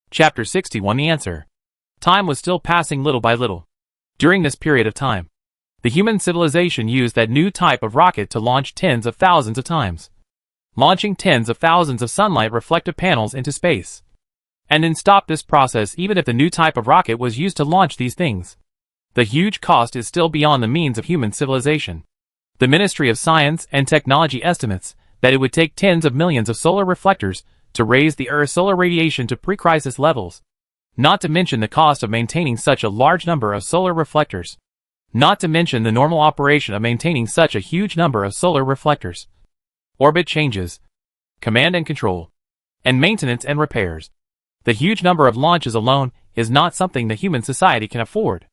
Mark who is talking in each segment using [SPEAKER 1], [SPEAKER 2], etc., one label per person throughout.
[SPEAKER 1] Chapter 61 The Answer. Time was still passing little by little. During this period of time, the human civilization used that new type of rocket to launch tens of thousands of times, launching tens of thousands of sunlight reflective panels into space. And then stop this process even if the new type of rocket was used to launch these things. The huge cost is still beyond the means of human civilization. The Ministry of Science and Technology estimates that it would take tens of millions of solar reflectors to raise the Earth's solar radiation to pre-crisis levels. Not to mention the cost of maintaining such a large number of solar reflectors. Not to mention the normal operation of maintaining such a huge number of solar reflectors. Orbit changes, command and control, and maintenance and repairs. The huge number of launches alone is not something the human society can afford.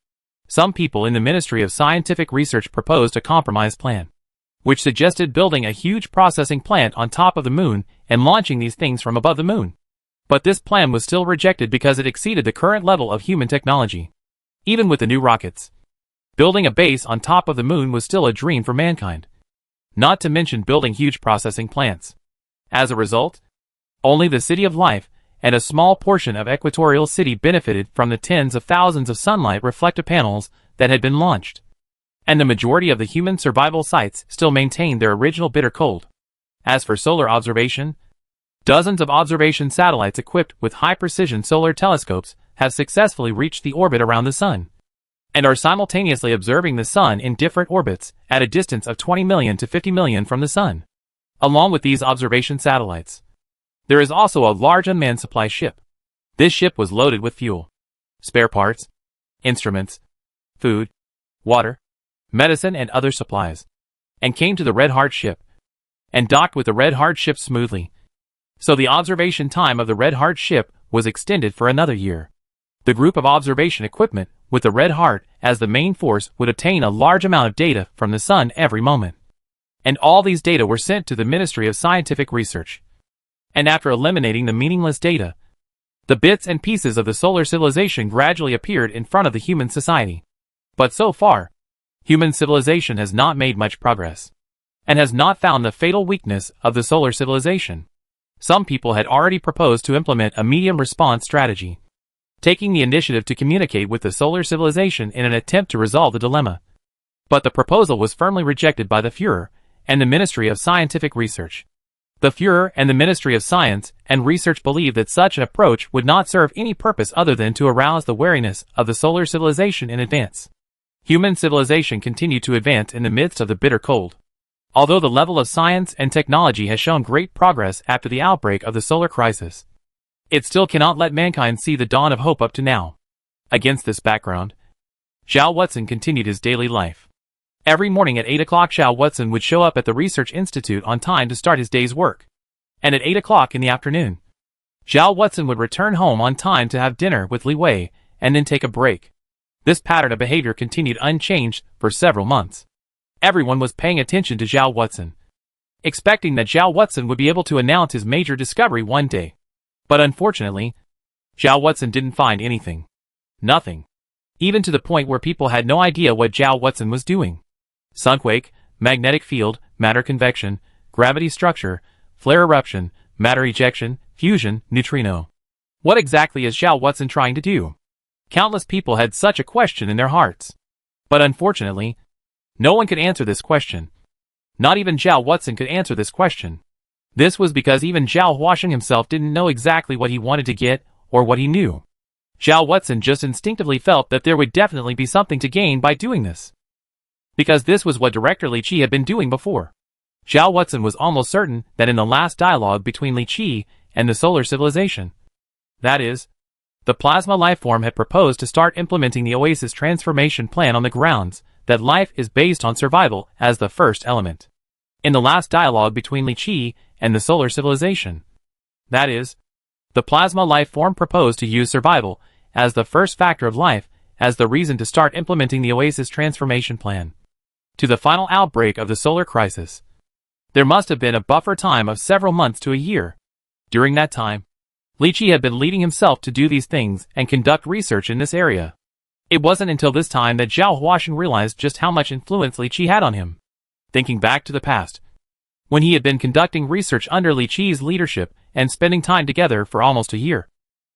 [SPEAKER 1] Some people in the Ministry of Scientific Research proposed a compromise plan, which suggested building a huge processing plant on top of the moon and launching these things from above the moon. But this plan was still rejected because it exceeded the current level of human technology. Even with the new rockets, building a base on top of the moon was still a dream for mankind. Not to mention building huge processing plants. As a result, only the City of Life and a small portion of Equatorial City benefited from the tens of thousands of sunlight reflective panels that had been launched. And the majority of the human survival sites still maintained their original bitter cold. As for solar observation, dozens of observation satellites equipped with high-precision solar telescopes have successfully reached the orbit around the Sun, and are simultaneously observing the Sun in different orbits at a distance of 20 million to 50 million from the Sun. Along with these observation satellites, there is also a large unmanned supply ship. This ship was loaded with fuel, spare parts, instruments, food, water, medicine and other supplies, and came to the Red Heart ship, and docked with the Red Heart ship smoothly. So the observation time of the Red Heart ship was extended for another year. The group of observation equipment, with the Red Heart as the main force, would obtain a large amount of data from the Sun every moment. And all these data were sent to the Ministry of Scientific Research. And after eliminating the meaningless data, the bits and pieces of the solar civilization gradually appeared in front of the human society. But so far, human civilization has not made much progress, and has not found the fatal weakness of the solar civilization. Some people had already proposed to implement a medium response strategy, taking the initiative to communicate with the solar civilization in an attempt to resolve the dilemma. But the proposal was firmly rejected by the Führer and the Ministry of Scientific Research. The Führer and the Ministry of Science and Research believed that such an approach would not serve any purpose other than to arouse the wariness of the solar civilization in advance. Human civilization continued to advance in the midst of the bitter cold. Although the level of science and technology has shown great progress after the outbreak of the solar crisis, it still cannot let mankind see the dawn of hope up to now. Against this background, Zhao Watson continued his daily life. Every morning at 8 o'clock Zhao Watson would show up at the Research Institute on time to start his day's work. And at 8 o'clock in the afternoon, Zhao Watson would return home on time to have dinner with Li Wei, and then take a break. This pattern of behavior continued unchanged for several months. Everyone was paying attention to Zhao Watson, expecting that Zhao Watson would be able to announce his major discovery one day. But unfortunately, Zhao Watson didn't find anything. Nothing. Even to the point where people had no idea what Zhao Watson was doing. Sunquake, magnetic field, matter convection, gravity structure, flare eruption, matter ejection, fusion, neutrino. What exactly is Zhao Watson trying to do? Countless people had such a question in their hearts. But unfortunately, no one could answer this question. Not even Zhao Watson could answer this question. This was because even Zhao Huasheng himself didn't know exactly what he wanted to get or what he knew. Zhao Watson just instinctively felt that there would definitely be something to gain by doing this, because this was what Director Li Qi had been doing before. Zhao Watson was almost certain that in the last dialogue between Li Qi and the solar civilization, that is, the plasma lifeform had proposed to start implementing the Oasis transformation plan on the grounds that life is based on survival as the first element. In the last dialogue between Li Qi and the solar civilization, that is, the plasma lifeform proposed to use survival as the first factor of life as the reason to start implementing the Oasis transformation plan. To the final outbreak of the solar crisis, there must have been a buffer time of several months to a year. During that time, Li Qi had been leading himself to do these things and conduct research in this area. It wasn't until this time that Zhao Huasheng realized just how much influence Li Qi had on him. Thinking back to the past, when he had been conducting research under Li Qi's leadership and spending time together for almost a year,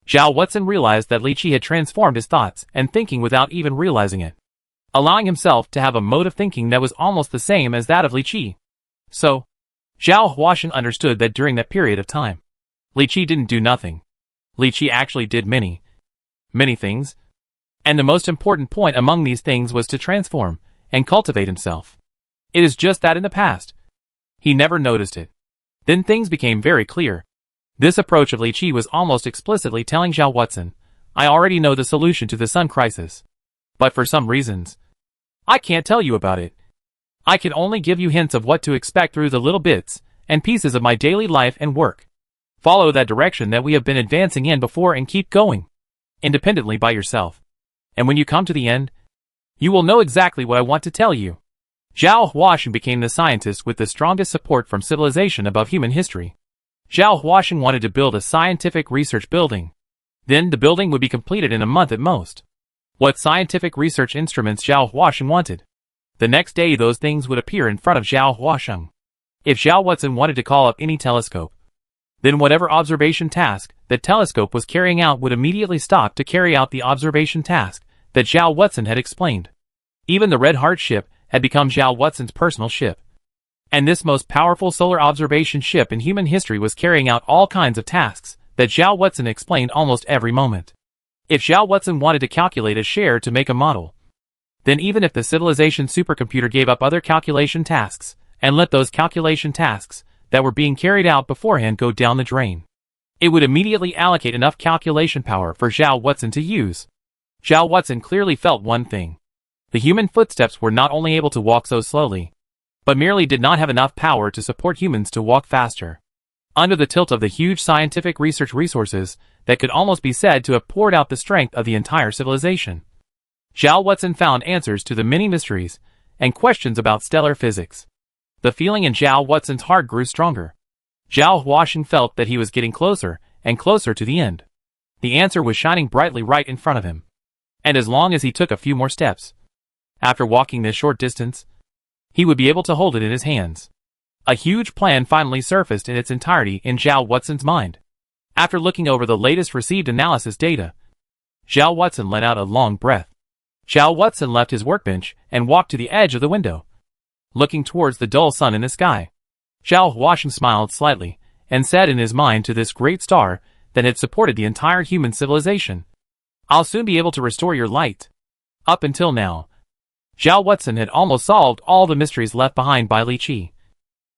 [SPEAKER 1] Zhao Watson realized that Li Qi had transformed his thoughts and thinking without even realizing it, allowing himself to have a mode of thinking that was almost the same as that of Li Qi. So, Zhao Huaxin understood that during that period of time, Li Qi didn't do nothing. Li Qi actually did many things. And the most important point among these things was to transform and cultivate himself. It is just that in the past, he never noticed it. Then things became very clear. This approach of Li Qi was almost explicitly telling Zhao Watson, I already know the solution to the Sun crisis. But for some reasons, I can't tell you about it. I can only give you hints of what to expect through the little bits and pieces of my daily life and work. Follow that direction that we have been advancing in before and keep going, independently by yourself. And when you come to the end, you will know exactly what I want to tell you. Zhao Huaxin became the scientist with the strongest support from civilization above human history. Zhao Huaxin wanted to build a scientific research building. Then the building would be completed in a month at most. What scientific research instruments Zhao Huaxin wanted? The next day those things would appear in front of Zhao Huaxin. If Zhao Watson wanted to call up any telescope, then whatever observation task that telescope was carrying out would immediately stop to carry out the observation task that Zhao Watson had explained. Even the Red Heart ship had become Zhao Watson's personal ship. And this most powerful solar observation ship in human history was carrying out all kinds of tasks that Zhao Watson explained almost every moment. If Zhao Watson wanted to calculate a share to make a model, then even if the civilization supercomputer gave up other calculation tasks and let those calculation tasks that were being carried out beforehand go down the drain, it would immediately allocate enough calculation power for Zhao Watson to use. Zhao Watson clearly felt one thing. The human footsteps were not only able to walk so slowly, but merely did not have enough power to support humans to walk faster. Under the tilt of the huge scientific research resources that could almost be said to have poured out the strength of the entire civilization, Zhao Watson found answers to the many mysteries and questions about stellar physics. The feeling in Zhao Watson's heart grew stronger. Zhao Huaxin felt that he was getting closer and closer to the end. The answer was shining brightly right in front of him. And as long as he took a few more steps, after walking this short distance, he would be able to hold it in his hands. A huge plan finally surfaced in its entirety in Zhao Watson's mind. After looking over the latest received analysis data, Zhao Watson let out a long breath. Zhao Watson left his workbench and walked to the edge of the window, looking towards the dull sun in the sky. Zhao Huaxin smiled slightly and said in his mind to this great star that had supported the entire human civilization, I'll soon be able to restore your light. Up until now, Zhao Watson had almost solved all the mysteries left behind by Li Qi,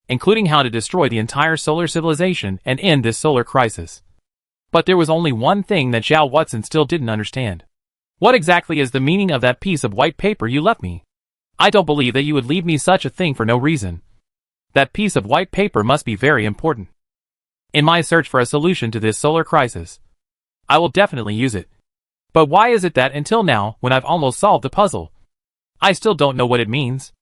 [SPEAKER 1] including how to destroy the entire solar civilization and end this solar crisis. But there was only one thing that Zhao Watson still didn't understand. What exactly is the meaning of that piece of white paper you left me? I don't believe that you would leave me such a thing for no reason. That piece of white paper must be very important. In my search for a solution to this solar crisis, I will definitely use it. But why is it that until now, when I've almost solved the puzzle, I still don't know what it means?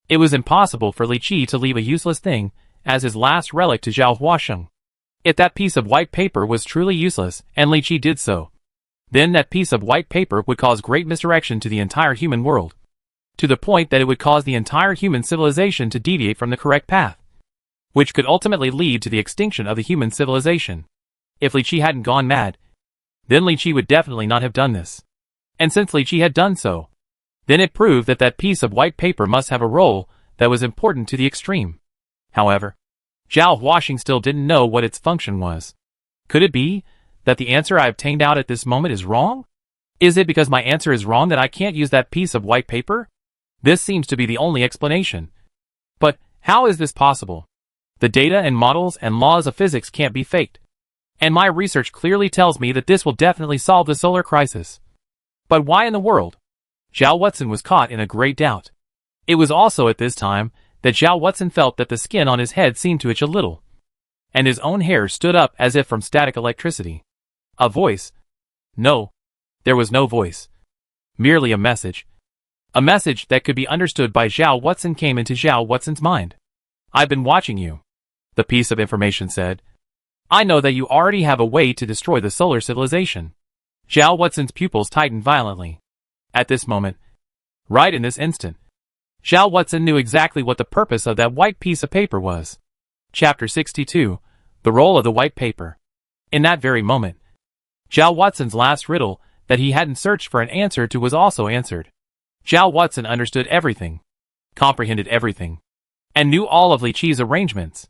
[SPEAKER 1] It was impossible for Li Qi to leave a useless thing as his last relic to Zhao Huaxin. If that piece of white paper was truly useless and Li Qi did so, then that piece of white paper would cause great misdirection to the entire human world, to the point that it would cause the entire human civilization to deviate from the correct path, which could ultimately lead to the extinction of the human civilization. If Li Qi hadn't gone mad, then Li Qi would definitely not have done this. And since Li Qi had done so, then it proved that that piece of white paper must have a role that was important to the extreme. However, Zhao Huaxin still didn't know what its function was. Could it be that the answer I obtained out at this moment is wrong? Is it because my answer is wrong that I can't use that piece of white paper? This seems to be the only explanation. But how is this possible? The data and models and laws of physics can't be faked. And my research clearly tells me that this will definitely solve the solar crisis. But why in the world? Zhao Watson was caught in a great doubt. It was also at this time that Zhao Watson felt that the skin on his head seemed to itch a little, and his own hair stood up as if from static electricity. A voice? No, there was no voice. Merely a message. A message that could be understood by Zhao Watson came into Zhao Watson's mind. I've been watching you, the piece of information said. I know that you already have a way to destroy the solar civilization. Zhao Watson's pupils tightened violently. At this moment, right in this instant, Zhao Watson knew exactly what the purpose of that white piece of paper was. Chapter 62, The Role of the White Paper. In that very moment, Zhao Watson's last riddle that he hadn't searched for an answer to was also answered. Zhao Watson understood everything, comprehended everything, and knew all of Li Qi's arrangements.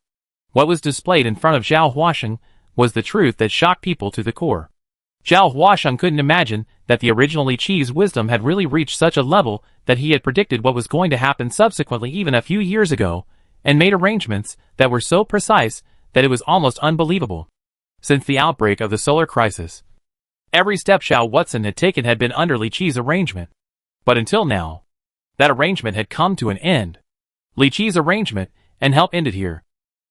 [SPEAKER 1] What was displayed in front of Zhao Huasheng was the truth that shocked people to the core. Zhao Huasheng couldn't imagine that the original Li Qi's wisdom had really reached such a level that he had predicted what was going to happen subsequently even a few years ago, and made arrangements that were so precise that it was almost unbelievable. Since the outbreak of the solar crisis, every step Zhao Watson had taken had been under Li Qi's arrangement. But until now, that arrangement had come to an end. Li Qi's arrangement and help ended here.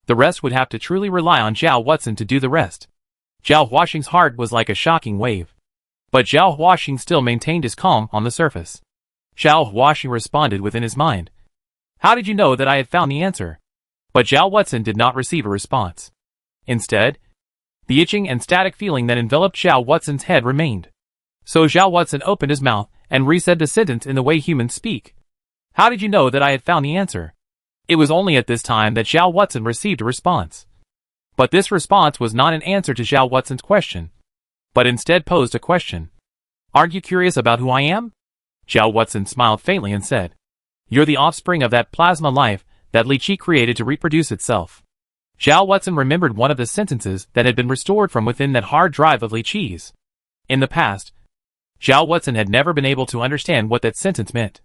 [SPEAKER 1] The rest would have to truly rely on Zhao Watson to do the rest. Zhao Huasheng's heart was like a shocking wave. But Zhao Huasheng still maintained his calm on the surface. Zhao Huasheng responded within his mind. How did you know that I had found the answer? But Zhao Watson did not receive a response. Instead, the itching and static feeling that enveloped Zhao Watson's head remained. So Zhao Watson opened his mouth and resaid the sentence in the way humans speak. How did you know that I had found the answer? It was only at this time that Zhao Watson received a response. But this response was not an answer to Zhao Watson's question, but instead posed a question. Aren't you curious about who I am? Zhao Watson smiled faintly and said, You're the offspring of that plasma life that Li Qi created to reproduce itself. Zhao Watson remembered one of the sentences that had been restored from within that hard drive of Li Qi's. In the past, Zhao Watson had never been able to understand what that sentence meant.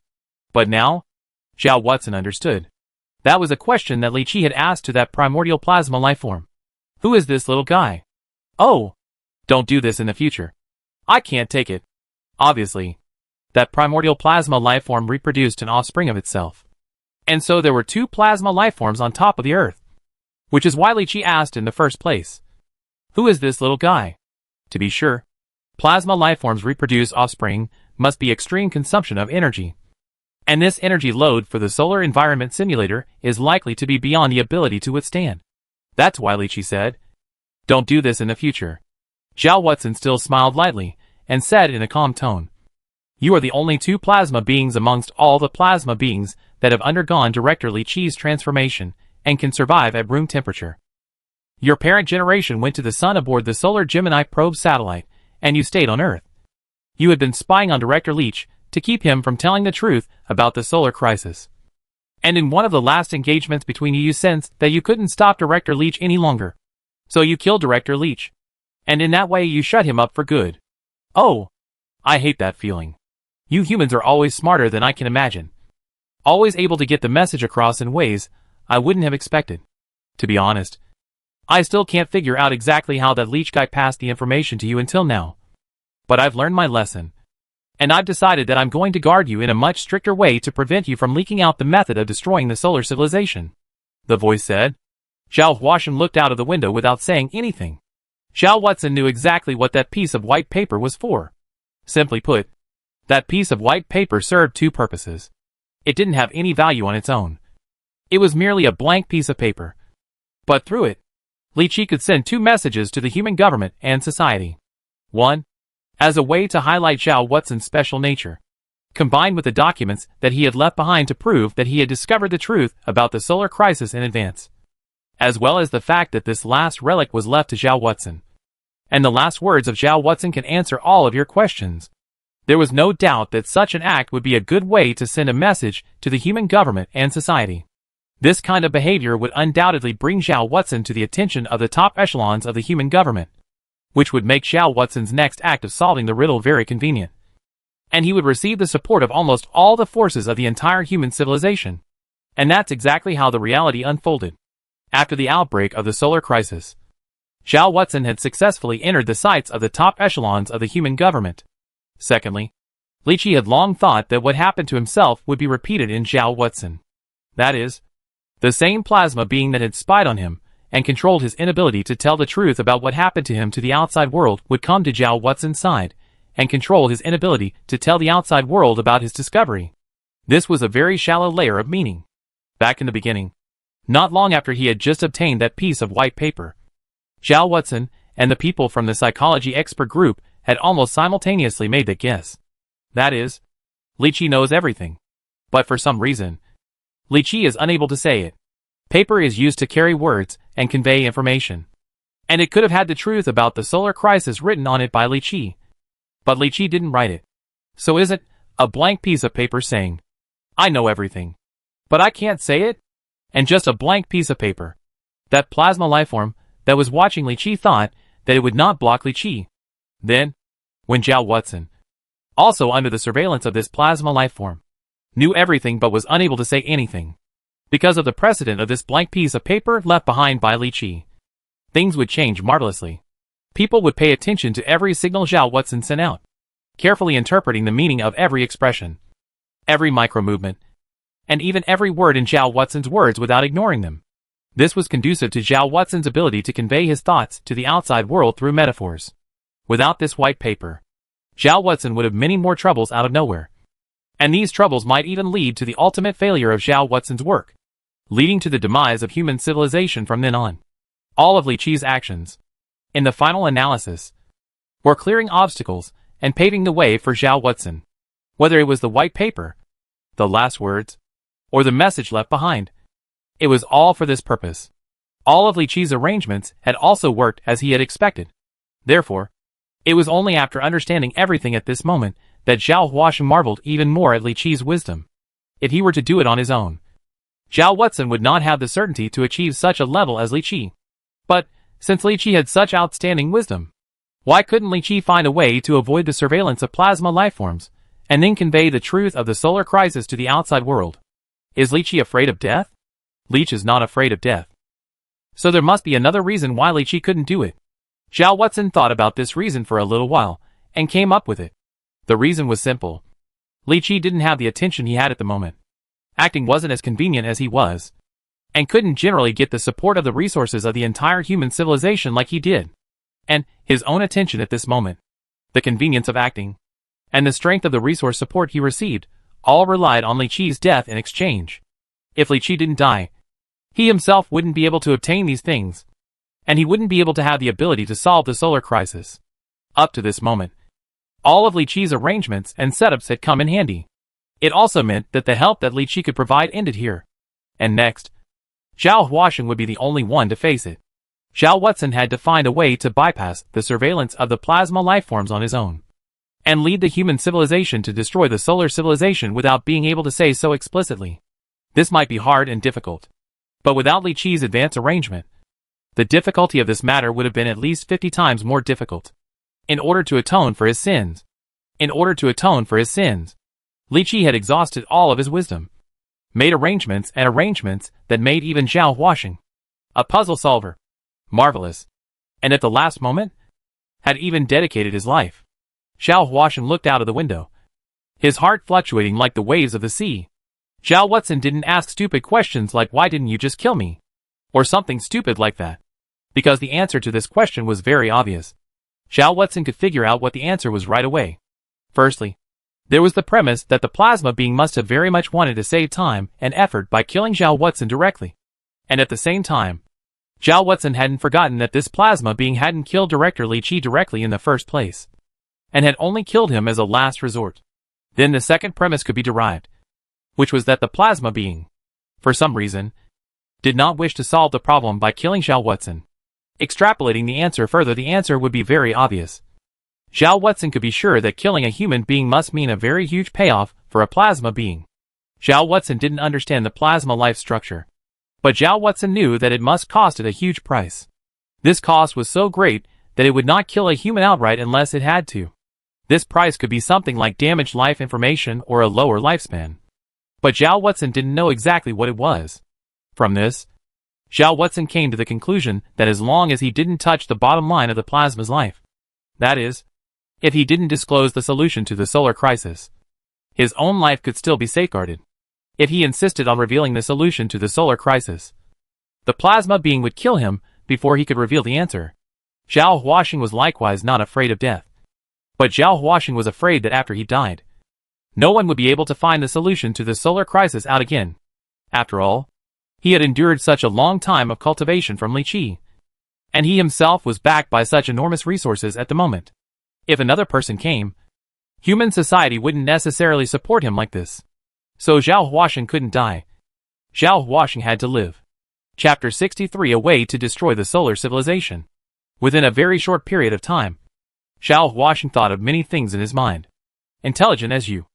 [SPEAKER 1] But now, Zhao Watson understood. That was a question that Li Qi had asked to that primordial plasma lifeform. Who is this little guy? Oh, don't do this in the future. I can't take it. Obviously, that primordial plasma lifeform reproduced an offspring of itself. And so there were two plasma lifeforms on top of the Earth. Which is why Li Qi asked in the first place. Who is this little guy? To be sure, plasma lifeforms reproduce offspring must be extreme consumption of energy. And this energy load for the solar environment simulator is likely to be beyond the ability to withstand. That's why Li Qi said, Don't do this in the future. Zhao Watson still smiled lightly, and said in a calm tone, You are the only two plasma beings amongst all the plasma beings that have undergone Director Li Qi's transformation, and can survive at room temperature. Your parent generation went to the sun aboard the Solar Gemini probe satellite, and you stayed on Earth. You had been spying on Director Leach to keep him from telling the truth about the solar crisis. And in one of the last engagements between you sensed that you couldn't stop Director Leach any longer. So you killed Director Leach. And in that way you shut him up for good. Oh, I hate that feeling. You humans are always smarter than I can imagine. Always able to get the message across in ways I wouldn't have expected. To be honest, I still can't figure out exactly how that Leech guy passed the information to you until now. But I've learned my lesson. And I've decided that I'm going to guard you in a much stricter way to prevent you from leaking out the method of destroying the solar civilization. The voice said. Zhao Huasheng looked out of the window without saying anything. Zhao Watson knew exactly what that piece of white paper was for. Simply put, that piece of white paper served two purposes. It didn't have any value on its own. It was merely a blank piece of paper. But through it, Li Qi could send two messages to the human government and society. One, as a way to highlight Zhao Watson's special nature, combined with the documents that he had left behind to prove that he had discovered the truth about the solar crisis in advance, as well as the fact that this last relic was left to Zhao Watson. And the last words of Zhao Watson can answer all of your questions. There was no doubt that such an act would be a good way to send a message to the human government and society. This kind of behavior would undoubtedly bring Zhao Watson to the attention of the top echelons of the human government, which would make Zhao Watson's next act of solving the riddle very convenient. And he would receive the support of almost all the forces of the entire human civilization. And that's exactly how the reality unfolded. After the outbreak of the solar crisis, Zhao Watson had successfully entered the sights of the top echelons of the human government. Secondly, Li Qi had long thought that what happened to himself would be repeated in Zhao Watson. That is, the same plasma being that had spied on him and controlled his inability to tell the truth about what happened to him to the outside world would come to Zhao Watson's side and control his inability to tell the outside world about his discovery. This was a very shallow layer of meaning. Back in the beginning, not long after he had just obtained that piece of white paper, Zhao Watson and the people from the psychology expert group had almost simultaneously made that guess. That is, Li Qi knows everything. But for some reason, Li Qi is unable to say it. Paper is used to carry words and convey information. And it could have had the truth about the solar crisis written on it by Li Qi. But Li Qi didn't write it. So is it a blank piece of paper saying, I know everything, but I can't say it? And just a blank piece of paper. That plasma lifeform that was watching Li Qi thought that it would not block Li Qi. Then, when Zhao Watson, also under the surveillance of this plasma lifeform, knew everything but was unable to say anything, because of the precedent of this blank piece of paper left behind by Li Qi, things would change marvelously. People would pay attention to every signal Zhao Watson sent out, carefully interpreting the meaning of every expression, every micro-movement, and even every word in Zhao Watson's words without ignoring them. This was conducive to Zhao Watson's ability to convey his thoughts to the outside world through metaphors. Without this white paper, Zhao Watson would have many more troubles out of nowhere. And these troubles might even lead to the ultimate failure of Zhao Watson's work, leading to the demise of human civilization from then on. All of Li Qi's actions, in the final analysis, were clearing obstacles and paving the way for Zhao Watson. Whether it was the white paper, the last words, or the message left behind, it was all for this purpose. All of Li Qi's arrangements had also worked as he had expected. Therefore, it was only after understanding everything at this moment that Zhao Huaxing marveled even more at Li Qi's wisdom. If he were to do it on his own, Zhao Watson would not have the certainty to achieve such a level as Li Qi. But, since Li Qi had such outstanding wisdom, why couldn't Li Qi find a way to avoid the surveillance of plasma lifeforms, and then convey the truth of the solar crisis to the outside world? Is Li Qi afraid of death? Li Qi is not afraid of death. So there must be another reason why Li Qi couldn't do it. Zhao Watson thought about this reason for a little while, and came up with it. The reason was simple. Li Qi didn't have the attention he had at the moment. Acting wasn't as convenient as he was, and couldn't generally get the support of the resources of the entire human civilization like he did. And his own attention at this moment, the convenience of acting, and the strength of the resource support he received, all relied on Li Qi's death in exchange. If Li Qi didn't die, he himself wouldn't be able to obtain these things, and he wouldn't be able to have the ability to solve the solar crisis. Up to this moment, all of Li Qi's arrangements and setups had come in handy. It also meant that the help that Li Qi could provide ended here. And next, Zhao Huaxing would be the only one to face it. Zhao Watson had to find a way to bypass the surveillance of the plasma lifeforms on his own, and lead the human civilization to destroy the solar civilization without being able to say so explicitly. This might be hard and difficult, but without Li Qi's advance arrangement, the difficulty of this matter would have been at least 50 times more difficult. In order to atone for his sins, Li Qi had exhausted all of his wisdom, made arrangements that made even Zhao Huaxing, a puzzle solver, marvelous, and at the last moment, had even dedicated his life. Zhao Huaxing looked out of the window, his heart fluctuating like the waves of the sea. Zhao Watson didn't ask stupid questions like why didn't you just kill me? Or something stupid like that, because the answer to this question was very obvious. Zhao Watson could figure out what the answer was right away. Firstly, there was the premise that the plasma being must have very much wanted to save time and effort by killing Zhao Watson directly. And at the same time, Zhao Watson hadn't forgotten that this plasma being hadn't killed Director Li Qi directly in the first place, and had only killed him as a last resort. Then the second premise could be derived, which was that the plasma being, for some reason, did not wish to solve the problem by killing Zhao Watson. Extrapolating the answer further, the answer would be very obvious. Zhao Watson could be sure that killing a human being must mean a very huge payoff for a plasma being. Zhao Watson didn't understand the plasma life structure, but Zhao Watson knew that it must cost it a huge price. This cost was so great that it would not kill a human outright unless it had to. This price could be something like damaged life information or a lower lifespan. But Zhao Watson didn't know exactly what it was. From this, Zhao Watson came to the conclusion that as long as he didn't touch the bottom line of the plasma's life, that is, if he didn't disclose the solution to the solar crisis, his own life could still be safeguarded. If he insisted on revealing the solution to the solar crisis, the plasma being would kill him before he could reveal the answer. Zhao Huaxing was likewise not afraid of death, but Zhao Huaxing was afraid that after he died, no one would be able to find the solution to the solar crisis out again. After all, he had endured such a long time of cultivation from Li Qi, and he himself was backed by such enormous resources at the moment. If another person came, human society wouldn't necessarily support him like this. So Zhao Huaxing couldn't die. Zhao Huaxing had to live. Chapter 63: A way to destroy the solar civilization. Within a very short period of time, Xiao Huaxing thought of many things in his mind. Intelligent as you,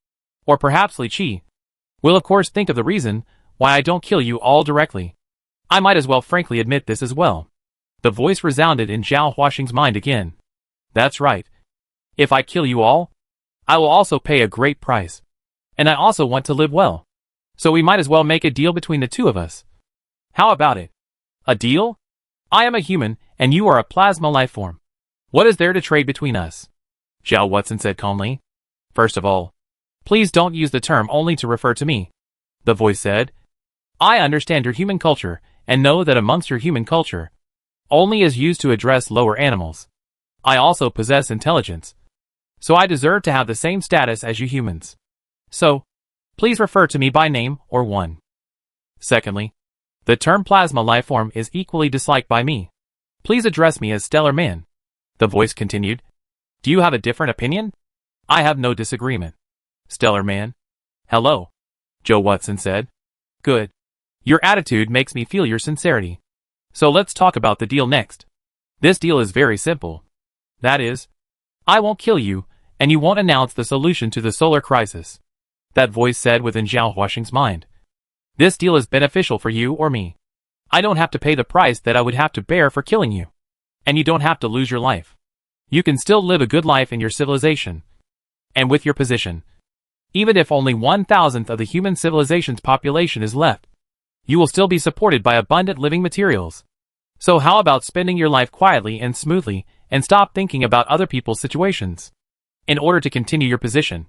[SPEAKER 1] or perhaps Li Qi, will of course think of the reason why I don't kill you all directly. I might as well frankly admit this as well. The voice resounded in Xiao Huaxing's mind again. That's right. If I kill you all, I will also pay a great price. And I also want to live well. So we might as well make a deal between the two of us. How about it? A deal? I am a human, and you are a plasma life form. What is there to trade between us? Xiao Huaxing said calmly. First of all, please don't use the term only to refer to me. The voice said. I understand your human culture, and know that amongst your human culture, only is used to address lower animals. I also possess intelligence, so I deserve to have the same status as you humans. So, please refer to me by name or one. Secondly, the term plasma life form is equally disliked by me. Please address me as Stellar Man. The voice continued. Do you have a different opinion? I have no disagreement. Stellar Man. Hello. Xiao Huaxing said. Good. Your attitude makes me feel your sincerity. So let's talk about the deal next. This deal is very simple. That is, I won't kill you, and you won't announce the solution to the solar crisis. That voice said within Xiao Huaxing's mind. This deal is beneficial for you or me. I don't have to pay the price that I would have to bear for killing you. And you don't have to lose your life. You can still live a good life in your civilization. And with your position, even if only 1,000th of the human civilization's population is left, you will still be supported by abundant living materials. So how about spending your life quietly and smoothly and stop thinking about other people's situations? In order to continue your position,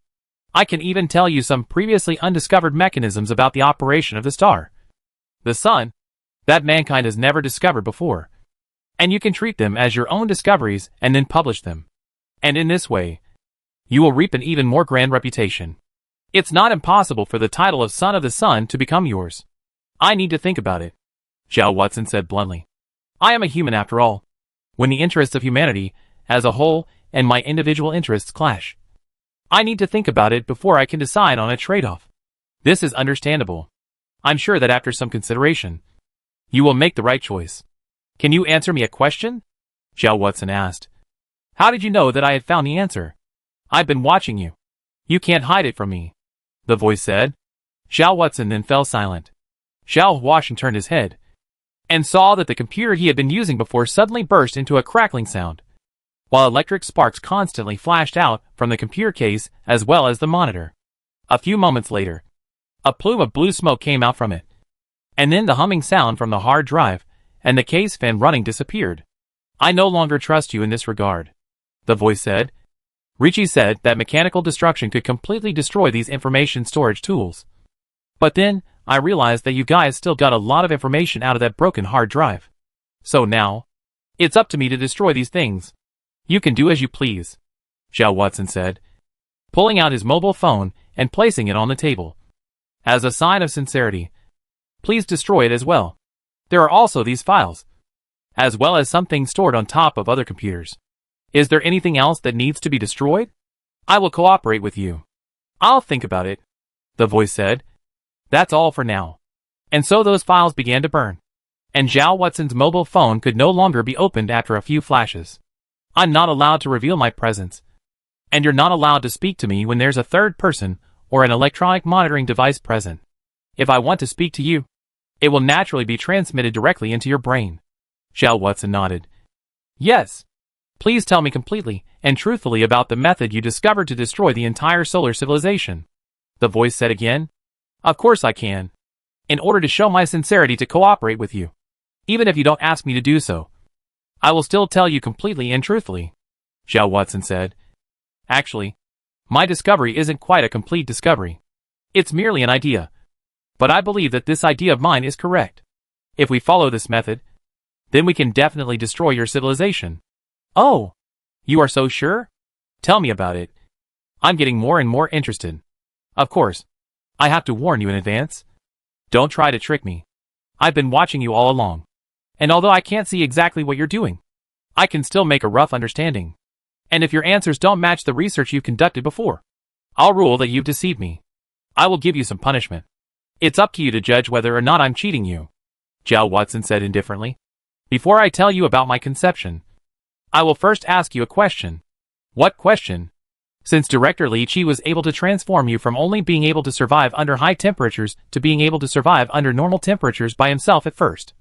[SPEAKER 1] I can even tell you some previously undiscovered mechanisms about the operation of the star, the sun, that mankind has never discovered before. And you can treat them as your own discoveries and then publish them. And in this way, you will reap an even more grand reputation. It's not impossible for the title of Son of the Sun to become yours. I need to think about it. Xiao Huaxing said bluntly. I am a human after all. When the interests of humanity, as a whole, and my individual interests clash, I need to think about it before I can decide on a trade-off. This is understandable. I'm sure that after some consideration, you will make the right choice. Can you answer me a question? Xiao Huaxing asked. How did you know that I had found the answer? I've been watching you. You can't hide it from me. The voice said. Xiao Huaxing then fell silent. Xiao Huaxing turned his head and saw that the computer he had been using before suddenly burst into a crackling sound, while electric sparks constantly flashed out from the computer case as well as the monitor. A few moments later, a plume of blue smoke came out from it, and then the humming sound from the hard drive and the case fan running disappeared. I no longer trust you in this regard, the voice said. Ricci said that mechanical destruction could completely destroy these information storage tools. But then, I realized that you guys still got a lot of information out of that broken hard drive. So now, it's up to me to destroy these things. You can do as you please, Xiao Huaxing said, pulling out his mobile phone and placing it on the table. As a sign of sincerity, please destroy it as well. There are also these files, as well as some things stored on top of other computers. Is there anything else that needs to be destroyed? I will cooperate with you. I'll think about it, the voice said. That's all for now. And so those files began to burn, and Xiao Huaxing's mobile phone could no longer be opened after a few flashes. I'm not allowed to reveal my presence, and you're not allowed to speak to me when there's a third person or an electronic monitoring device present. If I want to speak to you, it will naturally be transmitted directly into your brain. Xiao Huaxing nodded. Yes. Please tell me completely and truthfully about the method you discovered to destroy the entire solar civilization. The voice said again. Of course I can. In order to show my sincerity to cooperate with you, even if you don't ask me to do so, I will still tell you completely and truthfully, Xiao Huaxing said. Actually, my discovery isn't quite a complete discovery. It's merely an idea. But I believe that this idea of mine is correct. If we follow this method, then we can definitely destroy your civilization. Oh, you are so sure? Tell me about it. I'm getting more and more interested. Of course, I have to warn you in advance. Don't try to trick me. I've been watching you all along. And although I can't see exactly what you're doing, I can still make a rough understanding. And if your answers don't match the research you've conducted before, I'll rule that you've deceived me. I will give you some punishment. It's up to you to judge whether or not I'm cheating you, Xiao Huaxing said indifferently. Before I tell you about my conception, I will first ask you a question. What question? Since Director Li Qi was able to transform you from only being able to survive under high temperatures to being able to survive under normal temperatures by himself at first.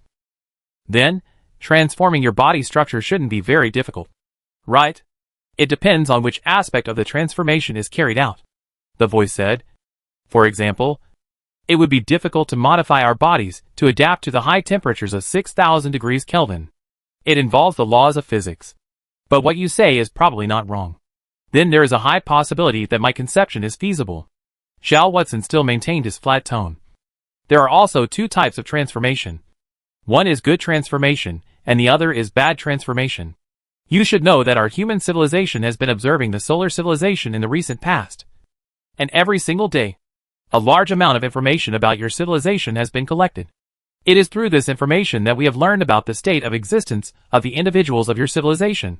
[SPEAKER 1] Then, transforming your body structure shouldn't be very difficult. Right? It depends on which aspect of the transformation is carried out. The voice said. For example, it would be difficult to modify our bodies to adapt to the high temperatures of 6,000 degrees Kelvin. It involves the laws of physics. But what you say is probably not wrong. Then there is a high possibility that my conception is feasible. Xiao Watson still maintained his flat tone. There are also two types of transformation. One is good transformation, and the other is bad transformation. You should know that our human civilization has been observing the solar civilization in the recent past. And every single day, a large amount of information about your civilization has been collected. It is through this information that we have learned about the state of existence of the individuals of your civilization,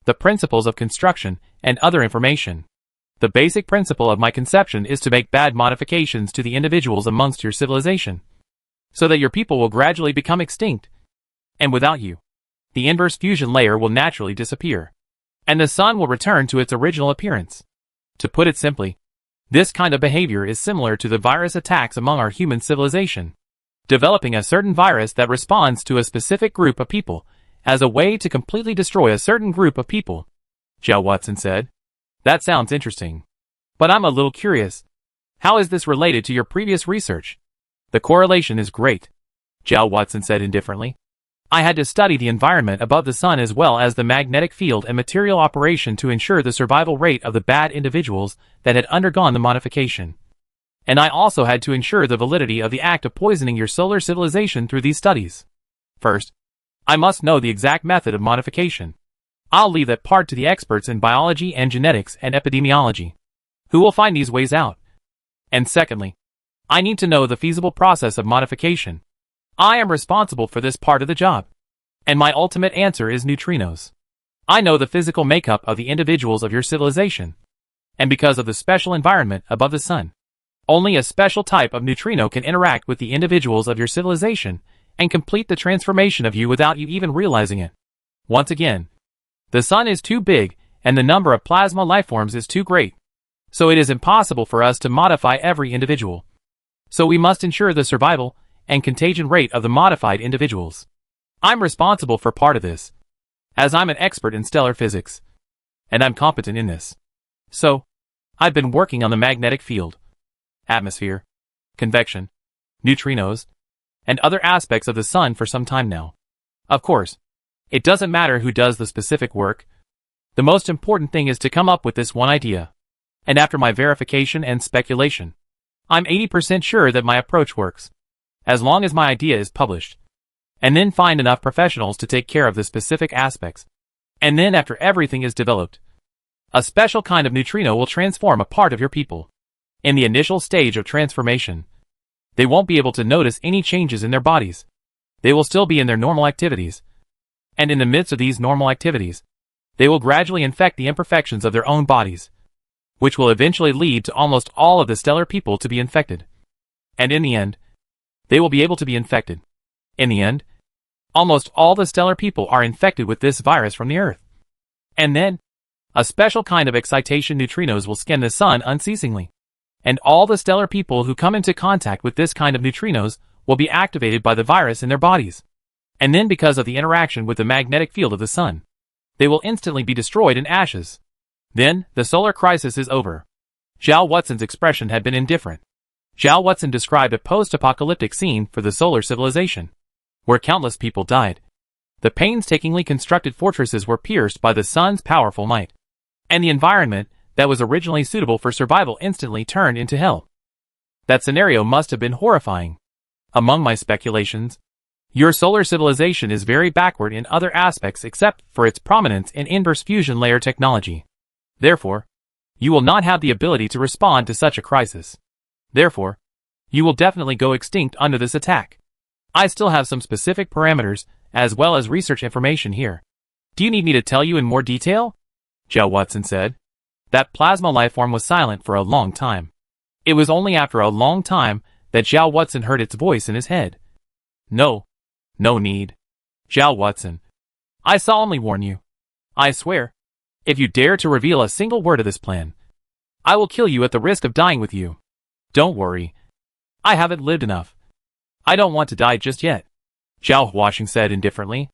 [SPEAKER 1] the principles of construction, and other information. The basic principle of my conception is to make bad modifications to the individuals amongst your civilization, so that your people will gradually become extinct. And without you, the inverse fusion layer will naturally disappear, and the sun will return to its original appearance. To put it simply, this kind of behavior is similar to the virus attacks among our human civilization, developing a certain virus that responds to a specific group of people as a way to completely destroy a certain group of people. Xiao Watson said. That sounds interesting. But I'm a little curious. How is this related to your previous research? The correlation is great, Xiao Watson said indifferently. I had to study the environment above the sun as well as the magnetic field and material operation to ensure the survival rate of the bad individuals that had undergone the modification. And I also had to ensure the validity of the act of poisoning your solar civilization through these studies. First, I must know the exact method of modification. I'll leave that part to the experts in biology and genetics and epidemiology, who will find these ways out. And secondly, I need to know the feasible process of modification. I am responsible for this part of the job. And my ultimate answer is neutrinos. I know the physical makeup of the individuals of your civilization. And because of the special environment above the sun, only a special type of neutrino can interact with the individuals of your civilization and complete the transformation of you without you even realizing it. Once again, the sun is too big and the number of plasma lifeforms is too great. So it is impossible for us to modify every individual. So we must ensure the survival and contagion rate of the modified individuals. I'm responsible for part of this, as I'm an expert in stellar physics, and I'm competent in this. So, I've been working on the magnetic field, atmosphere, convection, neutrinos, and other aspects of the sun for some time now. Of course, it doesn't matter who does the specific work. The most important thing is to come up with this one idea. And after my verification and speculation, I'm 80% sure that my approach works, as long as my idea is published. And then find enough professionals to take care of the specific aspects. And then after everything is developed, a special kind of neutrino will transform a part of your people. In the initial stage of transformation, they won't be able to notice any changes in their bodies. They will still be in their normal activities. And in the midst of these normal activities, they will gradually infect the imperfections of their own bodies, which will eventually lead to almost all of the stellar people to be infected. And in the end, they will be able to be infected. In the end, almost all the stellar people are infected with this virus from the Earth. And then, a special kind of excitation neutrinos will scan the sun unceasingly. And all the stellar people who come into contact with this kind of neutrinos will be activated by the virus in their bodies. And then because of the interaction with the magnetic field of the sun, they will instantly be destroyed in ashes. Then, the solar crisis is over. Xiao Watson's expression had been indifferent. Xiao Watson described a post-apocalyptic scene for the solar civilization, where countless people died. The painstakingly constructed fortresses were pierced by the sun's powerful might, and the environment that was originally suitable for survival instantly turned into hell. That scenario must have been horrifying. Among my speculations, your solar civilization is very backward in other aspects except for its prominence in inverse fusion layer technology. Therefore, you will not have the ability to respond to such a crisis. Therefore, you will definitely go extinct under this attack. I still have some specific parameters, as well as research information here. Do you need me to tell you in more detail? Xiao Watson said. That plasma lifeform was silent for a long time. It was only after a long time that Xiao Watson heard its voice in his head. No need. Xiao Watson, I solemnly warn you. I swear, if you dare to reveal a single word of this plan, I will kill you at the risk of dying with you. Don't worry. I haven't lived enough. I don't want to die just yet, Zhao Huaxing said indifferently.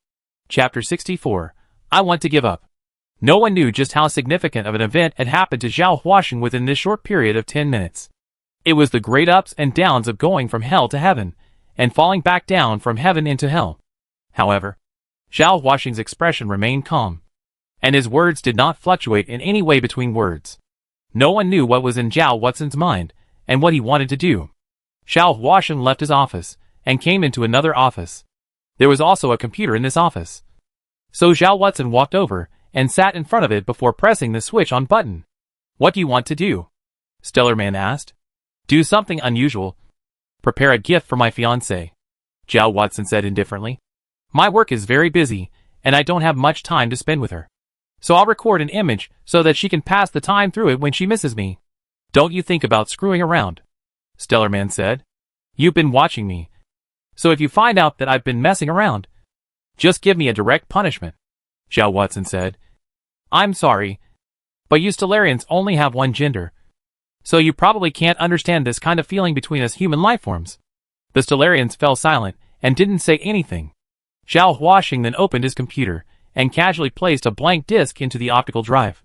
[SPEAKER 1] Chapter 64. I want to give up. No one knew just how significant of an event had happened to Zhao Huaxing within this short period of 10 minutes. It was the great ups and downs of going from hell to heaven, and falling back down from heaven into hell. However, Zhao Huaxing's expression remained calm, and his words did not fluctuate in any way between words. No one knew what was in Zhao Huaxing's mind, and what he wanted to do. Zhao Huaxing left his office, and came into another office. There was also a computer in this office. So Zhao Huaxing walked over, and sat in front of it before pressing the switch on button. What do you want to do? Stellar Man asked. Do something unusual. Prepare a gift for my fiancée, Zhao Huaxing said indifferently. My work is very busy, and I don't have much time to spend with her. So I'll record an image so that she can pass the time through it when she misses me. Don't you think about screwing around, Stellar Man said. You've been watching me. So if you find out that I've been messing around, just give me a direct punishment, Zhao Huaxing said. I'm sorry, but you Stellarians only have one gender. So you probably can't understand this kind of feeling between us human lifeforms. The Stellarians fell silent and didn't say anything. Zhao Huaxing then opened his computer and casually placed a blank disk into the optical drive.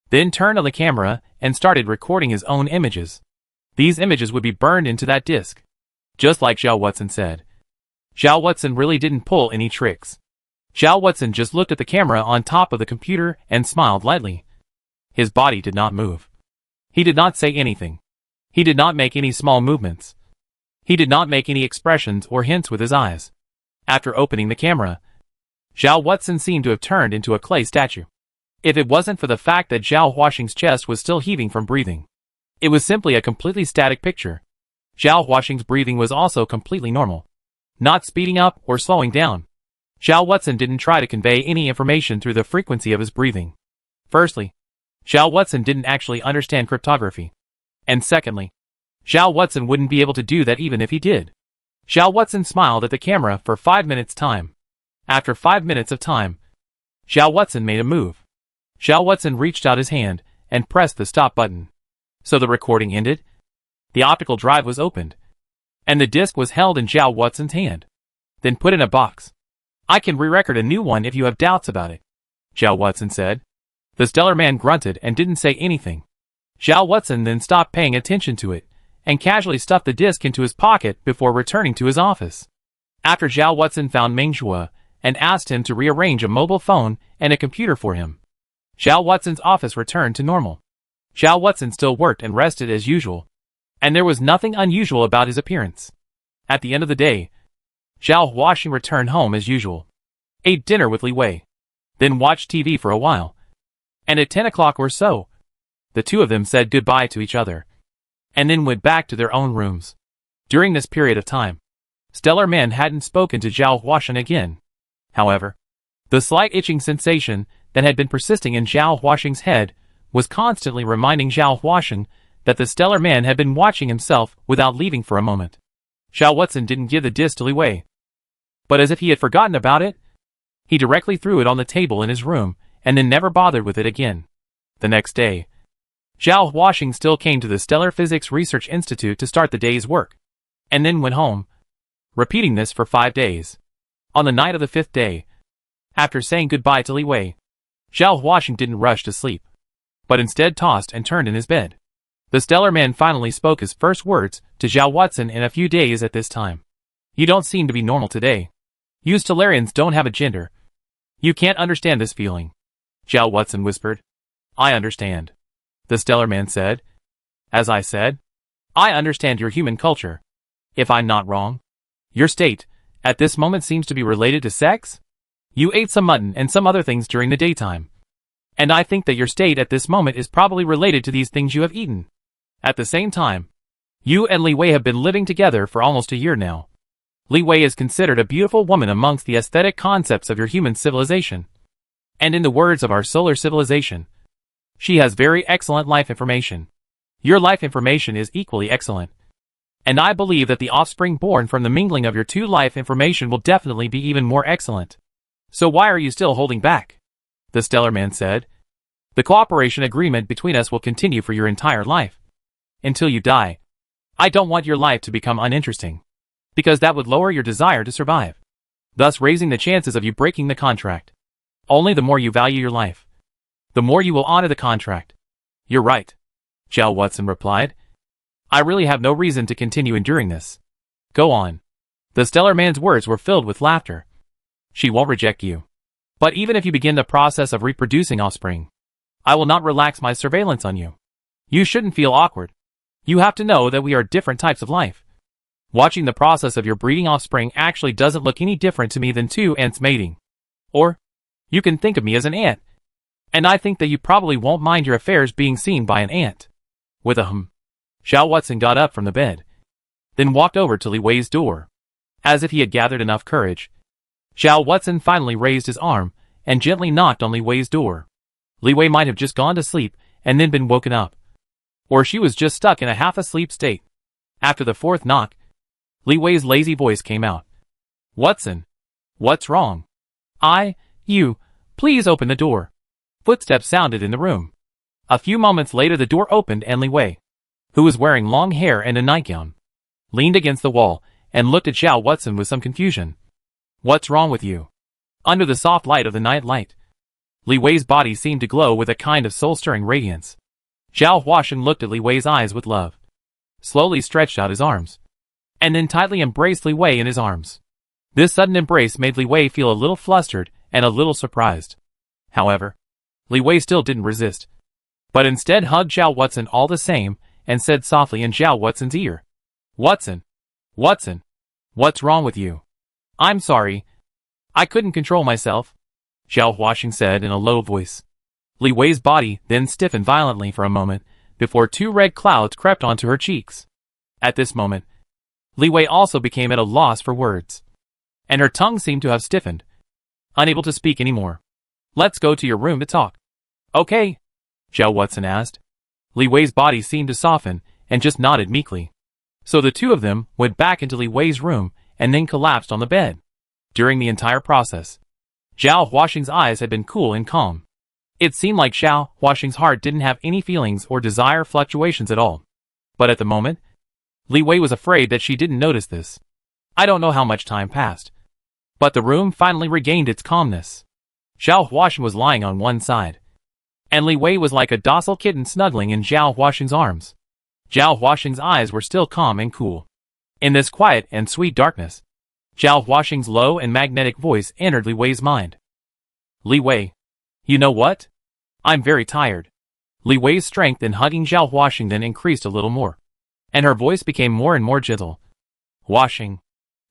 [SPEAKER 1] Then turned on the camera and started recording his own images. These images would be burned into that disk, just like Zhao Huaxing said. Zhao Huaxing really didn't pull any tricks. Zhao Huaxing just looked at the camera on top of the computer and smiled lightly. His body did not move. He did not say anything. He did not make any small movements. He did not make any expressions or hints with his eyes. After opening the camera, Zhao Huaxing seemed to have turned into a clay statue. If it wasn't for the fact that Zhao Huaxing's chest was still heaving from breathing, it was simply a completely static picture. Zhao Huaxing's breathing was also completely normal, not speeding up or slowing down. Zhao Huaxing didn't try to convey any information through the frequency of his breathing. Firstly, Zhao Huaxing didn't actually understand cryptography. And secondly, Zhao Huaxing wouldn't be able to do that even if he did. Zhao Huaxing smiled at the camera for 5 minutes time. After 5 minutes of time, Zhao Huaxing made a move. Zhao Huaxing reached out his hand and pressed the stop button. So the recording ended. The optical drive was opened, and the disc was held in Zhao Huaxing's hand, then put in a box. I can re-record a new one if you have doubts about it, Zhao Huaxing said. The Stellar Man grunted and didn't say anything. Zhao Huaxing then stopped paying attention to it, and casually stuffed the disc into his pocket before returning to his office. After Zhao Huaxing found Meng Zhua and asked him to rearrange a mobile phone and a computer for him, Zhao Huaxing's office returned to normal. Zhao Huaxing still worked and rested as usual, and there was nothing unusual about his appearance. At the end of the day, Zhao Huaxing returned home as usual, ate dinner with Li Wei, then watched TV for a while. And at 10 o'clock or so, the two of them said goodbye to each other, and then went back to their own rooms. During this period of time, Stellar Man hadn't spoken to Zhao Huaxing again. However, the slight itching sensation that had been persisting in Zhao Huaxing's head was constantly reminding Zhao Huaxing that the Stellar Man had been watching himself without leaving for a moment. Zhao Huaxing didn't give the disc to Li Wei, but as if he had forgotten about it, he directly threw it on the table in his room and then never bothered with it again. The next day, Zhao Huaxing still came to the Stellar Physics Research Institute to start the day's work, and then went home, repeating this for 5 days. On the night of the 5th day, after saying goodbye to Li Wei, Zhao Huaxing didn't rush to sleep, but instead tossed and turned in his bed. The Stellar Man finally spoke his first words to Zhao Huaxing in a few days at this time. You don't seem to be normal today. You Stellarians don't have a gender. You can't understand this feeling, Zhao Huaxing whispered. I understand, the Stellar Man said. As I said, I understand your human culture. If I'm not wrong, your state, at this moment seems to be related to sex? You ate some mutton and some other things during the daytime. And I think that your state at this moment is probably related to these things you have eaten. At the same time, you and Li Wei have been living together for almost a year now. Li Wei is considered a beautiful woman amongst the aesthetic concepts of your human civilization. And in the words of our solar civilization, she has very excellent life information. Your life information is equally excellent. And I believe that the offspring born from the mingling of your two life information will definitely be even more excellent. So why are you still holding back? the Stellar Man said. The cooperation agreement between us will continue for your entire life. Until you die. I don't want your life to become uninteresting. Because that would lower your desire to survive, thus raising the chances of you breaking the contract. Only the more you value your life, the more you will honor the contract. You're right, Zhao Watson replied. I really have no reason to continue enduring this. Go on. The Stellar Man's words were filled with laughter. She won't reject you. But even if you begin the process of reproducing offspring, I will not relax my surveillance on you. You shouldn't feel awkward. You have to know that we are different types of life. Watching the process of your breeding offspring actually doesn't look any different to me than two ants mating. Or, you can think of me as an ant. And I think that you probably won't mind your affairs being seen by an ant. With a Zhao Watson got up from the bed, then walked over to Li Wei's door. As if he had gathered enough courage, Zhao Watson finally raised his arm and gently knocked on Li Wei's door. Li Wei might have just gone to sleep and then been woken up. Or she was just stuck in a half-asleep state. After the fourth knock, Li Wei's lazy voice came out. Watson, what's wrong? You, please open the door. Footsteps sounded in the room. A few moments later the door opened and Li Wei, who was wearing long hair and a nightgown, leaned against the wall and looked at Zhao Watson with some confusion. What's wrong with you? Under the soft light of the night light, Li Wei's body seemed to glow with a kind of soul-stirring radiance. Zhao Huashan looked at Li Wei's eyes with love, slowly stretched out his arms, and then tightly embraced Li Wei in his arms. This sudden embrace made Li Wei feel a little flustered and a little surprised. However, Li Wei still didn't resist, but instead hugged Zhao Watson all the same and said softly in Zhao Watson's ear, Watson, what's wrong with you? I'm sorry. I couldn't control myself, Zhao Huashan said in a low voice. Li Wei's body then stiffened violently for a moment before two red clouds crept onto her cheeks. At this moment, Li Wei also became at a loss for words, and her tongue seemed to have stiffened, unable to speak anymore. Let's go to your room to talk. Okay, Zhao Watson asked. Li Wei's body seemed to soften and just nodded meekly. So the two of them went back into Li Wei's room and then collapsed on the bed. During the entire process, Zhao Huashan's eyes had been cool and calm. It seemed like Zhao Huashan's heart didn't have any feelings or desire fluctuations at all. But at the moment, Li Wei was afraid that she didn't notice this. I don't know how much time passed, but the room finally regained its calmness. Zhao Huashan was lying on one side, and Li Wei was like a docile kitten snuggling in Zhao Huashan's arms. Zhao Huashan's eyes were still calm and cool. In this quiet and sweet darkness, Zhao Huashan's low and magnetic voice entered Li Wei's mind. Li Wei, you know what? I'm very tired. Li Wei's strength in hugging Zhao Huashan then increased a little more, and her voice became more and more gentle. Huashan,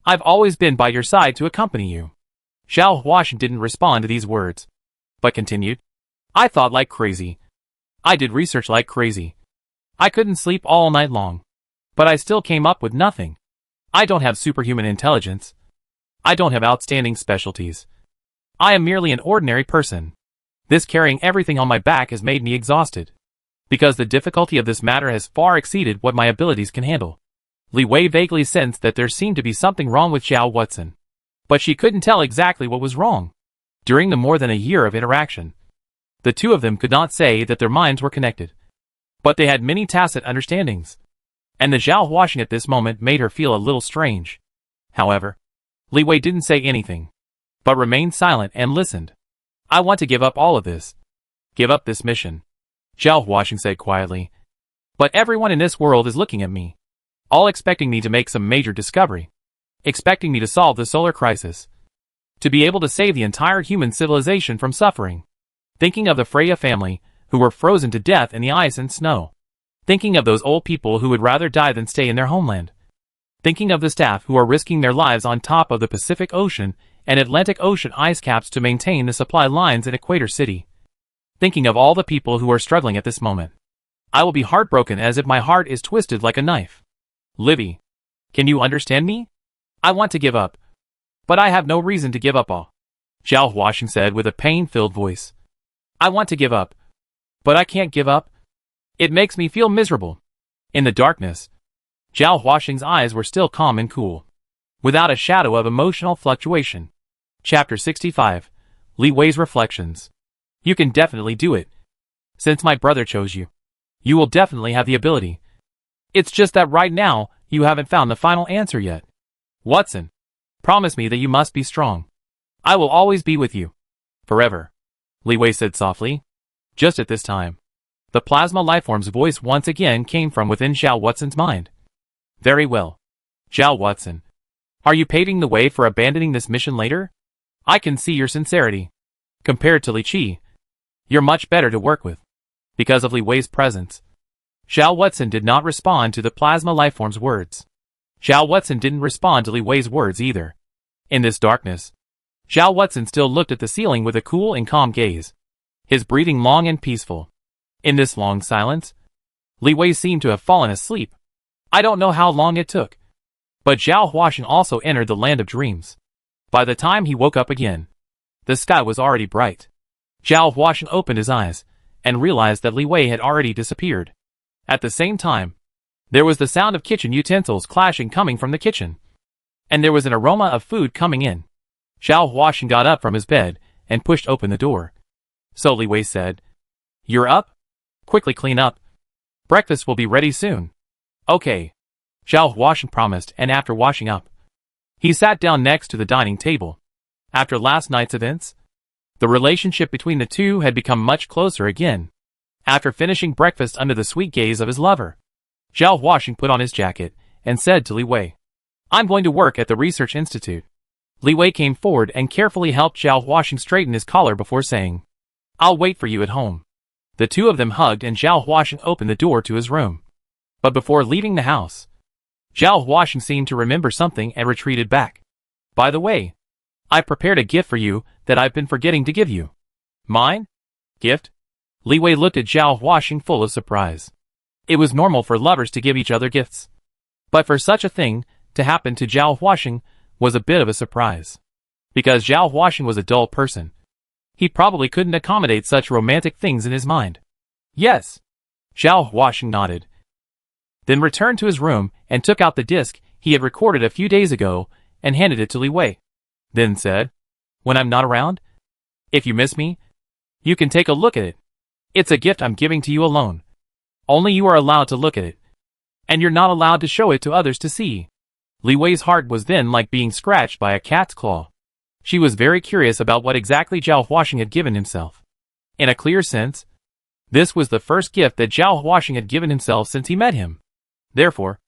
[SPEAKER 1] I've always been by your side to accompany you. Zhao Huashan didn't respond to these words, but continued. I thought like crazy. I did research like crazy. I couldn't sleep all night long, but I still came up with nothing. I don't have superhuman intelligence. I don't have outstanding specialties. I am merely an ordinary person. This carrying everything on my back has made me exhausted, because the difficulty of this matter has far exceeded what my abilities can handle. Li Wei vaguely sensed that there seemed to be something wrong with Zhao Watson, but she couldn't tell exactly what was wrong. During the more than a year of interaction, the two of them could not say that their minds were connected, but they had many tacit understandings, and the Zhao Huashan at this moment made her feel a little strange. However, Li Wei didn't say anything, but remained silent and listened. I want to give up all of this. Give up this mission, Zhao Huashan said quietly. But everyone in this world is looking at me, all expecting me to make some major discovery, expecting me to solve the solar crisis, to be able to save the entire human civilization from suffering. Thinking of the Freya family, who were frozen to death in the ice and snow. Thinking of those old people who would rather die than stay in their homeland. Thinking of the staff who are risking their lives on top of the Pacific Ocean and Atlantic Ocean ice caps to maintain the supply lines in Equator City. Thinking of all the people who are struggling at this moment. I will be heartbroken as if my heart is twisted like a knife. Livy, can you understand me? I want to give up, but I have no reason to give up all, Zhao Huashan said with a pain-filled voice. I want to give up, but I can't give up. It makes me feel miserable. In the darkness, Zhao Huashan's eyes were still calm and cool, without a shadow of emotional fluctuation. Chapter 65, Li Wei's Reflections. You can definitely do it. Since my brother chose you, you will definitely have the ability. It's just that right now, you haven't found the final answer yet. Watson, promise me that you must be strong. I will always be with you. Forever. Li Wei said softly. Just at this time, the plasma lifeform's voice once again came from within Zhao Watson's mind. Very well. Zhao Watson, are you paving the way for abandoning this mission later? I can see your sincerity. Compared to Li Qi, you're much better to work with. Because of Li Wei's presence, Zhao Watson did not respond to the plasma lifeform's words. Zhao Watson didn't respond to Li Wei's words either. In this darkness, Zhao Watson still looked at the ceiling with a cool and calm gaze, his breathing long and peaceful. In this long silence, Li Wei seemed to have fallen asleep. I don't know how long it took, but Zhao Huaxing also entered the land of dreams. By the time he woke up again, the sky was already bright. Zhao Huaxing opened his eyes and realized that Li Wei had already disappeared. At the same time, there was the sound of kitchen utensils clashing coming from the kitchen, and there was an aroma of food coming in. Zhao Huaxing got up from his bed and pushed open the door. So Li Wei said, "You're up? Quickly clean up. Breakfast will be ready soon." Okay. Zhao Huaxing promised, and after washing up, he sat down next to the dining table. After last night's events, the relationship between the two had become much closer again. After finishing breakfast under the sweet gaze of his lover, Zhao Huaxing put on his jacket and said to Li Wei, "I'm going to work at the Research Institute." Li Wei came forward and carefully helped Zhao Huaxing straighten his collar before saying, "I'll wait for you at home." The two of them hugged and Zhao Huaxing opened the door to his room. But before leaving the house, Zhao Huaxing seemed to remember something and retreated back. "By the way, I've prepared a gift for you that I've been forgetting to give you." "Mine? Gift?" Li Wei looked at Zhao Huaxing full of surprise. It was normal for lovers to give each other gifts, but for such a thing to happen to Zhao Huaxing was a bit of a surprise. Because Zhao Huaxing was a dull person, he probably couldn't accommodate such romantic things in his mind. "Yes." Zhao Huaxing nodded, then returned to his room and took out the disc he had recorded a few days ago and handed it to Li Wei. Then said, "When I'm not around, if you miss me, you can take a look at it. It's a gift I'm giving to you alone. Only you are allowed to look at it, and you're not allowed to show it to others to see." Li Wei's heart was then like being scratched by a cat's claw. She was very curious about what exactly Zhao Huaxing had given himself. In a clear sense, this was the first gift that Zhao Huaxing had given himself since he met him. Therefore,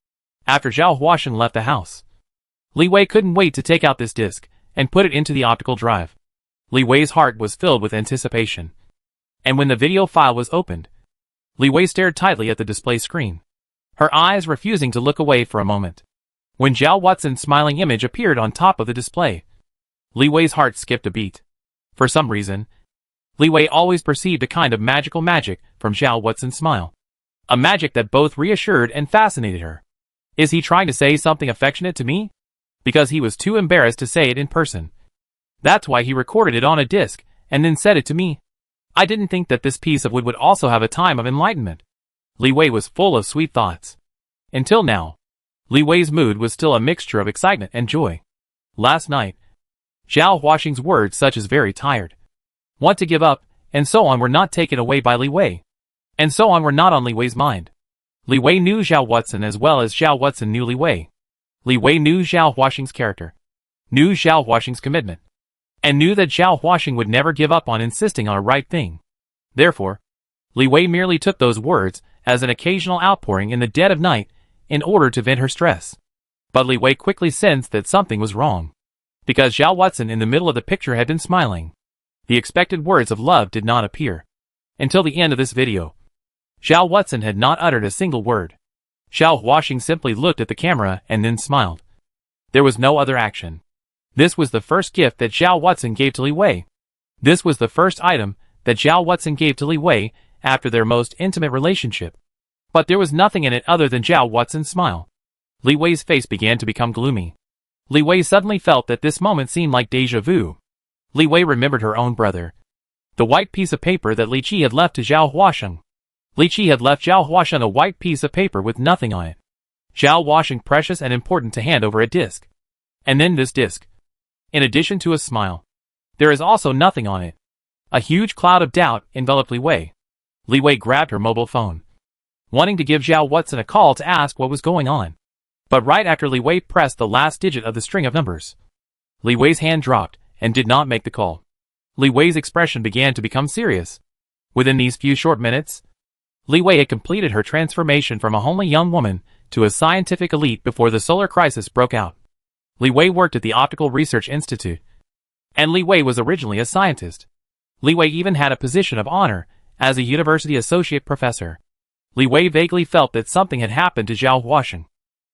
[SPEAKER 1] after Zhao Huaxing left the house, Li Wei couldn't wait to take out this disc and put it into the optical drive. Li Wei's heart was filled with anticipation. And when the video file was opened, Li Wei stared tightly at the display screen, her eyes refusing to look away for a moment. When Zhao Watson's smiling image appeared on top of the display, Li Wei's heart skipped a beat. For some reason, Li Wei always perceived a kind of magical magic from Zhao Watson's smile. A magic that both reassured and fascinated her. Is he trying to say something affectionate to me? Because he was too embarrassed to say it in person. That's why he recorded it on a disc and then said it to me. I didn't think that this piece of wood would also have a time of enlightenment. Li Wei was full of sweet thoughts. Until now, Li Wei's mood was still a mixture of excitement and joy. Last night, Zhao Huaxing's words such as very tired, want to give up, and so on were not taken away by Li Wei. And so on were not on Li Wei's mind. Li Wei knew Zhao Watson as well as Zhao Watson knew Li Wei. Li Wei knew Zhao Huaxing's character, knew Zhao Huaxing's commitment, and knew that Zhao Huaxing would never give up on insisting on a right thing. Therefore, Li Wei merely took those words as an occasional outpouring in the dead of night in order to vent her stress. But Li Wei quickly sensed that something was wrong. Because Zhao Watson in the middle of the picture had been smiling, the expected words of love did not appear. Until the end of this video, Zhao Watson had not uttered a single word. Zhao Huaxing simply looked at the camera and then smiled. There was no other action. This was the first gift that Zhao Watson gave to Li Wei. This was the first item that Zhao Watson gave to Li Wei after their most intimate relationship. But there was nothing in it other than Zhao Watson's smile. Li Wei's face began to become gloomy. Li Wei suddenly felt that this moment seemed like déjà vu. Li Wei remembered her own brother. The white piece of paper that Li Qi had left to Zhao Huaxing. Li Qi had left Zhao Huaxing a white piece of paper with nothing on it. Zhao Huaxing precious and important to hand over a disc. And then this disc. In addition to a smile, there is also nothing on it. A huge cloud of doubt enveloped Li Wei. Li Wei grabbed her mobile phone, wanting to give Zhao Watson a call to ask what was going on. But right after Li Wei pressed the last digit of the string of numbers, Li Wei's hand dropped and did not make the call. Li Wei's expression began to become serious. Within these few short minutes, Li Wei had completed her transformation from a homely young woman to a scientific elite before the solar crisis broke out. Li Wei worked at the Optical Research Institute, and Li Wei was originally a scientist. Li Wei even had a position of honor as a university associate professor. Li Wei vaguely felt that something had happened to Zhao Huaxing.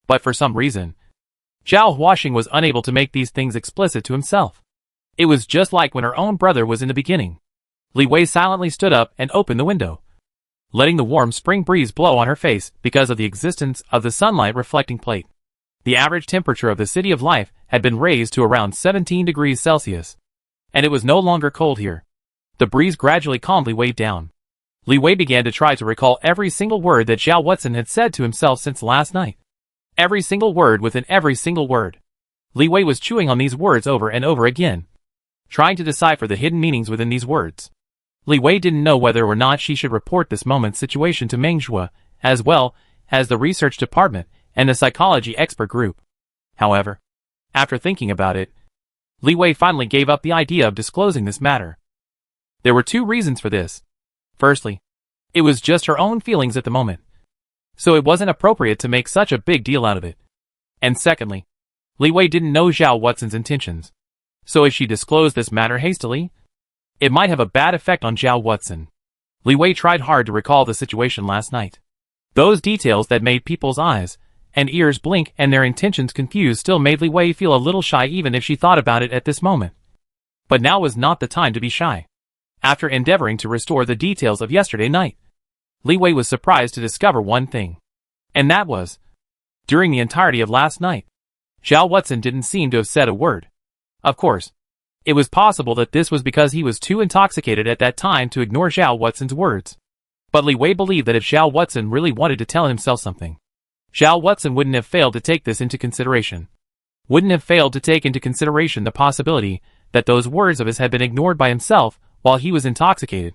[SPEAKER 1] But for some reason, Zhao Huaxing was unable to make these things explicit to himself. It was just like when her own brother was in the beginning. Li Wei silently stood up and opened the window, letting the warm spring breeze blow on her face because of the existence of the sunlight reflecting plate. The average temperature of the City of Life had been raised to around 17 degrees Celsius, and it was no longer cold here. The breeze gradually calmed Li Wei down. Li Wei began to try to recall every single word that Zhao Watson had said to himself since last night. Every single word within every single word. Li Wei was chewing on these words over and over again, trying to decipher the hidden meanings within these words. Li Wei didn't know whether or not she should report this moment's situation to Meng Zhuo, as well as the research department and the psychology expert group. However, after thinking about it, Li Wei finally gave up the idea of disclosing this matter. There were two reasons for this. Firstly, it was just her own feelings at the moment, so it wasn't appropriate to make such a big deal out of it. And secondly, Li Wei didn't know Zhao Watson's intentions, so if she disclosed this matter hastily, it might have a bad effect on Zhao Watson. Li Wei tried hard to recall the situation last night. Those details that made people's eyes and ears blink and their intentions confused still made Li Wei feel a little shy even if she thought about it at this moment. But now was not the time to be shy. After endeavoring to restore the details of yesterday night, Li Wei was surprised to discover one thing. And that was, during the entirety of last night, Zhao Watson didn't seem to have said a word. Of course, it was possible that this was because he was too intoxicated at that time to ignore Zhao Watson's words. But Li Wei believed that if Zhao Watson really wanted to tell himself something, Zhao Watson wouldn't have failed to take this into consideration. Wouldn't have failed to take into consideration the possibility that those words of his had been ignored by himself while he was intoxicated.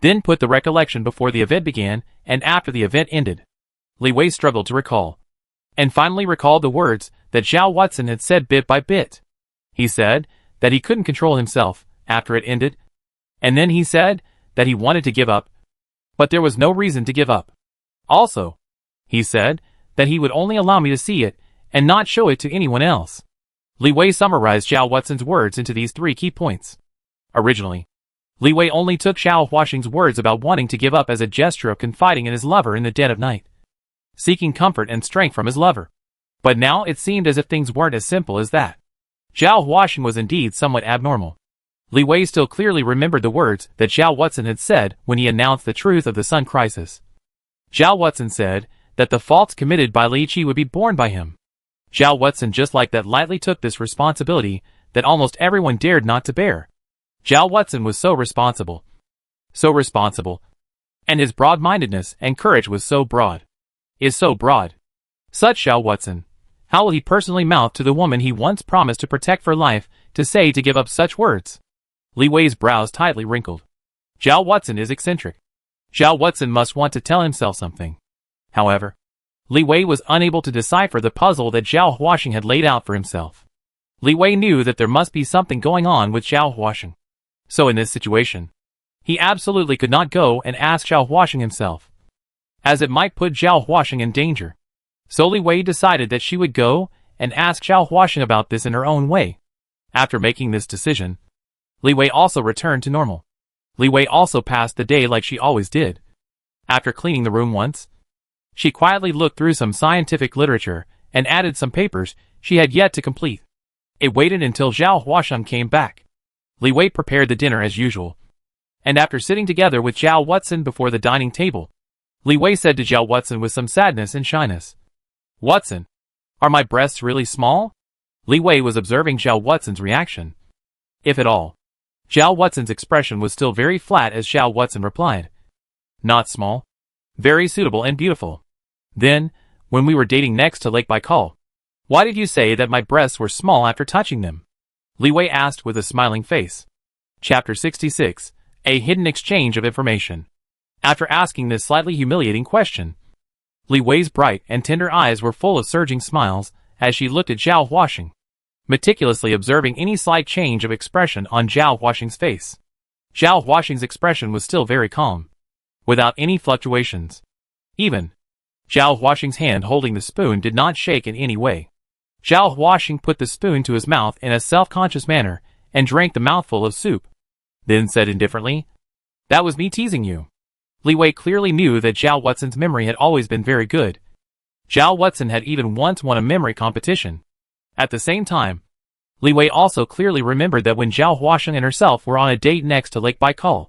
[SPEAKER 1] Then put the recollection before the event began and after the event ended. Li Wei struggled to recall, and finally recalled the words that Zhao Watson had said bit by bit. He said that he couldn't control himself after it ended, and then he said that he wanted to give up, but there was no reason to give up. Also, he said that he would only allow me to see it and not show it to anyone else. Li Wei summarized Zhao Watson's words into these three key points. Originally, Li Wei only took Zhao Huaxing's words about wanting to give up as a gesture of confiding in his lover in the dead of night, seeking comfort and strength from his lover. But now it seemed as if things weren't as simple as that. Zhao Huaxing was indeed somewhat abnormal. Li Wei still clearly remembered the words that Zhao Watson had said when he announced the truth of the Sun Crisis. Zhao Watson said that the faults committed by Li Qi would be borne by him. Zhao Watson just like that lightly took this responsibility that almost everyone dared not to bear. Zhao Watson was so responsible, and his broad-mindedness and courage was so broad. Is so broad. Such Zhao Watson. How will he personally mouth to the woman he once promised to protect for life, to say to give up such words? Li Wei's brows tightly wrinkled. Zhao Watson is eccentric. Zhao Watson must want to tell himself something. However, Li Wei was unable to decipher the puzzle that Zhao Huaxing had laid out for himself. Li Wei knew that there must be something going on with Zhao Huaxing. So in this situation, he absolutely could not go and ask Zhao Huaxing himself, as it might put Zhao Huaxing in danger. So Li Wei decided that she would go and ask Zhao Huaxing about this in her own way. After making this decision, Li Wei also returned to normal. Li Wei also passed the day like she always did. After cleaning the room once, she quietly looked through some scientific literature and added some papers she had yet to complete. It waited until Zhao Huaxing came back. Li Wei prepared the dinner as usual, and after sitting together with Zhao Watson before the dining table, Li Wei said to Zhao Watson with some sadness and shyness, "Watson, are my breasts really small?" Li Wei was observing Zhao Watson's reaction. If at all. Zhao Watson's expression was still very flat as Zhao Watson replied, "Not small. Very suitable and beautiful. Then, when we were dating next to Lake Baikal, why did you say that my breasts were small after touching them?" Li Wei asked with a smiling face. Chapter 66, A hidden exchange of information. After asking this slightly humiliating question, Li Wei's bright and tender eyes were full of surging smiles as she looked at Zhao Huaxing, meticulously observing any slight change of expression on Zhao Huaxing's face. Zhao Huaxing's expression was still very calm, without any fluctuations. Even Zhao Huaxing's hand holding the spoon did not shake in any way. Zhao Huaxing put the spoon to his mouth in a self-conscious manner and drank the mouthful of soup, then said indifferently, "That was me teasing you." Li Wei clearly knew that Zhao Huaxing's memory had always been very good. Zhao Huaxing had even once won a memory competition. At the same time, Li Wei also clearly remembered that when Zhao Huaxing and herself were on a date next to Lake Baikal,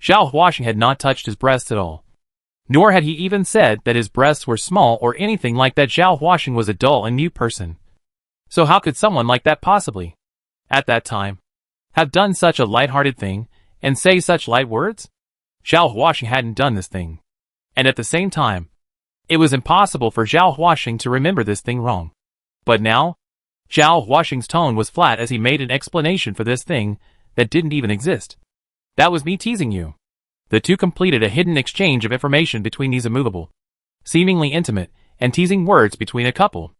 [SPEAKER 1] Zhao Huaxing had not touched his breasts at all. Nor had he even said that his breasts were small or anything like that. Zhao Huaxing was a dull and mute person. So how could someone like that possibly, at that time, have done such a light-hearted thing and say such light words? Zhao Huaxing hadn't done this thing. And at the same time, it was impossible for Zhao Huaxing to remember this thing wrong. But now, Zhao Huaxing's tone was flat as he made an explanation for this thing that didn't even exist. "That was me teasing you." The two completed a hidden exchange of information between these immovable, seemingly intimate, and teasing words between a couple.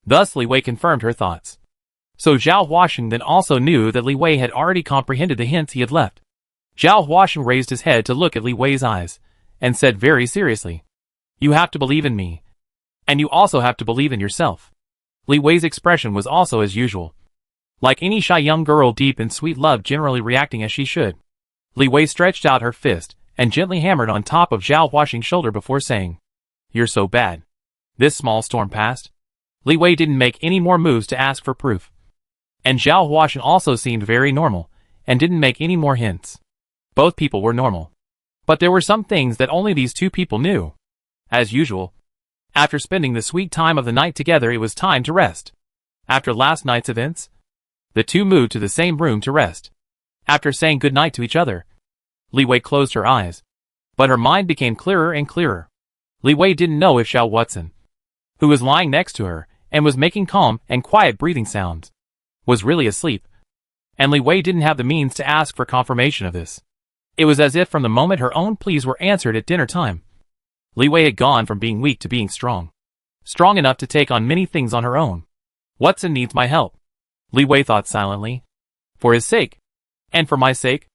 [SPEAKER 1] Thus Li Wei confirmed her thoughts. So Zhao Huaxing then also knew that Li Wei had already comprehended the hints he had left. Zhao Huaxing raised his head to look at Li Wei's eyes, and said very seriously, "You have to believe in me. And you also have to believe in yourself." Li Wei's expression was also as usual. Like any shy young girl deep in sweet love generally reacting as she should. Li Wei stretched out her fist, and gently hammered on top of Zhao Huaxing's shoulder before saying, "You're so bad." This small storm passed. Li Wei didn't make any more moves to ask for proof. And Zhao Huaxing also seemed very normal, and didn't make any more hints. Both people were normal. But there were some things that only these two people knew. As usual, after spending the sweet time of the night together, it was time to rest. After last night's events, the two moved to the same room to rest. After saying good night to each other, Li Wei closed her eyes. But her mind became clearer and clearer. Li Wei didn't know if Zhao Huaxing, who was lying next to her, and was making calm and quiet breathing sounds, was really asleep. And Li Wei didn't have the means to ask for confirmation of this. It was as if from the moment her own pleas were answered at dinner time, Li Wei had gone from being weak to being strong. Strong enough to take on many things on her own. Huaxing needs my help, Li Wei thought silently. For his sake. And for my sake.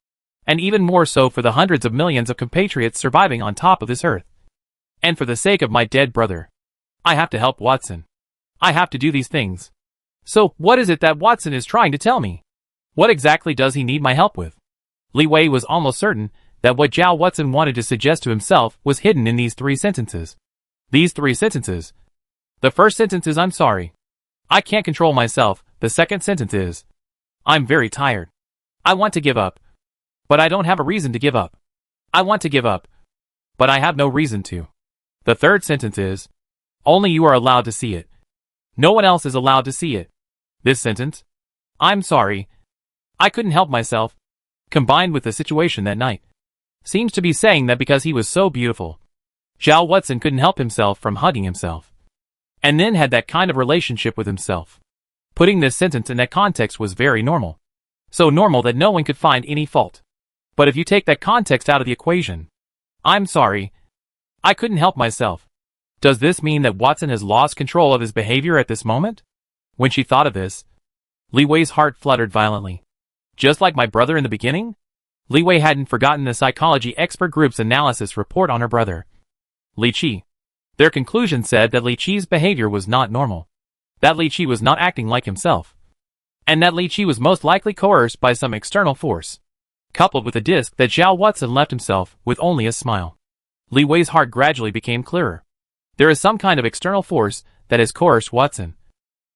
[SPEAKER 1] And even more so for the hundreds of millions of compatriots surviving on top of this earth. And for the sake of my dead brother. I have to help Huaxing. I have to do these things. So, what is it that Huaxing is trying to tell me? What exactly does he need my help with? Li Wei was almost certain that what Zhao Huaxing wanted to suggest to himself was hidden in these three sentences. These three sentences. The first sentence is, "I'm sorry. I can't control myself." The second sentence is, "I'm very tired. I want to give up. But I don't have a reason to give up. I want to give up. But I have no reason to." The third sentence is, "Only you are allowed to see it. No one else is allowed to see it." This sentence, "I'm sorry. I couldn't help myself," combined with the situation that night, seems to be saying that because he was so beautiful, Zhao Huaxing couldn't help himself from hugging himself. And then had that kind of relationship with himself. Putting this sentence in that context was very normal. So normal that no one could find any fault. But if you take that context out of the equation, "I'm sorry. I couldn't help myself." Does this mean that Huaxing has lost control of his behavior at this moment? When she thought of this, Li Wei's heart fluttered violently. Just like my brother in the beginning? Li Wei hadn't forgotten the psychology expert group's analysis report on her brother, Li Qi. Their conclusion said that Li Qi's behavior was not normal. That Li Qi was not acting like himself. And that Li Qi was most likely coerced by some external force, coupled with a disc that Zhao Huaxing left himself with only a smile. Li Wei's heart gradually became clearer. There is some kind of external force that has coerced Huaxing,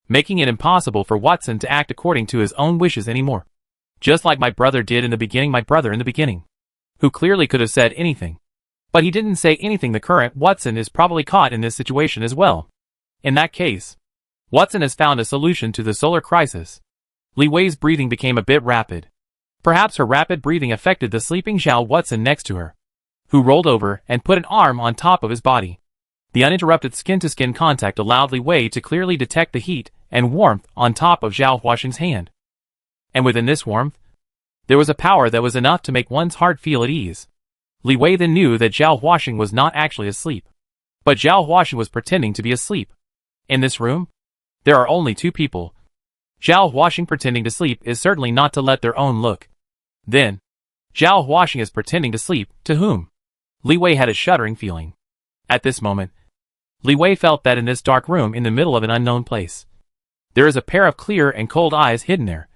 [SPEAKER 1] making it impossible for Huaxing to act according to his own wishes anymore. Just like my brother did in the beginning, who clearly could have said anything. But he didn't say anything. The current Huaxing is probably caught in this situation as well. In that case, Huaxing has found a solution to the solar crisis. Li Wei's breathing became a bit rapid. Perhaps her rapid breathing affected the sleeping Zhao Huaxing next to her, who rolled over and put an arm on top of his body. The uninterrupted skin-to-skin contact allowed Li Wei to clearly detect the heat and warmth on top of Zhao Huaxing's hand. And within this warmth, There was a power that was enough to make one's heart feel at ease. Li Wei then knew that Zhao Huaxing was not actually asleep. But Zhao Huaxing was pretending to be asleep. In this room, there are only two people. Zhao Huaxing pretending to sleep is certainly not to let their own look. Then, Zhao Huaxing is pretending to sleep, to whom? Li Wei had a shuddering feeling. At this moment, Li Wei felt that in this dark room in the middle of an unknown place, there is a pair of clear and cold eyes hidden there.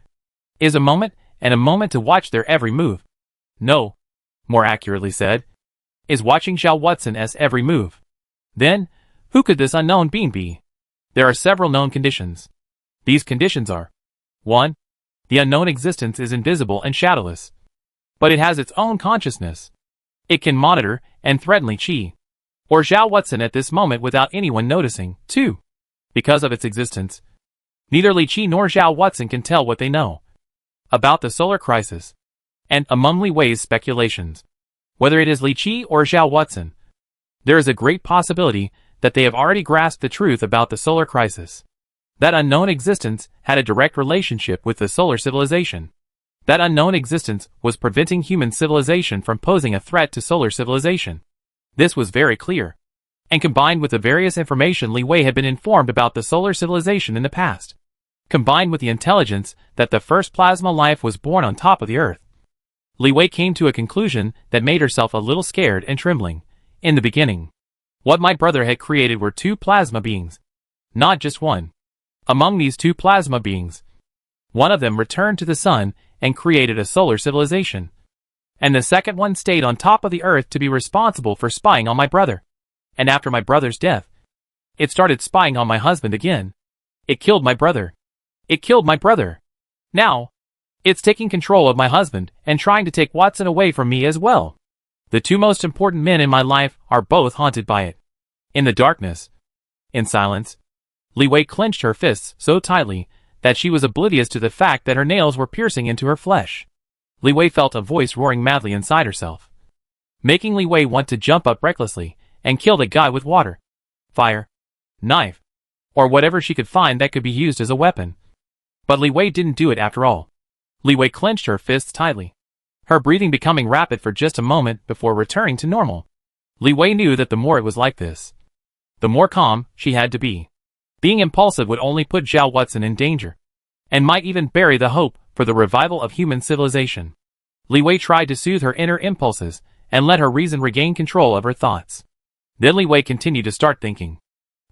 [SPEAKER 1] Is a moment, and a moment to watch their every move. No, more accurately said, is watching Zhao Huaxing's every move. Then, who could this unknown being be? There are several known conditions. These conditions are: 1. The unknown existence is invisible and shadowless. But it has its own consciousness. It can monitor and threaten Li Qi or Zhao Huaxing at this moment without anyone noticing. 2. Because of its existence, neither Li Qi nor Zhao Huaxing can tell what they know about the solar crisis. And among Li Wei's speculations, whether it is Li Qi or Zhao Huaxing, there is a great possibility that they have already grasped the truth about the solar crisis. That unknown existence had a direct relationship with the solar civilization. That unknown existence was preventing human civilization from posing a threat to solar civilization. This was very clear. And combined with the various information Li Wei had been informed about the solar civilization in the past, combined with the intelligence that the first plasma life was born on top of the Earth, Li Wei came to a conclusion that made herself a little scared and trembling. In the beginning, what my brother had created were two plasma beings, not just one. Among these two plasma beings, one of them returned to the sun and created a solar civilization, and the second one stayed on top of the Earth to be responsible for spying on my brother. And after my brother's death, it started spying on my husband again. It killed my brother. It killed my brother. Now, it's taking control of my husband and trying to take Huaxing away from me as well. The two most important men in my life are both haunted by it. In the darkness, in silence, Li Wei clenched her fists so tightly that she was oblivious to the fact that her nails were piercing into her flesh. Li Wei felt a voice roaring madly inside herself, making Li Wei want to jump up recklessly and kill the guy with water, fire, knife, or whatever she could find that could be used as a weapon. But Li Wei didn't do it after all. Li Wei clenched her fists tightly, her breathing becoming rapid for just a moment before returning to normal. Li Wei knew that the more it was like this, the more calm she had to be. Being impulsive would only put Zhao Huaxing in danger, and might even bury the hope for the revival of human civilization. Li Wei tried to soothe her inner impulses and let her reason regain control of her thoughts. Then Li Wei continued to start thinking.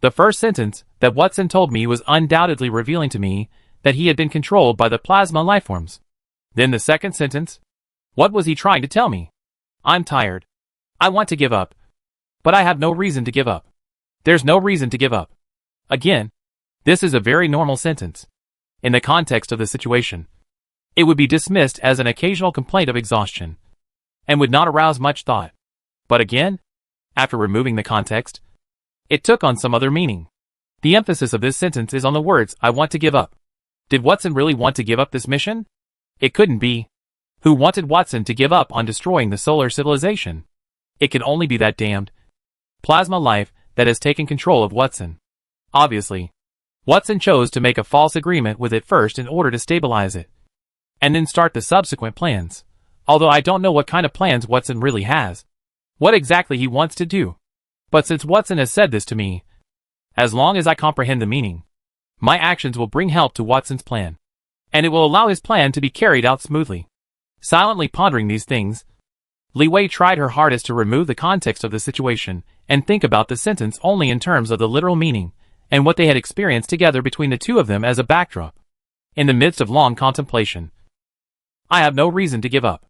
[SPEAKER 1] The first sentence that Huaxing told me was undoubtedly revealing to me that he had been controlled by the plasma lifeforms. Then the second sentence, what was he trying to tell me? I'm tired. I want to give up. But I have no reason to give up. There's no reason to give up. Again, this is a very normal sentence. In the context of the situation, it would be dismissed as an occasional complaint of exhaustion, and would not arouse much thought. But again, after removing the context, it took on some other meaning. The emphasis of this sentence is on the words, I want to give up. Did Huaxing really want to give up this mission? It couldn't be. Who wanted Huaxing to give up on destroying the solar civilization? It could only be that damned plasma life that has taken control of Huaxing. Obviously, Huaxing chose to make a false agreement with it first in order to stabilize it, and then start the subsequent plans. Although I don't know what kind of plans Huaxing really has, what exactly he wants to do. But since Huaxing has said this to me, as long as I comprehend the meaning, my actions will bring help to Huaxing's plan, and it will allow his plan to be carried out smoothly. Silently pondering these things, Li Wei tried her hardest to remove the context of the situation and think about the sentence only in terms of the literal meaning and what they had experienced together between the two of them as a backdrop. In the midst of long contemplation, I have no reason to give up.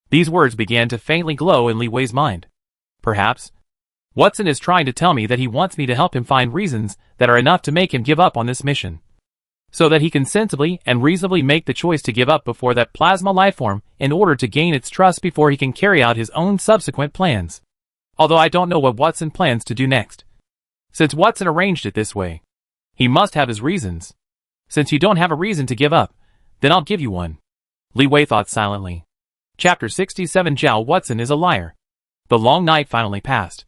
[SPEAKER 1] These words began to faintly glow in Li Wei's mind. Perhaps Huaxing is trying to tell me that he wants me to help him find reasons that are enough to make him give up on this mission, so that he can sensibly and reasonably make the choice to give up before that plasma lifeform in order to gain its trust before he can carry out his own subsequent plans. Although I don't know what Huaxing plans to do next. Since Huaxing arranged it this way, he must have his reasons. Since you don't have a reason to give up, then I'll give you one. Li Wei thought silently. Chapter 67 Zhao Huaxing is a liar. The long night finally passed,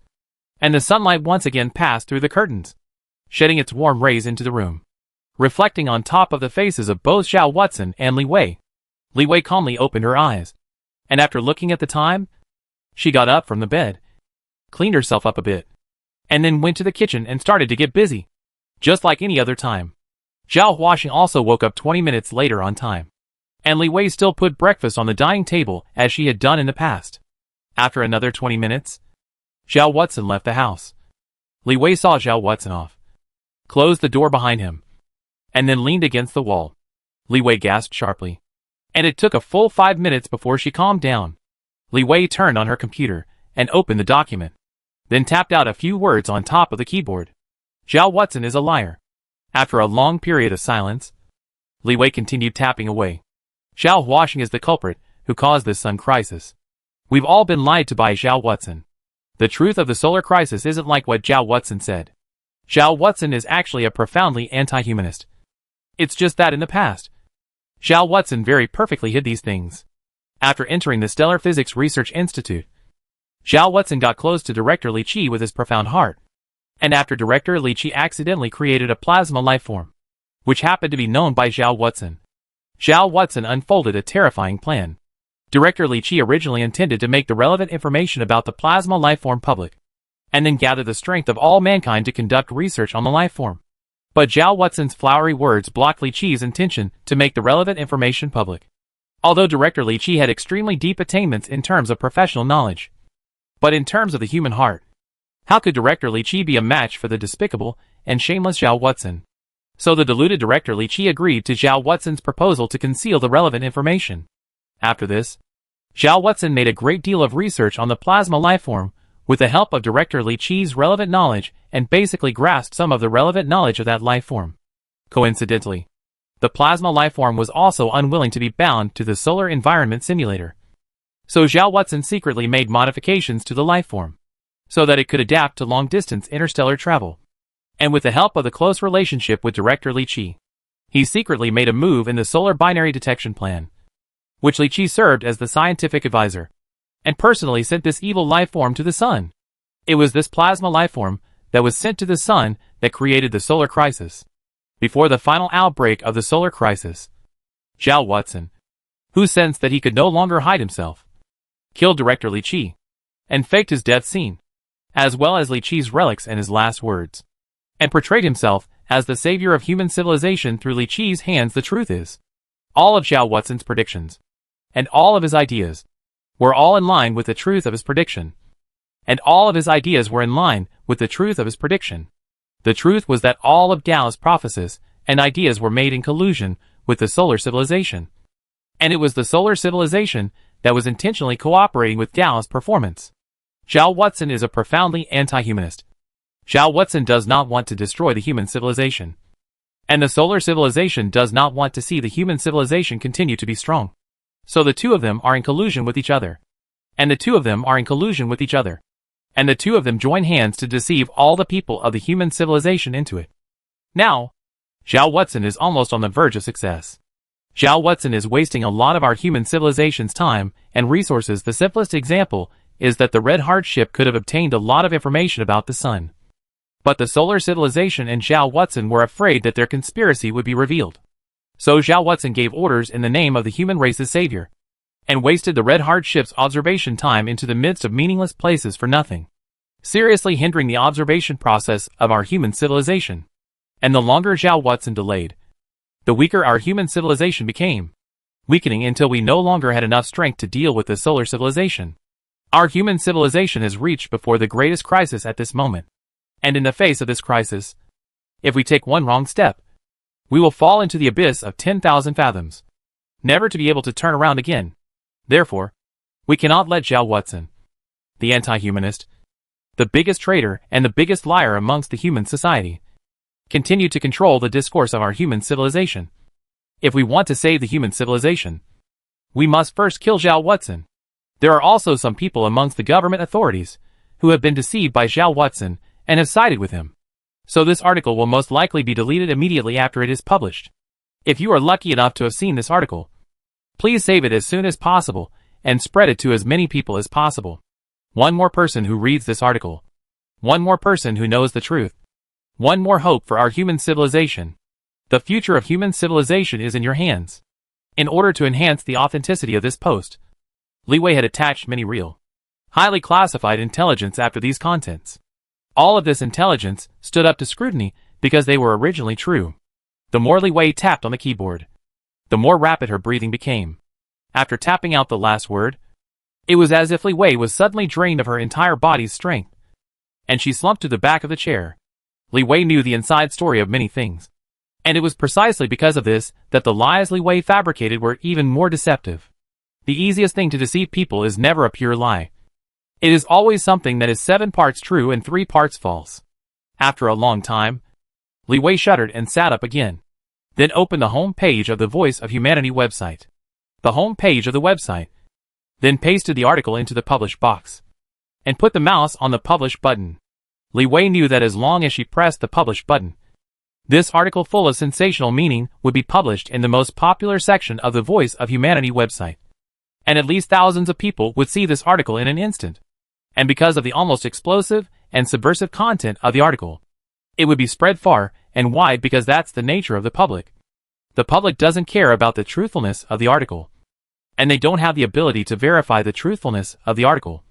[SPEAKER 1] and the sunlight once again passed through the curtains, shedding its warm rays into the room, reflecting on top of the faces of both Zhao Huaxing and Li Wei. Li Wei calmly opened her eyes, and after looking at the time, she got up from the bed, cleaned herself up a bit, and then went to the kitchen and started to get busy, just like any other time. Zhao Huaxing also woke up 20 minutes later on time, and Li Wei still put breakfast on the dining table as she had done in the past. After another 20 minutes, Zhao Huaxing left the house. Li Wei saw Zhao Huaxing off, closed the door behind him, and then leaned against the wall. Li Wei gasped sharply, and it took a full 5 minutes before she calmed down. Li Wei turned on her computer and opened the document, then tapped out a few words on top of the keyboard. Zhao Huaxing is a liar. After a long period of silence, Li Wei continued tapping away. Zhao Huaxing is the culprit who caused this sun crisis. We've all been lied to by Zhao Huaxing. The truth of the solar crisis isn't like what Zhao Huaxing said. Zhao Huaxing is actually a profoundly anti-humanist. It's just that in the past, Zhao Huaxing very perfectly hid these things. After entering the Stellar Physics Research Institute, Zhao Huaxing got close to Director Li Qi with his profound heart. And after Director Li Qi accidentally created a plasma lifeform, which happened to be known by Zhao Huaxing. Zhao Huaxing unfolded a terrifying plan. Director Li Qi originally intended to make the relevant information about the plasma lifeform public, and then gather the strength of all mankind to conduct research on the lifeform. But Zhao Huaxing's flowery words blocked Li Qi's intention to make the relevant information public. Although Director Li Qi had extremely deep attainments in terms of professional knowledge, but in terms of the human heart, how could Director Li Qi be a match for the despicable and shameless Zhao Huaxing? So the deluded Director Li Qi agreed to Zhao Huaxing's proposal to conceal the relevant information. After this, Zhao Huaxing made a great deal of research on the plasma lifeform with the help of Director Li Qi's relevant knowledge and basically grasped some of the relevant knowledge of that lifeform. Coincidentally, the plasma lifeform was also unwilling to be bound to the solar environment simulator. So Zhao Huaxing secretly made modifications to the lifeform, so that it could adapt to long-distance interstellar travel. And with the help of the close relationship with Director Li Qi, he secretly made a move in the solar binary detection plan, which Li Qi served as the scientific advisor, and personally sent this evil lifeform to the sun. It was this plasma lifeform that was sent to the sun that created the solar crisis. Before the final outbreak of the solar crisis, Zhao Huaxing, who sensed that he could no longer hide himself, killed Director Li Qi, and faked his death scene, as well as Li Qi's relics and his last words, and portrayed himself as the savior of human civilization through Li Qi's hands. The truth is, all of Zhao Huaxing's predictions, and all of his ideas, were all in line with the truth of his prediction. And all of his ideas were in line with the truth of his prediction. The truth was that all of Gao's prophecies and ideas were made in collusion with the solar civilization. And it was the solar civilization that was intentionally cooperating with Gao's performance. Zhao Huaxing is a profoundly anti-humanist. Zhao Huaxing does not want to destroy the human civilization. And the solar civilization does not want to see the human civilization continue to be strong. So the two of them are in collusion with each other. And the two of them are in collusion with each other. And the two of them join hands to deceive all the people of the human civilization into it. Now, Zhao Huaxing is almost on the verge of success. Zhao Huaxing is wasting a lot of our human civilization's time and resources. The simplest example is that the Red Heart ship could have obtained a lot of information about the sun. But the solar civilization and Zhao Huaxing were afraid that their conspiracy would be revealed. So Zhao Huaxing gave orders in the name of the human race's savior, and wasted the Red Heart ship's observation time into the midst of meaningless places for nothing, seriously hindering the observation process of our human civilization. And the longer Zhao Huaxing delayed, the weaker our human civilization became, weakening until we no longer had enough strength to deal with the solar civilization. Our human civilization has reached before the greatest crisis at this moment. And in the face of this crisis, if we take one wrong step, we will fall into the abyss of 10,000 fathoms, never to be able to turn around again. Therefore, we cannot let Zhao Huaxing, the anti-humanist, the biggest traitor and the biggest liar amongst the human society, continue to control the discourse of our human civilization. If we want to save the human civilization, we must first kill Zhao Huaxing. There are also some people amongst the government authorities who have been deceived by Zhao Huaxing and have sided with him. So this article will most likely be deleted immediately after it is published. If you are lucky enough to have seen this article, please save it as soon as possible and spread it to as many people as possible. One more person who reads this article. One more person who knows the truth. One more hope for our human civilization. The future of human civilization is in your hands. In order to enhance the authenticity of this post, Li Wei had attached many real, highly classified intelligence after these contents. All of this intelligence stood up to scrutiny because they were originally true. The more Li Wei tapped on the keyboard, the more rapid her breathing became. After tapping out the last word, it was as if Li Wei was suddenly drained of her entire body's strength, and she slumped to the back of the chair. Li Wei knew the inside story of many things, and it was precisely because of this that the lies Li Wei fabricated were even more deceptive. The easiest thing to deceive people is never a pure lie. It is always something that is 7 parts true and 3 parts false. After a long time, Li Wei shuddered and sat up again. Then opened the home page of the Voice of Humanity website. The home page of the website. Then pasted the article into the publish box, and put the mouse on the publish button. Li Wei knew that as long as she pressed the publish button, this article full of sensational meaning would be published in the most popular section of the Voice of Humanity website. And at least thousands of people would see this article in an instant. And because of the almost explosive and subversive content of the article, it would be spread far and wide because that's the nature of the public. The public doesn't care about the truthfulness of the article, and they don't have the ability to verify the truthfulness of the article.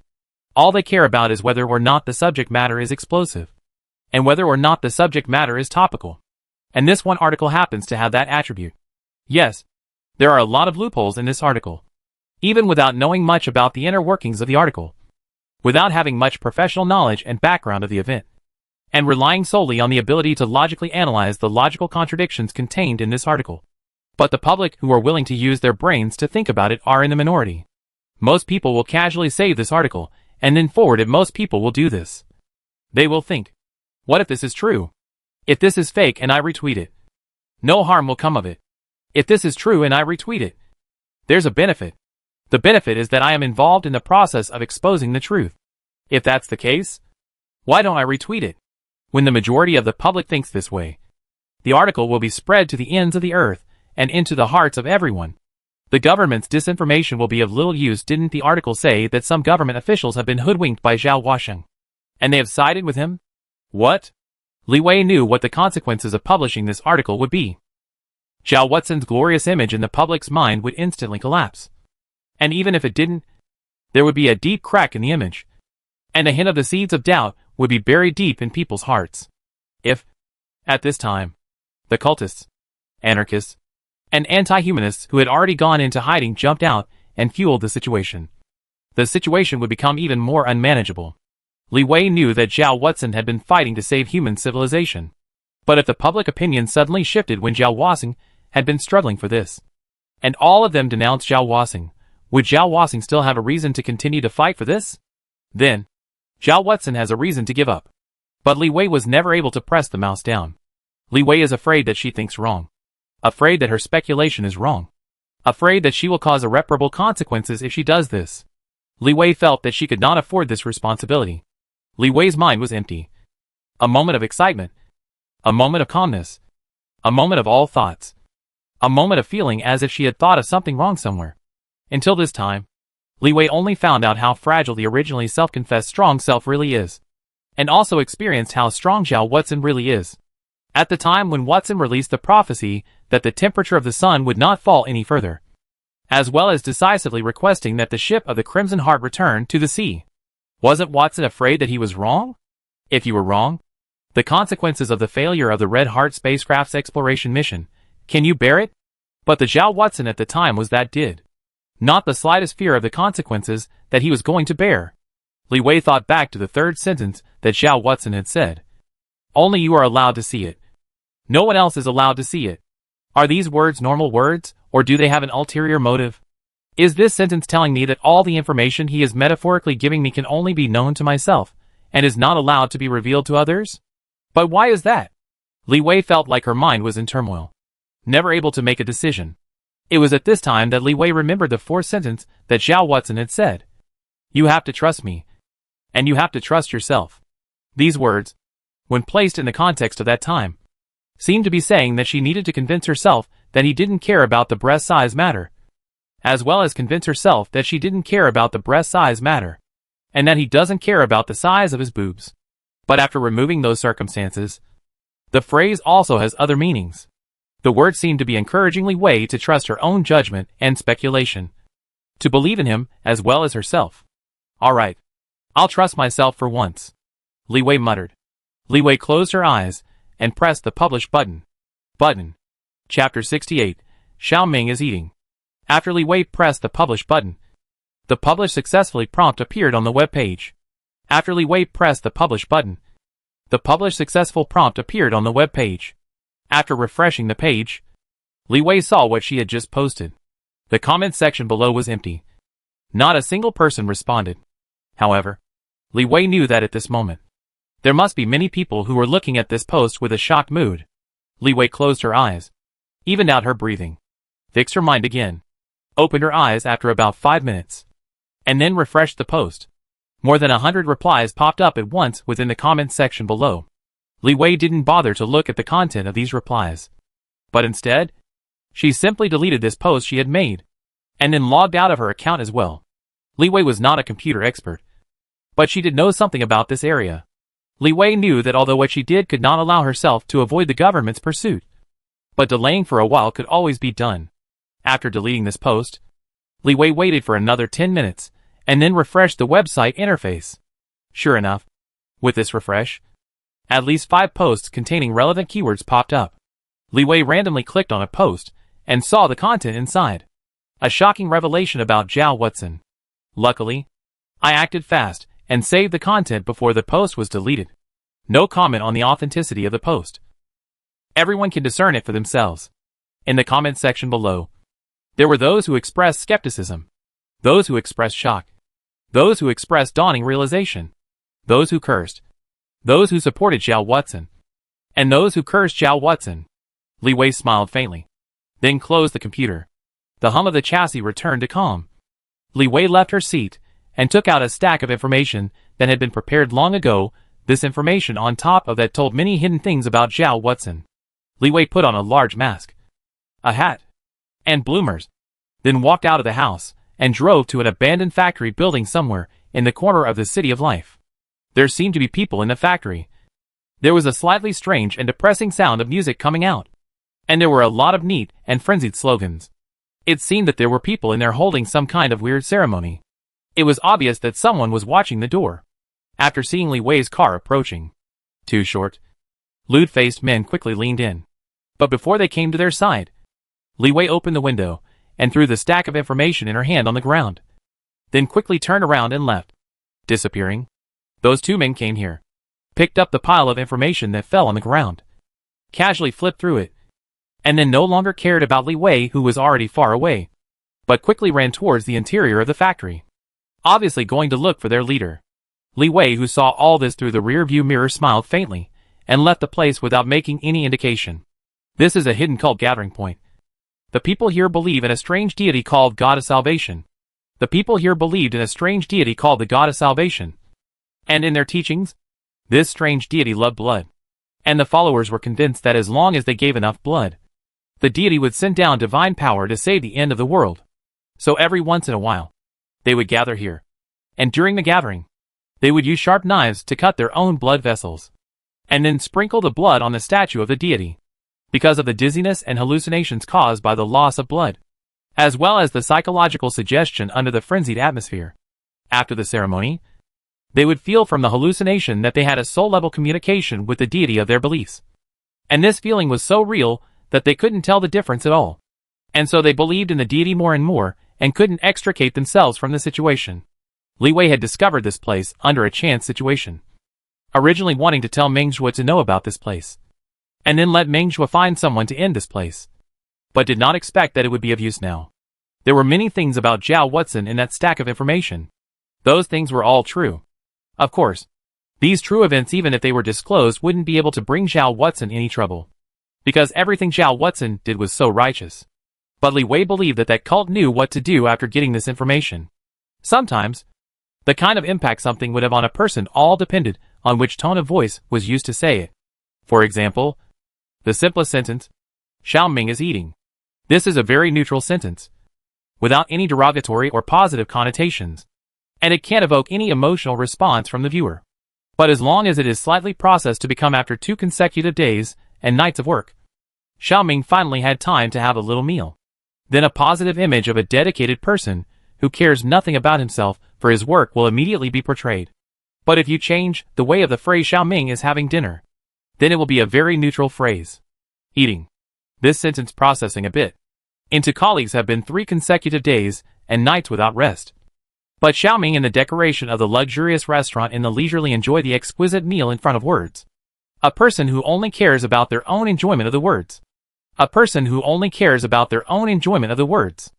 [SPEAKER 1] All they care about is whether or not the subject matter is explosive, and whether or not the subject matter is topical. And this one article happens to have that attribute. Yes, there are a lot of loopholes in this article. Even without knowing much about the inner workings of the article, without having much professional knowledge and background of the event, and relying solely on the ability to logically analyze the logical contradictions contained in this article. But the public who are willing to use their brains to think about it are in the minority. Most people will casually save this article, and then forward it. Most people will do this. They will think, what if this is true? If this is fake and I retweet it, no harm will come of it. If this is true and I retweet it, there's a benefit. The benefit is that I am involved in the process of exposing the truth. If that's the case, why don't I retweet it? When the majority of the public thinks this way, the article will be spread to the ends of the earth and into the hearts of everyone. The government's disinformation will be of little use. Didn't the article say that some government officials have been hoodwinked by Zhao Washeng, and they have sided with him? What? Li Wei knew what the consequences of publishing this article would be. Zhao Watson's glorious image in the public's mind would instantly collapse. And even if it didn't, there would be a deep crack in the image, and a hint of the seeds of doubt would be buried deep in people's hearts. If, at this time, the cultists, anarchists, and anti-humanists who had already gone into hiding jumped out and fueled the situation would become even more unmanageable. Li Wei knew that Zhao Watson had been fighting to save human civilization. But if the public opinion suddenly shifted when Zhao Washeng had been struggling for this, and all of them denounced Zhao Washeng, would Zhao Washeng still have a reason to continue to fight for this? Then, Zhao Watson has a reason to give up. But Li Wei was never able to press the mouse down. Li Wei is afraid that she thinks wrong. Afraid that her speculation is wrong. Afraid that she will cause irreparable consequences if she does this. Li Wei felt that she could not afford this responsibility. Li Wei's mind was empty. A moment of excitement. A moment of calmness. A moment of all thoughts. A moment of feeling as if she had thought of something wrong somewhere. Until this time, Li Wei only found out how fragile the originally self-confessed strong self really is, and also experienced how strong Zhao Watson really is. At the time when Watson released the prophecy that the temperature of the sun would not fall any further, as well as decisively requesting that the ship of the Crimson Heart return to the sea. Wasn't Watson afraid that he was wrong? If you were wrong, the consequences of the failure of the Red Heart spacecraft's exploration mission, can you bear it? But the Zhao Watson at the time was that did not the slightest fear of the consequences that he was going to bear. Li Wei thought back to the third sentence that Zhao Watson had said. Only you are allowed to see it. No one else is allowed to see it. Are these words normal words, or do they have an ulterior motive? Is this sentence telling me that all the information he is metaphorically giving me can only be known to myself, and is not allowed to be revealed to others? But why is that? Li Wei felt like her mind was in turmoil, never able to make a decision. It was at this time that Li Wei remembered the fourth sentence that Zhao Watson had said. You have to trust me. And you have to trust yourself. These words, when placed in the context of that time, seemed to be saying that she needed to convince herself that he didn't care about the breast size matter, as well as convince herself that she didn't care about the breast size matter, and that he doesn't care about the size of his boobs. But after removing those circumstances, the phrase also has other meanings. The words seemed to be encouraging Li Wei to trust her own judgment and speculation, to believe in him as well as herself. All right. I'll trust myself for once, Li Wei muttered. Li Wei closed her eyes and pressed the publish button. Chapter 68, Xiao Ming is eating. After Li Wei pressed the publish button, the publish successfully prompt appeared on the web page. After Li Wei pressed the publish button, the publish successful prompt appeared on the web page. After refreshing the page, Li Wei saw what she had just posted. The comment section below was empty. Not a single person responded. However, Li Wei knew that at this moment, there must be many people who were looking at this post with a shocked mood. Li Wei closed her eyes, evened out her breathing, fixed her mind again, opened her eyes after about 5 minutes, and then refreshed the post. More than 100 replies popped up at once within the comment section below. Li Wei didn't bother to look at the content of these replies, but instead, she simply deleted this post she had made, and then logged out of her account as well. Li Wei was not a computer expert, but she did know something about this area. Li Wei knew that although what she did could not allow herself to avoid the government's pursuit, but delaying for a while could always be done. After deleting this post, Li Wei waited for another 10 minutes, and then refreshed the website interface. Sure enough, with this refresh, at least 5 posts containing relevant keywords popped up. Li Wei randomly clicked on a post, and saw the content inside. A shocking revelation about Zhao Watson. Luckily, I acted fast, and saved the content before the post was deleted. No comment on the authenticity of the post. Everyone can discern it for themselves. In the comment section below, there were those who expressed skepticism, those who expressed shock, those who expressed dawning realization, those who cursed, those who supported Zhao Watson, and those who cursed Zhao Watson. Li Wei smiled faintly, then closed the computer. The hum of the chassis returned to calm. Li Wei left her seat and took out a stack of information that had been prepared long ago. This information on top of that told many hidden things about Zhao Watson. Li Wei put on a large mask, a hat, and bloomers, then walked out of the house and drove to an abandoned factory building somewhere in the corner of the City of Life. There seemed to be people in the factory. There was a slightly strange and depressing sound of music coming out, and there were a lot of neat and frenzied slogans. It seemed that there were people in there holding some kind of weird ceremony. It was obvious that someone was watching the door. After seeing Li Wei's car approaching, 2 short, lewd-faced men quickly leaned in. But before they came to their side, Li Wei opened the window and threw the stack of information in her hand on the ground, then quickly turned around and left, disappearing. Those 2 men came here, picked up the pile of information that fell on the ground, casually flipped through it, and then no longer cared about Li Wei, who was already far away, but quickly ran towards the interior of the factory, obviously going to look for their leader. Li Wei, who saw all this through the rear-view mirror, smiled faintly and left the place without making any indication. This is a hidden cult gathering point. The people here believe in a strange deity called God of Salvation. The people here believed in a strange deity called the God of Salvation. And in their teachings, this strange deity loved blood. And the followers were convinced that as long as they gave enough blood, the deity would send down divine power to save the end of the world. So every once in a while, they would gather here. And during the gathering, they would use sharp knives to cut their own blood vessels, and then sprinkle the blood on the statue of the deity, because of the dizziness and hallucinations caused by the loss of blood, as well as the psychological suggestion under the frenzied atmosphere. After the ceremony, they would feel from the hallucination that they had a soul-level communication with the deity of their beliefs. And this feeling was so real that they couldn't tell the difference at all. And so they believed in the deity more and more, and couldn't extricate themselves from the situation. Li Wei had discovered this place under a chance situation, originally wanting to tell Meng Zhuo to know about this place, and then let Meng Zhuo find someone to end this place, but did not expect that it would be of use now. There were many things about Zhao Watson in that stack of information. Those things were all true. Of course, these true events, even if they were disclosed, wouldn't be able to bring Zhao Watson any trouble, because everything Zhao Watson did was so righteous. But Li Wei believed that that cult knew what to do after getting this information. Sometimes, the kind of impact something would have on a person all depended on which tone of voice was used to say it. For example, the simplest sentence, Xiao Ming is eating. This is a very neutral sentence, without any derogatory or positive connotations, and it can't evoke any emotional response from the viewer. But as long as it is slightly processed to become after 2 consecutive days and nights of work, Xiaoming finally had time to have a little meal. Then a positive image of a dedicated person who cares nothing about himself for his work will immediately be portrayed. But if you change the way of the phrase Xiaoming is having dinner, then it will be a very neutral phrase. Eating. This sentence processing a bit. Into colleagues have been 3 consecutive days and nights without rest. But Xiaoming in the decoration of the luxurious restaurant in the leisurely enjoy the exquisite meal in front of words. A person who only cares about their own enjoyment of the words. A person who only cares about their own enjoyment of the words.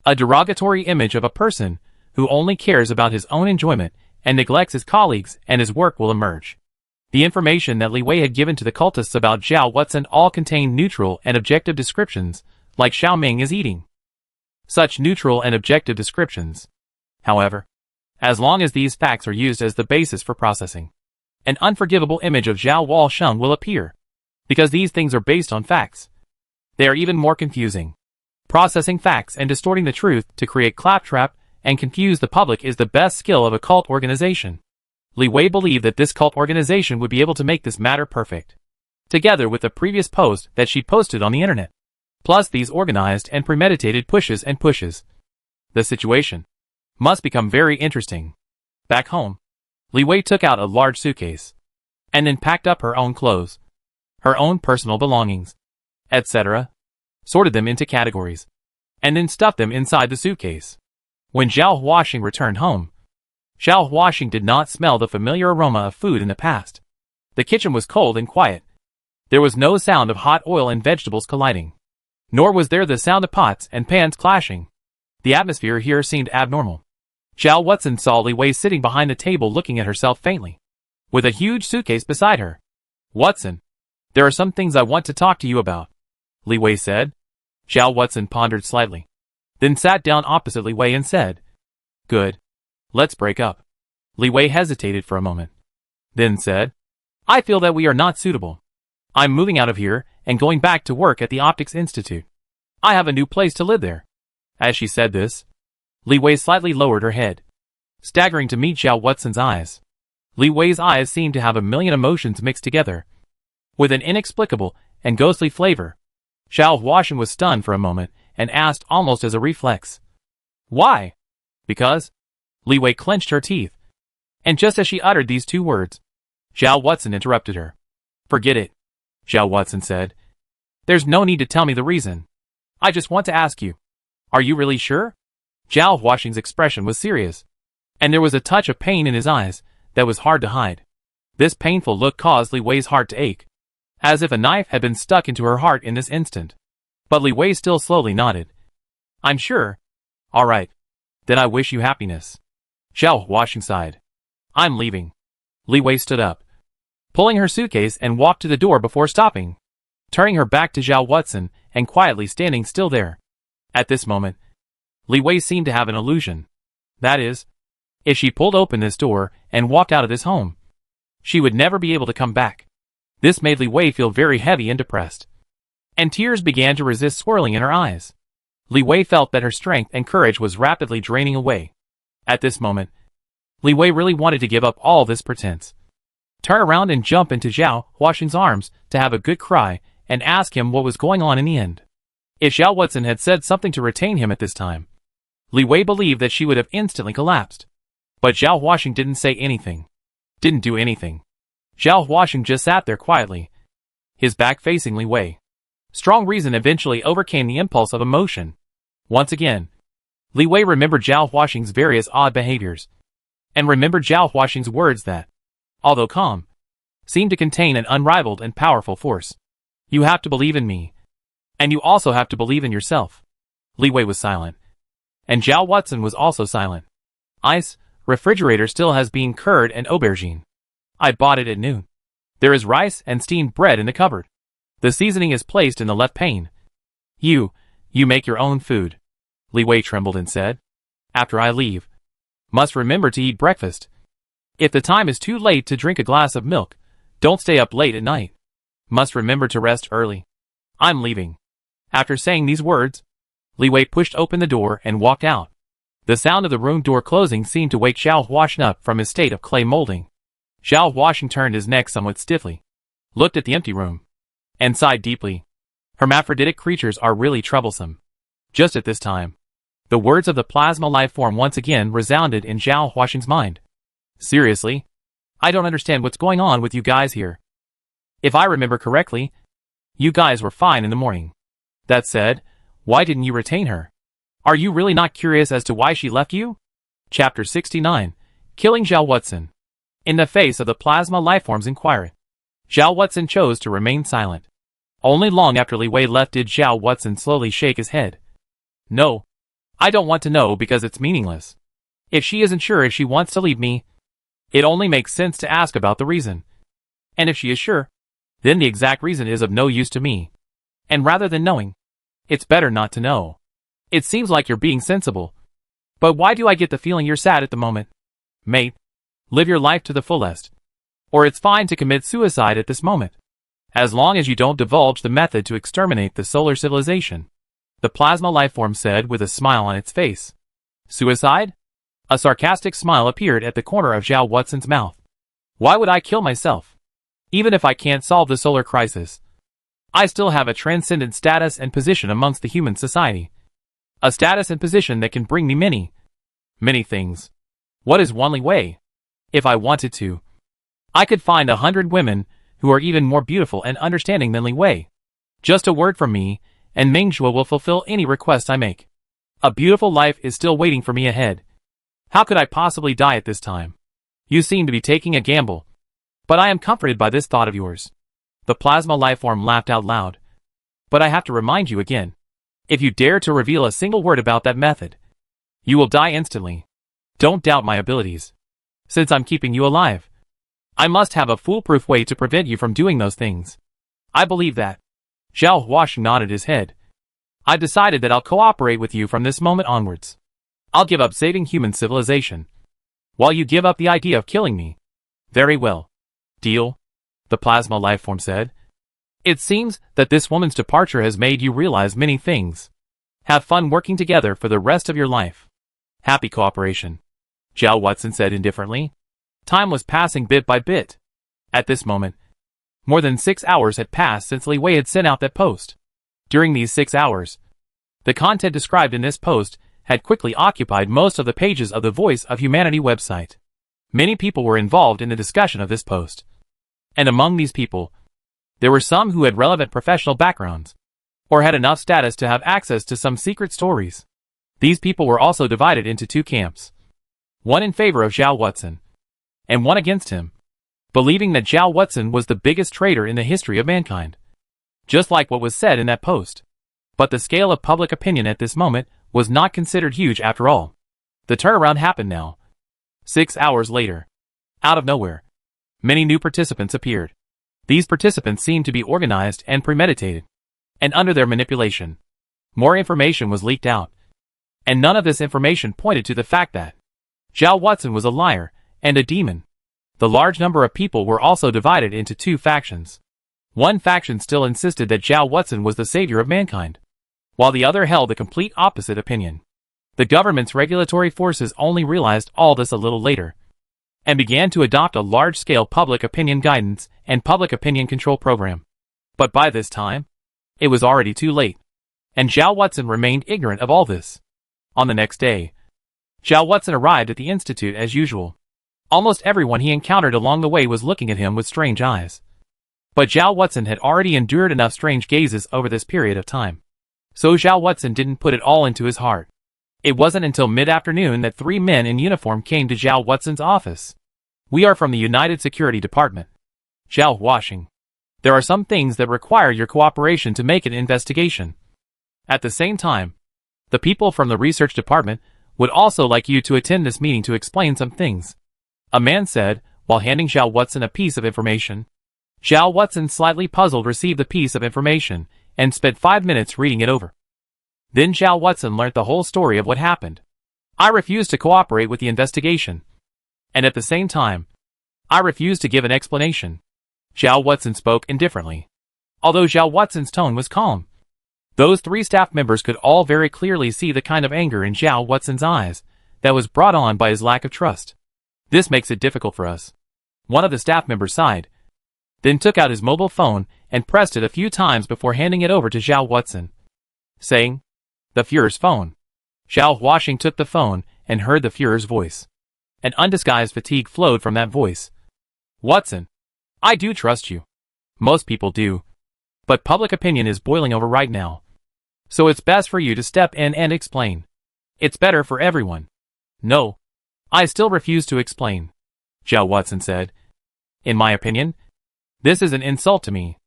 [SPEAKER 1] A derogatory image of a person who only cares about his own enjoyment and neglects his colleagues and his work will emerge. The information that Li Wei had given to the cultists about Zhao Watson all contained neutral and objective descriptions, like Xiaoming is eating. Such neutral and objective descriptions, however, as long as these facts are used as the basis for processing, an unforgivable image of Zhao Walsheng will appear. Because these things are based on facts, they are even more confusing. Processing facts and distorting the truth to create claptrap and confuse the public is the best skill of a cult organization. Li Wei believed that this cult organization would be able to make this matter perfect. Together with the previous post that she posted on the internet. Plus these organized and premeditated pushes. The situation must become very interesting. Back home, Li Wei took out a large suitcase, and then packed up her own clothes, her own personal belongings, etc., sorted them into categories, and then stuffed them inside the suitcase. When Zhao Huaxing returned home, Zhao Huaxing did not smell the familiar aroma of food in the past. The kitchen was cold and quiet. There was no sound of hot oil and vegetables colliding. Nor was there the sound of pots and pans clashing. The atmosphere here seemed abnormal. Zhao Watson saw Li Wei sitting behind the table looking at herself faintly, with a huge suitcase beside her. "Watson, there are some things I want to talk to you about," Li Wei said. Zhao Watson pondered slightly, then sat down opposite Li Wei and said, "Good. Let's break up." Li Wei hesitated for a moment, then said, "I feel that we are not suitable. I'm moving out of here and going back to work at the Optics Institute. I have a new place to live there." As she said this, Li Wei slightly lowered her head, staggering to meet Zhao Watson's eyes. Li Wei's eyes seemed to have a million emotions mixed together, with an inexplicable and ghostly flavor. Zhao Huaxing was stunned for a moment and asked almost as a reflex, "Why?" "Because." Li Wei clenched her teeth, and just as she uttered these 2 words, Zhao Watson interrupted her. "Forget it," Zhao Watson said. "There's no need to tell me the reason. I just want to ask you, are you really sure?" Zhao Huaxing's expression was serious, and there was a touch of pain in his eyes that was hard to hide. This painful look caused Li Wei's heart to ache, as if a knife had been stuck into her heart in this instant. But Li Wei still slowly nodded. "I'm sure." "All right. Then I wish you happiness." Zhao Huaxing sighed. "I'm leaving." Li Wei stood up, pulling her suitcase and walked to the door before stopping, turning her back to Zhao Watson and quietly standing still there. At this moment, Li Wei seemed to have an illusion. That is, if she pulled open this door and walked out of this home, she would never be able to come back. This made Li Wei feel very heavy and depressed, and tears began to resist swirling in her eyes. Li Wei felt that her strength and courage was rapidly draining away. At this moment, Li Wei really wanted to give up all this pretense, turn around and jump into Zhao Huaxing's arms to have a good cry and ask him what was going on in the end. If Zhao Watson had said something to retain him at this time, Li Wei believed that she would have instantly collapsed. But Zhao Huaxing didn't say anything, didn't do anything. Zhao Huaxing just sat there quietly, his back facing Li Wei. Strong reason eventually overcame the impulse of emotion. Once again, Li Wei remembered Zhao Huaxing's various odd behaviors, and remembered Zhao Huaxing's words that, although calm, seemed to contain an unrivaled and powerful force. "You have to believe in me, and you also have to believe in yourself." Li Wei was silent, and Zhao Watson was also silent. "Ice, refrigerator still has bean curd and aubergine. I bought it at noon. There is rice and steamed bread in the cupboard. The seasoning is placed in the left pane. You make your own food." Li Wei trembled and said, "After I leave, must remember to eat breakfast. If the time is too late to drink a glass of milk, don't stay up late at night. Must remember to rest early. I'm leaving." After saying these words, Li Wei pushed open the door and walked out. The sound of the room door closing seemed to wake Zhao Huaxing up from his state of clay molding. Zhao Huaxing turned his neck somewhat stiffly, looked at the empty room, and sighed deeply. Hermaphroditic creatures are really troublesome. Just at this time, the words of the plasma life form once again resounded in Zhao Huaxing's mind. Seriously? I don't understand what's going on with you guys here. If I remember correctly, you guys were fine in the morning. That said, why didn't you retain her? Are you really not curious as to why she left you? Chapter 69. Killing Zhao Huaxing. In the face of the plasma lifeform's inquiry, Zhao Huaxing chose to remain silent. Only long after Li Wei left did Zhao Huaxing slowly shake his head. No. I don't want to know because it's meaningless. If she isn't sure if she wants to leave me, it only makes sense to ask about the reason. And if she is sure, then the exact reason is of no use to me. And rather than knowing, it's better not to know. It seems like you're being sensible. But why do I get the feeling you're sad at the moment? Mate, live your life to the fullest. Or it's fine to commit suicide at this moment. As long as you don't divulge the method to exterminate the solar civilization. The plasma lifeform said with a smile on its face. Suicide? A sarcastic smile appeared at the corner of Zhao Huaxing's mouth. Why would I kill myself? Even if I can't solve the solar crisis, I still have a transcendent status and position amongst the human society. A status and position that can bring me many things. What is one Li Wei? If I wanted to, I could find 100 women who are even more beautiful and understanding than Li Wei. Just a word from me, and Mingzhuo will fulfill any request I make. A beautiful life is still waiting for me ahead. How could I possibly die at this time? You seem to be taking a gamble. But I am comforted by this thought of yours. The plasma lifeform laughed out loud. But I have to remind you again. If you dare to reveal a single word about that method, you will die instantly. Don't doubt my abilities. Since I'm keeping you alive, I must have a foolproof way to prevent you from doing those things. I believe that. Zhao Huaxing nodded his head. I've decided that I'll cooperate with you from this moment onwards. I'll give up saving human civilization, while you give up the idea of killing me. Very well. Deal? The plasma lifeform said. It seems that this woman's departure has made you realize many things. Have fun working together for the rest of your life. Happy cooperation. Zhao Huaxing said indifferently. Time was passing bit by bit. At this moment, more than 6 hours had passed since Li Wei had sent out that post. During these 6 hours, the content described in this post had quickly occupied most of the pages of the Voice of Humanity website. Many people were involved in the discussion of this post. And among these people, there were some who had relevant professional backgrounds, or had enough status to have access to some secret stories. These people were also divided into two camps. One in favor of Zhao Huaxing, and one against him, believing that Zhao Huaxing was the biggest traitor in the history of mankind. Just like what was said in that post. But the scale of public opinion at this moment was not considered huge after all. The turnaround happened now. 6 hours later. Out of nowhere, many new participants appeared. These participants seemed to be organized and premeditated. And under their manipulation, more information was leaked out. And none of this information pointed to the fact that Zhao Huaxing was a liar and a demon. The large number of people were also divided into two factions. One faction still insisted that Zhao Huaxing was the savior of mankind, while the other held the complete opposite opinion. The government's regulatory forces only realized all this a little later, and began to adopt a large-scale public opinion guidance and public opinion control program. But by this time, it was already too late, and Zhao Huaxing remained ignorant of all this. On the next day, Zhao Huaxing arrived at the institute as usual. Almost everyone he encountered along the way was looking at him with strange eyes. But Zhao Huaxing had already endured enough strange gazes over this period of time. So Zhao Huaxing didn't put it all into his heart. It wasn't until mid-afternoon that 3 men in uniform came to Zhao Huaxing's office. We are from the United Security Department. Zhao Huaxing. There are some things that require your cooperation to make an investigation. At the same time, the people from the research department would also like you to attend this meeting to explain some things. A man said, while handing Zhao Huaxing a piece of information. Zhao Huaxing, slightly puzzled, received the piece of information and spent 5 minutes reading it over. Then Zhao Huaxing learnt the whole story of what happened. I refused to cooperate with the investigation. And at the same time, I refused to give an explanation. Zhao Huaxing spoke indifferently. Although Zhao Huaxing's tone was calm, those 3 staff members could all very clearly see the kind of anger in Zhao Huaxing's eyes that was brought on by his lack of trust. This makes it difficult for us. One of the staff members sighed. then took out his mobile phone and pressed it a few times before handing it over to Zhao Watson, saying, "The Führer's phone." Zhao Huaxing took the phone and heard the Führer's voice. An undisguised fatigue flowed from that voice. "Watson, I do trust you. Most people do. But public opinion is boiling over right now. So it's best for you to step in and explain. It's better for everyone." "No. I still refuse to explain," Zhao Watson said. "In my opinion, this is an insult to me.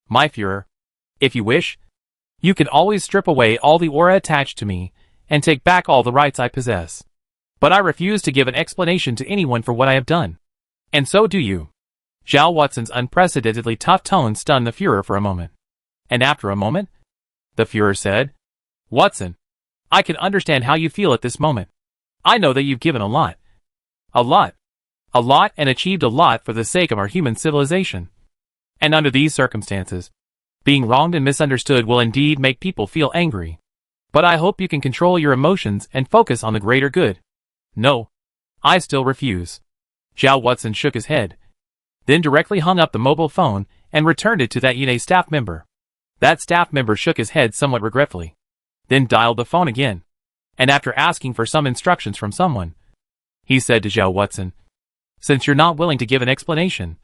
[SPEAKER 1] My Führer, if you wish, you can always strip away all the aura attached to me and take back all the rights I possess. But I refuse to give an explanation to anyone for what I have done. And so do you." Zhao Watson's unprecedentedly tough tone stunned the Führer for a moment. And after a moment, the Führer said, "Watson, I can understand how you feel at this moment. I know that you've given a lot. A lot. A lot and achieved a lot for the sake of our human civilization. And under these circumstances, being wronged and misunderstood will indeed make people feel angry. But I hope you can control your emotions and focus on the greater good." "No. I still refuse." Zhao Watson shook his head, then directly hung up the mobile phone and returned it to that Yine staff member. That staff member shook his head somewhat regretfully, then dialed the phone again, and after asking for some instructions from someone, he said to Zhao Watson, "Since you're not willing to give an explanation,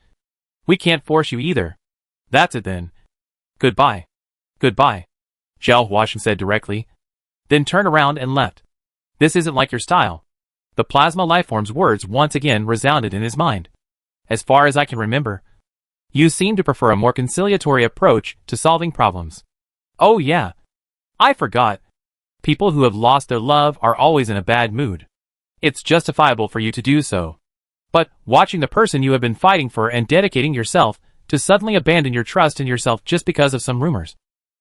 [SPEAKER 1] we can't force you either. That's it then. Goodbye." "Goodbye," Zhao Huaxing said directly, then turned around and left. "This isn't like your style." The plasma lifeform's words once again resounded in his mind. "As far as I can remember, you seem to prefer a more conciliatory approach to solving problems." "Oh yeah. I forgot. People who have lost their love are always in a bad mood. It's justifiable for you to do so. But watching the person you have been fighting for and dedicating yourself to suddenly abandon your trust in yourself just because of some rumors,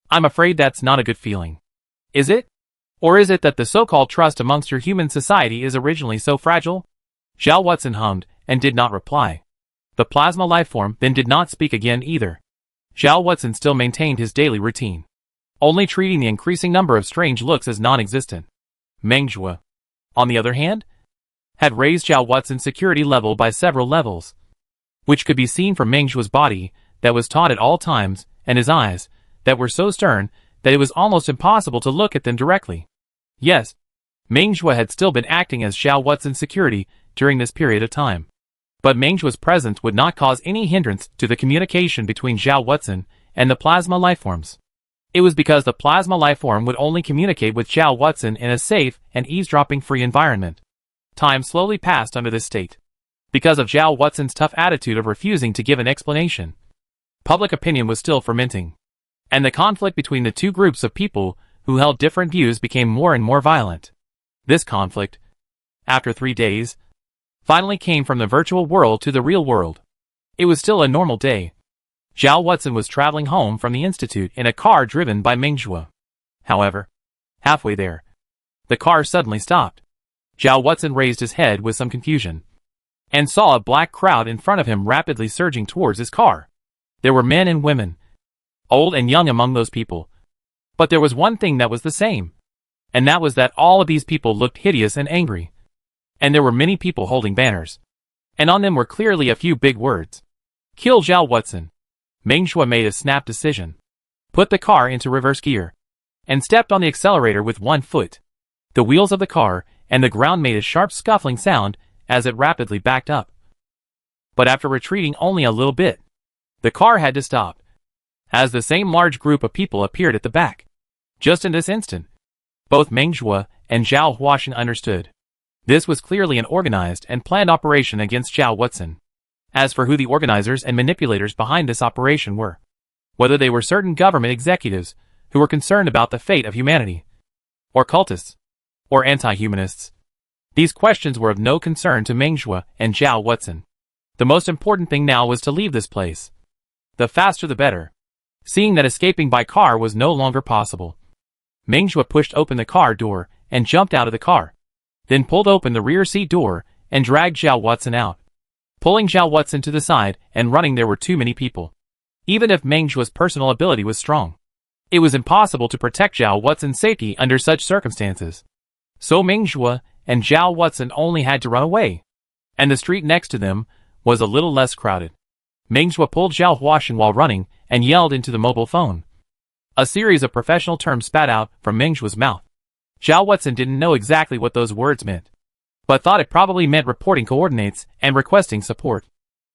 [SPEAKER 1] I'm afraid that's not a good feeling. Is it? Or is it that the so-called trust amongst your human society is originally so fragile?" Zhao Watson hummed and did not reply. The plasma lifeform then did not speak again either. Zhao Watson still maintained his daily routine, only treating the increasing number of strange looks as non-existent. Meng Zhuo, on the other hand, had raised Zhao Watson's security level by several levels, which could be seen from Meng Zhuo's body that was taut at all times and his eyes that were so stern that it was almost impossible to look at them directly. Yes, Meng Zhuo had still been acting as Zhao Watson's security during this period of time. But Meng Zhuo's presence would not cause any hindrance to the communication between Zhao Watson and the plasma lifeforms. It was because the plasma lifeform would only communicate with Zhao Watson in a safe and eavesdropping-free environment. Time slowly passed under this state. Because of Zhao Watson's tough attitude of refusing to give an explanation, public opinion was still fermenting, and the conflict between the two groups of people who held different views became more and more violent. This conflict, after 3 days, finally came from the virtual world to the real world. It was still a normal day. Zhao Watson was traveling home from the institute in a car driven by Meng Zhuo. However, halfway there, the car suddenly stopped. Zhao Watson raised his head with some confusion, and saw a black crowd in front of him rapidly surging towards his car. There were men and women, old and young among those people. But there was one thing that was the same, and that was that all of these people looked hideous and angry. And there were many people holding banners, and on them were clearly a few big words. "Kill Zhao Watson." Meng Zhuo made a snap decision, put the car into reverse gear, and stepped on the accelerator with one foot. The wheels of the car and the ground made a sharp scuffling sound as it rapidly backed up. But after retreating only a little bit, the car had to stop, as the same large group of people appeared at the back. Just in this instant, both Meng Zhuo and Zhao Huaxing understood. This was clearly an organized and planned operation against Zhao Watson. As for who the organizers and manipulators behind this operation were, whether they were certain government executives who were concerned about the fate of humanity, or cultists, or anti-humanists, these questions were of no concern to Meng Zhuo and Zhao Watson. The most important thing now was to leave this place. The faster the better. Seeing that escaping by car was no longer possible, Meng Zhuo pushed open the car door and jumped out of the car, then pulled open the rear seat door and dragged Zhao Watson out. Pulling Zhao Watson to the side and running there were too many people. Even if Meng Zhuo's personal ability was strong, it was impossible to protect Zhao Watson's safety under such circumstances. So Meng Zhuo and Zhao Watson only had to run away, and the street next to them was a little less crowded. Meng Zhuo pulled Zhao Huaxin while running and yelled into the mobile phone. A series of professional terms spat out from Meng Zhuo's mouth. Zhao Huaxin didn't know exactly what those words meant, but thought it probably meant reporting coordinates and requesting support.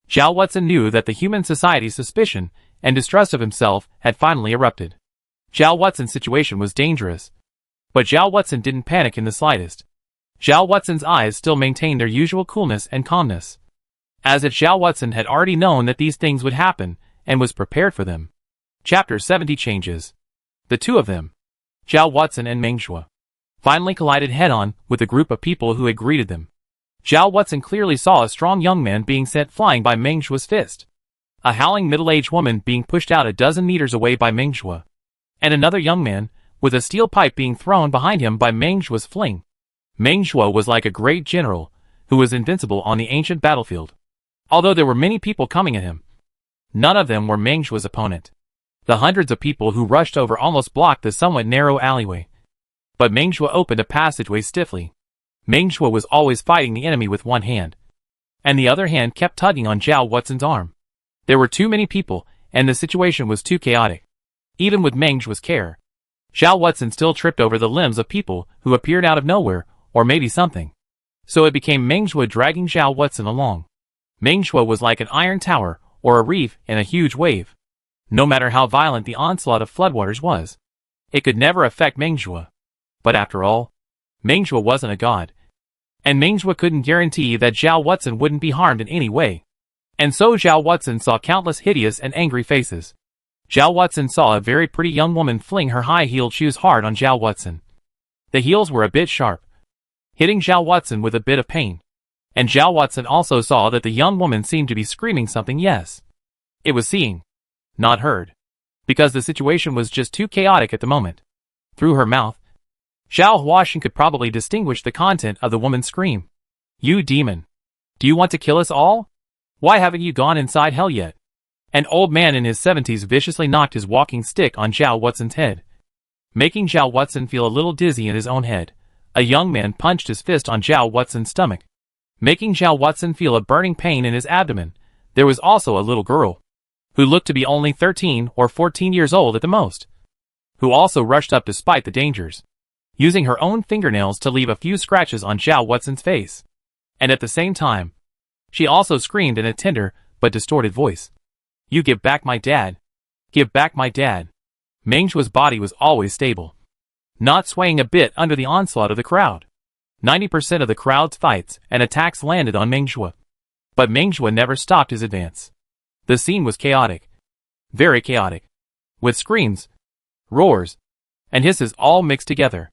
[SPEAKER 1] Zhao Huaxin knew that the human society's suspicion and distrust of himself had finally erupted. Zhao Huaxin's situation was dangerous, but Zhao Huaxin didn't panic in the slightest. Zhao Huaxin's eyes still maintained their usual coolness and calmness, as if Zhao Huaxin had already known that these things would happen and was prepared for them. Chapter 70 changes. The two of them, Zhao Huaxin and Meng Zhuo, finally collided head-on with a group of people who had greeted them. Zhao Huaxin clearly saw a strong young man being sent flying by Meng Zhuo's fist, a howling middle-aged woman being pushed out a dozen meters away by Meng Zhuo, and another young man with a steel pipe being thrown behind him by Meng Zhuo's fling. Meng Zhuo was like a great general who was invincible on the ancient battlefield. Although there were many people coming at him, none of them were Meng Zhuo's opponent. The hundreds of people who rushed over almost blocked the somewhat narrow alleyway. But Meng Zhuo opened a passageway stiffly. Meng Zhuo was always fighting the enemy with one hand, and the other hand kept tugging on Zhao Huaxin's arm. There were too many people, and the situation was too chaotic. Even with Meng Zhuo's care, Zhao Huaxin still tripped over the limbs of people who appeared out of nowhere, or maybe something. So it became Meng Zhuo dragging Zhao Huaxin along. Meng Zhuo was like an iron tower, or a reef in a huge wave. No matter how violent the onslaught of floodwaters was, it could never affect Meng Zhuo. But after all, Meng Zhuo wasn't a god, and Meng Zhuo couldn't guarantee that Zhao Huaxin wouldn't be harmed in any way. And so Zhao Huaxin saw countless hideous and angry faces. Zhao Huaxin saw a very pretty young woman fling her high-heeled shoes hard on Zhao Huaxin. The heels were a bit sharp, hitting Zhao Huaxin with a bit of pain. And Zhao Huaxin also saw that the young woman seemed to be screaming something. Yes, it was seeing, not heard, because the situation was just too chaotic at the moment. Through her mouth, Zhao Huaxin could probably distinguish the content of the woman's scream. "You demon! Do you want to kill us all? Why haven't you gone inside hell yet?" An old man in his 70s viciously knocked his walking stick on Zhao Huaxin's head, making Zhao Huaxin feel a little dizzy in his own head. A young man punched his fist on Zhao Huaxin's stomach, making Zhao Huaxin feel a burning pain in his abdomen. There was also a little girl, who looked to be only 13 or 14 years old at the most, who also rushed up despite the dangers, using her own fingernails to leave a few scratches on Zhao Huaxin's face. And at the same time, she also screamed in a tender but distorted voice, "You give back my dad! Give back my dad!" Meng Zhuo's body was always stable, not swaying a bit under the onslaught of the crowd. 90% of the crowd's fights and attacks landed on Meng Zhuo, but Meng Zhuo never stopped his advance. The scene was chaotic, very chaotic, with screams, roars, and hisses all mixed together.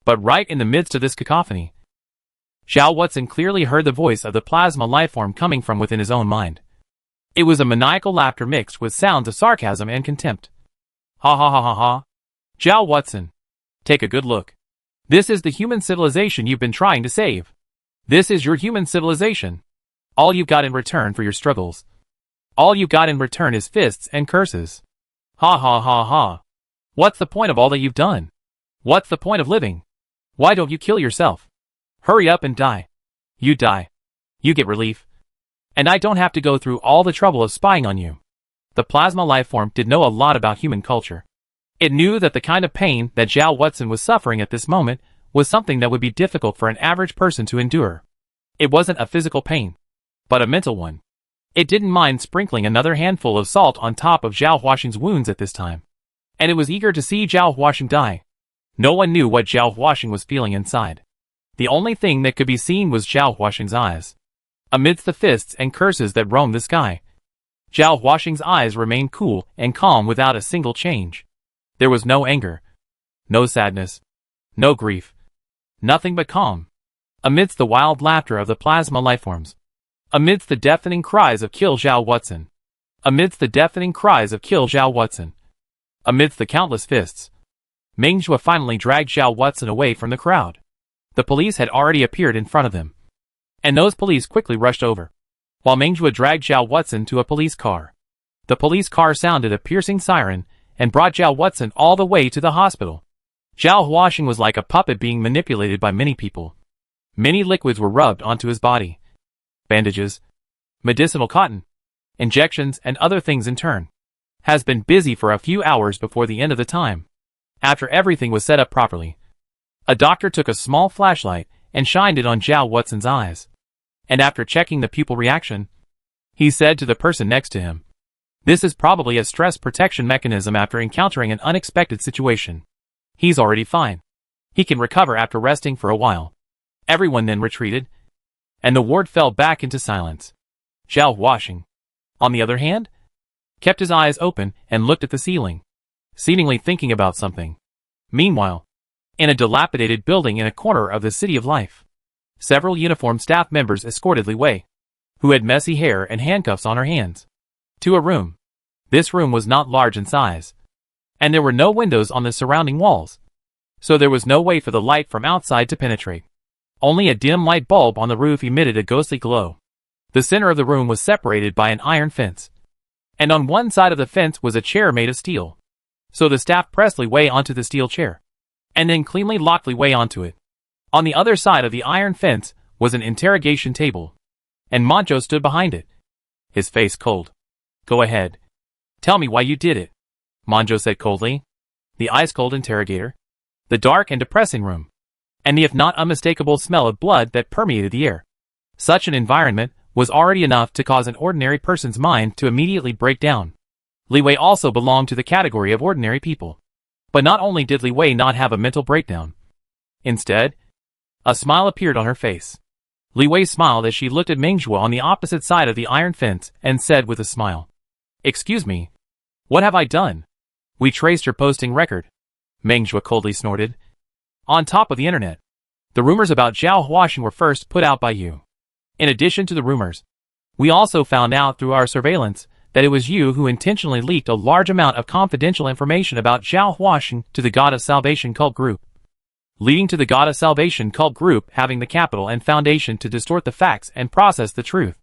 [SPEAKER 1] But right in the midst of this cacophony, Zhao Huaxin clearly heard the voice of the plasma lifeform coming from within his own mind. It was a maniacal laughter mixed with sounds of sarcasm and contempt. "Ha ha ha ha ha! Zhao Huaxin, take a good look. This is the human civilization you've been trying to save. This is your human civilization. All you've got in return for your struggles. All you got in return is fists and curses. Ha ha ha ha. What's the point of all that you've done? What's the point of living? Why don't you kill yourself? Hurry up and die. You die. You get relief. And I don't have to go through all the trouble of spying on you." The plasma lifeform did know a lot about human culture. It knew that the kind of pain that Zhao Huaxin was suffering at this moment was something that would be difficult for an average person to endure. It wasn't a physical pain, but a mental one. It didn't mind sprinkling another handful of salt on top of Zhao Huaxin's wounds at this time, and it was eager to see Zhao Huaxin die. No one knew what Zhao Huaxin was feeling inside. The only thing that could be seen was Zhao Huaxin's eyes. Amidst the fists and curses that roamed the sky, Zhao Huaxin's eyes remained cool and calm without a single change. There was no anger, no sadness, no grief, nothing but calm. Amidst the wild laughter of the plasma lifeforms, amidst the deafening cries of "Kill Zhao Huaxin," amidst the deafening cries of "Kill Zhao Huaxin," amidst the countless fists, Meng Zhuo finally dragged Zhao Huaxin away from the crowd. The police had already appeared in front of them, and those police quickly rushed over, while Meng Zhuo dragged Zhao Huaxin to a police car. The police car sounded a piercing siren and brought Zhao Huaxin all the way to the hospital. Zhao Huaxin was like a puppet being manipulated by many people. Many liquids were rubbed onto his body. Bandages, medicinal cotton, injections, and other things in turn. Has been busy for a few hours before the end of the time. After everything was set up properly, a doctor took a small flashlight and shined it on Zhao Watson's eyes. And after checking the pupil reaction, he said to the person next to him, "This is probably a stress protection mechanism after encountering an unexpected situation. He's already fine. He can recover after resting for a while." Everyone then retreated, and the ward fell back into silence. Zhao Washing, on the other hand, kept his eyes open and looked at the ceiling, seemingly thinking about something. Meanwhile, in a dilapidated building in a corner of the City of Life, several uniformed staff members escorted Li Wei, who had messy hair and handcuffs on her hands, to a room. This room was not large in size, and there were no windows on the surrounding walls, so there was no way for the light from outside to penetrate. Only a dim light bulb on the roof emitted a ghostly glow. The center of the room was separated by an iron fence, and on one side of the fence was a chair made of steel. So the staff pressed Li Wei onto the steel chair, and then cleanly locked Li Wei onto it. On the other side of the iron fence was an interrogation table, and Manjo stood behind it, his face cold. "Go ahead. Tell me why you did it," Manjo said coldly. The ice-cold interrogator, the dark and depressing room, and the if not unmistakable smell of blood that permeated the air. Such an environment was already enough to cause an ordinary person's mind to immediately break down. Li Wei also belonged to the category of ordinary people. But not only did Li Wei not have a mental breakdown. Instead, a smile appeared on her face. Li Wei smiled as she looked at Mengzhua on the opposite side of the iron fence and said with a smile, "Excuse me, what have I done?" "We traced your posting record," Mengzhua coldly snorted. "On top of the internet. The rumors about Zhao Huaxing were first put out by you. In addition to the rumors, we also found out through our surveillance that it was you who intentionally leaked a large amount of confidential information about Zhao Huaxing to the God of Salvation cult group, leading to the God of Salvation cult group having the capital and foundation to distort the facts and process the truth.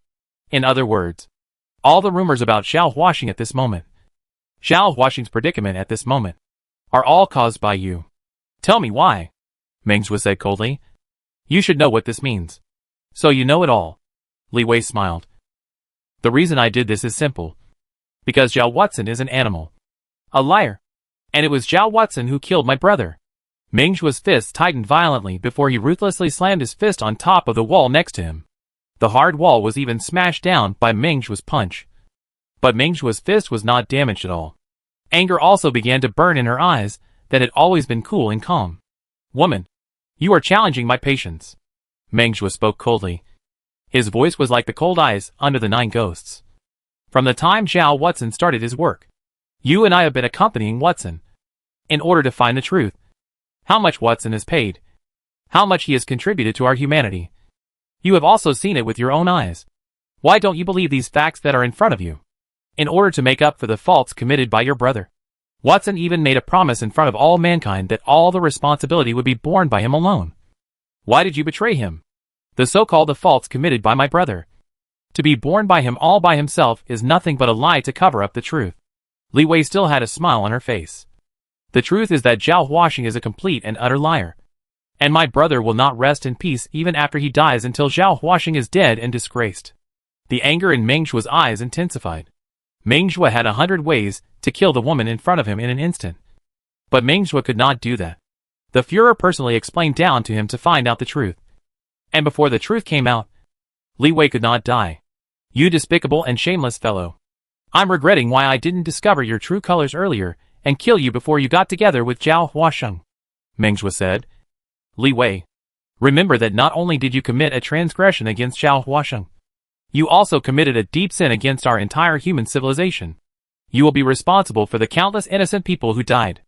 [SPEAKER 1] In other words, all the rumors about Zhao Huaxing at this moment, Zhao Huaxing's predicament at this moment, are all caused by you. Tell me why," Mengzhua said coldly. "You should know what this means. So you know it all." Li Wei smiled. "The reason I did this is simple. Because Zhao Watson is an animal. A liar. And it was Zhao Watson who killed my brother." Mengzhua's fist tightened violently before he ruthlessly slammed his fist on top of the wall next to him. The hard wall was even smashed down by Mengzhua's punch. But Mengzhua's fist was not damaged at all. Anger also began to burn in her eyes that had always been cool and calm. "Woman, you are challenging my patience," Mengzhua spoke coldly. His voice was like the cold ice under the 9 ghosts. "From the time Zhao Watson started his work, you and I have been accompanying Watson in order to find the truth. How much Watson has paid, how much he has contributed to our humanity. You have also seen it with your own eyes. Why don't you believe these facts that are in front of you? In order to make up for the faults committed by your brother, Watson even made a promise in front of all mankind that all the responsibility would be borne by him alone. Why did you betray him? The so-called faults committed by my brother, to be borne by him all by himself, is nothing but a lie to cover up the truth." Li Wei still had a smile on her face. "The truth is that Zhao Huaxing is a complete and utter liar. And my brother will not rest in peace even after he dies until Zhao Huaxing is dead and disgraced." The anger in Mengzhua's eyes intensified. Mengzhua had 100 ways to kill the woman in front of him in an instant. But Mengzhua could not do that. The Führer personally explained down to him to find out the truth. And before the truth came out, Li Wei could not die. "You despicable and shameless fellow. I'm regretting why I didn't discover your true colors earlier and kill you before you got together with Zhao Huaxing," Mengzhua said. "Li Wei, remember that not only did you commit a transgression against Zhao Huaxing, you also committed a deep sin against our entire human civilization. You will be responsible for the countless innocent people who died.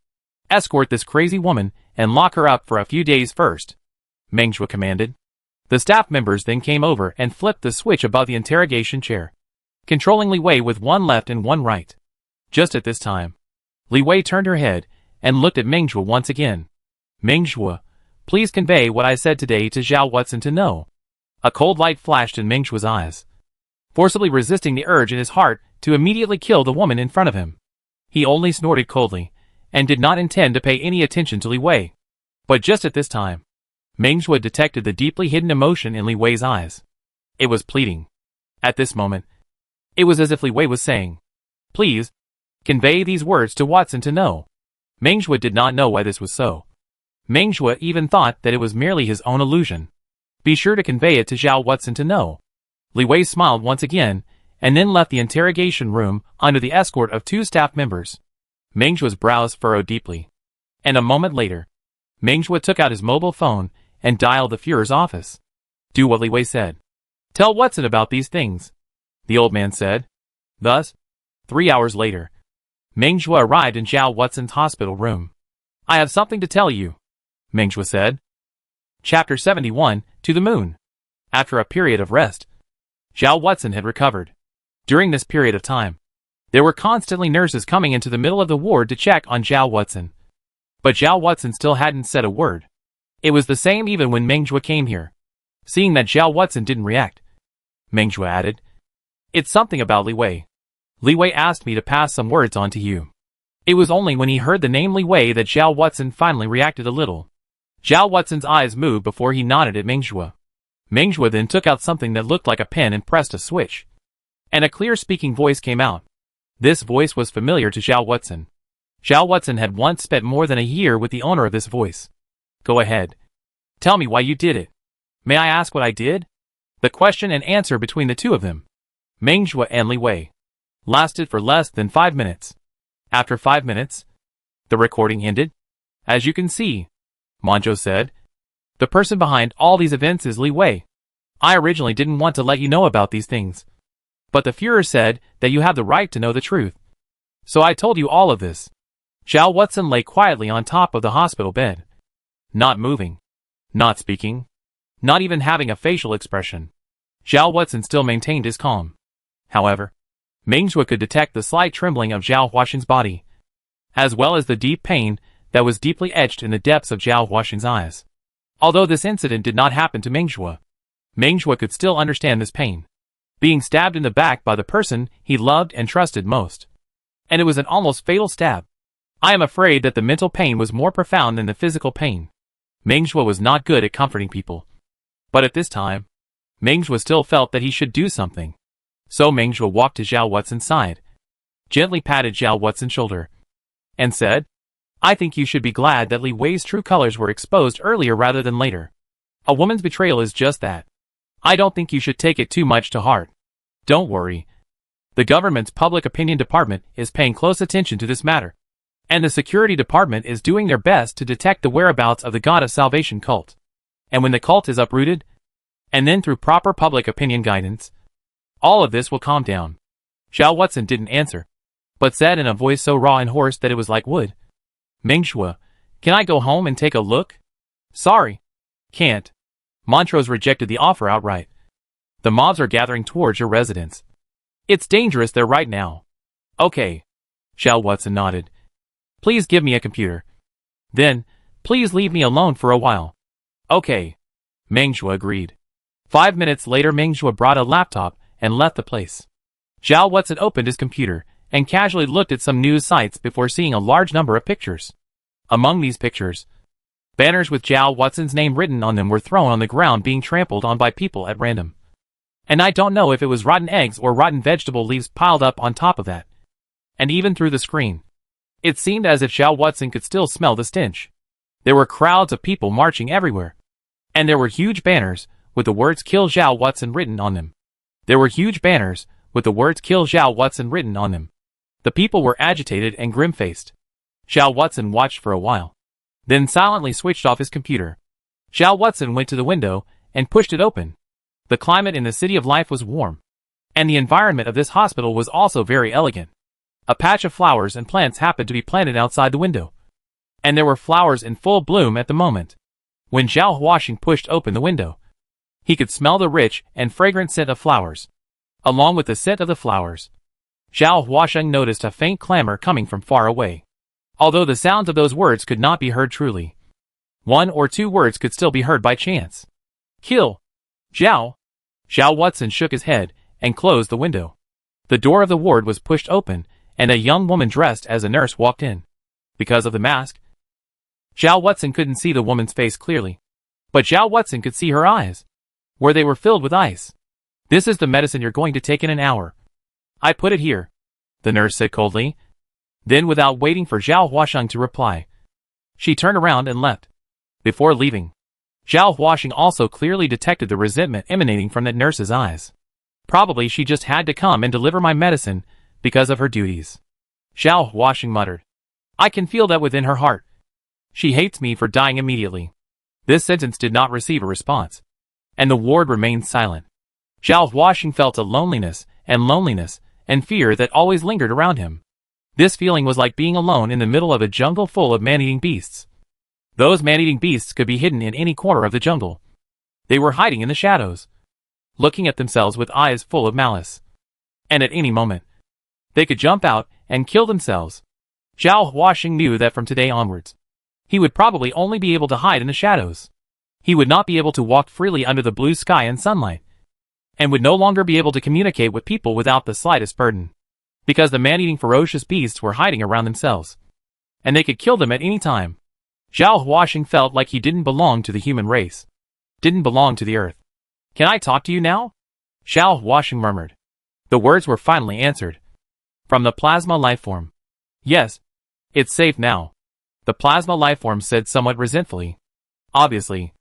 [SPEAKER 1] Escort this crazy woman and lock her up for a few days first," Mengzhua commanded. The staff members then came over and flipped the switch above the interrogation chair, controlling Li Wei with one left and one right. Just at this time, Li Wei turned her head and looked at Mengzhua once again. "Mengzhua, please convey what I said today to Zhao Watson to know." A cold light flashed in Mengzhua's eyes, forcibly resisting the urge in his heart to immediately kill the woman in front of him. He only snorted coldly, and did not intend to pay any attention to Li Wei. But just at this time, Mengzhua detected the deeply hidden emotion in Li Wei's eyes. It was pleading. At this moment, It was as if Li Wei was saying, "Please, convey these words to Watson to know." Meng Zhuo did not know why this was so. Meng Zhuo even thought that it was merely his own illusion. Be sure to convey it to Zhao Watson to know. Li Wei smiled once again, and then left the interrogation room under the escort of 2 staff members. Meng Zhuo's brows furrowed deeply. And a moment later, Meng Zhuo took out his mobile phone and dialed the Führer's office. Do what Li Wei said. Tell Watson about these things, the old man said. Thus, 3 hours later, Meng Zhuo arrived in Zhao Watson's hospital room. I have something to tell you, Meng Zhuo said. Chapter 71, To the Moon. After a period of rest, Zhao Watson had recovered. During this period of time, there were constantly nurses coming into the middle of the ward to check on Zhao Watson. But Zhao Watson still hadn't said a word. It was the same even when Meng Zhuo came here. Seeing that Zhao Watson didn't react, Meng Zhuo added, It's something about Li Wei. Li Wei asked me to pass some words on to you. It was only when he heard the name Li Wei that Zhao Watson finally reacted a little. Zhao Watson's eyes moved before he nodded at Meng Zhuo. Meng Zhuo then took out something that looked like a pen and pressed a switch. And a clear speaking voice came out. This voice was familiar to Zhao Watson. Zhao Watson had once spent more than a year with the owner of this voice. Go ahead. Tell me why you did it. May I ask what I did? The question and answer between the two of them, Meng Zhuo and Li Wei, lasted for less than 5 minutes. After 5 minutes, the recording ended. As you can see, Meng Zhuo said, the person behind all these events is Li Wei. I originally didn't want to let you know about these things. But the Führer said that you have the right to know the truth. So I told you all of this. Zhao Watson lay quietly on top of the hospital bed. Not moving. Not speaking. Not even having a facial expression. Zhao Watson still maintained his calm. However, Meng Zhuo could detect the slight trembling of Zhao Huaxin's body, as well as the deep pain that was deeply etched in the depths of Zhao Huaxin's eyes. Although this incident did not happen to Meng Zhuo could still understand this pain. Being stabbed in the back by the person he loved and trusted most. And it was an almost fatal stab. I am afraid that the mental pain was more profound than the physical pain. Meng Zhuo was not good at comforting people. But at this time, Meng Zhuo still felt that he should do something. So Meng Zhuo walked to Zhao Watson's side, gently patted Zhao Watson's shoulder, and said, I think you should be glad that Li Wei's true colors were exposed earlier rather than later. A woman's betrayal is just that. I don't think you should take it too much to heart. Don't worry. The government's public opinion department is paying close attention to this matter. And the security department is doing their best to detect the whereabouts of the God of Salvation cult. And when the cult is uprooted, and then through proper public opinion guidance, all of this will calm down. Zhao Watson didn't answer, but said in a voice so raw and hoarse that it was like wood. Meng Zhuo, can I go home and take a look? Sorry. Can't. Montrose rejected the offer outright. The mobs are gathering towards your residence. It's dangerous there right now. Okay. Zhao Watson nodded. Please give me a computer. Then, please leave me alone for a while. Okay. Meng Zhuo agreed. 5 minutes later Meng Zhuo brought a laptop and left the place. Zhao Watson opened his computer and casually looked at some news sites before seeing a large number of pictures. Among these pictures, banners with Zhao Watson's name written on them were thrown on the ground being trampled on by people at random. And I don't know if it was rotten eggs or rotten vegetable leaves piled up on top of that. And even through the screen, it seemed as if Zhao Watson could still smell the stench. There were crowds of people marching everywhere. And there were huge banners with the words Kill Zhao Watson written on them. There were huge banners with the words Kill Zhao Watson written on them. The people were agitated and grim-faced. Zhao Watson watched for a while, then silently switched off his computer. Zhao Watson went to the window and pushed it open. The climate in the City of Life was warm, and the environment of this hospital was also very elegant. A patch of flowers and plants happened to be planted outside the window, and there were flowers in full bloom at the moment. When Zhao Huaxing pushed open the window, he could smell the rich and fragrant scent of flowers. Along with the scent of the flowers, Zhao Huaxing noticed a faint clamor coming from far away. Although the sounds of those words could not be heard truly, 1 or 2 words could still be heard by chance. Kill. Zhao. Zhao Watson shook his head and closed the window. The door of the ward was pushed open, and a young woman dressed as a nurse walked in. Because of the mask, Zhao Watson couldn't see the woman's face clearly. But Zhao Watson could see her eyes, where they were filled with ice. This is the medicine you're going to take in an hour. I put it here, the nurse said coldly. Then, without waiting for Zhao Huasheng to reply, she turned around and left. Before leaving, Zhao Huasheng also clearly detected the resentment emanating from that nurse's eyes. Probably she just had to come and deliver my medicine because of her duties. Zhao Huasheng muttered. I can feel that within her heart. She hates me for dying immediately. This sentence did not receive a response, and the ward remained silent. Zhao Huasheng felt a loneliness and fear that always lingered around him. This feeling was like being alone in the middle of a jungle full of man-eating beasts. Those man-eating beasts could be hidden in any corner of the jungle. They were hiding in the shadows, looking at themselves with eyes full of malice. And at any moment, they could jump out and kill themselves. Zhao Huasheng knew that from today onwards, he would probably only be able to hide in the shadows. He would not be able to walk freely under the blue sky and sunlight, and would no longer be able to communicate with people without the slightest burden, because the man-eating ferocious beasts were hiding around themselves, and they could kill them at any time. Zhao Huasheng felt like he didn't belong to the human race, didn't belong to the earth. Can I talk to you now? Zhao Huasheng murmured. The words were finally answered from the plasma lifeform. Yes, it's safe now, the plasma lifeform said somewhat resentfully. Obviously,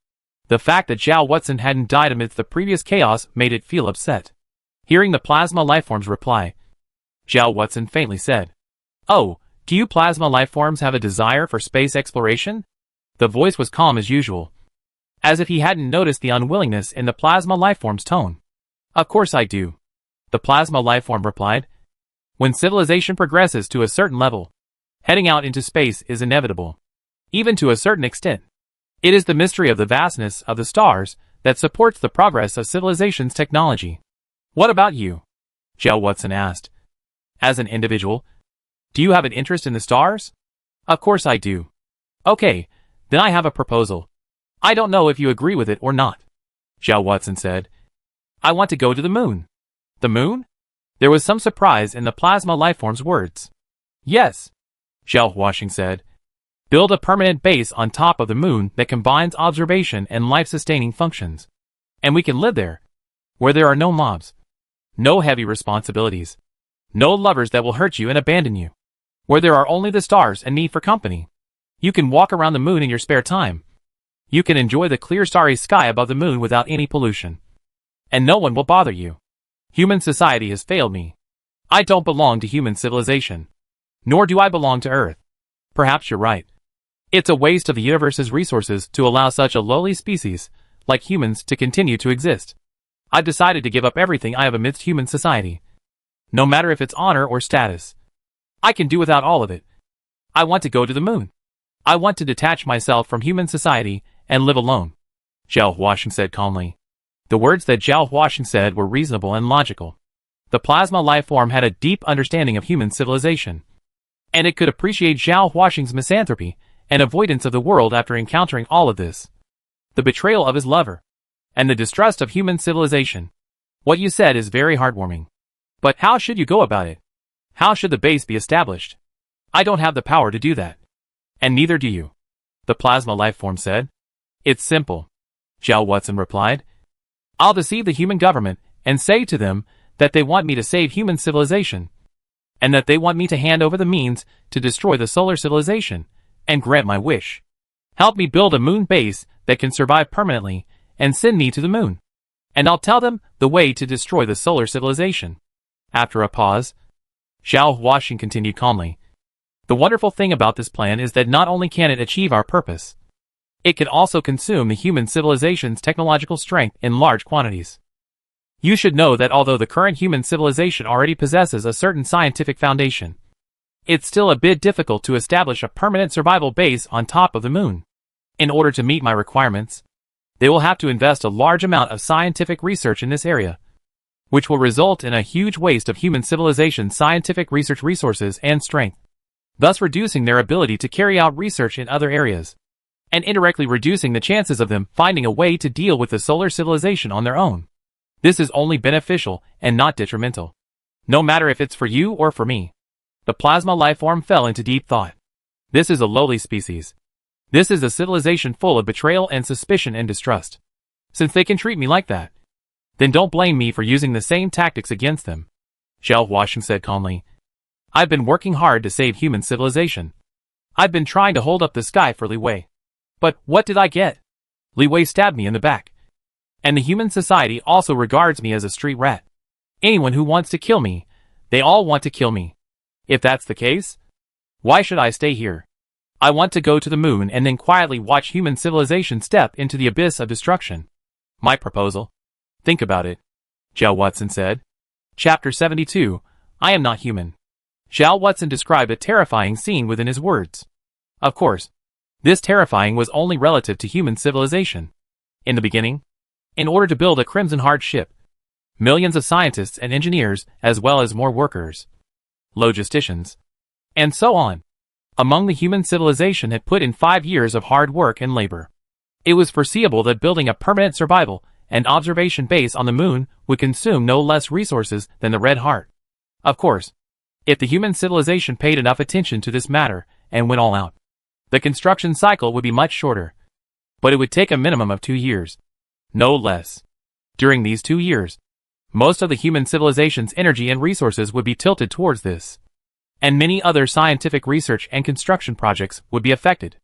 [SPEAKER 1] the fact that Zhao Huasheng hadn't died amidst the previous chaos made it feel upset. Hearing the plasma lifeform's reply, Zhao Huasheng faintly said, Oh, do you plasma lifeforms have a desire for space exploration? The voice was calm as usual, as if he hadn't noticed the unwillingness in the plasma lifeform's tone. Of course I do, the plasma lifeform replied. When civilization progresses to a certain level, heading out into space is inevitable. Even to a certain extent, it is the mystery of the vastness of the stars that supports the progress of civilization's technology. What about you? Zhao Huasheng asked. As an individual, do you have an interest in the stars? Of course I do. Okay, then I have a proposal. I don't know if you agree with it or not, Zhao Huasheng said. I want to go to the moon. The moon? There was some surprise in the plasma lifeform's words. Yes, Zhao Huasheng said. Build a permanent base on top of the moon that combines observation and life-sustaining functions. And we can live there, where there are no mobs, no heavy responsibilities, no lovers that will hurt you and abandon you, where there are only the stars and need for company. You can walk around the moon in your spare time. You can enjoy the clear starry sky above the moon without any pollution. And no one will bother you. Human society has failed me. I don't belong to human civilization. Nor do I belong to Earth. Perhaps you're right. It's a waste of the universe's resources to allow such a lowly species, like humans, to continue to exist. I've decided to give up everything I have amidst human society. No matter if it's honor or status. I can do without all of it. I want to go to the moon. I want to detach myself from human society and live alone, Zhao Huasheng said calmly. The words that Zhao Huasheng said were reasonable and logical. The plasma lifeform had a deep understanding of human civilization, and it could appreciate Zhao Huasheng's misanthropy and avoidance of the world after encountering all of this. The betrayal of his lover, and the distrust of human civilization. What you said is very heartwarming. But how should you go about it? How should the base be established? I don't have the power to do that. And neither do you, the plasma lifeform said. It's simple, Zhao Huasheng replied. I'll deceive the human government and say to them that they want me to save human civilization, and that they want me to hand over the means to destroy the solar civilization, and grant my wish. Help me build a moon base that can survive permanently, and send me to the moon. And I'll tell them the way to destroy the solar civilization. After a pause, Zhao Huasheng continued calmly. The wonderful thing about this plan is that not only can it achieve our purpose, it can also consume the human civilization's technological strength in large quantities. You should know that although the current human civilization already possesses a certain scientific foundation, it's still a bit difficult to establish a permanent survival base on top of the moon. In order to meet my requirements, they will have to invest a large amount of scientific research in this area, which will result in a huge waste of human civilization's scientific research resources and strength, thus reducing their ability to carry out research in other areas, and indirectly reducing the chances of them finding a way to deal with the solar civilization on their own. This is only beneficial and not detrimental, no matter if it's for you or for me. The plasma lifeform fell into deep thought. This is a lowly species. This is a civilization full of betrayal and suspicion and distrust. Since they can treat me like that, then don't blame me for using the same tactics against them. Zhao Huaxing said calmly. I've been working hard to save human civilization. I've been trying to hold up the sky for Li Wei. But what did I get? Li Wei stabbed me in the back. And the human society also regards me as a street rat. Anyone who wants to kill me, they all want to kill me. If that's the case, why should I stay here? I want to go to the moon and then quietly watch human civilization step into the abyss of destruction. My proposal. Think about it, Zhao Huaxing said. Chapter 72, I am not human. Zhao Huaxing described a terrifying scene within his words. Of course, this terrifying was only relative to human civilization. In the beginning, in order to build a Crimson Heart ship, millions of scientists and engineers, as well as more workers, logisticians, and so on, among the human civilization had put in 5 years of hard work and labor. It was foreseeable that building a permanent survival and observation base on the moon would consume no less resources than the Red Heart. Of course, if the human civilization paid enough attention to this matter and went all out, the construction cycle would be much shorter. But it would take a minimum of 2 years. No less. During these 2 years, most of the human civilization's energy and resources would be tilted towards this. And many other scientific research and construction projects would be affected.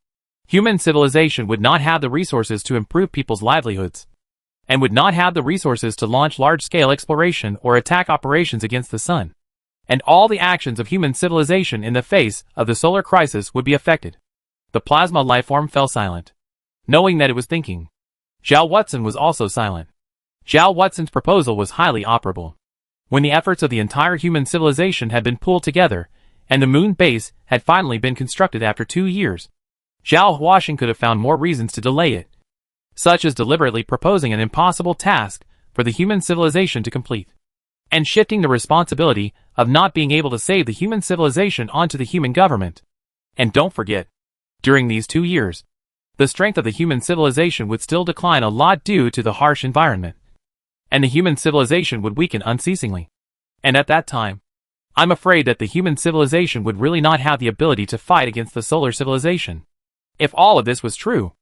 [SPEAKER 1] Human civilization would not have the resources to improve people's livelihoods, and would not have the resources to launch large-scale exploration or attack operations against the sun. And all the actions of human civilization in the face of the solar crisis would be affected. The plasma lifeform fell silent, knowing that it was thinking. Zhao Huaxing was also silent. Zhao Huaxing's proposal was highly operable. When the efforts of the entire human civilization had been pulled together, and the moon base had finally been constructed after 2 years, Zhao Huaxing could have found more reasons to delay it, such as deliberately proposing an impossible task for the human civilization to complete, and shifting the responsibility of not being able to save the human civilization onto the human government. And don't forget, during these 2 years, the strength of the human civilization would still decline a lot due to the harsh environment, and the human civilization would weaken unceasingly. And at that time, I'm afraid that the human civilization would really not have the ability to fight against the solar civilization. If all of this was true,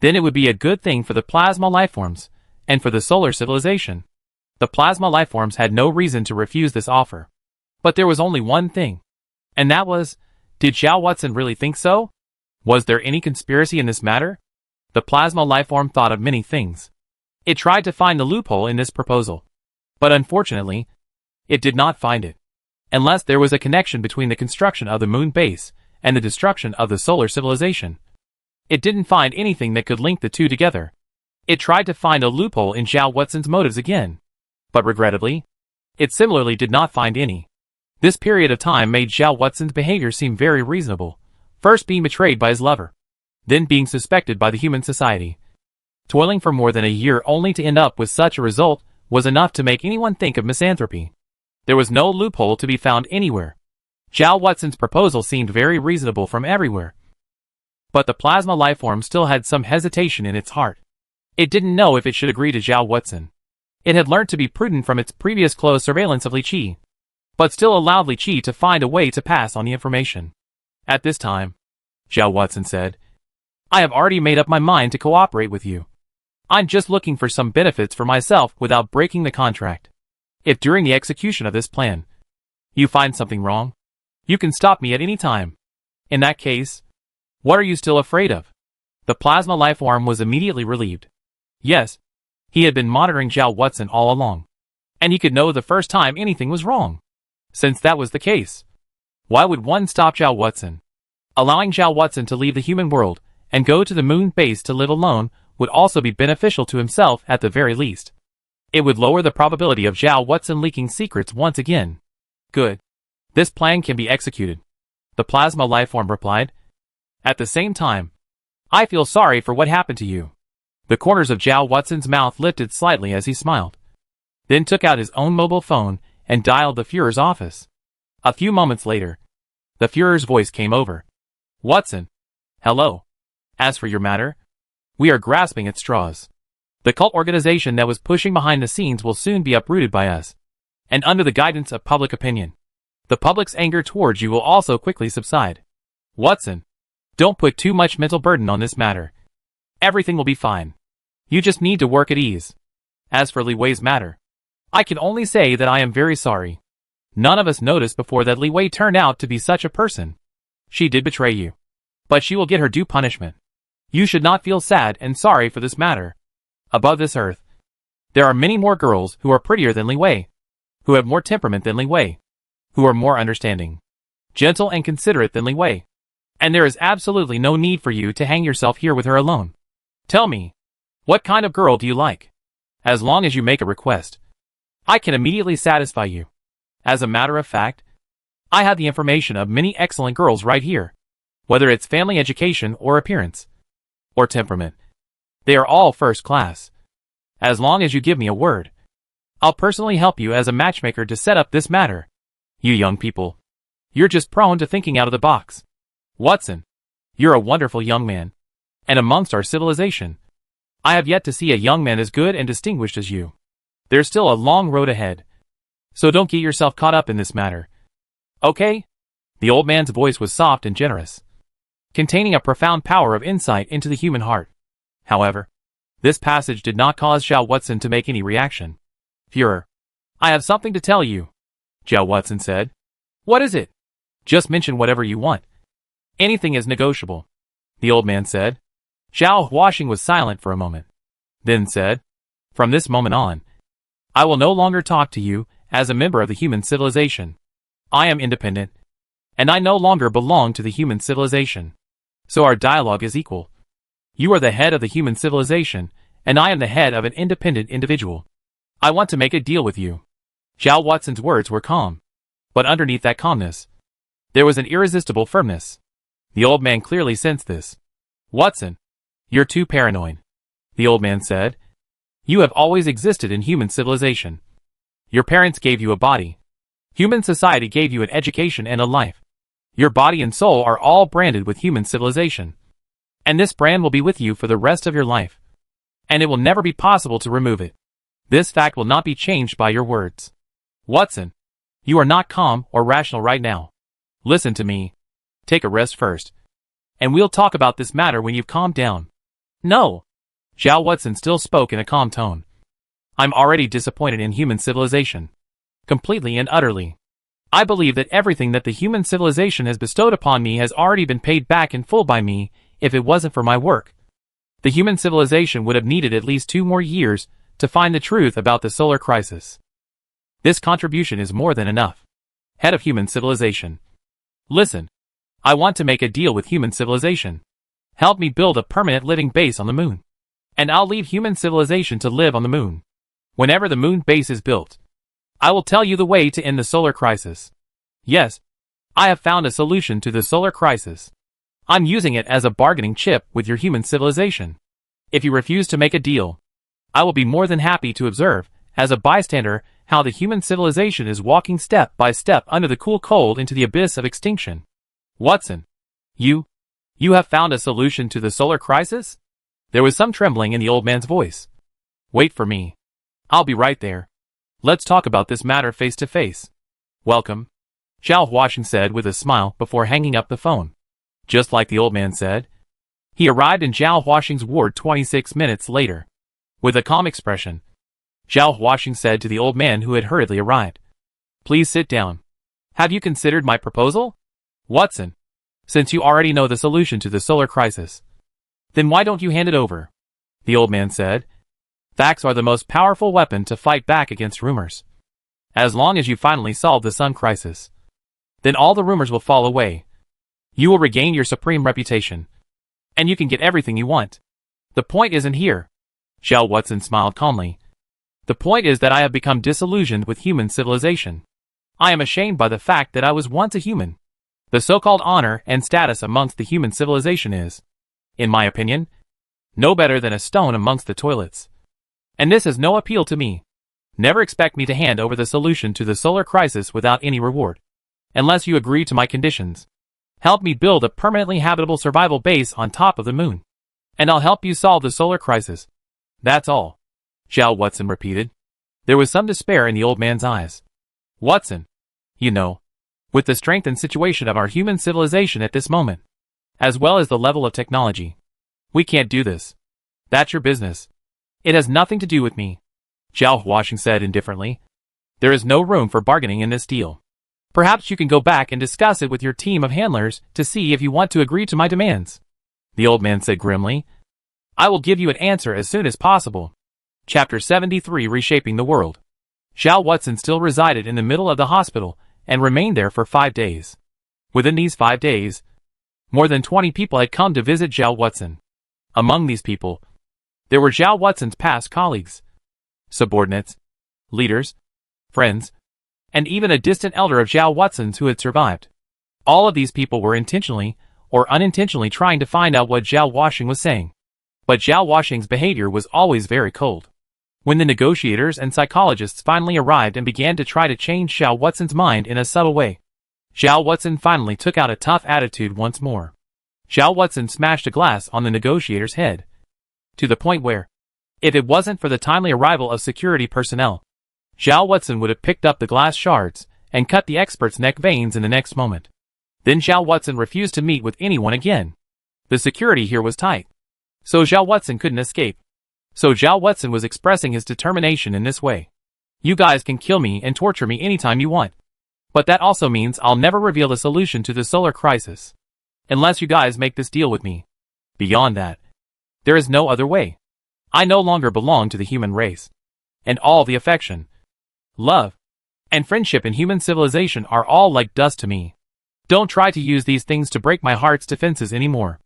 [SPEAKER 1] then it would be a good thing for the plasma lifeforms, and for the solar civilization. The plasma lifeforms had no reason to refuse this offer. But there was only one thing. And that was, did Zhao Huaxing really think so? Was there any conspiracy in this matter? The plasma lifeform thought of many things. It tried to find the loophole in this proposal. But unfortunately, it did not find it. Unless there was a connection between the construction of the moon base and the destruction of the solar civilization. It didn't find anything that could link the two together. It tried to find a loophole in Zhao Huaxing's motives again. But regrettably, it similarly did not find any. This period of time made Zhao Huaxing's behavior seem very reasonable. First being betrayed by his lover, then being suspected by the human society. Toiling for more than a year only to end up with such a result was enough to make anyone think of misanthropy. There was no loophole to be found anywhere. Zhao Huaxing's proposal seemed very reasonable from everywhere. But the plasma lifeform still had some hesitation in its heart. It didn't know if it should agree to Zhao Huaxing. It had learned to be prudent from its previous close surveillance of Li Qi, but still allowed Li Qi to find a way to pass on the information. At this time, Zhao Huaxing said, I have already made up my mind to cooperate with you. I'm just looking for some benefits for myself without breaking the contract. If during the execution of this plan, you find something wrong, you can stop me at any time. In that case, what are you still afraid of? The plasma lifeform was immediately relieved. Yes, he had been monitoring Zhao Huaxing all along, and he could know the first time anything was wrong. Since that was the case, why would one stop Zhao Huaxing? Allowing Zhao Huaxing to leave the human world and go to the moon base to live alone would also be beneficial to himself at the very least. It would lower the probability of Zhao Huaxing leaking secrets once again. Good. This plan can be executed, the plasma lifeform replied. At the same time, I feel sorry for what happened to you. The corners of Zhao Huaxing's mouth lifted slightly as he smiled, then took out his own mobile phone and dialed the Führer's office. A few moments later, the Führer's voice came over. Huaxing. Hello. As for your matter, we are grasping at straws. The cult organization that was pushing behind the scenes will soon be uprooted by us, and under the guidance of public opinion. The public's anger towards you will also quickly subside. Huaxing, don't put too much mental burden on this matter. Everything will be fine. You just need to work at ease. As for Li Wei's matter, I can only say that I am very sorry. None of us noticed before that Li Wei turned out to be such a person. She did betray you. But she will get her due punishment. You should not feel sad and sorry for this matter. Above this earth, there are many more girls who are prettier than Li Wei, who have more temperament than Li Wei, who are more understanding, gentle and considerate than Li Wei. And there is absolutely no need for you to hang yourself here with her alone. Tell me, what kind of girl do you like? As long as you make a request, I can immediately satisfy you. As a matter of fact, I have the information of many excellent girls right here. Whether it's family education or appearance, or temperament, they are all first class. As long as you give me a word, I'll personally help you as a matchmaker to set up this matter. You young people, you're just prone to thinking out of the box. Watson, you're a wonderful young man. And amongst our civilization, I have yet to see a young man as good and distinguished as you. There's still a long road ahead. So don't get yourself caught up in this matter. Okay? The old man's voice was soft and generous, containing a profound power of insight into the human heart. However, this passage did not cause Zhao Watson to make any reaction. Führer, I have something to tell you, Zhao Watson said. What is it? Just mention whatever you want. Anything is negotiable, the old man said. Zhao Huaxing was silent for a moment, then said, From this moment on, I will no longer talk to you as a member of the human civilization. I am independent, and I no longer belong to the human civilization. So our dialogue is equal. You are the head of the human civilization, and I am the head of an independent individual. I want to make a deal with you. Zhao Watson's words were calm, but underneath that calmness, there was an irresistible firmness. The old man clearly sensed this. Watson, you're too paranoid, the old man said. You have always existed in human civilization. Your parents gave you a body. Human society gave you an education and a life. Your body and soul are all branded with human civilization. And this brand will be with you for the rest of your life. And it will never be possible to remove it. This fact will not be changed by your words. Watson, you are not calm or rational right now. Listen to me. Take a rest first. And we'll talk about this matter when you've calmed down. No. Zhao Watson still spoke in a calm tone. I'm already disappointed in human civilization. Completely and utterly. I believe that everything that the human civilization has bestowed upon me has already been paid back in full by me. If it wasn't for my work, the human civilization would have needed at least 2 more years to find the truth about the solar crisis. This contribution is more than enough. Head of human civilization. Listen. I want to make a deal with human civilization. Help me build a permanent living base on the moon. And I'll leave human civilization to live on the moon. Whenever the moon base is built, I will tell you the way to end the solar crisis. Yes, I have found a solution to the solar crisis. I'm using it as a bargaining chip with your human civilization. If you refuse to make a deal, I will be more than happy to observe, as a bystander, how the human civilization is walking step by step under the cool cold into the abyss of extinction. Watson, you have found a solution to the solar crisis? There was some trembling in the old man's voice. Wait for me. I'll be right there. Let's talk about this matter face to face. Welcome, Zhao Huaxing said with a smile before hanging up the phone. Just like the old man said, he arrived in Zhao Huaxing's ward 26 minutes later. With a calm expression, Zhao Huaxing said to the old man who had hurriedly arrived, Please sit down. Have you considered my proposal? Watson, since you already know the solution to the solar crisis, then why don't you hand it over? The old man said, Facts are the most powerful weapon to fight back against rumors. As long as you finally solve the sun crisis, then all the rumors will fall away. You will regain your supreme reputation. And you can get everything you want. The point isn't here. Zhao Watson smiled calmly. The point is that I have become disillusioned with human civilization. I am ashamed by the fact that I was once a human. The so-called honor and status amongst the human civilization is, in my opinion, no better than a stone amongst the toilets. And this has no appeal to me. Never expect me to hand over the solution to the solar crisis without any reward. Unless you agree to my conditions. Help me build a permanently habitable survival base on top of the moon. And I'll help you solve the solar crisis. That's all. Zhao Watson repeated. There was some despair in the old man's eyes. Watson, you know, with the strength and situation of our human civilization at this moment, as well as the level of technology, we can't do this. That's your business. It has nothing to do with me. Zhao Huaxing said indifferently. There is no room for bargaining in this deal. Perhaps you can go back and discuss it with your team of handlers to see if you want to agree to my demands. The old man said grimly. I will give you an answer as soon as possible. Chapter 73 Reshaping the World. Zhao Watson still resided in the middle of the hospital and remained there for 5 days. Within these 5 days, more than 20 people had come to visit Zhao Watson. Among these people, there were Zhao Watson's past colleagues, subordinates, leaders, friends, and even a distant elder of Zhao Watson's who had survived. All of these people were intentionally or unintentionally trying to find out what Zhao Washing was saying. But Zhao Washing's behavior was always very cold. When the negotiators and psychologists finally arrived and began to try to change Zhao Watson's mind in a subtle way, Zhao Watson finally took out a tough attitude once more. Zhao Watson smashed a glass on the negotiator's head, to the point where, if it wasn't for the timely arrival of security personnel, Zhao Watson would have picked up the glass shards and cut the expert's neck veins in the next moment. Then Zhao Watson refused to meet with anyone again. The security here was tight, so Zhao Watson couldn't escape. So Zhao Watson was expressing his determination in this way. You guys can kill me and torture me anytime you want. But that also means I'll never reveal the solution to the solar crisis, unless you guys make this deal with me. Beyond that, there is no other way. I no longer belong to the human race. And all the affection, love, and friendship in human civilization are all like dust to me. Don't try to use these things to break my heart's defenses anymore.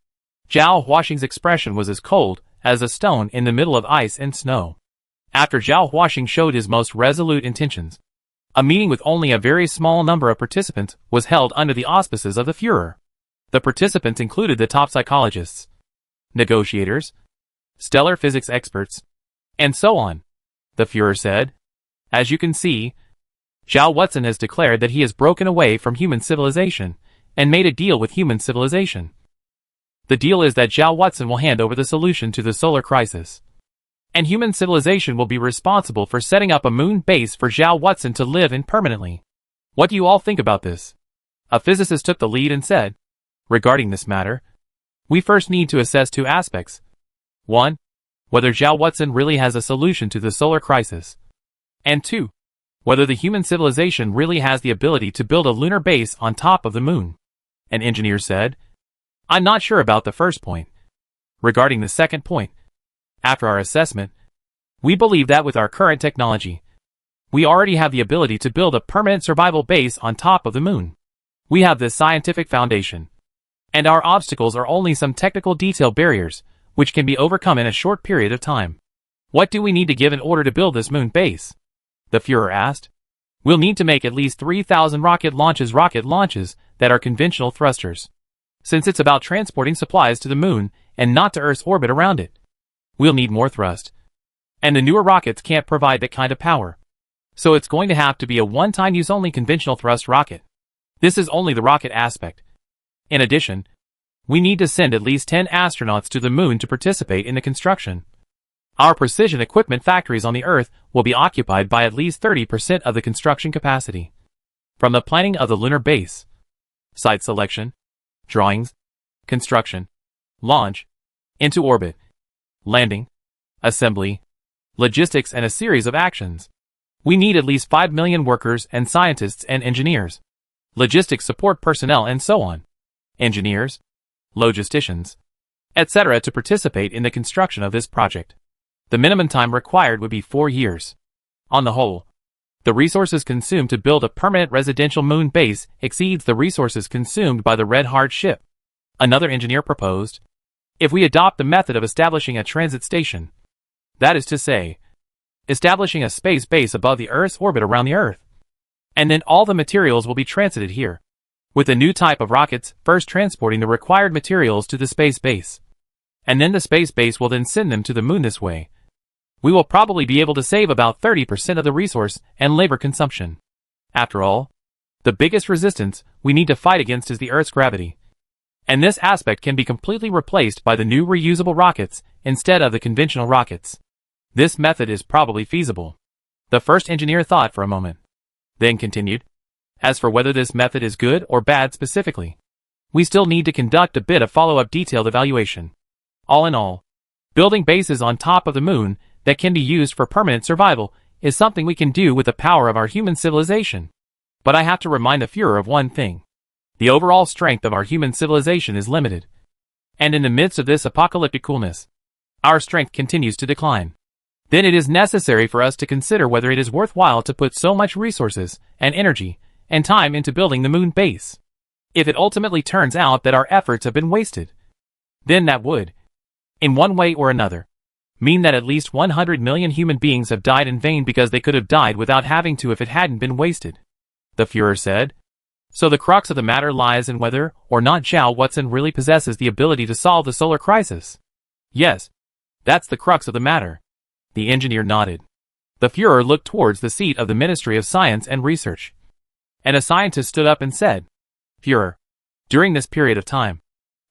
[SPEAKER 1] Zhao Washing's expression was as cold as a stone in the middle of ice and snow. After Zhao Washing showed his most resolute intentions, a meeting with only a very small number of participants was held under the auspices of the Führer. The participants included the top psychologists, negotiators, stellar physics experts, and so on. The Führer said, as you can see, Zhao Watson has declared that he has broken away from human civilization and made a deal with human civilization. The deal is that Zhao Watson will hand over the solution to the solar crisis, and human civilization will be responsible for setting up a moon base for Zhao Watson to live in permanently. What do you all think about this? A physicist took the lead and said, regarding this matter, we first need to assess 2 aspects. 1. Whether Zhao Watson really has a solution to the solar crisis. And 2. Whether the human civilization really has the ability to build a lunar base on top of the moon. An engineer said, I'm not sure about the first point. Regarding the second point, after our assessment, we believe that with our current technology, we already have the ability to build a permanent survival base on top of the moon. We have this scientific foundation, and our obstacles are only some technical detail barriers, which can be overcome in a short period of time. What do we need to give in order to build this moon base? The Führer asked. We'll need to make at least 3,000 rocket launches that are conventional thrusters, since it's about transporting supplies to the moon and not to Earth's orbit around it. We'll need more thrust, and the newer rockets can't provide that kind of power. So it's going to have to be a one-time use only conventional thrust rocket. This is only the rocket aspect. In addition, we need to send at least 10 astronauts to the moon to participate in the construction. Our precision equipment factories on the Earth will be occupied by at least 30% of the construction capacity. From the planning of the lunar base, site selection, drawings, construction, launch, into orbit, landing, assembly, logistics and a series of actions. We need at least 5 million workers and scientists and engineers, logistics support personnel and so on, engineers, logisticians, etc. to participate in the construction of this project. The minimum time required would be 4 years. On the whole, the resources consumed to build a permanent residential moon base exceeds the resources consumed by the Red Hard ship. Another engineer proposed, if we adopt the method of establishing a transit station, that is to say, establishing a space base above the Earth's orbit around the Earth, and then all the materials will be transited here, with a new type of rockets first transporting the required materials to the space base, and then the space base will then send them to the moon this way. We will probably be able to save about 30% of the resource and labor consumption. After all, the biggest resistance we need to fight against is the Earth's gravity, and this aspect can be completely replaced by the new reusable rockets instead of the conventional rockets. This method is probably feasible. The first engineer thought for a moment, then continued, as for whether this method is good or bad specifically, we still need to conduct a bit of follow-up detailed evaluation. All in all, building bases on top of the moon that can be used for permanent survival is something we can do with the power of our human civilization. But I have to remind the Führer of one thing. The overall strength of our human civilization is limited. And in the midst of this apocalyptic coolness, our strength continues to decline. Then it is necessary for us to consider whether it is worthwhile to put so much resources, and energy, and time into building the moon base. If it ultimately turns out that our efforts have been wasted, then that would, in one way or another, mean that at least 100 million human beings have died in vain because they could have died without having to if it hadn't been wasted, the Führer said. So the crux of the matter lies in whether or not Zhao Watson really possesses the ability to solve the solar crisis. Yes, that's the crux of the matter. The engineer nodded. The Führer looked towards the seat of the Ministry of Science and Research. And a scientist stood up and said, Führer, during this period of time,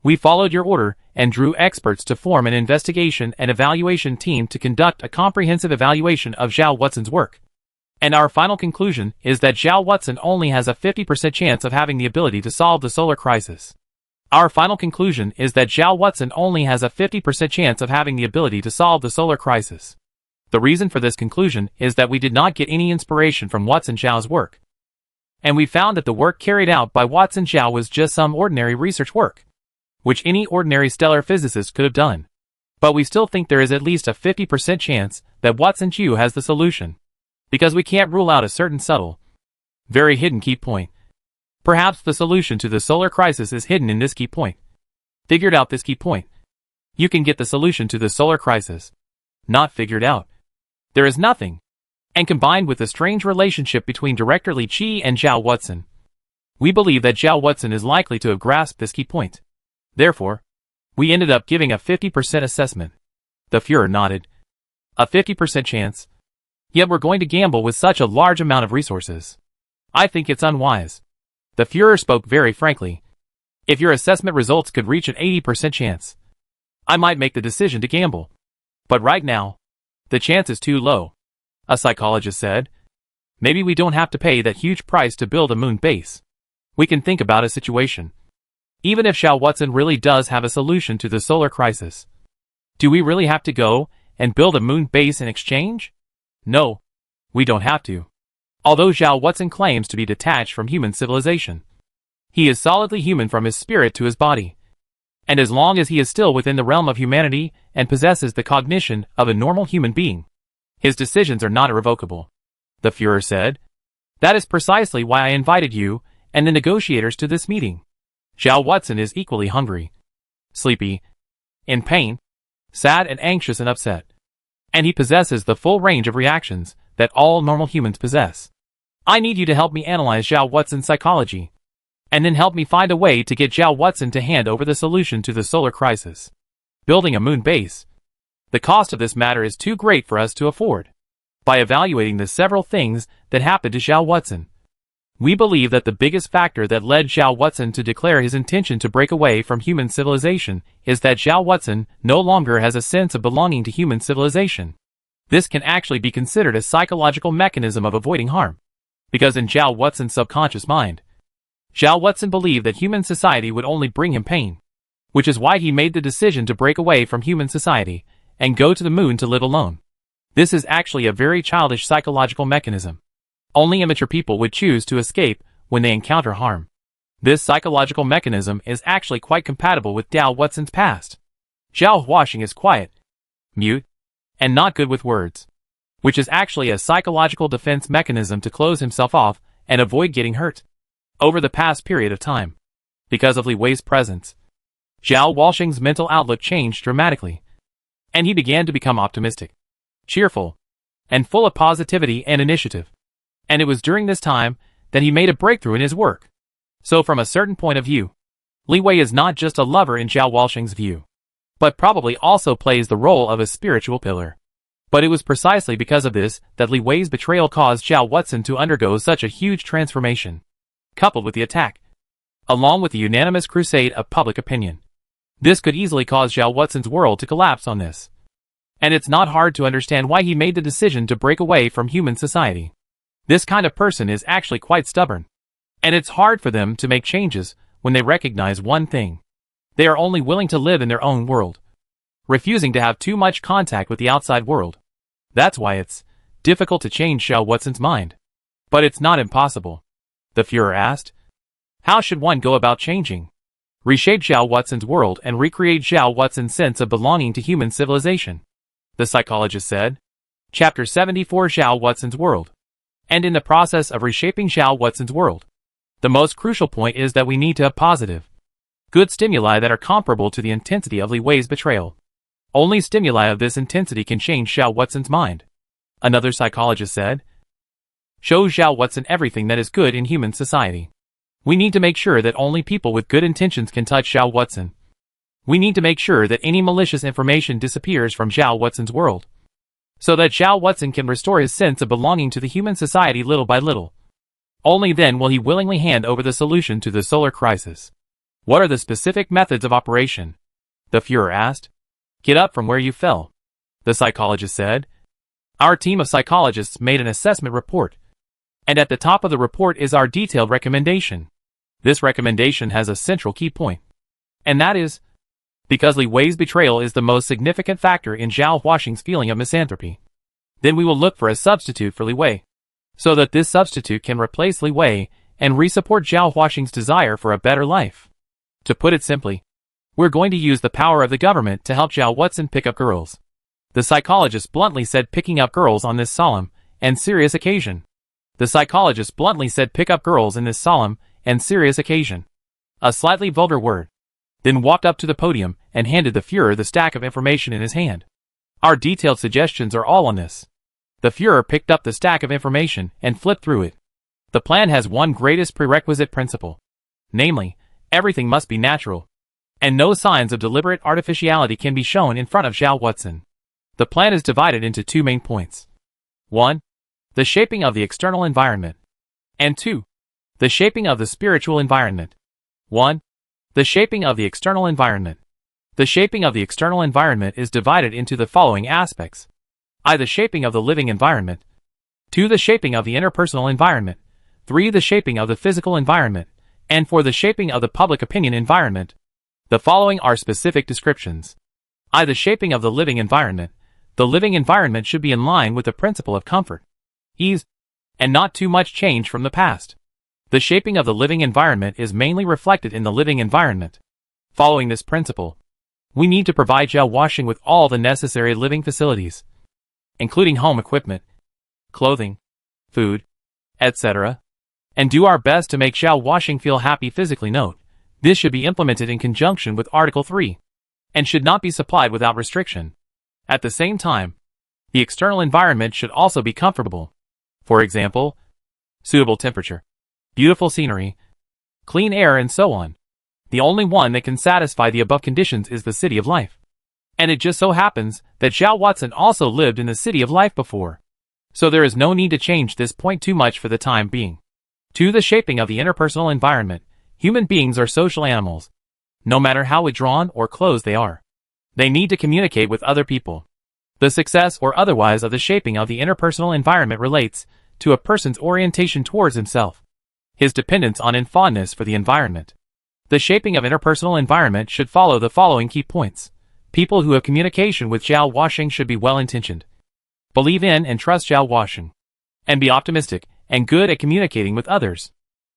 [SPEAKER 1] we followed your order and drew experts to form an investigation and evaluation team to conduct a comprehensive evaluation of Zhao Watson's work. And our final conclusion is that Zhao Watson only has a 50% chance of having the ability to solve the solar crisis. Our final conclusion is that Zhao Watson only has a 50% chance of having the ability to solve the solar crisis. The reason for this conclusion is that we did not get any inspiration from Watson Zhao's work. And we found that the work carried out by Watson Zhao was just some ordinary research work, which any ordinary stellar physicist could have done. But we still think there is at least a 50% chance that Watson Zhao has the solution, because we can't rule out a certain subtle, very hidden key point. Perhaps the solution to the solar crisis is hidden in this key point. Figured out this key point, you can get the solution to the solar crisis. Not figured out, there is nothing. And combined with the strange relationship between Director Li Qi and Zhao Watson, we believe that Zhao Watson is likely to have grasped this key point. Therefore, we ended up giving a 50% assessment. The Führer nodded. A 50% chance? Yet we're going to gamble with such a large amount of resources. I think it's unwise. The Führer spoke very frankly. If your assessment results could reach an 80% chance, I might make the decision to gamble. But right now, the chance is too low. A psychologist said. Maybe we don't have to pay that huge price to build a moon base. We can think about a situation. Even if Zhao Watson really does have a solution to the solar crisis, do we really have to go and build a moon base in exchange? No, we don't have to. Although Zhao Watson claims to be detached from human civilization, he is solidly human from his spirit to his body. And as long as he is still within the realm of humanity and possesses the cognition of a normal human being, his decisions are not irrevocable, the Führer said. That is precisely why I invited you and the negotiators to this meeting. Zhao Watson is equally hungry, sleepy, in pain, sad and anxious and upset. And he possesses the full range of reactions that all normal humans possess. I need you to help me analyze Zhao Watson's psychology, and then help me find a way to get Zhao Watson to hand over the solution to the solar crisis. Building a moon base. The cost of this matter is too great for us to afford. By evaluating the several things that happened to Zhao Watson, we believe that the biggest factor that led Zhao Watson to declare his intention to break away from human civilization is that Zhao Watson no longer has a sense of belonging to human civilization. This can actually be considered a psychological mechanism of avoiding harm, because in Zhao Watson's subconscious mind, Zhao Watson believed that human society would only bring him pain, which is why he made the decision to break away from human society and go to the moon to live alone. This is actually a very childish psychological mechanism. Only immature people would choose to escape when they encounter harm. This psychological mechanism is actually quite compatible with Zhao Watson's past. Zhao Huaxing is quiet, mute, and not good with words, which is actually a psychological defense mechanism to close himself off and avoid getting hurt. Over the past period of time, because of Li Wei's presence, Zhao Huaxing's mental outlook changed dramatically, and he began to become optimistic, cheerful, and full of positivity and initiative. And it was during this time that he made a breakthrough in his work. So from a certain point of view, Li Wei is not just a lover in Zhao Huaxing's view, but probably also plays the role of a spiritual pillar. But it was precisely because of this that Li Wei's betrayal caused Zhao Watson to undergo such a huge transformation, coupled with the attack, along with the unanimous crusade of public opinion. This could easily cause Zhao Watson's world to collapse on this. And it's not hard to understand why he made the decision to break away from human society. This kind of person is actually quite stubborn. And it's hard for them to make changes when they recognize one thing. They are only willing to live in their own world, refusing to have too much contact with the outside world. That's why it's difficult to change Zhao Watson's mind. But it's not impossible. The Führer asked. How should one go about changing? Reshape Zhao Watson's world and recreate Zhao Watson's sense of belonging to human civilization. The psychologist said. Chapter 74 Zhao Watson's world. And in the process of reshaping Zhao Watson's world, the most crucial point is that we need to have positive, good stimuli that are comparable to the intensity of Li Wei's betrayal. Only stimuli of this intensity can change Zhao Watson's mind. Another psychologist said. Show Zhao Watson everything that is good in human society. We need to make sure that only people with good intentions can touch Zhao Watson. We need to make sure that any malicious information disappears from Zhao Watson's world, so that Zhao Watson can restore his sense of belonging to the human society little by little. Only then will he willingly hand over the solution to the solar crisis. What are the specific methods of operation? The Führer asked. Get up from where you fell, the psychologist said. Our team of psychologists made an assessment report, and at the top of the report is our detailed recommendation. This recommendation has a central key point, and that is, because Li Wei's betrayal is the most significant factor in Zhao Huaxing's feeling of misanthropy, then we will look for a substitute for Li Wei, so that this substitute can replace Li Wei and resupport Zhao Huaxing's desire for a better life. To put it simply, we're going to use the power of the government to help Zhao Watson pick up girls. The psychologist bluntly said picking up girls on this solemn and serious occasion. The psychologist bluntly said pick up girls in this solemn and serious occasion. A slightly vulgar word. Then walked up to the podium and handed the Führer the stack of information in his hand. Our detailed suggestions are all on this. The Führer picked up the stack of information and flipped through it. The plan has one greatest prerequisite principle. Namely, everything must be natural, and no signs of deliberate artificiality can be shown in front of Zhao Watson. The plan is divided into two main points. 1. The shaping of the external environment. And 2. The shaping of the spiritual environment. 1. The shaping of the external environment. The shaping of the external environment is divided into the following aspects. I. The shaping of the living environment. 2. The shaping of the interpersonal environment. 3. The shaping of the physical environment. And 4. The shaping of the public opinion environment. The following are specific descriptions. I. The shaping of the living environment. The living environment should be in line with the principle of comfort, ease, and not too much change from the past. The shaping of the living environment is mainly reflected in the living environment. Following this principle, we need to provide Zhao Huaxing with all the necessary living facilities, including home equipment, clothing, food, etc., and do our best to make Zhao Huaxing feel happy physically. Note, this should be implemented in conjunction with Article 3, and should not be supplied without restriction. At the same time, the external environment should also be comfortable. For example, suitable temperature, beautiful scenery, clean air, and so on. The only one that can satisfy the above conditions is the City of Life. And it just so happens that Zhao Watson also lived in the City of Life before. So there is no need to change this point too much for the time being. 2. The shaping of the interpersonal environment. Human beings are social animals. No matter how withdrawn or closed they are, they need to communicate with other people. The success or otherwise of the shaping of the interpersonal environment relates to a person's orientation towards himself, his dependence on and fondness for the environment. The shaping of interpersonal environment should follow the following key points. People who have communication with Zhao Huaxing should be well-intentioned, believe in and trust Zhao Huaxing, and be optimistic and good at communicating with others.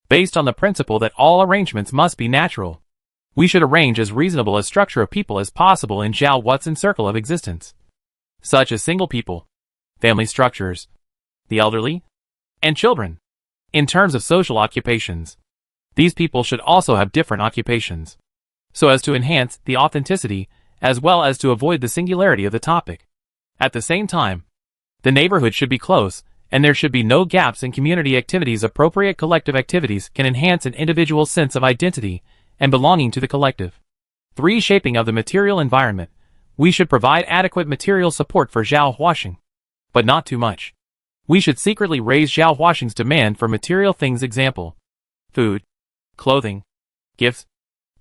[SPEAKER 1] Based on the principle that all arrangements must be natural, we should arrange as reasonable a structure of people as possible in Zhao Watson's circle of existence, such as single people, family structures, the elderly, and children. In terms of social occupations, these people should also have different occupations, so as to enhance the authenticity as well as to avoid the singularity of the topic. At the same time, the neighborhood should be close, and there should be no gaps in community activities. Appropriate collective activities can enhance an individual's sense of identity and belonging to the collective. 3. Shaping of the material environment. We should provide adequate material support for Zhao Huaxing, but not too much. We should secretly raise Zhao Huaxing's demand for material things, example, food, clothing, gifts,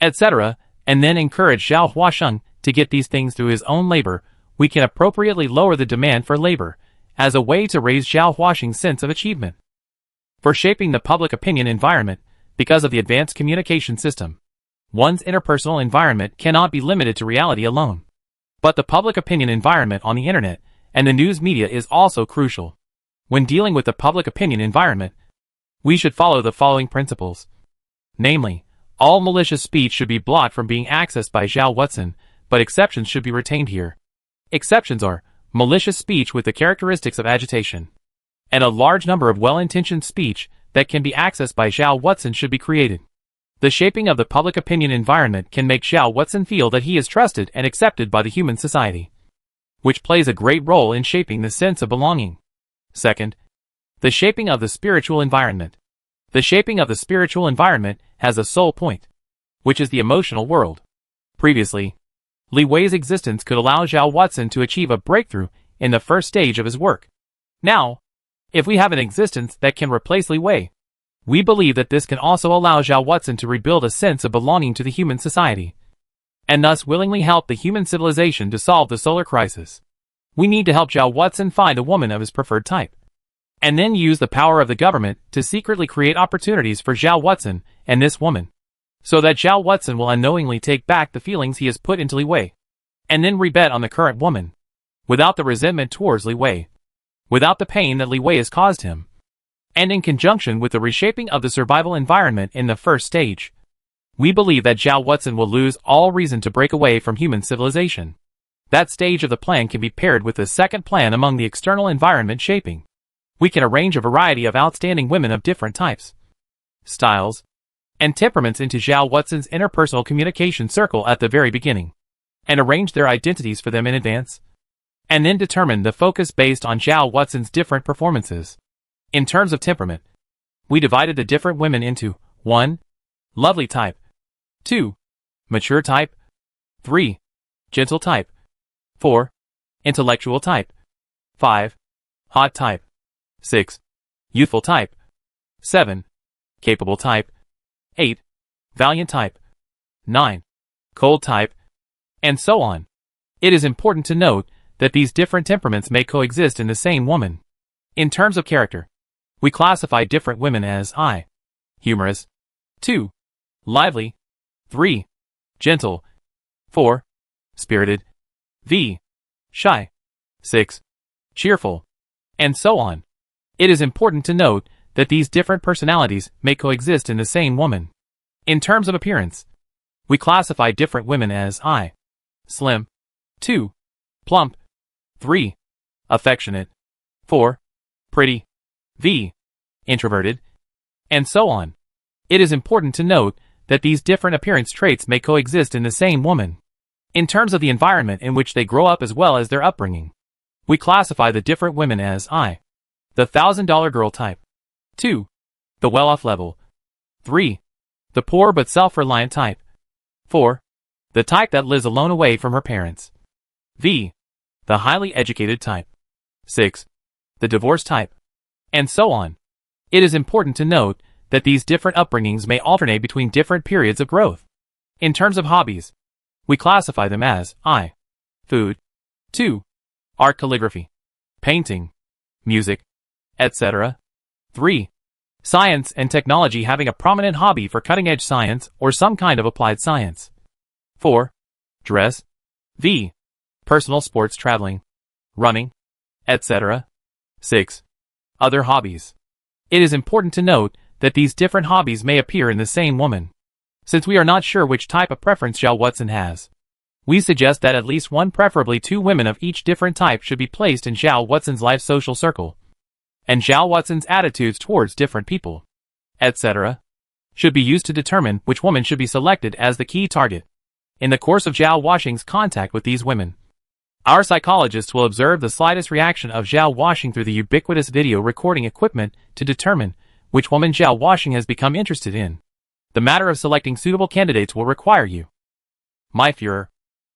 [SPEAKER 1] etc., and then encourage Zhao Huaxing to get these things through his own labor. We can appropriately lower the demand for labor as a way to raise Zhao Huaxing's sense of achievement. For shaping the public opinion environment, because of the advanced communication system, one's interpersonal environment cannot be limited to reality alone. But the public opinion environment on the internet and the news media is also crucial. When dealing with the public opinion environment, we should follow the following principles. Namely, all malicious speech should be blocked from being accessed by Zhao Watson, but exceptions should be retained here. Exceptions are malicious speech with the characteristics of agitation, and a large number of well-intentioned speech that can be accessed by Zhao Watson should be created. The shaping of the public opinion environment can make Zhao Watson feel that he is trusted and accepted by the human society, which plays a great role in shaping the sense of belonging. Second, the shaping of the spiritual environment. The shaping of the spiritual environment has a sole point, which is the emotional world. Previously, Li Wei's existence could allow Zhao Watson to achieve a breakthrough in the first stage of his work. Now, if we have an existence that can replace Li Wei, we believe that this can also allow Zhao Watson to rebuild a sense of belonging to the human society, and thus willingly help the human civilization to solve the solar crisis. We need to help Zhao Watson find a woman of his preferred type, and then use the power of the government to secretly create opportunities for Zhao Watson and this woman, so that Zhao Watson will unknowingly take back the feelings he has put into Li Wei, and then rebet on the current woman, without the resentment towards Li Wei, without the pain that Li Wei has caused him, and in conjunction with the reshaping of the survival environment in the first stage. We believe that Zhao Watson will lose all reason to break away from human civilization. That stage of the plan can be paired with the second plan among the external environment shaping. We can arrange a variety of outstanding women of different types, styles, and temperaments into Zhao Watson's interpersonal communication circle at the very beginning, and arrange their identities for them in advance, and then determine the focus based on Zhao Watson's different performances. In terms of temperament, we divided the different women into 1. Lovely type, 2. Mature type, 3. Gentle type, 4. Intellectual type, 5. Hot type, 6. Youthful type, 7. Capable type, 8. Valiant type, 9. Cold type, and so on. It is important to note that these different temperaments may coexist in the same woman. In terms of character, we classify different women as I. Humorous, 2. Lively, 3. Gentle, 4. Spirited, v. Shy, 6. Cheerful, and so on. It is important to note that these different personalities may coexist in the same woman. In terms of appearance, we classify different women as I. Slim, 2. Plump, 3. Affectionate, 4. Pretty, v. Introverted, and so on. It is important to note that these different appearance traits may coexist in the same woman. In terms of the environment in which they grow up as well as their upbringing, we classify the different women as I. The $1,000 girl type, 2. The well-off level, 3. The poor but self-reliant type, 4. The type that lives alone away from her parents, v. The highly educated type, 6. The divorced type, and so on. It is important to note that these different upbringings may alternate between different periods of growth. In terms of hobbies, we classify them as I. Food, 2. Art, calligraphy, painting, music, etc. 3. Science and technology, having a prominent hobby for cutting-edge science or some kind of applied science. 4. Dress, v. Personal sports, traveling, running, etc. 6. Other hobbies. It is important to note that these different hobbies may appear in the same woman. Since we are not sure which type of preference Zhao Watson has, we suggest that at least one, preferably 2 women of each different type should be placed in Zhao Watson's life social circle, and Zhao Watson's attitudes towards different people, etc., should be used to determine which woman should be selected as the key target. In the course of Zhao Washing's contact with these women, our psychologists will observe the slightest reaction of Zhao Washing through the ubiquitous video recording equipment to determine which woman Zhao Washing has become interested in. The matter of selecting suitable candidates will require you, my Führer,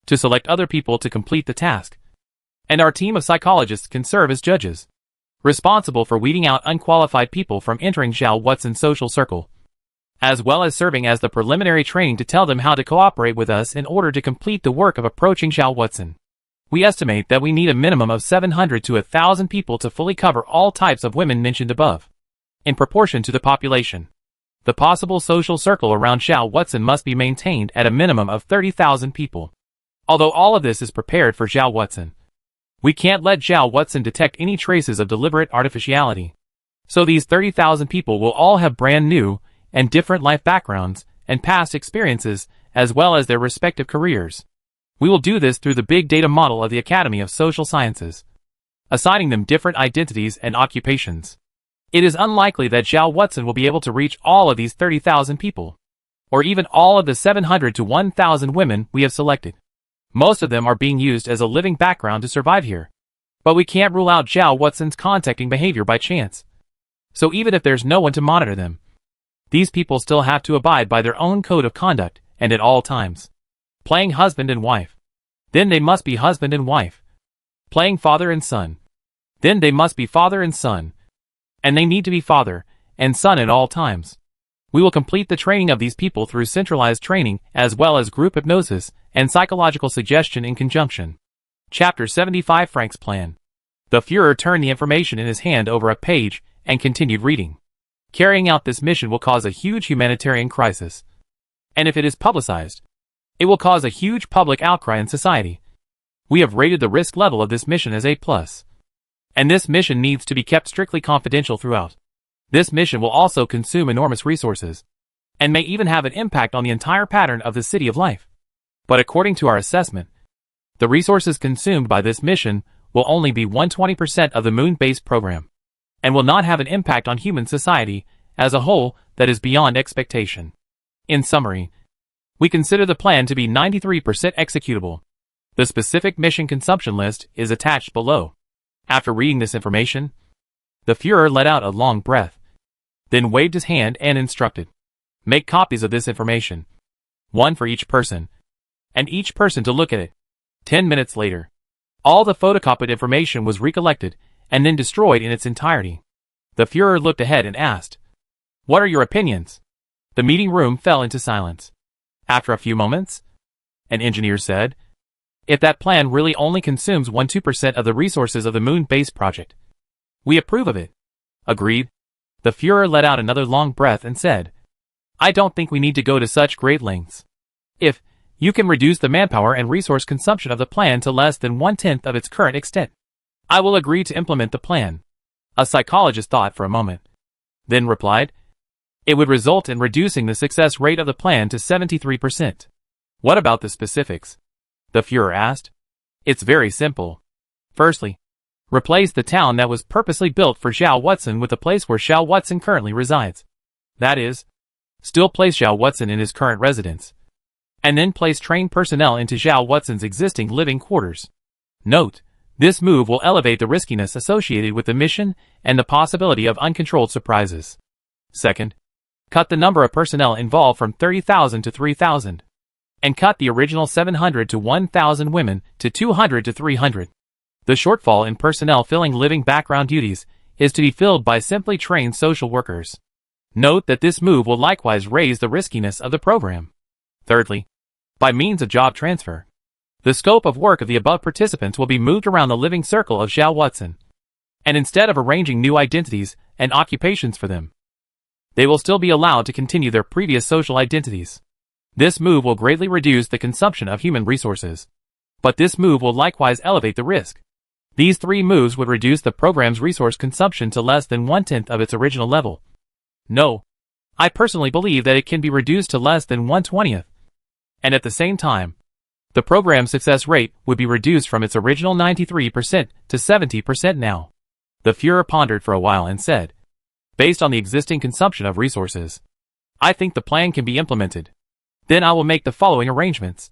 [SPEAKER 1] to select other people to complete the task, and our team of psychologists can serve as judges, responsible for weeding out unqualified people from entering Zhao Watson's social circle, as well as serving as the preliminary training to tell them how to cooperate with us in order to complete the work of approaching Zhao Watson. We estimate that we need a minimum of 700 to 1,000 people to fully cover all types of women mentioned above, in proportion to the population. The possible social circle around Zhao Watson must be maintained at a minimum of 30,000 people. Although all of this is prepared for Zhao Watson, we can't let Zhao Watson detect any traces of deliberate artificiality. So these 30,000 people will all have brand new and different life backgrounds and past experiences as well as their respective careers. We will do this through the big data model of the Academy of Social Sciences, assigning them different identities and occupations. It is unlikely that Zhao Watson will be able to reach all of these 30,000 people, or even all of the 700 to 1,000 women we have selected. Most of them are being used as a living background to survive here. But we can't rule out Zhao Watson's contacting behavior by chance. So even if there's no one to monitor them, these people still have to abide by their own code of conduct, and at all times. Playing husband and wife. Then they must be husband and wife. Playing father and son. Then they must be father and son. And they need to be father and son at all times. We will complete the training of these people through centralized training as well as group hypnosis and psychological suggestion in conjunction. Chapter 75 Frank's Plan. The Führer turned the information in his hand over a page and continued reading. Carrying out this mission will cause a huge humanitarian crisis. And if it is publicized, it will cause a huge public outcry in society. We have rated the risk level of this mission as A+. And this mission needs to be kept strictly confidential throughout. This mission will also consume enormous resources, and may even have an impact on the entire pattern of the City of Life. But according to our assessment, the resources consumed by this mission will only be 120% of the moon-based program, and will not have an impact on human society as a whole that is beyond expectation. In summary, we consider the plan to be 93% executable. The specific mission consumption list is attached below. After reading this information, the Führer let out a long breath, then waved his hand and instructed, "Make copies of this information, one for each person, and each person to look at it." 10 minutes later, all the photocopied information was recollected and then destroyed in its entirety. The Führer looked ahead and asked, "What are your opinions?" The meeting room fell into silence. After a few moments, an engineer said, "If that plan really only consumes 1–2% of the resources of the moon-based project, we approve of it." Agreed. The Führer let out another long breath and said, "I don't think we need to go to such great lengths. If you can reduce the manpower and resource consumption of the plan to less than 1/10 of its current extent, I will agree to implement the plan." A psychologist thought for a moment, then replied, "It would result in reducing the success rate of the plan to 73%. What about the specifics?" The Führer asked. "It's very simple. Firstly, replace the town that was purposely built for Zhao Watson with the place where Zhao Watson currently resides. That is, still place Zhao Watson in his current residence, and then place trained personnel into Zhao Watson's existing living quarters. Note, this move will elevate the riskiness associated with the mission and the possibility of uncontrolled surprises. Second, cut the number of personnel involved from 30,000 to 3,000, and cut the original 700 to 1,000 women to 200 to 300. The shortfall in personnel filling living background duties is to be filled by simply trained social workers. Note that this move will likewise raise the riskiness of the program. Thirdly, by means of job transfer, the scope of work of the above participants will be moved around the living circle of Zhao Watson, and instead of arranging new identities and occupations for them, they will still be allowed to continue their previous social identities. This move will greatly reduce the consumption of human resources, but this move will likewise elevate the risk. These three moves would reduce the program's resource consumption to less than 1/10 of its original level. No, I personally believe that it can be reduced to less than 1/20th. And at the same time, the program's success rate would be reduced from its original 93% to 70% now. The Führer pondered for a while and said, "Based on the existing consumption of resources, I think the plan can be implemented. Then I will make the following arrangements.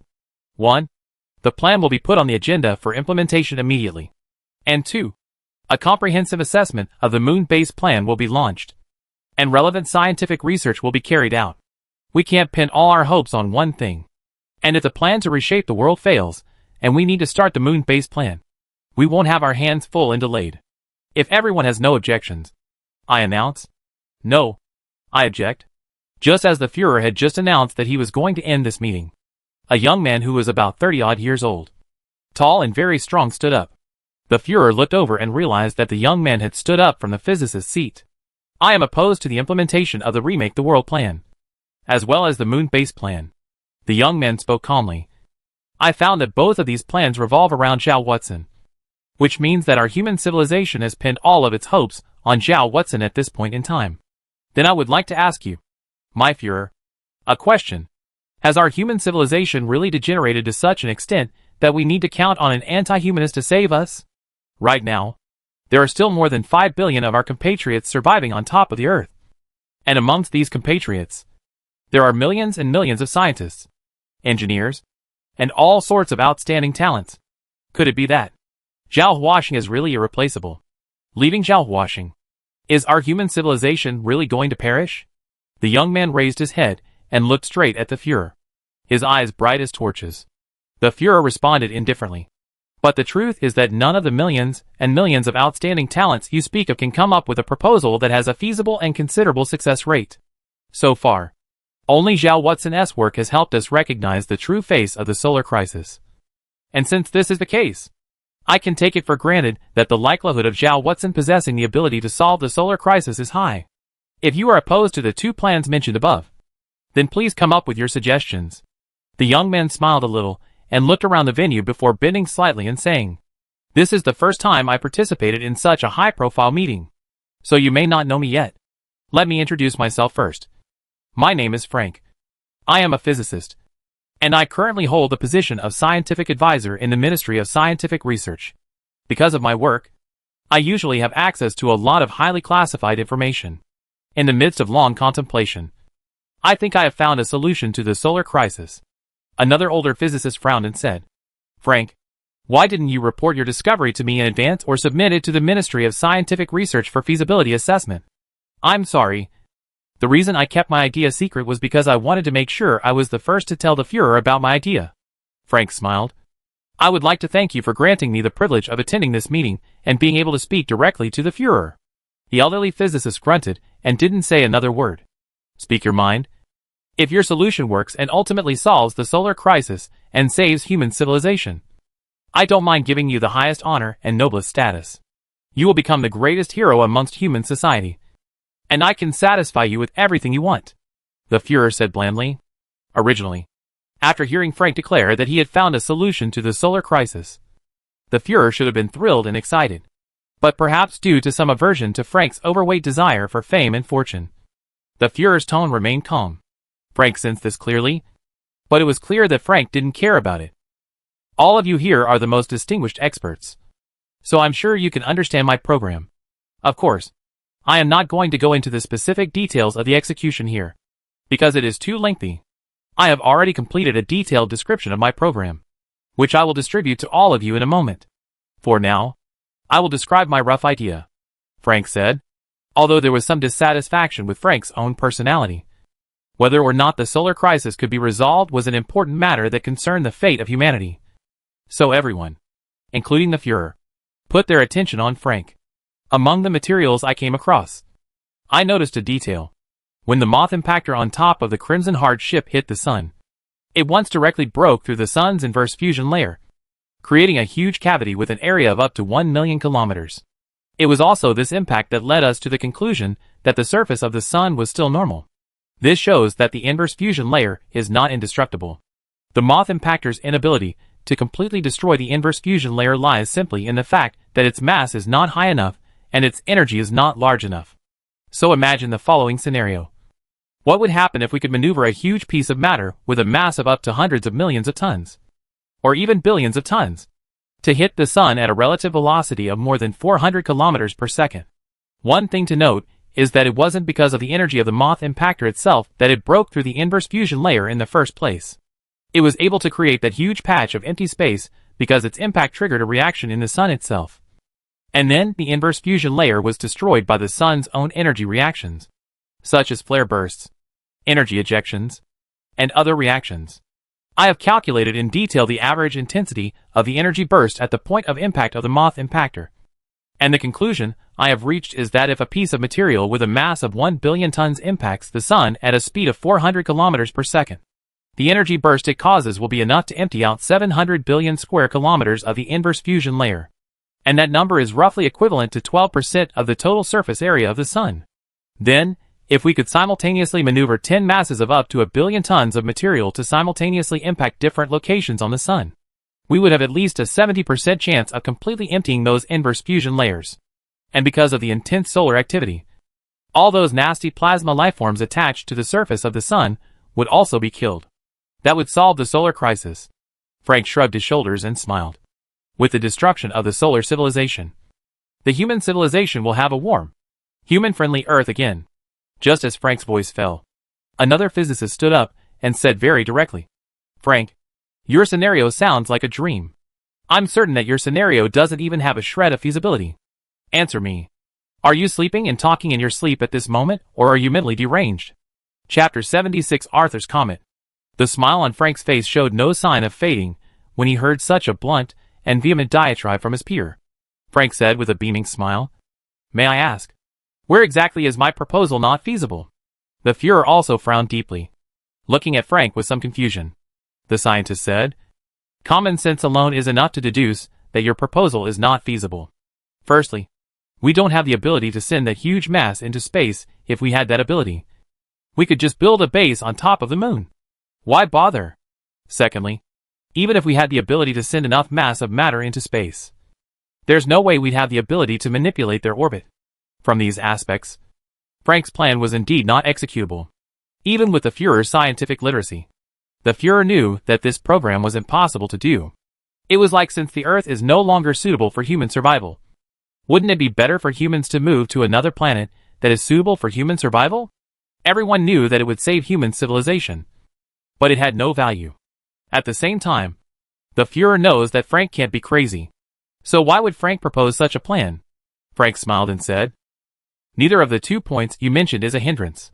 [SPEAKER 1] 1. The plan will be put on the agenda for implementation immediately. And 2. A comprehensive assessment of the moon-based plan will be launched, and relevant scientific research will be carried out. We can't pin all our hopes on one thing. And if the plan to reshape the world fails, and we need to start the moon-based plan, we won't have our hands full and delayed. If everyone has no objections, I announce." "No, I object." Just as the Führer had just announced that he was going to end this meeting, a young man who was about 30-odd years old, tall and very strong, stood up. The Führer looked over and realized that the young man had stood up from the physicist's seat. "I am opposed to the implementation of the Remake the World plan, as well as the moon-based plan." The young man spoke calmly. "I found that both of these plans revolve around Zhao Watson. which means that our human civilization has pinned all of its hopes on Zhao Watson at this point in time. Then I would like to ask you, my Führer, a question. Has our human civilization really degenerated to such an extent that we need to count on an anti-humanist to save us? Right now, there are still more than 5 billion of our compatriots surviving on top of the earth. And amongst these compatriots, there are millions and millions of scientists, engineers, and all sorts of outstanding talents. Could it be that Zhao Huaxing is really irreplaceable? Leaving Zhao Huaxing, is our human civilization really going to perish? The young man raised his head and looked straight at the Führer, his eyes bright as torches. The Führer responded indifferently. But the truth is that none of the millions and millions of outstanding talents you speak of can come up with a proposal that has a feasible and considerable success rate. So far, only Zhao Watson's work has helped us recognize the true face of the solar crisis. And since this is the case, I can take it for granted that the likelihood of Zhao Watson possessing the ability to solve the solar crisis is high. If you are opposed to the two plans mentioned above, then please come up with your suggestions. The young man smiled a little and looked around the venue before bending slightly and saying, "This is the first time I participated in such a high-profile meeting, so you may not know me yet. Let me introduce myself first. My name is Frank. I am a physicist, and I currently hold the position of scientific advisor in the Ministry of Scientific Research. Because of my work, I usually have access to a lot of highly classified information. In the midst of long contemplation, I think I have found a solution to the solar crisis." Another older physicist frowned and said, "Frank, why didn't you report your discovery to me in advance or submit it to the Ministry of Scientific Research for feasibility assessment?" "I'm sorry. The reason I kept my idea secret was because I wanted to make sure I was the first to tell the Führer about my idea." Frank smiled. "I would like to thank you for granting me the privilege of attending this meeting and being able to speak directly to the Führer." The elderly physicist grunted and didn't say another word. "Speak your mind. If your solution works and ultimately solves the solar crisis and saves human civilization, I don't mind giving you the highest honor and noblest status. You will become the greatest hero amongst human society, and I can satisfy you with everything you want," the Führer said blandly. Originally, after hearing Frank declare that he had found a solution to the solar crisis, the Führer should have been thrilled and excited. But perhaps due to some aversion to Frank's overweight desire for fame and fortune, the Führer's tone remained calm. Frank sensed this clearly, but it was clear that Frank didn't care about it. "All of you here are the most distinguished experts, so I'm sure you can understand my program. Of course, I am not going to go into the specific details of the execution here, because it is too lengthy. I have already completed a detailed description of my program, which I will distribute to all of you in a moment. For now, I will describe my rough idea," Frank said, although there was some dissatisfaction with Frank's own personality. Whether or not the solar crisis could be resolved was an important matter that concerned the fate of humanity. So everyone, including the Führer, put their attention on Frank. Among the materials I came across, I noticed a detail. When the moth impactor on top of the Crimson Heart ship hit the sun, it once directly broke through the sun's inverse fusion layer, creating a huge cavity with an area of up to 1 million kilometers. It was also this impact that led us to the conclusion that the surface of the sun was still normal. This shows that the inverse fusion layer is not indestructible. The moth impactor's inability to completely destroy the inverse fusion layer lies simply in the fact that its mass is not high enough and its energy is not large enough. So imagine the following scenario. What would happen if we could maneuver a huge piece of matter with a mass of up to hundreds of millions of tons, or even billions of tons, to hit the sun at a relative velocity of more than 400 kilometers per second? One thing to note is that it wasn't because of the energy of the moth impactor itself that it broke through the inverse fusion layer in the first place. It was able to create that huge patch of empty space because its impact triggered a reaction in the sun itself. And then the inverse fusion layer was destroyed by the sun's own energy reactions, such as flare bursts, energy ejections, and other reactions. I have calculated in detail the average intensity of the energy burst at the point of impact of the moth impactor. And the conclusion I have reached is that if a piece of material with a mass of 1 billion tons impacts the sun at a speed of 400 kilometers per second, the energy burst it causes will be enough to empty out 700 billion square kilometers of the inverse fusion layer. And that number is roughly equivalent to 12% of the total surface area of the sun. Then, if we could simultaneously maneuver 10 masses of up to 1 billion tons of material to simultaneously impact different locations on the sun, we would have at least a 70% chance of completely emptying those inverse fusion layers. And because of the intense solar activity, all those nasty plasma lifeforms attached to the surface of the sun would also be killed. That would solve the solar crisis. Frank shrugged his shoulders and smiled. With the destruction of the solar civilization, the human civilization will have a warm, human-friendly Earth again. Just as Frank's voice fell, another physicist stood up and said very directly, "Frank, your scenario sounds like a dream. I'm certain that your scenario doesn't even have a shred of feasibility. Answer me. Are you sleeping and talking in your sleep at this moment, or are you mentally deranged?" Chapter 76 Arthur's Comet. The smile on Frank's face showed no sign of fading when he heard such a blunt and vehement diatribe from his peer. Frank said with a beaming smile, "May I ask, where exactly is my proposal not feasible?" The Fuhrer also frowned deeply, looking at Frank with some confusion. The scientist said, "Common sense alone is enough to deduce that your proposal is not feasible. Firstly, we don't have the ability to send that huge mass into space. If we had that ability, we could just build a base on top of the moon. Why bother? Secondly, even if we had the ability to send enough mass of matter into space, there's no way we'd have the ability to manipulate their orbit. From these aspects, Frank's plan was indeed not executable, even with the Fuhrer's scientific literacy. The Fuhrer knew that this program was impossible to do. It was like, since the Earth is no longer suitable for human survival, wouldn't it be better for humans to move to another planet that is suitable for human survival? Everyone knew that it would save human civilization, but it had no value. At the same time, the Fuhrer knows that Frank can't be crazy. So why would Frank propose such a plan? Frank smiled and said, "Neither of the 2 points you mentioned is a hindrance.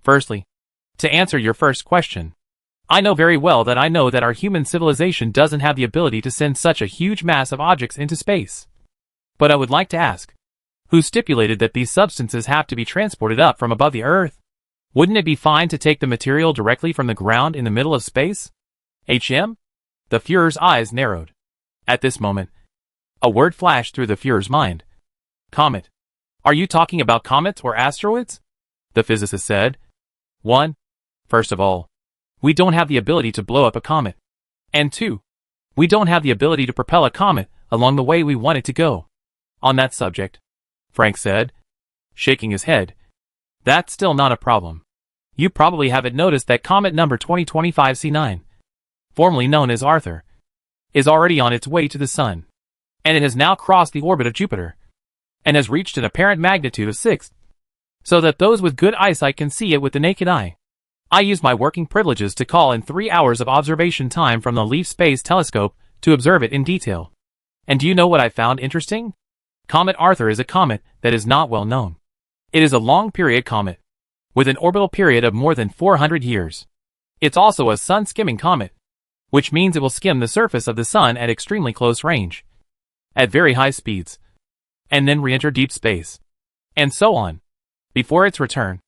[SPEAKER 1] Firstly, to answer your first question, I know very well that our human civilization doesn't have the ability to send such a huge mass of objects into space. But I would like to ask, who stipulated that these substances have to be transported up from above the Earth? Wouldn't it be fine to take the material directly from the ground in the middle of space? HM?" The Fuhrer's eyes narrowed. At this moment, a word flashed through the Fuhrer's mind. "Comet. Are you talking about comets or asteroids?" The physicist said. First of all, we don't have the ability to blow up a comet. And 2, we don't have the ability to propel a comet along the way we want it to go. On that subject, Frank said, shaking his head, that's still not a problem. You probably haven't noticed that comet number 2025 C9, formerly known as Arthur, is already on its way to the Sun, and it has now crossed the orbit of Jupiter, and has reached an apparent magnitude of 6, so that those with good eyesight can see it with the naked eye. I used my working privileges to call in 3 hours of observation time from the Leaf Space Telescope to observe it in detail. And do you know what I found interesting? Comet Arthur is a comet that is not well known. It is a long-period comet, with an orbital period of more than 400 years. It's also a sun-skimming comet, which means it will skim the surface of the Sun at extremely close range, at very high speeds, and then re-enter deep space, and so on. Before its return,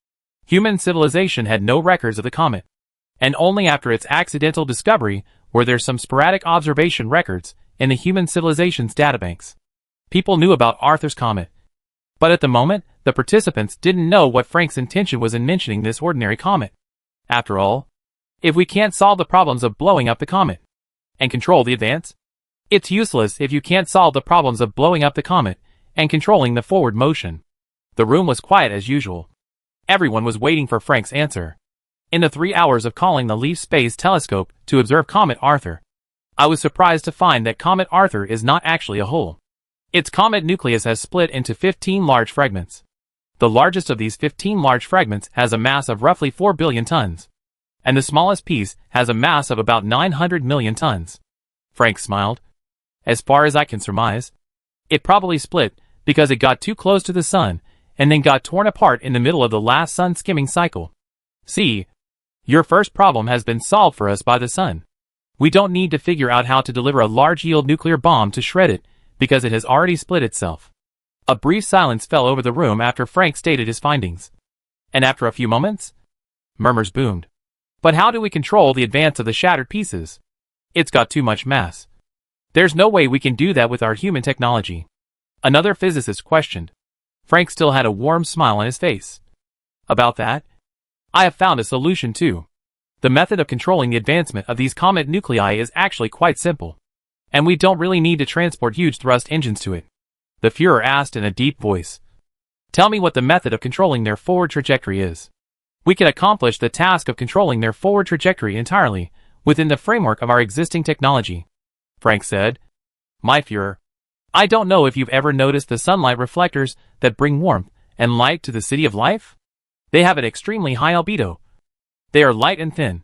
[SPEAKER 1] human civilization had no records of the comet, and only after its accidental discovery were there some sporadic observation records in the human civilization's databanks. People knew about Arthur's comet, but at the moment, the participants didn't know what Frank's intention was in mentioning this ordinary comet. After all, if we can't solve the problems of blowing up the comet and control the advance, it's useless if you can't solve the problems of blowing up the comet and controlling the forward motion. The room was quiet as usual. Everyone was waiting for Frank's answer. In the 3 hours of calling the Leaf Space Telescope to observe Comet Arthur, I was surprised to find that Comet Arthur is not actually a hole. Its comet nucleus has split into 15 large fragments. The largest of these 15 large fragments has a mass of roughly 4 billion tons, and the smallest piece has a mass of about 900 million tons. Frank smiled. As far as I can surmise, it probably split because it got too close to the Sun and then got torn apart in the middle of the last sun-skimming cycle. See, your first problem has been solved for us by the Sun. We don't need to figure out how to deliver a large-yield nuclear bomb to shred it, because it has already split itself. A brief silence fell over the room after Frank stated his findings. And after a few moments, murmurs boomed. But how do we control the advance of the shattered pieces? It's got too much mass. There's no way we can do that with our human technology. Another physicist questioned. Frank still had a warm smile on his face. About that, I have found a solution too. The method of controlling the advancement of these comet nuclei is actually quite simple. And we don't really need to transport huge thrust engines to it. The Führer asked in a deep voice. Tell me what the method of controlling their forward trajectory is. We can accomplish the task of controlling their forward trajectory entirely within the framework of our existing technology, Frank said. My Führer, I don't know if you've ever noticed the sunlight reflectors that bring warmth and light to the City of Life? They have an extremely high albedo. They are light and thin.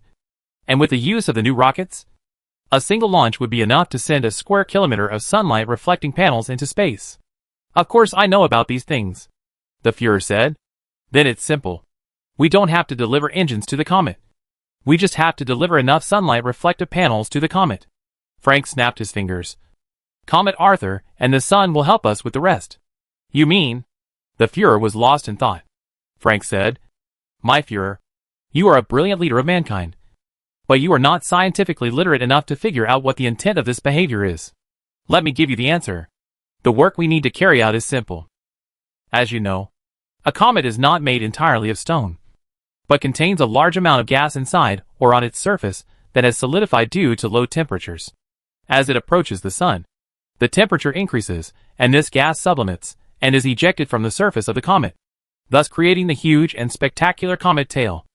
[SPEAKER 1] And with the use of the new rockets, a single launch would be enough to send a square kilometer of sunlight reflecting panels into space. Of course I know about these things, the Führer said. Then it's simple. We don't have to deliver engines to the comet. We just have to deliver enough sunlight reflective panels to the comet. Frank snapped his fingers. Comet Arthur and the sun will help us with the rest. You mean? The Führer was lost in thought. Frank said, My Führer, you are a brilliant leader of mankind. But you are not scientifically literate enough to figure out what the intent of this behavior is. Let me give you the answer. The work we need to carry out is simple. As you know, a comet is not made entirely of stone, but contains a large amount of gas inside or on its surface that has solidified due to low temperatures. As it approaches the sun, the temperature increases, and this gas sublimates and is ejected from the surface of the comet, thus creating the huge and spectacular comet tail.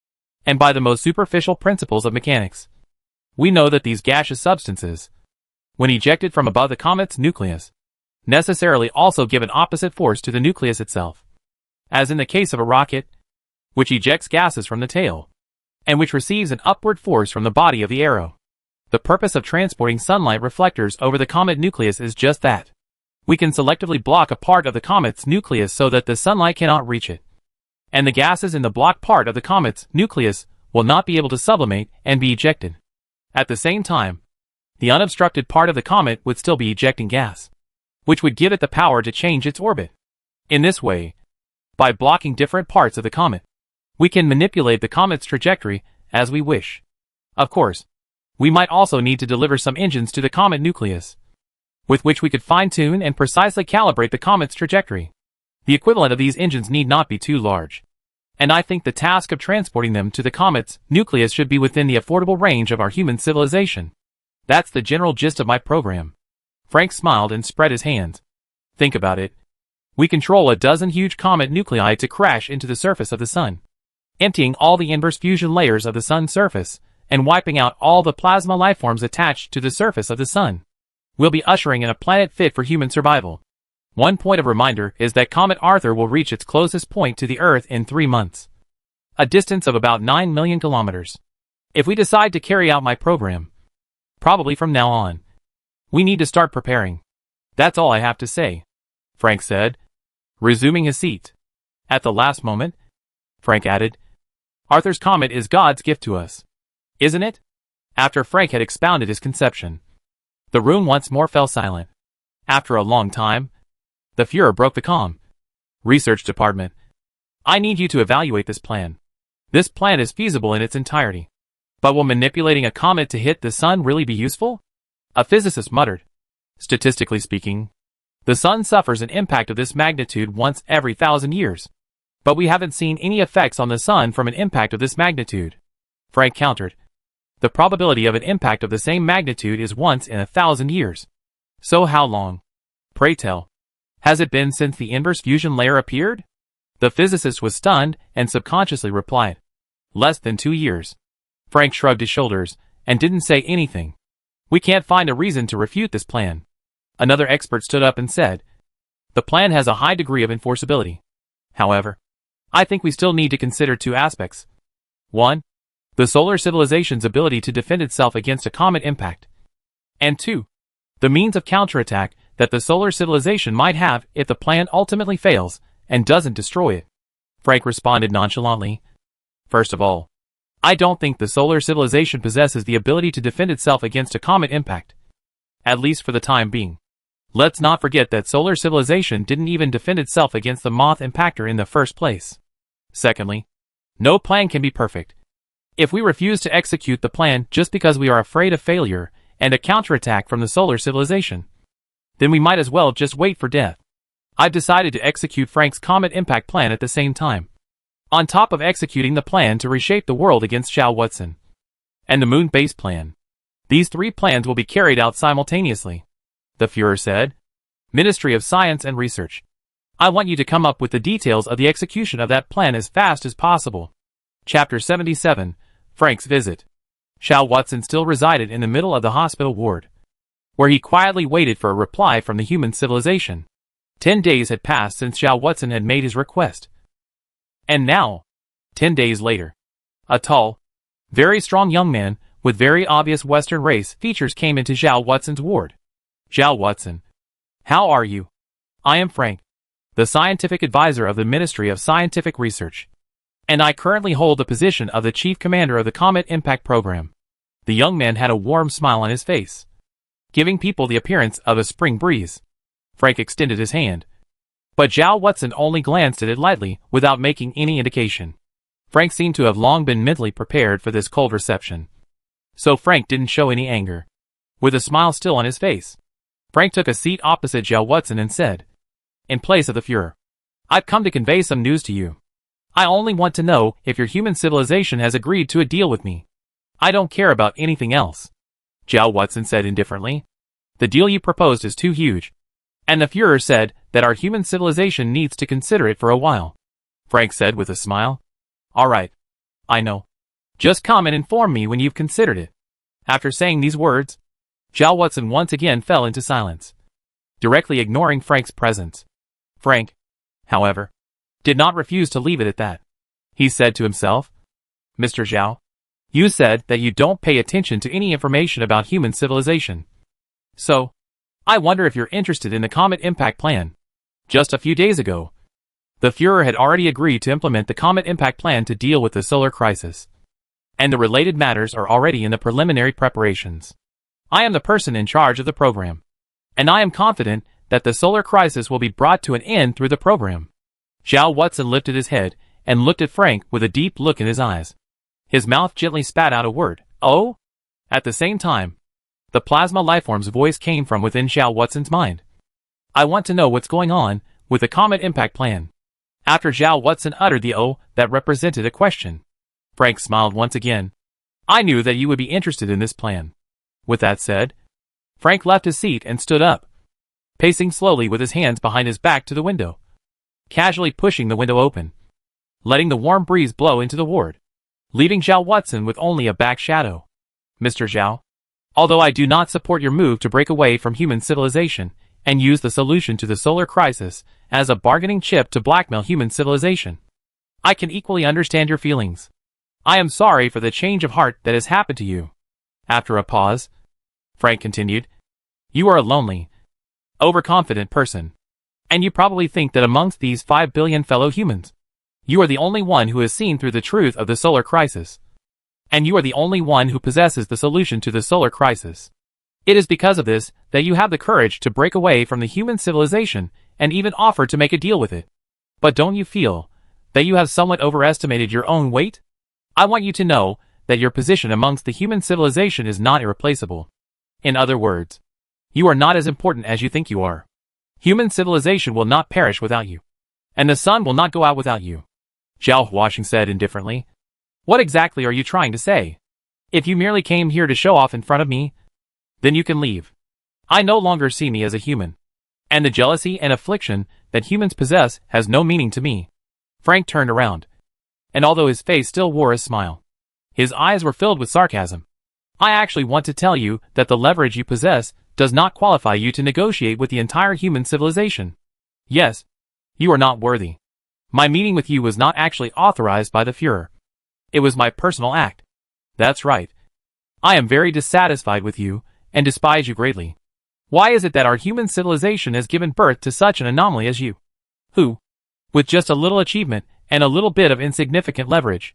[SPEAKER 1] And by the most superficial principles of mechanics, we know that these gaseous substances, when ejected from above the comet's nucleus, necessarily also give an opposite force to the nucleus itself, as in the case of a rocket, which ejects gases from the tail, and which receives an upward force from the body of the arrow. The purpose of transporting sunlight reflectors over the comet nucleus is just that. We can selectively block a part of the comet's nucleus so that the sunlight cannot reach it, and the gases in the blocked part of the comet's nucleus will not be able to sublimate and be ejected. At the same time, the unobstructed part of the comet would still be ejecting gas, which would give it the power to change its orbit. In this way, by blocking different parts of the comet, we can manipulate the comet's trajectory as we wish. Of course, we might also need to deliver some engines to the comet nucleus, with which we could fine-tune and precisely calibrate the comet's trajectory. The equivalent of these engines need not be too large, and I think the task of transporting them to the comet's nucleus should be within the affordable range of our human civilization. That's the general gist of my program. Frank smiled and spread his hands. Think about it. We control a dozen huge comet nuclei to crash into the surface of the sun, emptying all the inverse fusion layers of the sun's surface and wiping out all the plasma lifeforms attached to the surface of the sun. We'll be ushering in a planet fit for human survival. One point of reminder is that Comet Arthur will reach its closest point to the Earth in 3 months, a distance of about 9 million kilometers. If we decide to carry out my program, probably from now on, we need to start preparing. That's all I have to say, Frank said, resuming his seat. At the last moment, Frank added, Arthur's comet is God's gift to us, isn't it? After Frank had expounded his conception, the room once more fell silent. After a long time, the Führer broke the calm. Research Department, I need you to evaluate this plan. This plan is feasible in its entirety. But will manipulating a comet to hit the sun really be useful? A physicist muttered. Statistically speaking, the sun suffers an impact of this magnitude once every 1,000 years. But we haven't seen any effects on the sun from an impact of this magnitude. Frank countered. The probability of an impact of the same magnitude is once in 1,000 years. So how long, pray tell, has it been since the inverse fusion layer appeared? The physicist was stunned and subconsciously replied, less than 2 years. Frank shrugged his shoulders and didn't say anything. We can't find a reason to refute this plan. Another expert stood up and said, the plan has a high degree of enforceability. However, I think we still need to consider 2 aspects. 1. The solar civilization's ability to defend itself against a comet impact. And 2. The means of counterattack that the solar civilization might have if the plan ultimately fails and doesn't destroy it. Frank responded nonchalantly. First of all, I don't think the solar civilization possesses the ability to defend itself against a comet impact. At least for the time being. Let's not forget that solar civilization didn't even defend itself against the moth impactor in the first place. Secondly, no plan can be perfect. If we refuse to execute the plan just because we are afraid of failure and a counterattack from the solar civilization, then we might as well just wait for death. I've decided to execute Frank's comet impact plan at the same time, on top of executing the plan to reshape the world against Shao Watson and the moon base plan. These 3 plans will be carried out simultaneously. the Führer said. Ministry of Science and Research. I want you to come up with the details of the execution of that plan as fast as possible. Chapter 77, Frank's Visit. Shao Watson still resided in the middle of the hospital ward, where he quietly waited for a reply from the human civilization. 10 days had passed since Shao Watson had made his request. And now, 10 days later, a tall, very strong young man with very obvious Western race features came into Shao Watson's ward. Shao Watson. How are you? I am Frank, the scientific advisor of the Ministry of Scientific Research, and I currently hold the position of the chief commander of the Comet Impact Program. The young man had a warm smile on his face, giving people the appearance of a spring breeze. Frank extended his hand, but Shao Watson only glanced at it lightly without making any indication. Frank seemed to have long been mentally prepared for this cold reception, so Frank didn't show any anger. With a smile still on his face, Frank took a seat opposite Shao Watson and said, in place of the Führer, I've come to convey some news to you. I only want to know if your human civilization has agreed to a deal with me. I don't care about anything else. Shao Watson said indifferently. The deal you proposed is too huge, and the Führer said that our human civilization needs to consider it for a while. Frank said with a smile. All right. I know. Just come and inform me when you've considered it. After saying these words, Shao Watson once again fell into silence, directly ignoring Frank's presence. Frank, however, did not refuse to leave it at that. He said to himself, Mr. Zhao, you said that you don't pay attention to any information about human civilization. So, I wonder if you're interested in the Comet Impact Plan. Just a few days ago, the Führer had already agreed to implement the Comet Impact Plan to deal with the solar crisis, and the related matters are already in the preliminary preparations. I am the person in charge of the program, and I am confident that the solar crisis will be brought to an end through the program. Shao Watson lifted his head and looked at Frank with a deep look in his eyes. His mouth gently spat out a word, "Oh?" At the same time, the plasma lifeform's voice came from within Shao Watson's mind. I want to know what's going on with the Comet Impact Plan. After Shao Watson uttered the "oh" that represented a question, Frank smiled once again. I knew that you would be interested in this plan. With that said, Frank left his seat and stood up, pacing slowly with his hands behind his back to the window, casually pushing the window open, letting the warm breeze blow into the ward, leaving Shao Watson with only a back shadow. Mr. Zhao, although I do not support your move to break away from human civilization and use the solution to the solar crisis as a bargaining chip to blackmail human civilization, I can equally understand your feelings. I am sorry for the change of heart that has happened to you. After a pause, Frank continued, you are a lonely, overconfident person, and you probably think that amongst these 5 billion fellow humans, you are the only one who has seen through the truth of the solar crisis, and you are the only one who possesses the solution to the solar crisis. It is because of this that you have the courage to break away from the human civilization and even offer to make a deal with it. But don't you feel that you have somewhat overestimated your own weight? I want you to know that your position amongst the human civilization is not irreplaceable. In other words, you are not as important as you think you are. Human civilization will not perish without you, and the sun will not go out without you. Zhao Huaxing said indifferently. What exactly are you trying to say? If you merely came here to show off in front of me, then you can leave. I no longer see me as a human, and the jealousy and affliction that humans possess has no meaning to me. Frank turned around, and although his face still wore a smile, his eyes were filled with sarcasm. I actually want to tell you that the leverage you possess does not qualify you to negotiate with the entire human civilization. Yes, you are not worthy. My meeting with you was not actually authorized by the Führer. It was my personal act. That's right. I am very dissatisfied with you and despise you greatly. Why is it that our human civilization has given birth to such an anomaly as you, who, with just a little achievement and a little bit of insignificant leverage,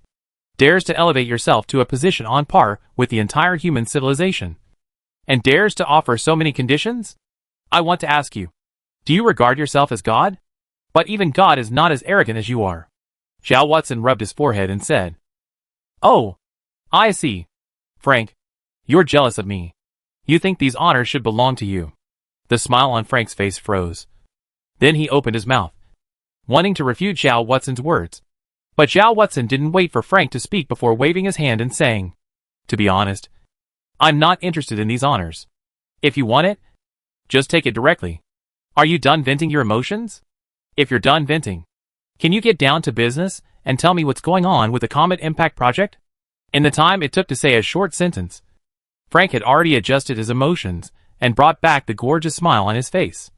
[SPEAKER 1] dares to elevate yourself to a position on par with the entire human civilization, and dares to offer so many conditions? I want to ask you, do you regard yourself as God? But even God is not as arrogant as you are. Shao Watson rubbed his forehead and said, Oh, I see. Frank, you're jealous of me. You think these honors should belong to you. The smile on Frank's face froze. Then he opened his mouth, wanting to refute Shao Watson's words. But Shao Watson didn't wait for Frank to speak before waving his hand and saying, To be honest, I'm not interested in these honors. If you want it, Just take it directly. Are you done venting your emotions? If you're done venting, can you get down to business and tell me what's going on with the Comet Impact project? In the time it took to say a short sentence, Frank had already adjusted his emotions and brought back the gorgeous smile on his face.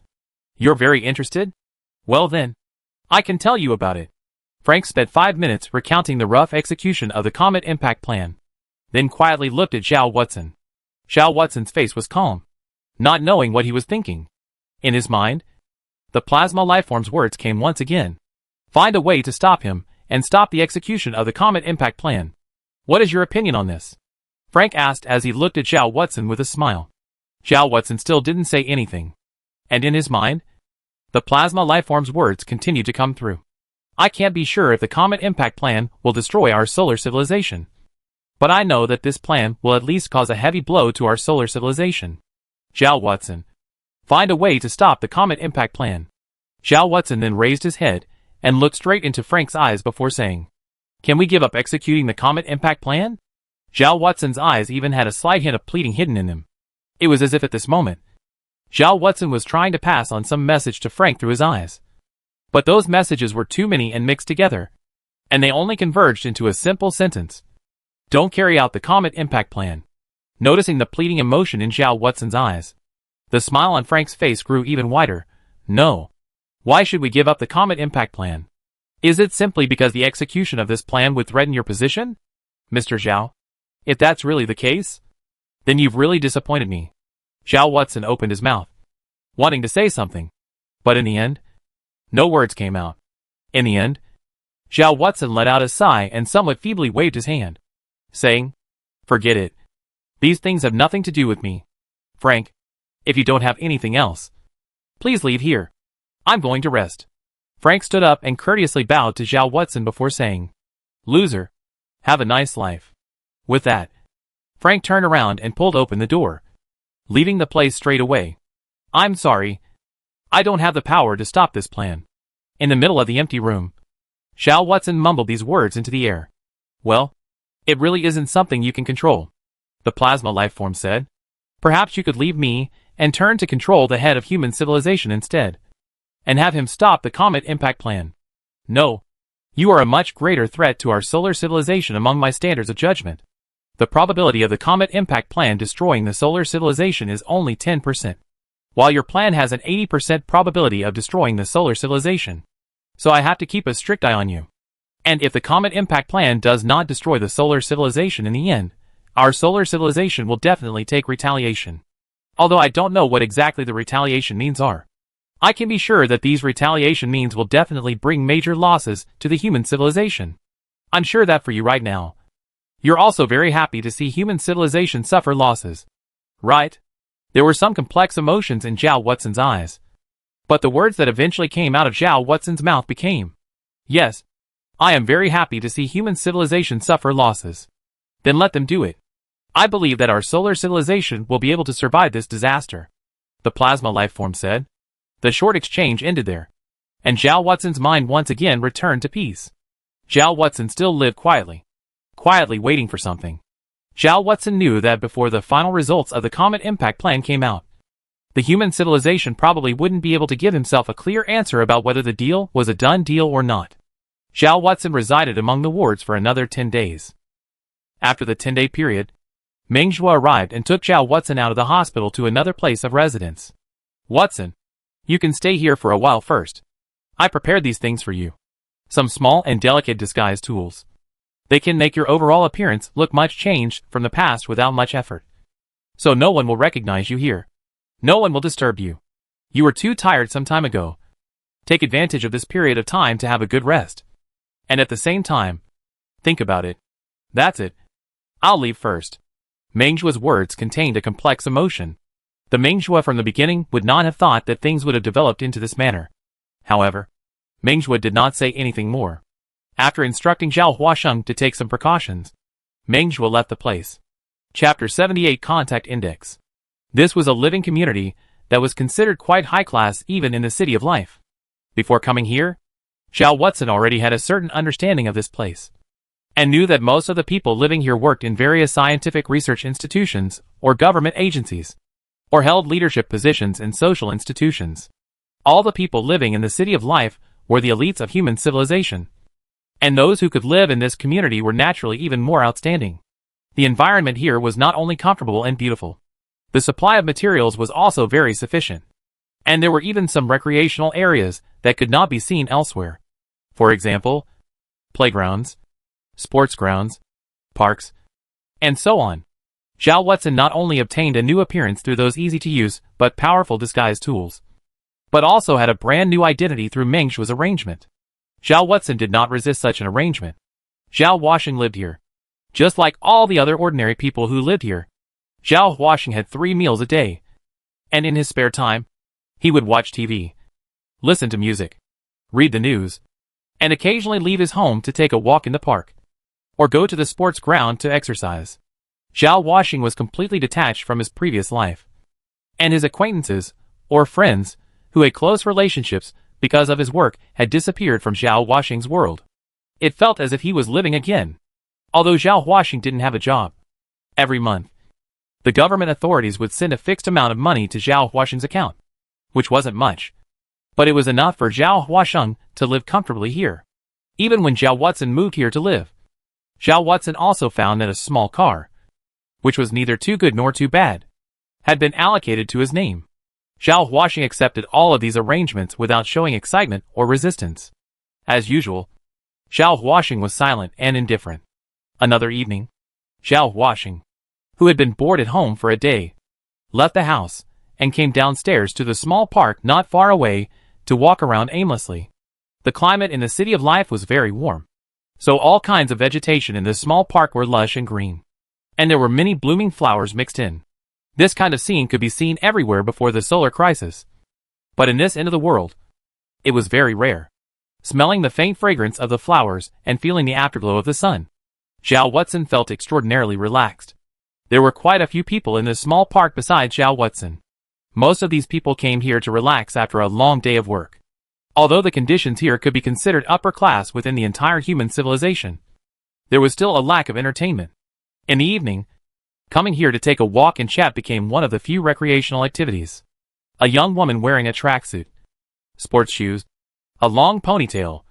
[SPEAKER 1] You're very interested? Well then, I can tell you about it. Frank spent 5 minutes recounting the rough execution of the Comet Impact plan, then quietly looked at Zhao Watson. Zhao Watson's face was calm, not knowing what he was thinking. In his mind, the plasma lifeform's words came once again. Find a way to stop him and stop the execution of the Comet Impact plan. What is your opinion on this? Frank asked as he looked at Zhao Watson with a smile. Zhao Watson still didn't say anything. And in his mind, the plasma lifeform's words continued to come through. I can't be sure if the Comet Impact plan will destroy our solar civilization. But I know that this plan will at least cause a heavy blow to our solar civilization. Zhao Watson, find a way to stop the Comet Impact plan. Zhao Watson then raised his head and looked straight into Frank's eyes before saying, Can we give up executing the Comet Impact plan? Zhao Watson's eyes even had a slight hint of pleading hidden in them. It was as if at this moment, Zhao Watson was trying to pass on some message to Frank through his eyes. But those messages were too many and mixed together, and they only converged into a simple sentence. Don't carry out the Comet Impact plan. Noticing the pleading emotion in Zhao Watson's eyes, the smile on Frank's face grew even wider. No. Why should we give up the Comet Impact plan? Is it simply because the execution of this plan would threaten your position? Mr. Zhao? If that's really the case, then you've really disappointed me. Zhao Watson opened his mouth, wanting to say something. But in the end, no words came out. In the end, Zhao Watson let out a sigh and somewhat feebly waved his hand, saying, Forget it. These things have nothing to do with me. Frank, if you don't have anything else, please leave here. I'm going to rest. Frank stood up and courteously bowed to Zhao Watson before saying, Loser, have a nice life. With that, Frank turned around and pulled open the door, leaving the place straight away. I'm sorry. I don't have the power to stop this plan. In the middle of the empty room, Zhao Watson mumbled these words into the air. Well, it really isn't something you can control, the plasma lifeform said. Perhaps you could leave me and turn to control the head of human civilization instead, and have him stop the Comet Impact plan. No, you are a much greater threat to our solar civilization among my standards of judgment. The probability of the Comet Impact plan destroying the solar civilization is only 10%, while your plan has an 80% probability of destroying the solar civilization. So I have to keep a strict eye on you. And if the Comet Impact plan does not destroy the solar civilization in the end, our solar civilization will definitely take retaliation. Although I don't know what exactly the retaliation means are. I can be sure that these retaliation means will definitely bring major losses to the human civilization. I'm sure that for you right now. You're also very happy to see human civilization suffer losses. Right? There were some complex emotions in Zhao Watson's eyes. But the words that eventually came out of Zhao Watson's mouth became, Yes, I am very happy to see human civilization suffer losses. Then let them do it. I believe that our solar civilization will be able to survive this disaster, the plasma lifeform said. The short exchange ended there, and Zhao Watson's mind once again returned to peace. Zhao Watson still lived quietly waiting for something. Zhao Watson knew that before the final results of the Comet Impact plan came out, the human civilization probably wouldn't be able to give himself a clear answer about whether the deal was a done deal or not. Zhao Watson resided among the wards for another 10 days. After the 10-day period, Meng Zhuo arrived and took Zhao Watson out of the hospital to another place of residence. Watson, you can stay here for a while first. I prepared these things for you. Some small and delicate disguise tools. They can make your overall appearance look much changed from the past without much effort. So no one will recognize you here. No one will disturb you. You were too tired some time ago. Take advantage of this period of time to have a good rest. And at the same time, think about it. That's it. I'll leave first. Meng Zhuo's words contained a complex emotion. The Meng Zhuo from the beginning would not have thought that things would have developed into this manner. However, Meng Zhuo did not say anything more. After instructing Zhao Huasheng to take some precautions, Meng Zhuo left the place. Chapter 78 Contact Index. This was a living community that was considered quite high class even in the City of Life. Before coming here, Zhao Watson already had a certain understanding of this place, and knew that most of the people living here worked in various scientific research institutions or government agencies. or held leadership positions in social institutions. All the people living in the City of Life were the elites of human civilization. And those who could live in this community were naturally even more outstanding. The environment here was not only comfortable and beautiful. The supply of materials was also very sufficient. And there were even some recreational areas that could not be seen elsewhere. For example, playgrounds, sports grounds, parks, and so on. Zhao Watson not only obtained a new appearance through those easy-to-use but powerful disguise tools, but also had a brand new identity through Meng Shui's arrangement. Zhao Watson did not resist such an arrangement. Zhao Huaxing lived here. Just like all the other ordinary people who lived here, Zhao Huaxing had 3 meals a day. And in his spare time, he would watch TV, listen to music, read the news, and occasionally leave his home to take a walk in the park, or go to the sports ground to exercise. Zhao Huaxing was completely detached from his previous life. And his acquaintances, or friends, who had close relationships because of his work had disappeared from Zhao Huaxing's world. It felt as if he was living again. Although Zhao Huaxing didn't have a job. Every month, the government authorities would send a fixed amount of money to Zhao Huaxing's account, which wasn't much. But it was enough for Zhao Huaxing to live comfortably here. Even when Zhao Watson moved here to live, Zhao Watson also found that a small car, which was neither too good nor too bad, had been allocated to his name. Zhao Huaxing accepted all of these arrangements without showing excitement or resistance. As usual, Zhao Huaxing was silent and indifferent. Another evening, Zhao Huaxing, who had been bored at home for a day, left the house and came downstairs to the small park not far away to walk around aimlessly. The climate in the City of Life was very warm, so all kinds of vegetation in this small park were lush and green, and there were many blooming flowers mixed in. This kind of scene could be seen everywhere before the solar crisis. But in this end of the world, it was very rare. Smelling the faint fragrance of the flowers and feeling the afterglow of the sun, Zhao Watson felt extraordinarily relaxed. There were quite a few people in this small park besides Zhao Watson. Most of these people came here to relax after a long day of work. Although the conditions here could be considered upper class within the entire human civilization, there was still a lack of entertainment. In the evening, coming here to take a walk and chat became one of the few recreational activities. A young woman wearing a tracksuit, sports shoes, a long ponytail,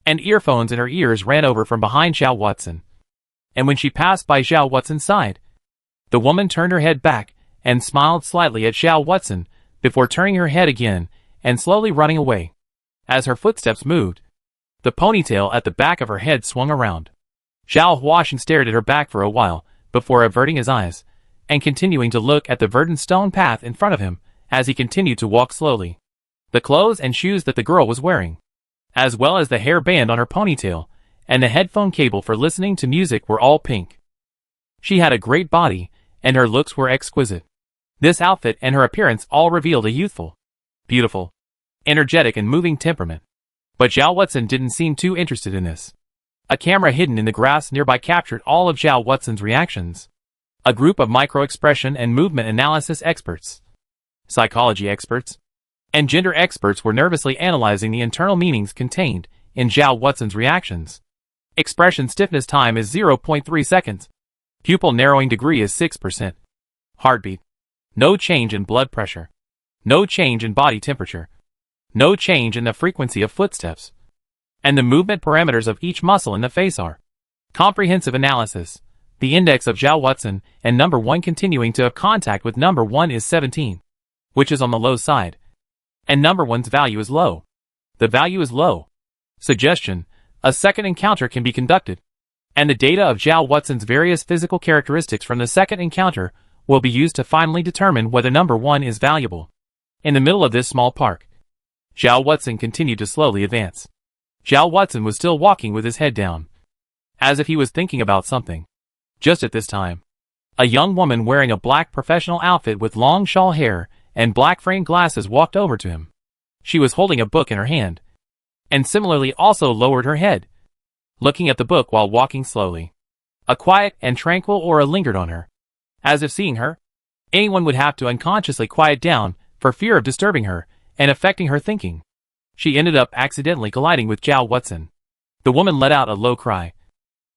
[SPEAKER 1] and earphones in her ears ran over from behind Zhao Watson. And when she passed by Zhao Watson's side, the woman turned her head back and smiled slightly at Zhao Watson before turning her head again and slowly running away. As her footsteps moved, the ponytail at the back of her head swung around. Zhao Huaxing stared at her back for a while before averting his eyes and continuing to look at the verdant stone path in front of him as he continued to walk slowly. The clothes and shoes that the girl was wearing, as well as the hair band on her ponytail and the headphone cable for listening to music were all pink. She had a great body, and her looks were exquisite. This outfit and her appearance all revealed a youthful, beautiful, energetic and moving temperament. But Zhao Watson didn't seem too interested in this. A camera hidden in the grass nearby captured all of Zhao Watson's reactions. A group of micro-expression and movement analysis experts, psychology experts, and gender experts were nervously analyzing the internal meanings contained in Zhao Watson's reactions. Expression stiffness time is 0.3 seconds. Pupil narrowing degree is 6%. Heartbeat. No change in blood pressure. No change in body temperature. No change in the frequency of footsteps. And the movement parameters of each muscle in the face are. Comprehensive analysis. The index of Zhao Watson and number 1 continuing to have contact with number 1 is 17, which is on the low side. And number 1's value is low. The value is low. Suggestion. A second encounter can be conducted, and the data of Zhao Watson's various physical characteristics from the second encounter will be used to finally determine whether number 1 is valuable. In the middle of this small park, Zhao Watson continued to slowly advance. Zhao Watson was still walking with his head down, as if he was thinking about something. Just at this time, a young woman wearing a black professional outfit with long shawl hair and black framed glasses walked over to him. She was holding a book in her hand, and similarly also lowered her head, looking at the book while walking slowly. A quiet and tranquil aura lingered on her, as if seeing her, anyone would have to unconsciously quiet down for fear of disturbing her and affecting her thinking. She ended up accidentally colliding with Zhao Watson. The woman let out a low cry.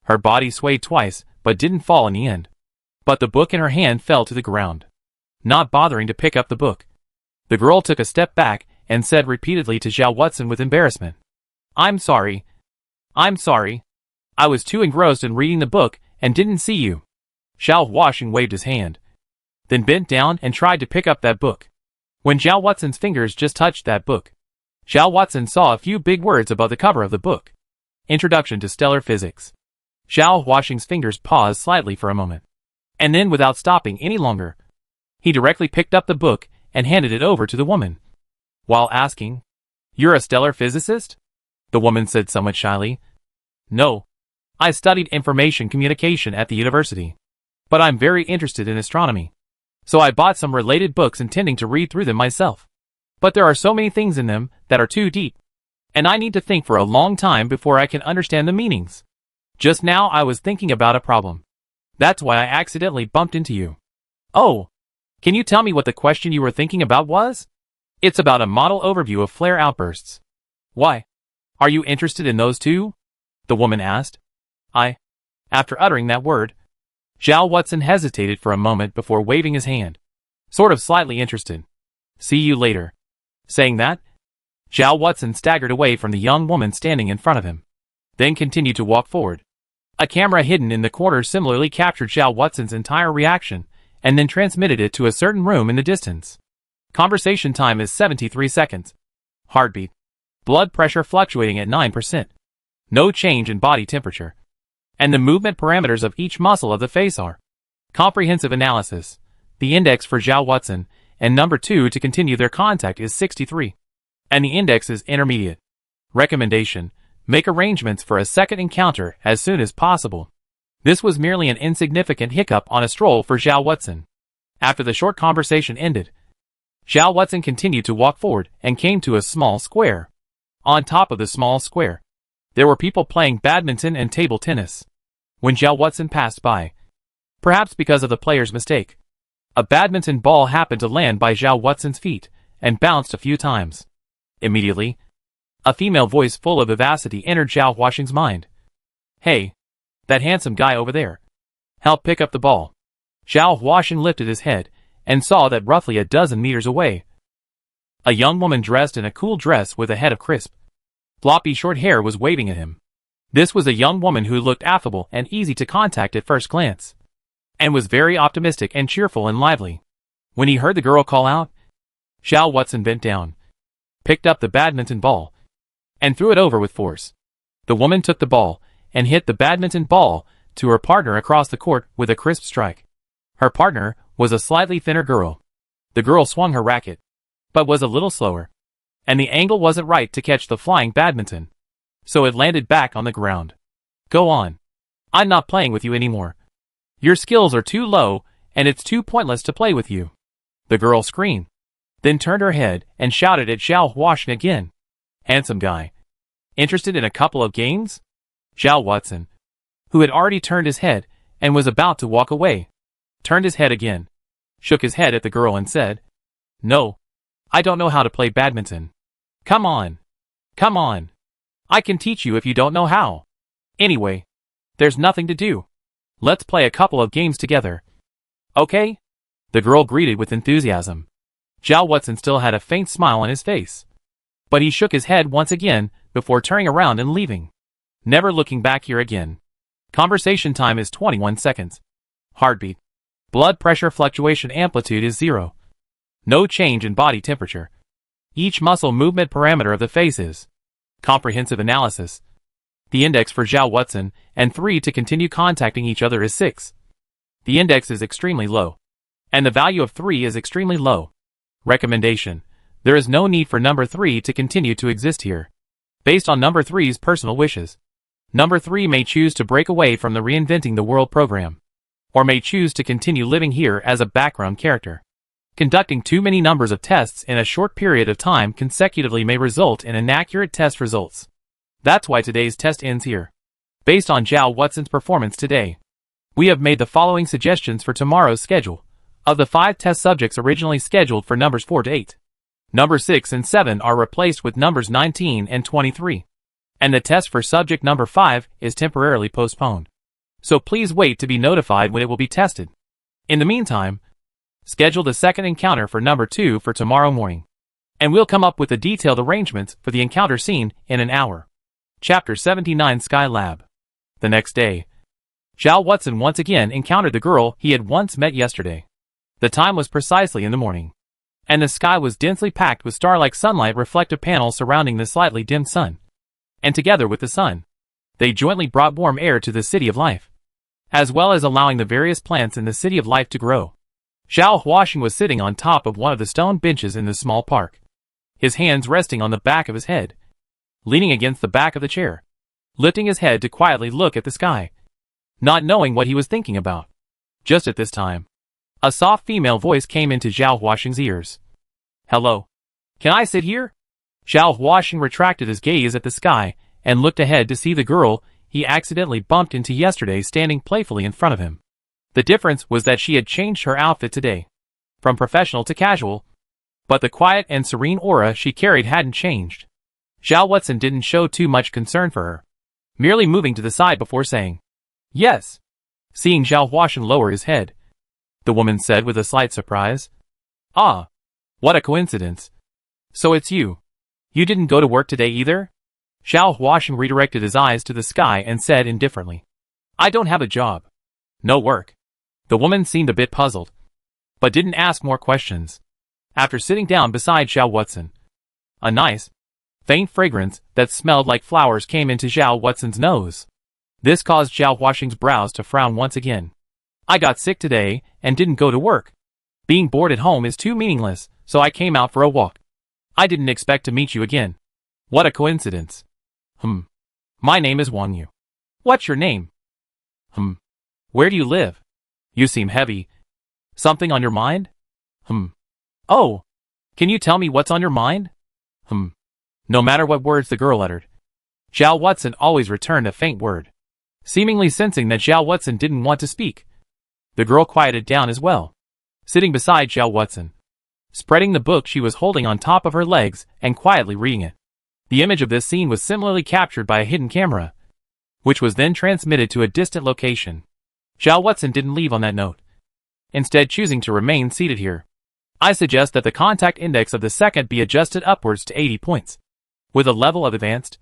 [SPEAKER 1] Her body swayed twice, but didn't fall in the end. But the book in her hand fell to the ground. not bothering to pick up the book. The girl took a step back and said repeatedly to Zhao Watson with embarrassment, I'm sorry. I'm sorry. I was too engrossed in reading the book and didn't see you. Zhao Huaxing waved his hand, then bent down and tried to pick up that book. When Zhao Watson's fingers just touched that book, Zhao Watson saw a few big words above the cover of the book. Introduction to Stellar Physics. Zhao Huaxing's fingers paused slightly for a moment, and then without stopping any longer, he directly picked up the book and handed it over to the woman, while asking, You're a stellar physicist? The woman said somewhat shyly. No. I studied information communication at the university, but I'm very interested in astronomy. So I bought some related books intending to read through them myself. But there are so many things in them that are too deep, and I need to think for a long time before I can understand the meanings. Just now I was thinking about a problem. That's why I accidentally bumped into you. Oh, can you tell me what the question you were thinking about was? It's about a model overview of flare outbursts. Why? Are you interested in those too? The woman asked. After uttering that word, Zhao Watson hesitated for a moment before waving his hand, sort of slightly interested. See you later. Saying that, Zhao Watson staggered away from the young woman standing in front of him, then continued to walk forward. A camera hidden in the corner similarly captured Zhao Watson's entire reaction, and then transmitted it to a certain room in the distance. Conversation time is 73 seconds. Heartbeat. Blood pressure fluctuating at 9%. No change in body temperature. And the movement parameters of each muscle of the face are. Comprehensive analysis. The index for Zhao Watson and number 2 to continue their contact is 63. And the index is intermediate. Recommendation. Make arrangements for a second encounter as soon as possible. This was merely an insignificant hiccup on a stroll for Zhao Watson. After the short conversation ended, Zhao Watson continued to walk forward and came to a small square. On top of the small square, there were people playing badminton and table tennis. When Zhao Watson passed by, perhaps because of the player's mistake, a badminton ball happened to land by Zhao Watson's feet and bounced a few times. Immediately, a female voice full of vivacity entered Zhao Huaxing's mind. Hey, that handsome guy over there. Help pick up the ball. Zhao Huaxing lifted his head and saw that roughly a dozen meters away, a young woman dressed in a cool dress with a head of crisp, floppy short hair was waving at him. This was a young woman who looked affable and easy to contact at first glance, and was very optimistic and cheerful and lively. When he heard the girl call out, Zhao Watson bent down, picked up the badminton ball, and threw it over with force. The woman took the ball and hit the badminton ball to her partner across the court with a crisp strike. Her partner was a slightly thinner girl. The girl swung her racket, but was a little slower, and the angle wasn't right to catch the flying badminton, so it landed back on the ground. Go on. I'm not playing with you anymore. Your skills are too low, and it's too pointless to play with you. The girl screamed, then turned her head and shouted at Zhao Huaxing again. Handsome guy. Interested in a couple of games? Zhao Watson, who had already turned his head and was about to walk away, turned his head again, shook his head at the girl and said, No, I don't know how to play badminton. Come on. Come on. I can teach you if you don't know how. Anyway, there's nothing to do. Let's play a couple of games together. Okay? The girl greeted with enthusiasm. Zhao Watson still had a faint smile on his face, but he shook his head once again before turning around and leaving, never looking back here again. Conversation time is 21 seconds. Heartbeat. Blood pressure fluctuation amplitude is 0. No change in body temperature. Each muscle movement parameter of the face is. Comprehensive analysis. The index for Zhao Watson and 3 to continue contacting each other is 6. The index is extremely low, and the value of 3 is extremely low. Recommendation. There is no need for number 3 to continue to exist here, based on number 3's personal wishes. Number 3 may choose to break away from the Reinventing the World program, or may choose to continue living here as a background character. Conducting too many numbers of tests in a short period of time consecutively may result in inaccurate test results. That's why today's test ends here. Based on Zhao Watson's performance today, we have made the following suggestions for tomorrow's schedule. Of the 5 test subjects originally scheduled for numbers 4 to 8, numbers 6 and 7 are replaced with numbers 19 and 23. And the test for subject number 5 is temporarily postponed. So please wait to be notified when it will be tested. In the meantime, Schedule the second encounter for number 2 for tomorrow morning. And we'll come up with the detailed arrangements for the encounter scene in an hour. Chapter 79 Sky Lab. The next day, Zhao Watson once again encountered the girl he had once met yesterday. The time was precisely in the morning, and the sky was densely packed with star-like sunlight reflective panels surrounding the slightly dimmed sun. And together with the sun, they jointly brought warm air to the City of Life, as well as allowing the various plants in the City of Life to grow. Zhao Huaxing was sitting on top of one of the stone benches in the small park, his hands resting on the back of his head, leaning against the back of the chair, lifting his head to quietly look at the sky, not knowing what he was thinking about. Just at this time, a soft female voice came into Zhao Huaxing's ears. "Hello. Can I sit here?" Zhao Huaxing retracted his gaze at the sky and looked ahead to see the girl he accidentally bumped into yesterday standing playfully in front of him. The difference was that she had changed her outfit today, from professional to casual, but the quiet and serene aura she carried hadn't changed. Zhao Watson didn't show too much concern for her, merely moving to the side before saying, "Yes." Seeing Zhao Huaxing lower his head, the woman said with a slight surprise, "Ah, what a coincidence. So it's you. You didn't go to work today either?" Zhao Huaxing redirected his eyes to the sky and said indifferently, "I don't have a job. No work." The woman seemed a bit puzzled, but didn't ask more questions. After sitting down beside Zhao Watson, a nice, faint fragrance that smelled like flowers came into Zhao Watson's nose. This caused Zhao Huaxing's brows to frown once again. "I got sick today and didn't go to work. Being bored at home is too meaningless, so I came out for a walk. I didn't expect to meet you again. What a coincidence." My name is Wang Yu." "What's your name?" Where do you live? You seem heavy. Something on your mind?" "Oh, can you tell me what's on your mind?" No matter what words the girl uttered, Zhao Watson always returned a faint word. Seemingly sensing that Zhao Watson didn't want to speak, the girl quieted down as well, sitting beside Zhao Watson, spreading the book she was holding on top of her legs and quietly reading it. The image of this scene was similarly captured by a hidden camera, which was then transmitted to a distant location. Zhao Watson didn't leave on that note, instead choosing to remain seated here. "I suggest that the contact index of the second be adjusted upwards to 80 points, with a level of advanced,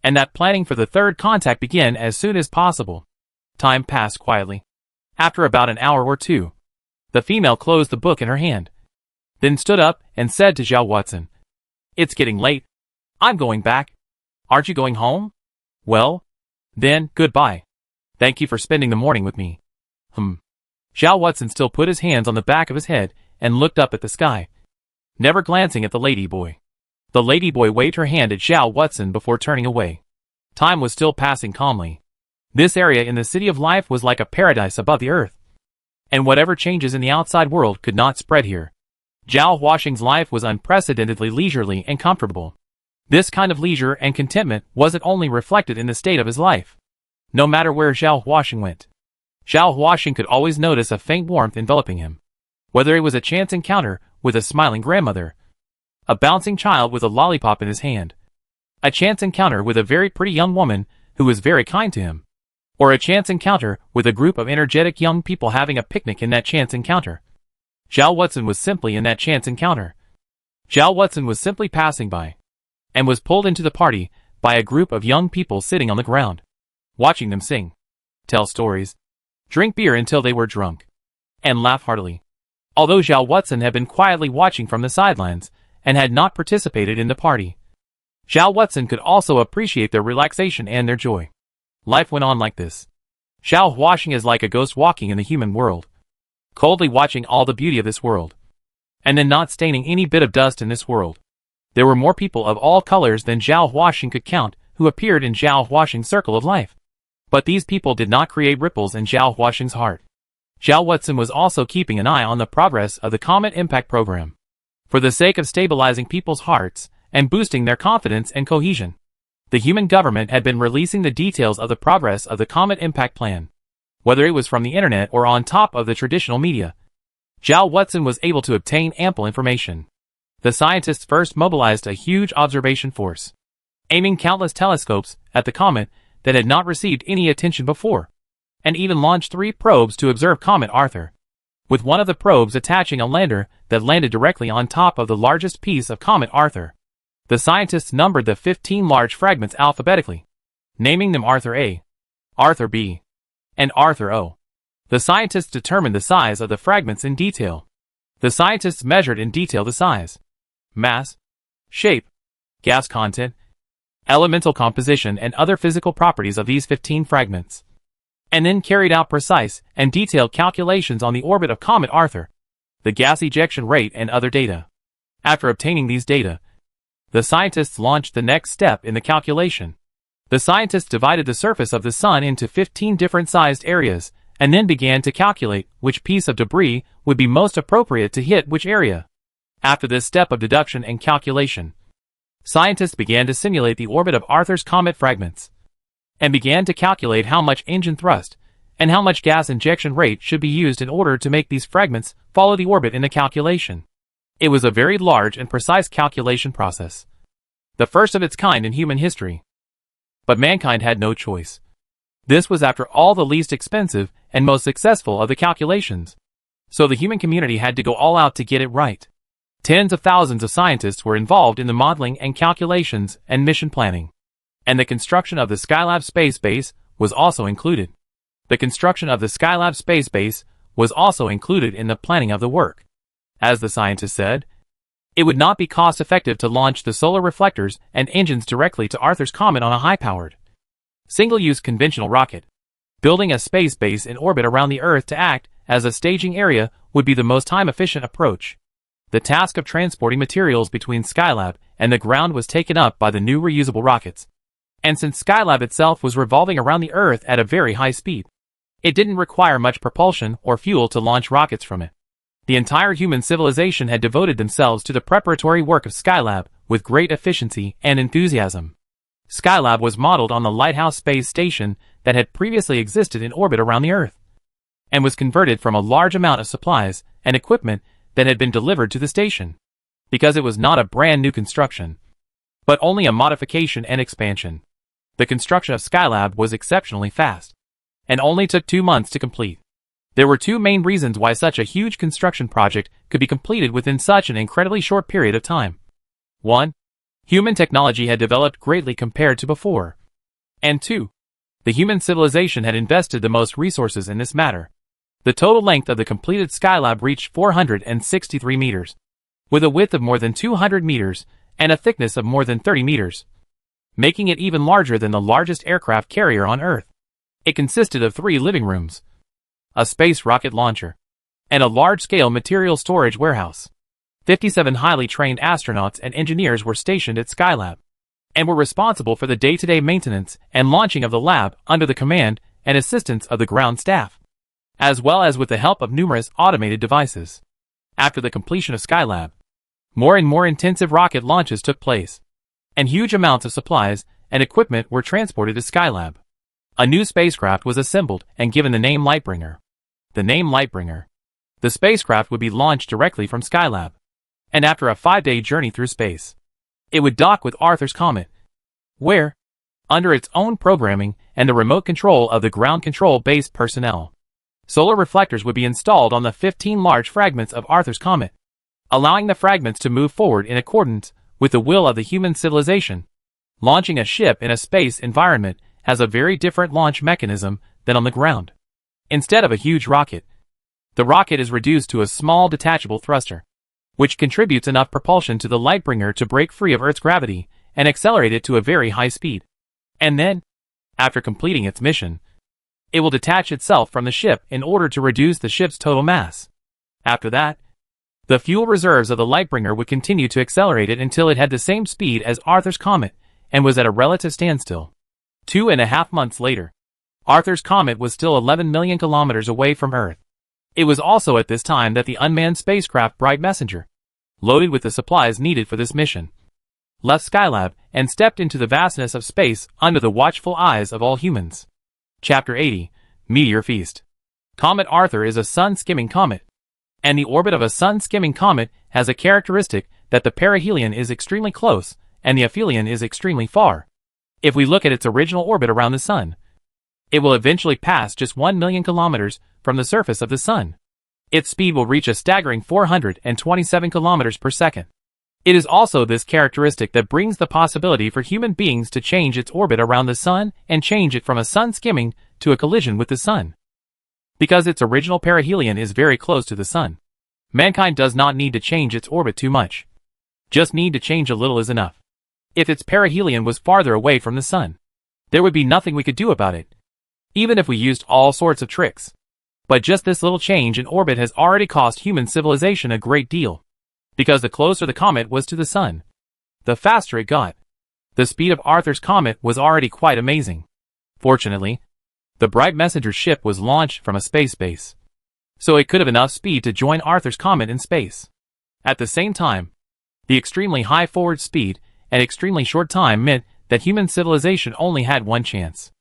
[SPEAKER 1] and that planning for the third contact begin as soon as possible." Time passed quietly. After about an hour or two, the female closed the book in her hand, then stood up and said to Zhao Watson, "It's getting late. I'm going back. Aren't you going home? Well, then, goodbye. Thank you for spending the morning with me." Zhao Watson still put his hands on the back of his head and looked up at the sky, never glancing at the ladyboy. The ladyboy waved her hand at Zhao Watson before turning away. Time was still passing calmly. This area in the City of Life was like a paradise above the earth, and whatever changes in the outside world could not spread here. Zhao Huaxing's life was unprecedentedly leisurely and comfortable. This kind of leisure and contentment wasn't only reflected in the state of his life. No matter where Zhao Huaxing went, Zhao Huaxing could always notice a faint warmth enveloping him. Whether it was a chance encounter with a smiling grandmother, a bouncing child with a lollipop in his hand, a chance encounter with a very pretty young woman who was very kind to him, or a chance encounter with a group of energetic young people having a picnic in that chance encounter, Zhao Watson was simply in that chance encounter. Zhao Watson was simply passing by, and was pulled into the party by a group of young people sitting on the ground, watching them sing, tell stories, drink beer until they were drunk, and laugh heartily. Although Zhao Watson had been quietly watching from the sidelines and had not participated in the party, Zhao Watson could also appreciate their relaxation and their joy. Life went on like this. Zhao Huaxing is like a ghost walking in the human world, coldly watching all the beauty of this world, and then not staining any bit of dust in this world. There were more people of all colors than Zhao Huaxing could count who appeared in Zhao Huaxing's circle of life. But these people did not create ripples in Zhao Huaxing's heart. Zhao Watson was also keeping an eye on the progress of the Comet Impact Program, for the sake of stabilizing people's hearts and boosting their confidence and cohesion. The human government had been releasing the details of the progress of the Comet Impact Plan, whether it was from the internet or on top of the traditional media. Zhao Watson was able to obtain ample information. The scientists first mobilized a huge observation force, aiming countless telescopes at the comet that had not received any attention before, and even launched 3 probes to observe Comet Arthur. with one of the probes attaching a lander that landed directly on top of the largest piece of Comet Arthur. The scientists numbered the 15 large fragments alphabetically, naming them Arthur A, Arthur B, and Arthur O. The scientists determined the size of the fragments in detail. The scientists measured in detail the size, mass, shape, gas content, elemental composition, and other physical properties of these 15 fragments, and then carried out precise and detailed calculations on the orbit of Comet Arthur, the gas ejection rate, and other data. After obtaining these data, the scientists launched the next step in the calculation. The scientists divided the surface of the Sun into 15 different sized areas, and then began to calculate which piece of debris would be most appropriate to hit which area. After this step of deduction and calculation, scientists began to simulate the orbit of Arthur's comet fragments, and began to calculate how much engine thrust and how much gas injection rate should be used in order to make these fragments follow the orbit in the calculation. It was a very large and precise calculation process, the first of its kind in human history. But mankind had no choice. This was after all the least expensive and most successful of the calculations. So the human community had to go all out to get it right. Tens of thousands of scientists were involved in the modeling and calculations and mission planning. And the construction of the Skylab space base was also included. The construction of the Skylab space base was also included in the planning of the work. As the scientists said, it would not be cost-effective to launch the solar reflectors and engines directly to Arthur's comet on a high-powered, single-use conventional rocket. Building a space base in orbit around the Earth to act as a staging area would be the most time-efficient approach. The task of transporting materials between Skylab and the ground was taken up by the new reusable rockets. And since Skylab itself was revolving around the Earth at a very high speed, it didn't require much propulsion or fuel to launch rockets from it. The entire human civilization had devoted themselves to the preparatory work of Skylab with great efficiency and enthusiasm. Skylab was modeled on the Lighthouse space station that had previously existed in orbit around the Earth, and was converted from a large amount of supplies and equipment that had been delivered to the station, because it was not a brand new construction, but only a modification and expansion. The construction of Skylab was exceptionally fast, and only took 2 months to complete. There were two main reasons why such a huge construction project could be completed within such an incredibly short period of time. 1. Human technology had developed greatly compared to before. And 2. The human civilization had invested the most resources in this matter. The total length of the completed Skylab reached 463 meters, with a width of more than 200 meters and a thickness of more than 30 meters, making it even larger than the largest aircraft carrier on Earth. It consisted of 3 living rooms, a space rocket launcher, and a large-scale material storage warehouse. 57 highly trained astronauts and engineers were stationed at Skylab, and were responsible for the day-to-day maintenance and launching of the lab under the command and assistance of the ground staff, as well as with the help of numerous automated devices. After the completion of Skylab, more and more intensive rocket launches took place, and huge amounts of supplies and equipment were transported to Skylab. A new spacecraft was assembled and given the name Lightbringer. The name Lightbringer. The spacecraft would be launched directly from Skylab, and after a 5-day journey through space, it would dock with Arthur's comet, where, under its own programming and the remote control of the ground control-based personnel, solar reflectors would be installed on the 15 large fragments of Arthur's comet, allowing the fragments to move forward in accordance with the will of the human civilization. Launching a ship in a space environment has a very different launch mechanism than on the ground. Instead of a huge rocket, the rocket is reduced to a small detachable thruster, which contributes enough propulsion to the Lightbringer to break free of Earth's gravity and accelerate it to a very high speed. And then, after completing its mission, it will detach itself from the ship in order to reduce the ship's total mass. After that, the fuel reserves of the Lightbringer would continue to accelerate it until it had the same speed as Arthur's comet and was at a relative standstill. 2.5 months later, Arthur's comet was still 11 million kilometers away from Earth. It was also at this time that the unmanned spacecraft Bright Messenger, loaded with the supplies needed for this mission, left Skylab and stepped into the vastness of space under the watchful eyes of all humans. Chapter 80, Meteor Feast. Comet Arthur is a sun-skimming comet, and the orbit of a sun-skimming comet has a characteristic that the perihelion is extremely close and the aphelion is extremely far. If we look at its original orbit around the Sun, it will eventually pass just 1 million kilometers from the surface of the Sun. its speed will reach a staggering 427 kilometers per second. It is also this characteristic that brings the possibility for human beings to change its orbit around the sun and change it from a sun skimming to a collision with the sun. Because its original perihelion is very close to the sun, mankind does not need to change its orbit too much. Just need to change a little is enough. If its perihelion was farther away from the sun, there would be nothing we could do about it, even if we used all sorts of tricks. But just this little change in orbit has already cost human civilization a great deal. Because the closer the comet was to the sun, the faster it got. The speed of Arthur's comet was already quite amazing. Fortunately, the Bright Messenger ship was launched from a space base, so it could have enough speed to join Arthur's comet in space. At the same time, the extremely high forward speed and extremely short time meant that human civilization only had one chance.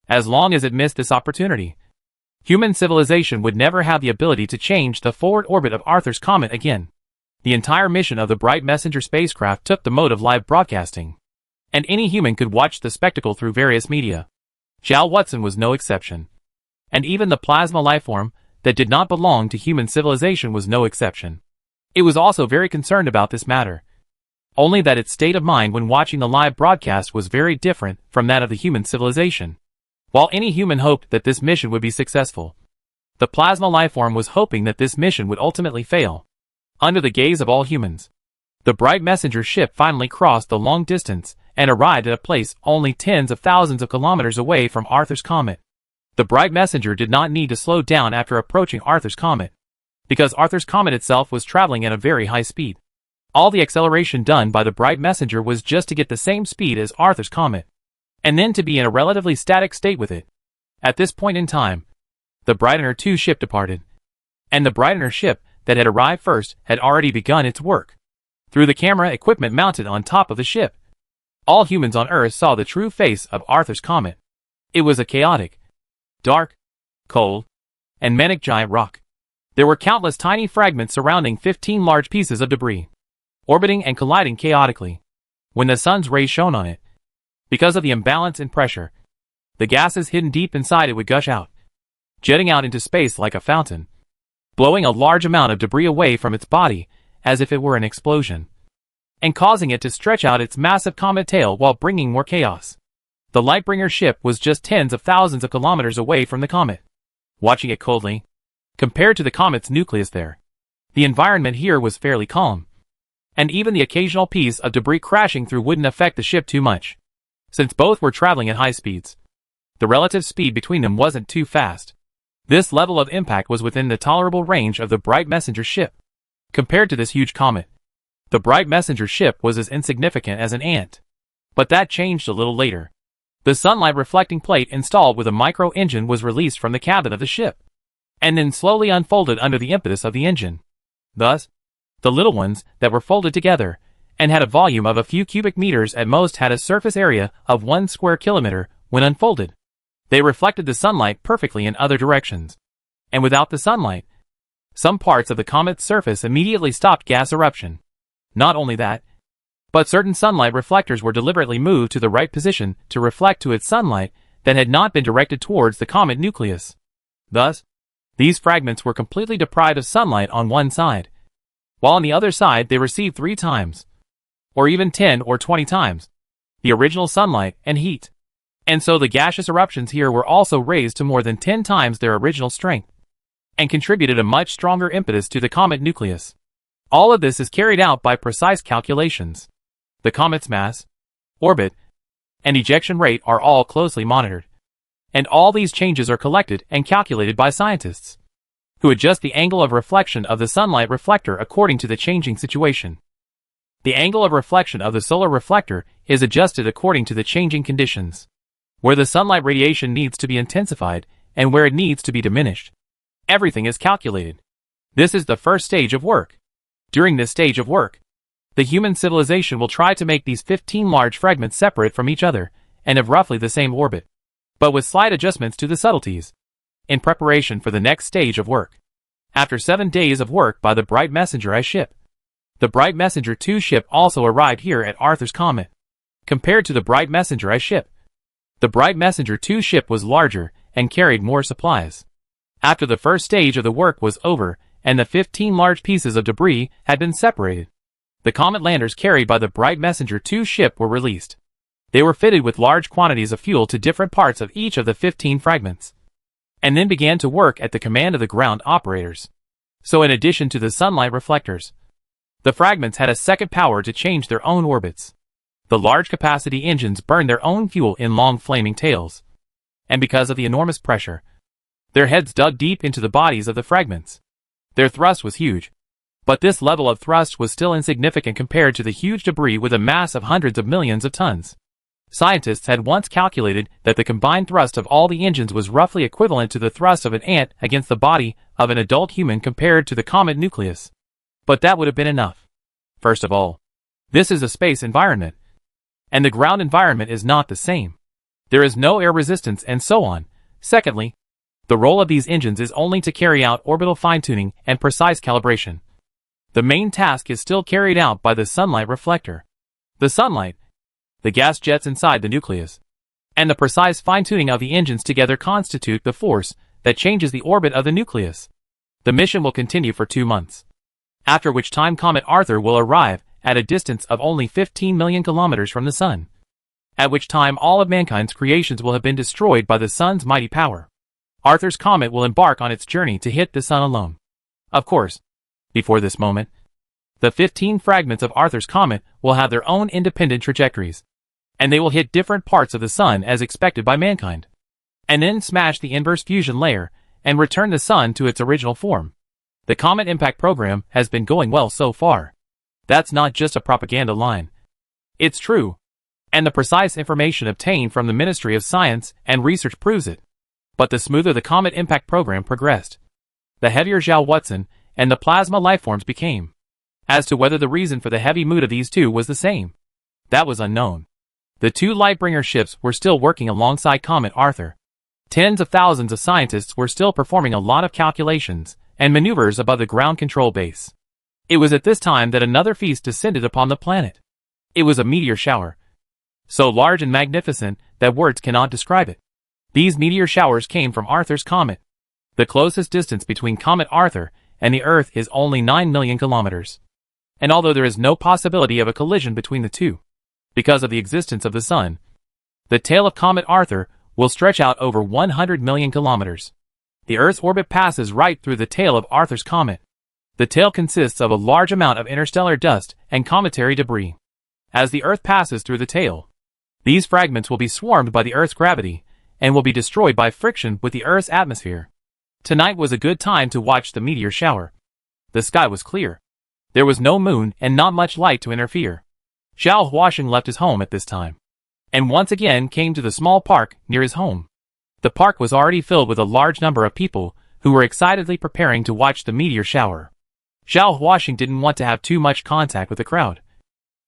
[SPEAKER 1] As long as it missed this opportunity, human civilization would never have the ability to change the forward orbit of Arthur's comet again. The entire mission of the Bright Messenger spacecraft took the mode of live broadcasting, and any human could watch the spectacle through various media. Jal Watson was no exception. And even the plasma lifeform that did not belong to human civilization was no exception. It was also very concerned about this matter. Only that its state of mind when watching the live broadcast was very different from that of the human civilization. While any human hoped that this mission would be successful, the plasma lifeform was hoping that this mission would ultimately fail. Under the gaze of all humans, the Bright Messenger ship finally crossed the long distance and arrived at a place only tens of thousands of kilometers away from Arthur's comet. The Bright Messenger did not need to slow down after approaching Arthur's comet, because Arthur's comet itself was traveling at a very high speed. All the acceleration done by the Bright Messenger was just to get the same speed as Arthur's comet, and then to be in a relatively static state with it. At this point in time, the Brightener 2 ship departed, and the Brightener ship that had arrived first had already begun its work. Through the camera equipment mounted on top of the ship, all humans on Earth saw the true face of Arthur's comet. It was a chaotic, dark, cold, and manic giant rock. There were countless tiny fragments surrounding 15 large pieces of debris, orbiting and colliding chaotically. When the sun's rays shone on it, because of the imbalance in pressure, the gases hidden deep inside it would gush out, jetting out into space like a fountain, blowing a large amount of debris away from its body as if it were an explosion, and causing it to stretch out its massive comet tail while bringing more chaos. The Lightbringer ship was just tens of thousands of kilometers away from the comet. Watching it coldly, compared to the comet's nucleus there, the environment here was fairly calm, and even the occasional piece of debris crashing through wouldn't affect the ship too much, since both were traveling at high speeds. The relative speed between them wasn't too fast. This level of impact was within the tolerable range of the Bright Messenger ship. Compared to this huge comet, the Bright Messenger ship was as insignificant as an ant. But that changed a little later. The sunlight reflecting plate installed with a micro-engine was released from the cabin of the ship, and then slowly unfolded under the impetus of the engine. Thus, the little ones that were folded together, and had a volume of a few cubic meters at most had a surface area of 1 square kilometer when unfolded. They reflected the sunlight perfectly in other directions. And without the sunlight, some parts of the comet's surface immediately stopped gas eruption. Not only that, but certain sunlight reflectors were deliberately moved to the right position to reflect to its sunlight that had not been directed towards the comet nucleus. Thus, these fragments were completely deprived of sunlight on one side, while on the other side they received 3 times, or even 10 or 20 times, the original sunlight and heat. And so the gaseous eruptions here were also raised to more than 10 times their original strength, and contributed a much stronger impetus to the comet nucleus. All of this is carried out by precise calculations. The comet's mass, orbit, and ejection rate are all closely monitored, and all these changes are collected and calculated by scientists, who adjust the angle of reflection of the sunlight reflector according to the changing situation. The angle of reflection of the solar reflector is adjusted according to the changing conditions, where the sunlight radiation needs to be intensified and where it needs to be diminished. Everything is calculated. This is the first stage of work. During this stage of work, the human civilization will try to make these 15 large fragments separate from each other and of roughly the same orbit, but with slight adjustments to the subtleties, in preparation for the next stage of work. After 7 days of work by the Bright Messenger I ship, the Bright Messenger 2 ship also arrived here at Arthur's comet. Compared to the Bright Messenger I ship, the Bright Messenger 2 ship was larger and carried more supplies. After the first stage of the work was over and the 15 large pieces of debris had been separated. The comet landers carried by the Bright Messenger 2 ship were released. They were fitted with large quantities of fuel to different parts of each of the 15 fragments, and then began to work at the command of the ground operators. So in addition to the sunlight reflectors, the fragments had a second power to change their own orbits. The large capacity engines burned their own fuel in long flaming tails, and because of the enormous pressure, their heads dug deep into the bodies of the fragments. Their thrust was huge, but this level of thrust was still insignificant compared to the huge debris with a mass of hundreds of millions of tons. Scientists had once calculated that the combined thrust of all the engines was roughly equivalent to the thrust of an ant against the body of an adult human compared to the comet nucleus. But that would have been enough. First of all, this is a space environment, and the ground environment is not the same. There is no air resistance and so on. Secondly, the role of these engines is only to carry out orbital fine-tuning and precise calibration. The main task is still carried out by the sunlight reflector. The sunlight, the gas jets inside the nucleus, and the precise fine-tuning of the engines together constitute the force that changes the orbit of the nucleus. The mission will continue for 2 months, after which time Comet Arthur will arrive at a distance of only 15 million kilometers from the Sun, at which time all of mankind's creations will have been destroyed by the Sun's mighty power. Arthur's comet will embark on its journey to hit the Sun alone. Of course, before this moment, the 15 fragments of Arthur's comet will have their own independent trajectories, and they will hit different parts of the Sun as expected by mankind, and then smash the inverse fusion layer and return the Sun to its original form. The Comet Impact program has been going well so far. That's not just a propaganda line. It's true, and the precise information obtained from the Ministry of Science and Research proves it. But the smoother the Comet Impact program progressed, the heavier Zhao Watson and the plasma lifeforms became. As to whether the reason for the heavy mood of these two was the same, that was unknown. The 2 Lightbringer ships were still working alongside Comet Arthur. Tens of thousands of scientists were still performing a lot of calculations and maneuvers above the ground control base. It was at this time that another feast descended upon the planet. It was a meteor shower, so large and magnificent that words cannot describe it. These meteor showers came from Arthur's comet. The closest distance between Comet Arthur and the Earth is only 9 million kilometers. And although there is no possibility of a collision between the two, because of the existence of the Sun, the tail of Comet Arthur will stretch out over 100 million kilometers. The Earth's orbit passes right through the tail of Arthur's comet. The tail consists of a large amount of interstellar dust and cometary debris. As the Earth passes through the tail, these fragments will be swarmed by the Earth's gravity and will be destroyed by friction with the Earth's atmosphere. Tonight was a good time to watch the meteor shower. The sky was clear. There was no moon and not much light to interfere. Zhao Huasheng left his home at this time, and once again came to the small park near his home. The park was already filled with a large number of people who were excitedly preparing to watch the meteor shower. Zhao Huasheng didn't want to have too much contact with the crowd,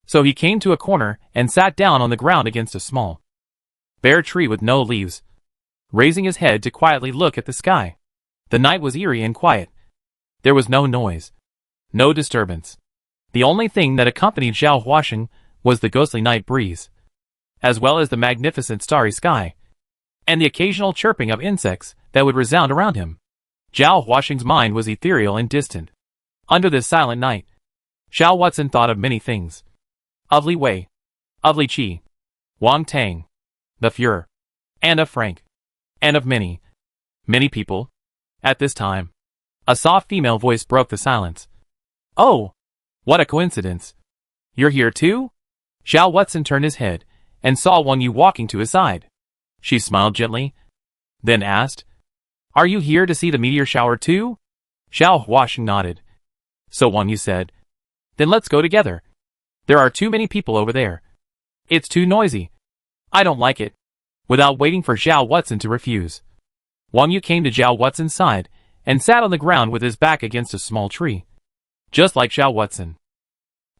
[SPEAKER 1] so he came to a corner and sat down on the ground against a small, bare tree with no leaves, raising his head to quietly look at the sky. The night was eerie and quiet. There was no noise, no disturbance. The only thing that accompanied Zhao Huasheng was the ghostly night breeze, as well as the magnificent starry sky, and the occasional chirping of insects that would resound around him. Zhao Huasheng's mind was ethereal and distant. Under this silent night, Zhao Watson thought of many things. Of Li Wei, of Li Qi, Wang Tang, the Fuhrer, and of Frank, and of many, many people. At this time, a soft female voice broke the silence. "Oh, what a coincidence. You're here too?" Zhao Watson turned his head and saw Wang Yu walking to his side. She smiled gently, then asked, "Are you here to see the meteor shower too?" Zhao Huasheng nodded. So Wang Yu said, "Then let's go together. There are too many people over there. It's too noisy. I don't like it." Without waiting for Zhao Watson to refuse, Wang Yu came to Zhao Watson's side and sat on the ground with his back against a small tree, just like Zhao Watson.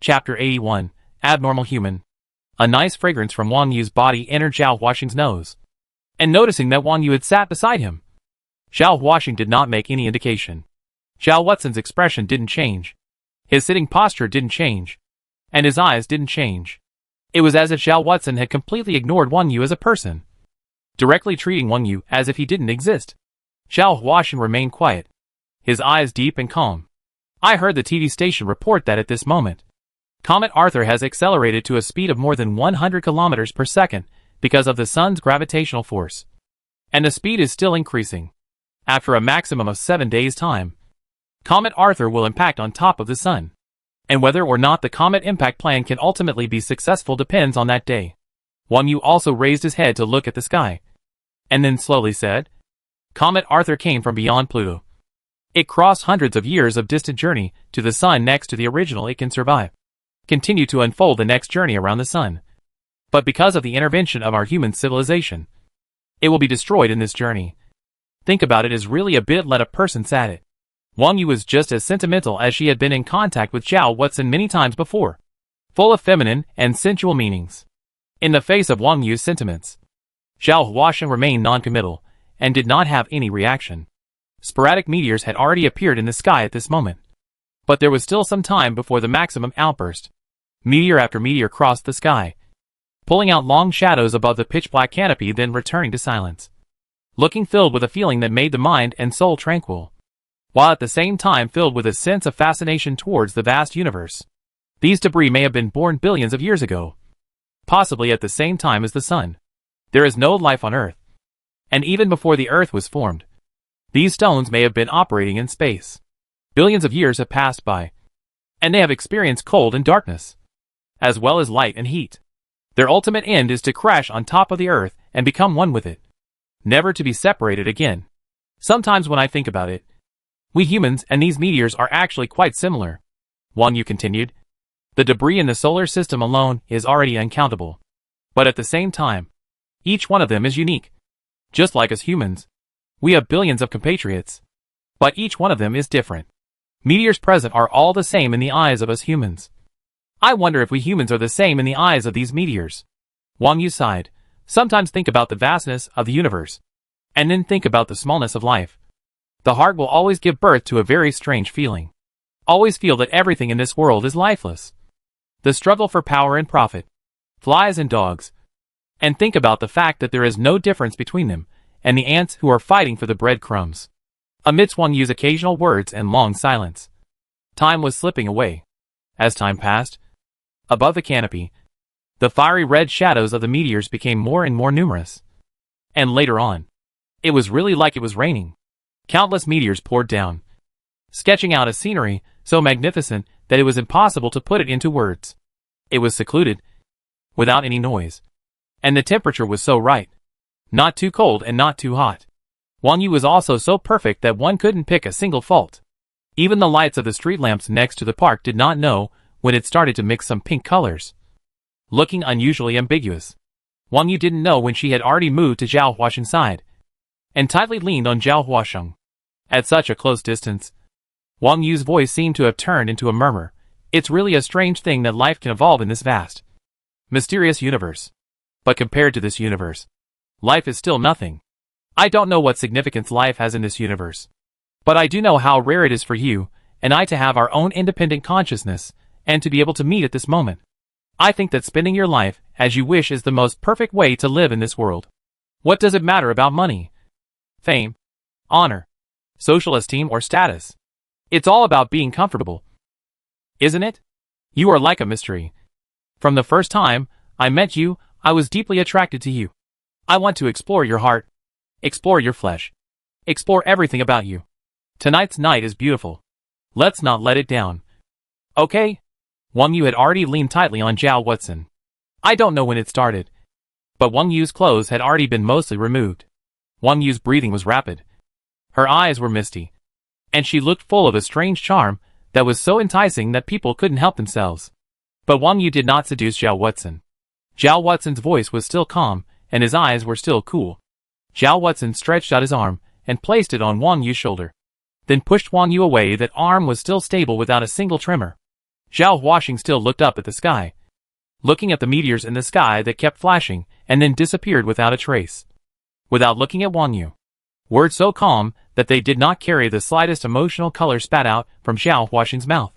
[SPEAKER 1] Chapter 81, Abnormal Human. A nice fragrance from Wang Yu's body entered Zhao Huasheng's nose, and noticing that Wang Yu had sat beside him, Zhao Huasheng did not make any indication. Zhao Watson's expression didn't change. His sitting posture didn't change, and his eyes didn't change. It was as if Zhao Watson had completely ignored Wang Yu as a person, directly treating Wang Yu as if he didn't exist. Zhao Huasheng remained quiet, his eyes deep and calm. I heard the TV station report that at this moment, Comet Arthur has accelerated to a speed of more than 100 kilometers per second because of the sun's gravitational force. And the speed is still increasing. After a maximum of 7 days' time, Comet Arthur will impact on top of the sun. And whether or not the comet impact plan can ultimately be successful depends on that day. Wang Yu also raised his head to look at the sky, and then slowly said, Comet Arthur came from beyond Pluto. It crossed hundreds of years of distant journey to the sun next to the original it can survive. Continue to unfold the next journey around the sun. But because of the intervention of our human civilization, it will be destroyed in this journey. Think about it as really a bit let a person sad it. Wang Yu was just as sentimental as she had been in contact with Zhao Watson many times before, full of feminine and sensual meanings. In the face of Wang Yu's sentiments, Zhao Huasheng remained non-committal and did not have any reaction. Sporadic meteors had already appeared in the sky at this moment, but there was still some time before the maximum outburst. Meteor after meteor crossed the sky, pulling out long shadows above the pitch-black canopy, then returning to silence, looking filled with a feeling that made the mind and soul tranquil, while at the same time filled with a sense of fascination towards the vast universe. These debris may have been born billions of years ago, possibly at the same time as the sun. There is no life on Earth, and even before the Earth was formed, these stones may have been operating in space. Billions of years have passed by, and they have experienced cold and darkness, as well as light and heat. Their ultimate end is to crash on top of the Earth and become one with it, never to be separated again. Sometimes when I think about it, we humans and these meteors are actually quite similar. Wang Yu continued. The debris in the solar system alone is already uncountable. But at the same time, each one of them is unique. Just like us humans, we have billions of compatriots, but each one of them is different. Meteors present are all the same in the eyes of us humans. I wonder if we humans are the same in the eyes of these meteors. Wang Yu sighed. Sometimes think about the vastness of the universe, and then think about the smallness of life. The heart will always give birth to a very strange feeling. Always feel that everything in this world is lifeless. The struggle for power and profit, flies and dogs. And think about the fact that there is no difference between them and the ants who are fighting for the breadcrumbs. Amidst Wang Yu's occasional words and long silence, time was slipping away. As time passed, above the canopy, the fiery red shadows of the meteors became more and more numerous. And later on, it was really like it was raining. Countless meteors poured down, sketching out a scenery so magnificent that it was impossible to put it into words. It was secluded, without any noise, and the temperature was so right. Not too cold and not too hot. Wang Yu was also so perfect that one couldn't pick a single fault. Even the lights of the street lamps next to the park did not know when it started to mix some pink colors, looking unusually ambiguous. Wang Yu didn't know when she had already moved to Zhao Huasheng's side, and tightly leaned on Zhao Huasheng. At such a close distance, Wang Yu's voice seemed to have turned into a murmur. It's really a strange thing that life can evolve in this vast, mysterious universe. But compared to this universe, life is still nothing. I don't know what significance life has in this universe, but I do know how rare it is for you and I to have our own independent consciousness and to be able to meet at this moment. I think that spending your life as you wish is the most perfect way to live in this world. What does it matter about money, fame, honor, social esteem, or status? It's all about being comfortable, isn't it? You are like a mystery. From the first time I met you, I was deeply attracted to you. I want to explore your heart, explore your flesh, explore everything about you. Tonight's night is beautiful. Let's not let it down. Okay? Wang Yu had already leaned tightly on Zhao Watson. I don't know when it started, but Wang Yu's clothes had already been mostly removed. Wang Yu's breathing was rapid. Her eyes were misty, and she looked full of a strange charm that was so enticing that people couldn't help themselves. But Wang Yu did not seduce Zhao Watson. Zhao Watson's voice was still calm, and his eyes were still cool. Zhao Watson stretched out his arm and placed it on Wang Yu's shoulder, then pushed Wang Yu away. That arm was still stable without a single tremor. Zhao Huasheng still looked up at the sky, looking at the meteors in the sky that kept flashing and then disappeared without a trace. Without looking at Wang Yu, words so calm that they did not carry the slightest emotional color spat out from Zhao Huasheng's mouth.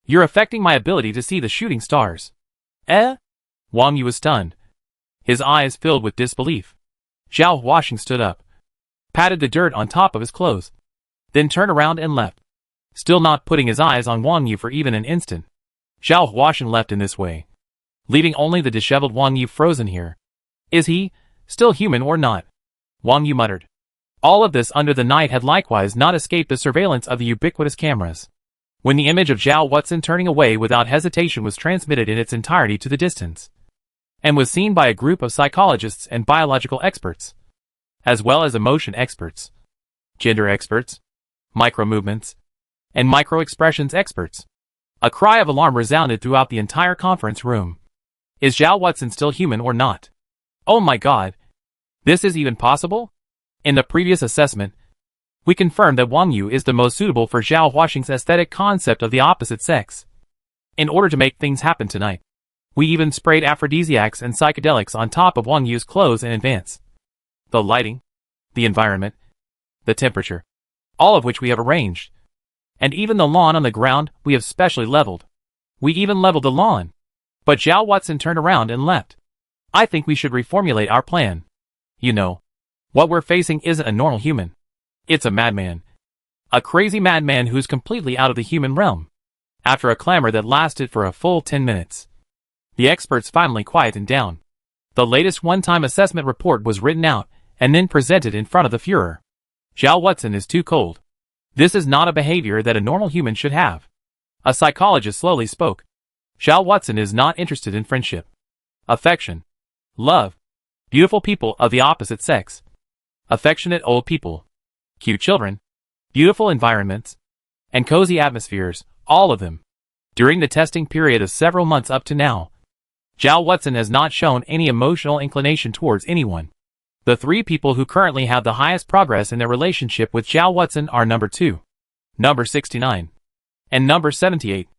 [SPEAKER 1] You're affecting my ability to see the shooting stars. Eh? Wang Yu was stunned, his eyes filled with disbelief. Zhao Huasheng stood up, patted the dirt on top of his clothes, then turned around and left. still not putting his eyes on Wang Yu for even an instant. Zhao Huashan left in this way, leaving only the disheveled Wang Yu frozen here. Is he still human or not? Wang Yu muttered. All of this under the night had likewise not escaped the surveillance of the ubiquitous cameras. When the image of Zhao Watson turning away without hesitation was transmitted in its entirety to the distance, and was seen by a group of psychologists and biological experts, as well as emotion experts, gender experts, micro-movements, and micro-expressions experts, a cry of alarm resounded throughout the entire conference room. Is Zhao Watson still human or not? Oh my god! This is even possible? In the previous assessment, we confirmed that Wang Yu is the most suitable for Zhao Huashan's aesthetic concept of the opposite sex. In order to make things happen tonight, we even sprayed aphrodisiacs and psychedelics on top of Wang Yu's clothes in advance. The lighting, the environment, the temperature, all of which we have arranged. And even the lawn on the ground we have specially leveled. We even leveled the lawn. But Zhao Watson turned around and left. I think we should reformulate our plan. You know, what we're facing isn't a normal human. It's a madman. A crazy madman who's completely out of the human realm. After a clamor that lasted for a full 10 minutes, the experts finally quietened down. The latest one-time assessment report was written out and then presented in front of the Führer. Zhao Watson is too cold. This is not a behavior that a normal human should have. A psychologist slowly spoke. Zhao Watson is not interested in friendship, affection, love, beautiful people of the opposite sex, affectionate old people, cute children, beautiful environments, and cozy atmospheres, all of them. During the testing period of several months up to now, Zhao Watson has not shown any emotional inclination towards anyone. The three people who currently have the highest progress in their relationship with Zhao Watson are number 2, number 69, and number 78.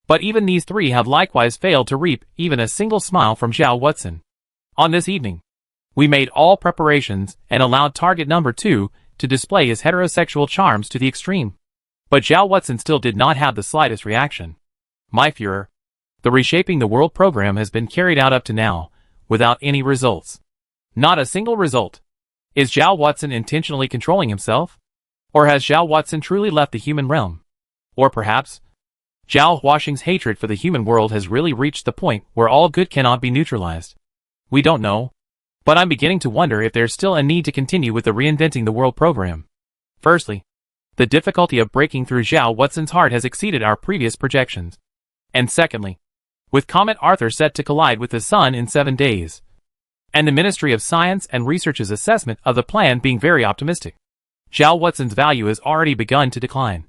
[SPEAKER 1] But even these three have likewise failed to reap even a single smile from Zhao Watson. On this evening, we made all preparations and allowed target number 2 to display his heterosexual charms to the extreme. But Zhao Watson still did not have the slightest reaction. My Führer, the Reshaping the World program has been carried out up to now, without any results. Not a single result. Is Zhao Watson intentionally controlling himself? Or has Zhao Watson truly left the human realm? Or perhaps, Zhao Huashan's hatred for the human world has really reached the point where all good cannot be neutralized. We don't know. But I'm beginning to wonder if there's still a need to continue with the Reinventing the World program. Firstly, the difficulty of breaking through Zhao Watson's heart has exceeded our previous projections. And secondly, with Comet Arthur set to collide with the Sun in 7 days, and the Ministry of Science and Research's assessment of the plan being very optimistic, Zhao Watson's value has already begun to decline,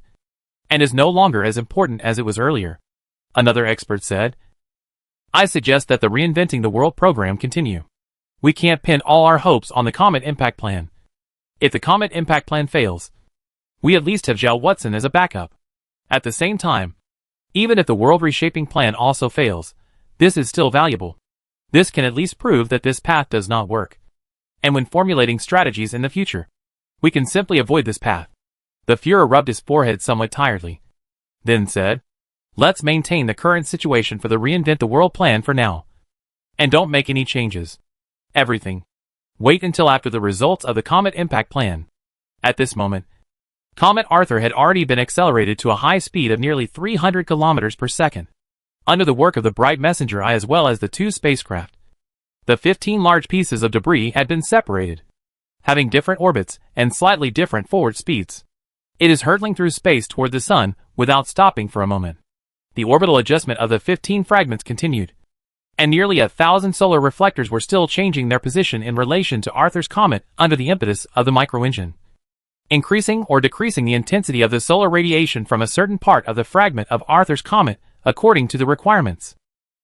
[SPEAKER 1] and is no longer as important as it was earlier. Another expert said, I suggest that the Reinventing the World program continue. We can't pin all our hopes on the Comet Impact Plan. If the Comet Impact Plan fails, we at least have Zhao Watson as a backup. At the same time, even if the World Reshaping Plan also fails, this is still valuable. This can at least prove that this path does not work. And when formulating strategies in the future, we can simply avoid this path. The Führer rubbed his forehead somewhat tiredly, then said, Let's maintain the current situation for the Reinvent the World plan for now. And don't make any changes. Everything. Wait until after the results of the Comet Impact Plan. At this moment, Comet Arthur had already been accelerated to a high speed of nearly 300 kilometers per second. Under the work of the Bright Messenger I as well as the 2 spacecraft, the 15 large pieces of debris had been separated, having different orbits and slightly different forward speeds. It is hurtling through space toward the Sun without stopping for a moment. The orbital adjustment of the 15 fragments continued, and nearly 1,000 solar reflectors were still changing their position in relation to Arthur's comet under the impetus of the microengine, increasing or decreasing the intensity of the solar radiation from a certain part of the fragment of Arthur's comet according to the requirements.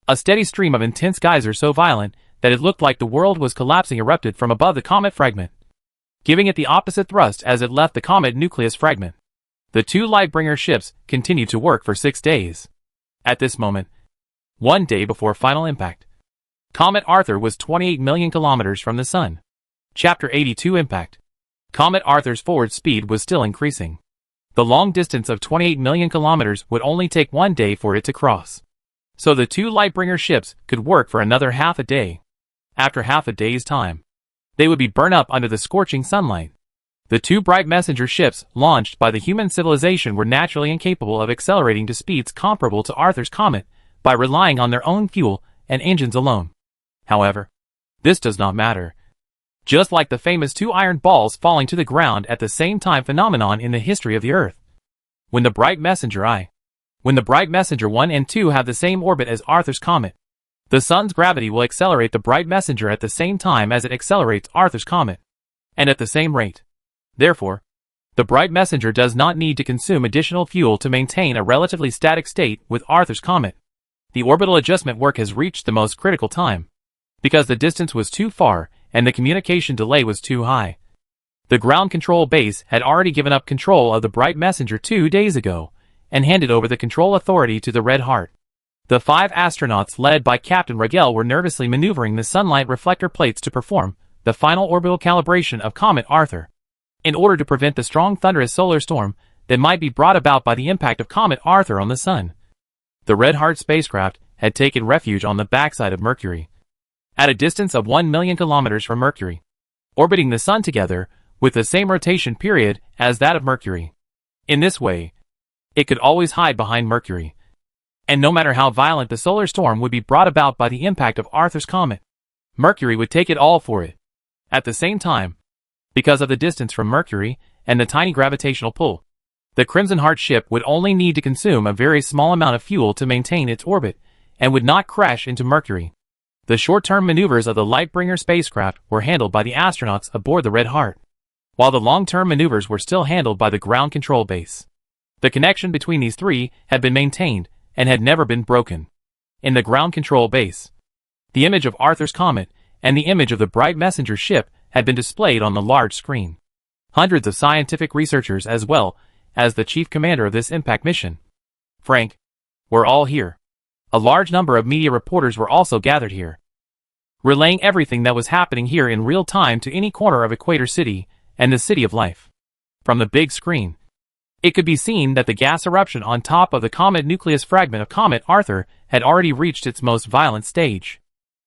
[SPEAKER 1] A steady stream of intense geysers so violent that it looked like the world was collapsing erupted from above the comet fragment, giving it the opposite thrust as it left the comet nucleus fragment. The 2 Lightbringer ships continued to work for 6 days. At this moment, 1 day before final impact, Comet Arthur was 28 million kilometers from the Sun. Chapter 82 Impact. Comet Arthur's forward speed was still increasing. The long distance of 28 million kilometers would only take 1 day for it to cross. So the 2 Lightbringer ships could work for another half a day. After half a day's time, they would be burned up under the scorching sunlight. The two bright messenger ships launched by the human civilization were naturally incapable of accelerating to speeds comparable to Arthur's comet by relying on their own fuel and engines alone. However, this does not matter. Just like the famous two iron balls falling to the ground at the same time phenomenon in the history of the Earth. When the bright messenger 1 and 2 have the same orbit as Arthur's comet, the sun's gravity will accelerate the bright messenger at the same time as it accelerates Arthur's comet, and at the same rate. Therefore, the bright messenger does not need to consume additional fuel to maintain a relatively static state with Arthur's comet. The orbital adjustment work has reached the most critical time, because the distance was too far and the communication delay was too high. The ground control base had already given up control of the bright messenger 2 days ago, and handed over the control authority to the Red Heart. The 5 astronauts led by Captain Rigel were nervously maneuvering the sunlight reflector plates to perform the final orbital calibration of Comet Arthur, in order to prevent the strong thunderous solar storm that might be brought about by the impact of Comet Arthur on the Sun. The Red Heart spacecraft had taken refuge on the backside of Mercury, at a distance of 1 million kilometers from Mercury, orbiting the Sun together with the same rotation period as that of Mercury. In this way, it could always hide behind Mercury, and no matter how violent the solar storm would be brought about by the impact of Arthur's comet, Mercury would take it all for it. At the same time, because of the distance from Mercury and the tiny gravitational pull, the Crimson Heart ship would only need to consume a very small amount of fuel to maintain its orbit, and would not crash into Mercury. The short-term maneuvers of the Lightbringer spacecraft were handled by the astronauts aboard the Red Heart, while the long-term maneuvers were still handled by the ground control base. The connection between these three had been maintained and had never been broken. In the ground control base, the image of Arthur's comet and the image of the bright messenger ship had been displayed on the large screen. Hundreds of scientific researchers as well as the chief commander of this impact mission, Frank, were all here. A large number of media reporters were also gathered here, relaying everything that was happening here in real time to any corner of Equator City and the City of Life. From the big screen, it could be seen that the gas eruption on top of the comet nucleus fragment of Comet Arthur had already reached its most violent stage.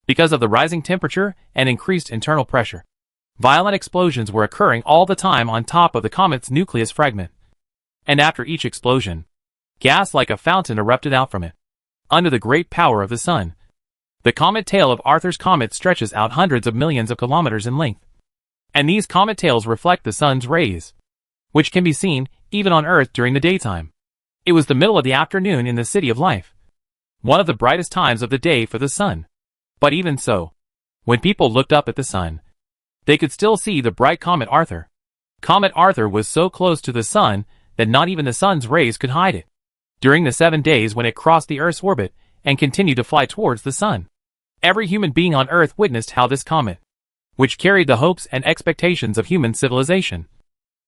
[SPEAKER 1] Because of the rising temperature and increased internal pressure, violent explosions were occurring all the time on top of the comet's nucleus fragment. And after each explosion, gas like a fountain erupted out from it. Under the great power of the sun, the comet tail of Arthur's comet stretches out hundreds of millions of kilometers in length. And these comet tails reflect the sun's rays, which can be seen even on Earth during the daytime. It was the middle of the afternoon in the City of Life, one of the brightest times of the day for the sun. But even so, when people looked up at the sun, they could still see the bright Comet Arthur. Comet Arthur was so close to the sun that not even the sun's rays could hide it. During the 7 days when it crossed the Earth's orbit and continued to fly towards the sun, every human being on Earth witnessed how this comet, which carried the hopes and expectations of human civilization,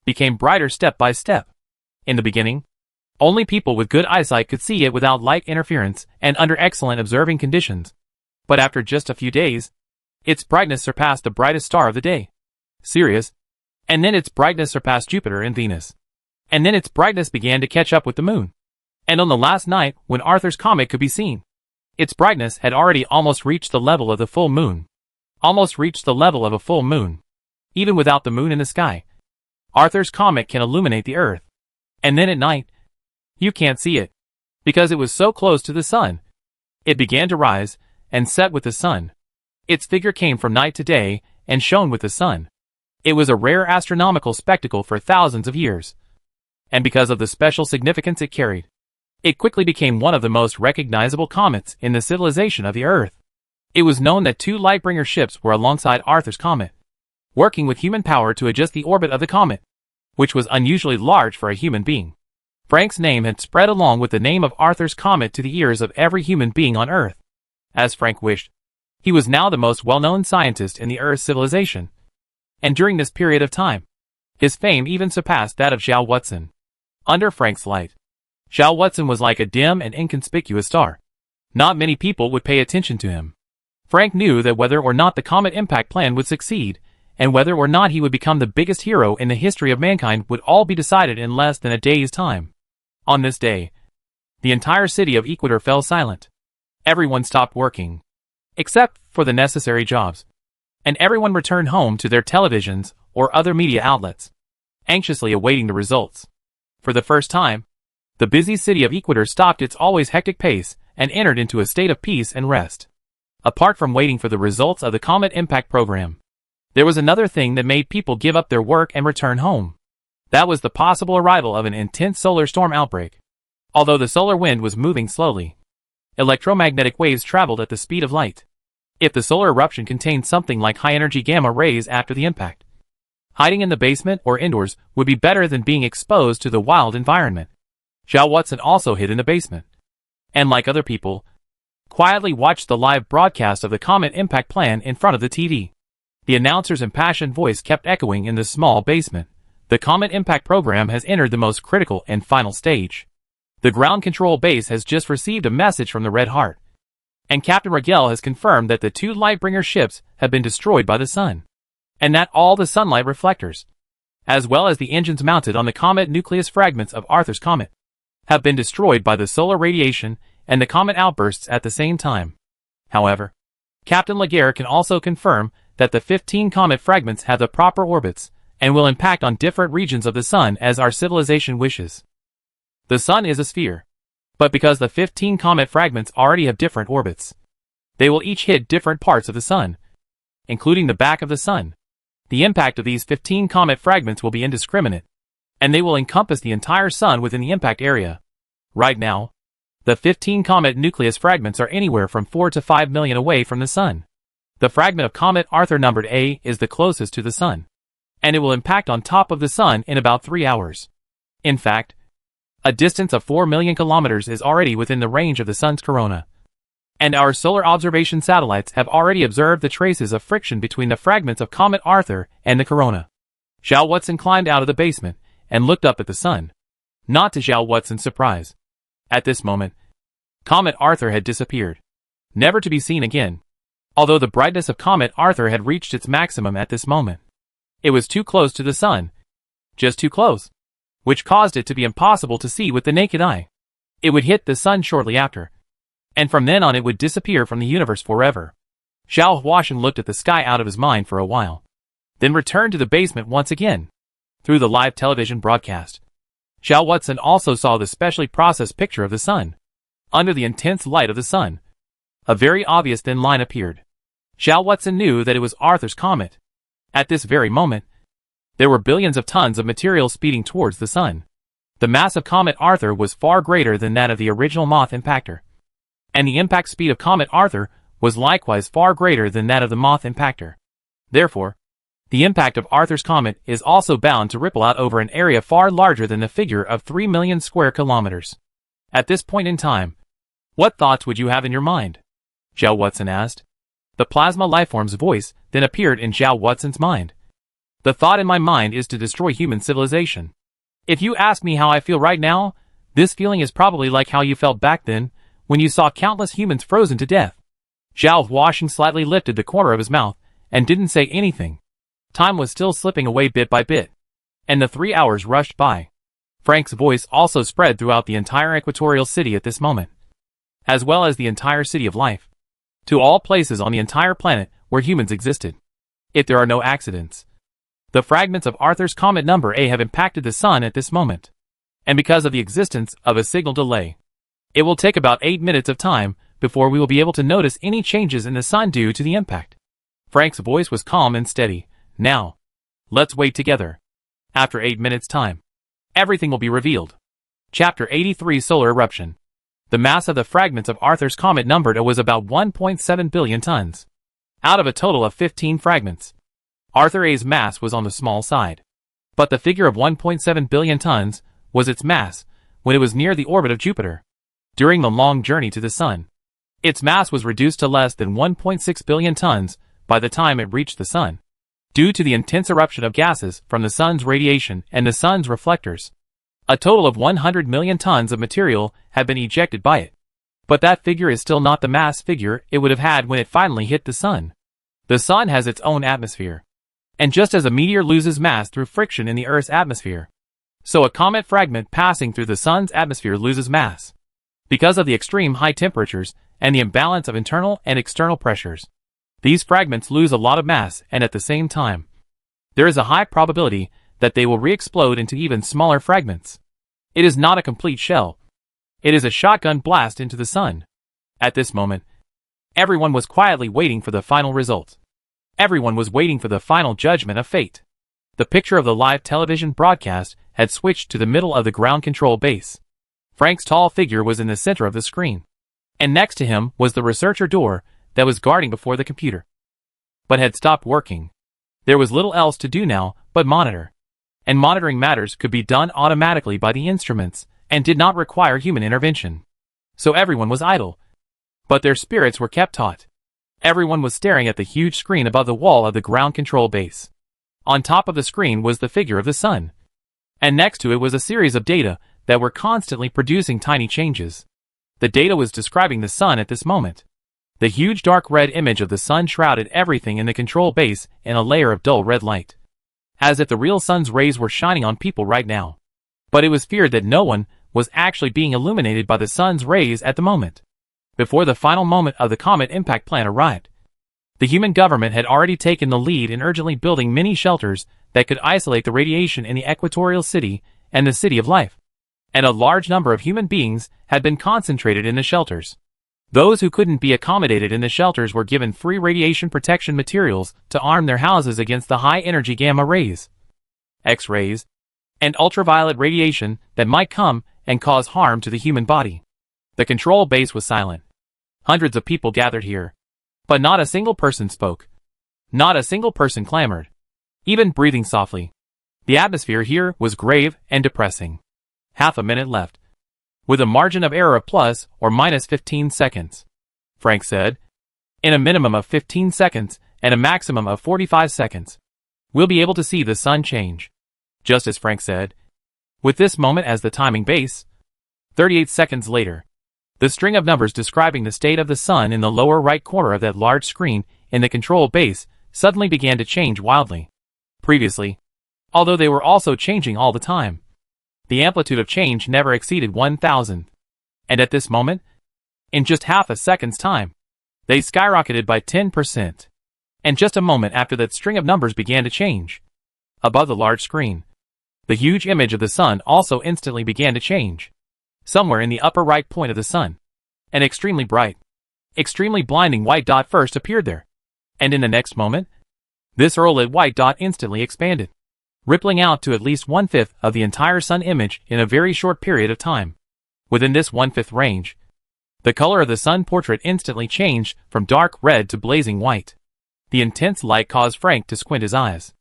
[SPEAKER 1] became brighter step by step. In the beginning, only people with good eyesight could see it without light interference and under excellent observing conditions. But after just a few days, its brightness surpassed the brightest star of the day, Sirius, and then its brightness surpassed Jupiter and Venus. And then its brightness began to catch up with the moon. And on the last night, when Arthur's comet could be seen, its brightness had already almost reached the level of the full moon. Almost reached the level of a full moon. Even without the moon in the sky, Arthur's comet can illuminate the Earth. And then at night, you can't see it, because it was so close to the sun. It began to rise and set with the sun. Its figure came from night to day and shone with the sun. It was a rare astronomical spectacle for thousands of years. And because of the special significance it carried, it quickly became one of the most recognizable comets in the civilization of the Earth. It was known that 2 Lightbringer ships were alongside Arthur's comet, working with human power to adjust the orbit of the comet, which was unusually large for a human being. Frank's name had spread along with the name of Arthur's comet to the ears of every human being on Earth. As Frank wished, he was now the most well-known scientist in the Earth's civilization. And during this period of time, his fame even surpassed that of Xiao Watson. Under Frank's light, Xiao Watson was like a dim and inconspicuous star. Not many people would pay attention to him. Frank knew that whether or not the comet impact plan would succeed, and whether or not he would become the biggest hero in the history of mankind would all be decided in less than a day's time. On this day, the entire city of Equator fell silent. Everyone stopped working, except for the necessary jobs, and everyone returned home to their televisions or other media outlets. anxiously awaiting the results. For the first time, the busy city of Ecuador stopped its always hectic pace and entered into a state of peace and rest. Apart from waiting for the results of the Comet Impact program, there was another thing that made people give up their work and return home. That was the possible arrival of an intense solar storm outbreak. Although the solar wind was moving slowly, electromagnetic waves traveled at the speed of light. If the solar eruption contained something like high-energy gamma rays after the impact, hiding in the basement or indoors would be better than being exposed to the wild environment. Xiao Watson also hid in the basement, and like other people, quietly watched the live broadcast of the Comet Impact plan in front of the TV. The announcer's impassioned voice kept echoing in the small basement. The Comet Impact program has entered the most critical and final stage. The ground control base has just received a message from the Red Heart, and Captain Rigel has confirmed that the 2 Lightbringer ships have been destroyed by the sun, and that all the sunlight reflectors, as well as the engines mounted on the comet nucleus fragments of Arthur's comet, have been destroyed by the solar radiation and the comet outbursts at the same time. However, Captain Laguerre can also confirm that the 15 comet fragments have the proper orbits and will impact on different regions of the sun as our civilization wishes. The sun is a sphere, but because the 15 comet fragments already have different orbits, they will each hit different parts of the sun, including the back of the sun. The impact of these 15 comet fragments will be indiscriminate, and they will encompass the entire sun within the impact area. Right now, the 15 comet nucleus fragments are anywhere from 4 to 5 million away from the sun. The fragment of Comet Arthur numbered A is the closest to the sun, and it will impact on top of the sun in about 3 hours. In fact, a distance of 4 million kilometers is already within the range of the sun's corona, and our solar observation satellites have already observed the traces of friction between the fragments of Comet Arthur and the corona. Xiao Watson climbed out of the basement and looked up at the sun, not to Xiao Watson's surprise. At this moment, Comet Arthur had disappeared, never to be seen again. Although the brightness of Comet Arthur had reached its maximum at this moment, it was too close to the sun, just too close, which caused it to be impossible to see with the naked eye. It would hit the sun shortly after, and from then on it would disappear from the universe forever. Xiao Huashan looked at the sky out of his mind for a while, then returned to the basement once again. Through the live television broadcast, Xiao Watson also saw the specially processed picture of the sun. Under the intense light of the sun, a very obvious thin line appeared. Xiao Watson knew that it was Arthur's comet. At this very moment, there were billions of tons of material speeding towards the sun. The mass of Comet Arthur was far greater than that of the original Moth impactor, and the impact speed of Comet Arthur was likewise far greater than that of the Moth impactor. Therefore, the impact of Arthur's comet is also bound to ripple out over an area far larger than the figure of 3 million square kilometers. At this point in time, what thoughts would you have in your mind? Xiao Watson asked. The plasma lifeform's voice then appeared in Xiao Watson's mind. The thought in my mind is to destroy human civilization. If you ask me how I feel right now, this feeling is probably like how you felt back then, when you saw countless humans frozen to death. Xiao Huashan slightly lifted the corner of his mouth, and didn't say anything. Time was still slipping away bit by bit, and the 3 hours rushed by. Frank's voice also spread throughout the entire equatorial city at this moment, as well as the entire city of life, to all places on the entire planet where humans existed. If there are no accidents, the fragments of Arthur's comet number A have impacted the sun at this moment, and because of the existence of a signal delay, it will take about 8 minutes of time before we will be able to notice any changes in the sun due to the impact. Frank's voice was calm and steady. Now, let's wait together. After 8 minutes' time, everything will be revealed. Chapter 83 Solar Eruption. The mass of the fragments of Arthur's comet numbered A was about 1.7 billion tons. Out of a total of 15 fragments, Arthur A's mass was on the small side. But the figure of 1.7 billion tons was its mass when it was near the orbit of Jupiter. During the long journey to the sun, its mass was reduced to less than 1.6 billion tons by the time it reached the sun, due to the intense eruption of gases from the sun's radiation and the sun's reflectors. A total of 100 million tons of material had been ejected by it. But that figure is still not the mass figure it would have had when it finally hit the sun. The sun has its own atmosphere, and just as a meteor loses mass through friction in the Earth's atmosphere, so a comet fragment passing through the sun's atmosphere loses mass. Because of the extreme high temperatures and the imbalance of internal and external pressures, these fragments lose a lot of mass, and at the same time, there is a high probability that they will re-explode into even smaller fragments. It is not a complete shell. It is a shotgun blast into the sun. At this moment, everyone was quietly waiting for the final result. Everyone was waiting for the final judgment of fate. The picture of the live television broadcast had switched to the middle of the ground control base. Frank's tall figure was in the center of the screen. And next to him was the researcher door that was guarding before the computer, but had stopped working. There was little else to do now but monitor. And monitoring matters could be done automatically by the instruments and did not require human intervention. So everyone was idle. But their spirits were kept taut. Everyone was staring at the huge screen above the wall of the ground control base. On top of the screen was the figure of the sun. And next to it was a series of data that were constantly producing tiny changes. The data was describing the sun at this moment. The huge dark red image of the sun shrouded everything in the control base in a layer of dull red light, as if the real sun's rays were shining on people right now. But it was feared that no one was actually being illuminated by the sun's rays at the moment. Before the final moment of the comet impact plan arrived, the human government had already taken the lead in urgently building mini shelters that could isolate the radiation in the equatorial city and the City of Life. And a large number of human beings had been concentrated in the shelters. Those who couldn't be accommodated in the shelters were given free radiation protection materials to arm their houses against the high-energy gamma rays, X-rays, and ultraviolet radiation that might come and cause harm to the human body. The control base was silent. Hundreds of people gathered here. But not a single person spoke. Not a single person clamored, even breathing softly. The atmosphere here was grave and depressing. Half a minute left, with a margin of error of plus or minus 15 seconds, Frank said. In a minimum of 15 seconds and a maximum of 45 seconds, we'll be able to see the sun change. Just as Frank said, with this moment as the timing base, 38 seconds later, the string of numbers describing the state of the sun in the lower right corner of that large screen in the control base suddenly began to change wildly. Previously, although they were also changing all the time, the amplitude of change never exceeded 1,000. And at this moment, in just half a second's time, they skyrocketed by 10%. And just a moment after that string of numbers began to change, above the large screen, the huge image of the sun also instantly began to change. Somewhere in the upper right point of the sun, an extremely bright, extremely blinding white dot first appeared there. And in the next moment, this early white dot instantly expanded, rippling out to at least 1/5 of the entire sun image in a very short period of time. Within this 1/5 range, the color of the sun portrait instantly changed from dark red to blazing white. The intense light caused Frank to squint his eyes.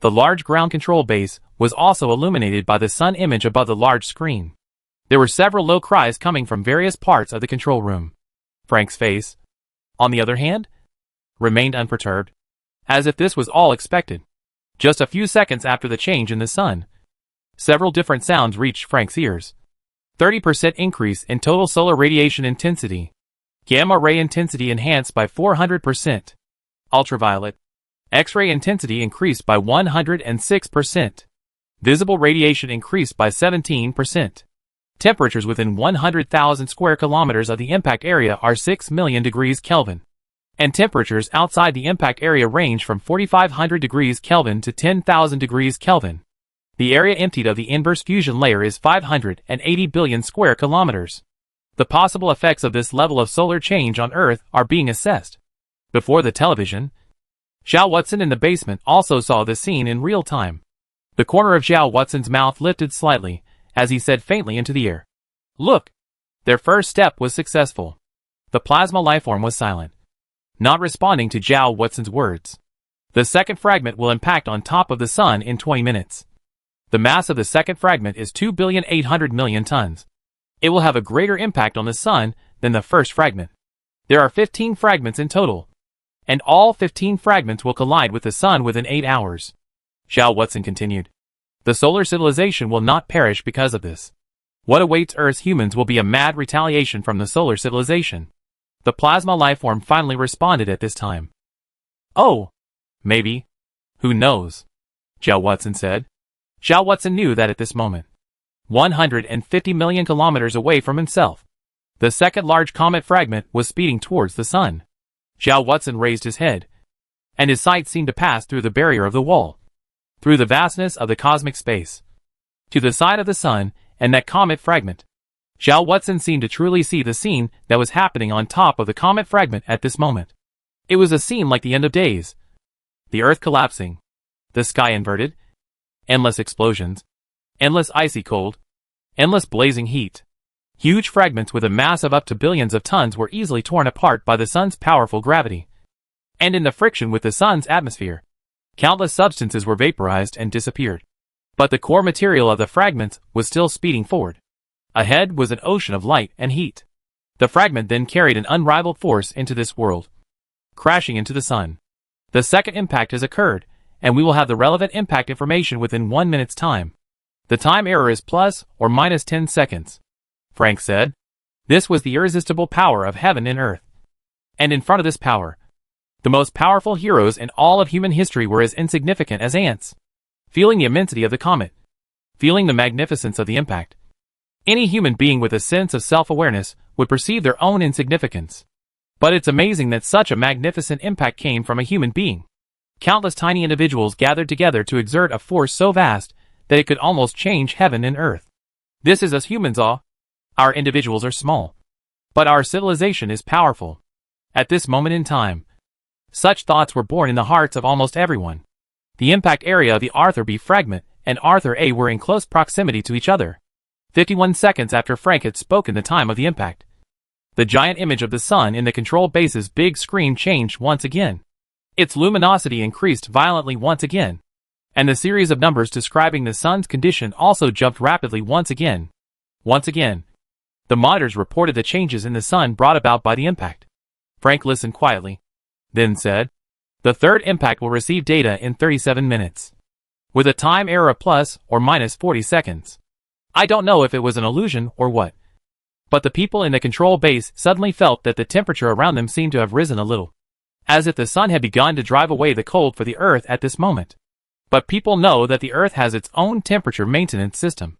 [SPEAKER 1] The large ground control base was also illuminated by the sun image above the large screen. There were several low cries coming from various parts of the control room. Frank's face, on the other hand, remained unperturbed, as if this was all expected. Just a few seconds after the change in the sun, several different sounds reached Frank's ears. 30% increase in total solar radiation intensity. Gamma ray intensity enhanced by 400%. Ultraviolet, X-ray intensity increased by 106%. Visible radiation increased by 17%. Temperatures within 100,000 square kilometers of the impact area are 6 million degrees Kelvin. And temperatures outside the impact area range from 4,500 degrees Kelvin to 10,000 degrees Kelvin. The area emptied of the inverse fusion layer is 580 billion square kilometers. The possible effects of this level of solar change on Earth are being assessed. Before the television, Xiao Watson in the basement also saw this scene in real time. The corner of Xiao Watson's mouth lifted slightly as he said faintly into the air, "Look!" Their first step was successful. The plasma lifeform was silent, not responding to Xiao Watson's words. The second fragment will impact on top of the sun in 20 minutes. The mass of the second fragment is 2,800,000,000 tons. It will have a greater impact on the sun than the first fragment. There are 15 fragments in total, and all 15 fragments will collide with the sun within 8 hours. Xiao Watson continued. The solar civilization will not perish because of this. What awaits Earth's humans will be a mad retaliation from the solar civilization. The plasma lifeform finally responded at this time. "Oh, maybe. Who knows?" Xiao Watson said. Xiao Watson knew that at this moment, 150 million kilometers away from himself, the second large comet fragment was speeding towards the sun. Xiao Watson raised his head, and his sight seemed to pass through the barrier of the wall, through the vastness of the cosmic space, to the side of the sun and that comet fragment. Zhao Watson seemed to truly see the scene that was happening on top of the comet fragment at this moment. It was a scene like the end of days. The earth collapsing. The sky inverted. Endless explosions. Endless icy cold. Endless blazing heat. Huge fragments with a mass of up to billions of tons were easily torn apart by the sun's powerful gravity. And in the friction with the sun's atmosphere, countless substances were vaporized and disappeared. But the core material of the fragments was still speeding forward. Ahead was an ocean of light and heat. The fragment then carried an unrivaled force into this world, crashing into the sun. The second impact has occurred, and we will have the relevant impact information within 1 minute's time. The time error is plus or minus 10 seconds. Frank said. This was the irresistible power of heaven and earth. And in front of this power, the most powerful heroes in all of human history were as insignificant as ants. Feeling the immensity of the comet. Feeling the magnificence of the impact. Any human being with a sense of self-awareness would perceive their own insignificance. But it's amazing that such a magnificent impact came from a human being. Countless tiny individuals gathered together to exert a force so vast that it could almost change heaven and earth. This is us humans all. Our individuals are small. But our civilization is powerful. At this moment in time, such thoughts were born in the hearts of almost everyone. The impact area of the Arthur B fragment and Arthur A were in close proximity to each other. 51 seconds after Frank had spoken the time of the impact, the giant image of the sun in the control base's big screen changed once again. Its luminosity increased violently once again, and the series of numbers describing the sun's condition also jumped rapidly once again. Once again, the monitors reported the changes in the sun brought about by the impact. Frank listened quietly, then said, "The third impact will receive data in 37 minutes, with a time error of plus or minus 40 seconds. I don't know if it was an illusion or what, but the people in the control base suddenly felt that the temperature around them seemed to have risen a little, as if the sun had begun to drive away the cold for the earth at this moment. But people know that the earth has its own temperature maintenance system.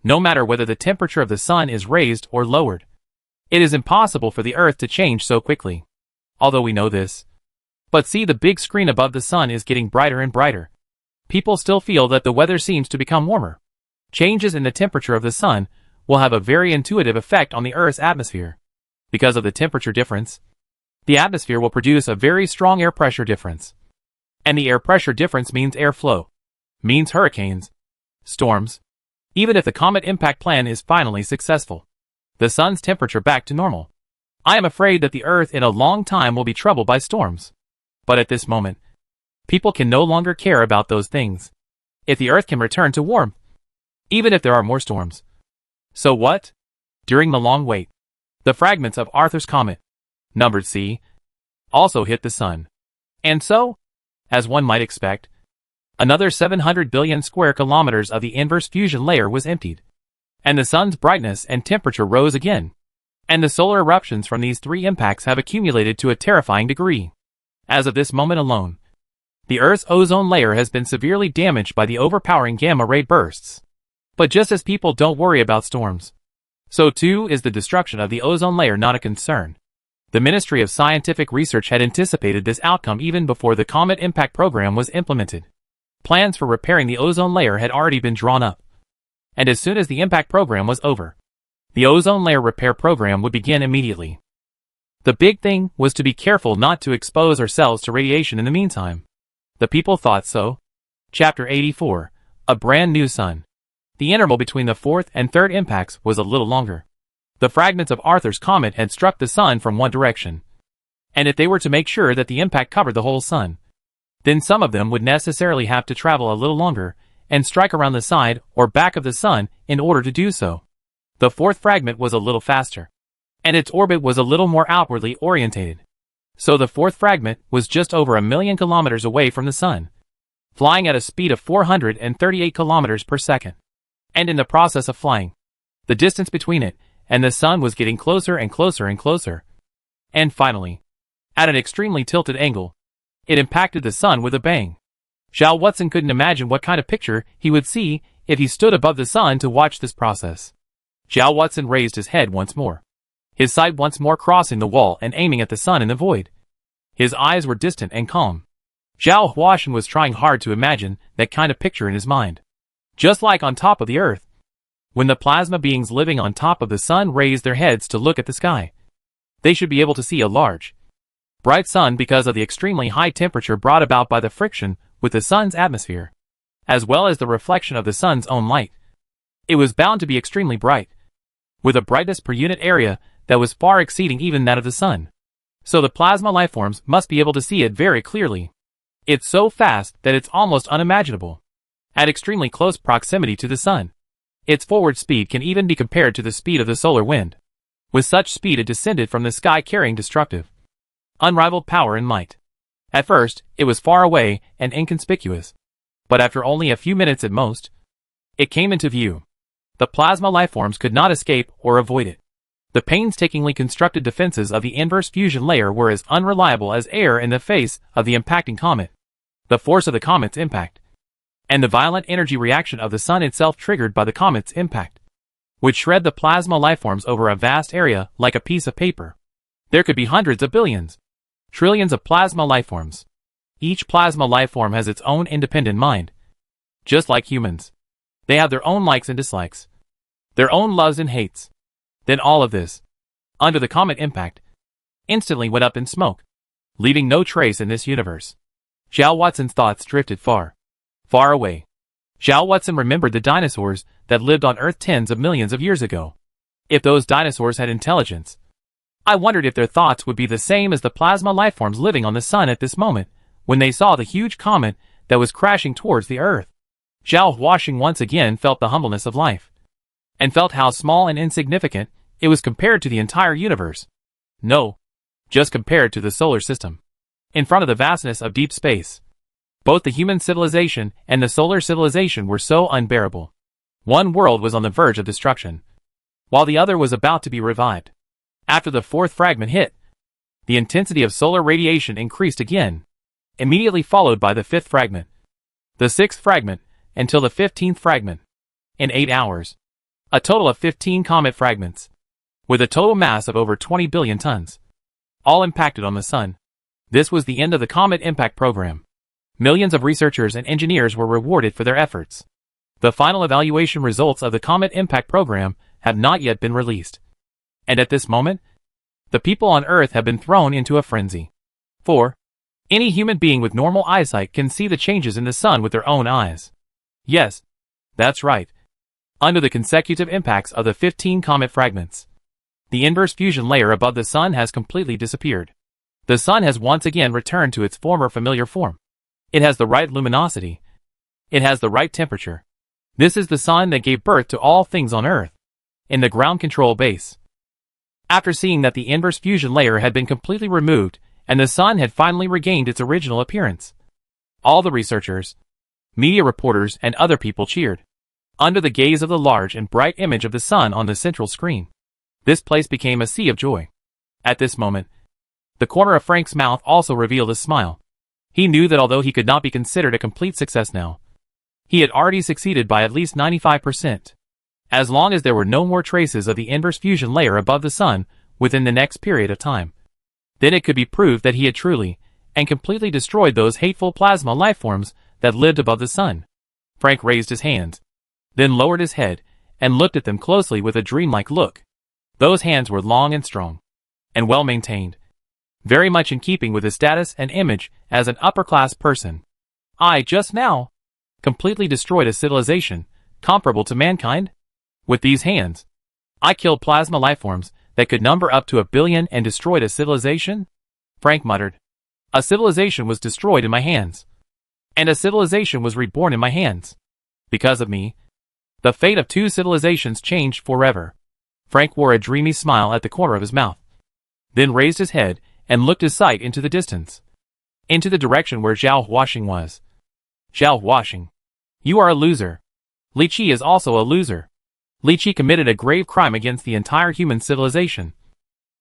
[SPEAKER 1] No matter whether the temperature of the sun is raised or lowered, it is impossible for the earth to change so quickly. Although we know this. But see, the big screen above the sun is getting brighter and brighter. People still feel that the weather seems to become warmer. Changes in the temperature of the sun will have a very intuitive effect on the Earth's atmosphere. Because of the temperature difference, the atmosphere will produce a very strong air pressure difference. And the air pressure difference means airflow, means hurricanes, storms. Even if the comet impact plan is finally successful, the sun's temperature back to normal, I am afraid that the Earth in a long time will be troubled by storms. But at this moment, people can no longer care about those things. If the Earth can return to warmth, even if there are more storms. So what? During the long wait, the fragments of Arthur's comet, numbered C, also hit the sun. And so, as one might expect, another 700 billion square kilometers of the inverse fusion layer was emptied. And the sun's brightness and temperature rose again. And the solar eruptions from these three impacts have accumulated to a terrifying degree. As of this moment alone, the Earth's ozone layer has been severely damaged by the overpowering gamma-ray bursts. But just as people don't worry about storms, so too is the destruction of the ozone layer not a concern. The Ministry of Scientific Research had anticipated this outcome even before the Comet Impact Program was implemented. Plans for repairing the ozone layer had already been drawn up. And as soon as the impact program was over, the ozone layer repair program would begin immediately. The big thing was to be careful not to expose ourselves to radiation in the meantime. The people thought so. Chapter 84, A Brand New Sun. The interval between the fourth and third impacts was a little longer. The fragments of Arthur's comet had struck the sun from one direction. And if they were to make sure that the impact covered the whole sun, then some of them would necessarily have to travel a little longer and strike around the side or back of the sun in order to do so. The fourth fragment was a little faster, and its orbit was a little more outwardly orientated. So the fourth fragment was just over 1 million kilometers away from the sun, flying at a speed of 438 kilometers per second. And in the process of flying, the distance between it and the sun was getting closer and closer and closer. And finally, at an extremely tilted angle, it impacted the sun with a bang. Zhao Watson couldn't imagine what kind of picture he would see if he stood above the sun to watch this process. Zhao Watson raised his head once more, his sight once more crossing the wall and aiming at the sun in the void. His eyes were distant and calm. Zhao Huashan was trying hard to imagine that kind of picture in his mind. Just like on top of the earth, when the plasma beings living on top of the sun raise their heads to look at the sky, they should be able to see a large, bright sun because of the extremely high temperature brought about by the friction with the sun's atmosphere, as well as the reflection of the sun's own light. It was bound to be extremely bright, with a brightness per unit area that was far exceeding even that of the sun. So the plasma lifeforms must be able to see it very clearly. It's so fast that it's almost unimaginable. At extremely close proximity to the sun, its forward speed can even be compared to the speed of the solar wind. With such speed it descended from the sky carrying destructive, unrivaled power and might. At first, it was far away and inconspicuous. But after only a few minutes at most, it came into view. The plasma lifeforms could not escape or avoid it. The painstakingly constructed defenses of the inverse fusion layer were as unreliable as air in the face of the impacting comet. The force of the comet's impact, and the violent energy reaction of the sun itself triggered by the comet's impact, would shred the plasma lifeforms over a vast area like a piece of paper. There could be hundreds of billions, trillions of plasma lifeforms. Each plasma lifeform has its own independent mind. Just like humans, they have their own likes and dislikes, their own loves and hates. Then all of this, under the comet impact, instantly went up in smoke, leaving no trace in this universe. Zhao Watson's thoughts drifted far, far away. Zhao Watson remembered the dinosaurs that lived on Earth tens of millions of years ago. If those dinosaurs had intelligence, I wondered if their thoughts would be the same as the plasma lifeforms living on the sun at this moment, when they saw the huge comet that was crashing towards the Earth. Zhao Huashing once again felt the humbleness of life, and felt how small and insignificant it was compared to the entire universe. No, just compared to the solar system. In front of the vastness of deep space, both the human civilization and the solar civilization were so unbearable. One world was on the verge of destruction, while the other was about to be revived. After the fourth fragment hit, the intensity of solar radiation increased again, immediately followed by the fifth fragment, the sixth fragment, until the 15th fragment. In 8 hours, a total of 15 comet fragments, with a total mass of over 20 billion tons, all impacted on the sun. This was the end of the Comet Impact Program. Millions of researchers and engineers were rewarded for their efforts. The final evaluation results of the Comet Impact Program have not yet been released. And at this moment, the people on Earth have been thrown into a frenzy. For any human being with normal eyesight can see the changes in the sun with their own eyes. Yes, that's right. Under the consecutive impacts of the 15 comet fragments, the inverse fusion layer above the sun has completely disappeared. The sun has once again returned to its former familiar form. It has the right luminosity. It has the right temperature. This is the sun that gave birth to all things on Earth, in the ground control base. After seeing that the inverse fusion layer had been completely removed and the sun had finally regained its original appearance, all the researchers, media reporters and other people cheered, under the gaze of the large and bright image of the sun on the central screen. This place became a sea of joy. At this moment, the corner of Frank's mouth also revealed a smile. He knew that although he could not be considered a complete success now, he had already succeeded by at least 95%. As long as there were no more traces of the inverse fusion layer above the sun within the next period of time, then it could be proved that he had truly and completely destroyed those hateful plasma lifeforms that lived above the sun. Frank raised his hands, then lowered his head and looked at them closely with a dreamlike look. Those hands were long and strong, and well maintained, very much in keeping with his status and image as an upper-class person. I just now completely destroyed a civilization comparable to mankind. With these hands, I killed plasma lifeforms that could number up to 1 billion and destroyed a civilization? Frank muttered. A civilization was destroyed in my hands, and a civilization was reborn in my hands. Because of me, the fate of 2 civilizations changed forever. Frank wore a dreamy smile at the corner of his mouth, then raised his head and looked his sight into the distance, into the direction where Zhao Huashing was. Zhao Huashing, you are a loser. Li Qi is also a loser. Li Qi committed a grave crime against the entire human civilization.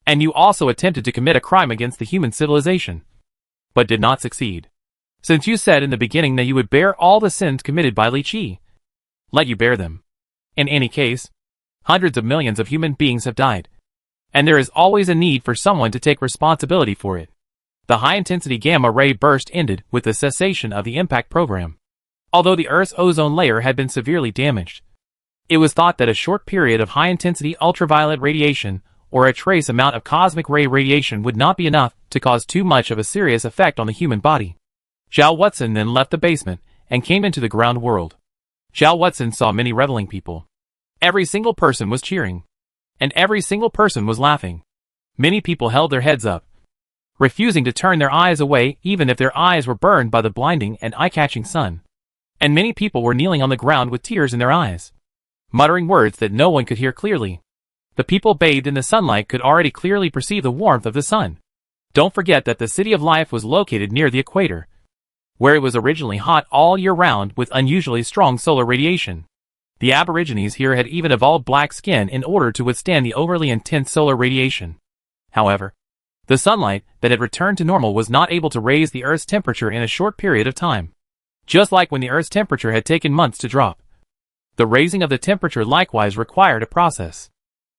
[SPEAKER 1] And you also attempted to commit a crime against the human civilization, but did not succeed. Since you said in the beginning that you would bear all the sins committed by Li Qi, let you bear them. In any case, hundreds of millions of human beings have died, and there is always a need for someone to take responsibility for it. The high-intensity gamma-ray burst ended with the cessation of the impact program. Although the Earth's ozone layer had been severely damaged, it was thought that a short period of high-intensity ultraviolet radiation or a trace amount of cosmic ray radiation would not be enough to cause too much of a serious effect on the human body. Zhao Watson then left the basement and came into the ground world. Zhao Watson saw many reveling people. Every single person was cheering. And every single person was laughing. Many people held their heads up, refusing to turn their eyes away even if their eyes were burned by the blinding and eye-catching sun. And many people were kneeling on the ground with tears in their eyes, muttering words that no one could hear clearly. The people bathed in the sunlight could already clearly perceive the warmth of the sun. Don't forget that the City of Life was located near the equator, where it was originally hot all year round with unusually strong solar radiation. The Aborigines here had even evolved black skin in order to withstand the overly intense solar radiation. However, the sunlight that had returned to normal was not able to raise the Earth's temperature in a short period of time. Just like when the Earth's temperature had taken months to drop, the raising of the temperature likewise required a process.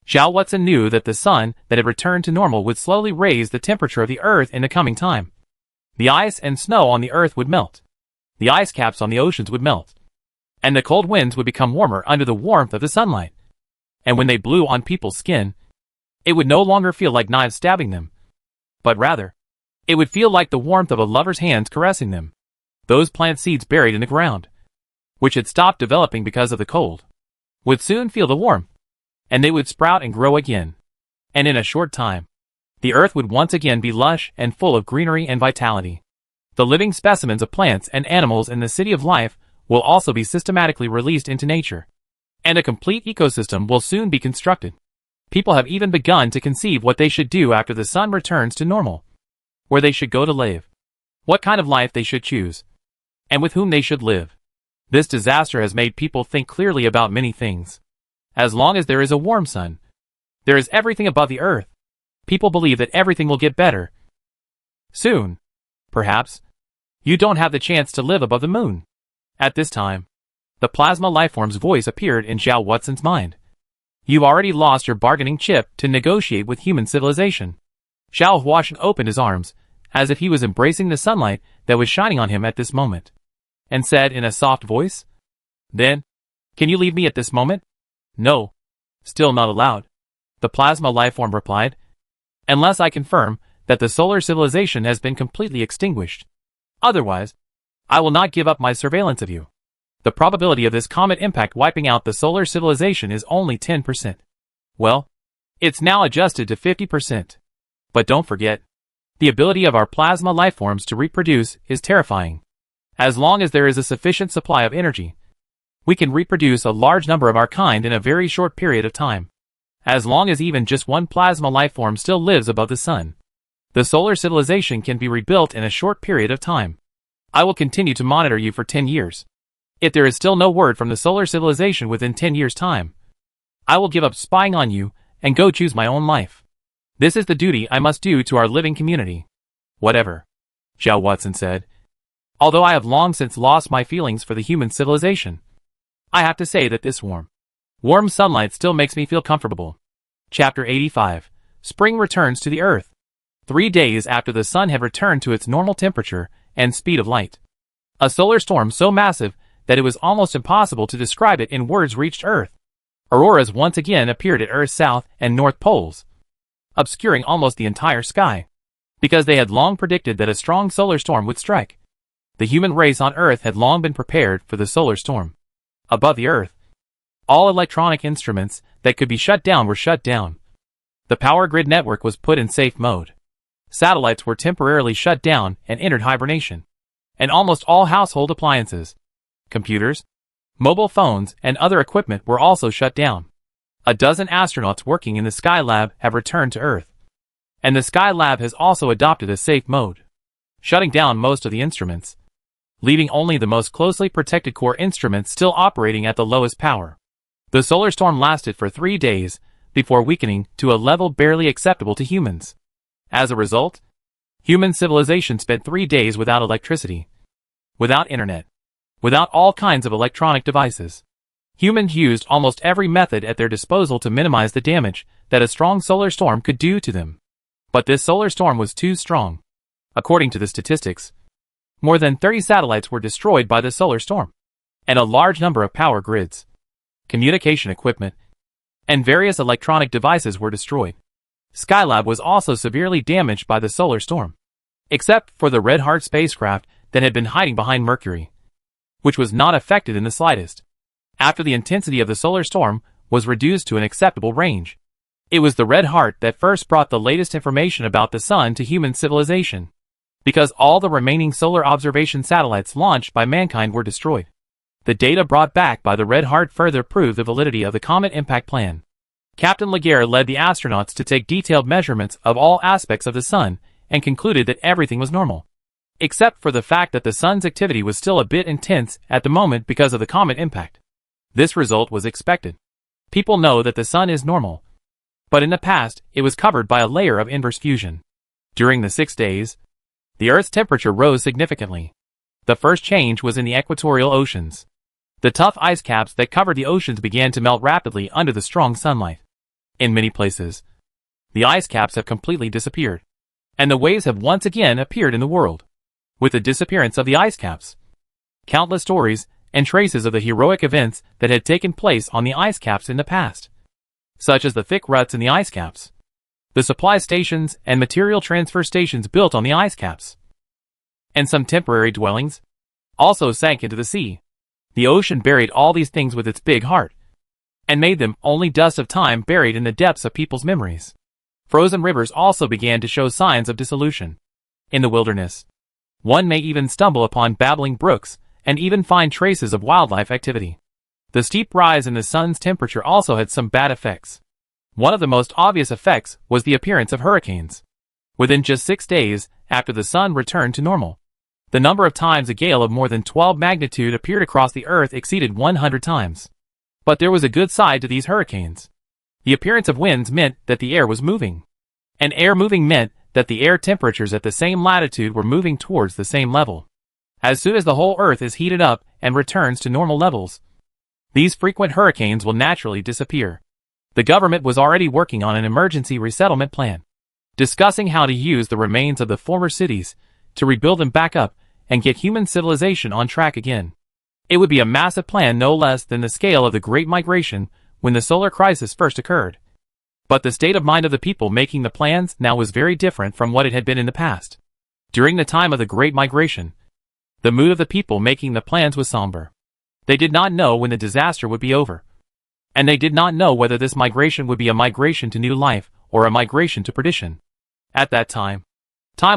[SPEAKER 1] Zhao Watson knew that the sun that had returned to normal would slowly raise the temperature of the Earth in the coming time. The ice and snow on the Earth would melt. The ice caps on the oceans would melt. And the cold winds would become warmer under the warmth of the sunlight. And when they blew on people's skin, it would no longer feel like knives stabbing them, but rather, it would feel like the warmth of a lover's hands caressing them. Those plant seeds buried in the ground, which had stopped developing because of the cold, would soon feel the warmth, and they would sprout and grow again. And in a short time, the Earth would once again be lush and full of greenery and vitality. The living specimens of plants and animals in the City of Life will also be systematically released into nature, and a complete ecosystem will soon be constructed. People have even begun to conceive what they should do after the sun returns to normal, where they should go to live, what kind of life they should choose, and with whom they should live. This disaster has made people think clearly about many things. As long as there is a warm sun, there is everything above the Earth. People believe that everything will get better. Soon, perhaps, you don't have the chance to live above the moon. At this time, the plasma lifeform's voice appeared in Zhao Watson's mind. You've already lost your bargaining chip to negotiate with human civilization. Zhao Huashan opened his arms, as if he was embracing the sunlight that was shining on him at this moment, and said in a soft voice, "Then, can you leave me at this moment?" "No. Still not allowed," the plasma lifeform replied, "unless I confirm that the solar civilization has been completely extinguished. Otherwise, I will not give up my surveillance of you. The probability of this comet impact wiping out the solar civilization is only 10%. Well, it's now adjusted to 50%. But don't forget, the ability of our plasma lifeforms to reproduce is terrifying. As long as there is a sufficient supply of energy, we can reproduce a large number of our kind in a very short period of time. As long as even just one plasma lifeform still lives above the sun, the solar civilization can be rebuilt in a short period of time. I will continue to monitor you for 10 years. If there is still no word from the solar civilization within 10 years' time, I will give up spying on you and go choose my own life. This is the duty I must do to our living community." "Whatever," Zhao Watson said. "Although I have long since lost my feelings for the human civilization, I have to say that this warm sunlight still makes me feel comfortable." Chapter 85. Spring returns to the Earth. 3 days after the sun had returned to its normal temperature and speed of light, a solar storm so massive that it was almost impossible to describe it in words reached Earth. Auroras once again appeared at Earth's south and north poles, obscuring almost the entire sky, because they had long predicted that a strong solar storm would strike. The human race on Earth had long been prepared for the solar storm. Above the Earth, all electronic instruments that could be shut down were shut down. The power grid network was put in safe mode. Satellites were temporarily shut down and entered hibernation. And almost all household appliances, computers, mobile phones, and other equipment were also shut down. A dozen astronauts working in the Skylab have returned to Earth. And the Skylab has also adopted a safe mode, shutting down most of the instruments, leaving only the most closely protected core instruments still operating at the lowest power. The solar storm lasted for 3 days, before weakening to a level barely acceptable to humans. As a result, human civilization spent 3 days without electricity, without internet, without all kinds of electronic devices. Humans used almost every method at their disposal to minimize the damage that a strong solar storm could do to them. But this solar storm was too strong. According to the statistics, more than 30 satellites were destroyed by the solar storm, and a large number of power grids, communication equipment, and various electronic devices were destroyed. Skylab was also severely damaged by the solar storm, except for the Red Heart spacecraft that had been hiding behind Mercury, which was not affected in the slightest. After the intensity of the solar storm was reduced to an acceptable range, it was the Red Heart that first brought the latest information about the Sun to human civilization, because all the remaining solar observation satellites launched by mankind were destroyed. The data brought back by the Red Heart further proved the validity of the comet impact plan. Captain Laguerre led the astronauts to take detailed measurements of all aspects of the Sun and concluded that everything was normal, except for the fact that the Sun's activity was still a bit intense at the moment because of the comet impact. This result was expected. People know that the Sun is normal, but in the past, it was covered by a layer of inverse fusion. During the 6 days, the Earth's temperature rose significantly. The first change was in the equatorial oceans. The tough ice caps that covered the oceans began to melt rapidly under the strong sunlight. In many places, the ice caps have completely disappeared, and the waves have once again appeared in the world. With the disappearance of the ice caps, countless stories and traces of the heroic events that had taken place on the ice caps in the past, such as the thick ruts in the ice caps, the supply stations and material transfer stations built on the ice caps, and some temporary dwellings, also sank into the sea. The ocean buried all these things with its big heart, and made them only dust of time buried in the depths of people's memories. Frozen rivers also began to show signs of dissolution. In the wilderness, one may even stumble upon babbling brooks and even find traces of wildlife activity. The steep rise in the sun's temperature also had some bad effects. One of the most obvious effects was the appearance of hurricanes. Within just 6 days after the sun returned to normal, the number of times a gale of more than 12 magnitude appeared across the Earth exceeded 100 times. But there was a good side to these hurricanes. The appearance of winds meant that the air was moving, and air moving meant that the air temperatures at the same latitude were moving towards the same level. As soon as the whole Earth is heated up and returns to normal levels, these frequent hurricanes will naturally disappear. The government was already working on an emergency resettlement plan, discussing how to use the remains of the former cities to rebuild them back up and get human civilization on track again. It would be a massive plan no less than the scale of the Great Migration when the solar crisis first occurred. But the state of mind of the people making the plans now was very different from what it had been in the past. During the time of the Great Migration, the mood of the people making the plans was somber. They did not know when the disaster would be over, and they did not know whether this migration would be a migration to new life or a migration to perdition. At that time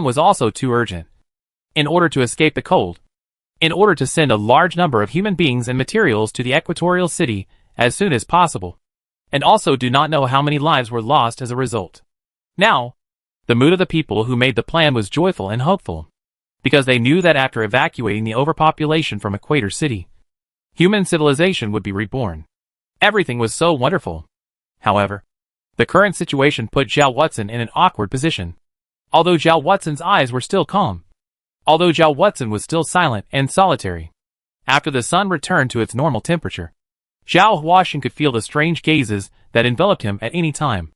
[SPEAKER 1] was also too urgent. In order to escape the cold, in order to send a large number of human beings and materials to the equatorial city as soon as possible, and also do not know how many lives were lost as a result. Now, the mood of the people who made the plan was joyful and hopeful, because they knew that after evacuating the overpopulation from Equator City, human civilization would be reborn. Everything was so wonderful. However, the current situation put Zhao Watson in an awkward position. Although Zhao Watson's eyes were still calm, although Zhao Watson was still silent and solitary, after the sun returned to its normal temperature, Zhao Huaxing could feel the strange gazes that enveloped him at any time.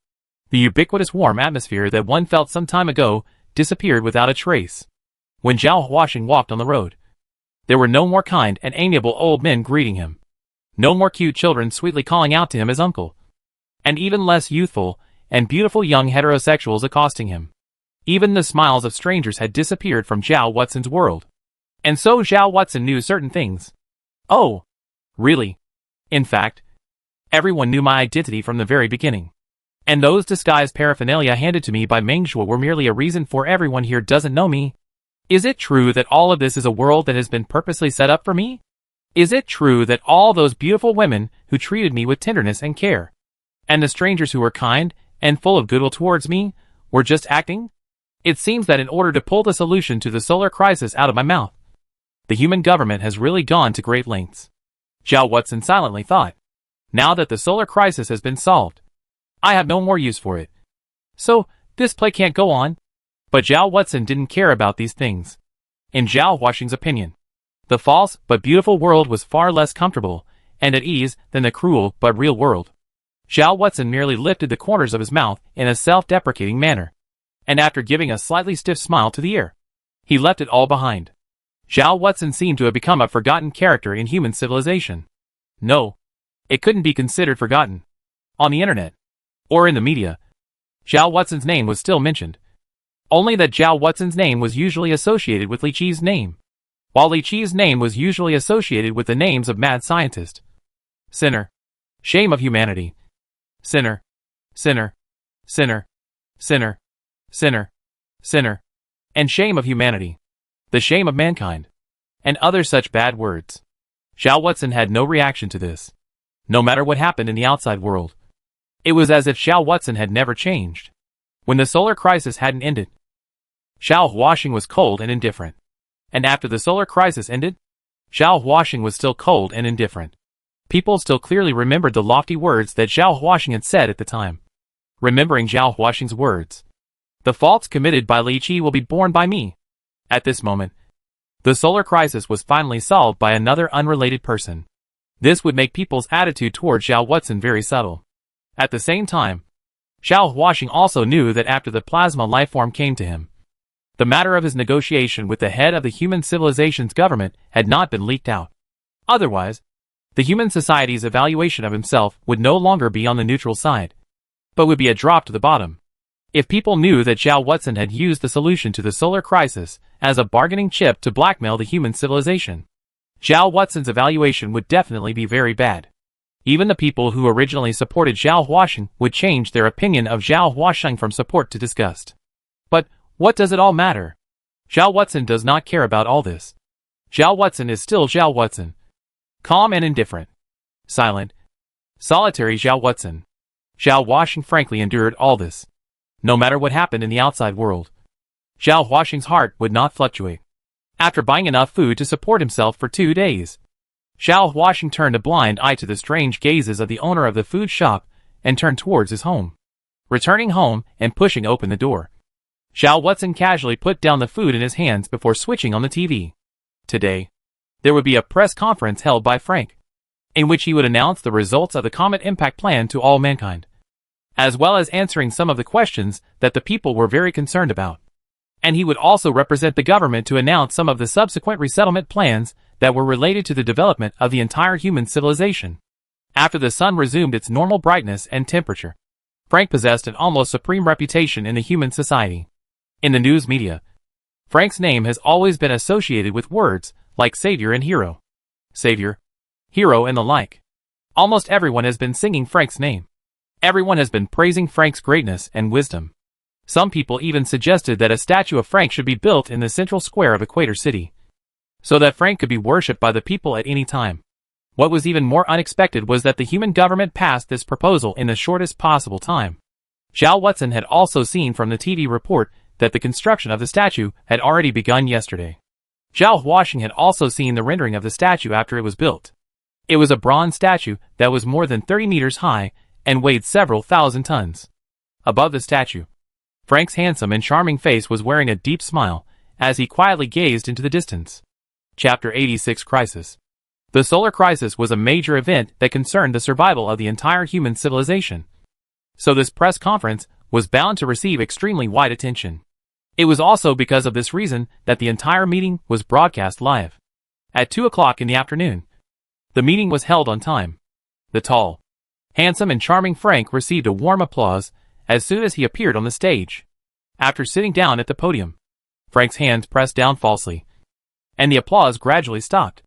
[SPEAKER 1] The ubiquitous warm atmosphere that one felt some time ago disappeared without a trace. When Zhao Huaxing walked on the road, there were no more kind and amiable old men greeting him, no more cute children sweetly calling out to him as uncle, and even less youthful and beautiful young heterosexuals accosting him. Even the smiles of strangers had disappeared from Zhao Watson's world. And so Zhao Watson knew certain things. Oh, really? In fact, everyone knew my identity from the very beginning. And those disguised paraphernalia handed to me by Meng Shuo were merely a reason for everyone here doesn't know me. Is it true that all of this is a world that has been purposely set up for me? Is it true that all those beautiful women who treated me with tenderness and care, and the strangers who were kind and full of goodwill towards me, were just acting? It seems that in order to pull the solution to the solar crisis out of my mouth, the human government has really gone to great lengths. Zhao Watson silently thought. Now that the solar crisis has been solved, I have no more use for it. So, this play can't go on. But Zhao Watson didn't care about these things. In Zhao Huaxing's opinion, the false but beautiful world was far less comfortable and at ease than the cruel but real world. Zhao Watson merely lifted the corners of his mouth in a self-deprecating manner, and after giving a slightly stiff smile to the air, He left it all behind. Zhao Watson seemed to have become a forgotten character in human civilization. No, it couldn't be considered forgotten. On the internet, or in the media, Zhao Watson's name was still mentioned. Only that Zhao Watson's name was usually associated with Li Qi's name, while Li Qi's name was usually associated with the names of mad scientist. Sinner. Shame of humanity. Sinner. Sinner. Sinner. Sinner. Sinner. Sinner. And shame of humanity. The shame of mankind. And other such bad words. Zhao Watson had no reaction to this. No matter what happened in the outside world. It was as if Zhao Watson had never changed. When the solar crisis hadn't ended, Zhao Huaxing was cold and indifferent. And after the solar crisis ended, Zhao Huaxing was still cold and indifferent. People still clearly remembered the lofty words that Zhao Huaxing had said at the time. Remembering Zhao Huaxing's words. The faults committed by Li Qi will be borne by me. At this moment, the solar crisis was finally solved by another unrelated person. This would make people's attitude toward Zhao Watson very subtle. At the same time, Zhao Huaxing also knew that after the plasma lifeform came to him, the matter of his negotiation with the head of the human civilization's government had not been leaked out. Otherwise, the human society's evaluation of himself would no longer be on the neutral side, but would be a drop to the bottom. If people knew that Zhao Watson had used the solution to the solar crisis as a bargaining chip to blackmail the human civilization, Zhao Watson's evaluation would definitely be very bad. Even the people who originally supported Zhao Huaxing would change their opinion of Zhao Huaxing from support to disgust. But what does it all matter? Zhao Watson does not care about all this. Zhao Watson is still Zhao Watson. Calm and indifferent. Silent. Solitary Zhao Watson. Zhao Huaxing frankly endured all this. No matter what happened in the outside world, Zhao Huaxing's heart would not fluctuate. After buying enough food to support himself for 2 days, Zhao Huaxing turned a blind eye to the strange gazes of the owner of the food shop and turned towards his home. Returning home and pushing open the door, Zhao Watson casually put down the food in his hands before switching on the TV. Today, there would be a press conference held by Frank, in which he would announce the results of the Comet Impact Plan to all mankind, as well as answering some of the questions that the people were very concerned about. And he would also represent the government to announce some of the subsequent resettlement plans that were related to the development of the entire human civilization. After the sun resumed its normal brightness and temperature, Frank possessed an almost supreme reputation in the human society. In the news media, Frank's name has always been associated with words like savior and hero. Savior, hero and the like. Almost everyone has been singing Frank's name. Everyone has been praising Frank's greatness and wisdom. Some people even suggested that a statue of Frank should be built in the central square of Equator City, so that Frank could be worshipped by the people at any time. What was even more unexpected was that the human government passed this proposal in the shortest possible time. Zhao Watson had also seen from the TV report that the construction of the statue had already begun yesterday. Zhao Huaxing had also seen the rendering of the statue after it was built. It was a bronze statue that was more than 30 meters high and weighed several thousand tons. Above the statue, Frank's handsome and charming face was wearing a deep smile as he quietly gazed into the distance. Chapter 86 Crisis. The solar crisis was a major event that concerned the survival of the entire human civilization. So this press conference was bound to receive extremely wide attention. It was also because of this reason that the entire meeting was broadcast live. At 2 o'clock in the afternoon, the meeting was held on time. The tall, handsome and charming Frank received a warm applause as soon as he appeared on the stage. After sitting down at the podium, Frank's hands pressed down falsely, and the applause gradually stopped.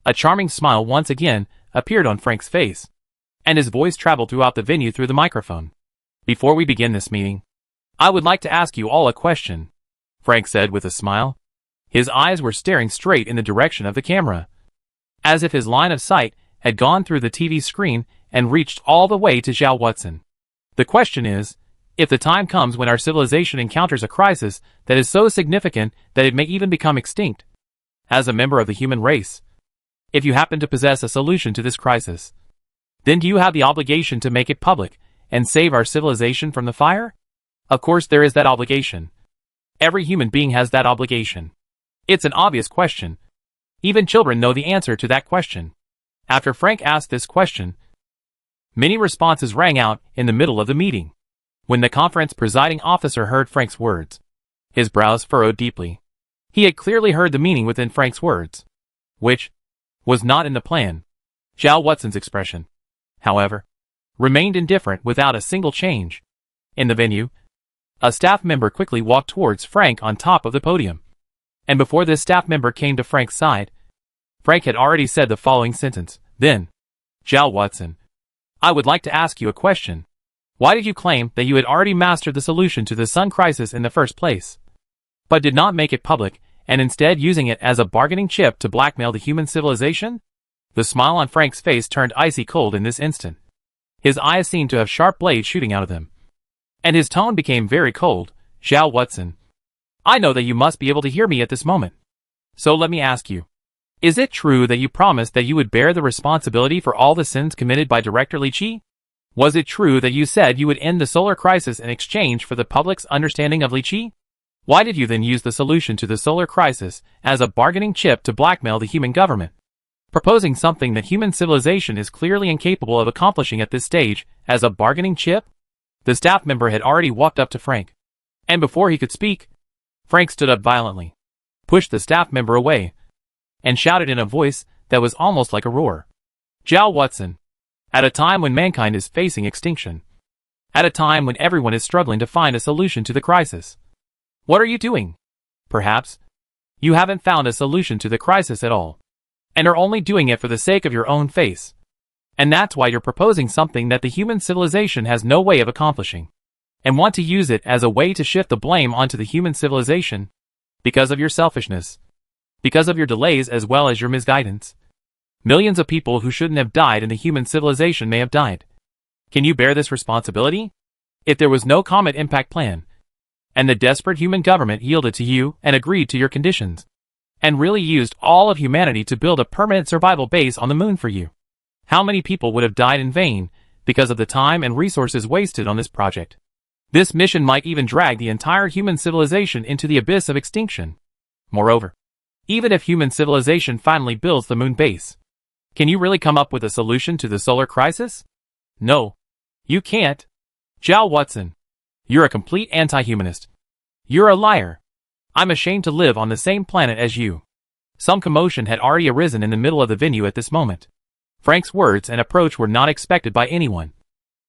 [SPEAKER 1] A charming smile once again appeared on Frank's face, and his voice traveled throughout the venue through the microphone. Before we begin this meeting, I would like to ask you all a question, Frank said with a smile. His eyes were staring straight in the direction of the camera, as if his line of sight had gone through the TV screen and reached all the way to Zhao Watson. The question is, if the time comes when our civilization encounters a crisis that is so significant that it may even become extinct, as a member of the human race, if you happen to possess a solution to this crisis, then do you have the obligation to make it public and save our civilization from the fire? Of course there is that obligation. Every human being has that obligation. It's an obvious question. Even children know the answer to that question. After Frank asked this question, many responses rang out in the middle of the meeting. When the conference presiding officer heard Frank's words, his brows furrowed deeply. He had clearly heard the meaning within Frank's words, which was not in the plan. Zhao Watson's expression, however, remained indifferent without a single change. In the venue, a staff member quickly walked towards Frank on top of the podium. And before this staff member came to Frank's side, Frank had already said the following sentence. Then, Zhao Watson, I would like to ask you a question. Why did you claim that you had already mastered the solution to the Sun crisis in the first place, but did not make it public, and instead using it as a bargaining chip to blackmail the human civilization? The smile on Frank's face turned icy cold in this instant. His eyes seemed to have sharp blades shooting out of them. And his tone became very cold. Zhao Watson, I know that you must be able to hear me at this moment. So let me ask you. Is it true that you promised that you would bear the responsibility for all the sins committed by Director Li Qi? Was it true that you said you would end the solar crisis in exchange for the public's understanding of Li Qi? Why did you then use the solution to the solar crisis as a bargaining chip to blackmail the human government? Proposing something that human civilization is clearly incapable of accomplishing at this stage as a bargaining chip? The staff member had already walked up to Frank. And before he could speak, Frank stood up violently, pushed the staff member away, and shouted in a voice that was almost like a roar. Zhao Watson, at a time when mankind is facing extinction, at a time when everyone is struggling to find a solution to the crisis, what are you doing? Perhaps you haven't found a solution to the crisis at all, and are only doing it for the sake of your own face. And that's why you're proposing something that the human civilization has no way of accomplishing, and want to use it as a way to shift the blame onto the human civilization, because of your selfishness, because of your delays as well as your misguidance. Millions of people who shouldn't have died in the human civilization may have died. Can you bear this responsibility? If there was no comet impact plan, and the desperate human government yielded to you and agreed to your conditions, and really used all of humanity to build a permanent survival base on the moon for you, how many people would have died in vain because of the time and resources wasted on this project? This mission might even drag the entire human civilization into the abyss of extinction. Moreover, even if human civilization finally builds the moon base, can you really come up with a solution to the solar crisis? No, you can't. Zhao Watson, you're a complete anti-humanist. You're a liar. I'm ashamed to live on the same planet as you. Some commotion had already arisen in the middle of the venue at this moment. Frank's words and approach were not expected by anyone,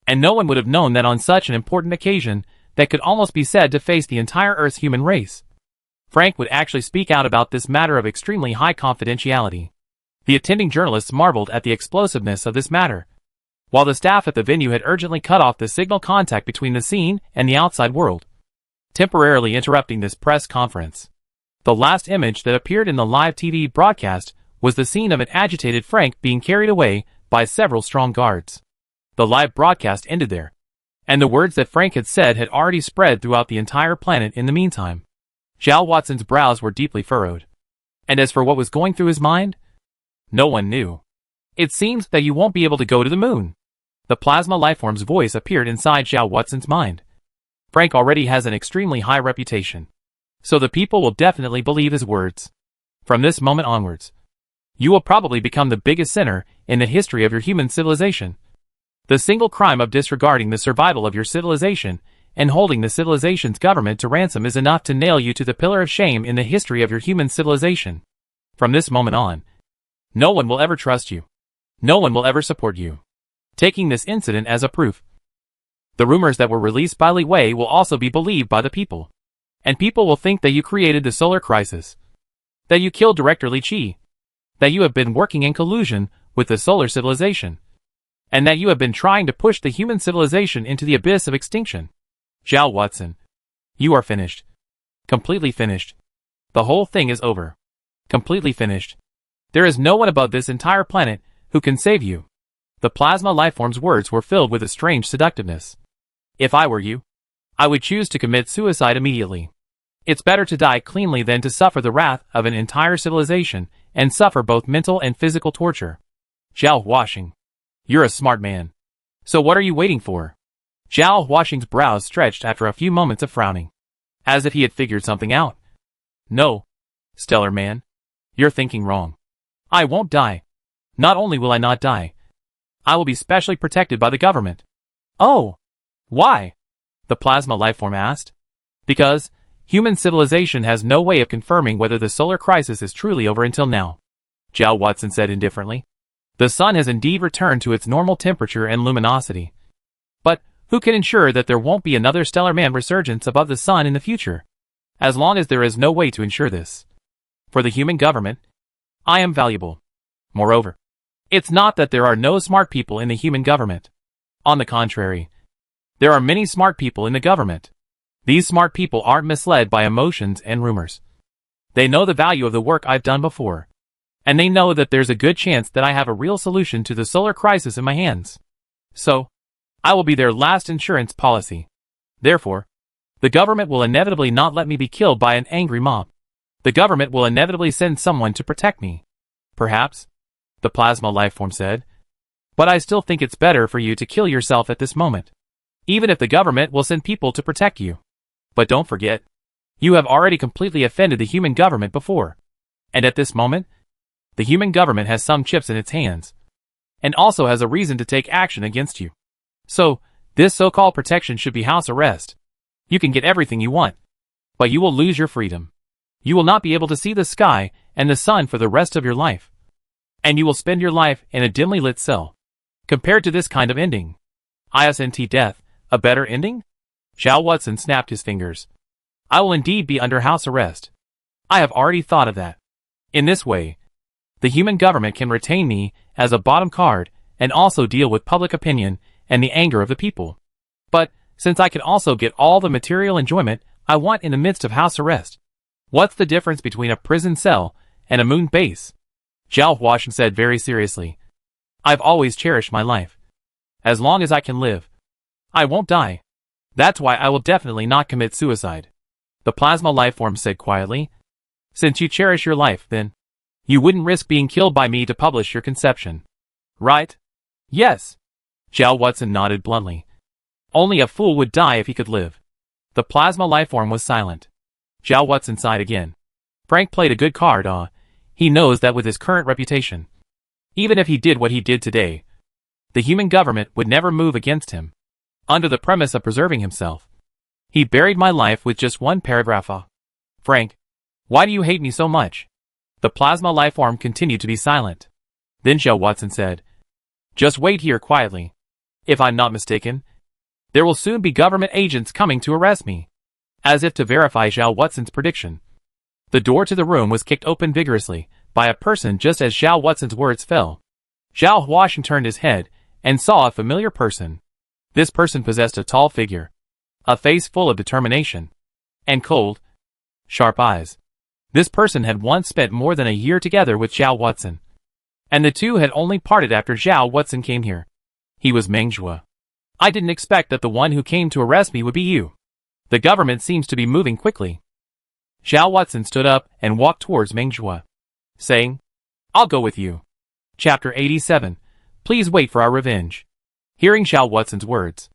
[SPEAKER 1] and no one would have known that on such an important occasion that could almost be said to face the entire Earth's human race, Frank would actually speak out about this matter of extremely high confidentiality. The attending journalists marveled at the explosiveness of this matter, while the staff at the venue had urgently cut off the signal contact between the scene and the outside world, temporarily interrupting this press conference. The last image that appeared in the live TV broadcast was the scene of an agitated Frank being carried away by several strong guards. The live broadcast ended there, and the words that Frank had said had already spread throughout the entire planet in the meantime. Zhao Watson's brows were deeply furrowed, and as for what was going through his mind, no one knew. It seems that you won't be able to go to the moon. The plasma lifeform's voice appeared inside Zhao Watson's mind. Frank already has an extremely high reputation, so the people will definitely believe his words. From this moment onwards, you will probably become the biggest sinner in the history of your human civilization. The single crime of disregarding the survival of your civilization and holding the civilization's government to ransom is enough to nail you to the pillar of shame in the history of your human civilization. From this moment on, no one will ever trust you. No one will ever support you. Taking this incident as a proof, the rumors that were released by Li Wei will also be believed by the people. And people will think that you created the solar crisis, that you killed Director Li Qi, that you have been working in collusion with the solar civilization, and that you have been trying to push the human civilization into the abyss of extinction. Zhao Watson, you are finished. Completely finished. The whole thing is over. Completely finished. There is no one above this entire planet who can save you. The plasma lifeform's words were filled with a strange seductiveness. If I were you, I would choose to commit suicide immediately. It's better to die cleanly than to suffer the wrath of an entire civilization and suffer both mental and physical torture. Zhao Washing, you're a smart man. So what are you waiting for? Zhao Washing's brows stretched after a few moments of frowning, as if he had figured something out. No, Stellar Man, you're thinking wrong. I won't die. Not only will I not die, I will be specially protected by the government. Oh, why? The plasma lifeform asked. Because, human civilization has no way of confirming whether the solar crisis is truly over until now. Zhao Watson said indifferently. The sun has indeed returned to its normal temperature and luminosity. But who can ensure that there won't be another stellar man resurgence above the sun in the future? As long as there is no way to ensure this. For the human government, I am valuable. Moreover, it's not that there are no smart people in the human government. On the contrary, there are many smart people in the government. These smart people aren't misled by emotions and rumors. They know the value of the work I've done before. And they know that there's a good chance that I have a real solution to the solar crisis in my hands. So, I will be their last insurance policy. Therefore, the government will inevitably not let me be killed by an angry mob. The government will inevitably send someone to protect me. Perhaps, the plasma lifeform said. But I still think it's better for you to kill yourself at this moment. Even if the government will send people to protect you. But don't forget, you have already completely offended the human government before. And at this moment, the human government has some chips in its hands. And also has a reason to take action against you. So, this so-called protection should be house arrest. You can get everything you want. But you will lose your freedom. You will not be able to see the sky and the sun for the rest of your life. And you will spend your life in a dimly lit cell. Compared to this kind of ending, ISNT death, a better ending? Zhao Watson snapped his fingers. I will indeed be under house arrest. I have already thought of that. In this way, the human government can retain me as a bottom card and also deal with public opinion and the anger of the people. But, since I can also get all the material enjoyment I want in the midst of house arrest, what's the difference between a prison cell and a moon base? Zhao Huashan said very seriously. I've always cherished my life. As long as I can live, I won't die. That's why I will definitely not commit suicide. The plasma lifeform said quietly. Since you cherish your life, then, you wouldn't risk being killed by me to publish your conception. Right? Yes. Zhao Watson nodded bluntly. Only a fool would die if he could live. The plasma lifeform was silent. Zhao Watson sighed again. Frank played a good card, he knows that with his current reputation, even if he did what he did today, the human government would never move against him. Under the premise of preserving himself, he buried my life with just one paragraph. Frank, why do you hate me so much? The plasma lifeform continued to be silent. Then Zhao Watson said, just wait here quietly. If I'm not mistaken, there will soon be government agents coming to arrest me. As if to verify Zhao Watson's prediction, the door to the room was kicked open vigorously by a person just as Zhao Watson's words fell. Zhao Huashan turned his head and saw a familiar person. This person possessed a tall figure, a face full of determination, and cold, sharp eyes. This person had once spent more than a year together with Zhao Watson, and the two had only parted after Zhao Watson came here. He was Meng Zhuo. I didn't expect that the one who came to arrest me would be you. The government seems to be moving quickly. Zhao Watson stood up and walked towards Meng Zhuo, saying, I'll go with you. Chapter 87. Please wait for our revenge. Hearing Zhao Watson's words,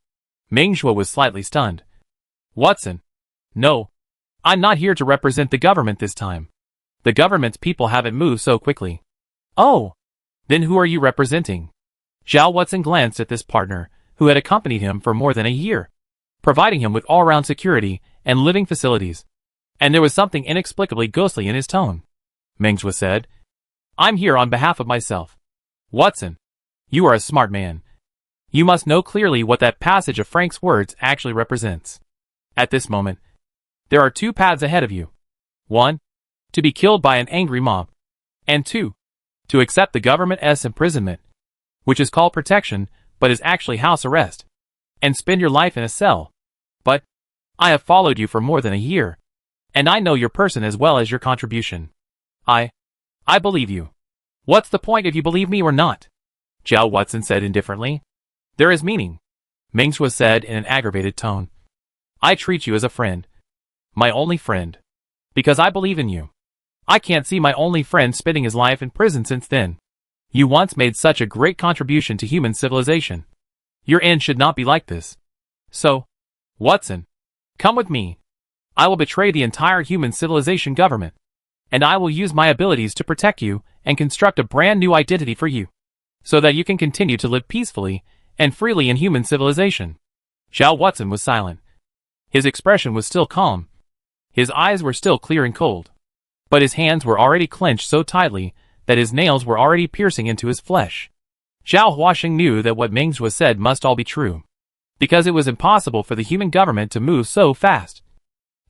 [SPEAKER 1] Meng Zhuo was slightly stunned. Watson? No. I'm not here to represent the government this time. The government's people haven't moved so quickly. Oh. Then who are you representing? Zhao Watson glanced at this partner, who had accompanied him for more than a year, providing him with all-round security and living facilities. And there was something inexplicably ghostly in his tone. Meng Zhuo said, I'm here on behalf of myself. Watson, you are a smart man. You must know clearly what that passage of Frank's words actually represents. At this moment, there are two paths ahead of you. 1. To be killed by an angry mob. And 2. To accept the government's imprisonment, which is called protection, but is actually house arrest, and spend your life in a cell. But I have followed you for more than a year, and I know your person as well as your contribution. I believe you. What's the point if you believe me or not? Zhao Watson said indifferently. There is meaning, Meng Zhuo said in an aggravated tone. I treat you as a friend. My only friend. Because I believe in you. I can't see my only friend spending his life in prison since then. You once made such a great contribution to human civilization. Your end should not be like this. So, Watson, come with me. I will betray the entire human civilization government. And I will use my abilities to protect you and construct a brand new identity for you, so that you can continue to live peacefully and freely in human civilization. Zhao Watson was silent. His expression was still calm. His eyes were still clear and cold, but his hands were already clenched so tightly that his nails were already piercing into his flesh. Zhao Huaxing knew that what Meng Zhuo said must all be true, because it was impossible for the human government to move so fast.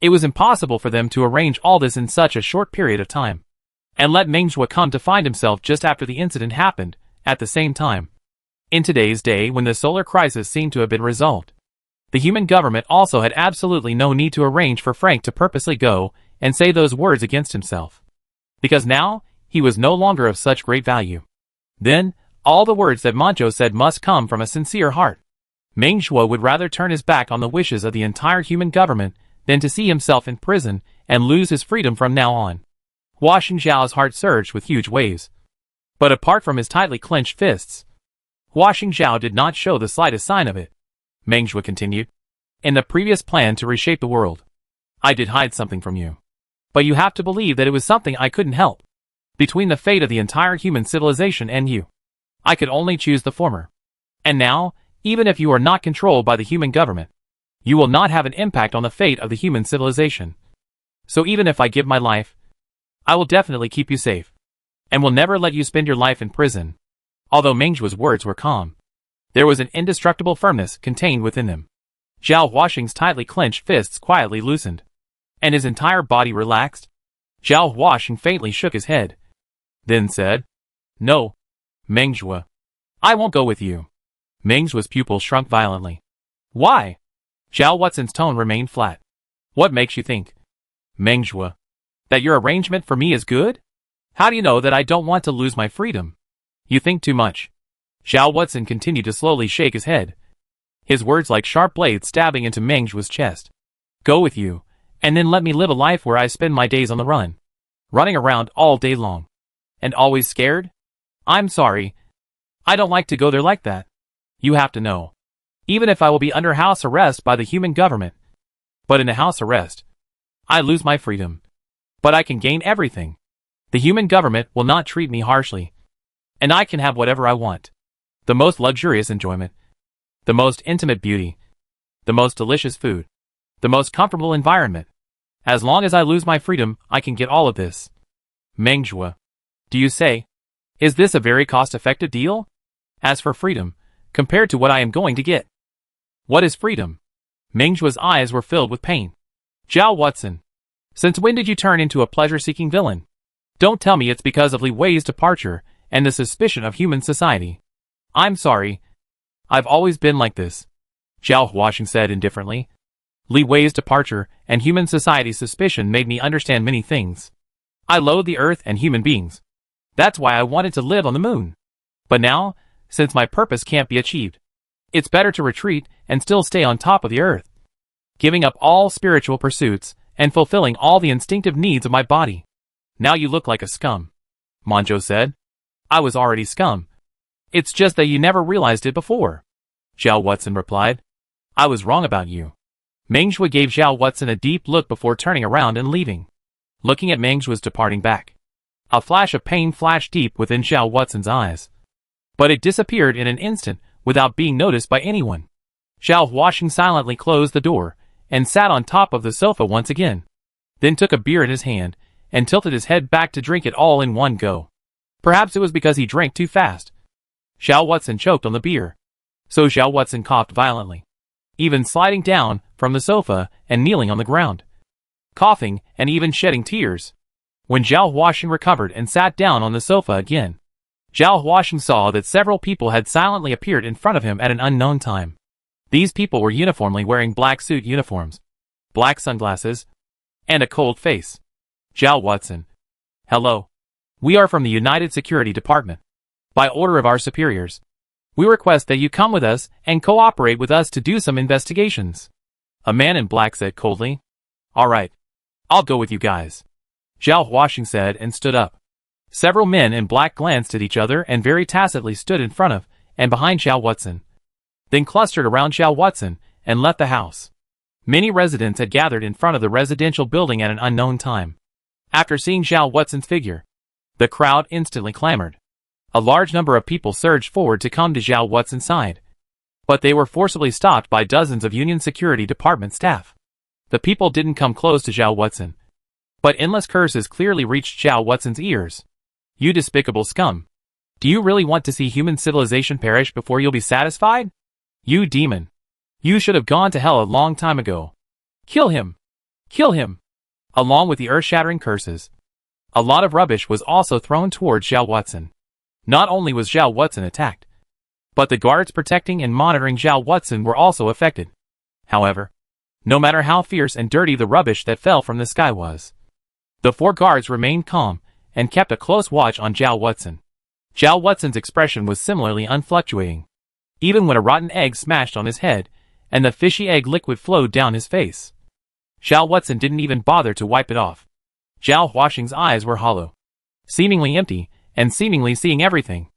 [SPEAKER 1] It was impossible for them to arrange all this in such a short period of time, and let Meng Zhuo come to find himself just after the incident happened, at the same time. In today's day, when the solar crisis seemed to have been resolved, the human government also had absolutely no need to arrange for Frank to purposely go and say those words against himself, because now he was no longer of such great value. Then, all the words that Manzhou said must come from a sincere heart. Meng Zhuo would rather turn his back on the wishes of the entire human government than to see himself in prison and lose his freedom from now on. Huaxing Zhao's heart surged with huge waves. But apart from his tightly clenched fists, Huaxing Zhao did not show the slightest sign of it. Meng Zhuo continued. In the previous plan to reshape the world, I did hide something from you. But you have to believe that it was something I couldn't help. Between the fate of the entire human civilization and you, I could only choose the former. And now, even if you are not controlled by the human government, you will not have an impact on the fate of the human civilization. So even if I give my life, I will definitely keep you safe, and will never let you spend your life in prison. Although Meng Zhuo's words were calm, there was an indestructible firmness contained within them. Zhao Huaxing's tightly clenched fists quietly loosened, and his entire body relaxed. Zhao Huaxing faintly shook his head, then said, "No, Meng Zhuo, I won't go with you." Meng Zhuo's pupils shrunk violently. "Why?" Zhao Huaxing's tone remained flat. "What makes you think, Meng Zhuo, that your arrangement for me is good? How do you know that I don't want to lose my freedom? You think too much." Zhao Huaxing continued to slowly shake his head, his words like sharp blades stabbing into Meng Zhuo's chest. "Go with you, and then let me live a life where I spend my days on the run, running around all day long, and always scared? I'm sorry, I don't like to go there like that. You have to know, even if I will be under house arrest by the human government, but in a house arrest, I lose my freedom, but I can gain everything. The human government will not treat me harshly, and I can have whatever I want. The most luxurious enjoyment, the most intimate beauty, the most delicious food, the most comfortable environment. As long as I lose my freedom, I can get all of this." Meng Zhuo, do you say, is this a very cost-effective deal? As for freedom, compared to what I am going to get, what is freedom? Meng Zhuo's eyes were filled with pain. "Zhao Huaxing, since when did you turn into a pleasure-seeking villain? Don't tell me it's because of Li Wei's departure and the suspicion of human society. I'm sorry, I've always been like this," Zhao Huaxing said indifferently. "Li Wei's departure and human society's suspicion made me understand many things. I loathe the earth and human beings. That's why I wanted to live on the moon. But now, since my purpose can't be achieved, it's better to retreat and still stay on top of the earth, giving up all spiritual pursuits and fulfilling all the instinctive needs of my body." "Now you look like a scum," Manzhou said. "I was already scum. It's just that you never realized it before," Zhao Huaxing replied. "I was wrong about you." Meng Zhuo gave Zhao Huaxing a deep look before turning around and leaving. Looking at Meng Zhuo's departing back, a flash of pain flashed deep within Zhao Huaxing's eyes, but it disappeared in an instant without being noticed by anyone. Zhao Huaxing silently closed the door and sat on top of the sofa once again, then took a beer in his hand and tilted his head back to drink it all in one go. Perhaps it was because he drank too fast. Zhao Huaxing choked on the beer, so Zhao Huaxing coughed violently, even sliding down from the sofa and kneeling on the ground, coughing and even shedding tears. When Zhao Huaxing recovered and sat down on the sofa again, Zhao Huaxing saw that several people had silently appeared in front of him at an unknown time. These people were uniformly wearing black suit uniforms, black sunglasses, and a cold face. "Zhao Huaxing, hello. We are from the United Security Department. By order of our superiors, we request that you come with us and cooperate with us to do some investigations," a man in black said coldly. "All right, I'll go with you guys," Zhao Huaxing said and stood up. Several men in black glanced at each other and very tacitly stood in front of and behind Zhao Huaxing, then clustered around Zhao Huaxing and left the house. Many residents had gathered in front of the residential building at an unknown time. After seeing Zhao Huaxing's figure, the crowd instantly clamored. A large number of people surged forward to come to Zhao Huaxing's side, but they were forcibly stopped by dozens of Union Security Department staff. The people didn't come close to Zhao Watson, but endless curses clearly reached Zhao Watson's ears. You despicable scum. Do you really want to see human civilization perish before you'll be satisfied? You demon. You should have gone to hell a long time ago. Kill him. Kill him. Along with the earth-shattering curses, a lot of rubbish was also thrown towards Zhao Watson. Not only was Zhao Watson attacked, but the guards protecting and monitoring Zhao Watson were also affected. However, no matter how fierce and dirty the rubbish that fell from the sky was, the 4 guards remained calm and kept a close watch on Zhao Watson. Zhao Watson's expression was similarly unfluctuating. Even when a rotten egg smashed on his head and the fishy egg liquid flowed down his face, Zhao Watson didn't even bother to wipe it off. Zhao Huaxing's eyes were hollow, seemingly empty, and seemingly seeing everything.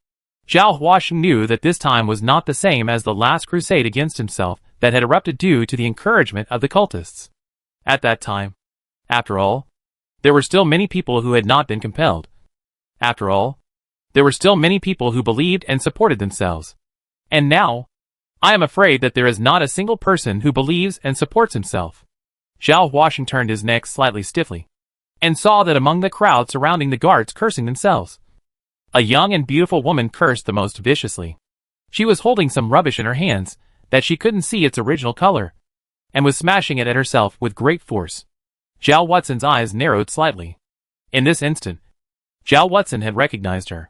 [SPEAKER 1] Zhao Huaxing knew that this time was not the same as the last crusade against himself that had erupted due to the encouragement of the cultists. At that time, after all, there were still many people who had not been compelled. After all, there were still many people who believed and supported themselves. And now, I am afraid that there is not a single person who believes and supports himself. Zhao Huaxing turned his neck slightly stiffly, and saw that among the crowd surrounding the guards cursing themselves, a young and beautiful woman cursed the most viciously. She was holding some rubbish in her hands that she couldn't see its original color, and was smashing it at herself with great force. Zhao Watson's eyes narrowed slightly. In this instant, Zhao Watson had recognized her.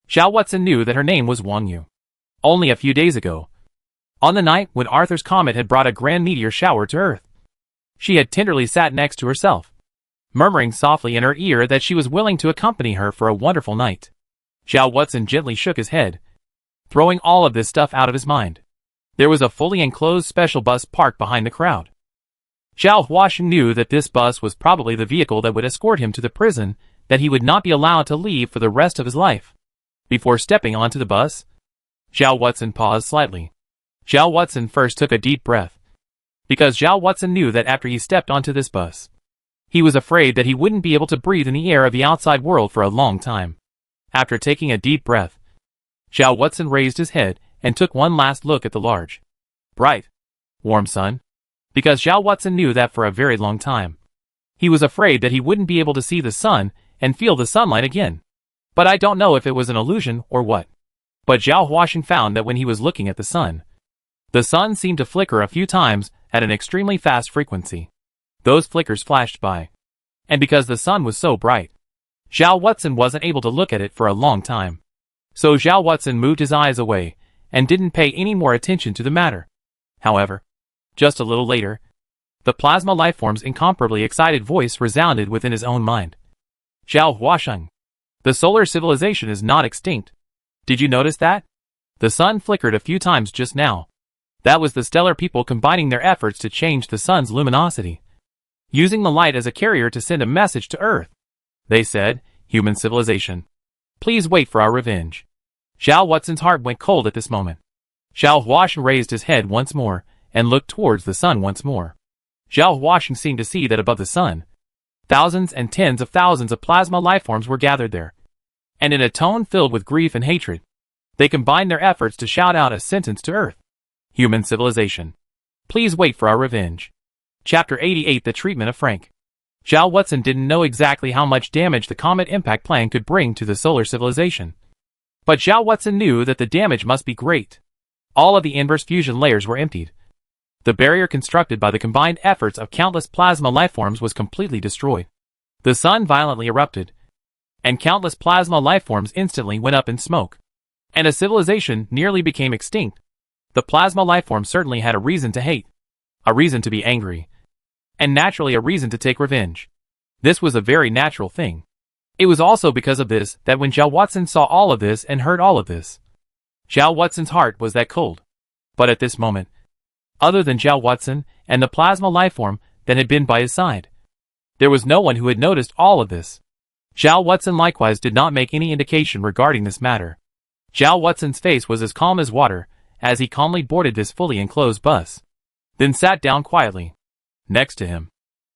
[SPEAKER 1] Zhao Watson knew that her name was Wang Yu. Only a few days ago, on the night when Arthur's comet had brought a grand meteor shower to Earth, she had tenderly sat next to herself, murmuring softly in her ear that she was willing to accompany her for a wonderful night. Zhao Watson gently shook his head, throwing all of this stuff out of his mind. There was a fully enclosed special bus parked behind the crowd. Zhao Huaxing knew that this bus was probably the vehicle that would escort him to the prison that he would not be allowed to leave for the rest of his life. Before stepping onto the bus, Zhao Watson paused slightly. Zhao Watson first took a deep breath, because Zhao Watson knew that after he stepped onto this bus, he was afraid that he wouldn't be able to breathe in the air of the outside world for a long time. After taking a deep breath, Zhao Watson raised his head and took one last look at the large, bright, warm sun, because Zhao Watson knew that for a very long time, he was afraid that he wouldn't be able to see the sun and feel the sunlight again. But I don't know if it was an illusion or what. But Zhao Huaxing found that when he was looking at the sun seemed to flicker a few times at an extremely fast frequency. Those flickers flashed by. And because the sun was so bright, Zhao Watson wasn't able to look at it for a long time. So Zhao Watson moved his eyes away and didn't pay any more attention to the matter. However, just a little later, the plasma lifeform's incomparably excited voice resounded within his own mind. Zhao Huaxing, the solar civilization is not extinct. Did you notice that? The sun flickered a few times just now. That was the stellar people combining their efforts to change the sun's luminosity, using the light as a carrier to send a message to Earth. They said, human civilization, please wait for our revenge. Zhao Watson's heart went cold at this moment. Zhao Huaxing raised his head once more and looked towards the sun once more. Zhao Huaxing seemed to see that above the sun, thousands and tens of thousands of plasma lifeforms were gathered there. And in a tone filled with grief and hatred, they combined their efforts to shout out a sentence to Earth. Human civilization, please wait for our revenge. Chapter 88 The Treatment of Frank. Zhao Watson didn't know exactly how much damage the comet impact plan could bring to the solar civilization. But Zhao Watson knew that the damage must be great. All of the inverse fusion layers were emptied. The barrier constructed by the combined efforts of countless plasma lifeforms was completely destroyed. The sun violently erupted, and countless plasma lifeforms instantly went up in smoke. And a civilization nearly became extinct. The plasma lifeform certainly had a reason to hate, a reason to be angry, and naturally a reason to take revenge. This was a very natural thing. It was also because of this that when Zhao Watson saw all of this and heard all of this, Zhao Watson's heart was that cold. But at this moment, other than Zhao Watson and the plasma lifeform that had been by his side, there was no one who had noticed all of this. Zhao Watson likewise did not make any indication regarding this matter. Zhao Watson's face was as calm as water as he calmly boarded this fully enclosed bus, then sat down quietly. Next to him,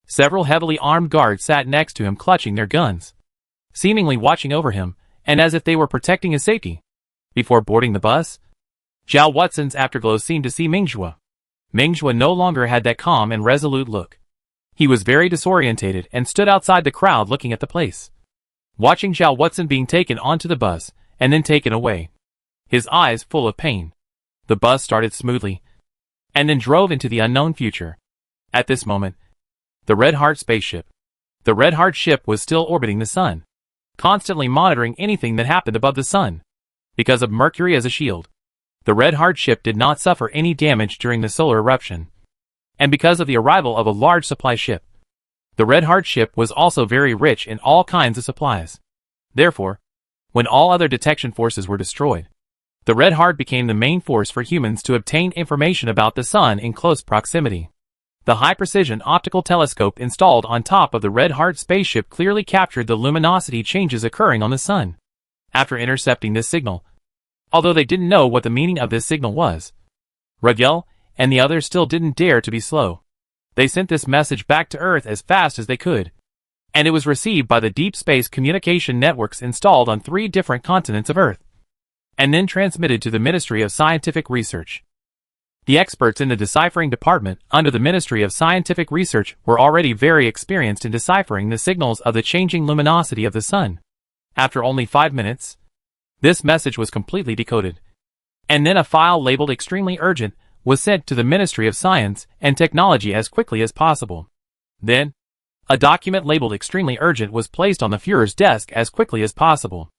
[SPEAKER 1] several heavily armed guards sat next to him clutching their guns, seemingly watching over him and as if they were protecting his safety. Before boarding the bus, Zhao Watson's afterglow seemed to see Mingzhua. Mingzhua no longer had that calm and resolute look. He was very disorientated and stood outside the crowd looking at the place, watching Zhao Watson being taken onto the bus and then taken away, his eyes full of pain. The bus started smoothly and then drove into the unknown future. At this moment, the Red Heart spaceship. The Red Heart ship was still orbiting the sun, constantly monitoring anything that happened above the sun. Because of Mercury as a shield, the Red Heart ship did not suffer any damage during the solar eruption. And because of the arrival of a large supply ship, the Red Heart ship was also very rich in all kinds of supplies. Therefore, when all other detection forces were destroyed, the Red Heart became the main force for humans to obtain information about the sun in close proximity. The high-precision optical telescope installed on top of the Red Heart spaceship clearly captured the luminosity changes occurring on the sun. After intercepting this signal, although they didn't know what the meaning of this signal was, Rugyel and the others still didn't dare to be slow. They sent this message back to Earth as fast as they could, and it was received by the deep space communication networks installed on 3 different continents of Earth, and then transmitted to the Ministry of Scientific Research. The experts in the deciphering department under the Ministry of Scientific Research were already very experienced in deciphering the signals of the changing luminosity of the sun. After only 5 minutes, this message was completely decoded, and then a file labeled extremely urgent was sent to the Ministry of Science and Technology as quickly as possible. Then, a document labeled extremely urgent was placed on the Führer's desk as quickly as possible.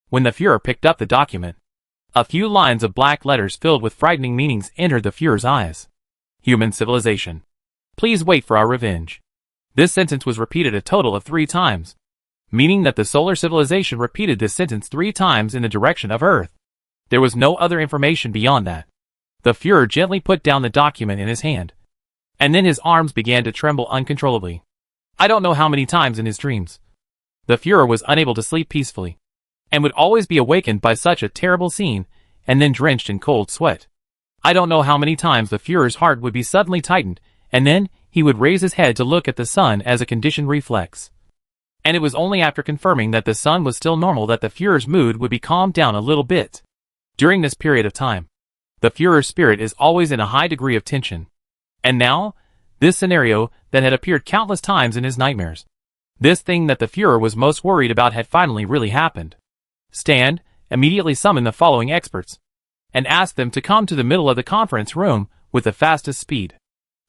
[SPEAKER 1] When the Führer picked up the document, a few lines of black letters filled with frightening meanings entered the Führer's eyes. Human civilization. Please wait for our revenge. This sentence was repeated a total of 3 times, meaning that the solar civilization repeated this sentence 3 times in the direction of Earth. There was no other information beyond that. The Führer gently put down the document in his hand, and then his arms began to tremble uncontrollably. I don't know how many times in his dreams the Führer was unable to sleep peacefully, and would always be awakened by such a terrible scene, and then drenched in cold sweat. I don't know how many times the Führer's heart would be suddenly tightened, and then he would raise his head to look at the sun as a conditioned reflex. And it was only after confirming that the sun was still normal that the Führer's mood would be calmed down a little bit. During this period of time, the Führer's spirit is always in a high degree of tension. And now, this scenario that had appeared countless times in his nightmares, this thing that the Führer was most worried about had finally really happened. Stand immediately summoned the following experts, and asked them to come to the middle of the conference room with the fastest speed.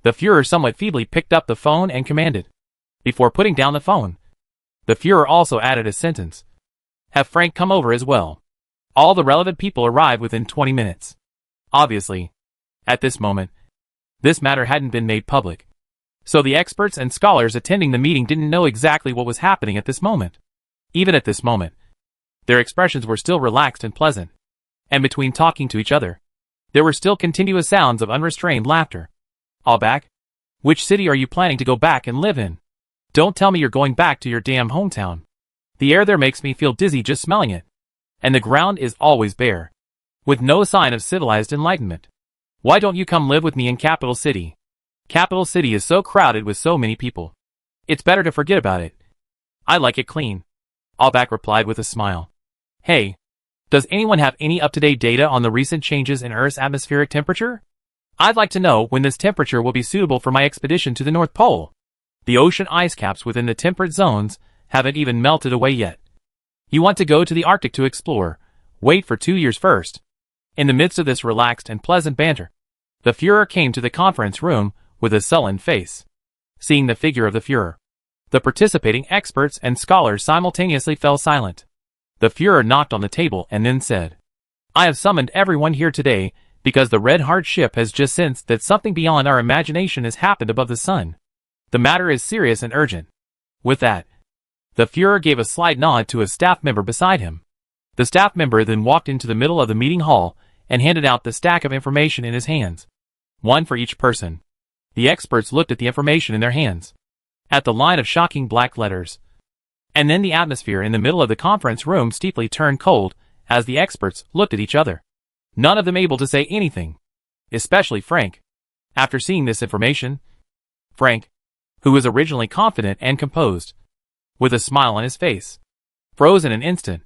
[SPEAKER 1] The Führer somewhat feebly picked up the phone and commanded. Before putting down the phone, the Führer also added a sentence. Have Frank come over as well. All the relevant people arrive within 20 minutes. Obviously, at this moment, this matter hadn't been made public, so the experts and scholars attending the meeting didn't know exactly what was happening at this moment. Even at this moment, their expressions were still relaxed and pleasant, and between talking to each other, there were still continuous sounds of unrestrained laughter. All back? Which city are you planning to go back and live in? Don't tell me you're going back to your damn hometown. The air there makes me feel dizzy just smelling it, and the ground is always bare, with no sign of civilized enlightenment. Why don't you come live with me in Capital City? Capital City is so crowded with so many people. It's better to forget about it. I like it clean. Allback replied with a smile. Hey, does anyone have any up-to-date data on the recent changes in Earth's atmospheric temperature? I'd like to know when this temperature will be suitable for my expedition to the North Pole. The ocean ice caps within the temperate zones haven't even melted away yet. You want to go to the Arctic to explore? Wait for 2 years first. In the midst of this relaxed and pleasant banter, the Führer came to the conference room with a sullen face. Seeing the figure of the Führer, the participating experts and scholars simultaneously fell silent. The Führer knocked on the table and then said, I have summoned everyone here today because the Red Heart ship has just sensed that something beyond our imagination has happened above the sun. The matter is serious and urgent. With that, the Führer gave a slight nod to a staff member beside him. The staff member then walked into the middle of the meeting hall and handed out the stack of information in his hands. One for each person. The experts looked at the information in their hands, at the line of shocking black letters. And then the atmosphere in the middle of the conference room steeply turned cold as the experts looked at each other. None of them able to say anything. Especially Frank. After seeing this information, Frank, who was originally confident and composed, with a smile on his face, froze in an instant,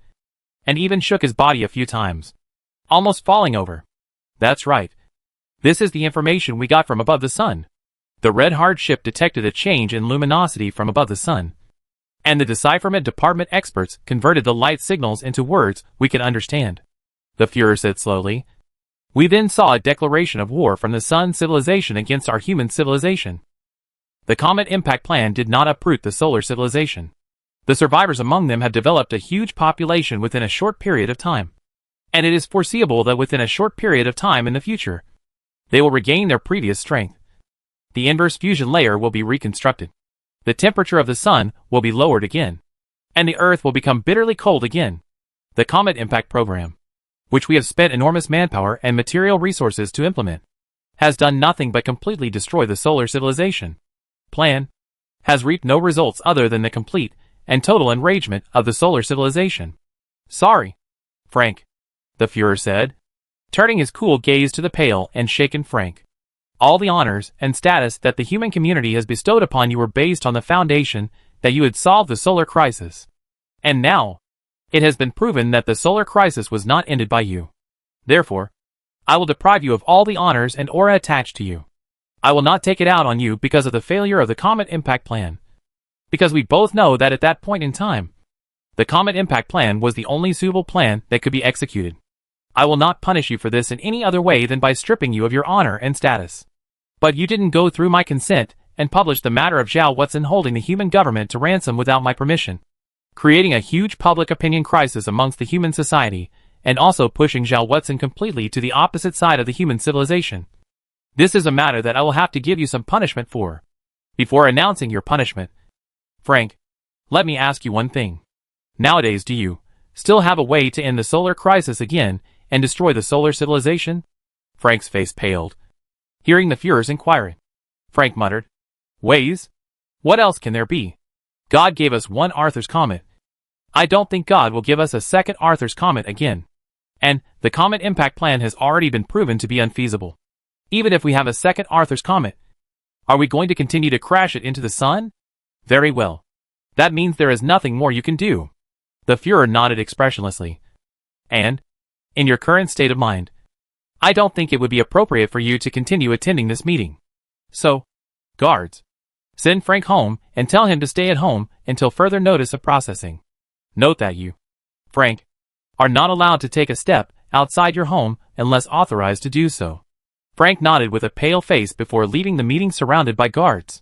[SPEAKER 1] and even shook his body a few times, almost falling over. That's right. This is the information we got from above the sun. The red hard ship detected a change in luminosity from above the sun, and the decipherment department experts converted the light signals into words we could understand. The Führer said slowly. We then saw a declaration of war from the Sun civilization against our human civilization. The Comet Impact Plan did not uproot the solar civilization. The survivors among them have developed a huge population within a short period of time. And it is foreseeable that within a short period of time in the future, they will regain their previous strength. The inverse fusion layer will be reconstructed. The temperature of the Sun will be lowered again. And the Earth will become bitterly cold again. The Comet Impact Program, which we have spent enormous manpower and material resources to implement, has done nothing but completely destroy the solar civilization. Plan has reaped no results other than the complete and total enragement of the solar civilization. Sorry, Frank, the Führer said, turning his cool gaze to the pale and shaken Frank. All the honors and status that the human community has bestowed upon you were based on the foundation that you had solved the solar crisis. And now, it has been proven that the solar crisis was not ended by you. Therefore, I will deprive you of all the honors and aura attached to you. I will not take it out on you because of the failure of the Comet Impact Plan. Because we both know that at that point in time, the Comet Impact Plan was the only suitable plan that could be executed. I will not punish you for this in any other way than by stripping you of your honor and status. But you didn't go through my consent and publish the matter of Zhao Watson holding the human government to ransom without my permission, creating a huge public opinion crisis amongst the human society, and also pushing Zhao Watson completely to the opposite side of the human civilization. This is a matter that I will have to give you some punishment for. Before announcing your punishment, Frank, let me ask you one thing. Nowadays, do you still have a way to end the solar crisis again and destroy the solar civilization? Frank's face paled, hearing the Führer's inquiry. Frank muttered, ways? What else can there be? God gave us one Arthur's Comet. I don't think God will give us a second Arthur's Comet again. And the Comet Impact Plan has already been proven to be unfeasible. Even if we have a second Arthur's Comet, are we going to continue to crash it into the sun? Very well. That means there is nothing more you can do. The Führer nodded expressionlessly. And, in your current state of mind, I don't think it would be appropriate for you to continue attending this meeting. So, guards, send Frank home and tell him to stay at home until further notice of processing. Note that you, Frank, are not allowed to take a step outside your home unless authorized to do so. Frank nodded with a pale face before leaving the meeting surrounded by guards.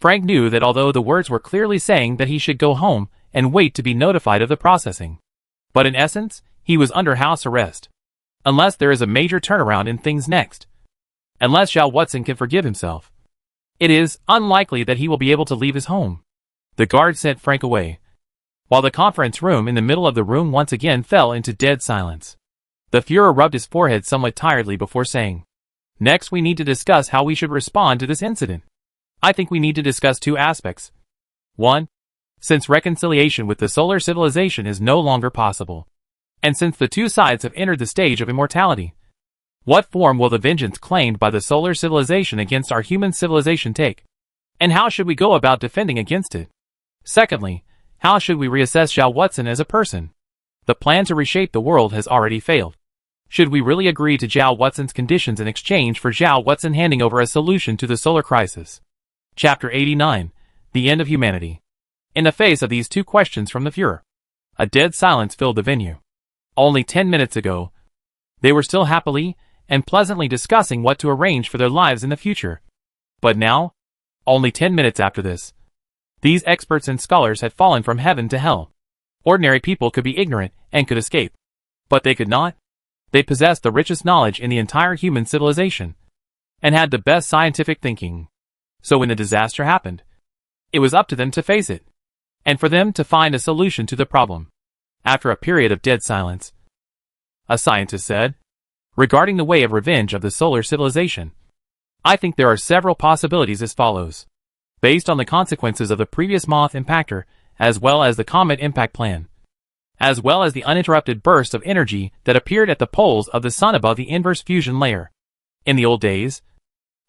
[SPEAKER 1] Frank knew that although the words were clearly saying that he should go home and wait to be notified of the processing, but in essence, he was under house arrest. Unless there is a major turnaround in things next. Unless Zhao Watson can forgive himself, it is unlikely that he will be able to leave his home. The guard sent Frank away, while the conference room in the middle of the room once again fell into dead silence. The Führer rubbed his forehead somewhat tiredly before saying, next we need to discuss how we should respond to this incident. I think we need to discuss two aspects. 1. Since reconciliation with the solar civilization is no longer possible, and since the two sides have entered the stage of immortality, what form will the vengeance claimed by the solar civilization against our human civilization take? And how should we go about defending against it? Secondly, how should we reassess Zhao Watson as a person? The plan to reshape the world has already failed. Should we really agree to Zhao Watson's conditions in exchange for Zhao Watson handing over a solution to the solar crisis? Chapter 89. The End of Humanity. In the face of these two questions from the Führer, a dead silence filled the venue. Only 10 minutes ago, they were still happily and pleasantly discussing what to arrange for their lives in the future. But now, only 10 minutes after this, these experts and scholars had fallen from heaven to hell. Ordinary people could be ignorant and could escape, but they could not. They possessed the richest knowledge in the entire human civilization, and had the best scientific thinking. So when the disaster happened, it was up to them to face it, and for them to find a solution to the problem. After a period of dead silence, a scientist said, regarding the way of revenge of the solar civilization, I think there are several possibilities as follows. Based on the consequences of the previous Moth Impactor, as well as the Comet Impact Plan, as well as the uninterrupted burst of energy that appeared at the poles of the sun above the inverse fusion layer. In the old days,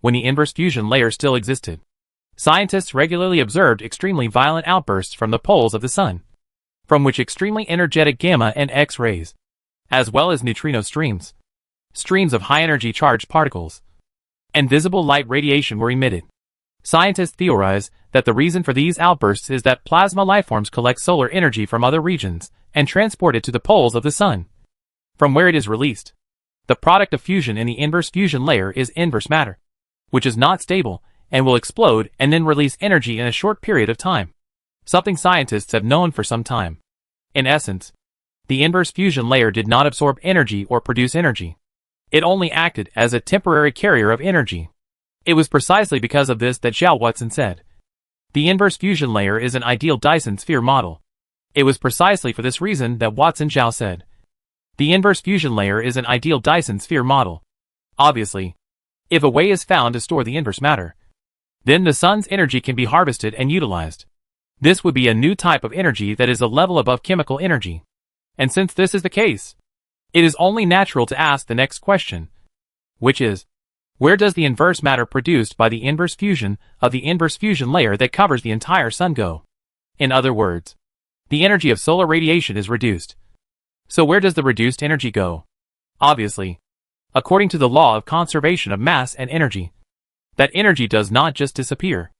[SPEAKER 1] when the inverse fusion layer still existed, scientists regularly observed extremely violent outbursts from the poles of the sun, from which extremely energetic gamma and X-rays, as well as neutrino streams, streams of high-energy charged particles, and visible light radiation were emitted. Scientists theorize that the reason for these outbursts is that plasma lifeforms collect solar energy from other regions and transport it to the poles of the sun, from where it is released. The product of fusion in the inverse fusion layer is inverse matter, which is not stable and will explode and then release energy in a short period of time, something scientists have known for some time. In essence, the inverse fusion layer did not absorb energy or produce energy. It only acted as a temporary carrier of energy. It was precisely because of this that Xiao Watson said, "The inverse fusion layer is an ideal Dyson sphere model." It was precisely for this reason that Watson Xiao said, "The inverse fusion layer is an ideal Dyson sphere model." Obviously, if a way is found to store the inverse matter, then the sun's energy can be harvested and utilized. This would be a new type of energy that is a level above chemical energy. And since this is the case, it is only natural to ask the next question, which is, where does the inverse matter produced by the inverse fusion of the inverse fusion layer that covers the entire sun go? In other words, the energy of solar radiation is reduced. So where does the reduced energy go? Obviously, according to the law of conservation of mass and energy, that energy does not just disappear.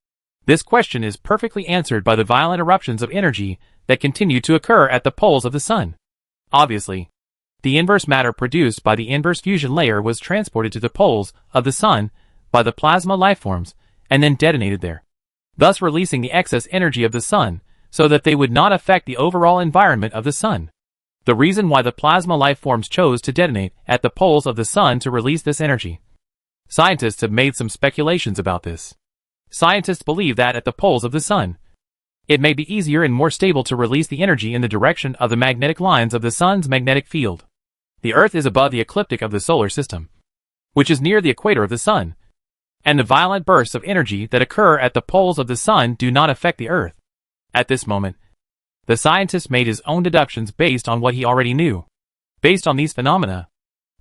[SPEAKER 1] This question is perfectly answered by the violent eruptions of energy that continue to occur at the poles of the sun. Obviously, the inverse matter produced by the inverse fusion layer was transported to the poles of the sun by the plasma lifeforms and then detonated there, thus releasing the excess energy of the sun so that they would not affect the overall environment of the sun. The reason why the plasma lifeforms chose to detonate at the poles of the sun to release this energy. Scientists have made some speculations about this. Scientists believe that at the poles of the sun, it may be easier and more stable to release the energy in the direction of the magnetic lines of the sun's magnetic field. The Earth is above the ecliptic of the solar system, which is near the equator of the sun, and the violent bursts of energy that occur at the poles of the sun do not affect the Earth. At this moment, the scientist made his own deductions based on what he already knew. Based on these phenomena,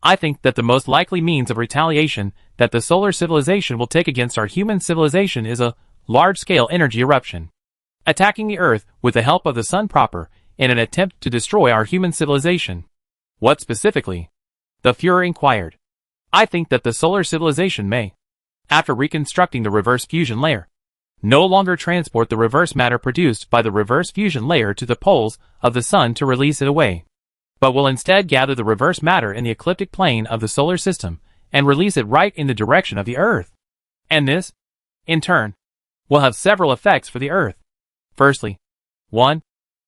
[SPEAKER 1] I think that the most likely means of retaliation that the solar civilization will take against our human civilization is a large-scale energy eruption, attacking the Earth with the help of the sun proper in an attempt to destroy our human civilization. What specifically? The Führer inquired. I think that the solar civilization may, after reconstructing the reverse fusion layer, no longer transport the reverse matter produced by the reverse fusion layer to the poles of the sun to release it away, but will instead gather the reverse matter in the ecliptic plane of the solar system and release it right in the direction of the Earth. And this, in turn, will have several effects for the Earth. Firstly, 1.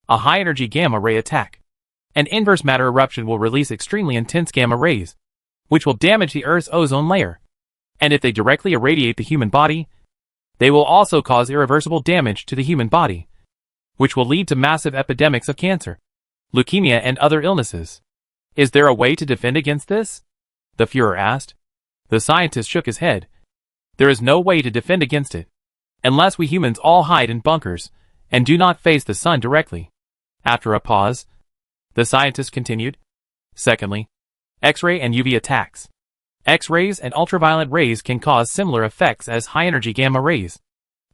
[SPEAKER 1] A high-energy gamma-ray attack. An inverse matter eruption will release extremely intense gamma rays, which will damage the Earth's ozone layer. And if they directly irradiate the human body, they will also cause irreversible damage to the human body, which will lead to massive epidemics of cancer, leukemia, and other illnesses. Is there a way to defend against this? The Führer asked. The scientist shook his head. There is no way to defend against it, unless we humans all hide in bunkers and do not face the sun directly. After a pause, the scientist continued. Secondly, X-ray and UV attacks. X-rays and ultraviolet rays can cause similar effects as high-energy gamma rays,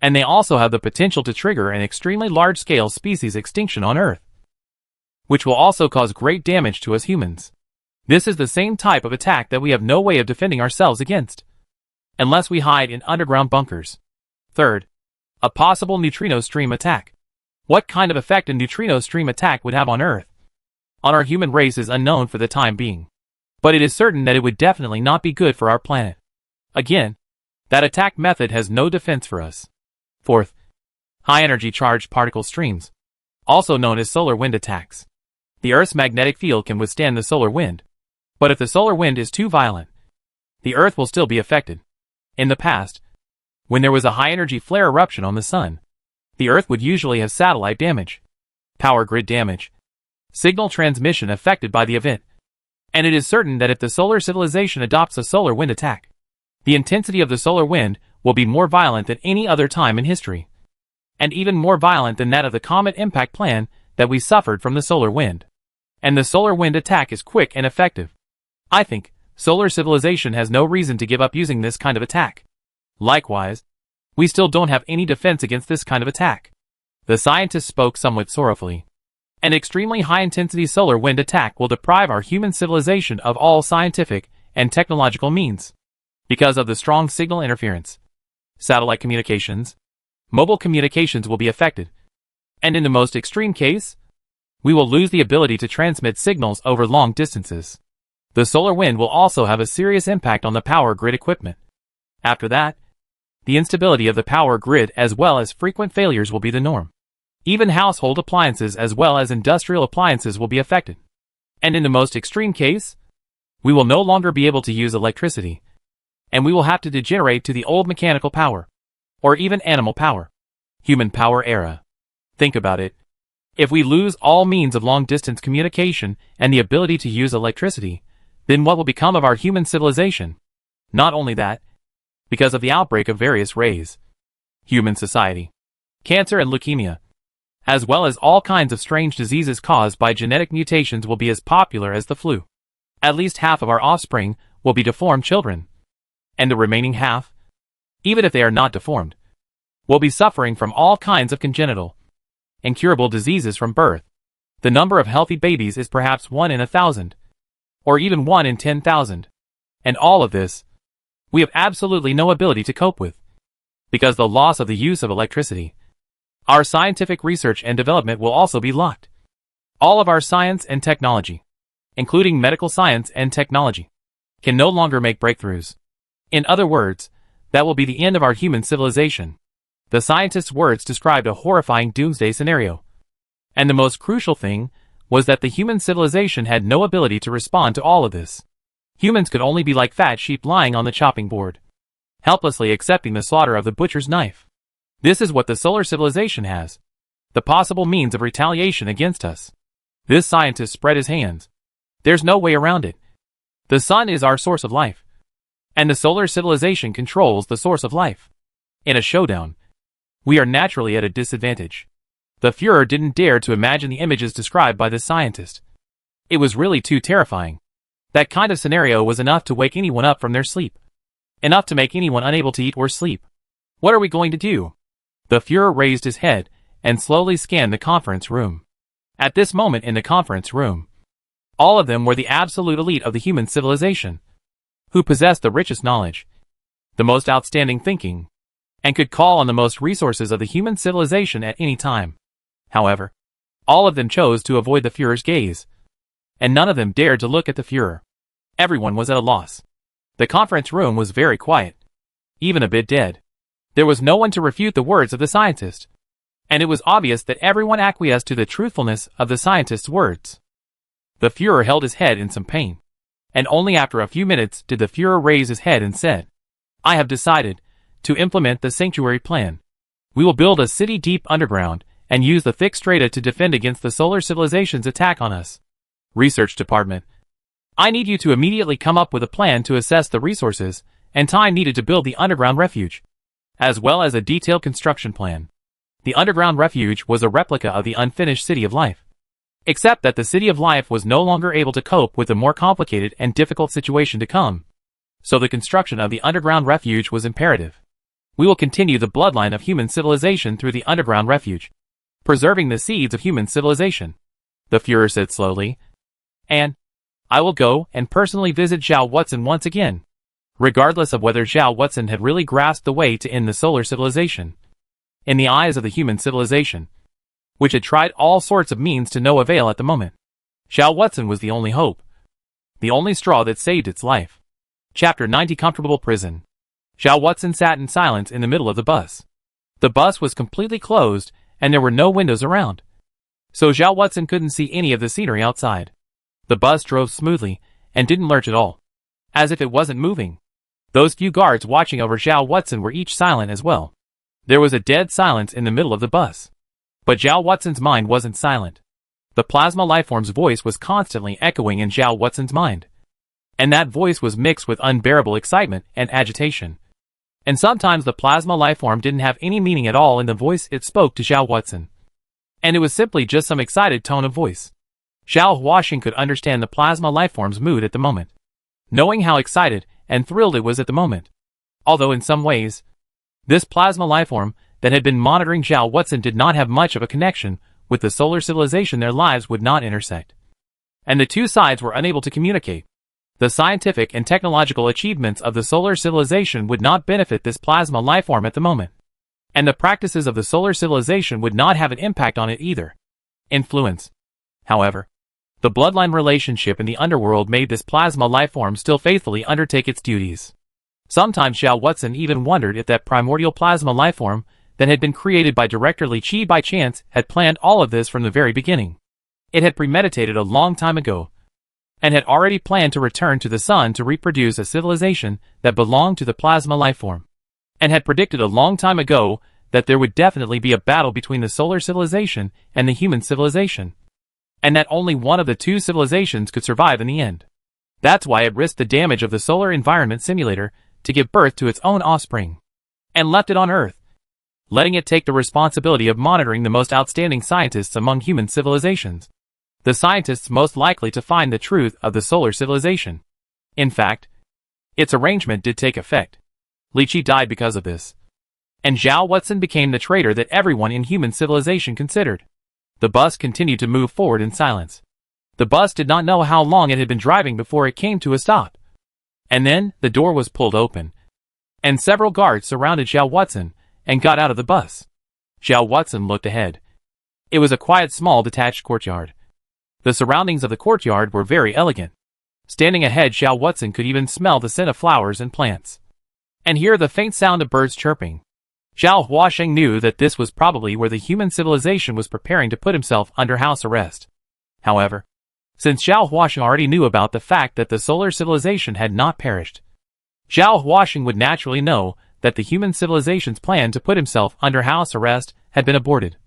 [SPEAKER 1] and they also have the potential to trigger an extremely large-scale species extinction on Earth, which will also cause great damage to us humans. This is the same type of attack that we have no way of defending ourselves against, unless we hide in underground bunkers. Third, a possible neutrino stream attack. What kind of effect a neutrino stream attack would have on Earth, on our human race, is unknown for the time being, but it is certain that it would definitely not be good for our planet. Again, that attack method has no defense for us. Fourth, high-energy charged particle streams, also known as solar wind attacks. The Earth's magnetic field can withstand the solar wind, but if the solar wind is too violent, the Earth will still be affected. In the past, when there was a high-energy flare eruption on the sun, the Earth would usually have satellite damage, power grid damage, signal transmission affected by the event. And it is certain that if the solar civilization adopts a solar wind attack, the intensity of the solar wind will be more violent than any other time in history, and even more violent than that of the comet impact plan that we suffered from the solar wind. And the solar wind attack is quick and effective. I think solar civilization has no reason to give up using this kind of attack. Likewise, we still don't have any defense against this kind of attack. The scientist spoke somewhat sorrowfully. An extremely high-intensity solar wind attack will deprive our human civilization of all scientific and technological means, because of the strong signal interference. satellite communications, mobile communications will be affected. And in the most extreme case, we will lose the ability to transmit signals over long distances. The solar wind will also have a serious impact on the power grid equipment. After that, the instability of the power grid as well as frequent failures will be the norm. Even household appliances as well as industrial appliances will be affected. And in the most extreme case, we will no longer be able to use electricity, and we will have to degenerate to the old mechanical power, or even animal power, human power era. Think about it. If we lose all means of long-distance communication and the ability to use electricity, then what will become of our human civilization? Not only that, because of the outbreak of various rays, human society, cancer and leukemia, as well as all kinds of strange diseases caused by genetic mutations will be as popular as the flu. At least half of our offspring will be deformed children, and the remaining half, even if they are not deformed, will be suffering from all kinds of congenital, incurable diseases from birth. The number of healthy babies is perhaps 1 in 1,000, or even 1 in 10,000. And all of this, we have absolutely no ability to cope with, because the loss of the use of electricity. Our scientific research and development will also be locked. All of our science and technology, including medical science and technology, can no longer make breakthroughs. In other words, that will be the end of our human civilization. The scientists' words described a horrifying doomsday scenario. And the most crucial thing was that the human civilization had no ability to respond to all of this. Humans could only be like fat sheep lying on the chopping board, helplessly accepting the slaughter of the butcher's knife. This is what the solar civilization has, the possible means of retaliation against us. This scientist spread his hands. There's no way around it. The sun is our source of life, and the solar civilization controls the source of life. In a showdown, we are naturally at a disadvantage. The Führer didn't dare to imagine the images described by this scientist. It was really too terrifying. That kind of scenario was enough to wake anyone up from their sleep. Enough to make anyone unable to eat or sleep. What are we going to do? The Führer raised his head and slowly scanned the conference room. At this moment in the conference room, all of them were the absolute elite of the human civilization, who possessed the richest knowledge, the most outstanding thinking, and could call on the most resources of the human civilization at any time. However, all of them chose to avoid the Führer's gaze, and none of them dared to look at the Führer. Everyone was at a loss. The conference room was very quiet, even a bit dead. There was no one to refute the words of the scientist, and it was obvious that everyone acquiesced to the truthfulness of the scientist's words. The Führer held his head in some pain, and only after a few minutes did the Führer raise his head and said, "I have decided to implement the sanctuary plan. We will build a city deep underground and use the thick strata to defend against the solar civilization's attack on us. Research Department, I need you to immediately come up with a plan to assess the resources and time needed to build the underground refuge, as well as a detailed construction plan." The underground refuge was a replica of the unfinished City of Life, except that the City of Life was no longer able to cope with the more complicated and difficult situation to come. So the construction of the underground refuge was imperative. We will continue the bloodline of human civilization through the underground refuge, preserving the seeds of human civilization, the Führer said slowly. And I will go and personally visit Zhao Watson once again, regardless of whether Zhao Watson had really grasped the way to end the solar civilization. In the eyes of the human civilization, which had tried all sorts of means to no avail at the moment, Zhao Watson was the only hope, the only straw that saved its life. Chapter 90 Comfortable Prison. Zhao Watson sat in silence in the middle of the bus. The bus was completely closed, and there were no windows around, so Zhao Watson couldn't see any of the scenery outside. The bus drove smoothly, and didn't lurch at all, as if it wasn't moving. Those few guards watching over Zhao Watson were each silent as well. There was a dead silence in the middle of the bus. But Zhao Watson's mind wasn't silent. The plasma lifeform's voice was constantly echoing in Zhao Watson's mind. And that voice was mixed with unbearable excitement and agitation. And sometimes the plasma lifeform didn't have any meaning at all in the voice it spoke to Zhao Watson. And it was simply just some excited tone of voice. Zhao Huaxing could understand the plasma lifeform's mood at the moment, knowing how excited and thrilled it was at the moment. Although in some ways, this plasma lifeform that had been monitoring Zhao Watson did not have much of a connection with the solar civilization. Their lives would not intersect, and the two sides were unable to communicate. The scientific and technological achievements of the solar civilization would not benefit this plasma lifeform at the moment. And the practices of the solar civilization would not have an impact on it either. Influence. However, the bloodline relationship in the underworld made this plasma lifeform still faithfully undertake its duties. Sometimes Xiao Watson even wondered if that primordial plasma lifeform that had been created by Director Li Qi by chance had planned all of this from the very beginning. It had premeditated a long time ago, and had already planned to return to the sun to reproduce a civilization that belonged to the plasma lifeform, and had predicted a long time ago that there would definitely be a battle between the solar civilization and the human civilization, and that only one of the two civilizations could survive in the end. That's why it risked the damage of the solar environment simulator to give birth to its own offspring, and left it on Earth, letting it take the responsibility of monitoring the most outstanding scientists among human civilizations, the scientists most likely to find the truth of the solar civilization. In fact, its arrangement did take effect. Li Qi died because of this, and Xiao Watson became the traitor that everyone in human civilization considered. The bus continued to move forward in silence. The bus did not know how long it had been driving before it came to a stop. And then, the door was pulled open, and several guards surrounded Xiao Watson and got out of the bus. Xiao Watson looked ahead. It was a quiet, small, detached courtyard. The surroundings of the courtyard were very elegant. Standing ahead, Xiao Watson could even smell the scent of flowers and plants, and hear the faint sound of birds chirping. Xiao Huasheng knew that this was probably where the human civilization was preparing to put himself under house arrest. However, since Xiao Huasheng already knew about the fact that the solar civilization had not perished, Xiao Huasheng would naturally know that the human civilization's plan to put himself under house arrest had been aborted,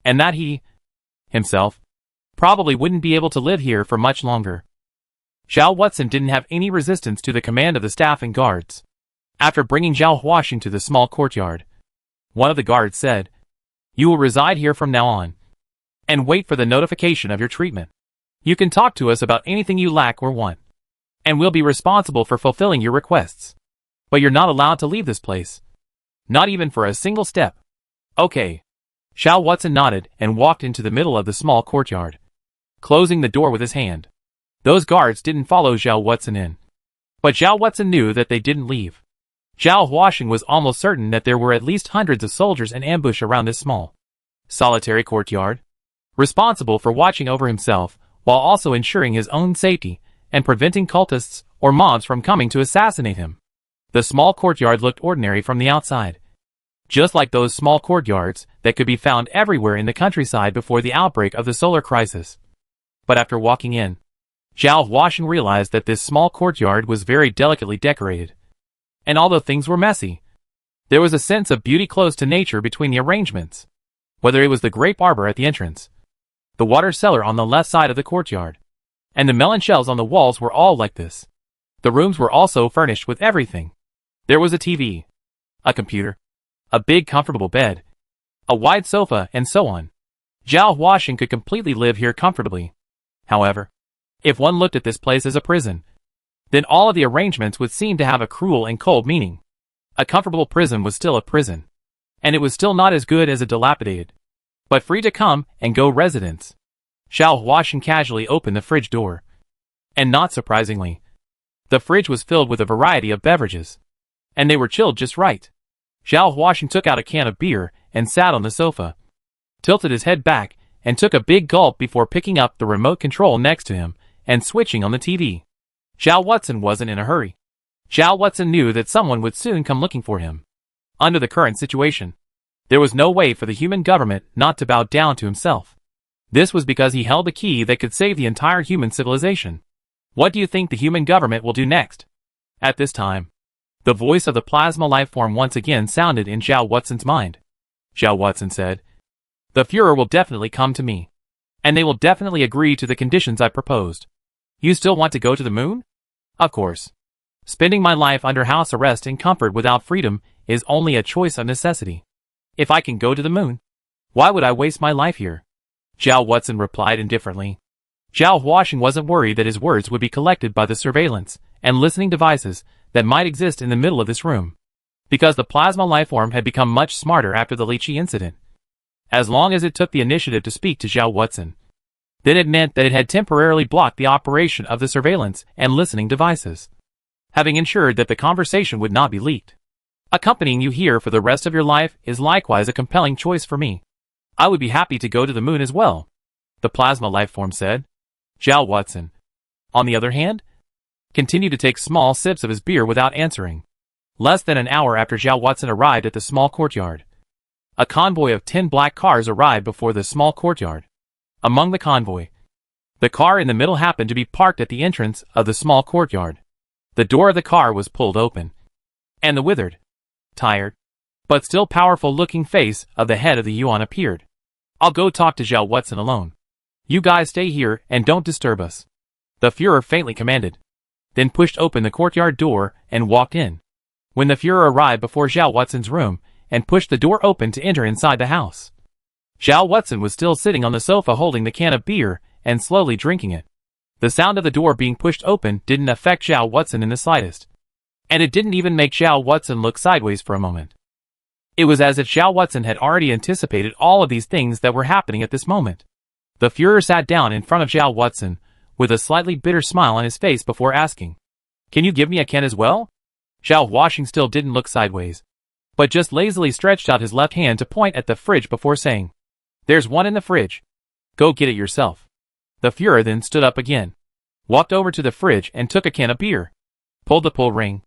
[SPEAKER 1] and that he, himself, probably wouldn't be able to live here for much longer. Xiao Watson didn't have any resistance to the command of the staff and guards. After bringing Xiao Huasheng to the small courtyard, one of the guards said, "You will reside here from now on, and wait for the notification of your treatment. You can talk to us about anything you lack or want, and we'll be responsible for fulfilling your requests. But you're not allowed to leave this place. Not even for a single step." "Okay." Xiao Watson nodded and walked into the middle of the small courtyard, closing the door with his hand. Those guards didn't follow Xiao Watson in, but Xiao Watson knew that they didn't leave. Xiao Huasheng was almost certain that there were at least hundreds of soldiers in ambush around this small, solitary courtyard, responsible for watching over himself while also ensuring his own safety and preventing cultists or mobs from coming to assassinate him. The small courtyard looked ordinary from the outside, just like those small courtyards that could be found everywhere in the countryside before the outbreak of the solar crisis. But after walking in, Xiao Huasheng realized that this small courtyard was very delicately decorated. And although things were messy, there was a sense of beauty close to nature between the arrangements. Whether it was the grape arbor at the entrance, the water cellar on the left side of the courtyard, and the melon shells on the walls were all like this. The rooms were also furnished with everything. There was a TV, a computer, a big comfortable bed, a wide sofa, and so on. Xiao Huasheng could completely live here comfortably. However, if one looked at this place as a prison, then all of the arrangements would seem to have a cruel and cold meaning. A comfortable prison was still a prison, and it was still not as good as a dilapidated, but free to come and go residence. Xiao Huasheng casually opened the fridge door, and not surprisingly, the fridge was filled with a variety of beverages, and they were chilled just right. Xiao Huasheng took out a can of beer and sat on the sofa, tilted his head back, and took a big gulp before picking up the remote control next to him and switching on the TV. Xiao Watson wasn't in a hurry. Xiao Watson knew that someone would soon come looking for him. Under the current situation, there was no way for the human government not to bow down to himself. This was because he held the key that could save the entire human civilization. What do you think the human government will do next? At this time, the voice of the plasma lifeform once again sounded in Xiao Watson's mind. Xiao Watson said, "The Führer will definitely come to me, and they will definitely agree to the conditions I proposed. You still want to go to the moon? Of course. Spending my life under house arrest in comfort without freedom is only a choice of necessity. If I can go to the moon, why would I waste my life here?" Xiao Watson replied indifferently. Xiao Huasheng wasn't worried that his words would be collected by the surveillance and listening devices that might exist in the middle of this room, because the plasma lifeform had become much smarter after the Li Qi incident, as long as it took the initiative to speak to Xiao Watson. then it meant that it had temporarily blocked the operation of the surveillance and listening devices, having ensured that the conversation would not be leaked. Accompanying you here for the rest of your life is likewise a compelling choice for me. I would be happy to go to the moon as well, the plasma lifeform said. Zhao Watson, on the other hand, continued to take small sips of his beer without answering. Less than an hour after Zhao Watson arrived at the small courtyard, a convoy of 10 black cars arrived before the small courtyard. Among the convoy, the car in the middle happened to be parked at the entrance of the small courtyard. The door of the car was pulled open, and the withered, tired, but still powerful-looking face of the head of the Yuan appeared. I'll go talk to Zhao Watson alone. You guys stay here and don't disturb us, the Führer faintly commanded, then pushed open the courtyard door and walked in. When the Führer arrived before Zhao Watson's room and pushed the door open to enter inside the house, Zhao Watson was still sitting on the sofa holding the can of beer and slowly drinking it. The sound of the door being pushed open didn't affect Zhao Watson in the slightest, and it didn't even make Zhao Watson look sideways for a moment. It was as if Zhao Watson had already anticipated all of these things that were happening at this moment. The Führer sat down in front of Zhao Watson with a slightly bitter smile on his face before asking, "Can you give me a can as well?" Zhao Washing still didn't look sideways, but just lazily stretched out his left hand to point at the fridge before saying, "There's one in the fridge. Go get it yourself." The Führer then stood up again, walked over to the fridge and took a can of beer, pulled the pull ring,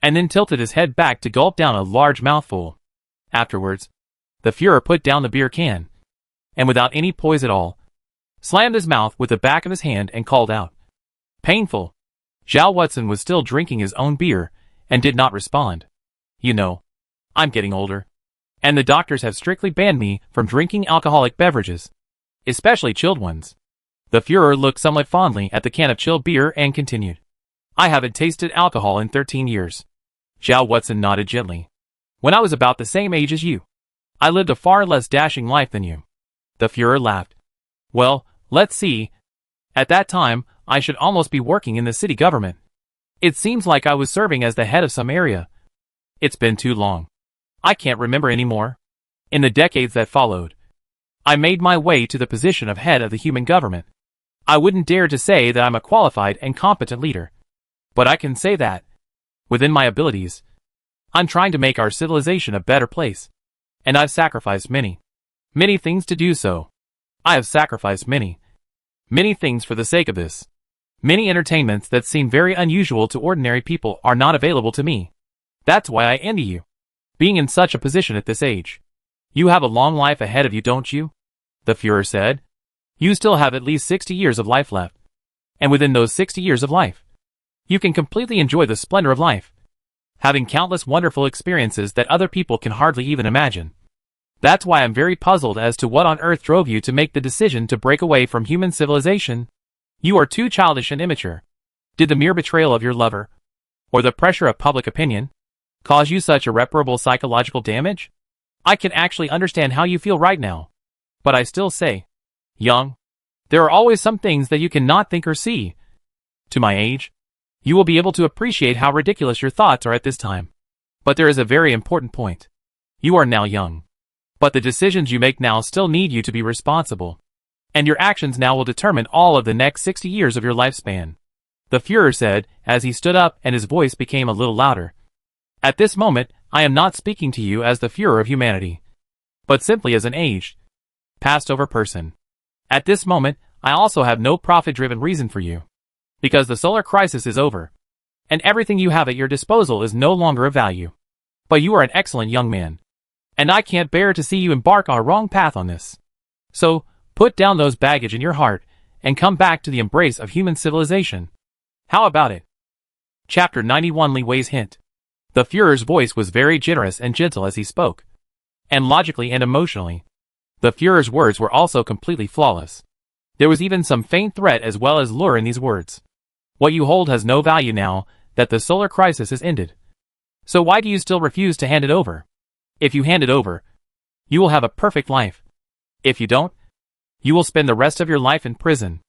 [SPEAKER 1] and then tilted his head back to gulp down a large mouthful. Afterwards, the Führer put down the beer can, and without any poise at all, slammed his mouth with the back of his hand and called out, "Painful." Zhao Watson was still drinking his own beer and did not respond. "You know, I'm getting older, and the doctors have strictly banned me from drinking alcoholic beverages, especially chilled ones." The Führer looked somewhat fondly at the can of chilled beer and continued, "I haven't tasted alcohol in 13 years. Zhao Watson nodded gently. "When I was about the same age as you, I lived a far less dashing life than you." The Führer laughed. "Well, let's see. At that time, I should almost be working in the city government. It seems like I was serving as the head of some area. It's been too long. I can't remember anymore." In the decades that followed, I made my way to the position of head of the human government. I wouldn't dare to say that I'm a qualified and competent leader, but I can say that, within my abilities, I'm trying to make our civilization a better place. And I've sacrificed many things to do so. I have sacrificed many things for the sake of this. Many entertainments that seem very unusual to ordinary people are not available to me. That's why I envy you, being in such a position at this age. You have a long life ahead of you, don't you?" the Führer said. "You still have at least 60 years of life left. And within those 60 years of life, you can completely enjoy the splendor of life, having countless wonderful experiences that other people can hardly even imagine. That's why I'm very puzzled as to what on earth drove you to make the decision to break away from human civilization. You are too childish and immature. Did the mere betrayal of your lover, or the pressure of public opinion, cause you such irreparable psychological damage? I can actually understand how you feel right now. But I still say, young, there are always some things that you cannot think or see. To my age, you will be able to appreciate how ridiculous your thoughts are at this time. But there is a very important point. You are now young. But the decisions you make now still need you to be responsible. And your actions now will determine all of the next 60 years of your lifespan," the Führer said as he stood up and his voice became a little louder. "At this moment, I am not speaking to you as the Führer of humanity, but simply as an aged, passed-over person. At this moment, I also have no profit-driven reason for you, because the solar crisis is over, and everything you have at your disposal is no longer of value. But you are an excellent young man, and I can't bear to see you embark on a wrong path on this. So, put down those baggage in your heart and come back to the embrace of human civilization. How about it?" Chapter 91 Li Wei's Hint. The Führer's voice was very generous and gentle as he spoke, and logically and emotionally. The Führer's words were also completely flawless. There was even some faint threat as well as lure in these words. What you hold has no value now that the solar crisis has ended. So why do you still refuse to hand it over? If you hand it over, you will have a perfect life. If you don't, you will spend the rest of your life in prison.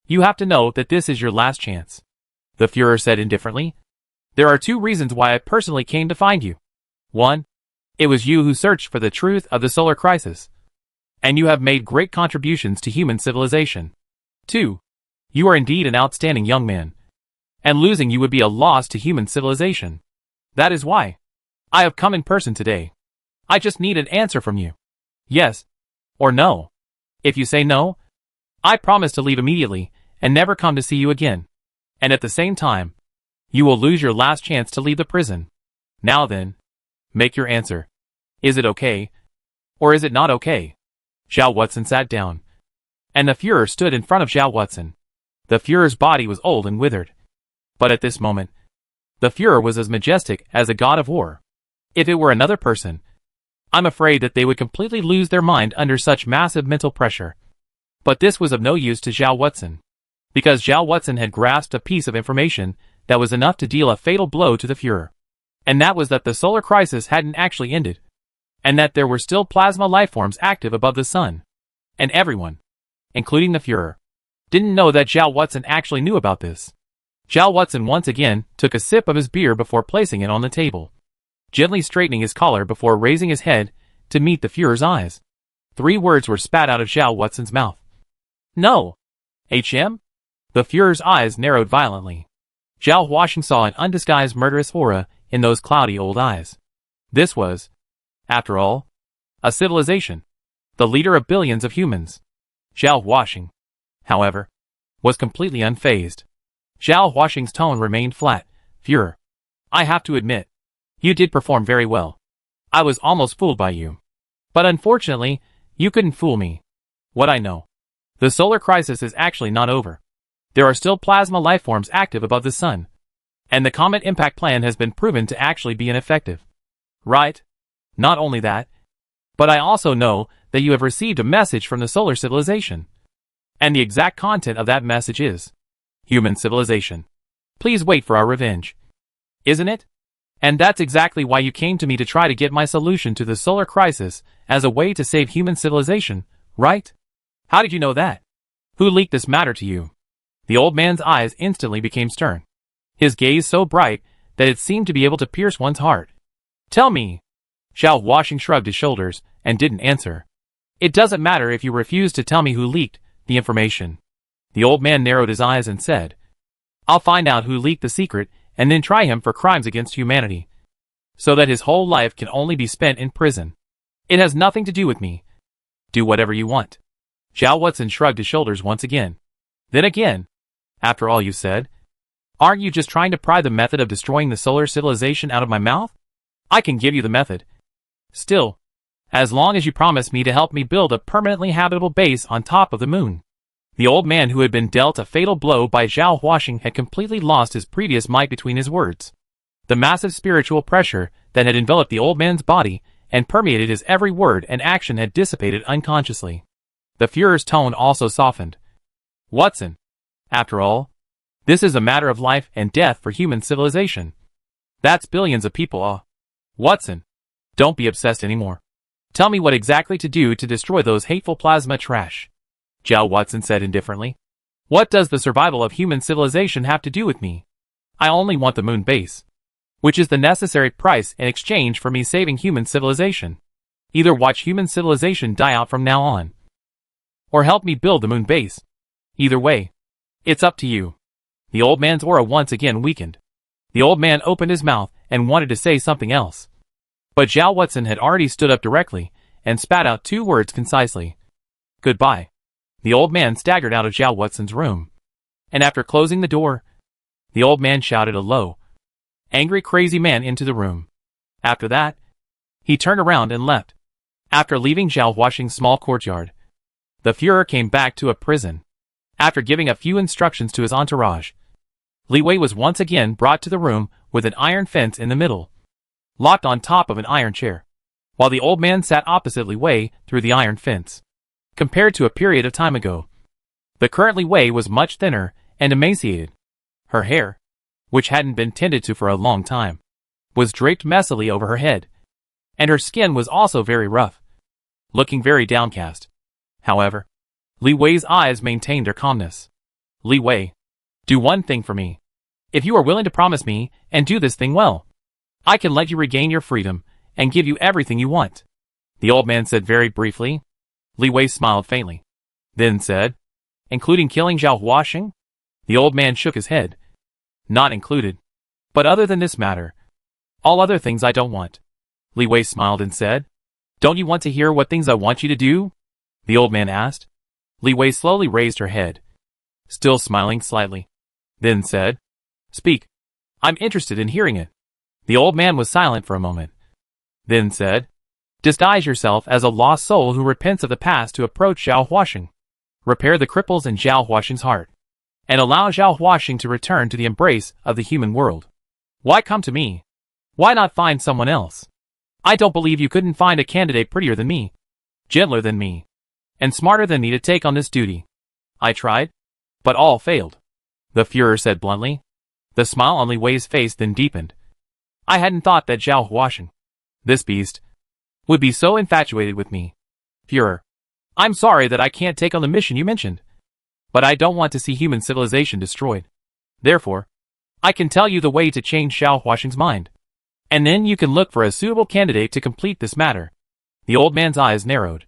[SPEAKER 1] You have to know that this is your last chance," the Führer said indifferently. "There are 2 reasons why I personally came to find you. 1, it was you who searched for the truth of the solar crisis, and you have made great contributions to human civilization. 2. You are indeed an outstanding young man, and losing you would be a loss to human civilization. That is why I have come in person today. I just need an answer from you. Yes or no. If you say no, I promise to leave immediately and never come to see you again. And at the same time, you will lose your last chance to leave the prison. Now then, make your answer. Is it okay, or is it not okay? Zhao Watson sat down, and the Führer stood in front of Zhao Watson. The Führer's body was old and withered. But at this moment, the Führer was as majestic as a god of war. If it were another person, I'm afraid that they would completely lose their mind under such massive mental pressure. But this was of no use to Zhao Watson, because Zhao Watson had grasped a piece of information that was enough to deal a fatal blow to the Führer. And that was that the solar crisis hadn't actually ended, and that there were still plasma lifeforms active above the sun. And everyone, including the Führer, didn't know that Zhao Watson actually knew about this. Zhao Watson once again took a sip of his beer before placing it on the table, gently straightening his collar before raising his head to meet the Führer's eyes. 3 words were spat out of Zhao Watson's mouth. No. HM? The Führer's eyes narrowed violently. Zhao Huaxing saw an undisguised murderous aura in those cloudy old eyes. This was, after all, a civilization, the leader of billions of humans. Zhao Huaxing, however, was completely unfazed. Zhao Huaxing's tone remained flat. Führer, I have to admit, you did perform very well. I was almost fooled by you. But unfortunately, you couldn't fool me. What I know, the solar crisis is actually not over. There are still plasma lifeforms active above the sun, and the comet impact plan has been proven to actually be ineffective. Right? Not only that, but I also know that you have received a message from the solar civilization. And the exact content of that message is, human civilization, please wait for our revenge. Isn't it? And that's exactly why you came to me to try to get my solution to the solar crisis as a way to save human civilization, right? How did you know that? Who leaked this matter to you? The old man's eyes instantly became stern, his gaze so bright that it seemed to be able to pierce one's heart. Tell me. Zhao Huaxing shrugged his shoulders and didn't answer. It doesn't matter if you refuse to tell me who leaked the information. The old man narrowed his eyes and said, I'll find out who leaked the secret and then try him for crimes against humanity, so that his whole life can only be spent in prison. It has nothing to do with me. Do whatever you want. Zhao Watson shrugged his shoulders once again. Then again, after all you said, aren't you just trying to pry the method of destroying the solar civilization out of my mouth? I can give you the method. Still, as long as you promise me to help me build a permanently habitable base on top of the moon. The old man who had been dealt a fatal blow by Zhao Huaxing had completely lost his previous might between his words. The massive spiritual pressure that had enveloped the old man's body and permeated his every word and action had dissipated unconsciously. The Führer's tone also softened. Watson, after all, this is a matter of life and death for human civilization. That's billions of people. Watson, don't be obsessed anymore. Tell me what exactly to do to destroy those hateful plasma trash. Zhao Watson said indifferently. What does the survival of human civilization have to do with me? I only want the moon base, which is the necessary price in exchange for me saving human civilization. Either watch human civilization die out from now on, or help me build the moon base. Either way, it's up to you. The old man's aura once again weakened. The old man opened his mouth and wanted to say something else, but Zhao Watson had already stood up directly and spat out 2 words concisely. Goodbye. The old man staggered out of Zhao Watson's room, and after closing the door, the old man shouted a low, angry crazy man into the room. After that, he turned around and left. After leaving Zhao Huaxing's small courtyard, the Führer came back to a prison. After giving a few instructions to his entourage, Li Wei was once again brought to the room with an iron fence in the middle, locked on top of an iron chair, while the old man sat opposite Li Wei through the iron fence. Compared to a period of time ago, the current Li Wei was much thinner and emaciated. Her hair, which hadn't been tended to for a long time, was draped messily over her head, and her skin was also very rough, looking very downcast. However, Li Wei's eyes maintained their calmness. Li Wei, do one thing for me. If you are willing to promise me and do this thing well, I can let you regain your freedom and give you everything you want. The old man said very briefly. Li Wei smiled faintly, then said, Including killing Zhao Huaxing? The old man shook his head. Not included. But other than this matter, all other things I don't want. Li Wei smiled and said, Don't you want to hear what things I want you to do? The old man asked. Li Wei slowly raised her head, still smiling slightly, then said, Speak. I'm interested in hearing it. The old man was silent for a moment, then said, Disguise yourself as a lost soul who repents of the past to approach Zhao Huaxing. Repair the cripples in Zhao Huaxing's heart, and allow Zhao Huaxing to return to the embrace of the human world. Why come to me? Why not find someone else? I don't believe you couldn't find a candidate prettier than me, gentler than me, and smarter than me to take on this duty. I tried, but all failed. The Führer said bluntly. The smile on Li Wei's face then deepened. I hadn't thought that Zhao Huaxing, this beast, would be so infatuated with me. Führer, I'm sorry that I can't take on the mission you mentioned, but I don't want to see human civilization destroyed. Therefore, I can tell you the way to change Zhao Huaxing's mind, and then you can look for a suitable candidate to complete this matter. The old man's eyes narrowed,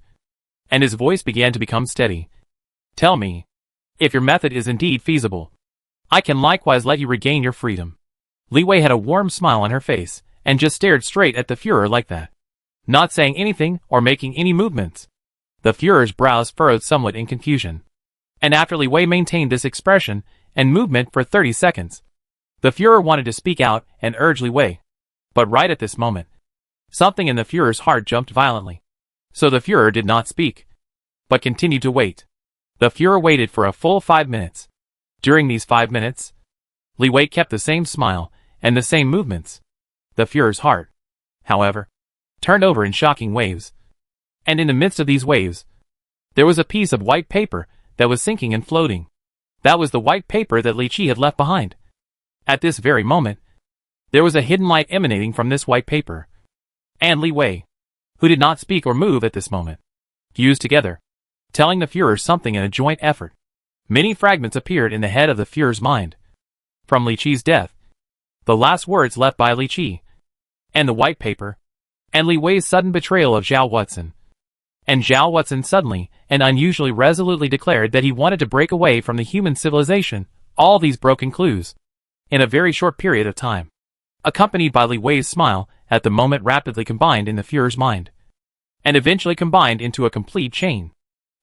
[SPEAKER 1] and his voice began to become steady. Tell me, if your method is indeed feasible, I can likewise let you regain your freedom. Li Wei had a warm smile on her face, and just stared straight at the Führer like that, not saying anything or making any movements. The Führer's brows furrowed somewhat in confusion, and after Li Wei maintained this expression and movement for 30 seconds, the Führer wanted to speak out and urge Li Wei. But right at this moment, something in the Führer's heart jumped violently. So the Führer did not speak, but continued to wait. The Führer waited for a full 5 minutes. During these 5 minutes, Li Wei kept the same smile and the same movements. The Führer's heart, however, turned over in shocking waves. And in the midst of these waves, there was a piece of white paper that was sinking and floating. That was the white paper that Li Qi had left behind. At this very moment, there was a hidden light emanating from this white paper. And Li Wei, who did not speak or move at this moment, fused together, telling the Führer something in a joint effort. Many fragments appeared in the head of the Führer's mind. From Li Qi's death, the last words left by Li Qi, and the white paper, and Li Wei's sudden betrayal of Zhao Huaxing. And Zhao Huaxing suddenly and unusually resolutely declared that he wanted to break away from the human civilization. All these broken clues, in a very short period of time, accompanied by Li Wei's smile, at the moment rapidly combined in the Führer's mind, and eventually combined into a complete chain.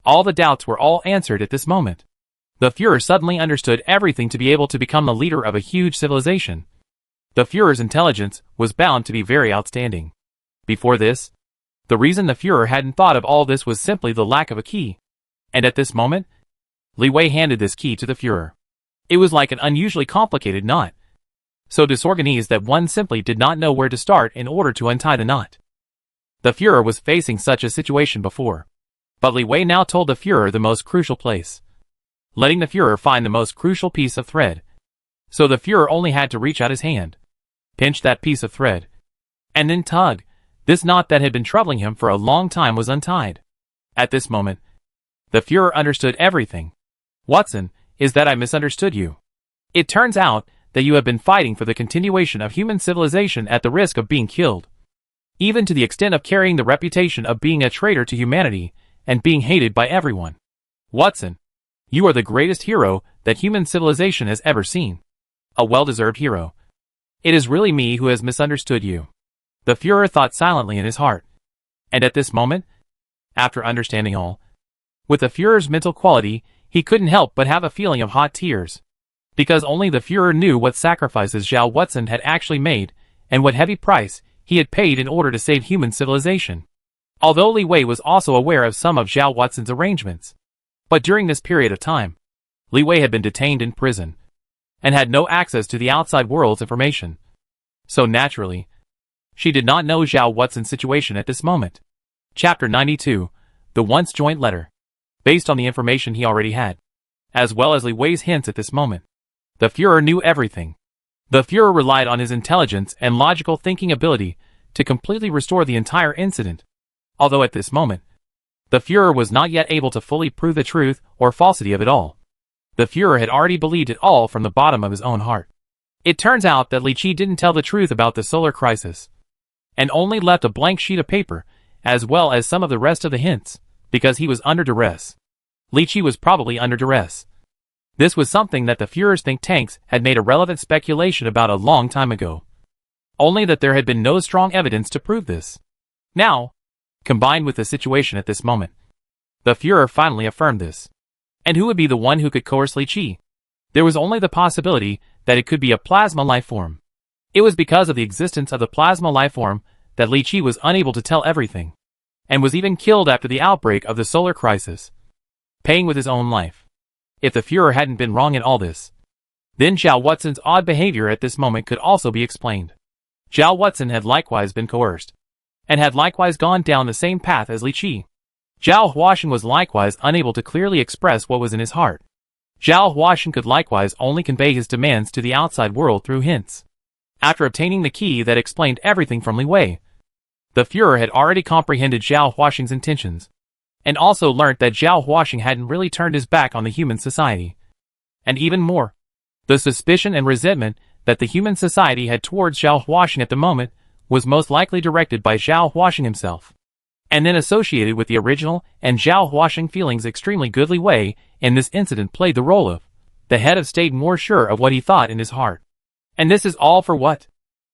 [SPEAKER 1] All the doubts were all answered at this moment. The Führer suddenly understood everything to be able to become the leader of a huge civilization. The Führer's intelligence was bound to be very outstanding. Before this, the reason the Führer hadn't thought of all this was simply the lack of a key. And at this moment, Li Wei handed this key to the Führer. It was like an unusually complicated knot, so disorganized that one simply did not know where to start in order to untie the knot. The Führer was facing such a situation before, but Li Wei now told the Führer the most crucial place, letting the Führer find the most crucial piece of thread. So the Führer only had to reach out his hand, pinch that piece of thread, and then tug. This knot that had been troubling him for a long time was untied. At this moment, the Führer understood everything. Watson, is that I misunderstood you? It turns out that you have been fighting for the continuation of human civilization at the risk of being killed, even to the extent of carrying the reputation of being a traitor to humanity and being hated by everyone. Watson, you are the greatest hero that human civilization has ever seen. A well-deserved hero. It is really me who has misunderstood you. The Führer thought silently in his heart. And at this moment, after understanding all, with the Führer's mental quality, he couldn't help but have a feeling of hot tears. Because only the Führer knew what sacrifices Zhao Huaxing had actually made, and what heavy price he had paid in order to save human civilization. Although Li Wei was also aware of some of Zhao Huaxing's arrangements. But during this period of time, Li Wei had been detained in prison, and had no access to the outside world's information. So naturally, she did not know Zhao Huaxing's situation at this moment. Chapter 92, The Once Joint Letter. Based on the information he already had, as well as Li Wei's hints at this moment, the Führer knew everything. The Führer relied on his intelligence and logical thinking ability to completely restore the entire incident. Although at this moment, the Führer was not yet able to fully prove the truth or falsity of it all. The Führer had already believed it all from the bottom of his own heart. It turns out that Li Qi didn't tell the truth about the solar crisis, and only left a blank sheet of paper, as well as some of the rest of the hints, because he was under duress. Li Qi was probably under duress. This was something that the Führer's think tanks had made a relevant speculation about a long time ago. Only that there had been no strong evidence to prove this. Now, combined with the situation at this moment, the Führer finally affirmed this. And who would be the one who could coerce Li Qi? There was only the possibility that it could be a plasma life form. It was because of the existence of the plasma life form that Li Qi was unable to tell everything, and was even killed after the outbreak of the solar crisis, paying with his own life. If the Führer hadn't been wrong in all this, then Zhao Watson's odd behavior at this moment could also be explained. Zhao Watson had likewise been coerced, and had likewise gone down the same path as Li Qi. Zhao Huaxin was likewise unable to clearly express what was in his heart. Zhao Huaxin could likewise only convey his demands to the outside world through hints. After obtaining the key that explained everything from Li Wei, the Führer had already comprehended Zhao Huaxin's intentions, and also learnt that Zhao Huaxin hadn't really turned his back on the human society. And even more, the suspicion and resentment that the human society had towards Zhao Huaxin at the moment was most likely directed by Zhao Huaxin himself, and then associated with the original and Zhao Huaxin feelings extremely good. Li Wei in this incident played the role of the head of state, more sure of what he thought in his heart. And this is all for what?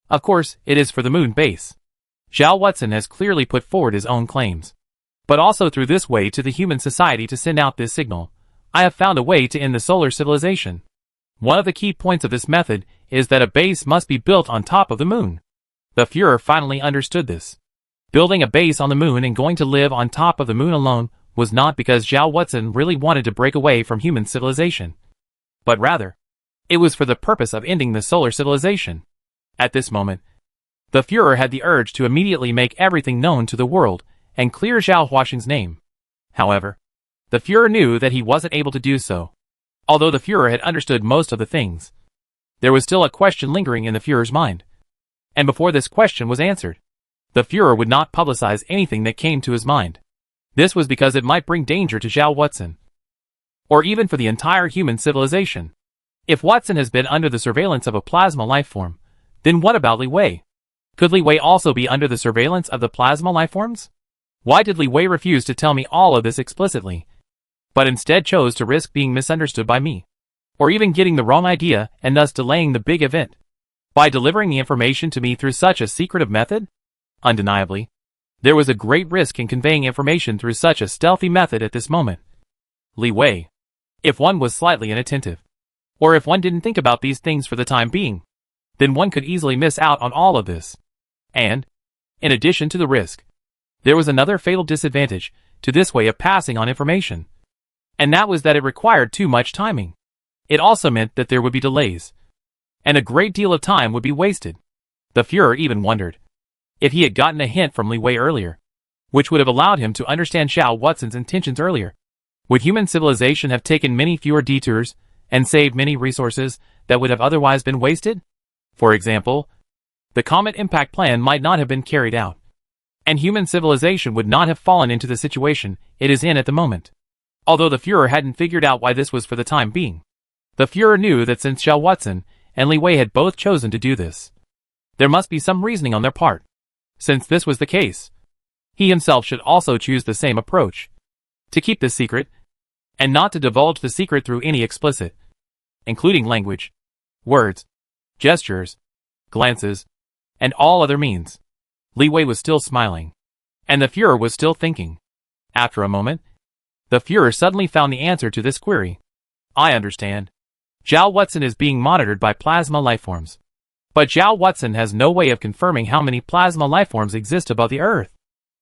[SPEAKER 1] Of course, it is for the moon base. Zhao Watson has clearly put forward his own claims, but also through this way to the human society to send out this signal. I have found a way to end the solar civilization. One of the key points of this method is that a base must be built on top of the moon. The Führer finally understood this. Building a base on the moon and going to live on top of the moon alone was not because Zhao Watson really wanted to break away from human civilization, but rather, it was for the purpose of ending the solar civilization. At this moment, the Führer had the urge to immediately make everything known to the world and clear Zhao Huaxin's name. However, the Führer knew that he wasn't able to do so. Although the Führer had understood most of the things, there was still a question lingering in the Führer's mind. And before this question was answered, the Führer would not publicize anything that came to his mind. This was because it might bring danger to Zhao Watson, or even for the entire human civilization. If Watson has been under the surveillance of a plasma life form, then what about Li Wei? Could Li Wei also be under the surveillance of the plasma life forms? Why did Li Wei refuse to tell me all of this explicitly, but instead chose to risk being misunderstood by me, or even getting the wrong idea and thus delaying the big event, by delivering the information to me through such a secretive method? Undeniably, there was a great risk in conveying information through such a stealthy method at this moment. Li Wei, if one was slightly inattentive, or if one didn't think about these things for the time being, then one could easily miss out on all of this. And, in addition to the risk, there was another fatal disadvantage to this way of passing on information, and that was that it required too much timing. It also meant that there would be delays, and a great deal of time would be wasted. The Führer even wondered if he had gotten a hint from Li Wei earlier, which would have allowed him to understand Zhao Watson's intentions earlier. Would human civilization have taken many fewer detours and saved many resources that would have otherwise been wasted? For example, the comet impact plan might not have been carried out, and human civilization would not have fallen into the situation it is in at the moment. Although the Führer hadn't figured out why this was for the time being, the Führer knew that since Zhao Watson and Li Wei had both chosen to do this, there must be some reasoning on their part. Since this was the case, he himself should also choose the same approach, to keep this secret, and not to divulge the secret through any explicit, including language, words, gestures, glances, and all other means. Li Wei was still smiling, and the Führer was still thinking. After a moment, the Führer suddenly found the answer to this query. I understand. Zhao Watson is being monitored by plasma lifeforms. But Zhao Watson has no way of confirming how many plasma lifeforms exist above the Earth.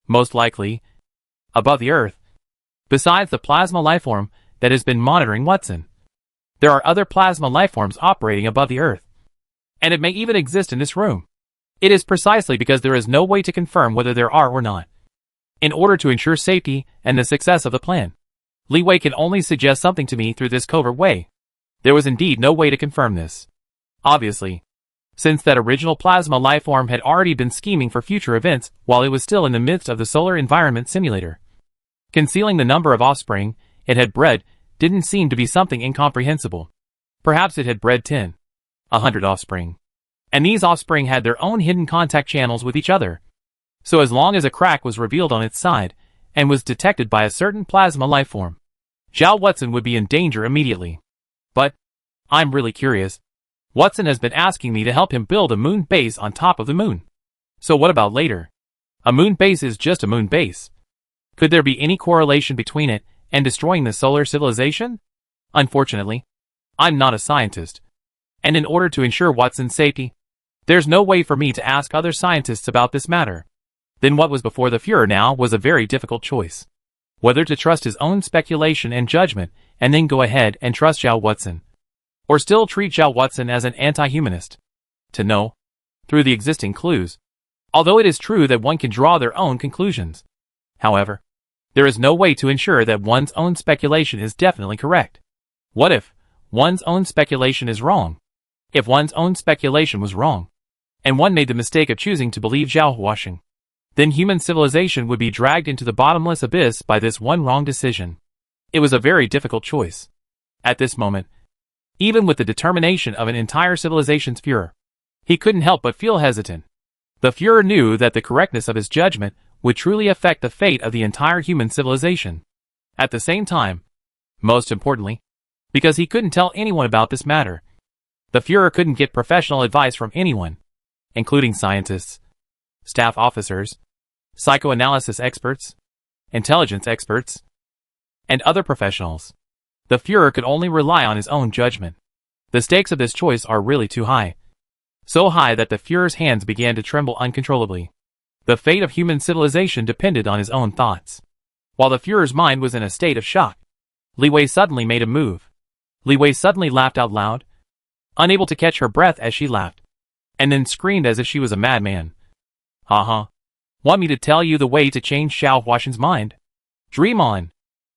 [SPEAKER 1] Most likely, above the Earth, besides the plasma lifeform that has been monitoring Watson, there are other plasma lifeforms operating above the Earth. And it may even exist in this room. It is precisely because there is no way to confirm whether there are or not. In order to ensure safety and the success of the plan, Li Wei can only suggest something to me through this covert way. There was indeed no way to confirm this. Obviously, since that original plasma lifeform had already been scheming for future events while it was still in the midst of the solar environment simulator. Concealing the number of offspring it had bred didn't seem to be something incomprehensible. Perhaps it had bred 10, 100 offspring. And these offspring had their own hidden contact channels with each other. So as long as a crack was revealed on its side, and was detected by a certain plasma lifeform, Zhao Watson would be in danger immediately. But, I'm really curious. Watson has been asking me to help him build a moon base on top of the moon. So what about later? A moon base is just a moon base. Could there be any correlation between it and destroying the solar civilization? Unfortunately, I'm not a scientist. And in order to ensure Watson's safety, there's no way for me to ask other scientists about this matter. Then what was before the Führer now was a very difficult choice. Whether to trust his own speculation and judgment and then go ahead and trust Zhao Watson, or still treat Zhao Watson as an anti-humanist. To know, through the existing clues, although it is true that one can draw their own conclusions. However, there is no way to ensure that one's own speculation is definitely correct. What if one's own speculation is wrong? If one's own speculation was wrong, and one made the mistake of choosing to believe Zhao Huaxing, then human civilization would be dragged into the bottomless abyss by this one wrong decision. It was a very difficult choice. At this moment, even with the determination of an entire civilization's Führer, he couldn't help but feel hesitant. The Führer knew that the correctness of his judgment would truly affect the fate of the entire human civilization. At the same time, most importantly, because he couldn't tell anyone about this matter, the Führer couldn't get professional advice from anyone, including scientists, staff officers, psychoanalysis experts, intelligence experts, and other professionals. The Führer could only rely on his own judgment. The stakes of this choice are really too high. So high that the Führer's hands began to tremble uncontrollably. The fate of human civilization depended on his own thoughts. While the Führer's mind was in a state of shock, Li Wei suddenly made a move. Li Wei suddenly laughed out loud, unable to catch her breath as she laughed, and then screamed as if she was a madman. "Ha. Want me to tell you the way to change Zhao Huaxing's mind? Dream on."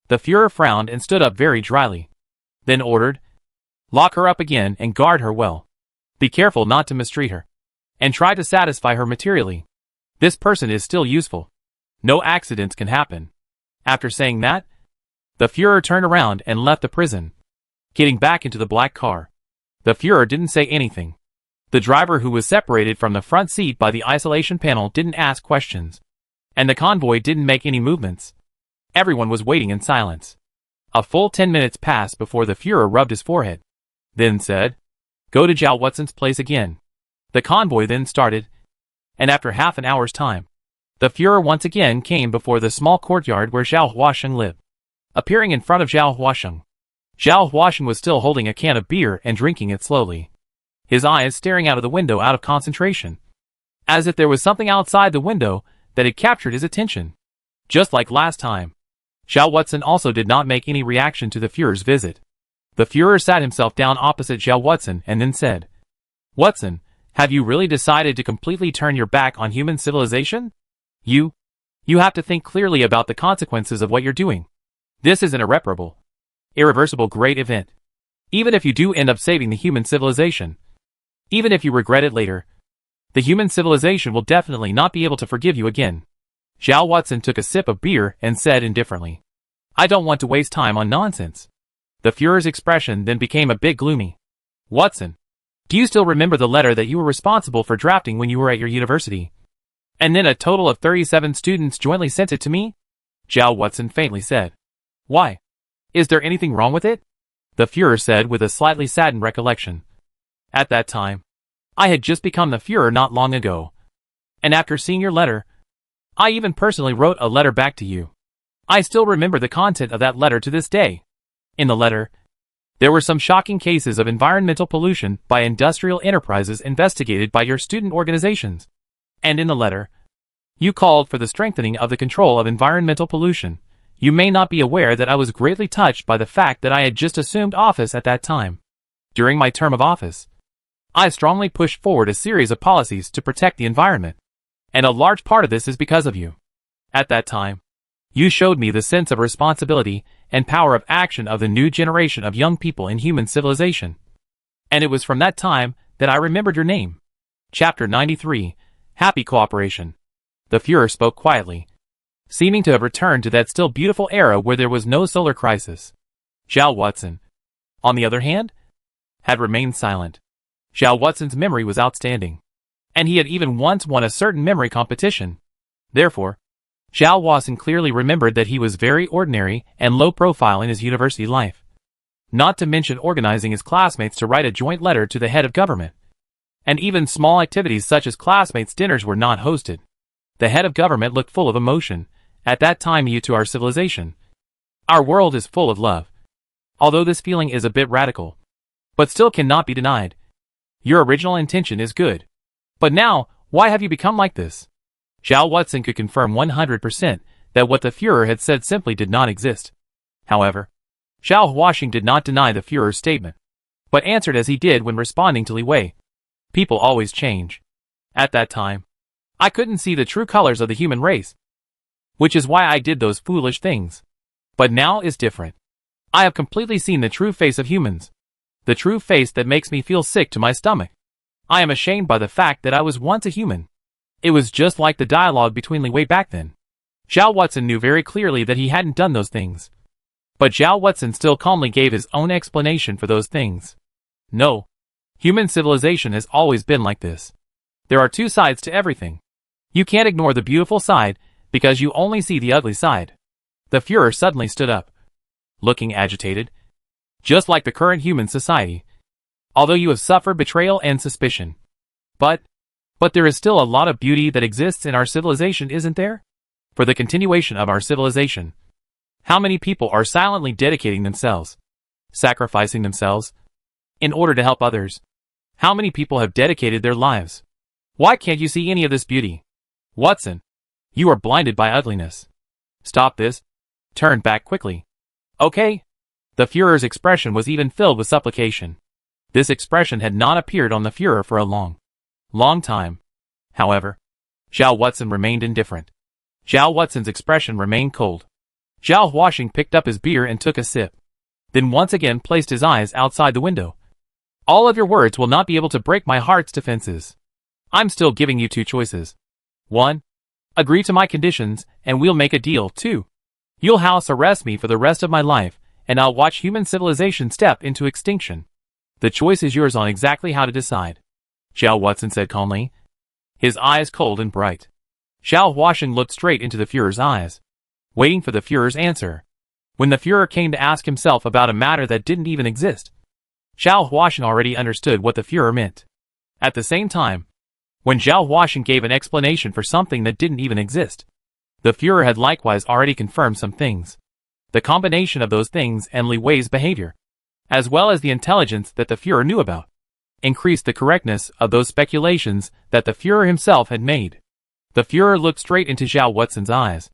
[SPEAKER 1] The Führer frowned and stood up very dryly, then ordered, "Lock her up again and guard her well. Be careful not to mistreat her, and try to satisfy her materially. This person is still useful. No accidents can happen." After saying that, the Führer turned around and left the prison, getting back into the black car. The Führer didn't say anything. The driver, who was separated from the front seat by the isolation panel, didn't ask questions, and the convoy didn't make any movements. Everyone was waiting in silence. A full 10 minutes passed before the Führer rubbed his forehead, then said, "Go to Zhao Watson's place again." The convoy then started, and after half an hour's time, the Führer once again came before the small courtyard where Zhao Huaxing lived. Appearing in front of Zhao Huaxing was still holding a can of beer and drinking it slowly, his eyes staring out of the window out of concentration, as if there was something outside the window that had captured his attention. Just like last time, Zhao Watson also did not make any reaction to the Führer's visit. The Führer sat himself down opposite Zhao Watson and then said, "Watson, have you really decided to completely turn your back on human civilization? You have to think clearly about the consequences of what you're doing. This is an irreversible great event. Even if you do end up saving the human civilization, even if you regret it later, the human civilization will definitely not be able to forgive you again." Zhao Watson took a sip of beer and said indifferently, "I don't want to waste time on nonsense." The Führer's expression then became a bit gloomy. "Watson, do you still remember the letter that you were responsible for drafting when you were at your university? And then a total of 37 students jointly sent it to me?" Zhao Watson faintly said. "Why? Is there anything wrong with it?" The Führer said with a slightly saddened recollection. "At that time, I had just become the Führer not long ago. And after seeing your letter, I even personally wrote a letter back to you. I still remember the content of that letter to this day. In the letter, there were some shocking cases of environmental pollution by industrial enterprises investigated by your student organizations. And in the letter, you called for the strengthening of the control of environmental pollution. You may not be aware that I was greatly touched by the fact that I had just assumed office at that time. During my term of office, I strongly pushed forward a series of policies to protect the environment. And a large part of this is because of you. At that time, you showed me the sense of responsibility and power of action of the new generation of young people in human civilization. And it was from that time that I remembered your name." Chapter 93, Happy Cooperation. The Führer spoke quietly, seeming to have returned to that still beautiful era where there was no solar crisis. Zhao Watson, on the other hand, had remained silent. Zhao Watson's memory was outstanding, and he had even once won a certain memory competition. Therefore, Zhao Huasin clearly remembered that he was very ordinary and low profile in his university life. Not to mention organizing his classmates to write a joint letter to the head of government. And even small activities such as classmates' dinners were not hosted. The head of government looked full of emotion. At that time, due to our civilization, our world is full of love. Although this feeling is a bit radical, but still cannot be denied. Your original intention is good. But now, why have you become like this? Zhao Huasin could confirm 100% that what the Führer had said simply did not exist. However, Zhao Huaxing did not deny the Führer's statement, but answered as he did when responding to Li Wei. People always change. At that time, I couldn't see the true colors of the human race, which is why I did those foolish things. But now is different. I have completely seen the true face of humans. The true face that makes me feel sick to my stomach. I am ashamed by the fact that I was once a human. It was just like the dialogue between Li Wei back then. Zhao Huasin knew very clearly that he hadn't done those things. But Zhao Huasin still calmly gave his own explanation for those things. No. Human civilization has always been like this. There are two sides to everything. You can't ignore the beautiful side, because you only see the ugly side. The Führer suddenly stood up, looking agitated. Just like the current human society. Although you have suffered betrayal and suspicion. But there is still a lot of beauty that exists in our civilization, isn't there? For the continuation of our civilization. How many people are silently dedicating themselves, sacrificing themselves, in order to help others? How many people have dedicated their lives? Why can't you see any of this beauty? Huasin, you are blinded by ugliness. Stop this. Turn back quickly. Okay? The Führer's expression was even filled with supplication. This expression had not appeared on the Führer for a long time. However, Zhao Huasin remained indifferent. Zhao Huasin's expression remained cold. Zhao Huaxing picked up his beer and took a sip. Then once again placed his eyes outside the window. All of your words will not be able to break my heart's defenses. I'm still giving you two choices. 1. Agree to my conditions, and we'll make a deal. 2. You'll house arrest me for the rest of my life, and I'll watch human civilization step into extinction. The choice is yours on exactly how to decide. Zhao Huasin said calmly, his eyes cold and bright. Zhao Huaxing looked straight into the Führer's eyes, waiting for the Führer's answer. When the Führer came to ask himself about a matter that didn't even exist, Zhao Huaxing already understood what the Führer meant. At the same time, when Zhao Huaxing gave an explanation for something that didn't even exist, the Führer had likewise already confirmed some things. The combination of those things and Li Wei's behavior, as well as the intelligence that the Führer knew about, increased the correctness of those speculations that the Führer himself had made. The Führer looked straight into Zhao Huasin's eyes,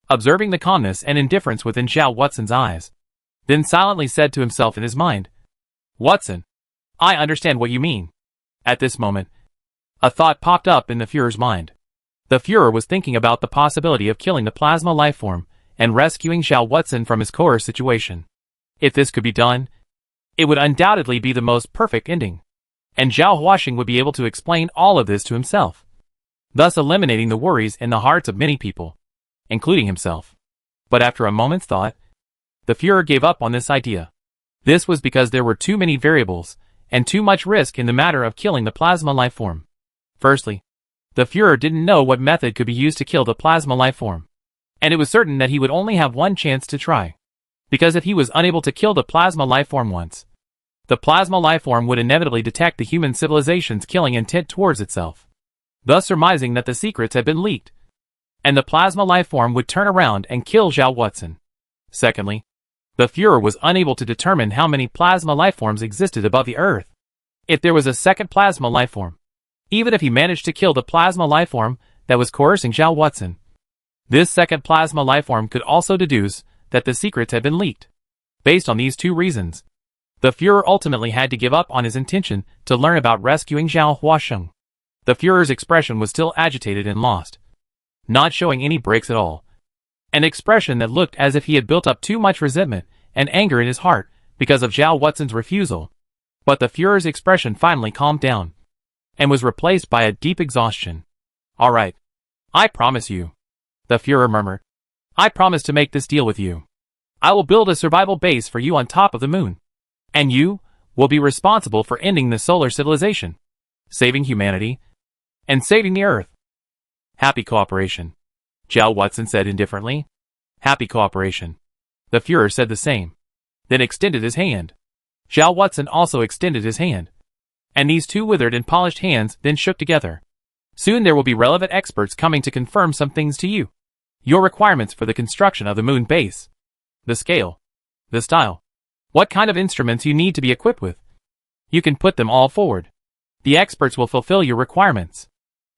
[SPEAKER 1] observing the calmness and indifference within Zhao Huasin's eyes, then silently said to himself in his mind, Huasin, I understand what you mean. At this moment, a thought popped up in the Führer's mind. The Führer was thinking about the possibility of killing the plasma lifeform and rescuing Zhao Huasin from his coerced situation. If this could be done, it would undoubtedly be the most perfect ending, and Zhao Huaxing would be able to explain all of this to himself, thus eliminating the worries in the hearts of many people, including himself. But after a moment's thought, the Führer gave up on this idea. This was because there were too many variables and too much risk in the matter of killing the plasma lifeform. Firstly, the Führer didn't know what method could be used to kill the plasma lifeform, and it was certain that he would only have one chance to try. Because if he was unable to kill the plasma lifeform once, the plasma lifeform would inevitably detect the human civilization's killing intent towards itself, thus surmising that the secrets had been leaked, and the plasma lifeform would turn around and kill Zhao Huasin. Secondly, the Führer was unable to determine how many plasma lifeforms existed above the Earth. If there was a second plasma lifeform, even if he managed to kill the plasma lifeform that was coercing Zhao Huasin, this second plasma lifeform could also deduce that the secrets had been leaked. Based on these two reasons, the Führer ultimately had to give up on his intention to learn about rescuing Zhao Huaxing. The Führer's expression was still agitated and lost, not showing any breaks at all. An expression that looked as if he had built up too much resentment and anger in his heart because of Zhao Huasin's refusal. But the Führer's expression finally calmed down, and was replaced by a deep exhaustion. All right. I promise you, the Führer murmured. I promise to make this deal with you. I will build a survival base for you on top of the moon. And you will be responsible for ending the solar civilization, saving humanity, and saving the Earth. Happy cooperation. Zhao Watson said indifferently. Happy cooperation. The Führer said the same. Then extended his hand. Zhao Watson also extended his hand. And these two withered and polished hands then shook together. Soon there will be relevant experts coming to confirm some things to you. Your requirements for the construction of the moon base. The scale. The style. What kind of instruments you need to be equipped with. You can put them all forward. The experts will fulfill your requirements.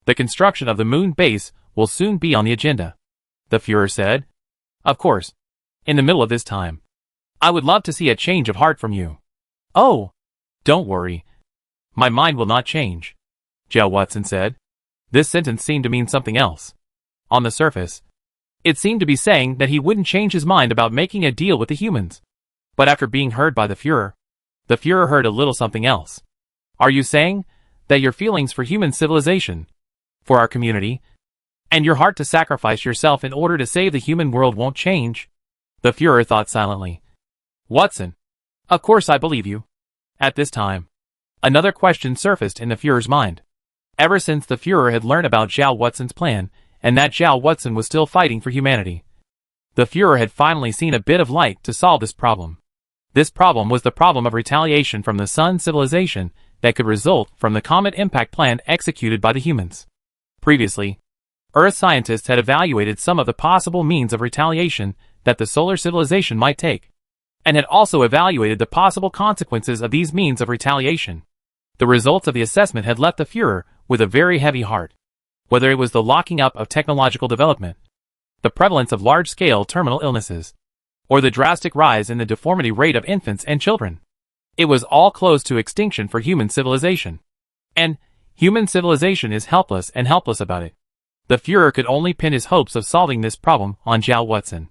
[SPEAKER 1] The construction of the moon base will soon be on the agenda. The Führer said. Of course. In the middle of this time. I would love to see a change of heart from you. Oh. Don't worry. My mind will not change. Zhao Watson said. This sentence seemed to mean something else. On the surface, it seemed to be saying that he wouldn't change his mind about making a deal with the humans. But after being heard by the Führer heard a little something else. Are you saying that your feelings for human civilization, for our community, and your heart to sacrifice yourself in order to save the human world won't change? The Führer thought silently. Watson, of course I believe you. At this time, another question surfaced in the Führer's mind. Ever since the Führer had learned about Zhao Watson's plan, and that Zhao Watson was still fighting for humanity, the Führer had finally seen a bit of light to solve this problem. This problem was the problem of retaliation from the Sun civilization that could result from the comet impact plan executed by the humans. Previously, Earth scientists had evaluated some of the possible means of retaliation that the solar civilization might take, and had also evaluated the possible consequences of these means of retaliation. The results of the assessment had left the Führer with a very heavy heart. Whether it was the locking up of technological development, the prevalence of large-scale terminal illnesses, or the drastic rise in the deformity rate of infants and children, it was all close to extinction for human civilization. And human civilization is helpless about it. The Führer could only pin his hopes of solving this problem on Zhao Watson.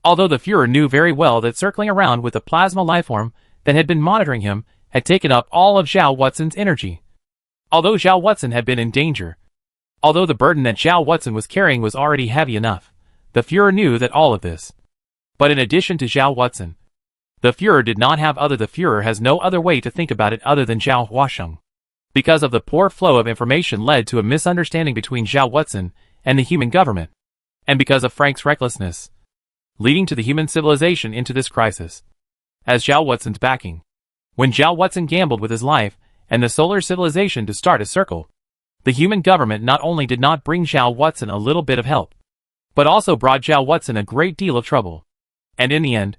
[SPEAKER 1] Although the Führer knew very well that circling around with the plasma lifeform that had been monitoring him had taken up all of Zhao Watson's energy. Although Zhao Watson had been in danger, although the burden that Zhao Watson was carrying was already heavy enough, the Führer knew that all of this. But in addition to Zhao Watson, the Führer did not have the Führer has no other way to think about it other than Zhao Huasheng. Because of the poor flow of information led to a misunderstanding between Zhao Watson and the human government, and because of Frank's recklessness, leading to the human civilization into this crisis. As Zhao Watson's backing, when Zhao Watson gambled with his life and the solar civilization to start a circle, the human government not only did not bring Zhao Watson a little bit of help, but also brought Zhao Watson a great deal of trouble. And in the end,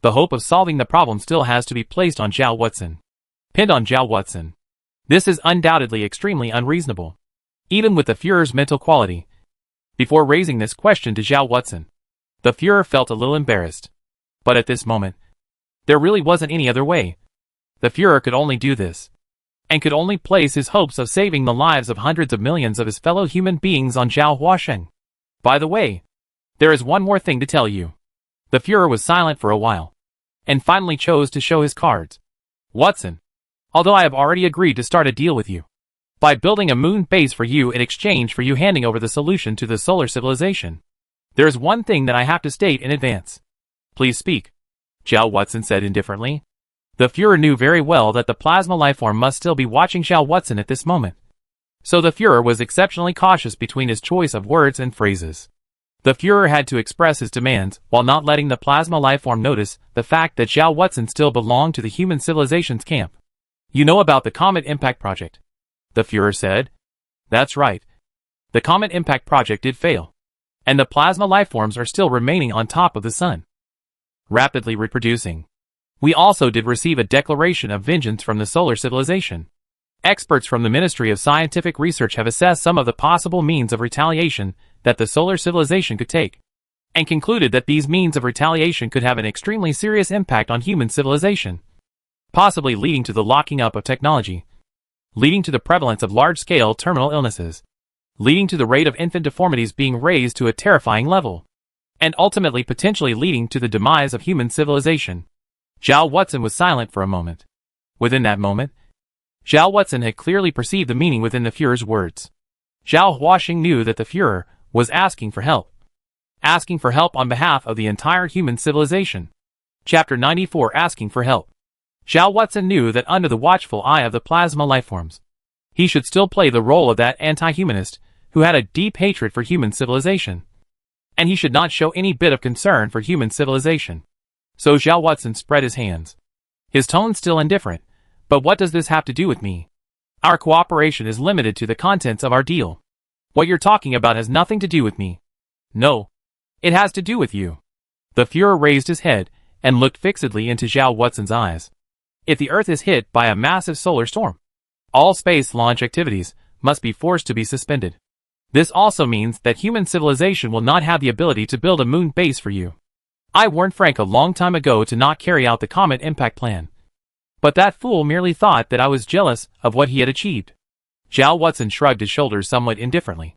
[SPEAKER 1] the hope of solving the problem still has to be placed on Zhao Watson. Pinned on Zhao Watson. This is undoubtedly extremely unreasonable, even with the Führer's mental quality. Before raising this question to Zhao Watson, the Führer felt a little embarrassed. But at this moment, there really wasn't any other way. The Führer could only do this, and could only place his hopes of saving the lives of hundreds of millions of his fellow human beings on Zhao Huasheng. By the way, there is one more thing to tell you. The Führer was silent for a while, and finally chose to show his cards. Watson, although I have already agreed to start a deal with you, by building a moon base for you in exchange for you handing over the solution to the solar civilization, there is one thing that I have to state in advance. Please speak, Zhao Watson said indifferently. The Führer knew very well that the plasma lifeform must still be watching Zhao Watson at this moment. So the Führer was exceptionally cautious between his choice of words and phrases. The Führer had to express his demands while not letting the plasma lifeform notice the fact that Zhao Watson still belonged to the human civilization's camp. You know about the Comet Impact Project, the Führer said. That's right. The Comet Impact Project did fail, and the plasma lifeforms are still remaining on top of the sun, rapidly reproducing. We also did receive a declaration of vengeance from the solar civilization. Experts from the Ministry of Scientific Research have assessed some of the possible means of retaliation that the solar civilization could take, and concluded that these means of retaliation could have an extremely serious impact on human civilization, possibly leading to the locking up of technology, leading to the prevalence of large-scale terminal illnesses, leading to the rate of infant deformities being raised to a terrifying level, and ultimately potentially leading to the demise of human civilization. Zhao Watson was silent for a moment. Within that moment, Zhao Watson had clearly perceived the meaning within the Führer's words. Zhao Huasheng knew that the Führer was asking for help on behalf of the entire human civilization. Chapter 94, Asking for Help. Zhao Watson knew that under the watchful eye of the plasma lifeforms, he should still play the role of that anti-humanist who had a deep hatred for human civilization. and he should not show any bit of concern for human civilization. So Zhao Watson spread his hands. His tone still indifferent. But what does this have to do with me? Our cooperation is limited to the contents of our deal. What you're talking about has nothing to do with me. No. It has to do with you. The Führer raised his head and looked fixedly into Zhao Watson's eyes. If the Earth is hit by a massive solar storm, all space launch activities must be forced to be suspended. This also means that human civilization will not have the ability to build a moon base for you. I warned Frank a long time ago to not carry out the comet impact plan. But that fool merely thought that I was jealous of what he had achieved. Zhao Watson shrugged his shoulders somewhat indifferently.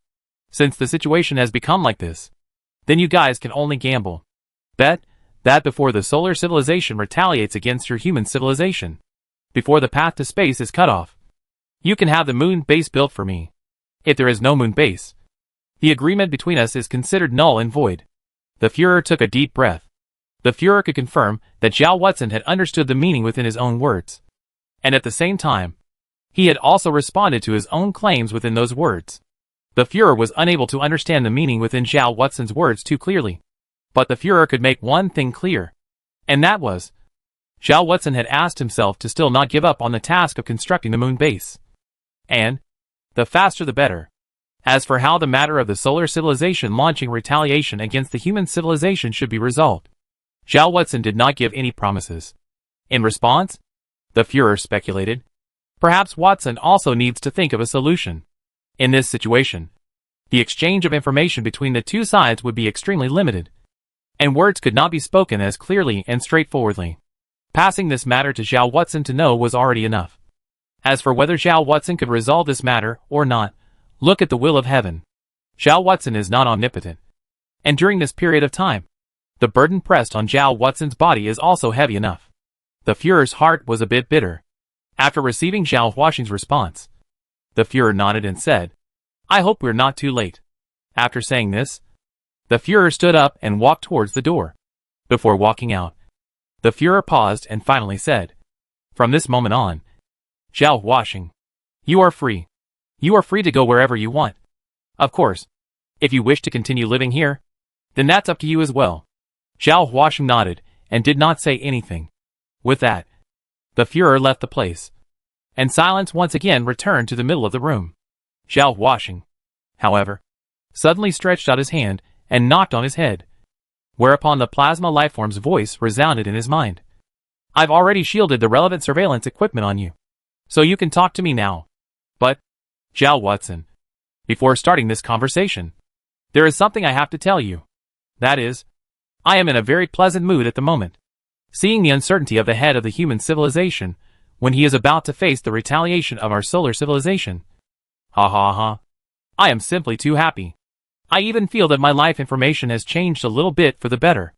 [SPEAKER 1] Since the situation has become like this, then you guys can only gamble. Bet that before the solar civilization retaliates against your human civilization, before the path to space is cut off, you can have the moon base built for me. If there is no moon base, the agreement between us is considered null and void. The Führer took a deep breath. The Führer could confirm that Zhao Watson had understood the meaning within his own words. And at the same time, he had also responded to his own claims within those words. The Führer was unable to understand the meaning within Zhao Watson's words too clearly. But the Führer could make one thing clear. And that was, Zhao Watson had asked himself to still not give up on the task of constructing the moon base. And, the faster the better. As for how the matter of the solar civilization launching retaliation against the human civilization should be resolved, Zhao Watson did not give any promises. In response, the Führer speculated, perhaps Watson also needs to think of a solution. In this situation, the exchange of information between the two sides would be extremely limited, and words could not be spoken as clearly and straightforwardly. Passing this matter to Zhao Watson to know was already enough. As for whether Zhao Watson could resolve this matter or not, look at the will of heaven. Zhao Watson is not omnipotent. And during this period of time, the burden pressed on Zhao Watson's body is also heavy enough. The Führer's heart was a bit bitter. After receiving Zhao Huaxing's response, the Führer nodded and said, I hope we're not too late. After saying this, the Führer stood up and walked towards the door. Before walking out, the Führer paused and finally said, from this moment on, Zhao Huaxing, you are free. You are free to go wherever you want. Of course, if you wish to continue living here, then that's up to you as well. Zhao Huaxing nodded and did not say anything. With that, the Führer left the place, and silence once again returned to the middle of the room. Zhao Huaxing, however, suddenly stretched out his hand and knocked on his head, whereupon the plasma lifeform's voice resounded in his mind. I've already shielded the relevant surveillance equipment on you, so you can talk to me now. But, Zhao Watson, before starting this conversation, there is something I have to tell you. That is, I am in a very pleasant mood at the moment. Seeing the uncertainty of the head of the human civilization, when he is about to face the retaliation of our solar civilization. Ha ha ha. I am simply too happy. I even feel that my life information has changed a little bit for the better.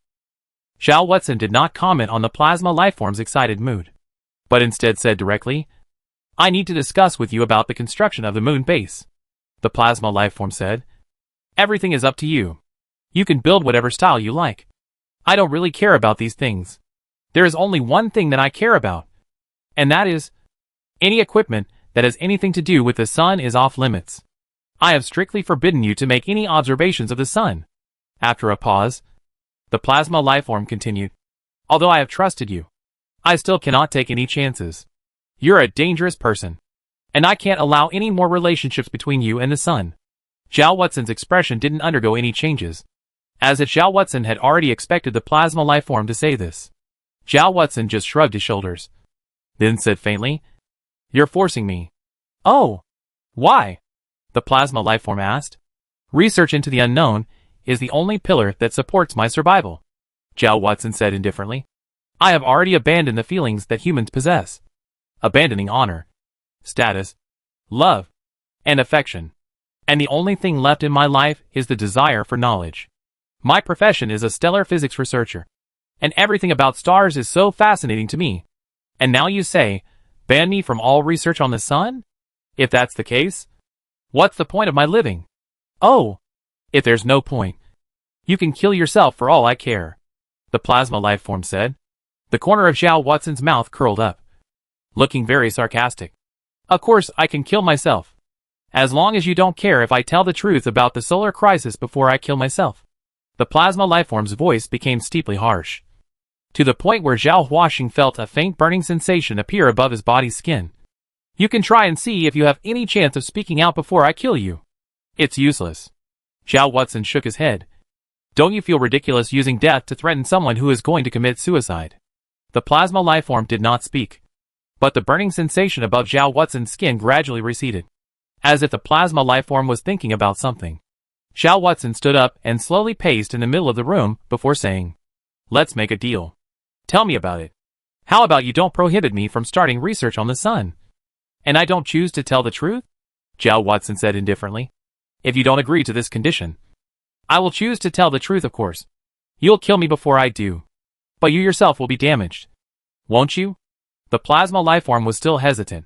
[SPEAKER 1] Zhao Watson did not comment on the plasma lifeform's excited mood, but instead said directly, I need to discuss with you about the construction of the moon base. The plasma lifeform said, everything is up to you. You can build whatever style you like. I don't really care about these things. There is only one thing that I care about, and that is, any equipment that has anything to do with the sun is off limits. I have strictly forbidden you to make any observations of the sun. After a pause, the plasma lifeform continued, although I have trusted you, I still cannot take any chances. You're a dangerous person, and I can't allow any more relationships between you and the sun. Zhao Watson's expression didn't undergo any changes, as if Zhao Watson had already expected the plasma lifeform to say this. Zhao Watson just shrugged his shoulders, then said faintly, you're forcing me. Oh, why? The plasma lifeform asked. Research into the unknown is the only pillar that supports my survival, Zhao Watson said indifferently. I have already abandoned the feelings that humans possess, abandoning honor, status, love, and affection. And the only thing left in my life is the desire for knowledge. My profession is a stellar physics researcher, and everything about stars is so fascinating to me. And now you say, ban me from all research on the sun? If that's the case, what's the point of my living? Oh, if there's no point, you can kill yourself for all I care, the plasma lifeform said. The corner of Zhao Watson's mouth curled up, looking very sarcastic. Of course I can kill myself, as long as you don't care if I tell the truth about the solar crisis before I kill myself. The plasma lifeform's voice became steeply harsh, to the point where Zhao Huaxing felt a faint burning sensation appear above his body's skin. You can try and see if you have any chance of speaking out before I kill you. It's useless. Zhao Huaxing shook his head. Don't you feel ridiculous using death to threaten someone who is going to commit suicide? The plasma lifeform did not speak, but the burning sensation above Zhao Huaxing's skin gradually receded, as if the plasma lifeform was thinking about something. Zhao Huaxing stood up and slowly paced in the middle of the room before saying, "Let's make a deal. Tell me about it. How about you don't prohibit me from starting research on the sun? And I don't choose to tell the truth?" Zhao Huaxing said indifferently. "If you don't agree to this condition, I will choose to tell the truth, of course. You'll kill me before I do. But you yourself will be damaged. Won't you?" The plasma lifeform was still hesitant.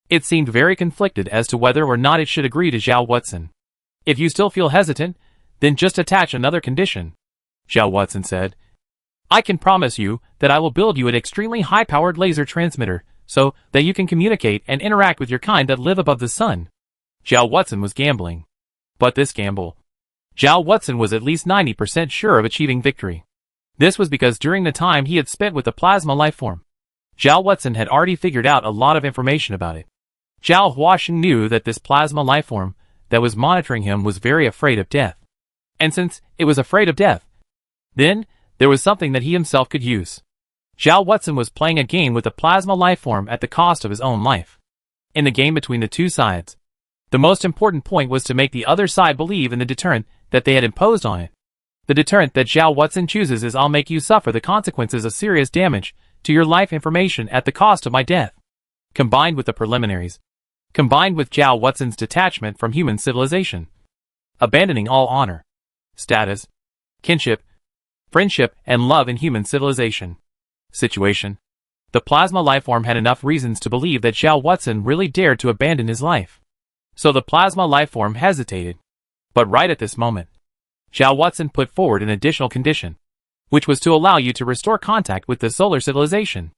[SPEAKER 1] It seemed very conflicted as to whether or not it should agree to Zhao Huaxing. "If you still feel hesitant, then just attach another condition," Zhao Huaxing said. "I can promise you that I will build you an extremely high-powered laser transmitter, so that you can communicate and interact with your kind that live above the sun." Zhao Huaxing was gambling. But this gamble, Zhao Huaxing was at least 90% sure of achieving victory. This was because during the time he had spent with the plasma lifeform, Zhao Huaxing had already figured out a lot of information about it. Zhao Huaxing knew that this plasma lifeform that was monitoring him was very afraid of death. And since it was afraid of death, then there was something that he himself could use. Zhao Huaxing was playing a game with the plasma lifeform at the cost of his own life. In the game between the two sides, the most important point was to make the other side believe in the deterrent that they had imposed on it. The deterrent that Zhao Huaxing chooses is I'll make you suffer the consequences of serious damage to your life information at the cost of my death. Combined with the preliminaries, combined with Zhao Huaxing's detachment from human civilization, abandoning all honor, status, kinship, friendship, and love in human civilization situation, the plasma lifeform had enough reasons to believe that Zhao Huaxing really dared to abandon his life. So the plasma lifeform hesitated. But right at this moment, Zhao Huaxing put forward an additional condition, which was to allow you to restore contact with the solar civilization.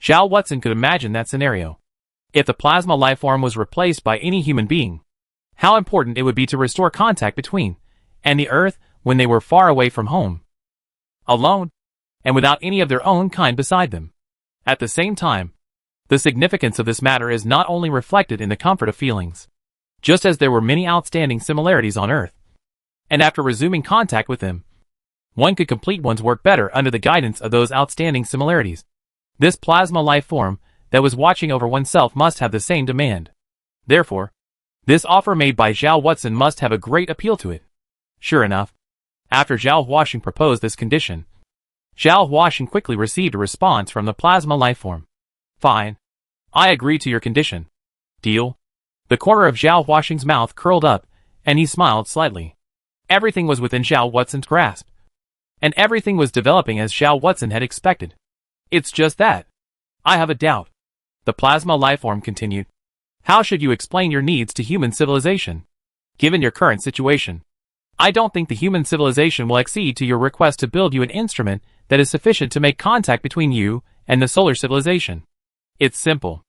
[SPEAKER 1] Zhao Huaxing could imagine that scenario. If the plasma lifeform was replaced by any human being, how important it would be to restore contact between and the Earth when they were far away from home, alone, and without any of their own kind beside them. At the same time, the significance of this matter is not only reflected in the comfort of feelings, just as there were many outstanding similarities on Earth, and after resuming contact with them, one could complete one's work better under the guidance of those outstanding similarities. This plasma life form that was watching over oneself must have the same demand. Therefore, this offer made by Zhao Huaxing must have a great appeal to it. Sure enough, after Zhao Huaxing proposed this condition, Zhao Huaxing quickly received a response from the plasma life form. "Fine. I agree to your condition. Deal?" The corner of Zhao Huaxing's mouth curled up, and he smiled slightly. Everything was within Zhao Huaxing's grasp, and everything was developing as Zhao Huaxing had expected. "It's just that I have a doubt," the plasma lifeform continued. "How should you explain your needs to human civilization? Given your current situation, I don't think the human civilization will accede to your request to build you an instrument that is sufficient to make contact between you and the solar civilization. It's simple,"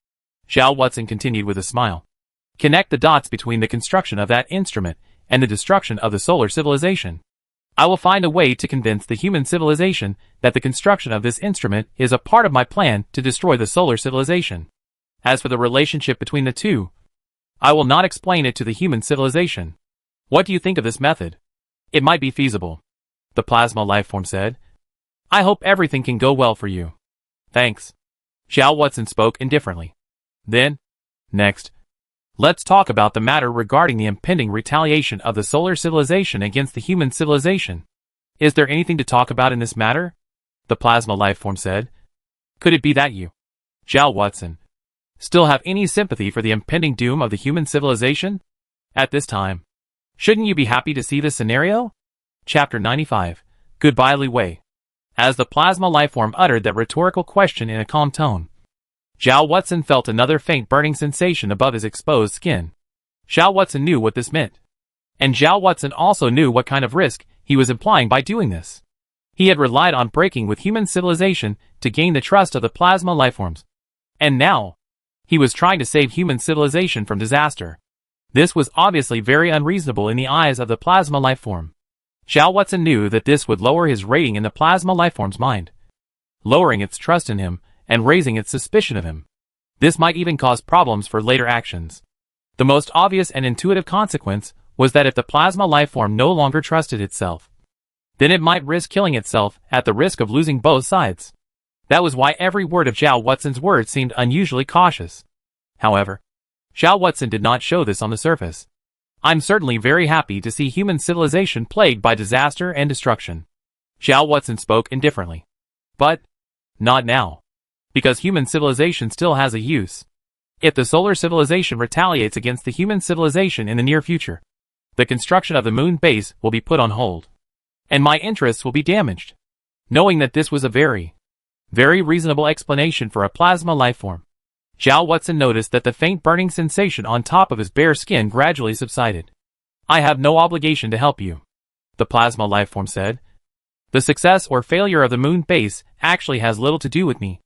[SPEAKER 1] Zhao Huaxing continued with a smile. "Connect the dots between the construction of that instrument and the destruction of the solar civilization. I will find a way to convince the human civilization that the construction of this instrument is a part of my plan to destroy the solar civilization. As for the relationship between the two, I will not explain it to the human civilization. What do you think of this method? It might be feasible," the plasma lifeform said. "I hope everything can go well for you." "Thanks," Zhao Huaxing spoke indifferently. Then, next, let's talk about the matter regarding the impending retaliation of the solar civilization against the human civilization. Is there anything to talk about in this matter? The plasma lifeform said. Could it be that you, Zhao Huaxing, still have any sympathy for the impending doom of the human civilization? At this time, shouldn't you be happy to see this scenario? Chapter 95. Goodbye Li Wei. As the plasma lifeform uttered that rhetorical question in a calm tone, Zhao Huaxing felt another faint burning sensation above his exposed skin. Zhao Huaxing knew what this meant. And Zhao Huaxing also knew what kind of risk he was implying by doing this. He had relied on breaking with human civilization to gain the trust of the plasma lifeforms. And now, he was trying to save human civilization from disaster. This was obviously very unreasonable in the eyes of the plasma lifeform. Xiao Watson knew that this would lower his rating in the plasma lifeform's mind, lowering its trust in him and raising its suspicion of him. This might even cause problems for later actions. The most obvious and intuitive consequence was that if the plasma lifeform no longer trusted itself, then it might risk killing itself at the risk of losing both sides. That was why every word of Xiao Watson's words seemed unusually cautious. However, Xiao Watson did not show this on the surface. I'm certainly very happy to see human civilization plagued by disaster and destruction. Xiao Watson spoke indifferently. But not now. Because human civilization still has a use. If the solar civilization retaliates against the human civilization in the near future, the construction of the moon base will be put on hold. And my interests will be damaged. Knowing that this was a very reasonable explanation for a plasma lifeform, Xiao Watson noticed that the faint burning sensation on top of his bare skin gradually subsided. I have no obligation to help you, the plasma lifeform said. The success or failure of the moon base actually has little to do with me.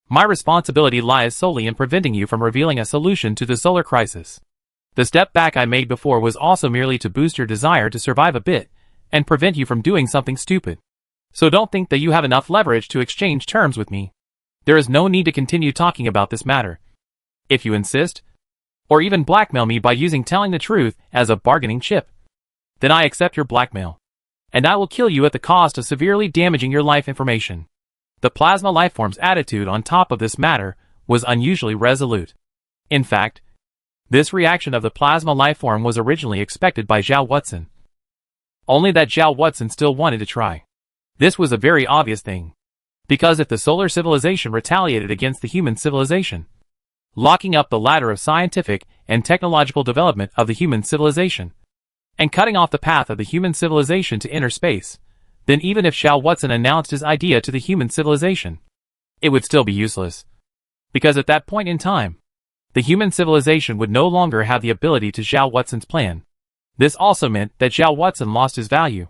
[SPEAKER 1] My responsibility lies solely in preventing you from revealing a solution to the solar crisis. The step back I made before was also merely to boost your desire to survive a bit, and prevent you from doing something stupid. So don't think that you have enough leverage to exchange terms with me. There is no need to continue talking about this matter. If you insist, or even blackmail me by using telling the truth as a bargaining chip, then I accept your blackmail. And I will kill you at the cost of severely damaging your life information. The plasma lifeform's attitude on top of this matter was unusually resolute. In fact, this reaction of the plasma lifeform was originally expected by Xiao Watson. Only that Xiao Watson still wanted to try. This was a very obvious thing. Because if the solar civilization retaliated against the human civilization, locking up the ladder of scientific and technological development of the human civilization, and cutting off the path of the human civilization to inner space, then even if Xiao Watson announced his idea to the human civilization, it would still be useless. Because at that point in time, the human civilization would no longer have the ability to Xiao Watson's plan. This also meant that Xiao Watson lost his value,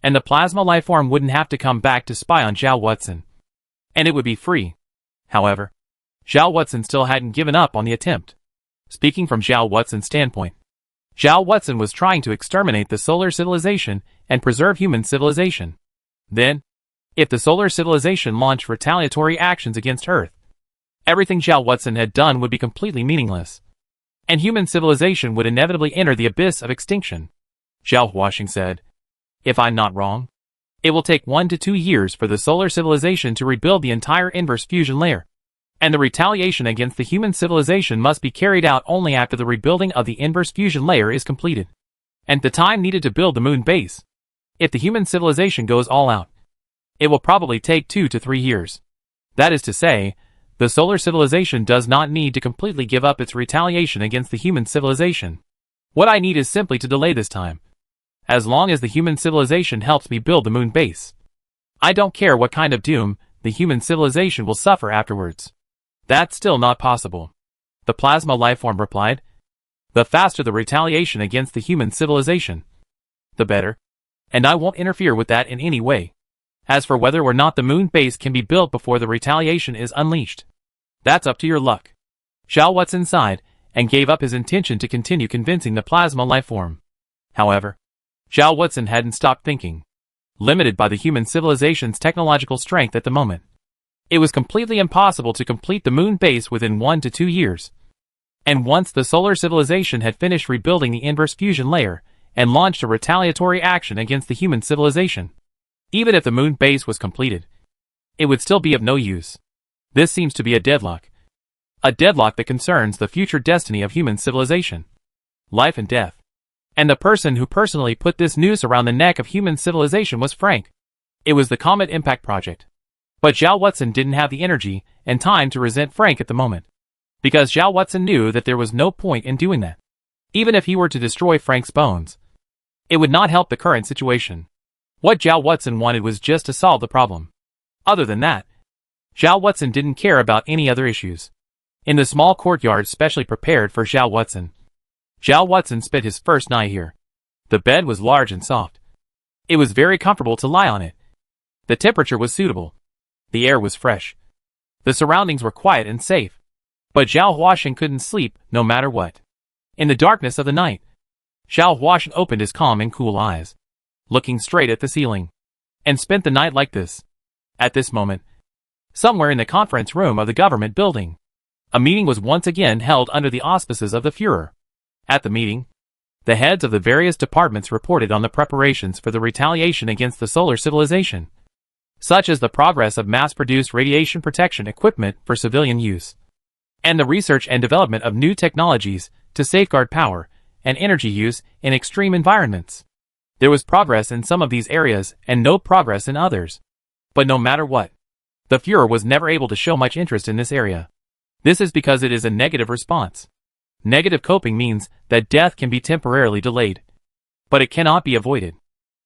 [SPEAKER 1] and the plasma lifeform wouldn't have to come back to spy on Xiao Watson, and it would be free. However, Xiao Watson still hadn't given up on the attempt. Speaking from Xiao Watson's standpoint, Xiao Watson was trying to exterminate the solar civilization and preserve human civilization. Then, if the solar civilization launched retaliatory actions against Earth, everything Xiao Watson had done would be completely meaningless, and human civilization would inevitably enter the abyss of extinction. Xiao Huaxing said, if I'm not wrong, it will take 1 to 2 years for the solar civilization to rebuild the entire inverse fusion layer, and the retaliation against the human civilization must be carried out only after the rebuilding of the inverse fusion layer is completed, and the time needed to build the moon base. If the human civilization goes all out, it will probably take 2 to 3 years. That is to say, the solar civilization does not need to completely give up its retaliation against the human civilization. What I need is simply to delay this time. As long as the human civilization helps me build the moon base, I don't care what kind of doom the human civilization will suffer afterwards. That's still not possible, the plasma lifeform replied. The faster the retaliation against the human civilization, the better, and I won't interfere with that in any way. As for whether or not the moon base can be built before the retaliation is unleashed, that's up to your luck. Xiao Watson sighed and gave up his intention to continue convincing the plasma lifeform. However, Xiao Watson hadn't stopped thinking. Limited by the human civilization's technological strength at the moment, it was completely impossible to complete the moon base within 1 to 2 years. And once the solar civilization had finished rebuilding the inverse fusion layer and launched a retaliatory action against the human civilization, even if the moon base was completed, it would still be of no use. This seems to be a deadlock. A deadlock that concerns the future destiny of human civilization. Life and death. And the person who personally put this noose around the neck of human civilization was Frank. It was the Comet Impact Project. But Xiao Watson didn't have the energy and time to resent Frank at the moment. Because Xiao Watson knew that there was no point in doing that. Even if he were to destroy Frank's bones, it would not help the current situation. What Xiao Watson wanted was just to solve the problem. Other than that, Xiao Watson didn't care about any other issues. In the small courtyard specially prepared for Xiao Watson, Xiao Watson spent his first night here. The bed was large and soft. It was very comfortable to lie on it. The temperature was suitable. The air was fresh. The surroundings were quiet and safe. But Xiao Huaxing couldn't sleep no matter what. In the darkness of the night, Xiao Huaxing opened his calm and cool eyes. looking straight at the ceiling, and spent the night like this. At this moment, somewhere in the conference room of the government building, a meeting was once again held under the auspices of the Führer. At the meeting, the heads of the various departments reported on the preparations for the retaliation against the solar civilization, such as the progress of mass-produced radiation protection equipment for civilian use, and the research and development of new technologies to safeguard power and energy use in extreme environments. There was progress in some of these areas and no progress in others. But no matter what, the Führer was never able to show much interest in this area. This is because it is a negative response. Negative coping means that death can be temporarily delayed, but it cannot be avoided.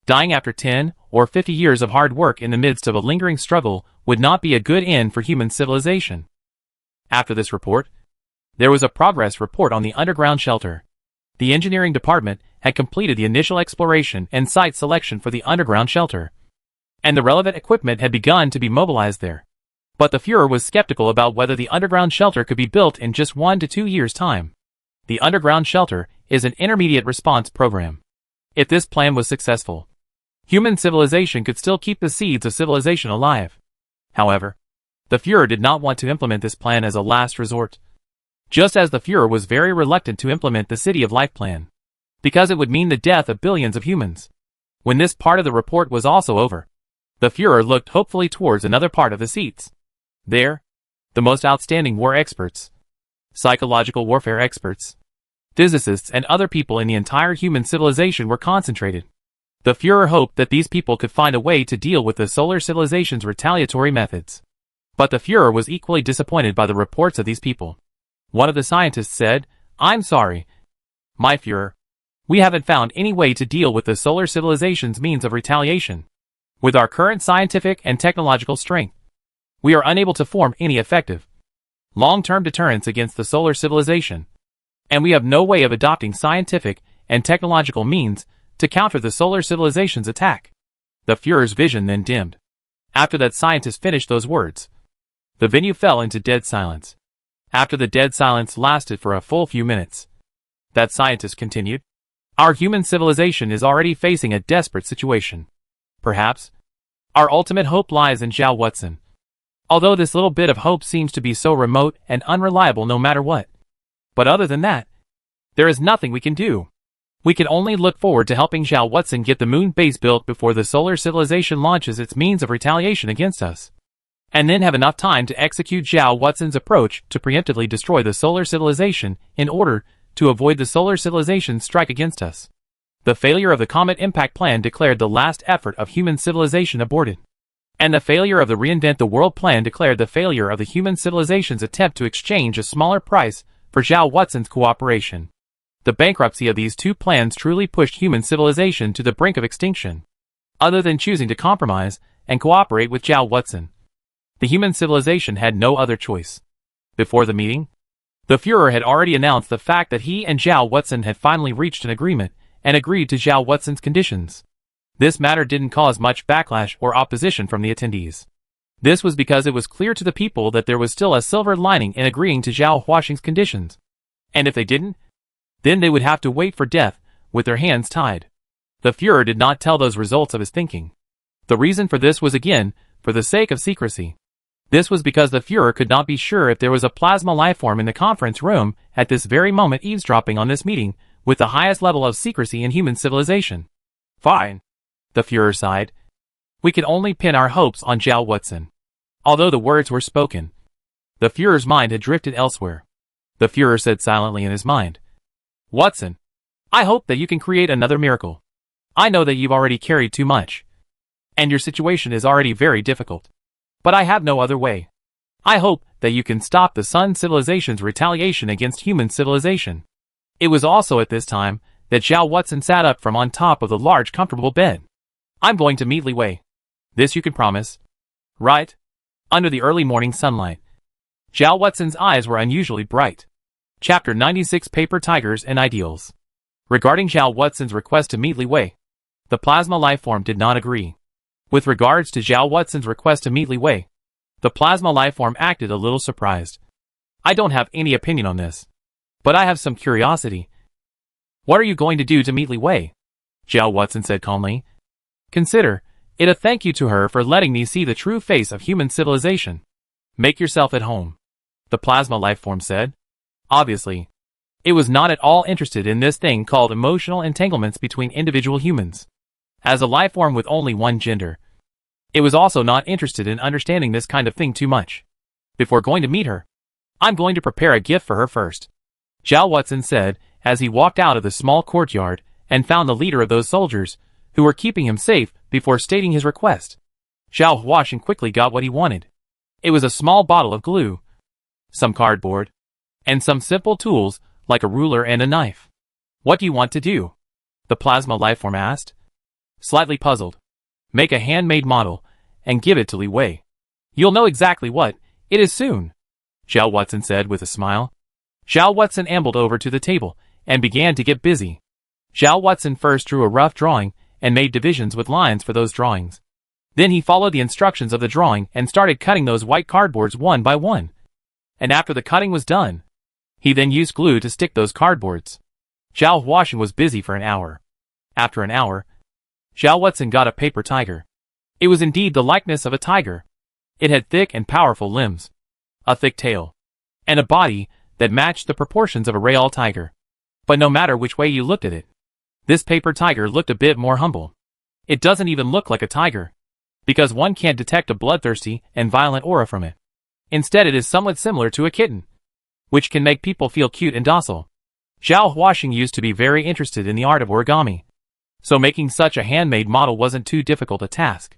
[SPEAKER 1] Dying after 10 or 50 years of hard work in the midst of a lingering struggle would not be a good end for human civilization. After this report, there was a progress report on the underground shelter. The engineering department had completed the initial exploration and site selection for the underground shelter, and the relevant equipment had begun to be mobilized there. But the Führer was skeptical about whether the underground shelter could be built in just 1 to 2 years' time. The underground shelter is an intermediate response program. If this plan was successful, human civilization could still keep the seeds of civilization alive. However, the Führer did not want to implement this plan as a last resort, just as the Führer was very reluctant to implement the City of Life plan, because it would mean the death of billions of humans. When this part of the report was also over, the Führer looked hopefully towards another part of the seats. There, the most outstanding war experts, psychological warfare experts, physicists and other people in the entire human civilization were concentrated. The Führer hoped that these people could find a way to deal with the solar civilization's retaliatory methods. But the Führer was equally disappointed by the reports of these people. One of the scientists said, "I'm sorry, my Führer. We haven't found any way to deal with the solar civilization's means of retaliation. With our current scientific and technological strength, we are unable to form any effective, long-term deterrence against the solar civilization, and we have no way of adopting scientific and technological means to counter the solar civilization's attack." The Führer's vision then dimmed. After that scientist finished those words, the venue fell into dead silence. After the dead silence lasted for a full few minutes, that scientist continued, "Our human civilization is already facing a desperate situation. Perhaps our ultimate hope lies in Zhao Watson. Although this little bit of hope seems to be so remote and unreliable no matter what. But other than that, there is nothing we can do. We can only look forward to helping Zhao Watson get the moon base built before the solar civilization launches its means of retaliation against us, and then have enough time to execute Zhao Watson's approach to preemptively destroy the solar civilization in order to avoid the solar civilization's strike against us." The failure of the Comet Impact Plan declared the last effort of human civilization aborted. And the failure of the Reinvent the World Plan declared the failure of the human civilization's attempt to exchange a smaller price for Zhao Watson's cooperation. The bankruptcy of these two plans truly pushed human civilization to the brink of extinction. Other than choosing to compromise and cooperate with Zhao Watson, the human civilization had no other choice. Before the meeting, the Führer had already announced the fact that he and Zhao Watson had finally reached an agreement and agreed to Zhao Watson's conditions. This matter didn't cause much backlash or opposition from the attendees. This was because it was clear to the people that there was still a silver lining in agreeing to Zhao Huaxing's conditions. And if they didn't, then they would have to wait for death with their hands tied. The Führer did not tell those results of his thinking. The reason for this was again, for the sake of secrecy. This was because the Führer could not be sure if there was a plasma lifeform in the conference room at this very moment eavesdropping on this meeting with the highest level of secrecy in human civilization. "Fine," the Führer sighed. "We can only pin our hopes on Zhao Watson." Although the words were spoken, the Führer's mind had drifted elsewhere. The Führer said silently in his mind, "Watson, I hope that you can create another miracle. I know that you've already carried too much, and your situation is already very difficult. But I have no other way. I hope that you can stop the Sun civilization's retaliation against human civilization." It was also at this time that Zhao Watson sat up from on top of the large comfortable bed. "I'm going to meet Li Wei. This you can promise, right?" Under the early morning sunlight, Zhao Watson's eyes were unusually bright. Chapter 96 Paper Tigers and Ideals. Regarding Zhao Watson's request to meet Li Wei, the plasma lifeform did not agree. With regards to Zhao Watson's request to meet Li Wei, the plasma lifeform acted a little surprised. "I don't have any opinion on this, but I have some curiosity. What are you going to do to meet Li Wei?" Zhao Watson said calmly. Consider it a thank you to her for letting me see the true face of human civilization. Make yourself at home, the plasma lifeform said. Obviously, it was not at all interested in this thing called emotional entanglements between individual humans. As a lifeform with only one gender, it was also not interested in understanding this kind of thing too much. Before going to meet her, I'm going to prepare a gift for her first, Zhao Watson said as he walked out of the small courtyard and found the leader of those soldiers who were keeping him safe before stating his request. Zhao Huashan quickly got what he wanted. It was a small bottle of glue, some cardboard, and some simple tools like a ruler and a knife. What do you want to do? The plasma lifeform asked. Slightly puzzled. Make a handmade model and give it to Li Wei. You'll know exactly what it is soon, Zhao Watson said with a smile. Zhao Watson ambled over to the table and began to get busy. Zhao Watson first drew a rough drawing and made divisions with lines for those drawings. Then he followed the instructions of the drawing and started cutting those white cardboards one by one. And after the cutting was done, he then used glue to stick those cardboards. Zhao Huashan was busy for an hour. After an hour, Zhao Watson got a paper tiger. It was indeed the likeness of a tiger. It had thick and powerful limbs, a thick tail, and a body that matched the proportions of a real tiger. But no matter which way you looked at it, this paper tiger looked a bit more humble. It doesn't even look like a tiger, because one can't detect a bloodthirsty and violent aura from it. Instead, it is somewhat similar to a kitten, which can make people feel cute and docile. Zhao Huashan used to be very interested in the art of origami, so making such a handmade model wasn't too difficult a task.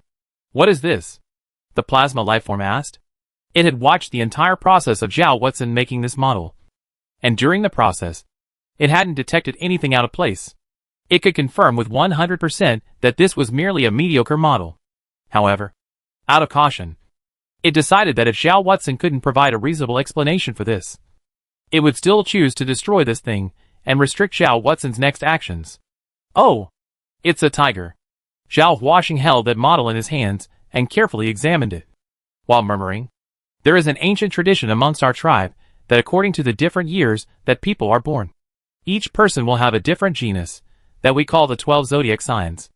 [SPEAKER 1] What is this? The plasma lifeform asked. It had watched the entire process of Zhao Watson making this model, and during the process, it hadn't detected anything out of place. It could confirm with 100% that this was merely a mediocre model. However, out of caution, it decided that if Zhao Watson couldn't provide a reasonable explanation for this, it would still choose to destroy this thing and restrict Zhao Watson's next actions. Oh, it's a tiger. Zhao Huashan held that model in his hands and carefully examined it, while murmuring, there is an ancient tradition amongst our tribe that according to the different years that people are born, each person will have a different genus that we call the 12 zodiac signs.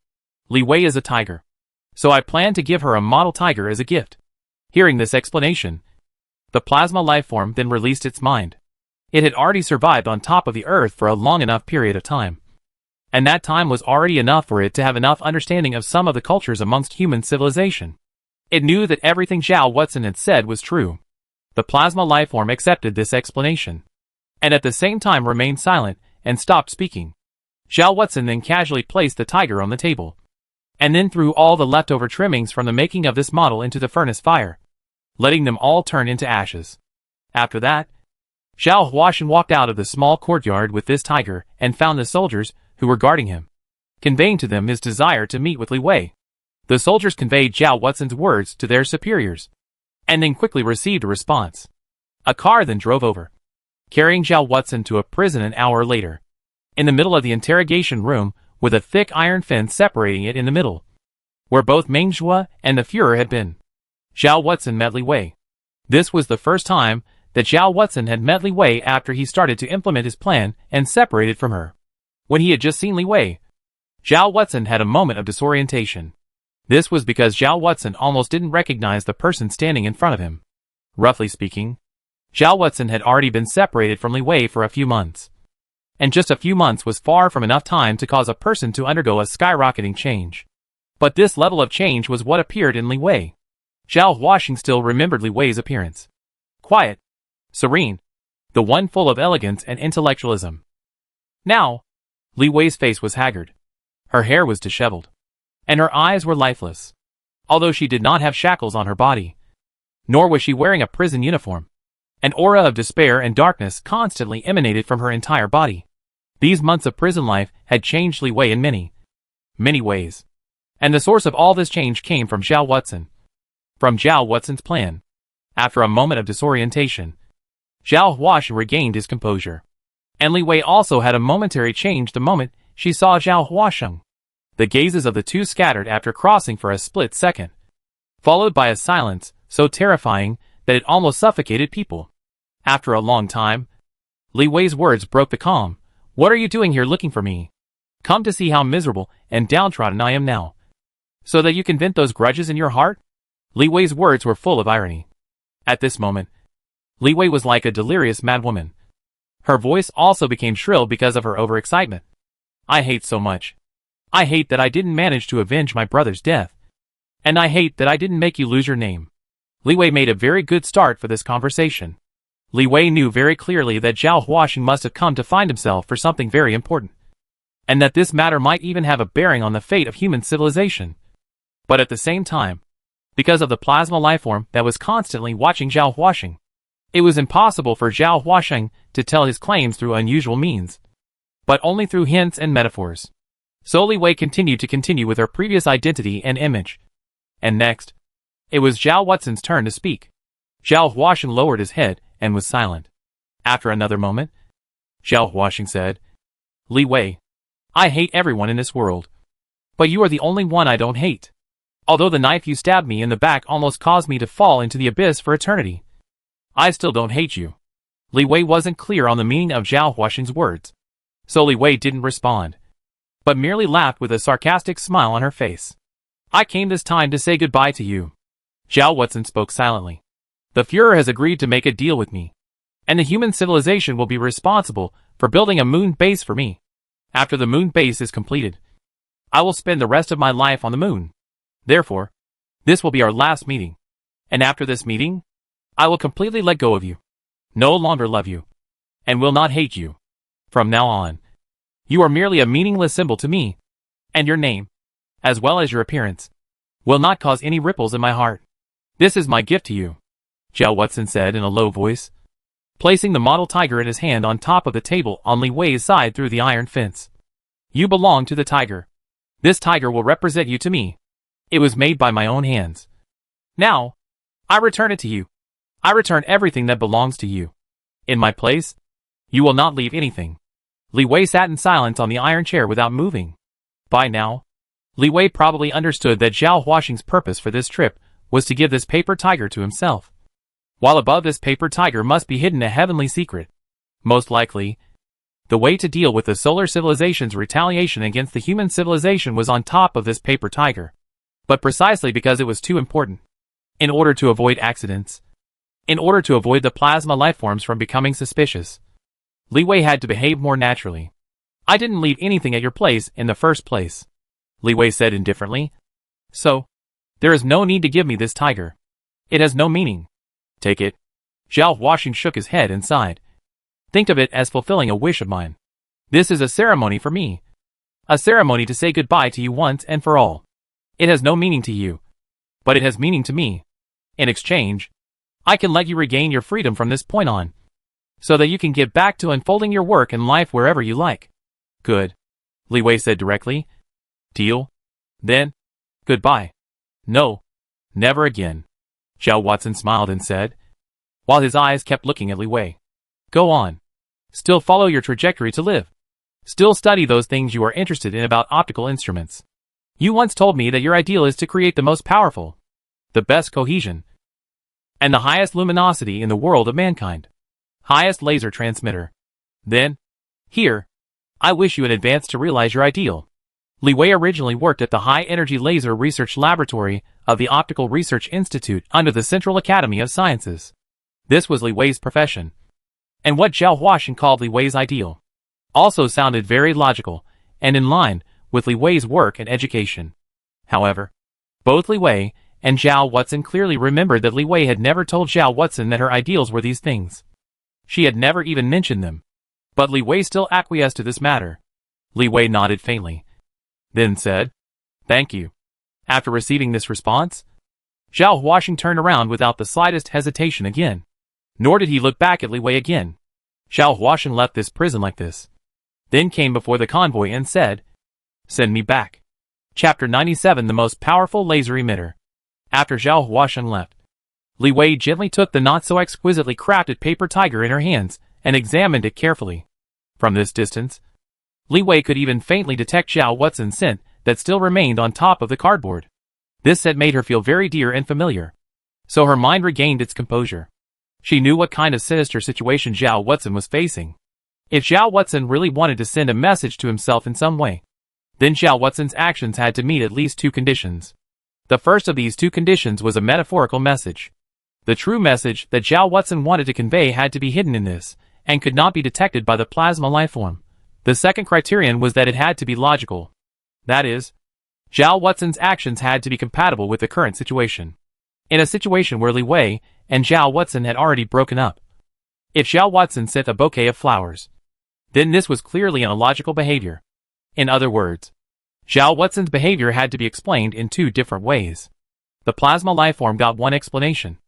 [SPEAKER 1] Li Wei is a tiger, so I plan to give her a model tiger as a gift. Hearing this explanation, the plasma lifeform then released its mind. It had already survived on top of the earth for a long enough period of time, and that time was already enough for it to have enough understanding of some of the cultures amongst human civilization. It knew that everything Zhao Watson had said was true. The plasma lifeform accepted this explanation, and at the same time remained silent and stopped speaking. Zhao Watson then casually placed the tiger on the table, and then threw all the leftover trimmings from the making of this model into the furnace fire, letting them all turn into ashes. After that, Zhao Huashan walked out of the small courtyard with this tiger and found the soldiers who were guarding him, conveying to them his desire to meet with Li Wei. The soldiers conveyed Zhao Watson's words to their superiors, and then quickly received a response. A car then drove over, carrying Zhao Watson to a prison an hour later. In the middle of the interrogation room, with a thick iron fence separating it in the middle, where both Meng Zhua and the Führer had been, Zhao Watson met Li Wei. This was the first time that Zhao Watson had met Li Wei after he started to implement his plan and separated from her. When he had just seen Li Wei, Zhao Watson had a moment of disorientation. This was because Zhao Watson almost didn't recognize the person standing in front of him. Roughly speaking, Zhao Watson had already been separated from Li Wei for a few months, and just a few months was far from enough time to cause a person to undergo a skyrocketing change. But this level of change was what appeared in Li Wei. Zhao Huashan still remembered Li Wei's appearance. Quiet, serene, the one full of elegance and intellectualism. Now, Li Wei's face was haggard. Her hair was disheveled, and her eyes were lifeless. Although she did not have shackles on her body, nor was she wearing a prison uniform, an aura of despair and darkness constantly emanated from her entire body. These months of prison life had changed Li Wei in many, many ways, and the source of all this change came from Zhao Watson. From Zhao Watson's plan. After a moment of disorientation, Zhao Huashan regained his composure, and Li Wei also had a momentary change the moment she saw Zhao Huashan. The gazes of the two scattered after crossing for a split second, followed by a silence so terrifying that it almost suffocated people. After a long time, Li Wei's words broke the calm. What are you doing here looking for me? Come to see how miserable and downtrodden I am now. So that you can vent those grudges in your heart? Li Wei's words were full of irony. At this moment, Li Wei was like a delirious madwoman. Her voice also became shrill because of her overexcitement. I hate so much. I hate that I didn't manage to avenge my brother's death. And I hate that I didn't make you lose your name. Li Wei made a very good start for this conversation. Li Wei knew very clearly that Zhao Huaxing must have come to find himself for something very important. And that this matter might even have a bearing on the fate of human civilization. But at the same time, because of the plasma lifeform that was constantly watching Zhao Huaxing, it was impossible for Zhao Huaxing to tell his claims through unusual means, but only through hints and metaphors. So Li Wei continued with her previous identity and image. And next, it was Zhao Huaxing's turn to speak. Zhao Huaxing lowered his head and was silent. After another moment, Zhao Huaxing said, Li Wei, I hate everyone in this world. But you are the only one I don't hate. Although the knife you stabbed me in the back almost caused me to fall into the abyss for eternity, I still don't hate you. Li Wei wasn't clear on the meaning of Zhao Huaxing's words, so Li Wei didn't respond, but merely laughed with a sarcastic smile on her face. I came this time to say goodbye to you. Zhao Huaxing spoke silently. The Führer has agreed to make a deal with me, and the human civilization will be responsible for building a moon base for me. After the moon base is completed, I will spend the rest of my life on the moon. Therefore, this will be our last meeting. And after this meeting, I will completely let go of you, no longer love you, and will not hate you. From now on, you are merely a meaningless symbol to me, and your name, as well as your appearance, will not cause any ripples in my heart. This is my gift to you, Zhao Huaxing said in a low voice, placing the model tiger in his hand on top of the table on Li Wei's side through the iron fence. You belong to the tiger. This tiger will represent you to me. It was made by my own hands. Now, I return it to you. I return everything that belongs to you. In my place, you will not leave anything. Li Wei sat in silence on the iron chair without moving. By now, Li Wei probably understood that Zhao Huaxing's purpose for this trip was to give this paper tiger to himself. While above this paper tiger must be hidden a heavenly secret. Most likely, the way to deal with the solar civilization's retaliation against the human civilization was on top of this paper tiger. But precisely because it was too important. In order to avoid accidents. In order to avoid the plasma lifeforms from becoming suspicious, Li Wei had to behave more naturally. I didn't leave anything at your place in the first place, Li Wei said indifferently. So, there is no need to give me this tiger. It has no meaning. Take it. Zhao Huaxing shook his head and sighed. Think of it as fulfilling a wish of mine. This is a ceremony for me. A ceremony to say goodbye to you once and for all. It has no meaning to you, but it has meaning to me. In exchange, I can let you regain your freedom from this point on, so that you can get back to unfolding your work and life wherever you like. Good, Li Wei said directly. Deal? Then, goodbye. No, never again. Zhao Huaxing smiled and said, while his eyes kept looking at Li Wei. Go on. Still follow your trajectory to live. Still study those things you are interested in about optical instruments. You once told me that your ideal is to create the most powerful, the best cohesion, and the highest luminosity in the world of mankind. Highest laser transmitter. Then, here, I wish you in advance to realize your ideal. Li Wei originally worked at the High Energy Laser Research Laboratory of the Optical Research Institute under the Central Academy of Sciences. This was Li Wei's profession. And what Zhao Huaxing called Li Wei's ideal also sounded very logical and in line with Li Wei's work and education. However, both Li Wei and Zhao Huaxing clearly remembered that Li Wei had never told Zhao Huaxing that her ideals were these things. She had never even mentioned them. But Li Wei still acquiesced to this matter. Li Wei nodded faintly, then said, Thank you. After receiving this response, Zhao Huaxing turned around without the slightest hesitation again. Nor did he look back at Li Wei again. Zhao Huaxing left this prison like this. Then came before the convoy and said, Send me back. Chapter 97 The Most Powerful Laser Emitter. After Zhao Huaxing left, Li Wei gently took the not-so-exquisitely crafted paper tiger in her hands and examined it carefully. From this distance, Li Wei could even faintly detect Zhao Huaxing's scent that still remained on top of the cardboard. This scent made her feel very dear and familiar. So her mind regained its composure. She knew what kind of sinister situation Zhao Huaxing was facing. If Zhao Huaxing really wanted to send a message to himself in some way, then Zhao Huaxing's actions had to meet at least two conditions. The first of these two conditions was a metaphorical message. The true message that Zhao Watson wanted to convey had to be hidden in this, and could not be detected by the plasma lifeform. The second criterion was that it had to be logical. That is, Zhao Watson's actions had to be compatible with the current situation. In a situation where Li Wei and Zhao Watson had already broken up. If Zhao Watson sent a bouquet of flowers, then this was clearly an illogical behavior. In other words, Zhao Watson's behavior had to be explained in two different ways. The plasma lifeform got one explanation,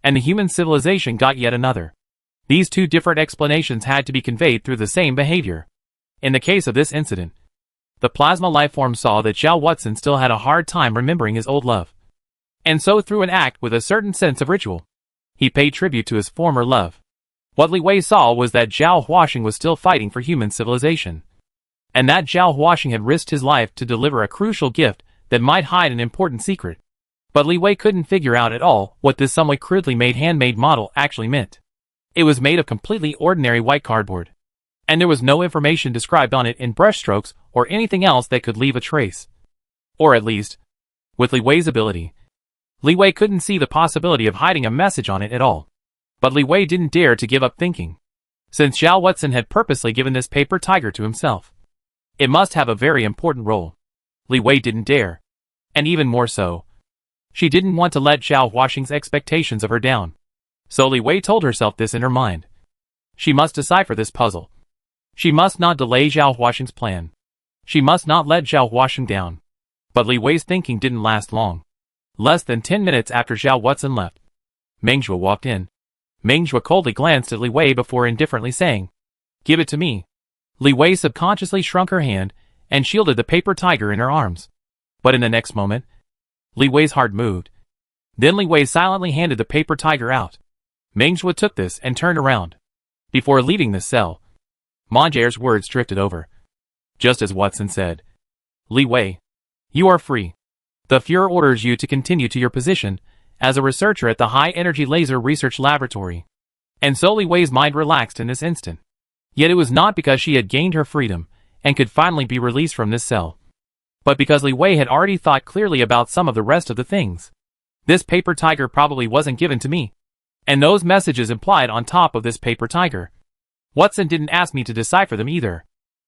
[SPEAKER 1] and the human civilization got yet another. These two different explanations had to be conveyed through the same behavior. In the case of this incident, the plasma lifeform saw that Zhao Watson still had a hard time remembering his old love. And so through an act with a certain sense of ritual, he paid tribute to his former love. What Li Wei saw was that Zhao Huaxing was still fighting for human civilization, and that Zhao Huaxing had risked his life to deliver a crucial gift that might hide an important secret. But Li Wei couldn't figure out at all what this somewhat crudely made handmade model actually meant. It was made of completely ordinary white cardboard, and there was no information described on it in brushstrokes or anything else that could leave a trace. Or at least, with Li Wei's ability, Li Wei couldn't see the possibility of hiding a message on it at all. But Li Wei didn't dare to give up thinking. Since Zhao Watson had purposely given this paper tiger to himself, it must have a very important role. Li Wei didn't dare. And even more so, she didn't want to let Zhao Huaxing's expectations of her down. So Li Wei told herself this in her mind. She must decipher this puzzle. She must not delay Zhao Huaxing's plan. She must not let Zhao Huaxing down. But Li Wei's thinking didn't last long. Less than 10 minutes after Zhao Watson left, Meng Zhuo walked in. Meng Zhuo coldly glanced at Li Wei before indifferently saying, "Give it to me." Li Wei subconsciously shrunk her hand and shielded the paper tiger in her arms. But in the next moment, Li Wei's heart moved. Then Li Wei silently handed the paper tiger out. Meng Zhuo took this and turned around. Before leaving the cell, Monger's words drifted over. Just as Watson said, "Li Wei, you are free. The Fuhrer orders you to continue to your position as a researcher at the High Energy Laser Research Laboratory." And so Li Wei's mind relaxed in this instant. Yet it was not because she had gained her freedom and could finally be released from this cell, but because Li Wei had already thought clearly about some of the rest of the things. This paper tiger probably wasn't given to me, and those messages implied on top of this paper tiger. Watson didn't ask me to decipher them either.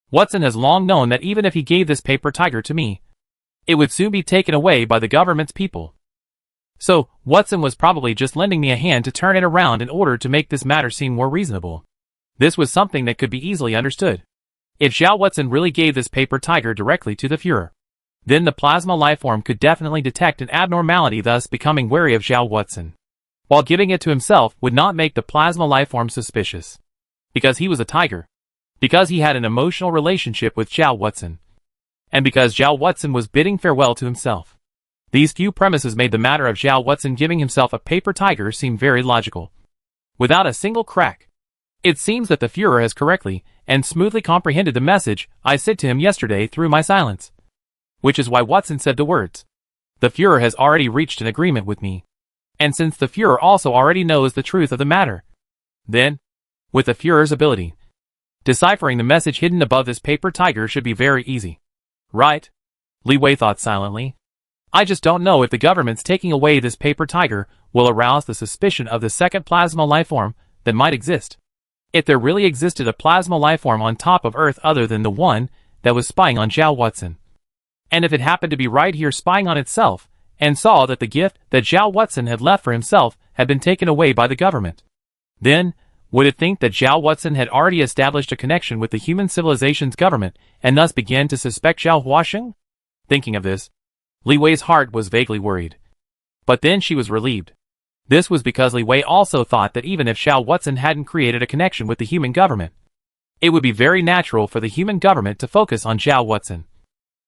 [SPEAKER 1] Watson has long known that even if he gave this paper tiger to me, it would soon be taken away by the government's people. So, Watson was probably just lending me a hand to turn it around in order to make this matter seem more reasonable. This was something that could be easily understood. If Zhao Watson really gave this paper tiger directly to the Fuhrer, then the plasma lifeform could definitely detect an abnormality, thus becoming wary of Zhao Watson. While giving it to himself would not make the plasma lifeform suspicious. Because he was a tiger. Because he had an emotional relationship with Zhao Watson. And because Zhao Watson was bidding farewell to himself. These few premises made the matter of Zhao Watson giving himself a paper tiger seem very logical. Without a single crack. It seems that the Fuhrer has correctly and smoothly comprehended the message I said to him yesterday through my silence. Which is why Watson said the words. The Fuhrer has already reached an agreement with me. And since the Fuhrer also already knows the truth of the matter, then, with the Fuhrer's ability, deciphering the message hidden above this paper tiger should be very easy. Right? Li Wei thought silently. I just don't know if the government's taking away this paper tiger will arouse the suspicion of the second plasma lifeform that might exist. If there really existed a plasma lifeform on top of Earth other than the one that was spying on Zhao Watson. And if it happened to be right here spying on itself, and saw that the gift that Zhao Watson had left for himself had been taken away by the government, then, would it think that Zhao Watson had already established a connection with the human civilization's government and thus began to suspect Zhao Huaxing? Thinking of this, Li Wei's heart was vaguely worried. But then she was relieved. This was because Li Wei also thought that even if Zhao Watson hadn't created a connection with the human government, it would be very natural for the human government to focus on Zhao Watson.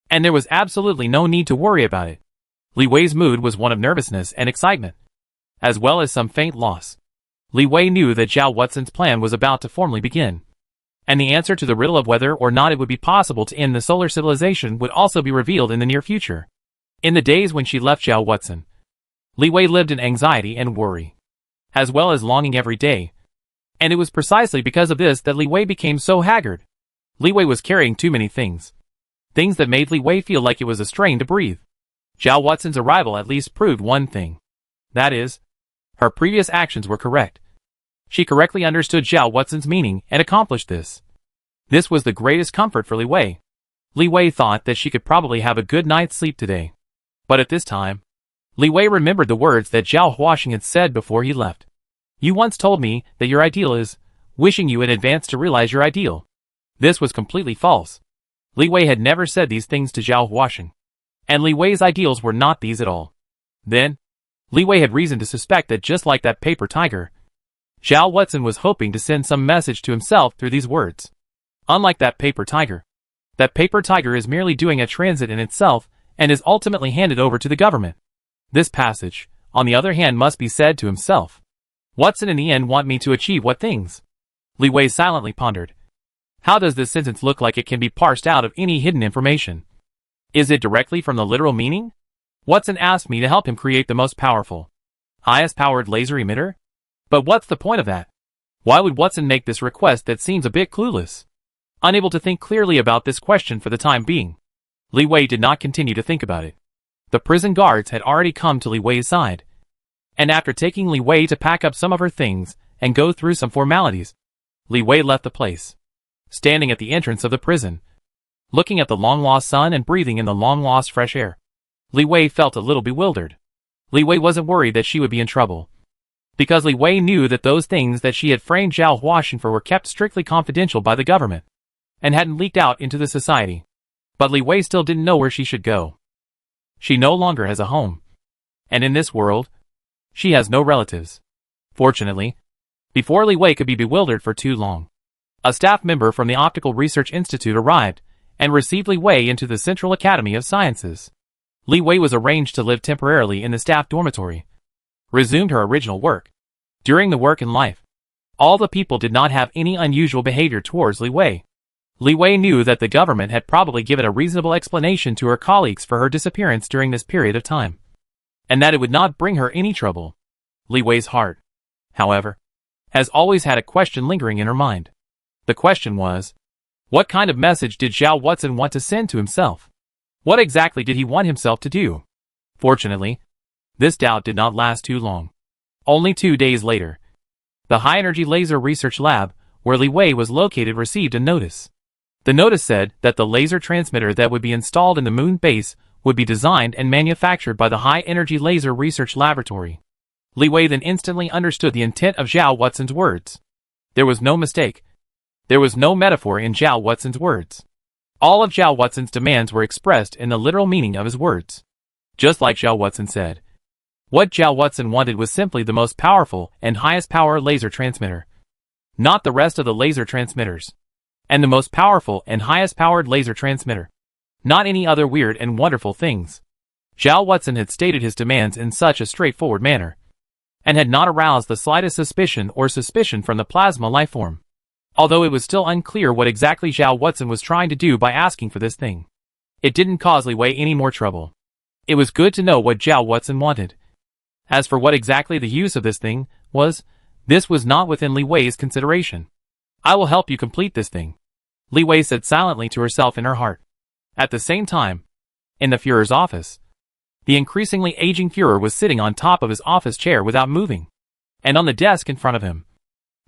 [SPEAKER 1] And there was absolutely no need to worry about it. Li Wei's mood was one of nervousness and excitement, as well as some faint loss. Li Wei knew that Zhao Watson's plan was about to formally begin. And the answer to the riddle of whether or not it would be possible to end the solar civilization would also be revealed in the near future. In the days when she left Zhao Watson, Li Wei lived in anxiety and worry, as well as longing every day. And it was precisely because of this that Li Wei became so haggard. Li Wei was carrying too many things. Things that made Li Wei feel like it was a strain to breathe. Zhao Watson's arrival at least proved one thing. That is, her previous actions were correct. She correctly understood Zhao Watson's meaning and accomplished this. This was the greatest comfort for Li Wei. Li Wei thought that she could probably have a good night's sleep today. But at this time, Li Wei remembered the words that Zhao Huaxing had said before he left. You once told me that your ideal is wishing you in advance to realize your ideal. This was completely false. Li Wei had never said these things to Zhao Huaxing. And Li Wei's ideals were not these at all. Then, Li Wei had reason to suspect that just like that paper tiger, Zhao Watson was hoping to send some message to himself through these words. Unlike that paper tiger is merely doing a transit in itself and is ultimately handed over to the government. This passage, on the other hand, must be said to himself. Watson in the end want me to achieve what things? Li Wei silently pondered. How does this sentence look like it can be parsed out of any hidden information? Is it directly from the literal meaning? Watson asked me to help him create the most powerful, highest-powered laser emitter? But what's the point of that? Why would Watson make this request that seems a bit clueless? Unable to think clearly about this question for the time being, Li Wei did not continue to think about it. The prison guards had already come to Li Wei's side. And after taking Li Wei to pack up some of her things and go through some formalities, Li Wei left the place. Standing at the entrance of the prison, looking at the long-lost sun and breathing in the long-lost fresh air, Li Wei felt a little bewildered. Li Wei wasn't worried that she would be in trouble, because Li Wei knew that those things that she had framed Zhao Huaxing for were kept strictly confidential by the government, and hadn't leaked out into the society. But Li Wei still didn't know where she should go. She no longer has a home. And in this world, she has no relatives. Fortunately, before Li Wei could be bewildered for too long, a staff member from the Optical Research Institute arrived and received Li Wei into the Central Academy of Sciences. Li Wei was arranged to live temporarily in the staff dormitory. Resumed her original work. During the work and life, all the people did not have any unusual behavior towards Li Wei. Li Wei knew that the government had probably given a reasonable explanation to her colleagues for her disappearance during this period of time, and that it would not bring her any trouble. Li Wei's heart, however, has always had a question lingering in her mind. The question was, what kind of message did Zhao Watson want to send to himself? What exactly did he want himself to do? Fortunately, this doubt did not last too long. Only 2 days later, the high-energy laser research lab, where Li Wei was located, received a notice. The notice said that the laser transmitter that would be installed in the moon base would be designed and manufactured by the high-energy laser research laboratory. Li Wei then instantly understood the intent of Zhao Watson's words. There was no mistake. There was no metaphor in Zhao Watson's words. All of Zhao Watson's demands were expressed in the literal meaning of his words. Just like Zhao Watson said. What Zhao Watson wanted was simply the most powerful and highest power laser transmitter. Not the rest of the laser transmitters. And the most powerful and highest powered laser transmitter. Not any other weird and wonderful things. Zhao Watson had stated his demands in such a straightforward manner, and had not aroused the slightest suspicion from the plasma lifeform. Although it was still unclear what exactly Zhao Watson was trying to do by asking for this thing. It didn't cause Li Wei any more trouble. It was good to know what Zhao Watson wanted. As for what exactly the use of this thing was, this was not within Li Wei's consideration. I will help you complete this thing, Li Wei said silently to herself in her heart. At the same time, in the Führer's office, the increasingly aging Führer was sitting on top of his office chair without moving. And on the desk in front of him,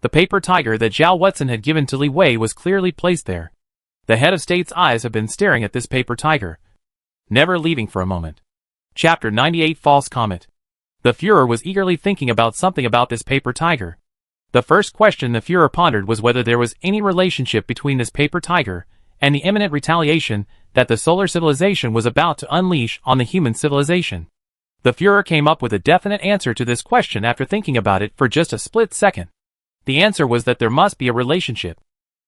[SPEAKER 1] the paper tiger that Zhao Watson had given to Li Wei was clearly placed there. The head of state's eyes had been staring at this paper tiger, never leaving for a moment. Chapter 98 False Comet. The Führer was eagerly thinking about something about this paper tiger. The first question the Führer pondered was whether there was any relationship between this paper tiger and the imminent retaliation that the solar civilization was about to unleash on the human civilization. The Führer came up with a definite answer to this question after thinking about it for just a split second. The answer was that there must be a relationship.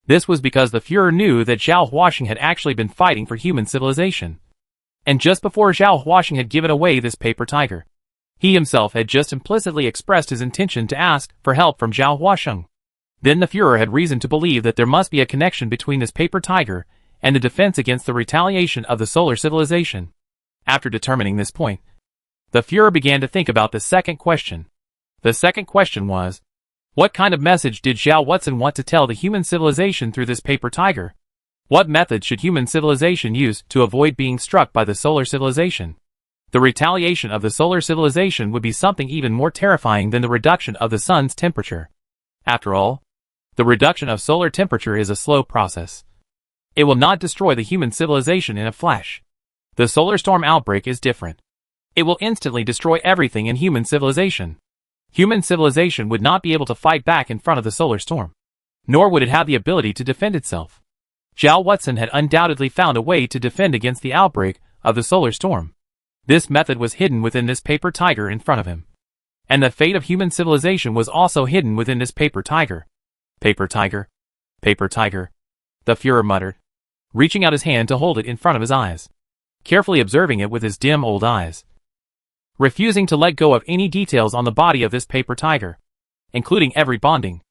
[SPEAKER 1] This was because the Führer knew that Zhao Huaxing had actually been fighting for human civilization. And just before Zhao Huaxing had given away this paper tiger, he himself had just implicitly expressed his intention to ask for help from Zhao Huaxing. Then the Führer had reason to believe that there must be a connection between this paper tiger and the defense against the retaliation of the solar civilization. After determining this point, the Führer began to think about the second question. The second question was, what kind of message did Zhao Watson want to tell the human civilization through this paper tiger? What method should human civilization use to avoid being struck by the solar civilization? The retaliation of the solar civilization would be something even more terrifying than the reduction of the sun's temperature. After all, the reduction of solar temperature is a slow process. It will not destroy the human civilization in a flash. The solar storm outbreak is different. It will instantly destroy everything in human civilization. Human civilization would not be able to fight back in front of the solar storm. Nor would it have the ability to defend itself. Zhao Watson had undoubtedly found a way to defend against the outbreak of the solar storm. This method was hidden within this paper tiger in front of him. And the fate of human civilization was also hidden within this paper tiger. Paper tiger. Paper tiger. The Führer muttered, reaching out his hand to hold it in front of his eyes, carefully observing it with his dim old eyes, refusing to let go of any details on the body of this paper tiger, including every bonding,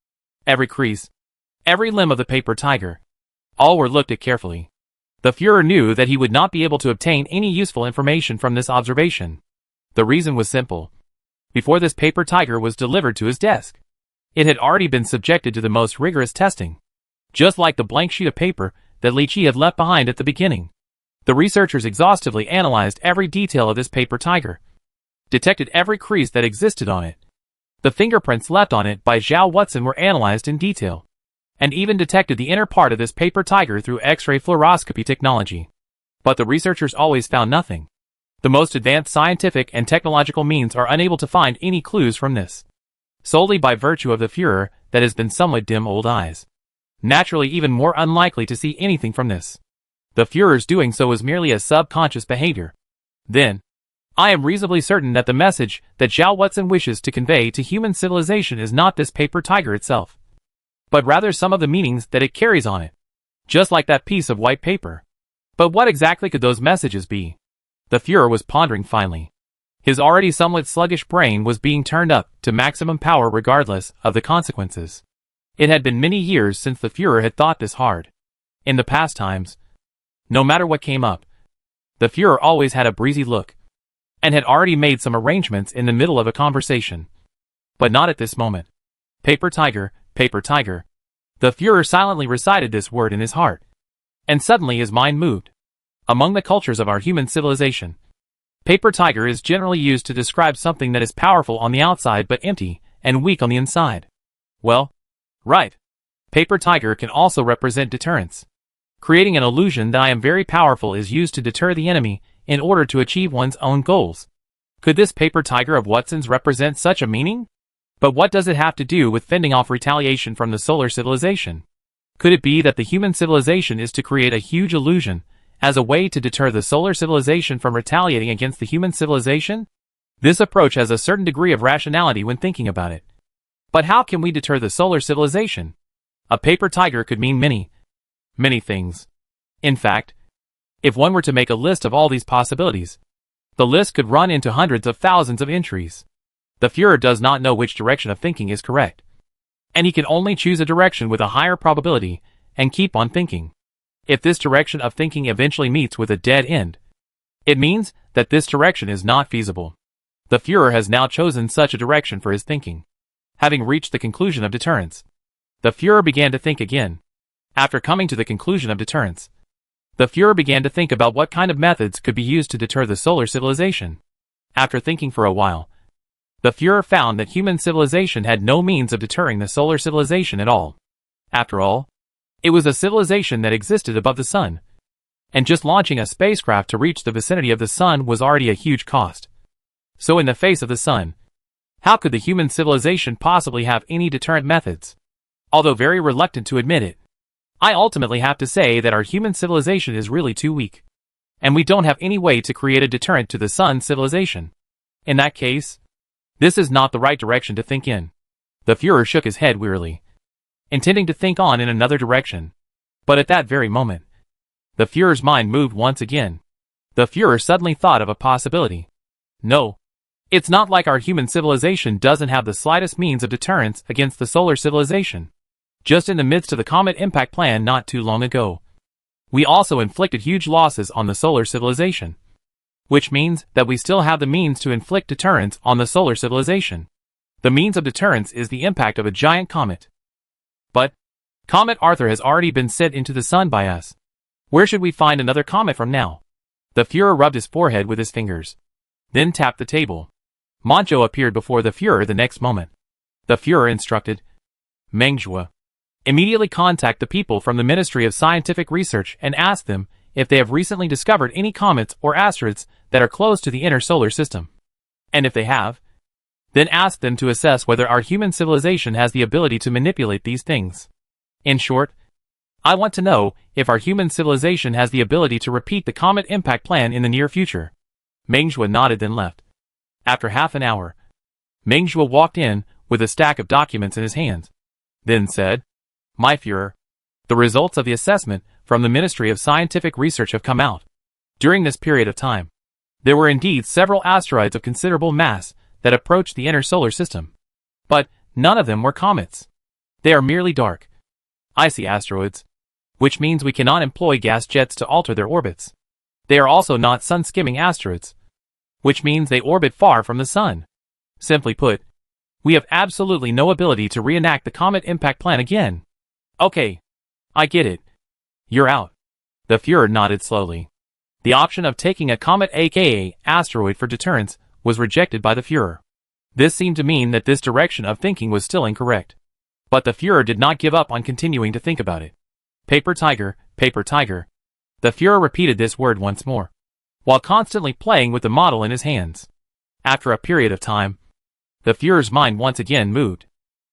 [SPEAKER 1] every crease, every limb of the paper tiger. All were looked at carefully. The Führer knew that he would not be able to obtain any useful information from this observation. The reason was simple. Before this paper tiger was delivered to his desk, it had already been subjected to the most rigorous testing. Just like the blank sheet of paper that Li Qi had left behind at the beginning. The researchers exhaustively analyzed every detail of this paper tiger, detected every crease that existed on it. The fingerprints left on it by Zhao Watson were analyzed in detail, and even detected the inner part of this paper tiger through X-ray fluoroscopy technology. But the researchers always found nothing. The most advanced scientific and technological means are unable to find any clues from this, solely by virtue of the Führer that has been somewhat dim old eyes. Naturally even more unlikely to see anything from this. The Führer's doing so is merely a subconscious behavior. Then, I am reasonably certain that the message that Zhao Watson wishes to convey to human civilization is not this paper tiger itself, but rather some of the meanings that it carries on it, just like that piece of white paper. But what exactly could those messages be? The Führer was pondering finally. His already somewhat sluggish brain was being turned up to maximum power regardless of the consequences. It had been many years since the Führer had thought this hard. In the past times, no matter what came up, the Führer always had a breezy look, and had already made some arrangements in the middle of a conversation. But not at this moment. Paper tiger, paper tiger. The Führer silently recited this word in his heart. And suddenly his mind moved. Among the cultures of our human civilization, paper tiger is generally used to describe something that is powerful on the outside but empty and weak on the inside. Well, right. Paper tiger can also represent deterrence. Creating an illusion that I am very powerful is used to deter the enemy in order to achieve one's own goals. Could this paper tiger of Watson's represent such a meaning? But what does it have to do with fending off retaliation from the solar civilization? Could it be that the human civilization is to create a huge illusion as a way to deter the solar civilization from retaliating against the human civilization? This approach has a certain degree of rationality when thinking about it. But how can we deter the solar civilization? A paper tiger could mean many things. In fact, if one were to make a list of all these possibilities, the list could run into hundreds of thousands of entries. The Führer does not know which direction of thinking is correct, and he can only choose a direction with a higher probability and keep on thinking. If this direction of thinking eventually meets with a dead end, it means that this direction is not feasible. The Führer has now chosen such a direction for his thinking. Having reached the conclusion of deterrence, the Führer began to think again. After coming to the conclusion of deterrence, the Führer began to think about what kind of methods could be used to deter the solar civilization. After thinking for a while, the Führer found that human civilization had no means of deterring the solar civilization at all. After all, it was a civilization that existed above the sun, and just launching a spacecraft to reach the vicinity of the sun was already a huge cost. So in the face of the sun, how could the human civilization possibly have any deterrent methods? Although very reluctant to admit it, I ultimately have to say that our human civilization is really too weak, and we don't have any way to create a deterrent to the sun civilization. In that case, this is not the right direction to think in. The Führer shook his head wearily, intending to think on in another direction. But at that very moment, the Führer's mind moved once again. The Führer suddenly thought of a possibility. No, it's not like our human civilization doesn't have the slightest means of deterrence against the solar civilization. Just in the midst of the comet impact plan not too long ago, we also inflicted huge losses on the solar civilization, which means that we still have the means to inflict deterrence on the solar civilization. The means of deterrence is the impact of a giant comet. But Comet Arthur has already been sent into the sun by us. Where should we find another comet from now? The Führer rubbed his forehead with his fingers. then tapped the table. Mancho appeared before the Fuhrer the next moment. The Fuhrer instructed Mengzhou, immediately contact the people from the Ministry of Scientific Research and ask them if they have recently discovered any comets or asteroids that are close to the inner solar system. And if they have, then ask them to assess whether our human civilization has the ability to manipulate these things. In short, I want to know if our human civilization has the ability to repeat the comet impact plan in the near future. Mengzhou nodded then left. After half an hour, Mengzhou walked in with a stack of documents in his hands, then said, My Fuhrer, the results of the assessment from the Ministry of Scientific Research have come out. During this period of time, there were indeed several asteroids of considerable mass that approached the inner solar system. But none of them were comets. They are merely dark, icy asteroids, which means we cannot employ gas jets to alter their orbits. They are also not sun-skimming asteroids, which means they orbit far from the sun. Simply put, we have absolutely no ability to reenact the comet impact plan again. Okay, I get it. You're out. The Fuhrer nodded slowly. The option of taking a comet aka asteroid for deterrence was rejected by the Fuhrer. This seemed to mean that this direction of thinking was still incorrect. But the Fuhrer did not give up on continuing to think about it. Paper tiger, paper tiger. The Fuhrer repeated this word once more, while constantly playing with the model in his hands. After a period of time, the Fuhrer's mind once again moved.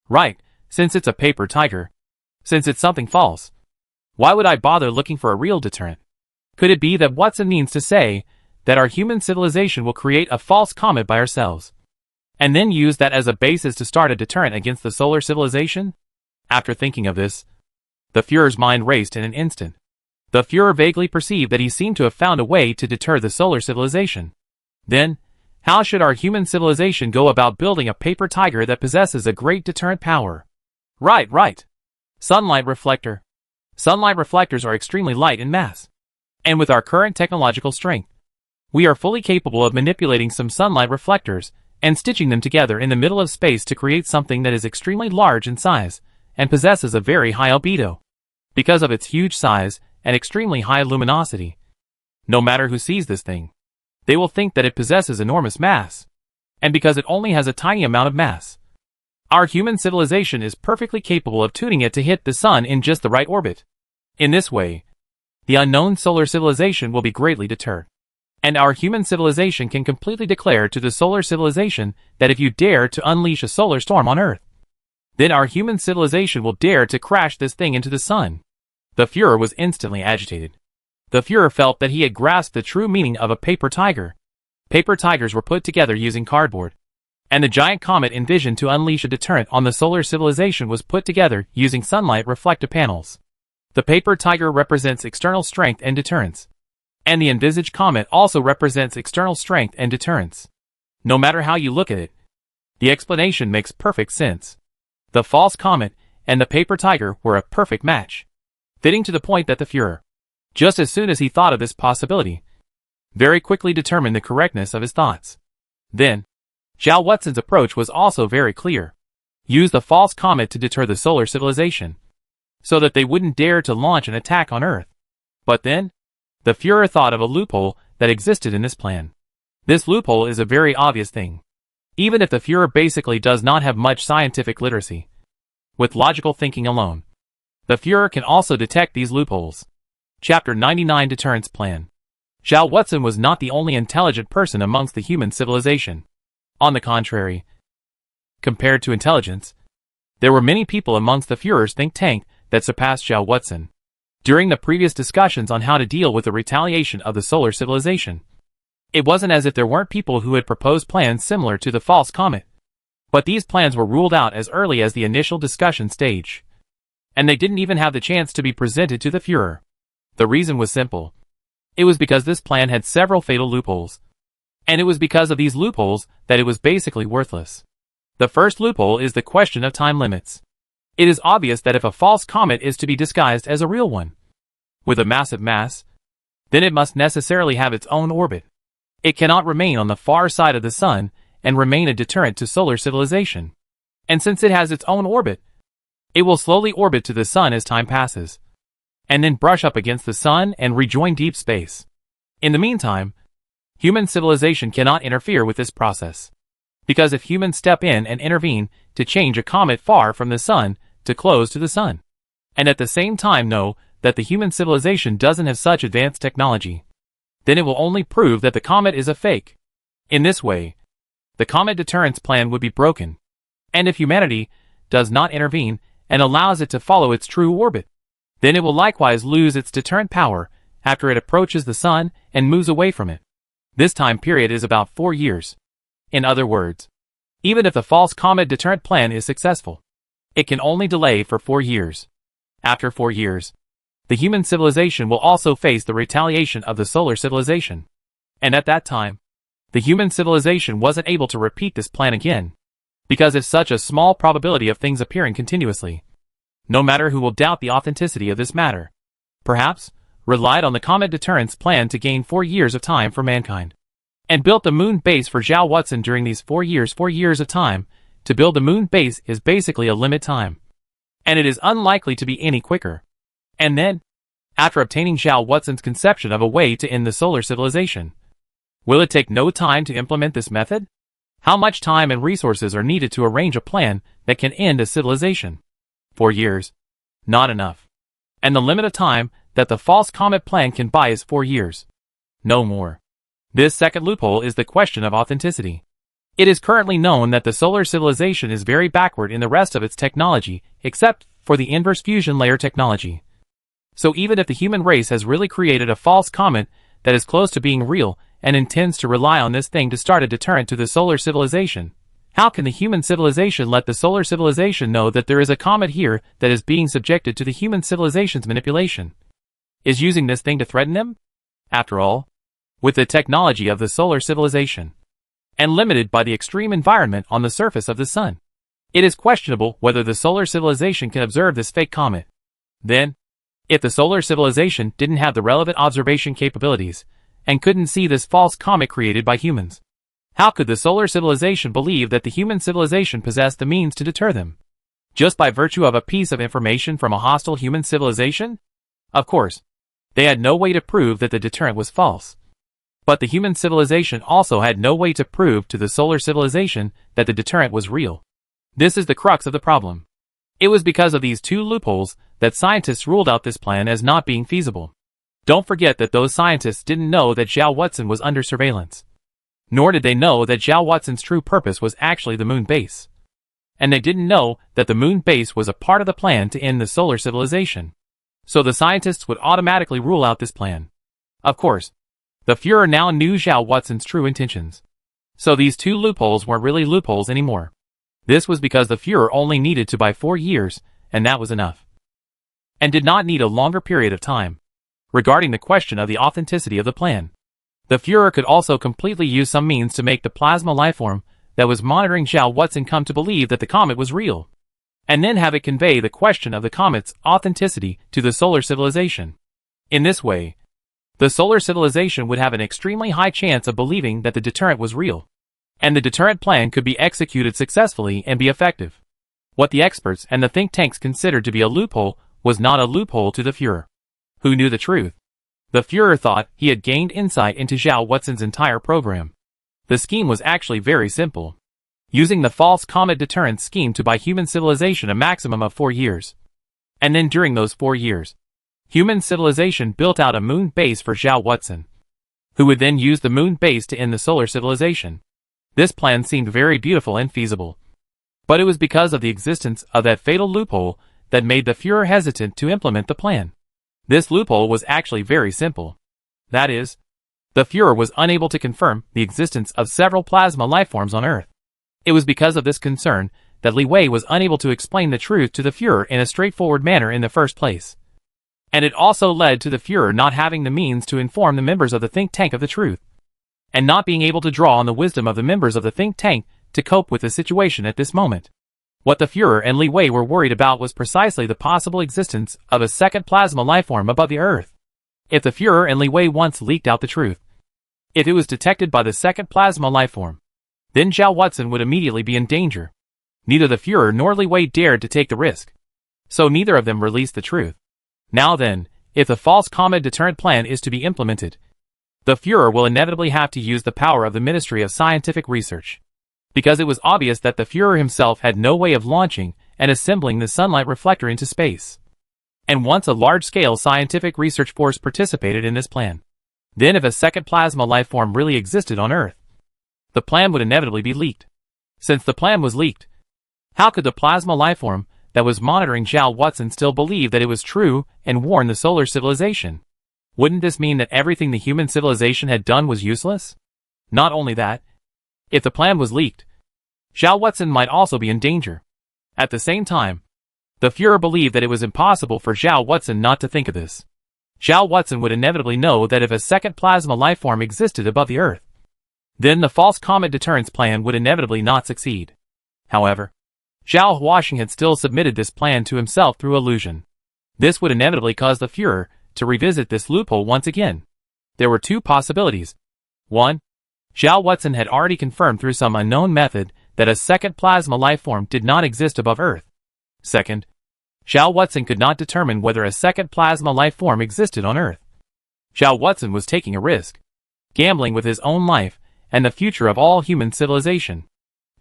[SPEAKER 1] Right, since it's a paper tiger. Since it's something false. Why would I bother looking for a real deterrent? Could it be that Watson means to say that our human civilization will create a false comet by ourselves, and then use that as a basis to start a deterrent against the solar civilization? After thinking of this, the Fuhrer's mind raced in an instant. The Fuhrer vaguely perceived that he seemed to have found a way to deter the solar civilization. Then, how should our human civilization go about building a paper tiger that possesses a great deterrent power? Right. Sunlight reflector. Sunlight reflectors are extremely light in mass. And with our current technological strength, we are fully capable of manipulating some sunlight reflectors and stitching them together in the middle of space to create something that is extremely large in size and possesses a very high albedo. Because of its huge size and extremely high luminosity, no matter who sees this thing, they will think that it possesses enormous mass. And because it only has a tiny amount of mass, our human civilization is perfectly capable of tuning it to hit the sun in just the right orbit. In this way, the unknown solar civilization will be greatly deterred. And our human civilization can completely declare to the solar civilization that if you dare to unleash a solar storm on Earth, then our human civilization will dare to crash this thing into the sun. The Fuhrer was instantly agitated. The Fuhrer felt that he had grasped the true meaning of a paper tiger. Paper tigers were put together using cardboard, and the giant comet envisioned to unleash a deterrent on the solar civilization was put together using sunlight reflective panels. The paper tiger represents external strength and deterrence, and the envisaged comet also represents external strength and deterrence. No matter how you look at it, the explanation makes perfect sense. The false comet and the paper tiger were a perfect match, fitting to the point that the Fuhrer, just as soon as he thought of this possibility, very quickly determined the correctness of his thoughts. Then, Zhao Watson's approach was also very clear. Use the false comet to deter the solar civilization, so that they wouldn't dare to launch an attack on Earth. But then, the Fuhrer thought of a loophole that existed in this plan. This loophole is a very obvious thing. Even if the Fuhrer basically does not have much scientific literacy, with logical thinking alone, the Fuhrer can also detect these loopholes. Chapter 99 Deterrence Plan. Zhao Watson was not the only intelligent person amongst the human civilization. On the contrary, compared to intelligence, there were many people amongst the Fuhrer's think tank that surpassed Zhao Watson. During the previous discussions on how to deal with the retaliation of the solar civilization, it wasn't as if there weren't people who had proposed plans similar to the false comet. But these plans were ruled out as early as the initial discussion stage, and they didn't even have the chance to be presented to the Fuhrer. The reason was simple. It was because this plan had several fatal loopholes. And it was because of these loopholes that it was basically worthless. The first loophole is the question of time limits. It is obvious that if a false comet is to be disguised as a real one, with a massive mass, then it must necessarily have its own orbit. It cannot remain on the far side of the sun and remain a deterrent to solar civilization. And since it has its own orbit, it will slowly orbit to the sun as time passes, and then brush up against the sun and rejoin deep space. In the meantime, Human civilization cannot interfere with this process. Because if humans step in and intervene to change a comet far from the sun to close to the sun, and at the same time know that the human civilization doesn't have such advanced technology, then it will only prove that the comet is a fake. In this way, the comet deterrence plan would be broken. And if humanity does not intervene and allows it to follow its true orbit, then it will likewise lose its deterrent power after it approaches the sun and moves away from it. This time period is about 4 years. In other words, even if the false comet deterrent plan is successful, it can only delay for 4 years. After 4 years, the human civilization will also face the retaliation of the solar civilization. And at that time, the human civilization wasn't able to repeat this plan again, because of such a small probability of things appearing continuously. No matter who will doubt the authenticity of this matter, perhaps, relied on the comet deterrence plan to gain 4 years of time for mankind, and built the moon base for Zhao Watson during these 4 years. 4 years of time to build the moon base is basically a limit time, and it is unlikely to be any quicker. And then, after obtaining Zhao Watson's conception of a way to end the solar civilization, will it take no time to implement this method? How much time and resources are needed to arrange a plan that can end a civilization? 4 years. Not enough. And the limit of time that the false comet plan can buy is 4 years. No more. This second loophole is the question of authenticity. It is currently known that the solar civilization is very backward in the rest of its technology, except for the inverse fusion layer technology. So even if the human race has really created a false comet that is close to being real and intends to rely on this thing to start a deterrent to the solar civilization, how can the human civilization let the solar civilization know that there is a comet here that is being subjected to the human civilization's manipulation? Is using this thing to threaten them? After all, with the technology of the solar civilization, and limited by the extreme environment on the surface of the sun, it is questionable whether the solar civilization can observe this fake comet. Then, if the solar civilization didn't have the relevant observation capabilities, and couldn't see this false comet created by humans, how could the solar civilization believe that the human civilization possessed the means to deter them? Just by virtue of a piece of information from a hostile human civilization? Of course, they had no way to prove that the deterrent was false. But the human civilization also had no way to prove to the solar civilization that the deterrent was real. This is the crux of the problem. It was because of these two loopholes that scientists ruled out this plan as not being feasible. Don't forget that those scientists didn't know that Zhao Watson was under surveillance. Nor did they know that Zhao Watson's true purpose was actually the moon base. And they didn't know that the moon base was a part of the plan to end the solar civilization. So the scientists would automatically rule out this plan. Of course, the Führer now knew Zhao Watson's true intentions. So these two loopholes weren't really loopholes anymore. This was because the Führer only needed to buy 4 years, and that was enough. And did not need a longer period of time. Regarding the question of the authenticity of the plan, the Führer could also completely use some means to make the plasma lifeform that was monitoring Zhao Watson come to believe that the comet was real, and then have it convey the question of the comet's authenticity to the solar civilization. In this way, the solar civilization would have an extremely high chance of believing that the deterrent was real, and the deterrent plan could be executed successfully and be effective. What the experts and the think tanks considered to be a loophole was not a loophole to the Führer, who knew the truth. The Führer thought he had gained insight into Zhao Watson's entire program. The scheme was actually very simple. Using the false comet deterrence scheme to buy human civilization a maximum of 4 years. And then during those 4 years, human civilization built out a moon base for Zhao Watson, who would then use the moon base to end the solar civilization. This plan seemed very beautiful and feasible. But it was because of the existence of that fatal loophole that made the Führer hesitant to implement the plan. This loophole was actually very simple. That is, the Führer was unable to confirm the existence of several plasma lifeforms on Earth. It was because of this concern that Li Wei was unable to explain the truth to the Führer in a straightforward manner in the first place. And it also led to the Führer not having the means to inform the members of the think tank of the truth, and not being able to draw on the wisdom of the members of the think tank to cope with the situation at this moment. What the Führer and Li Wei were worried about was precisely the possible existence of a second plasma lifeform above the Earth. If the Führer and Li Wei once leaked out the truth, if it was detected by the second plasma lifeform, then Zhao Watson would immediately be in danger. Neither the Führer nor Li Wei dared to take the risk. So neither of them released the truth. Now then, if the false comet deterrent plan is to be implemented, the Führer will inevitably have to use the power of the Ministry of Scientific Research. Because it was obvious that the Führer himself had no way of launching and assembling the sunlight reflector into space. And once a large-scale scientific research force participated in this plan, then if a second plasma lifeform really existed on Earth, the plan would inevitably be leaked. Since the plan was leaked, how could the plasma lifeform that was monitoring Zhao Watson still believe that it was true and warn the solar civilization? Wouldn't this mean that everything the human civilization had done was useless? Not only that, if the plan was leaked, Zhao Watson might also be in danger. At the same time, the Führer believed that it was impossible for Zhao Watson not to think of this. Zhao Watson would inevitably know that if a second plasma lifeform existed above the Earth, then the false comet deterrence plan would inevitably not succeed. However, Zhao Huaxing had still submitted this plan to himself through illusion. This would inevitably cause the Führer to revisit this loophole once again. There were two possibilities. 1. Zhao Watson had already confirmed through some unknown method that a second plasma lifeform did not exist above Earth. 2. Zhao Watson could not determine whether a second plasma lifeform existed on Earth. Zhao Watson was taking a risk, gambling with his own life and the future of all human civilization.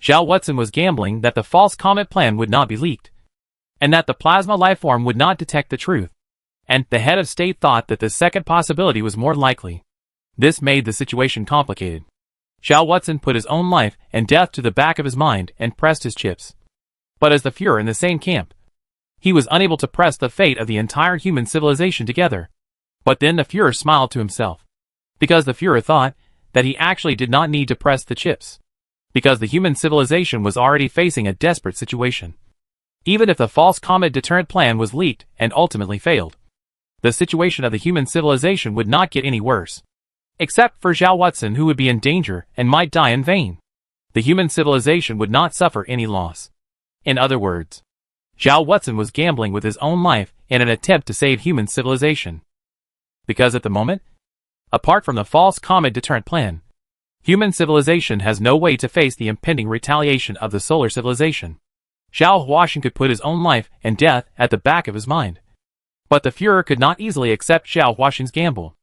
[SPEAKER 1] Zhao Watson was gambling that the false comet plan would not be leaked, and that the plasma lifeform would not detect the truth. And the head of state thought that the second possibility was more likely. This made the situation complicated. Zhao Watson put his own life and death to the back of his mind and pressed his chips. But as the Führer in the same camp, he was unable to press the fate of the entire human civilization together. But then the Führer smiled to himself, because the Führer thought that he actually did not need to press the chips, because the human civilization was already facing a desperate situation. Even if the false comet deterrent plan was leaked and ultimately failed, the situation of the human civilization would not get any worse. Except for Zhao Watson, who would be in danger and might die in vain. The human civilization would not suffer any loss. In other words, Zhao Watson was gambling with his own life in an attempt to save human civilization. Because at the moment, apart from the false comet deterrent plan, human civilization has no way to face the impending retaliation of the solar civilization. Zhao Huaxing could put his own life and death at the back of his mind. But the Führer could not easily accept Zhao Huaxing's gamble,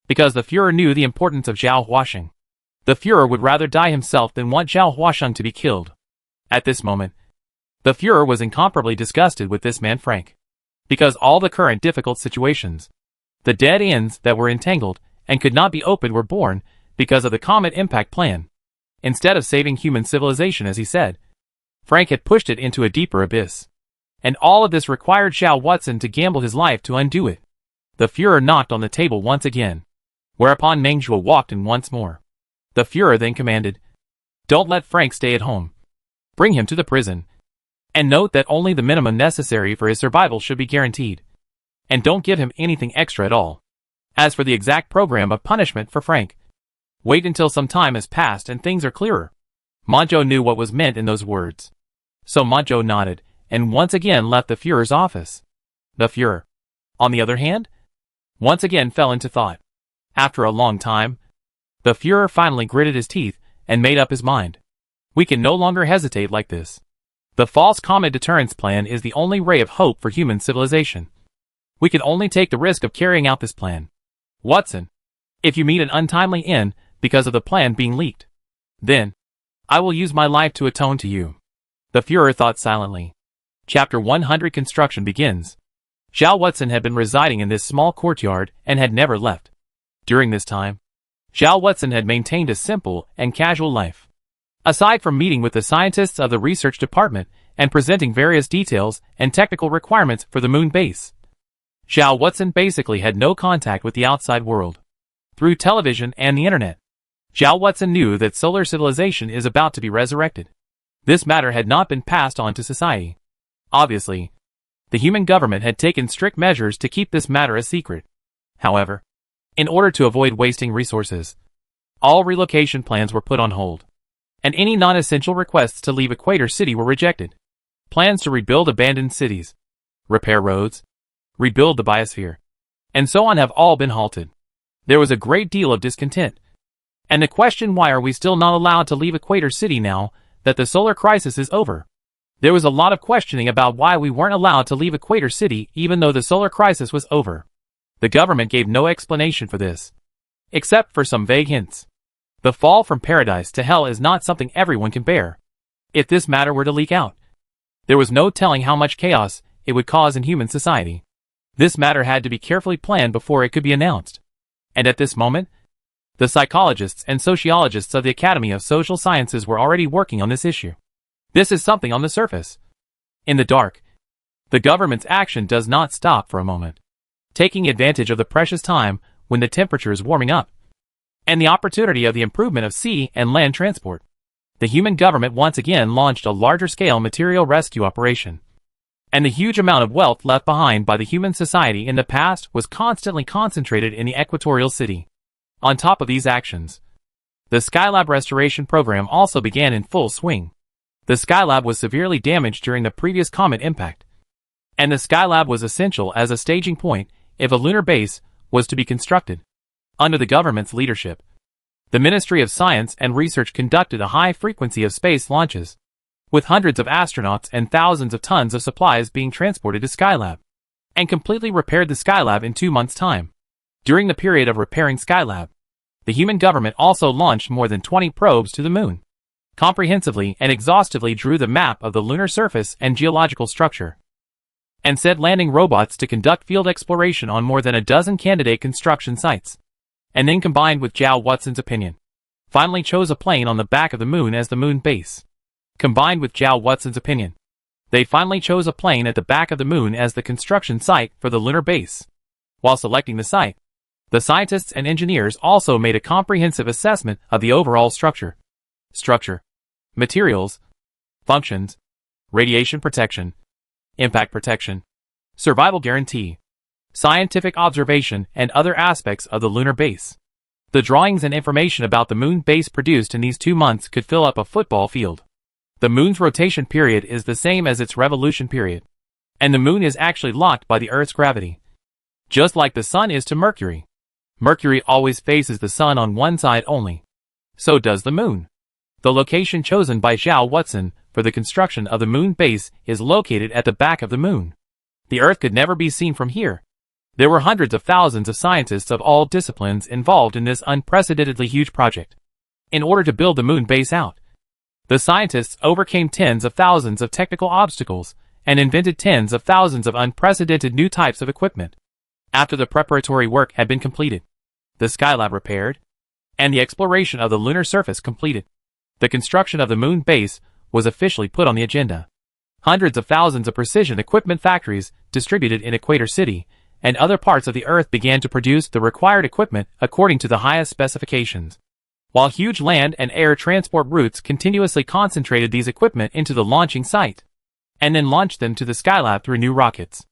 [SPEAKER 1] because the Führer knew the importance of Zhao Huaxing. The Führer would rather die himself than want Zhao Huaxing to be killed. At this moment, the Führer was incomparably disgusted with this man Frank, because all the current difficult situations, the dead ends that were entangled and could not be opened were born because of the comet impact plan. Instead of saving human civilization, as he said, Frank had pushed it into a deeper abyss. And all of this required Zhao Watson to gamble his life to undo it. The Führer knocked on the table once again, whereupon Meng Zhuo walked in once more. The Führer then commanded, "Don't let Frank stay at home. Bring him to the prison. And note that only the minimum necessary for his survival should be guaranteed. And don't give him anything extra at all. As for the exact program of punishment for Frank, wait until some time has passed and things are clearer." Manzhou knew what was meant in those words. So Manzhou nodded, and once again left the Führer's office. The Führer, on the other hand, once again fell into thought. After a long time, the Führer finally gritted his teeth and made up his mind. We can no longer hesitate like this. The false comet deterrence plan is the only ray of hope for human civilization. We can only take the risk of carrying out this plan. Watson, if you meet an untimely end because of the plan being leaked, then I will use my life to atone to you. The Führer thought silently. Chapter 100 Construction begins. Zhao Watson had been residing in this small courtyard and had never left. During this time, Zhao Watson had maintained a simple and casual life. Aside from meeting with the scientists of the research department and presenting various details and technical requirements for the moon base, Zhao Watson basically had no contact with the outside world. Through television and the internet, Zhao Watson knew that solar civilization is about to be resurrected. This matter had not been passed on to society. Obviously, the human government had taken strict measures to keep this matter a secret. However, in order to avoid wasting resources, all relocation plans were put on hold, and any non-essential requests to leave Equator City were rejected. Plans to rebuild abandoned cities, repair roads, rebuild the biosphere, and so on have all been halted. There was a great deal of discontent, and the question, why are we still not allowed to leave Equator City now that the solar crisis is over? There was a lot of questioning about why we weren't allowed to leave Equator City even though the solar crisis was over. The government gave no explanation for this. except for some vague hints. The fall from paradise to hell is not something everyone can bear. If this matter were to leak out, there was no telling how much chaos it would cause in human society. This matter had to be carefully planned before it could be announced. And at this moment, the psychologists and sociologists of the Academy of Social Sciences were already working on this issue. This is something on the surface. In the dark, the government's action does not stop for a moment. Taking advantage of the precious time when the temperature is warming up, and the opportunity of the improvement of sea and land transport, the human government once again launched a larger-scale material rescue operation. And the huge amount of wealth left behind by the human society in the past was constantly concentrated in the equatorial city. On top of these actions, the Skylab restoration program also began in full swing. The Skylab was severely damaged during the previous comet impact, and the Skylab was essential as a staging point if a lunar base was to be constructed. Under the government's leadership, the Ministry of Science and Research conducted a high frequency of space launches, with hundreds of astronauts and thousands of tons of supplies being transported to Skylab, and completely repaired the Skylab in 2 months' time. During the period of repairing Skylab, the human government also launched more than 20 probes to the moon, comprehensively and exhaustively drew the map of the lunar surface and geological structure, and sent landing robots to conduct field exploration on more than a dozen candidate construction sites, and then combined with Joe Watson's opinion, finally chose a plane on the back of the moon as the moon base. Combined with Joe Watson's opinion, they finally chose a plane at the back of the moon as the construction site for the lunar base. While selecting the site, the scientists and engineers also made a comprehensive assessment of the overall structure, materials, functions, radiation protection, impact protection, survival guarantee, scientific observation, and other aspects of the lunar base. The drawings and information about the moon base produced in these 2 months could fill up a football field. The moon's rotation period is the same as its revolution period, and the moon is actually locked by the Earth's gravity. Just like the sun is to Mercury. Mercury always faces the sun on one side only. So does the moon. The location chosen by Joe Watson for the construction of the moon base is located at the back of the moon. The Earth could never be seen from here. There were hundreds of thousands of scientists of all disciplines involved in this unprecedentedly huge project. In order to build the moon base out, the scientists overcame tens of thousands of technical obstacles and invented tens of thousands of unprecedented new types of equipment. After the preparatory work had been completed, the Skylab repaired, and the exploration of the lunar surface completed, the construction of the moon base was officially put on the agenda. Hundreds of thousands of precision equipment factories distributed in Equator City and other parts of the Earth began to produce the required equipment according to the highest specifications, while huge land and air transport routes continuously concentrated these equipment into the launching site, and then launched them to the Skylab through new rockets.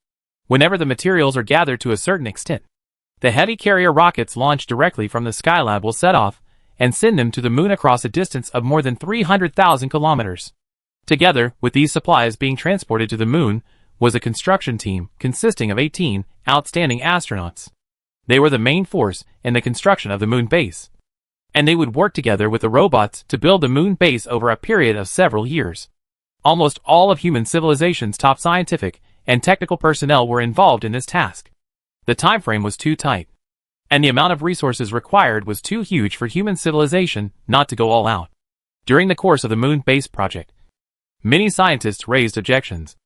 [SPEAKER 1] Whenever the materials are gathered to a certain extent, the heavy carrier rockets launched directly from the Skylab will set off and send them to the moon across a distance of more than 300,000 kilometers. Together with these supplies being transported to the moon was a construction team consisting of 18 outstanding astronauts. They were the main force in the construction of the moon base, and they would work together with the robots to build the moon base over a period of several years. Almost all of human civilization's top scientific and technical personnel were involved in this task. The time frame was too tight, and the amount of resources required was too huge for human civilization not to go all out. During the course of the moon base project, many scientists raised objections,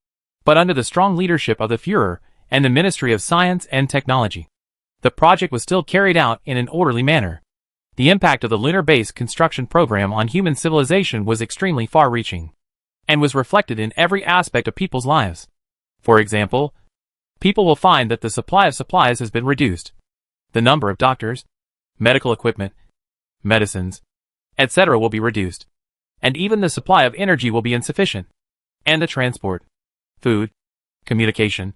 [SPEAKER 1] but under the strong leadership of the Führer and the Ministry of Science and Technology, the project was still carried out in an orderly manner. The impact of the lunar base construction program on human civilization was extremely far-reaching, and was reflected in every aspect of people's lives. For example, people will find that the supply of supplies has been reduced. The number of doctors, medical equipment, medicines, etc. will be reduced. And even the supply of energy will be insufficient. And the transport, food, communication,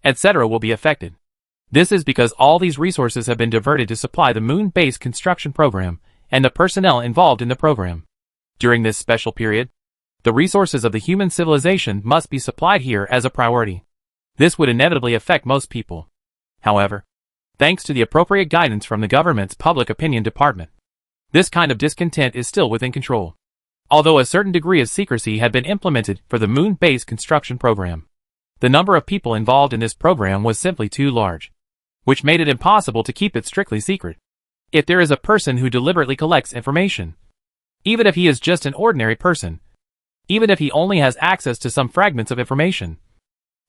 [SPEAKER 1] etc. will be affected. This is because all these resources have been diverted to supply the moon base construction program and the personnel involved in the program. During this special period, the resources of the human civilization must be supplied here as a priority. This would inevitably affect most people. However, thanks to the appropriate guidance from the government's public opinion department, this kind of discontent is still within control. Although a certain degree of secrecy had been implemented for the moon base construction program, the number of people involved in this program was simply too large, which made it impossible to keep it strictly secret. If there is a person who deliberately collects information, even if he is just an ordinary person, even if he only has access to some fragments of information,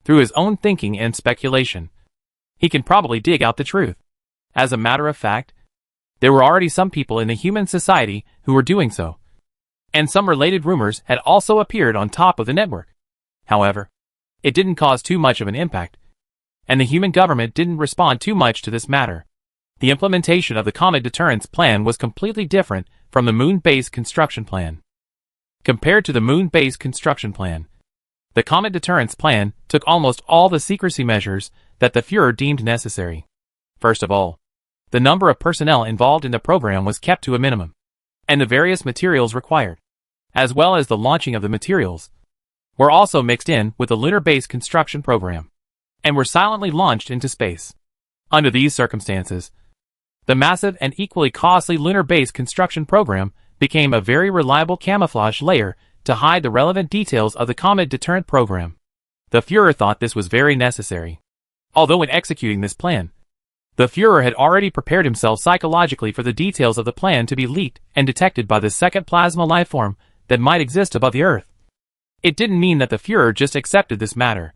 [SPEAKER 1] through his own thinking and speculation, he can probably dig out the truth. As a matter of fact, there were already some people in the human society who were doing so, and some related rumors had also appeared on top of the network. However, it didn't cause too much of an impact, and the human government didn't respond too much to this matter. The implementation of the Comet Deterrence Plan was completely different from the Moon Base Construction Plan. Compared to the Moon Base Construction Plan, the Comet Deterrence Plan took almost all the secrecy measures that the Führer deemed necessary. First of all, the number of personnel involved in the program was kept to a minimum, and the various materials required, as well as the launching of the materials, were also mixed in with the lunar base construction program, and were silently launched into space. Under these circumstances, the massive and equally costly lunar base construction program became a very reliable camouflage layer to hide the relevant details of the Comet Deterrent Program. The Führer thought this was very necessary. Although in executing this plan, the Führer had already prepared himself psychologically for the details of the plan to be leaked and detected by the second plasma lifeform that might exist above the Earth. It didn't mean that the Führer just accepted this matter.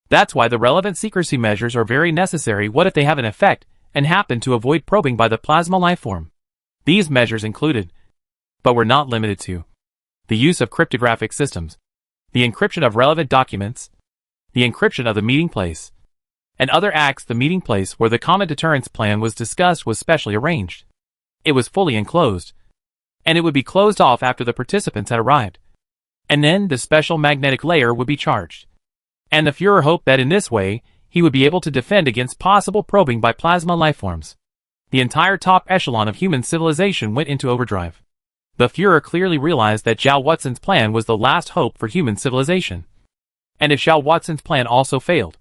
[SPEAKER 1] That's why the relevant secrecy measures are very necessary. What if they have an effect and happen to avoid probing by the plasma lifeform? These measures included, but were not limited to, the use of cryptographic systems, the encryption of relevant documents, the encryption of the meeting place, and other acts. The meeting place where the Comet Deterrence Plan was discussed was specially arranged. It was fully enclosed, and it would be closed off after the participants had arrived. And then the special magnetic layer would be charged. And the Führer hoped that in this way, he would be able to defend against possible probing by plasma lifeforms. The entire top echelon of human civilization went into overdrive. The Führer clearly realized that Zhao Watson's plan was the last hope for human civilization. And if Zhao Watson's plan also failed,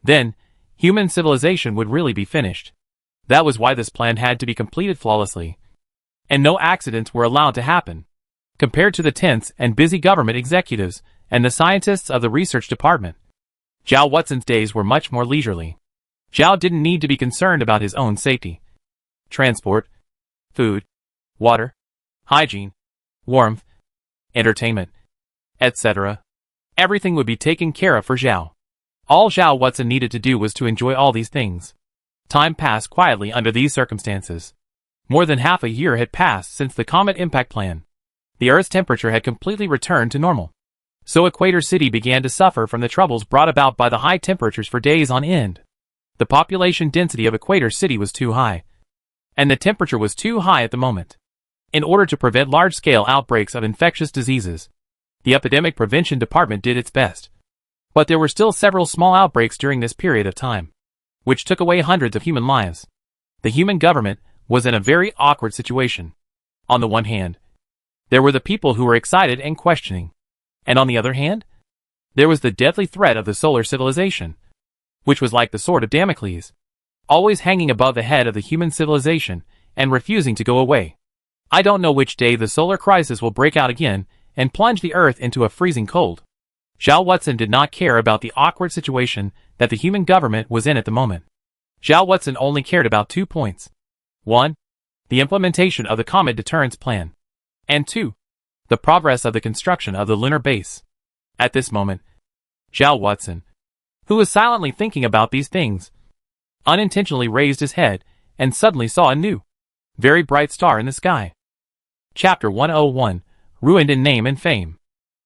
[SPEAKER 1] then human civilization would really be finished. That was why this plan had to be completed flawlessly, and no accidents were allowed to happen. Compared to the tense and busy government executives and the scientists of the research department, Zhao Watson's days were much more leisurely. Zhao didn't need to be concerned about his own safety. Transport, food, water, hygiene, warmth, entertainment, etc. Everything would be taken care of for Zhao. All Zhao Watson needed to do was to enjoy all these things. Time passed quietly under these circumstances. More than half a year had passed since the Comet Impact Plan. The Earth's temperature had completely returned to normal. So Equator City began to suffer from the troubles brought about by the high temperatures for days on end. The population density of Equator City was too high, and the temperature was too high at the moment. In order to prevent large-scale outbreaks of infectious diseases, the Epidemic Prevention Department did its best. But there were still several small outbreaks during this period of time, which took away hundreds of human lives. The human government was in a very awkward situation. On the one hand, there were the people who were excited and questioning. And on the other hand, there was the deadly threat of the solar civilization, which was like the sword of Damocles, always hanging above the head of the human civilization and refusing to go away. I don't know which day the solar crisis will break out again and plunge the Earth into a freezing cold. Zhao Watson did not care about the awkward situation that the human government was in at the moment. Zhao Watson only cared about 2 points. 1. The implementation of the Comet Deterrence Plan. And 2. The progress of the construction of the lunar base. At this moment, Zhao Watson, who was silently thinking about these things, unintentionally raised his head and suddenly saw a new, very bright star in the sky. Chapter 101, Ruined in Name and Fame.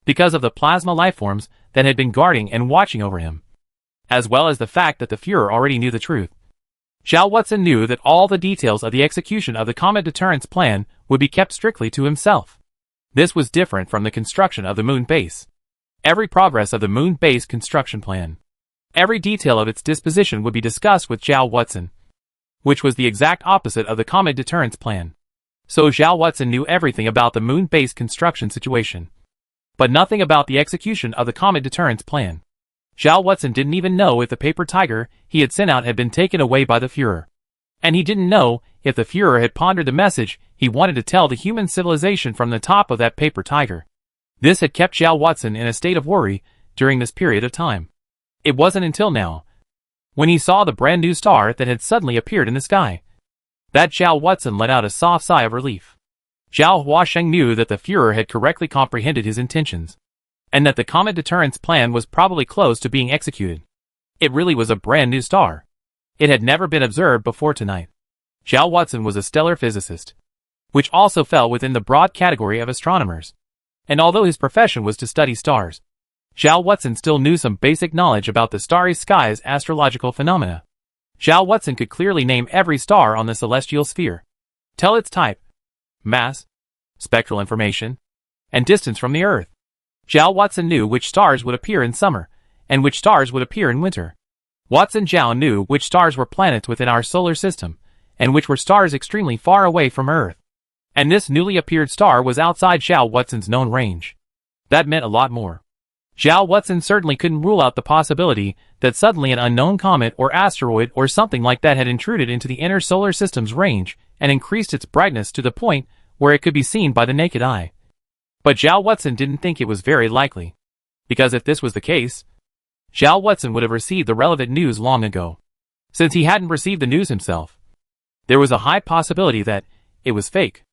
[SPEAKER 1] Because of the plasma lifeforms that had been guarding and watching over him, as well as the fact that the Führer already knew the truth, Zhao Watson knew that all the details of the execution of the Comet Deterrence Plan would be kept strictly to himself. This was different from the construction of the moon base. Every progress of the moon base construction plan, every detail of its disposition would be discussed with Zhao Watson, which was the exact opposite of the Comet Deterrence Plan. So Zhao Watson knew everything about the moon base construction situation, but nothing about the execution of the Comet Deterrence Plan. Zhao Watson didn't even know if the paper tiger he had sent out had been taken away by the Führer. And he didn't know if the Führer had pondered the message he wanted to tell the human civilization from the top of that paper tiger. This had kept Zhao Watson in a state of worry during this period of time. It wasn't until now, when he saw the brand new star that had suddenly appeared in the sky, That Zhao Watson let out a soft sigh of relief. Zhao Huasheng knew that the Führer had correctly comprehended his intentions, and that the comet deterrence plan was probably close to being executed. It really was a brand new star. It had never been observed before tonight. Zhao Watson was a stellar physicist, which also fell within the broad category of astronomers. And although his profession was to study stars, Zhao Watson still knew some basic knowledge about the starry sky's astrological phenomena. Zhao Watson could clearly name every star on the celestial sphere, tell its type, mass, spectral information, and distance from the Earth. Zhao Watson knew which stars would appear in summer, and which stars would appear in winter. Watson Zhao knew which stars were planets within our solar system, and which were stars extremely far away from Earth. And this newly appeared star was outside Zhao Watson's known range. That meant a lot more. Zhao Watson certainly couldn't rule out the possibility that suddenly an unknown comet or asteroid or something like that had intruded into the inner solar system's range and increased its brightness to the point where it could be seen by the naked eye. But Zhao Watson didn't think it was very likely, because if this was the case, Zhao Watson would have received the relevant news long ago. Since he hadn't received the news himself, there was a high possibility that it was fake.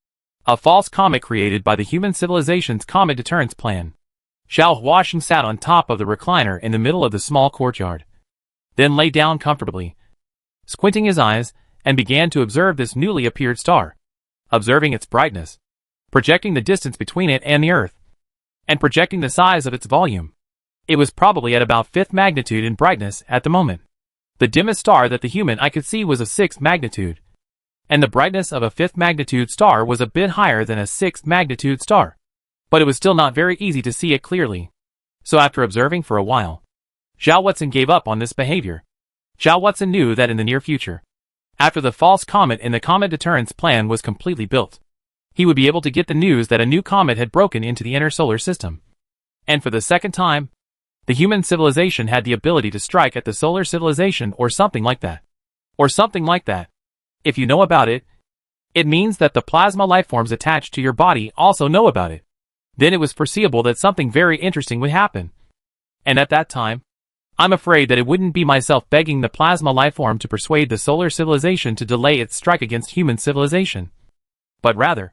[SPEAKER 1] A false comet created by the human civilization's comet deterrence plan. Zhao Huasheng sat on top of the recliner in the middle of the small courtyard, then lay down comfortably, squinting his eyes, and began to observe this newly appeared star, observing its brightness, projecting the distance between it and the Earth, and projecting the size of its volume. It was probably at about 5th magnitude in brightness at the moment. The dimmest star that the human eye could see was of 6th magnitude, and the brightness of a 5th magnitude star was a bit higher than a 6th magnitude star. But it was still not very easy to see it clearly. So after observing for a while, Zhao Watson gave up on this behavior. Zhao Watson knew that in the near future, after the false comet in the comet deterrence plan was completely built, he would be able to get the news that a new comet had broken into the inner solar system. And for the second time, the human civilization had the ability to strike at the solar civilization or something like that. Or something like that. If you know about it, it means that the plasma lifeforms attached to your body also know about it. Then it was foreseeable that something very interesting would happen. And at that time, I'm afraid that it wouldn't be myself begging the plasma lifeform to persuade the solar civilization to delay its strike against human civilization. But rather,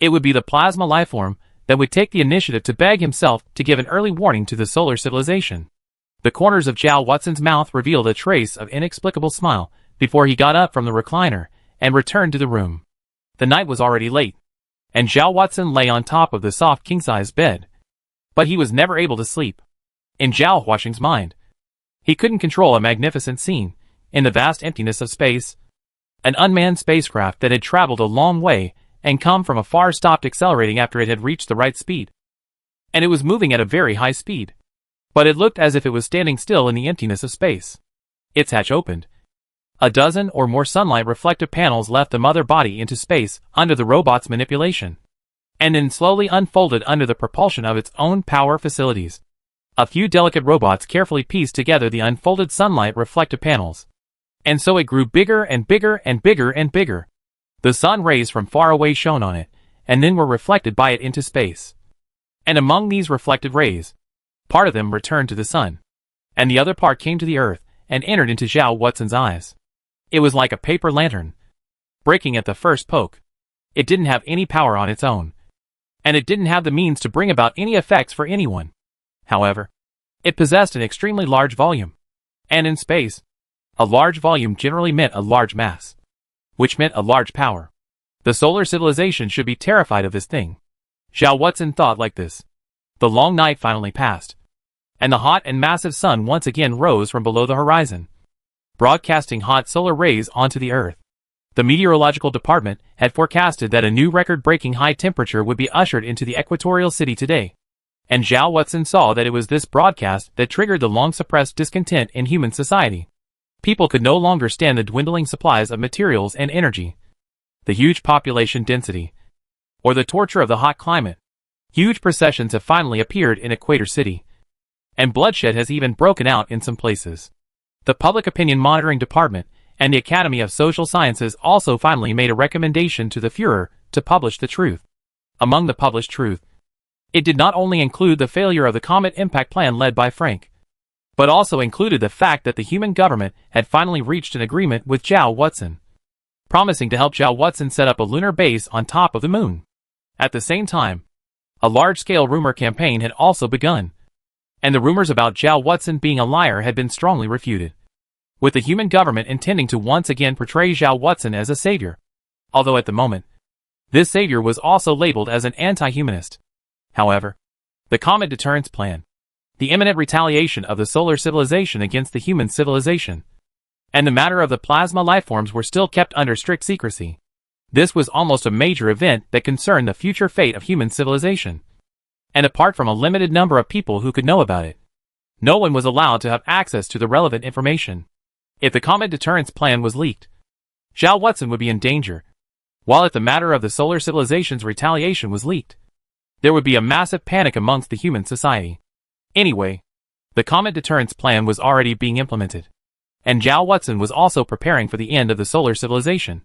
[SPEAKER 1] it would be the plasma lifeform that would take the initiative to beg himself to give an early warning to the solar civilization. The corners of Zhao Watson's mouth revealed a trace of inexplicable smile before he got up from the recliner and returned to the room. The night was already late, and Zhao Watson lay on top of the soft king-size bed. But he was never able to sleep. In Zhao Huasheng's mind, he couldn't control a magnificent scene, in the vast emptiness of space. An unmanned spacecraft that had traveled a long way and come from afar stopped accelerating after it had reached the right speed. And it was moving at a very high speed. But it looked as if it was standing still in the emptiness of space. Its hatch opened. A dozen or more sunlight reflective panels left the mother body into space under the robot's manipulation, and then slowly unfolded under the propulsion of its own power facilities. A few delicate robots carefully pieced together the unfolded sunlight reflective panels. And so it grew bigger and bigger and bigger and bigger. The sun rays from far away shone on it, and then were reflected by it into space. And among these reflected rays, part of them returned to the sun, and the other part came to the earth and entered into Zhao Watson's eyes. It was like a paper lantern, breaking at the first poke. It didn't have any power on its own, and it didn't have the means to bring about any effects for anyone. However, it possessed an extremely large volume, and in space, a large volume generally meant a large mass, which meant a large power. The solar civilization should be terrified of this thing. Zhao Watson thought like this. The long night finally passed, and the hot and massive sun once again rose from below the horizon, broadcasting hot solar rays onto the earth. The meteorological department had forecasted that a new record-breaking high temperature would be ushered into the equatorial city today, and Zhao Watson saw that it was this broadcast that triggered the long-suppressed discontent in human society. People could no longer stand the dwindling supplies of materials and energy, the huge population density, or the torture of the hot climate. Huge processions have finally appeared in Equator City, and bloodshed has even broken out in some places. The Public Opinion Monitoring Department and the Academy of Social Sciences also finally made a recommendation to the Führer to publish the truth. Among the published truth, it did not only include the failure of the Comet Impact Plan led by Frank, but also included the fact that the human government had finally reached an agreement with Zhao Watson. promising to help Zhao Watson set up a lunar base on top of the moon. At the same time, a large-scale rumor campaign had also begun, and the rumors about Zhao Watson being a liar had been strongly refuted, with the human government intending to once again portray Zhao Watson as a savior, although at the moment, this savior was also labeled as an anti-humanist. However, the comet deterrence plan, the imminent retaliation of the solar civilization against the human civilization, and the matter of the plasma lifeforms were still kept under strict secrecy. This was almost a major event that concerned the future fate of human civilization. And apart from a limited number of people who could know about it, no one was allowed to have access to the relevant information. If the comet deterrence plan was leaked, Zhao Watson would be in danger, while if the matter of the solar civilization's retaliation was leaked, there would be a massive panic amongst the human society. Anyway, the comet deterrence plan was already being implemented, and Zhao Watson was also preparing for the end of the solar civilization.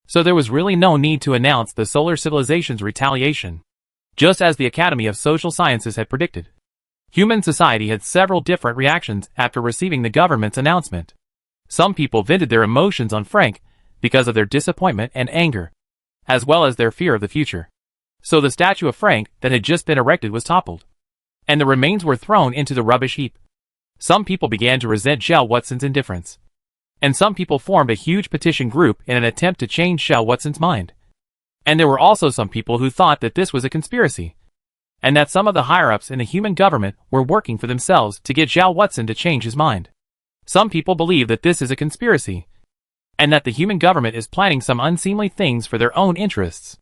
[SPEAKER 1] So there was really no need to announce the solar civilization's retaliation. Just as the Academy of Social Sciences had predicted, human society had several different reactions after receiving the government's announcement. Some people vented their emotions on Frank because of their disappointment and anger, as well as their fear of the future. So the statue of Frank that had just been erected was toppled, and the remains were thrown into the rubbish heap. Some people began to resent Zhao Watson's indifference, and some people formed a huge petition group in an attempt to change Zhao Watson's mind. And there were also some people who thought that this was a conspiracy, and that some of the higher-ups in the human government were working for themselves to get Zhao Watson to change his mind. Some people believe that this is a conspiracy, and that the human government is planning some unseemly things for their own interests.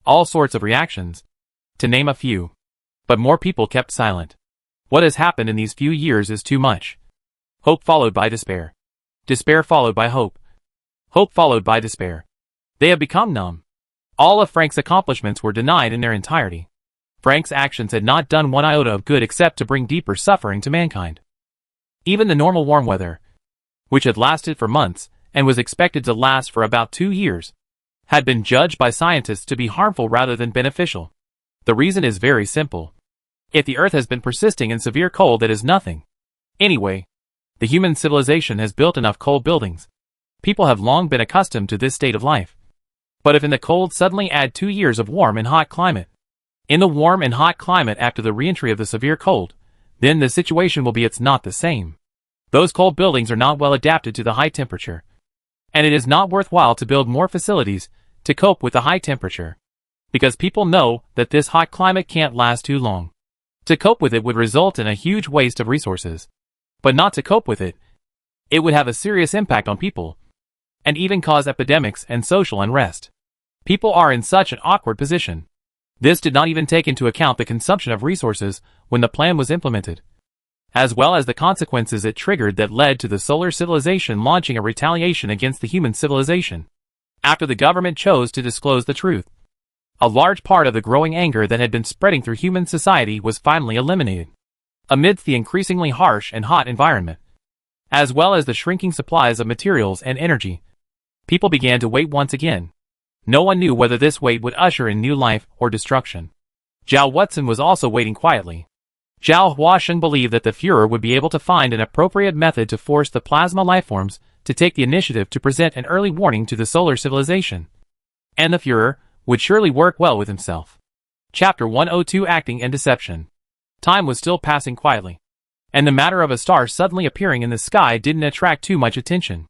[SPEAKER 1] All sorts of reactions, to name a few. But more people kept silent. What has happened in these few years is too much. Hope followed by despair. Despair followed by hope. Hope followed by despair. They have become numb. All of Frank's accomplishments were denied in their entirety. Frank's actions had not done one iota of good except to bring deeper suffering to mankind. Even the normal warm weather, which had lasted for months and was expected to last for about 2 years, had been judged by scientists to be harmful rather than beneficial. The reason is very simple. If the Earth has been persisting in severe cold, that is nothing. Anyway, the human civilization has built enough cold buildings. People have long been accustomed to this state of life. But if in the cold suddenly add 2 years of warm and hot climate, in the warm and hot climate after the re-entry of the severe cold, then the situation will be it's not the same. Those cold buildings are not well adapted to the high temperature, and it is not worthwhile to build more facilities to cope with the high temperature, because people know that this hot climate can't last too long. To cope with it would result in a huge waste of resources, but not to cope with it, it would have a serious impact on people, and even cause epidemics and social unrest. People are in such an awkward position. This did not even take into account the consumption of resources when the plan was implemented, as well as the consequences it triggered that led to the solar civilization launching a retaliation against the human civilization. After the government chose to disclose the truth, a large part of the growing anger that had been spreading through human society was finally eliminated. Amidst the increasingly harsh and hot environment, as well as the shrinking supplies of materials and energy, people began to wait once again. No one knew whether this wait would usher in new life or destruction. Zhao Watson was also waiting quietly. Zhao Huashen believed that the Führer would be able to find an appropriate method to force the plasma lifeforms to take the initiative to present an early warning to the solar civilization. And the Führer would surely work well with himself. Chapter 102 Acting and Deception. Time was still passing quietly, and the matter of a star suddenly appearing in the sky didn't attract too much attention.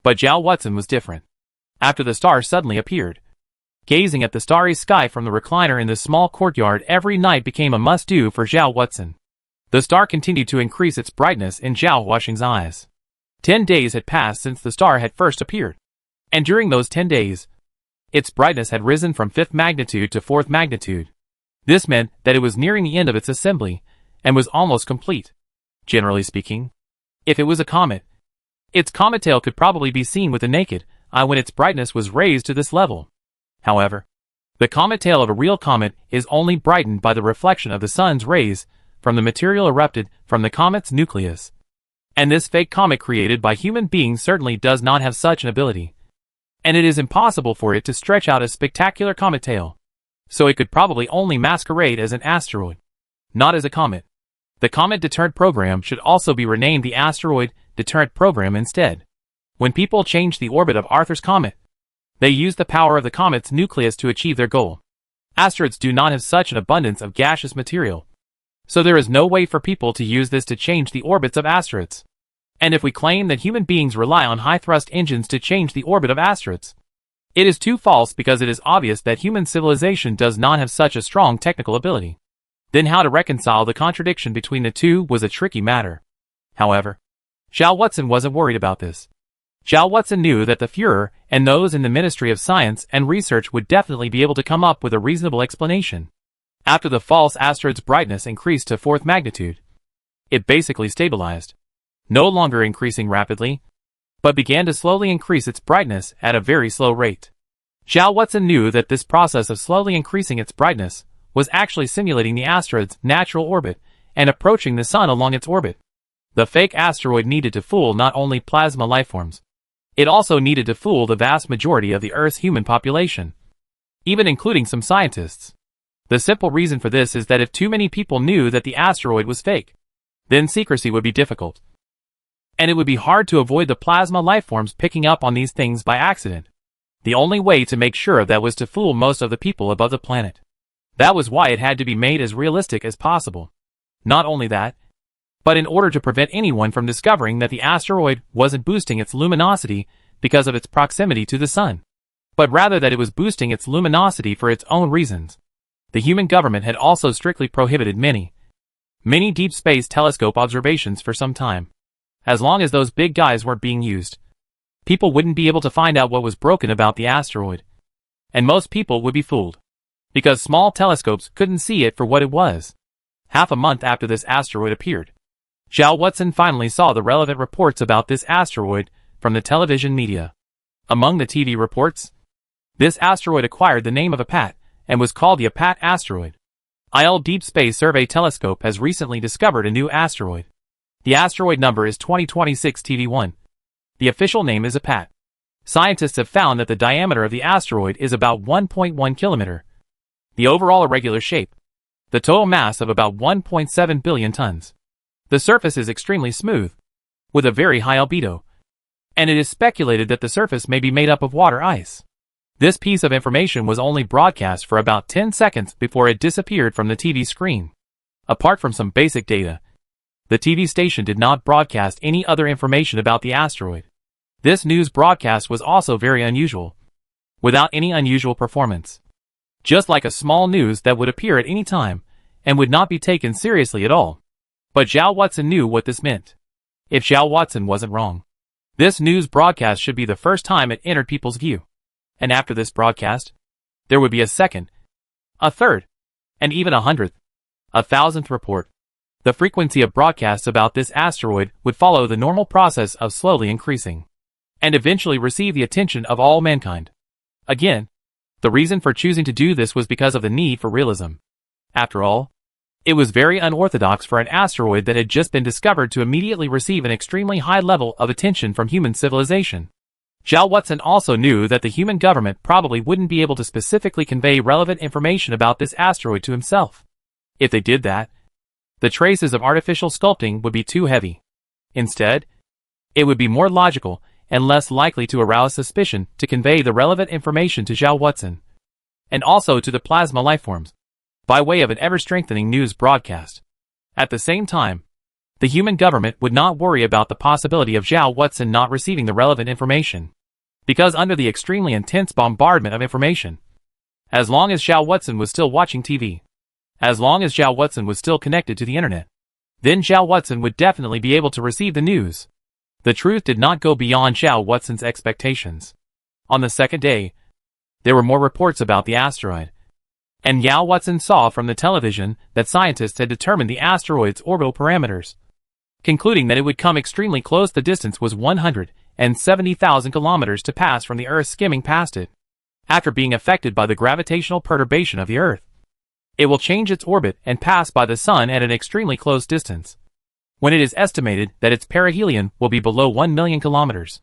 [SPEAKER 1] But Zhao Watson was different. After the star suddenly appeared, gazing at the starry sky from the recliner in the small courtyard every night became a must-do for Zhao Watson. The star continued to increase its brightness in Zhao Huashen's eyes. 10 days had passed since the star had first appeared, and during those 10 days, its brightness had risen from 5th magnitude to 4th magnitude. This meant that it was nearing the end of its assembly, and was almost complete. Generally speaking, if it was a comet, its comet tail could probably be seen with the naked eye when its brightness was raised to this level. However, the comet tail of a real comet is only brightened by the reflection of the sun's rays from the material erupted from the comet's nucleus. And this fake comet created by human beings certainly does not have such an ability. And it is impossible for it to stretch out a spectacular comet tail. So it could probably only masquerade as an asteroid, not as a comet. The Comet Deterrent Program should also be renamed the Asteroid Deterrent Program instead. When people changed the orbit of Arthur's Comet, They used the power of the comet's nucleus to achieve their goal. Asteroids do not have such an abundance of gaseous material, so there is no way for people to use this to change the orbits of asteroids. And if we claim that human beings rely on high-thrust engines to change the orbit of asteroids, it is too false because it is obvious that human civilization does not have such a strong technical ability. Then how to reconcile the contradiction between the two was a tricky matter. However, Zhao Watson wasn't worried about this. Zhao Watson knew that the Führer and those in the Ministry of Science and Research would definitely be able to come up with a reasonable explanation. After the false asteroid's brightness increased to 4th magnitude, it basically stabilized, no longer increasing rapidly, but began to slowly increase its brightness at a very slow rate. Zhao Watson knew that this process of slowly increasing its brightness was actually simulating the asteroid's natural orbit and approaching the Sun along its orbit. The fake asteroid needed to fool not only plasma lifeforms, it also needed to fool the vast majority of the Earth's human population, even including some scientists. The simple reason for this is that if too many people knew that the asteroid was fake, then secrecy would be difficult. And it would be hard to avoid the plasma lifeforms picking up on these things by accident. The only way to make sure of that was to fool most of the people above the planet. That was why it had to be made as realistic as possible. Not only that, but in order to prevent anyone from discovering that the asteroid wasn't boosting its luminosity because of its proximity to the Sun, but rather that it was boosting its luminosity for its own reasons. The human government had also strictly prohibited many deep space telescope observations for some time. As long as those big guys weren't being used, people wouldn't be able to find out what was broken about the asteroid. And most people would be fooled, because small telescopes couldn't see it for what it was. Half a month after this asteroid appeared, Zhao Watson finally saw the relevant reports about this asteroid from the television media. Among the TV reports, this asteroid acquired the name of Apat and was called the Apat asteroid. IL Deep Space Survey Telescope has recently discovered a new asteroid. The asteroid number is 2026 TV1. The official name is Apat. Scientists have found that the diameter of the asteroid is about 1.1 kilometer. The overall irregular shape. The total mass of about 1.7 billion tons. The surface is extremely smooth, with a very high albedo, and it is speculated that the surface may be made up of water ice. This piece of information was only broadcast for about 10 seconds before it disappeared from the TV screen. Apart from some basic data, the TV station did not broadcast any other information about the asteroid. This news broadcast was also very unusual, without any unusual performance. Just like a small news that would appear at any time, and would not be taken seriously at all. But Zhao Watson knew what this meant. If Zhao Watson wasn't wrong, this news broadcast should be the first time it entered people's view. And after this broadcast, there would be a second, a third, and even 100th, 1,000th report. The frequency of broadcasts about this asteroid would follow the normal process of slowly increasing, and eventually receive the attention of all mankind. Again, the reason for choosing to do this was because of the need for realism. After all, it was very unorthodox for an asteroid that had just been discovered to immediately receive an extremely high level of attention from human civilization. Zhao Watson also knew that the human government probably wouldn't be able to specifically convey relevant information about this asteroid to himself. If they did that, the traces of artificial sculpting would be too heavy. Instead, it would be more logical and less likely to arouse suspicion to convey the relevant information to Zhao Watson, and also to the plasma lifeforms, by way of an ever-strengthening news broadcast. At the same time, the human government would not worry about the possibility of Zhao Watson not receiving the relevant information, because under the extremely intense bombardment of information, as long as Zhao Watson was still watching TV, as long as Zhao Watson was still connected to the internet, then Zhao Watson would definitely be able to receive the news. The truth did not go beyond Zhao Watson's expectations. On the second day, there were more reports about the asteroid, and Zhao Watson saw from the television that scientists had determined the asteroid's orbital parameters, concluding that it would come extremely close. The distance was 170,000 kilometers to pass from the Earth skimming past it. After being affected by the gravitational perturbation of the Earth, it will change its orbit and pass by the Sun at an extremely close distance, when it is estimated that its perihelion will be below 1 million kilometers.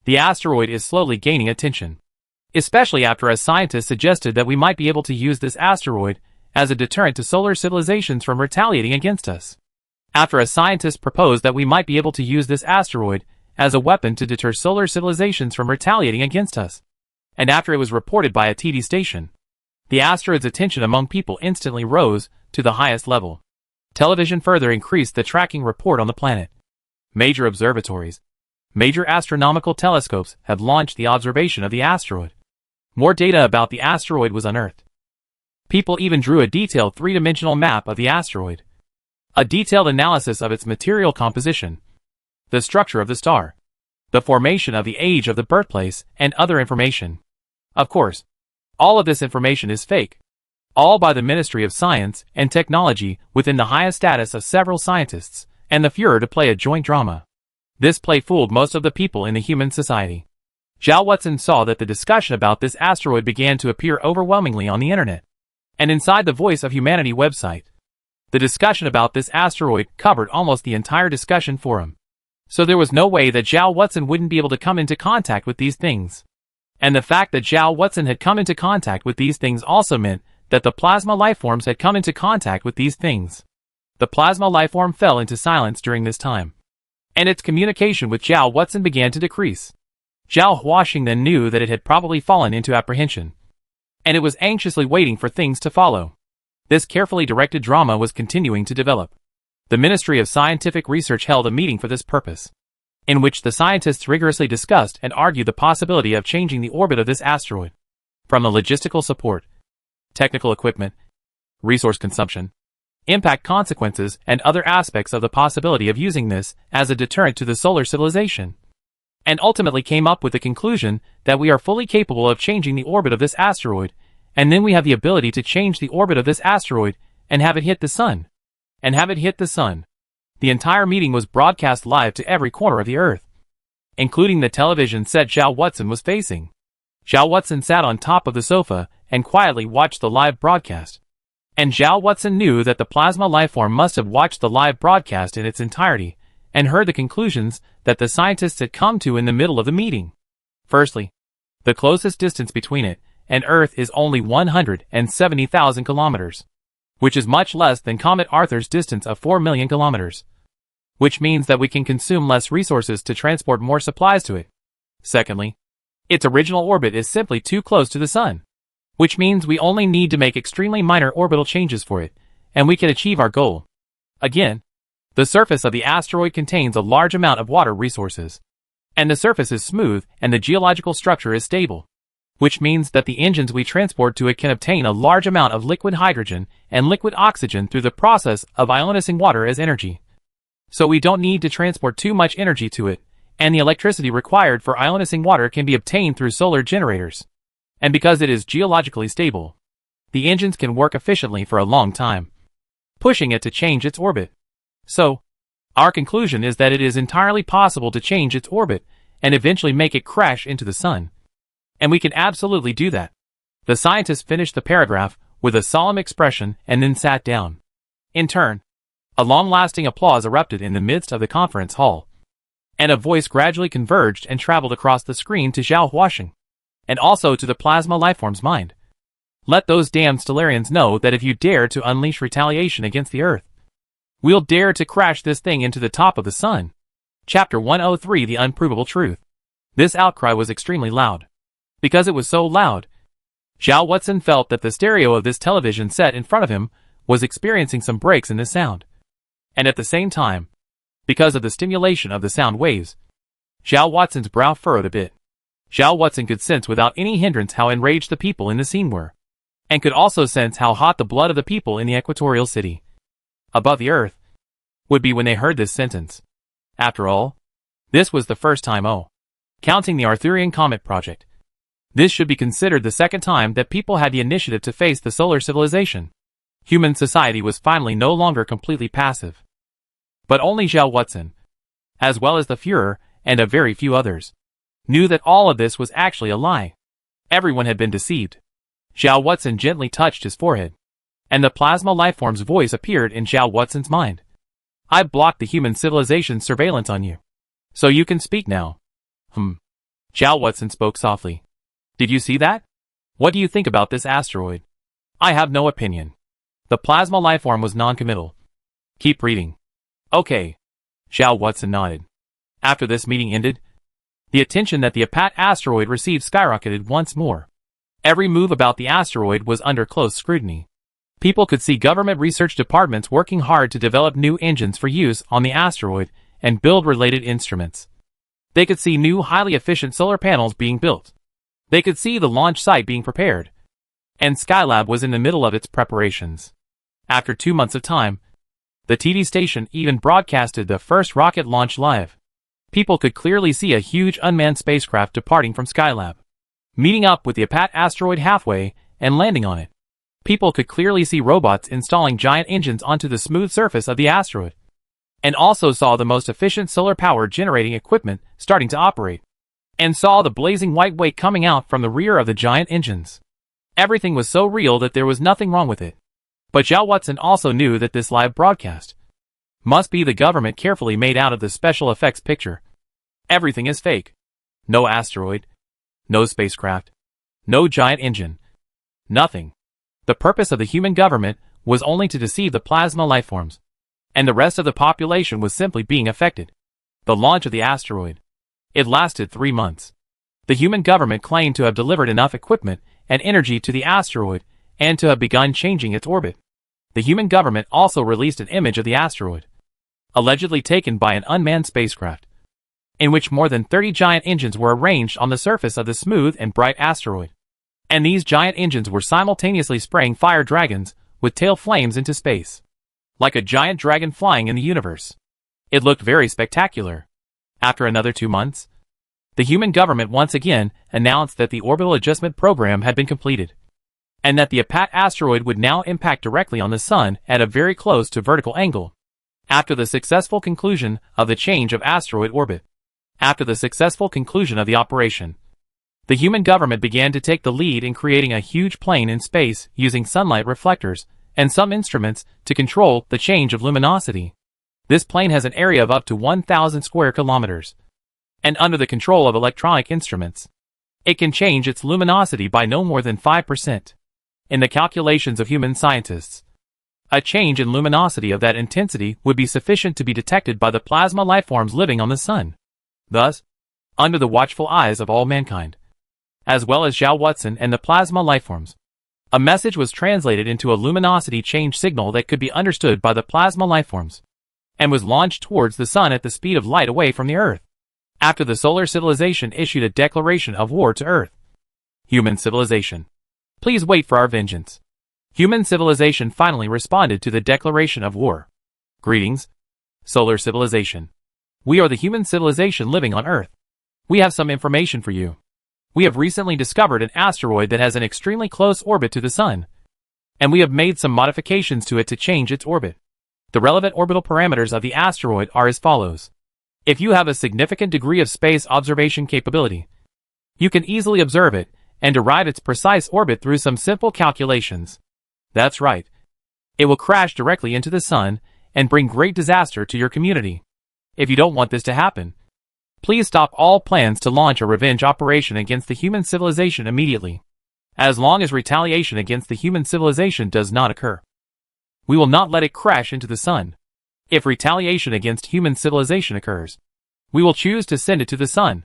[SPEAKER 1] The asteroid is slowly gaining attention, especially after a scientist suggested that we might be able to use this asteroid as a deterrent to solar civilizations from retaliating against us. After a scientist proposed that we might be able to use this asteroid as a weapon to deter solar civilizations from retaliating against us. and after it was reported by a TV station, the asteroid's attention among people instantly rose to the highest level. Television further increased the tracking report on the planet. Major observatories, major astronomical telescopes have launched the observation of the asteroid. More data about the asteroid was unearthed. People even drew a detailed three-dimensional map of the asteroid. A detailed analysis of its material composition, the structure of the star, the formation of the age of the birthplace, and other information. Of course, all of this information is fake. All by the Ministry of Science and Technology within the highest status of several scientists, and the Führer to play a joint drama. This play fooled most of the people in the human society. Zhao Watson saw that the discussion about this asteroid began to appear overwhelmingly on the internet. And inside the Voice of Humanity website, the discussion about this asteroid covered almost the entire discussion forum. So there was no way that Zhao Watson wouldn't be able to come into contact with these things. And the fact that Zhao Watson had come into contact with these things also meant that the plasma lifeforms had come into contact with these things. The plasma lifeform fell into silence during this time, and its communication with Zhao Watson began to decrease. Zhao Huaxing then knew that it had probably fallen into apprehension, and it was anxiously waiting for things to follow. This carefully directed drama was continuing to develop. The Ministry of Scientific Research held a meeting for this purpose, in which the scientists rigorously discussed and argued the possibility of changing the orbit of this asteroid. From the logistical support, technical equipment, resource consumption, impact consequences, and other aspects of the possibility of using this as a deterrent to the solar civilization, and ultimately came up with the conclusion that we are fully capable of changing the orbit of this asteroid, and then we have the ability to change the orbit of this asteroid and have it hit the sun. The entire meeting was broadcast live to every corner of the Earth, including the television set Zhao Watson was facing. Zhao Watson sat on top of the sofa and quietly watched the live broadcast. And Zhao Watson knew that the plasma lifeform must have watched the live broadcast in its entirety and heard the conclusions that the scientists had come to in the middle of the meeting. Firstly, the closest distance between it and Earth is only 170,000 kilometers, which is much less than Comet Arthur's distance of 4 million kilometers, which means that we can consume less resources to transport more supplies to it. Secondly, its original orbit is simply too close to the Sun, which means we only need to make extremely minor orbital changes for it, and we can achieve our goal. Again, the surface of the asteroid contains a large amount of water resources, and the surface is smooth and the geological structure is stable, which means that the engines we transport to it can obtain a large amount of liquid hydrogen and liquid oxygen through the process of ionizing water as energy. So we don't need to transport too much energy to it, and the electricity required for ionizing water can be obtained through solar generators. And because it is geologically stable, the engines can work efficiently for a long time, pushing it to change its orbit. So, our conclusion is that it is entirely possible to change its orbit and eventually make it crash into the Sun. And we can absolutely do that. The scientist finished the paragraph with a solemn expression and then sat down. In turn, a long-lasting applause erupted in the midst of the conference hall, and a voice gradually converged and traveled across the screen to Zhao Huaxing, and also to the plasma lifeform's mind. Let those damned Stellarians know that if you dare to unleash retaliation against the Earth, we'll dare to crash this thing into the top of the Sun. Chapter 103: The Unprovable Truth. This outcry was extremely loud. Because it was so loud, Zhao Watson felt that the stereo of this television set in front of him was experiencing some breaks in the sound. And at the same time, because of the stimulation of the sound waves, Zhao Watson's brow furrowed a bit. Zhao Watson could sense without any hindrance how enraged the people in the scene were, and could also sense how hot the blood of the people in the equatorial city above the Earth would be when they heard this sentence. After all, this was the first time, counting the Arthurian Comet project, this should be considered the second time that people had the initiative to face the solar civilization. Human society was finally no longer completely passive. But only Zhao Watson, as well as the Führer and a very few others, knew that all of this was actually a lie. Everyone had been deceived. Zhao Watson gently touched his forehead, and the plasma lifeform's voice appeared in Zhao Watson's mind. I blocked the human civilization's surveillance on you, so you can speak now. Zhao Watson spoke softly. Did you see that? What do you think about this asteroid? I have no opinion. The plasma lifeform was non-committal. Keep reading. Okay. Zhao Watson nodded. After this meeting ended, The attention that the EP61 asteroid received skyrocketed once more. Every move about the asteroid was under close scrutiny. People could see government research departments working hard to develop new engines for use on the asteroid and build related instruments. They could see new highly efficient solar panels being built. They could see the launch site being prepared. And Skylab was in the middle of its preparations. After 2 months of time, the TV station even broadcasted the first rocket launch live. People could clearly see a huge unmanned spacecraft departing from Skylab, meeting up with the EP61 asteroid halfway and landing on it. People could clearly see robots installing giant engines onto the smooth surface of the asteroid, and also saw the most efficient solar power generating equipment starting to operate, and saw the blazing white wake coming out from the rear of the giant engines. Everything was so real that there was nothing wrong with it. But Zhao Watson also knew that this live broadcast must be the government carefully made out of the special effects picture. Everything is fake. No asteroid. No spacecraft. No giant engine. Nothing. The purpose of the human government was only to deceive the plasma lifeforms. And the rest of the population was simply being affected. The launch of the asteroid. It lasted 3 months. The human government claimed to have delivered enough equipment and energy to the asteroid and to have begun changing its orbit. The human government also released an image of the asteroid, allegedly taken by an unmanned spacecraft, in which more than 30 giant engines were arranged on the surface of the smooth and bright asteroid. And these giant engines were simultaneously spraying fire dragons with tail flames into space, like a giant dragon flying in the universe. It looked very spectacular. After another 2 months, the human government once again announced that the orbital adjustment program had been completed, and that the EP61 asteroid would now impact directly on the Sun at a very close to vertical angle. After the successful conclusion of the change of asteroid orbit, after the successful conclusion of the operation, the human government began to take the lead in creating a huge plane in space using sunlight reflectors and some instruments to control the change of luminosity. This plane has an area of up to 1,000 square kilometers. And under the control of electronic instruments, it can change its luminosity by no more than 5%. In the calculations of human scientists, a change in luminosity of that intensity would be sufficient to be detected by the plasma lifeforms living on the Sun. Thus, under the watchful eyes of all mankind, as well as Zhao Watson and the plasma lifeforms, a message was translated into a luminosity change signal that could be understood by the plasma lifeforms, and was launched towards the Sun at the speed of light away from the Earth. After the solar civilization issued a declaration of war to Earth. Human civilization. Please wait for our vengeance. Human civilization finally responded to the declaration of war. Greetings, solar civilization. We are the human civilization living on Earth. We have some information for you. We have recently discovered an asteroid that has an extremely close orbit to the Sun, and we have made some modifications to it to change its orbit. The relevant orbital parameters of the asteroid are as follows. If you have a significant degree of space observation capability, you can easily observe it and derive its precise orbit through some simple calculations. That's right. It will crash directly into the Sun and bring great disaster to your community. If you don't want this to happen, please stop all plans to launch a revenge operation against the human civilization immediately. As long as retaliation against the human civilization does not occur, we will not let it crash into the Sun. If retaliation against human civilization occurs, we will choose to send it to the Sun.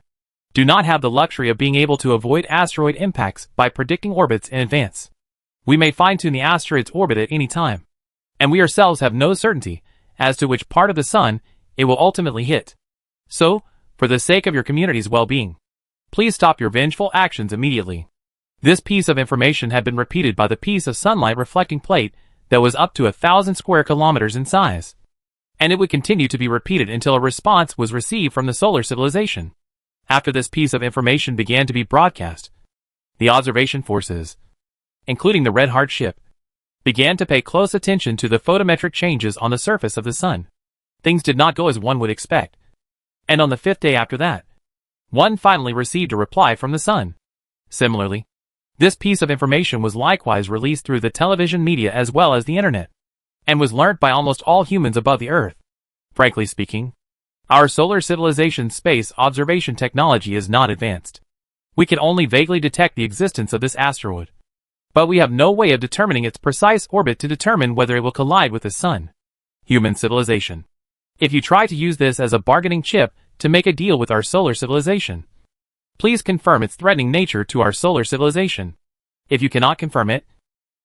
[SPEAKER 1] Do not have the luxury of being able to avoid asteroid impacts by predicting orbits in advance. We may fine-tune the asteroid's orbit at any time, and we ourselves have no certainty as to which part of the Sun it will ultimately hit. So, for the sake of your community's well-being, please stop your vengeful actions immediately. This piece of information had been repeated by the piece of sunlight reflecting plate that was up to 1,000 square kilometers in size, and it would continue to be repeated until a response was received from the solar civilization. After this piece of information began to be broadcast, the observation forces, including the Red Heart ship, began to pay close attention to the photometric changes on the surface of the Sun. Things did not go as one would expect, and on the 5th day after that, one finally received a reply from the Sun. Similarly, this piece of information was likewise released through the television media as well as the internet, and was learnt by almost all humans above the Earth. Frankly speaking, our solar civilization's space observation technology is not advanced. We can only vaguely detect the existence of this asteroid, but we have no way of determining its precise orbit to determine whether it will collide with the Sun. Human civilization. If you try to use this as a bargaining chip to make a deal with our solar civilization, Please confirm its threatening nature to our solar civilization. If you cannot confirm it,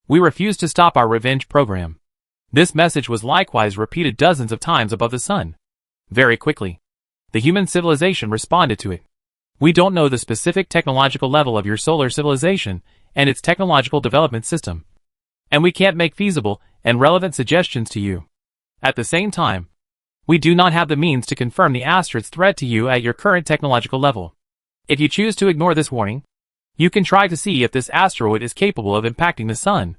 [SPEAKER 1] we refuse to stop our revenge program. This message was likewise repeated dozens of times above the sun. Very quickly, the human civilization responded to it. We don't know the specific technological level of your solar civilization and its technological development system, and we can't make feasible and relevant suggestions to you. At the same time, we do not have the means to confirm the asteroid's threat to you at your current technological level. If you choose to ignore this warning, you can try to see if this asteroid is capable of impacting the sun.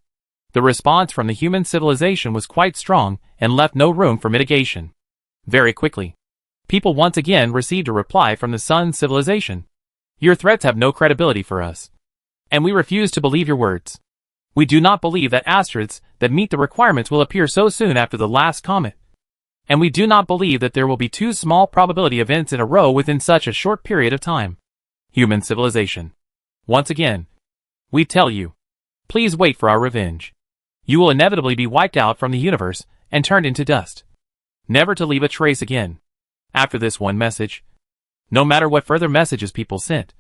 [SPEAKER 1] The response from the human civilization was quite strong and left no room for mitigation. Very quickly, people once again received a reply from the sun civilization. Your threats have no credibility for us, and we refuse to believe your words. We do not believe that asteroids that meet the requirements will appear so soon after the last comet. And we do not believe that there will be two small probability events in a row within such a short period of time. Human civilization. Once again, we tell you, please wait for our revenge. You will inevitably be wiped out from the universe and turned into dust, never to leave a trace again. After this one message, no matter what further messages people sent,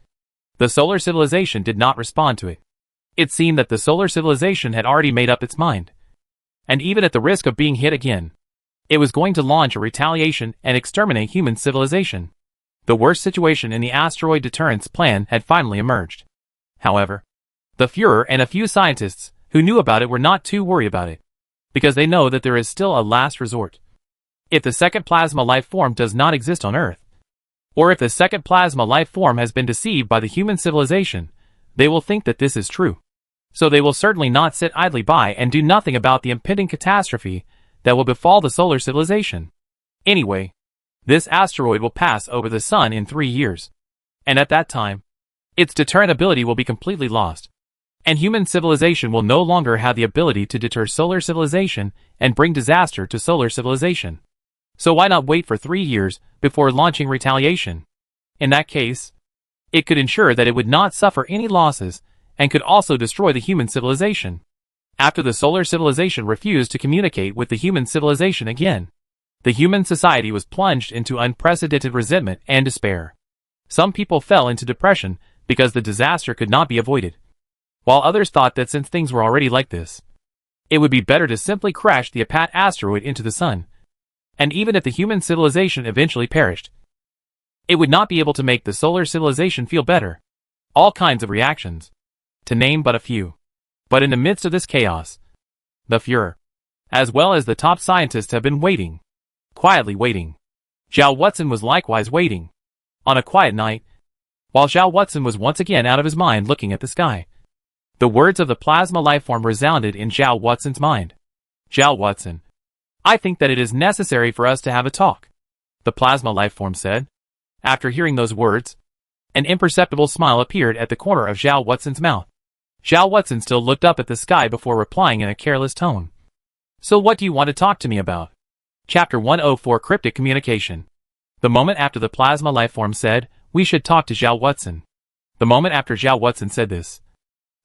[SPEAKER 1] the solar civilization did not respond to it. It seemed that the solar civilization had already made up its mind. And even at the risk of being hit again, it was going to launch a retaliation and exterminate human civilization. The worst situation in the asteroid deterrence plan had finally emerged. However, the Führer and a few scientists who knew about it were not too worried about it, because they know that there is still a last resort. If the second plasma life form does not exist on Earth, or if the second plasma life form has been deceived by the human civilization, they will think that this is true. So they will certainly not sit idly by and do nothing about the impending catastrophe that will befall the solar civilization. Anyway, this asteroid will pass over the sun in 3 years, and at that time, its deterrent ability will be completely lost, and human civilization will no longer have the ability to deter solar civilization and bring disaster to solar civilization. So why not wait for 3 years before launching retaliation? In that case, it could ensure that it would not suffer any losses and could also destroy the human civilization. After the solar civilization refused to communicate with the human civilization again, the human society was plunged into unprecedented resentment and despair. Some people fell into depression because the disaster could not be avoided, while others thought that since things were already like this, it would be better to simply crash the Apat asteroid into the sun. And even if the human civilization eventually perished, it would not be able to make the solar civilization feel better. All kinds of reactions, to name but a few. But in the midst of this chaos, the Führer, as well as the top scientists, have been waiting. Quietly waiting. Zhao Watson was likewise waiting. On a quiet night, while Zhao Watson was once again out of his mind looking at the sky, the words of the plasma lifeform resounded in Zhao Watson's mind. Zhao Watson, I think that it is necessary for us to have a talk, the plasma lifeform said. After hearing those words, an imperceptible smile appeared at the corner of Zhao Watson's mouth. Zhao Watson still looked up at the sky before replying in a careless tone. So what do you want to talk to me about? Chapter 104 Cryptic Communication. The moment after the plasma lifeform said, we should talk to Zhao Watson. The moment after Zhao Watson said this,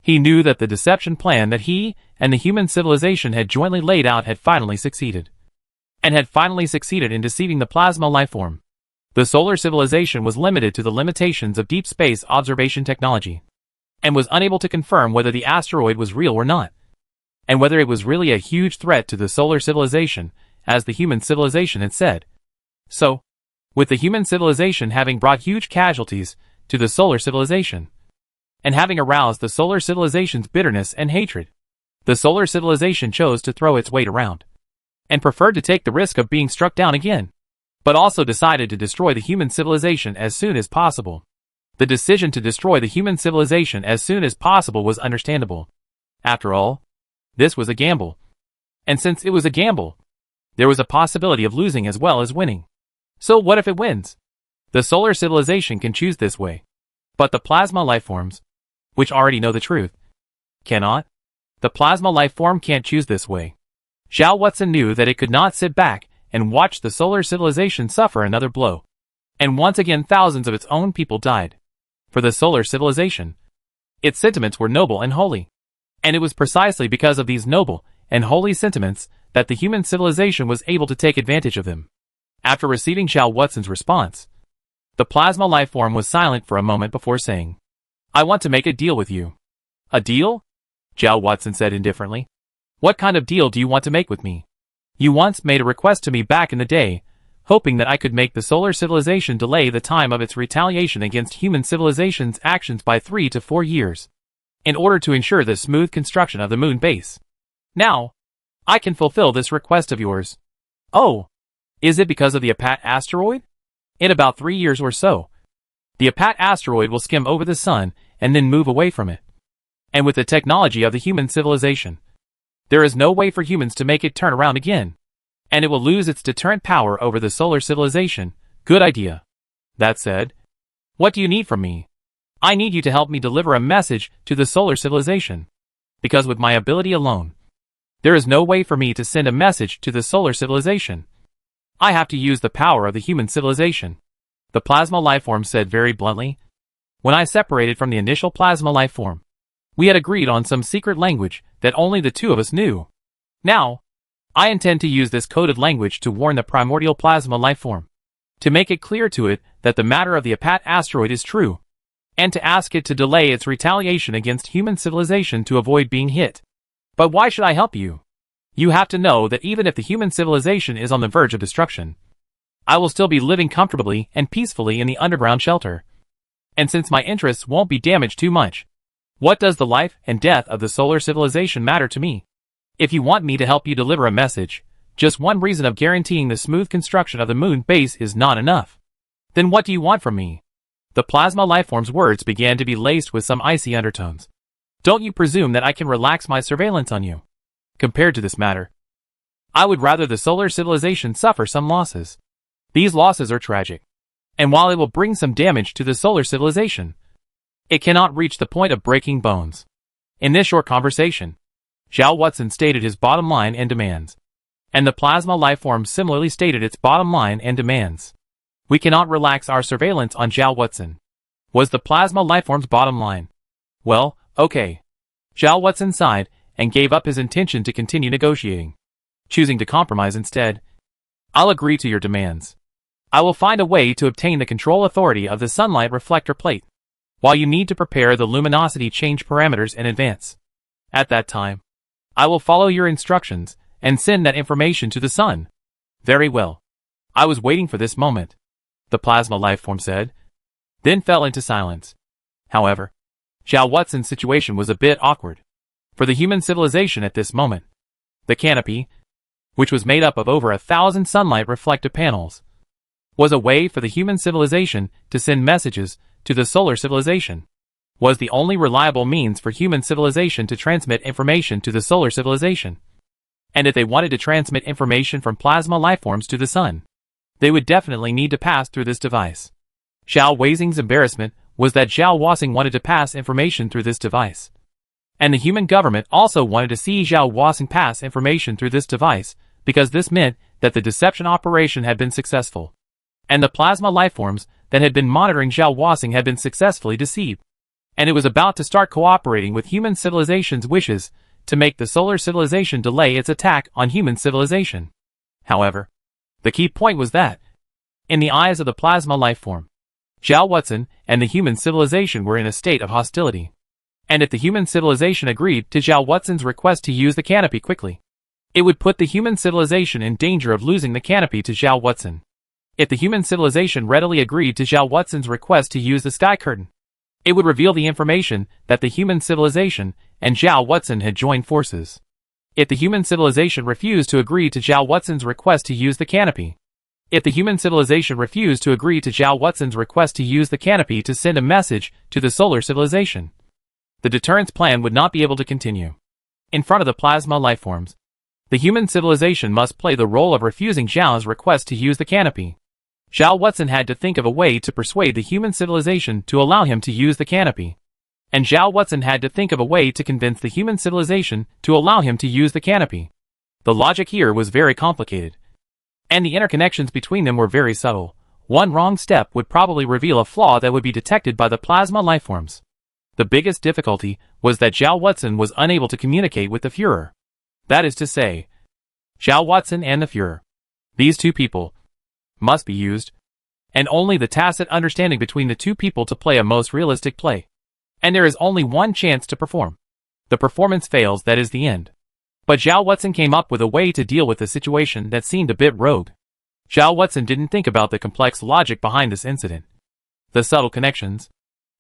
[SPEAKER 1] he knew that the deception plan that he and the human civilization had jointly laid out had finally succeeded. And had finally succeeded in deceiving the plasma lifeform. The solar civilization was limited to the limitations of deep space observation technology, and was unable to confirm whether the asteroid was real or not, and whether it was really a huge threat to the solar civilization, as the human civilization had said. So, with the human civilization having brought huge casualties to the solar civilization, and having aroused the solar civilization's bitterness and hatred, the solar civilization chose to throw its weight around, and preferred to take the risk of being struck down again, but also decided to destroy the human civilization as soon as possible. The decision to destroy the human civilization as soon as possible was understandable. After all, this was a gamble. And since it was a gamble, there was a possibility of losing as well as winning. So what if it wins? The solar civilization can choose this way. But the plasma lifeforms, which already know the truth, cannot. The plasma lifeform can't choose this way. Zhao Watson knew that it could not sit back and watch the solar civilization suffer another blow. And once again thousands of its own people died. For the solar civilization, its sentiments were noble and holy. And it was precisely because of these noble and holy sentiments that the human civilization was able to take advantage of them. After receiving Zhao Watson's response, The plasma lifeform was silent for a moment before saying, "I want to make a deal with you." "A deal?" Zhao Watson said indifferently. "What kind of deal do you want to make with me? You once made a request to me back in the day, hoping that I could make the solar civilization delay the time of its retaliation against human civilization's actions by 3 to 4 years, in order to ensure the smooth construction of the moon base. Now, I can fulfill this request of yours." "Oh, is it because of the Apat asteroid?" "In about 3 years or so, the Apat asteroid will skim over the sun and then move away from it. And with the technology of the human civilization, there is no way for humans to make it turn around again. And it will lose its deterrent power over the solar civilization." "Good idea. That said, what do you need from me?" "I need you to help me deliver a message to the solar civilization. Because with my ability alone, there is no way for me to send a message to the solar civilization. I have to use the power of the human civilization," the plasma lifeform said very bluntly. "When I separated from the initial plasma lifeform, we had agreed on some secret language that only the two of us knew. Now, I intend to use this coded language to warn the primordial plasma lifeform, to make it clear to it that the matter of the Apat asteroid is true, and to ask it to delay its retaliation against human civilization to avoid being hit." "But why should I help you?" "You have to know that even if the human civilization is on the verge of destruction, I will still be living comfortably and peacefully in the underground shelter. And since my interests won't be damaged too much, what does the life and death of the solar civilization matter to me? If you want me to help you deliver a message, just one reason of guaranteeing the smooth construction of the moon base is not enough. Then what do you want from me?" The plasma lifeform's words began to be laced with some icy undertones. "Don't you presume that I can relax my surveillance on you? Compared to this matter, I would rather the solar civilization suffer some losses. These losses are tragic, and while it will bring some damage to the solar civilization, it cannot reach the point of breaking bones." In this short conversation, Zhao Watson stated his bottom line and demands, and the plasma lifeform similarly stated its bottom line and demands. "We cannot relax our surveillance on Zhao Watson," was the plasma lifeform's bottom line. "Well, okay." Zhao Watson sighed and gave up his intention to continue negotiating, choosing to compromise instead. "I'll agree to your demands. I will find a way to obtain the control authority of the sunlight reflector plate, while you need to prepare the luminosity change parameters in advance. At that time, I will follow your instructions and send that information to the sun." "Very well. I was waiting for this moment," the plasma lifeform said, then fell into silence. However, Zhao Watson's situation was a bit awkward for the human civilization at this moment. The canopy, which was made up of over 1,000 sunlight reflective panels, was a way for the human civilization to send messages to the solar civilization, was the only reliable means for human civilization to transmit information to the solar civilization. And if they wanted to transmit information from plasma lifeforms to the sun, they would definitely need to pass through this device. Zhao Weizing's embarrassment was that Zhao Wasing wanted to pass information through this device, and the human government also wanted to see Zhao Wasing pass information through this device, because this meant that the deception operation had been successful, and the plasma lifeforms that had been monitoring Zhao Wasing had been successfully deceived, and it was about to start cooperating with human civilization's wishes to make the solar civilization delay its attack on human civilization. However, the key point was that, in the eyes of the plasma lifeform, Zhao Watson and the human civilization were in a state of hostility. And if the human civilization agreed to Zhao Watson's request to use the canopy quickly, it would put the human civilization in danger of losing the canopy to Zhao Watson. If the human civilization readily agreed to Zhao Watson's request to use the sky curtain, it would reveal the information that the human civilization and Zhao Watson had joined forces. If the human civilization refused to agree to Zhao Watson's request to use the canopy, if the human civilization refused to agree to Zhao Watson's request to use the canopy to send a message to the solar civilization, the deterrence plan would not be able to continue. In front of the plasma lifeforms, the human civilization must play the role of refusing Zhao's request to use the canopy. Zhao Watson had to think of a way to persuade the human civilization to allow him to use the canopy, and Zhao Watson had to think of a way to convince the human civilization to allow him to use the canopy. The logic here was very complicated, and the interconnections between them were very subtle. One wrong step would probably reveal a flaw that would be detected by the plasma lifeforms. The biggest difficulty was that Zhao Watson was unable to communicate with the Führer. That is to say, Zhao Watson and the Führer, these two people, must be used, and only the tacit understanding between the two people to play a most realistic play. And there is only one chance to perform. The performance fails, that is the end. But Zhao Watson came up with a way to deal with the situation that seemed a bit rogue. Zhao Watson didn't think about the complex logic behind this incident, the subtle connections,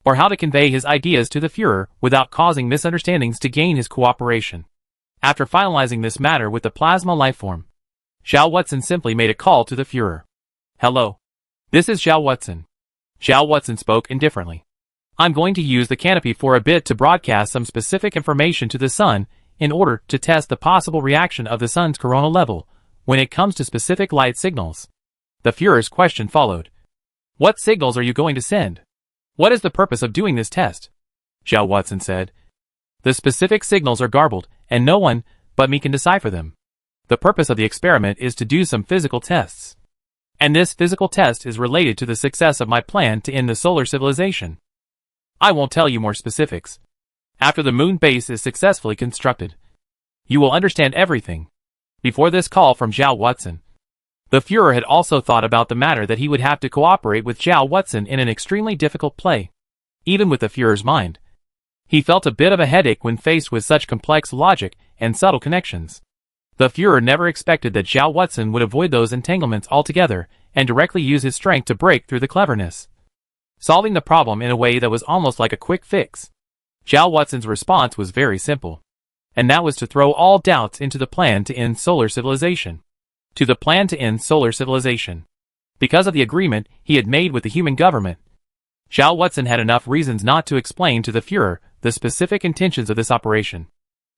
[SPEAKER 1] or how to convey his ideas to the Führer without causing misunderstandings to gain his cooperation. After finalizing this matter with the plasma lifeform, Zhao Watson simply made a call to the Führer. "Hello. This is Zhao Watson." Zhao Watson spoke indifferently. "I'm going to use the canopy for a bit to broadcast some specific information to the sun in order to test the possible reaction of the sun's coronal level when it comes to specific light signals." The Führer's question followed. "What signals are you going to send? What is the purpose of doing this test?" Zhao Watson said. "The specific signals are garbled, and no one but me can decipher them. The purpose of the experiment is to do some physical tests. And this physical test is related to the success of my plan to end the solar civilization. I won't tell you more specifics. After the moon base is successfully constructed, you will understand everything." Before this call from Zhao Watson, the Führer had also thought about the matter that he would have to cooperate with Zhao Watson in an extremely difficult play. Even with the Führer's mind, he felt a bit of a headache when faced with such complex logic and subtle connections. The Führer never expected that Zhao Watson would avoid those entanglements altogether and directly use his strength to break through the cleverness, solving the problem in a way that was almost like a quick fix. Zhao Watson's response was very simple, and that was to throw all doubts into the plan to end solar civilization. To the plan to end solar civilization. Because of the agreement he had made with the human government, Zhao Watson had enough reasons not to explain to the Führer the specific intentions of this operation.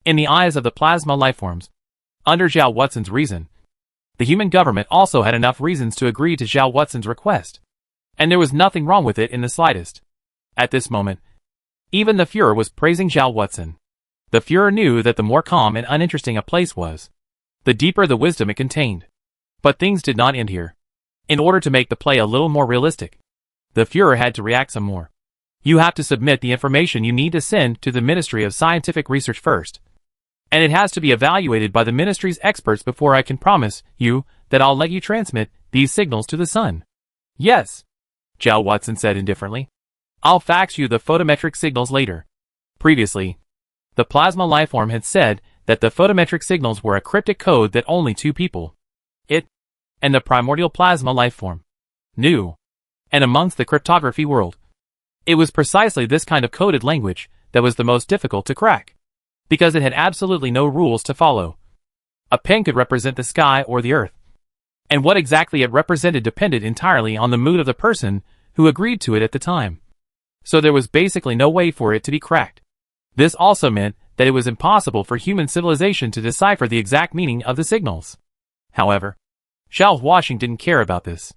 [SPEAKER 1] In the eyes of the plasma lifeforms, under Zhao Watson's reason, the human government also had enough reasons to agree to Zhao Watson's request, and there was nothing wrong with it in the slightest. At this moment, even the Führer was praising Zhao Watson. The Führer knew that the more calm and uninteresting a place was, the deeper the wisdom it contained. But things did not end here. In order to make the play a little more realistic, the Führer had to react some more. "You have to submit the information you need to send to the Ministry of Scientific Research first. And it has to be evaluated by the ministry's experts before I can promise you that I'll let you transmit these signals to the sun." "Yes," Zhao Watson said indifferently. "I'll fax you the photometric signals later." Previously, the plasma lifeform had said that the photometric signals were a cryptic code that only two people, it and the primordial plasma lifeform, knew. And amongst the cryptography world, it was precisely this kind of coded language that was the most difficult to crack, because it had absolutely no rules to follow. A pen could represent the sky or the earth, and what exactly it represented depended entirely on the mood of the person who agreed to it at the time. So there was basically no way for it to be cracked. This also meant that it was impossible for human civilization to decipher the exact meaning of the signals. However, Zhao Huaxing didn't care about this.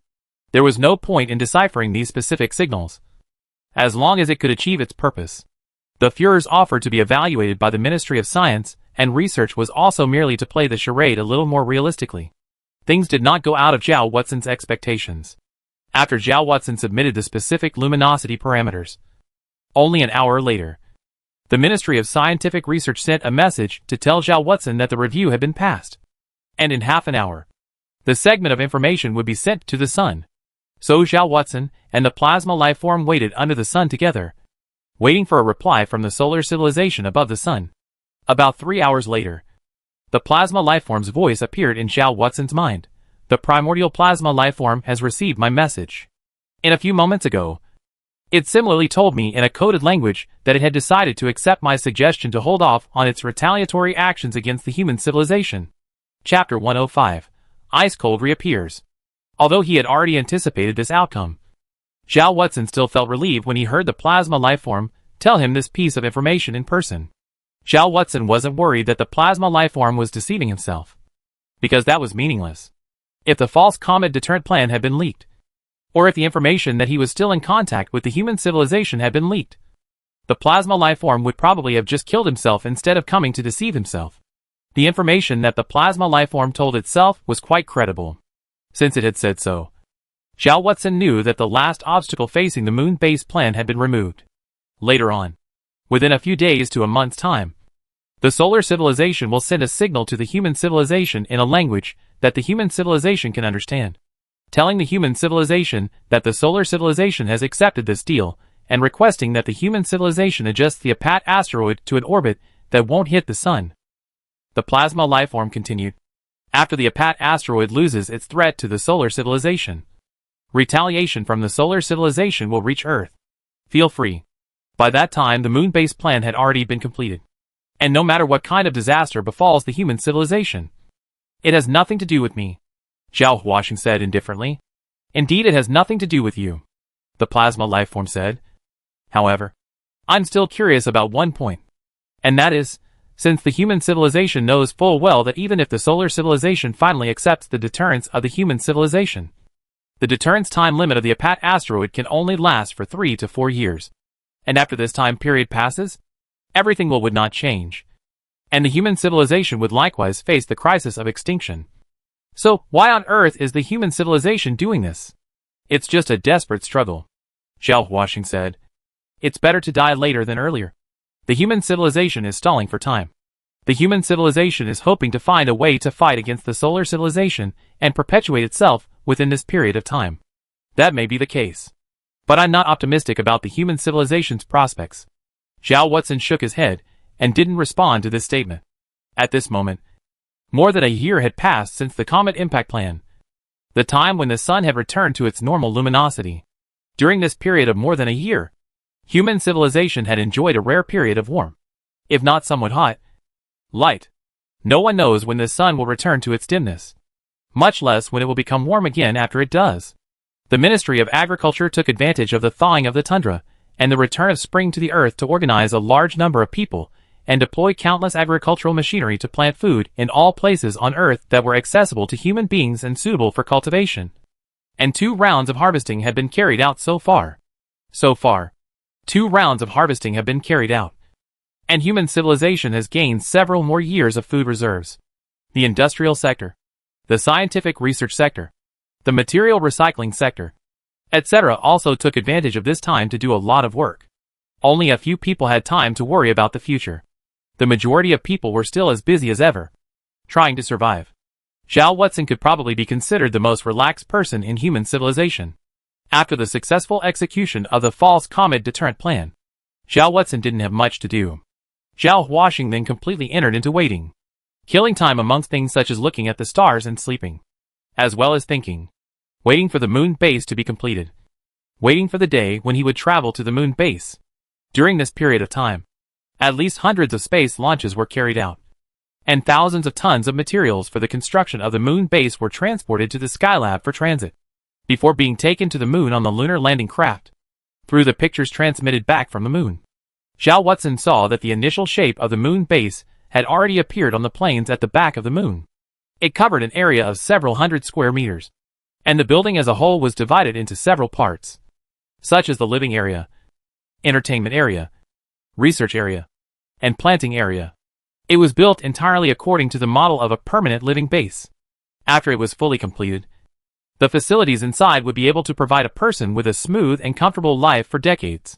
[SPEAKER 1] There was no point in deciphering these specific signals, as long as it could achieve its purpose. The Führer's offer to be evaluated by the Ministry of Science and Research was also merely to play the charade a little more realistically. Things did not go out of Zhao Watson's expectations. After Zhao Watson submitted the specific luminosity parameters, only an hour later, the Ministry of Scientific Research sent a message to tell Zhao Watson that the review had been passed. And in half an hour, the segment of information would be sent to the sun. So Zhao Watson and the plasma lifeform waited under the sun together, waiting for a reply from the solar civilization above the sun. About 3 hours later, the plasma lifeform's voice appeared in Zhao Watson's mind. "The primordial plasma lifeform has received my message. In a few moments ago, it similarly told me in a coded language that it had decided to accept my suggestion to hold off on its retaliatory actions against the human civilization." Chapter 105. Ice Cold reappears. Although he had already anticipated this outcome, Zhao Watson still felt relieved when he heard the plasma lifeform tell him this piece of information in person. Zhao Watson wasn't worried that the plasma lifeform was deceiving himself, because that was meaningless. If the false comet deterrent plan had been leaked, or if the information that he was still in contact with the human civilization had been leaked, the plasma lifeform would probably have just killed himself instead of coming to deceive himself. The information that the plasma lifeform told itself was quite credible, since it had said so. Zhao Watson knew that the last obstacle facing the moon base plan had been removed. Later on, within a few days to a month's time, the solar civilization will send a signal to the human civilization in a language that the human civilization can understand. telling the human civilization that the solar civilization has accepted this deal, and requesting that the human civilization adjusts the EP61 asteroid to an orbit that won't hit the sun. The plasma lifeform continued. After the EP61 asteroid loses its threat to the solar civilization, retaliation from the solar civilization will reach Earth. Feel free. By that time the moon base plan had already been completed. And no matter what kind of disaster befalls the human civilization, it has nothing to do with me, Zhao Huaxing said indifferently. Indeed, it has nothing to do with you, the plasma lifeform said. However, I'm still curious about one point. And that is, since the human civilization knows full well that even if the solar civilization finally accepts the deterrence of the human civilization, the deterrence time limit of the EP61 asteroid can only last for 3 to 4 years. And after this time period passes, everything would not change. And the human civilization would likewise face the crisis of extinction. So, why on earth is the human civilization doing this? It's just a desperate struggle, Zhao Huaxing said. It's better to die later than earlier. The human civilization is stalling for time. The human civilization is hoping to find a way to fight against the solar civilization and perpetuate itself within this period of time. That may be the case. But I'm not optimistic about the human civilization's prospects. Zhao Huaxing shook his head and didn't respond to this statement. At this moment, more than a year had passed since the comet impact plan, the time when the sun had returned to its normal luminosity. During this period of more than a year, human civilization had enjoyed a rare period of warm, if not somewhat hot, light. No one knows when the sun will return to its dimness, much less when it will become warm again after it does. The Ministry of Agriculture took advantage of the thawing of the tundra and the return of spring to the earth to organize a large number of people and deploy countless agricultural machinery to plant food in all places on earth that were accessible to human beings and suitable for cultivation. And 2 rounds of harvesting had been carried out so far. 2 rounds of harvesting have been carried out. And human civilization has gained several more years of food reserves. The industrial sector, the scientific research sector, the material recycling sector, etc. also took advantage of this time to do a lot of work. Only a few people had time to worry about the future. The majority of people were still as busy as ever, trying to survive. Zhao Huaxing could probably be considered the most relaxed person in human civilization. After the successful execution of the false comet deterrent plan, Zhao Huaxing didn't have much to do. Zhao Huaxing then completely entered into waiting, killing time amongst things such as looking at the stars and sleeping, as well as thinking, waiting for the moon base to be completed, waiting for the day when he would travel to the moon base. During this period of time, at least hundreds of space launches were carried out, and thousands of tons of materials for the construction of the moon base were transported to the Skylab for transit, before being taken to the moon on the lunar landing craft. Through the pictures transmitted back from the moon, Zhao Huaxing saw that the initial shape of the moon base had already appeared on the plains at the back of the moon. It covered an area of several hundred square meters, and the building as a whole was divided into several parts, such as the living area, entertainment area, research area, and planting area. It was built entirely according to the model of a permanent living base. After it was fully completed, the facilities inside would be able to provide a person with a smooth and comfortable life for decades.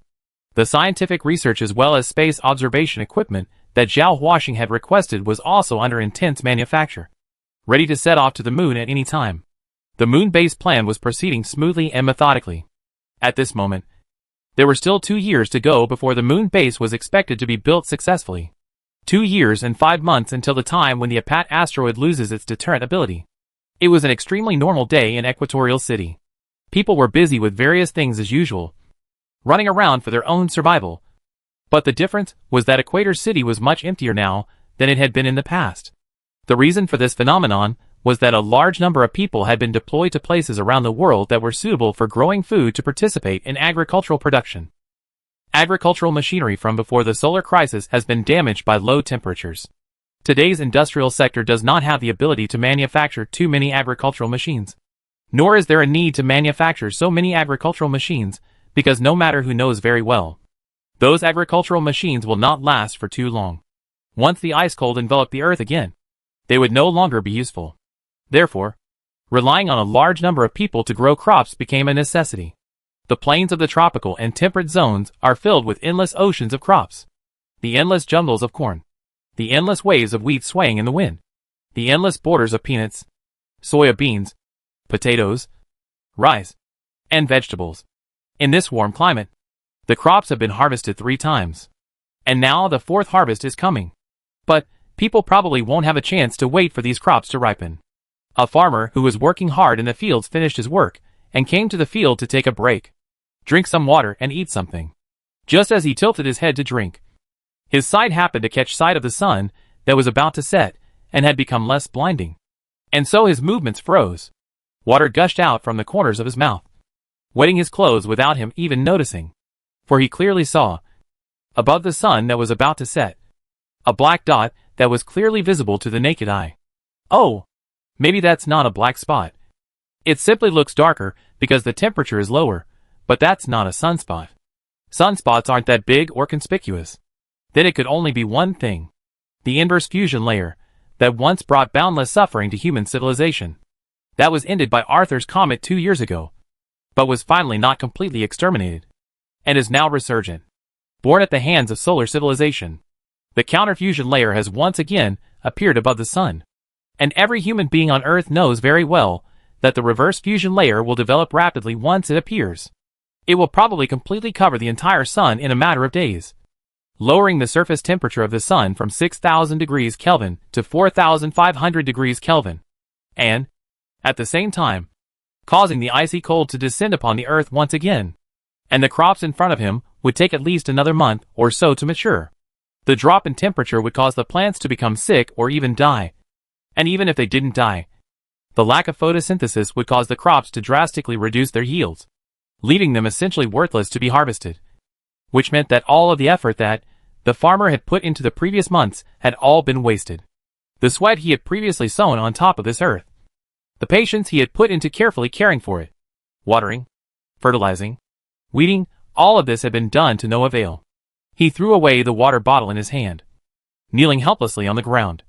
[SPEAKER 1] The scientific research as well as space observation equipment that Zhao Huaxing had requested was also under intense manufacture, ready to set off to the moon at any time. The moon base plan was proceeding smoothly and methodically. At this moment, there were still 2 years to go before the moon base was expected to be built successfully. 2 years and 5 months until the time when the EP61 asteroid loses its deterrent ability. It was an extremely normal day in Equatorial City. People were busy with various things as usual, running around for their own survival. But the difference was that Equator City was much emptier now than it had been in the past. The reason for this phenomenon was that a large number of people had been deployed to places around the world that were suitable for growing food to participate in agricultural production. Agricultural machinery from before the solar crisis has been damaged by low temperatures. Today's industrial sector does not have the ability to manufacture too many agricultural machines. Nor is there a need to manufacture so many agricultural machines, because no matter who knows very well, those agricultural machines will not last for too long. Once the ice cold enveloped the earth again, they would no longer be useful. Therefore, relying on a large number of people to grow crops became a necessity. The plains of the tropical and temperate zones are filled with endless oceans of crops. The endless jungles of corn. The endless waves of wheat swaying in the wind. The endless borders of peanuts, soya beans, potatoes, rice, and vegetables. In this warm climate, the crops have been harvested 3 times. And now the 4th harvest is coming. But people probably won't have a chance to wait for these crops to ripen. A farmer who was working hard in the fields finished his work and came to the field to take a break, drink some water and eat something. Just as he tilted his head to drink, his sight happened to catch sight of the sun that was about to set and had become less blinding. And so his movements froze. Water gushed out from the corners of his mouth, wetting his clothes without him even noticing. For he clearly saw, above the sun that was about to set, a black dot that was clearly visible to the naked eye. Oh, maybe that's not a black spot. It simply looks darker because the temperature is lower, but that's not a sunspot. Sunspots aren't that big or conspicuous. Then it could only be one thing. The inverse fusion layer that once brought boundless suffering to human civilization. That was ended by Arthur's comet 2 years ago, but was finally not completely exterminated, and is now resurgent. Born at the hands of solar civilization, the counterfusion layer has once again appeared above the sun. And every human being on Earth knows very well that the reverse fusion layer will develop rapidly once it appears. It will probably completely cover the entire sun in a matter of days, lowering the surface temperature of the sun from 6,000 degrees Kelvin to 4,500 degrees Kelvin, and, at the same time, causing the icy cold to descend upon the Earth once again. And the crops in front of him would take at least another month or so to mature. The drop in temperature would cause the plants to become sick or even die. And even if they didn't die, the lack of photosynthesis would cause the crops to drastically reduce their yields, leaving them essentially worthless to be harvested. Which meant that all of the effort that the farmer had put into the previous months had all been wasted. The sweat he had previously sown on top of this earth, the patience he had put into carefully caring for it, watering, fertilizing, weeding, all of this had been done to no avail. He threw away the water bottle in his hand, kneeling helplessly on the ground,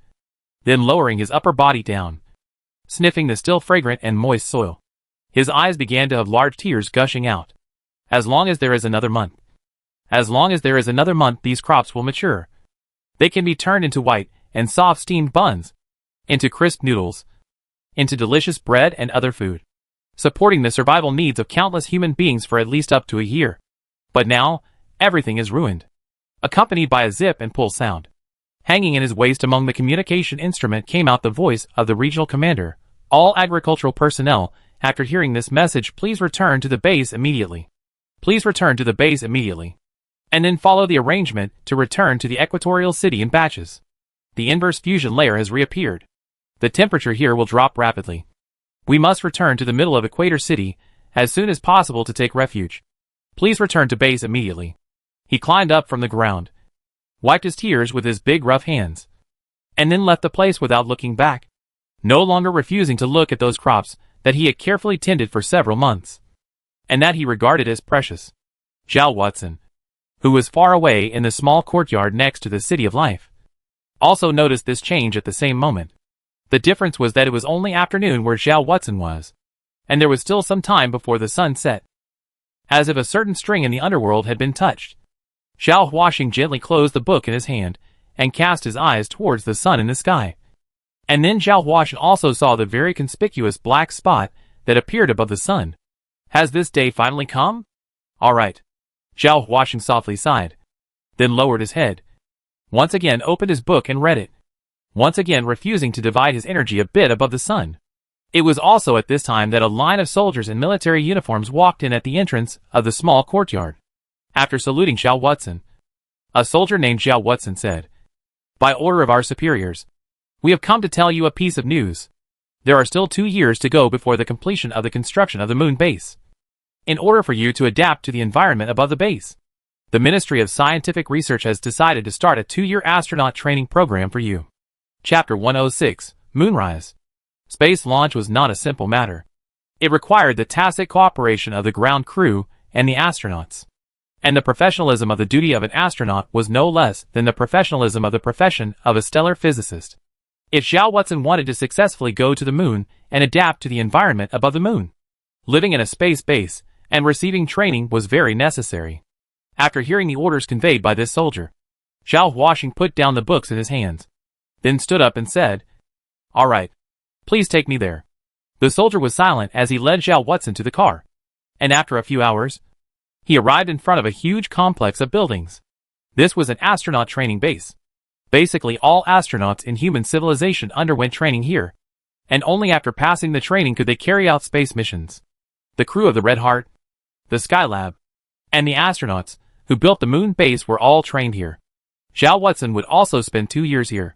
[SPEAKER 1] then lowering his upper body down, sniffing the still fragrant and moist soil. His eyes began to have large tears gushing out. As long as there is another month. As long as there is another month, these crops will mature. They can be turned into white and soft steamed buns, into crisp noodles, into delicious bread and other food, supporting the survival needs of countless human beings for at least up to a year. But now, everything is ruined. Accompanied by a zip and pull sound. Hanging in his waist among the communication instrument came out the voice of the regional commander. All agricultural personnel, after hearing this message, please return to the base immediately. Please return to the base immediately. And then follow the arrangement to return to the equatorial city in batches. The inverse fusion layer has reappeared. The temperature here will drop rapidly. We must return to the middle of Equator City as soon as possible to take refuge. Please return to base immediately. He climbed up from the ground, wiped his tears with his big rough hands, and then left the place without looking back, no longer refusing to look at those crops that he had carefully tended for several months, and that he regarded as precious. Zhao Watson, who was far away in the small courtyard next to the City of Life, also noticed this change at the same moment. The difference was that it was only afternoon where Zhao Watson was, and there was still some time before the sun set. As if a certain string in the underworld had been touched, Zhao Huaxing gently closed the book in his hand and cast his eyes towards the sun in the sky. And then Zhao Huaxing also saw the very conspicuous black spot that appeared above the sun. Has this day finally come? All right. Zhao Huaxing softly sighed, then lowered his head, once again opened his book and read it, once again refusing to divide his energy a bit above the sun. It was also at this time that a line of soldiers in military uniforms walked in at the entrance of the small courtyard. After saluting Zhao Watson, a soldier named Zhao Watson said, "By order of our superiors, we have come to tell you a piece of news. There are still 2 years to go before the completion of the construction of the moon base. In order for you to adapt to the environment above the base, the Ministry of Scientific Research has decided to start a 2-year astronaut training program for you." Chapter 106, Moonrise. Space launch was not a simple matter. It required the tacit cooperation of the ground crew and the astronauts. And the professionalism of the duty of an astronaut was no less than the professionalism of the profession of a stellar physicist. If Zhao Watson wanted to successfully go to the moon and adapt to the environment above the moon, living in a space base and receiving training was very necessary. After hearing the orders conveyed by this soldier, Zhao Huaxing put down the books in his hands, then stood up and said, "All right, please take me there." The soldier was silent as he led Zhao Watson to the car. And after a few hours, he arrived in front of a huge complex of buildings. This was an astronaut training base. Basically all astronauts in human civilization underwent training here, and only after passing the training could they carry out space missions. The crew of the Red Heart, the Skylab, and the astronauts who built the moon base were all trained here. Zhao Watson would also spend 2 years here.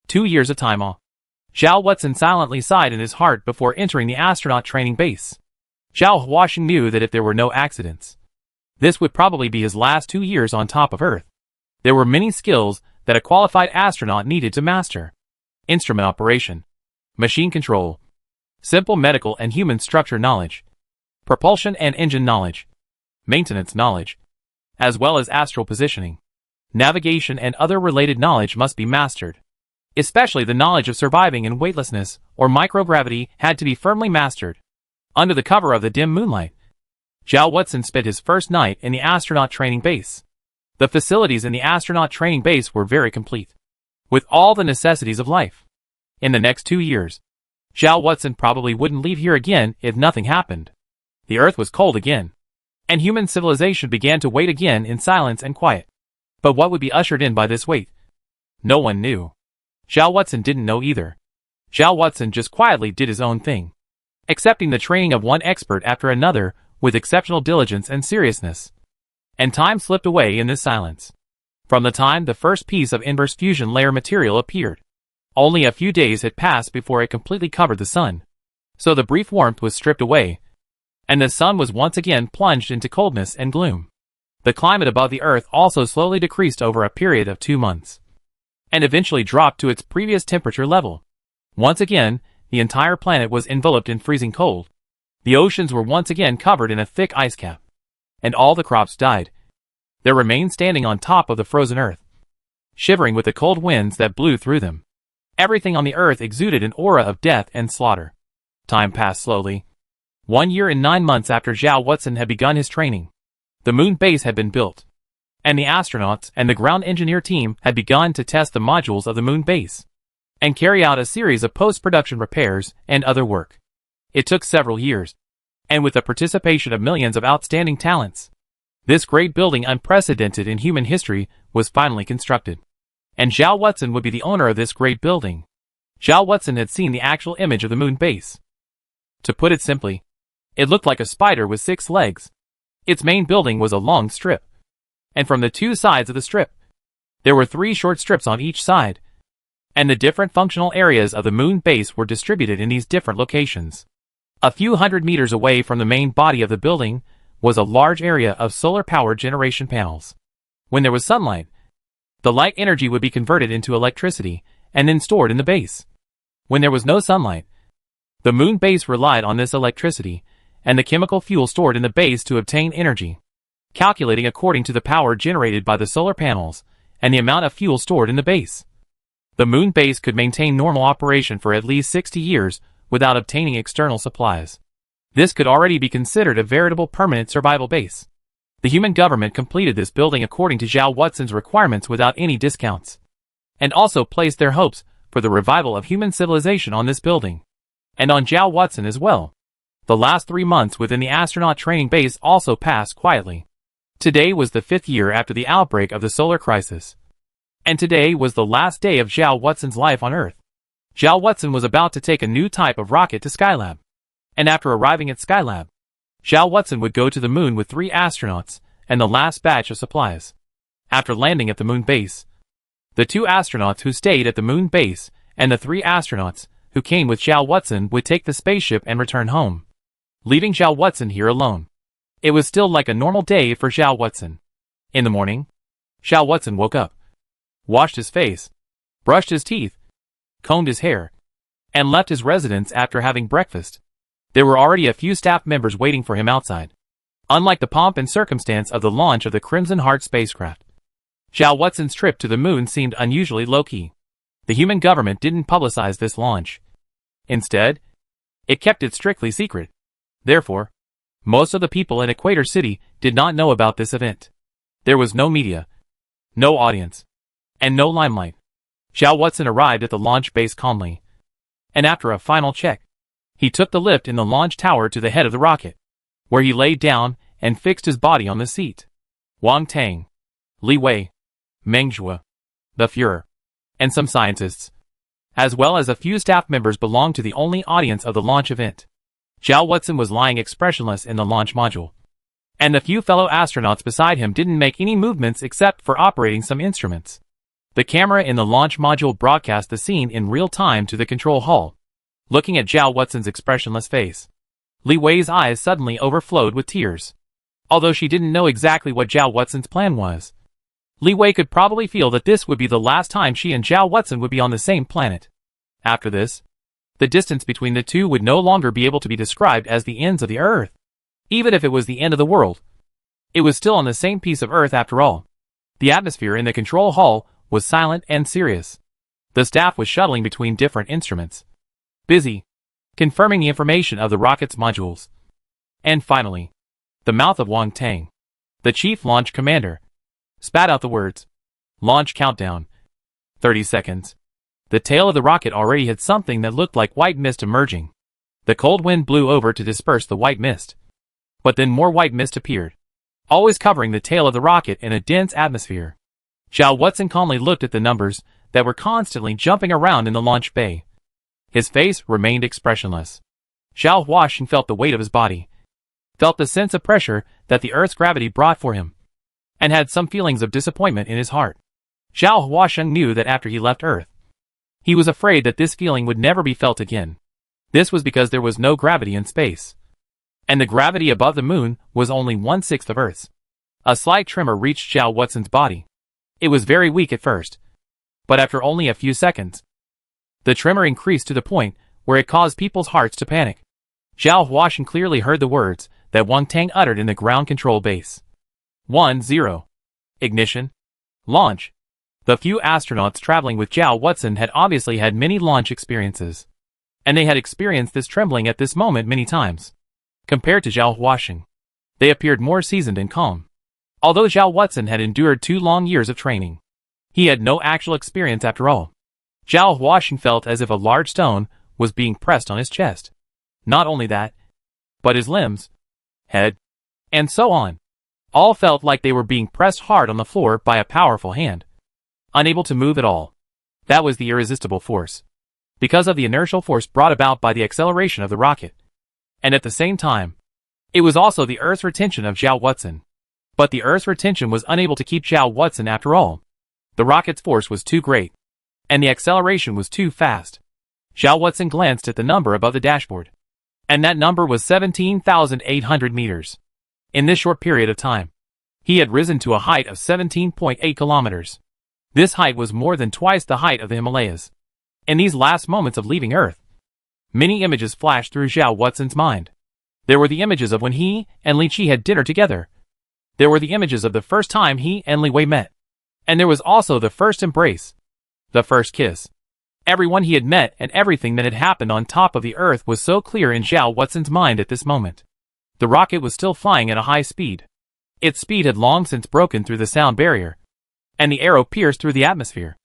[SPEAKER 1] 2 years of time off. Zhao Watson silently sighed in his heart before entering the astronaut training base. Zhao Huaxing knew that if there were no accidents, this would probably be his last 2 years on top of Earth. There were many skills that a qualified astronaut needed to master. Instrument operation, machine control, simple medical and human structure knowledge, propulsion and engine knowledge, maintenance knowledge, as well as astral positioning, navigation and other related knowledge must be mastered. Especially the knowledge of surviving in weightlessness or microgravity had to be firmly mastered. Under the cover of the dim moonlight, Zhao Watson spent his first night in the astronaut training base. The facilities in the astronaut training base were very complete, with all the necessities of life. In the next 2 years, Zhao Watson probably wouldn't leave here again if nothing happened. The Earth was cold again, and human civilization began to wait again in silence and quiet. But what would be ushered in by this wait? No one knew. Zhao Watson didn't know either. Zhao Watson just quietly did his own thing, accepting the training of one expert after another with exceptional diligence and seriousness. And time slipped away in this silence. From the time the first piece of inverse fusion layer material appeared, only a few days had passed before it completely covered the sun. So the brief warmth was stripped away, and the sun was once again plunged into coldness and gloom. The climate above the Earth also slowly decreased over a period of 2 months, and eventually dropped to its previous temperature level. Once again, the entire planet was enveloped in freezing cold. The oceans were once again covered in a thick ice cap, and all the crops died. They remained standing on top of the frozen Earth, shivering with the cold winds that blew through them. Everything on the Earth exuded an aura of death and slaughter. Time passed slowly. 1 year and 9 months after Zhao Watson had begun his training, the moon base had been built, and the astronauts and the ground engineer team had begun to test the modules of the moon base and carry out a series of post-production repairs and other work. It took several years, and with the participation of millions of outstanding talents, this great building unprecedented in human history was finally constructed. And Zhao Watson would be the owner of this great building. Zhao Watson had seen the actual image of the moon base. To put it simply, it looked like a spider with 6 legs. Its main building was a long strip, and from the 2 sides of the strip, there were 3 short strips on each side, and the different functional areas of the moon base were distributed in these different locations. A few hundred meters away from the main body of the building was a large area of solar power generation panels. When there was sunlight, the light energy would be converted into electricity and then stored in the base. When there was no sunlight, the moon base relied on this electricity and the chemical fuel stored in the base to obtain energy, calculating according to the power generated by the solar panels and the amount of fuel stored in the base. The moon base could maintain normal operation for at least 60 years without obtaining external supplies. This could already be considered a veritable permanent survival base. The human government completed this building according to Zhao Watson's requirements without any discounts, and also placed their hopes for the revival of human civilization on this building, and on Zhao Watson as well. The last 3 months within the astronaut training base also passed quietly. Today was the 5th year after the outbreak of the solar crisis, and today was the last day of Zhao Watson's life on Earth. Zhao Watson was about to take a new type of rocket to Skylab, and after arriving at Skylab, Zhao Watson would go to the moon with 3 astronauts and the last batch of supplies. After landing at the moon base, the 2 astronauts who stayed at the moon base and the 3 astronauts who came with Zhao Watson would take the spaceship and return home, leaving Zhao Watson here alone. It was still like a normal day for Zhao Watson. In the morning, Zhao Watson woke up, washed his face, brushed his teeth, combed his hair, and left his residence after having breakfast. There were already a few staff members waiting for him outside. Unlike the pomp and circumstance of the launch of the Crimson Heart spacecraft, Zhao Watson's trip to the moon seemed unusually low-key. The human government didn't publicize this launch. Instead, it kept it strictly secret. Therefore, most of the people in Equator City did not know about this event. There was no media, no audience, and no limelight. Zhao Watson arrived at the launch base calmly, and after a final check, He took the lift in the launch tower to the head of the rocket, where he laid down and fixed his body on the seat. Wang Tang, Li Wei, Meng Zhuo, the Führer, and some scientists, as well as a few staff members belonged to the only audience of the launch event. Zhao Watson was lying expressionless in the launch module, and the few fellow astronauts beside him didn't make any movements except for operating some instruments. The camera in the launch module broadcast the scene in real time to the control hall. Looking at Zhao Watson's expressionless face, Li Wei's eyes suddenly overflowed with tears. Although she didn't know exactly what Zhao Watson's plan was, Li Wei could probably feel that this would be the last time she and Zhao Watson would be on the same planet. After this, the distance between the two would no longer be able to be described as the ends of the Earth. Even if it was the end of the world, it was still on the same piece of Earth after all. The atmosphere in the control hall was silent and serious. The staff was shuttling between different instruments, busy confirming the information of the rocket's modules. And finally, the mouth of Wang Tang, the chief launch commander, spat out the words, "Launch countdown. 30 seconds. The tail of the rocket already had something that looked like white mist emerging. The cold wind blew over to disperse the white mist. But then more white mist appeared, always covering the tail of the rocket in a dense atmosphere. Zhao Watson calmly looked at the numbers that were constantly jumping around in the launch bay. His face remained expressionless. Zhao Huashan felt the weight of his body, felt the sense of pressure that the Earth's gravity brought for him, and had some feelings of disappointment in his heart. Zhao Huashan knew that after he left Earth, he was afraid that this feeling would never be felt again. This was because there was no gravity in space, and the gravity above the moon was only 1/6 of Earth's. A slight tremor reached Zhao Watson's body. It was very weak at first, but after only a few seconds, the tremor increased to the point where it caused people's hearts to panic. Zhao Huashan clearly heard the words that Wang Tang uttered in the ground control base. 1-0. Ignition. Launch. The few astronauts traveling with Zhao Watson had obviously had many launch experiences, and they had experienced this trembling at this moment many times. Compared to Zhao Huashan, they appeared more seasoned and calm. Although Zhao Watson had endured 2 long years of training, he had no actual experience after all. Zhao Huashan felt as if a large stone was being pressed on his chest. Not only that, but his limbs, head, and so on, all felt like they were being pressed hard on the floor by a powerful hand. Unable to move at all. That was the irresistible force, because of the inertial force brought about by the acceleration of the rocket. And at the same time, it was also the Earth's retention of Zhao Watson. But the Earth's retention was unable to keep Zhao Watson after all. The rocket's force was too great, and the acceleration was too fast. Zhao Watson glanced at the number above the dashboard, and that number was 17,800 meters. In this short period of time, he had risen to a height of 17.8 kilometers. This height was more than twice the height of the Himalayas. In these last moments of leaving Earth, many images flashed through Zhao Watson's mind. There were the images of when he and Li Qi had dinner together. There were the images of the first time he and Li Wei met. And there was also the first embrace, the first kiss. Everyone he had met and everything that had happened on top of the Earth was so clear in Zhao Watson's mind at this moment. The rocket was still flying at a high speed. Its speed had long since broken through the sound barrier, and the arrow pierced through the atmosphere,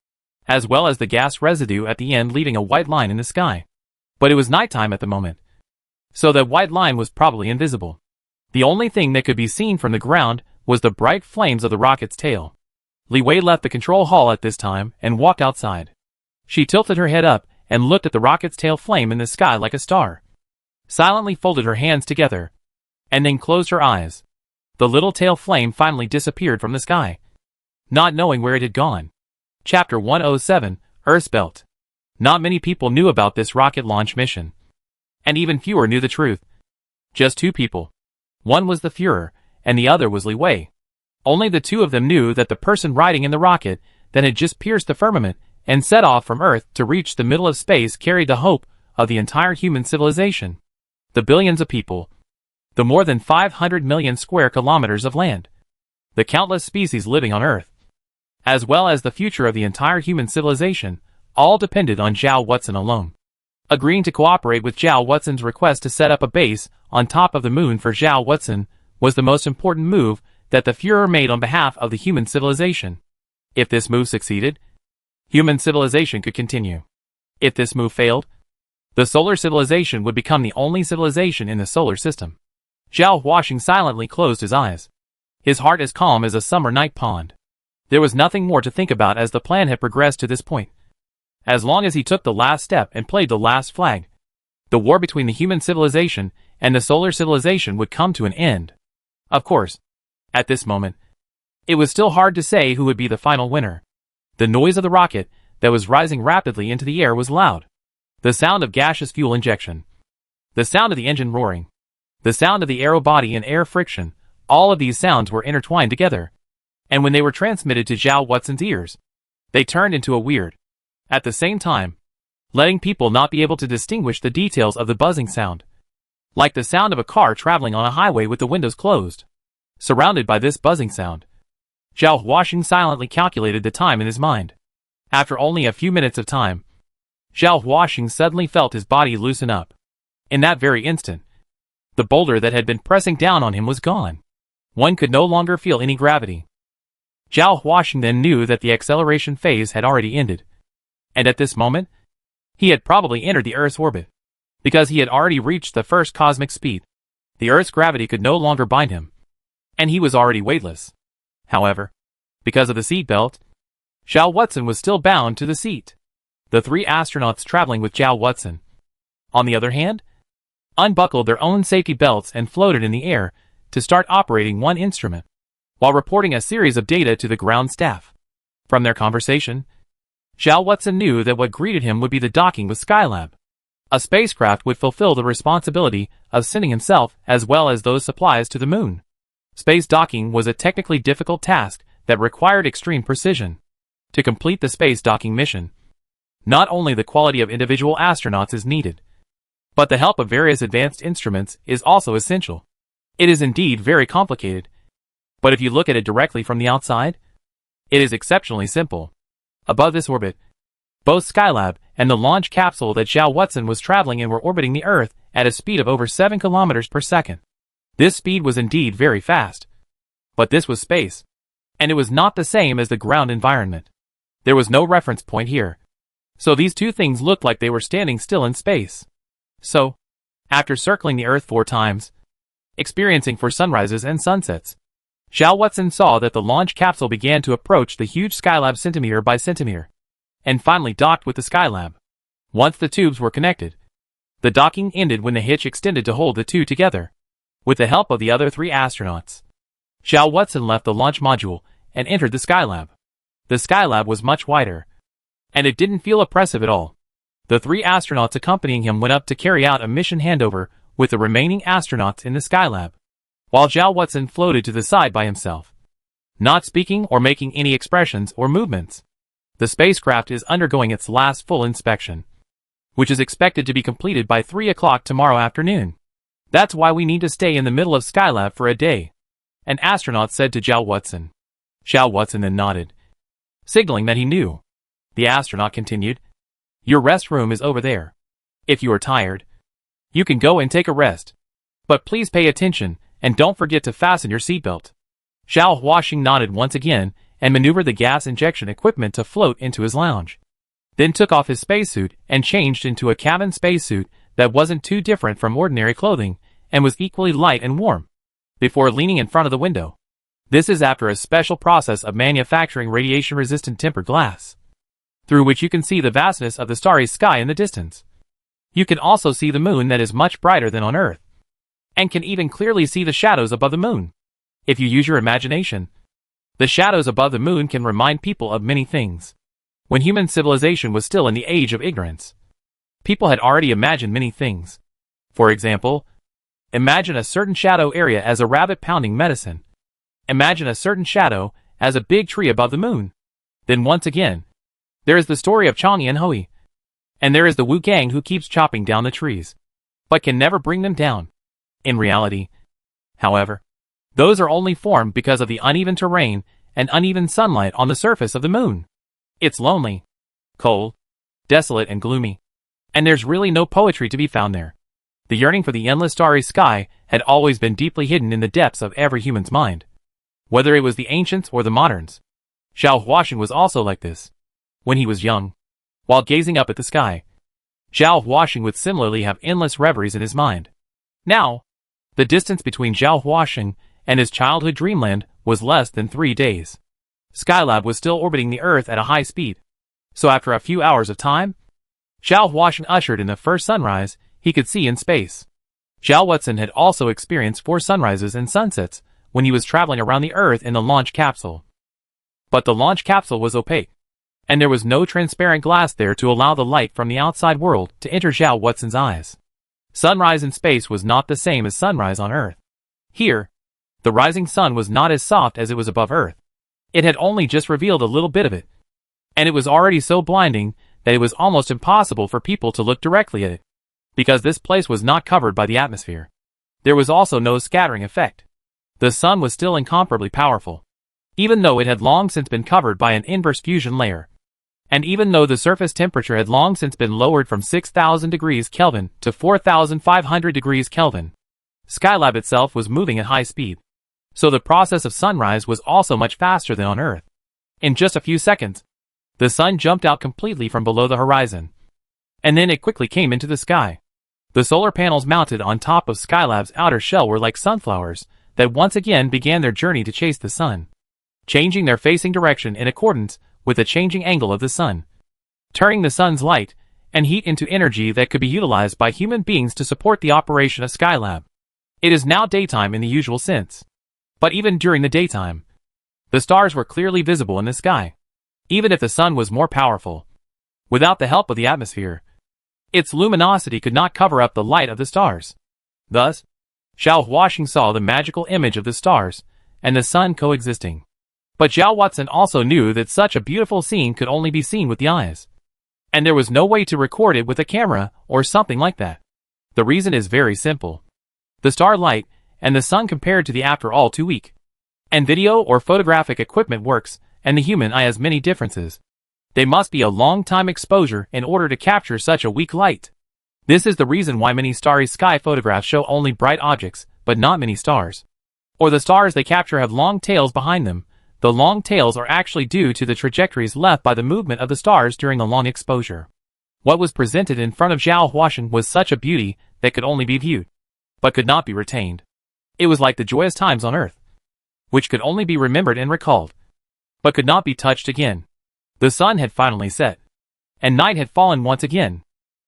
[SPEAKER 1] as well as the gas residue at the end, leaving a white line in the sky. But it was nighttime at the moment, so that white line was probably invisible. The only thing that could be seen from the ground was the bright flames of the rocket's tail. Li Wei left the control hall at this time and walked outside. She tilted her head up and looked at the rocket's tail flame in the sky like a star, silently folded her hands together, and then closed her eyes. The little tail flame finally disappeared from the sky, not knowing where it had gone. Chapter 107, Earth's Belt. Not many people knew about this rocket launch mission, and even fewer knew the truth. Just 2 people. One was the Führer, and the other was Li Wei. Only the 2 of them knew that the person riding in the rocket that had just pierced the firmament and set off from Earth to reach the middle of space carried the hope of the entire human civilization. The billions of people, the more than 500 million square kilometers of land, the countless species living on Earth, as well as the future of the entire human civilization, all depended on Zhao Watson alone. Agreeing to cooperate with Zhao Watson's request to set up a base on top of the moon for Zhao Watson was the most important move that the Führer made on behalf of the human civilization. If this move succeeded, human civilization could continue. If this move failed, The solar civilization would become the only civilization in the solar system. Zhao Huaxing silently closed his eyes. His heart as calm as a summer night pond. There was nothing more to think about as the plan had progressed to this point. As long as he took the last step and played the last flag, the war between the human civilization and the solar civilization would come to an end. Of course, at this moment, it was still hard to say who would be the final winner. The noise of the rocket that was rising rapidly into the air was loud. The sound of gaseous fuel injection. The sound of the engine roaring. The sound of the aero body and air friction. All of these sounds were intertwined together. And when they were transmitted to Zhao Huaxin's ears, they turned into a weird, at the same time, letting people not be able to distinguish the details of the buzzing sound. Like the sound of a car traveling on a highway with the windows closed. Surrounded by this buzzing sound, Zhao Huaxing silently calculated the time in his mind. After only a few minutes of time, Zhao Huaxing suddenly felt his body loosen up. In that very instant, the boulder that had been pressing down on him was gone. One could no longer feel any gravity. Zhao Huaxing then knew that the acceleration phase had already ended. And at this moment, he had probably entered the Earth's orbit. Because he had already reached the first cosmic speed. The Earth's gravity could no longer bind him. And he was already weightless. However, because of the seat belt, Zhao Huaxin was still bound to the seat. The three astronauts traveling with Zhao Huaxin, on the other hand, unbuckled their own safety belts and floated in the air to start operating one instrument, while reporting a series of data to the ground staff. From their conversation, Zhao Huaxin knew that what greeted him would be the docking with Skylab. A spacecraft would fulfill the responsibility of sending himself as well as those supplies to the moon. Space docking was a technically difficult task that required extreme precision. To complete the space docking mission, not only the quality of individual astronauts is needed, but the help of various advanced instruments is also essential. It is indeed very complicated, but if you look at it directly from the outside, it is exceptionally simple. Above this orbit, both Skylab and the launch capsule that Zhao Huaxin was traveling in were orbiting the Earth at a speed of over 7 kilometers per second. This speed was indeed very fast. But this was space, and it was not the same as the ground environment. There was no reference point here. So these two things looked like they were standing still in space. So, after circling the Earth 4 times, experiencing 4 sunrises and sunsets, Zhao Huaxin saw that the launch capsule began to approach the huge Skylab centimeter by centimeter, and finally docked with the Skylab. Once the tubes were connected, the docking ended when the hitch extended to hold the two together. With the help of the other 3 astronauts, Zhao Huaxin left the launch module and entered the Skylab. The Skylab was much wider, and it didn't feel oppressive at all. The 3 astronauts accompanying him went up to carry out a mission handover with the remaining astronauts in the Skylab, while Zhao Huaxin floated to the side by himself, not speaking or making any expressions or movements. The spacecraft is undergoing its last full inspection, which is expected to be completed by 3 o'clock tomorrow afternoon. That's why we need to stay in the middle of Skylab for a day, an astronaut said to Zhao Huaxin. Zhao Huaxin then nodded, signaling that he knew. The astronaut continued, "Your rest room is over there. If you are tired, you can go and take a rest. But please pay attention and don't forget to fasten your seatbelt." Zhao Huaxing nodded once again and maneuvered the gas injection equipment to float into his lounge. Then took off his spacesuit and changed into a cabin spacesuit that wasn't too different from ordinary clothing and was equally light and warm, before leaning in front of the window. This is after a special process of manufacturing radiation-resistant tempered glass, through which you can see the vastness of the starry sky in the distance. You can also see the moon that is much brighter than on Earth, and can even clearly see the shadows above the moon. If you use your imagination, the shadows above the moon can remind people of many things. When human civilization was still in the age of ignorance, people had already imagined many things. For example, imagine a certain shadow area as a rabbit pounding medicine. Imagine a certain shadow as a big tree above the moon. Then once again, there is the story of Chang'e and Hui. And there is the Wu Gang who keeps chopping down the trees, but can never bring them down. In reality, however, those are only formed because of the uneven terrain and uneven sunlight on the surface of the moon. It's lonely, cold, desolate and gloomy. And there's really no poetry to be found there. The yearning for the endless starry sky had always been deeply hidden in the depths of every human's mind, whether it was the ancients or the moderns. Zhao Huaxing was also like this. When he was young, while gazing up at the sky, Zhao Huaxing would similarly have endless reveries in his mind. Now, the distance between Zhao Huaxing and his childhood dreamland was less than 3 days. Skylab was still orbiting the Earth at a high speed. So after a few hours of time, Zhao Huaxing ushered in the first sunrise he could see in space. Zhao Huaxing had also experienced 4 sunrises and sunsets when he was traveling around the Earth in the launch capsule. But the launch capsule was opaque, and there was no transparent glass there to allow the light from the outside world to enter Zhao Huaxing's eyes. Sunrise in space was not the same as sunrise on Earth. Here, the rising sun was not as soft as it was above Earth. It had only just revealed a little bit of it, and it was already so blinding that it was almost impossible for people to look directly at it, because this place was not covered by the atmosphere. There was also no scattering effect. The sun was still incomparably powerful, even though it had long since been covered by an inverse fusion layer. And even though the surface temperature had long since been lowered from 6,000 degrees Kelvin to 4,500 degrees Kelvin, Skylab itself was moving at high speed. So the process of sunrise was also much faster than on Earth. In just a few seconds, the sun jumped out completely from below the horizon, and then it quickly came into the sky. The solar panels mounted on top of Skylab's outer shell were like sunflowers that once again began their journey to chase the sun, changing their facing direction in accordance with the changing angle of the sun, turning the sun's light and heat into energy that could be utilized by human beings to support the operation of Skylab. It is now daytime in the usual sense. But even during the daytime, the stars were clearly visible in the sky, even if the sun was more powerful. Without the help of the atmosphere, its luminosity could not cover up the light of the stars. Thus, Zhao Huaxing saw the magical image of the stars and the sun coexisting. But Zhao Huaxing also knew that such a beautiful scene could only be seen with the eyes, and there was no way to record it with a camera or something like that. The reason is very simple. The starlight and the sun compared to the after all too weak, and video or photographic equipment works, and the human eye has many differences. They must be a long time exposure in order to capture such a weak light. This is the reason why many starry sky photographs show only bright objects, but not many stars. Or the stars they capture have long tails behind them. The long tails are actually due to the trajectories left by the movement of the stars during the long exposure. What was presented in front of Zhao Huaxing was such a beauty that could only be viewed, but could not be retained. It was like the joyous times on Earth, which could only be remembered and recalled, but could not be touched again. The sun had finally set, and night had fallen once again.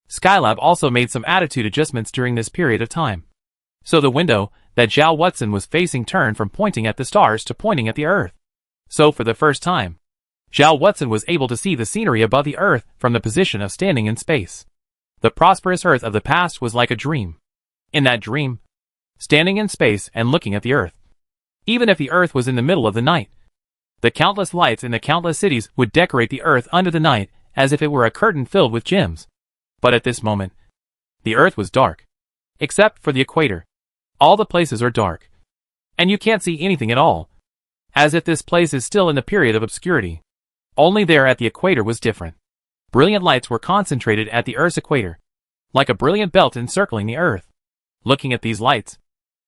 [SPEAKER 1] Skylab also made some attitude adjustments during this period of time. So the window that Zhao Huaxing was facing turned from pointing at the stars to pointing at the Earth. So for the first time, Zhao Huaxing was able to see the scenery above the Earth from the position of standing in space. The prosperous Earth of the past was like a dream. In that dream, standing in space and looking at the Earth, even if the Earth was in the middle of the night, the countless lights in the countless cities would decorate the Earth under the night as if it were a curtain filled with gems. But at this moment, the Earth was dark, except for the equator. All the places are dark, and you can't see anything at all, as if this place is still in the period of obscurity. Only there at the equator was different. Brilliant lights were concentrated at the Earth's equator, like a brilliant belt encircling the Earth. Looking at these lights,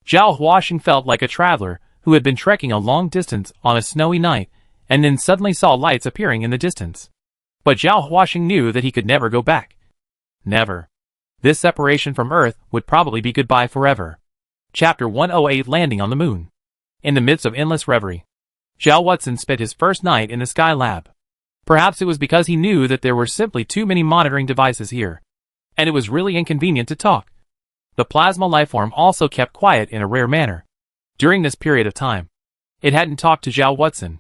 [SPEAKER 1] Zhao Huaxing felt like a traveler who had been trekking a long distance on a snowy night and then suddenly saw lights appearing in the distance. But Zhao Huaxing knew that he could never go back. Never. This separation from Earth would probably be goodbye forever. Chapter 108 Landing on the Moon. In the midst of endless reverie, Zhao Huaxing spent his first night in the Sky Lab. Perhaps it was because he knew that there were simply too many monitoring devices here, and it was really inconvenient to talk. The plasma lifeform also kept quiet in a rare manner. During this period of time, it hadn't talked to Zhao Huaxing.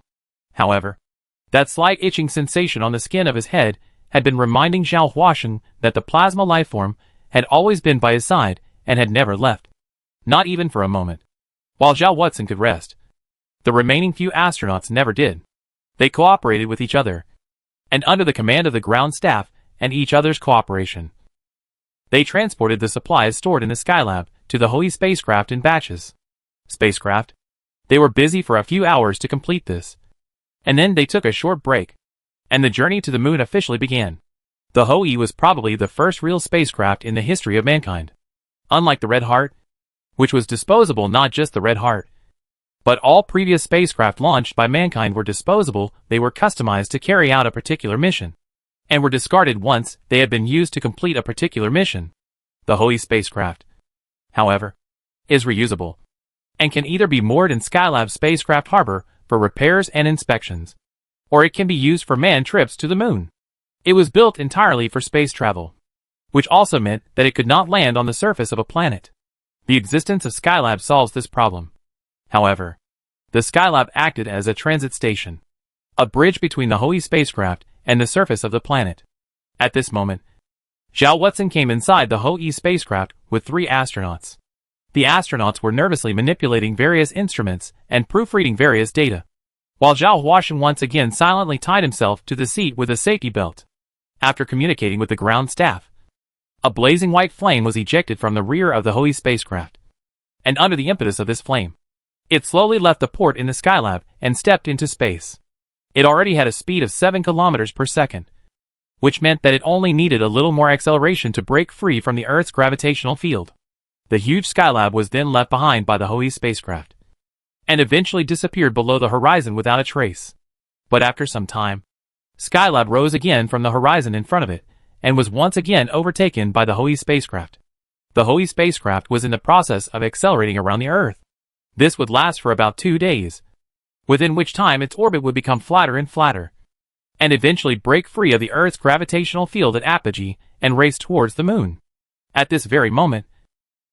[SPEAKER 1] However, that slight itching sensation on the skin of his head had been reminding Zhao Huaxing that the plasma lifeform had always been by his side and had never left, not even for a moment. While Zhao Huaxing could rest, the remaining few astronauts never did. They cooperated with each other, and under the command of the ground staff and each other's cooperation, they transported the supplies stored in the Skylab to the Hoi spacecraft in batches. Spacecraft. They were busy for a few hours to complete this, and then they took a short break, and the journey to the moon officially began. The Hoi was probably the first real spacecraft in the history of mankind. Unlike the Red Heart, which was disposable, not just the Red Heart, but all previous spacecraft launched by mankind were disposable. They were customized to carry out a particular mission. and were discarded once they had been used to complete a particular mission. The Hohe spacecraft, however, is reusable, and can either be moored in Skylab's spacecraft harbor for repairs and inspections, or it can be used for manned trips to the moon. It was built entirely for space travel, which also meant that it could not land on the surface of a planet. The existence of Skylab solves this problem. However, the Skylab acted as a transit station, a bridge between the Hohe spacecraft and the surface of the planet. At this moment, Zhao Watson came inside the Hohe spacecraft with 3 astronauts. The astronauts were nervously manipulating various instruments and proofreading various data, while Zhao Huashan once again silently tied himself to the seat with a safety belt. After communicating with the ground staff, a blazing white flame was ejected from the rear of the Hohe spacecraft, and under the impetus of this flame, it slowly left the port in the Skylab and stepped into space. It already had a speed of 7 kilometers per second, which meant that it only needed a little more acceleration to break free from the Earth's gravitational field. The huge Skylab was then left behind by the Hohe spacecraft, and eventually disappeared below the horizon without a trace. But after some time, Skylab rose again from the horizon in front of it, and was once again overtaken by the Hohe spacecraft. The Hohe spacecraft was in the process of accelerating around the Earth. This would last for about 2 days, within which time its orbit would become flatter and flatter, and eventually break free of the Earth's gravitational field at apogee and race towards the moon. At this very moment,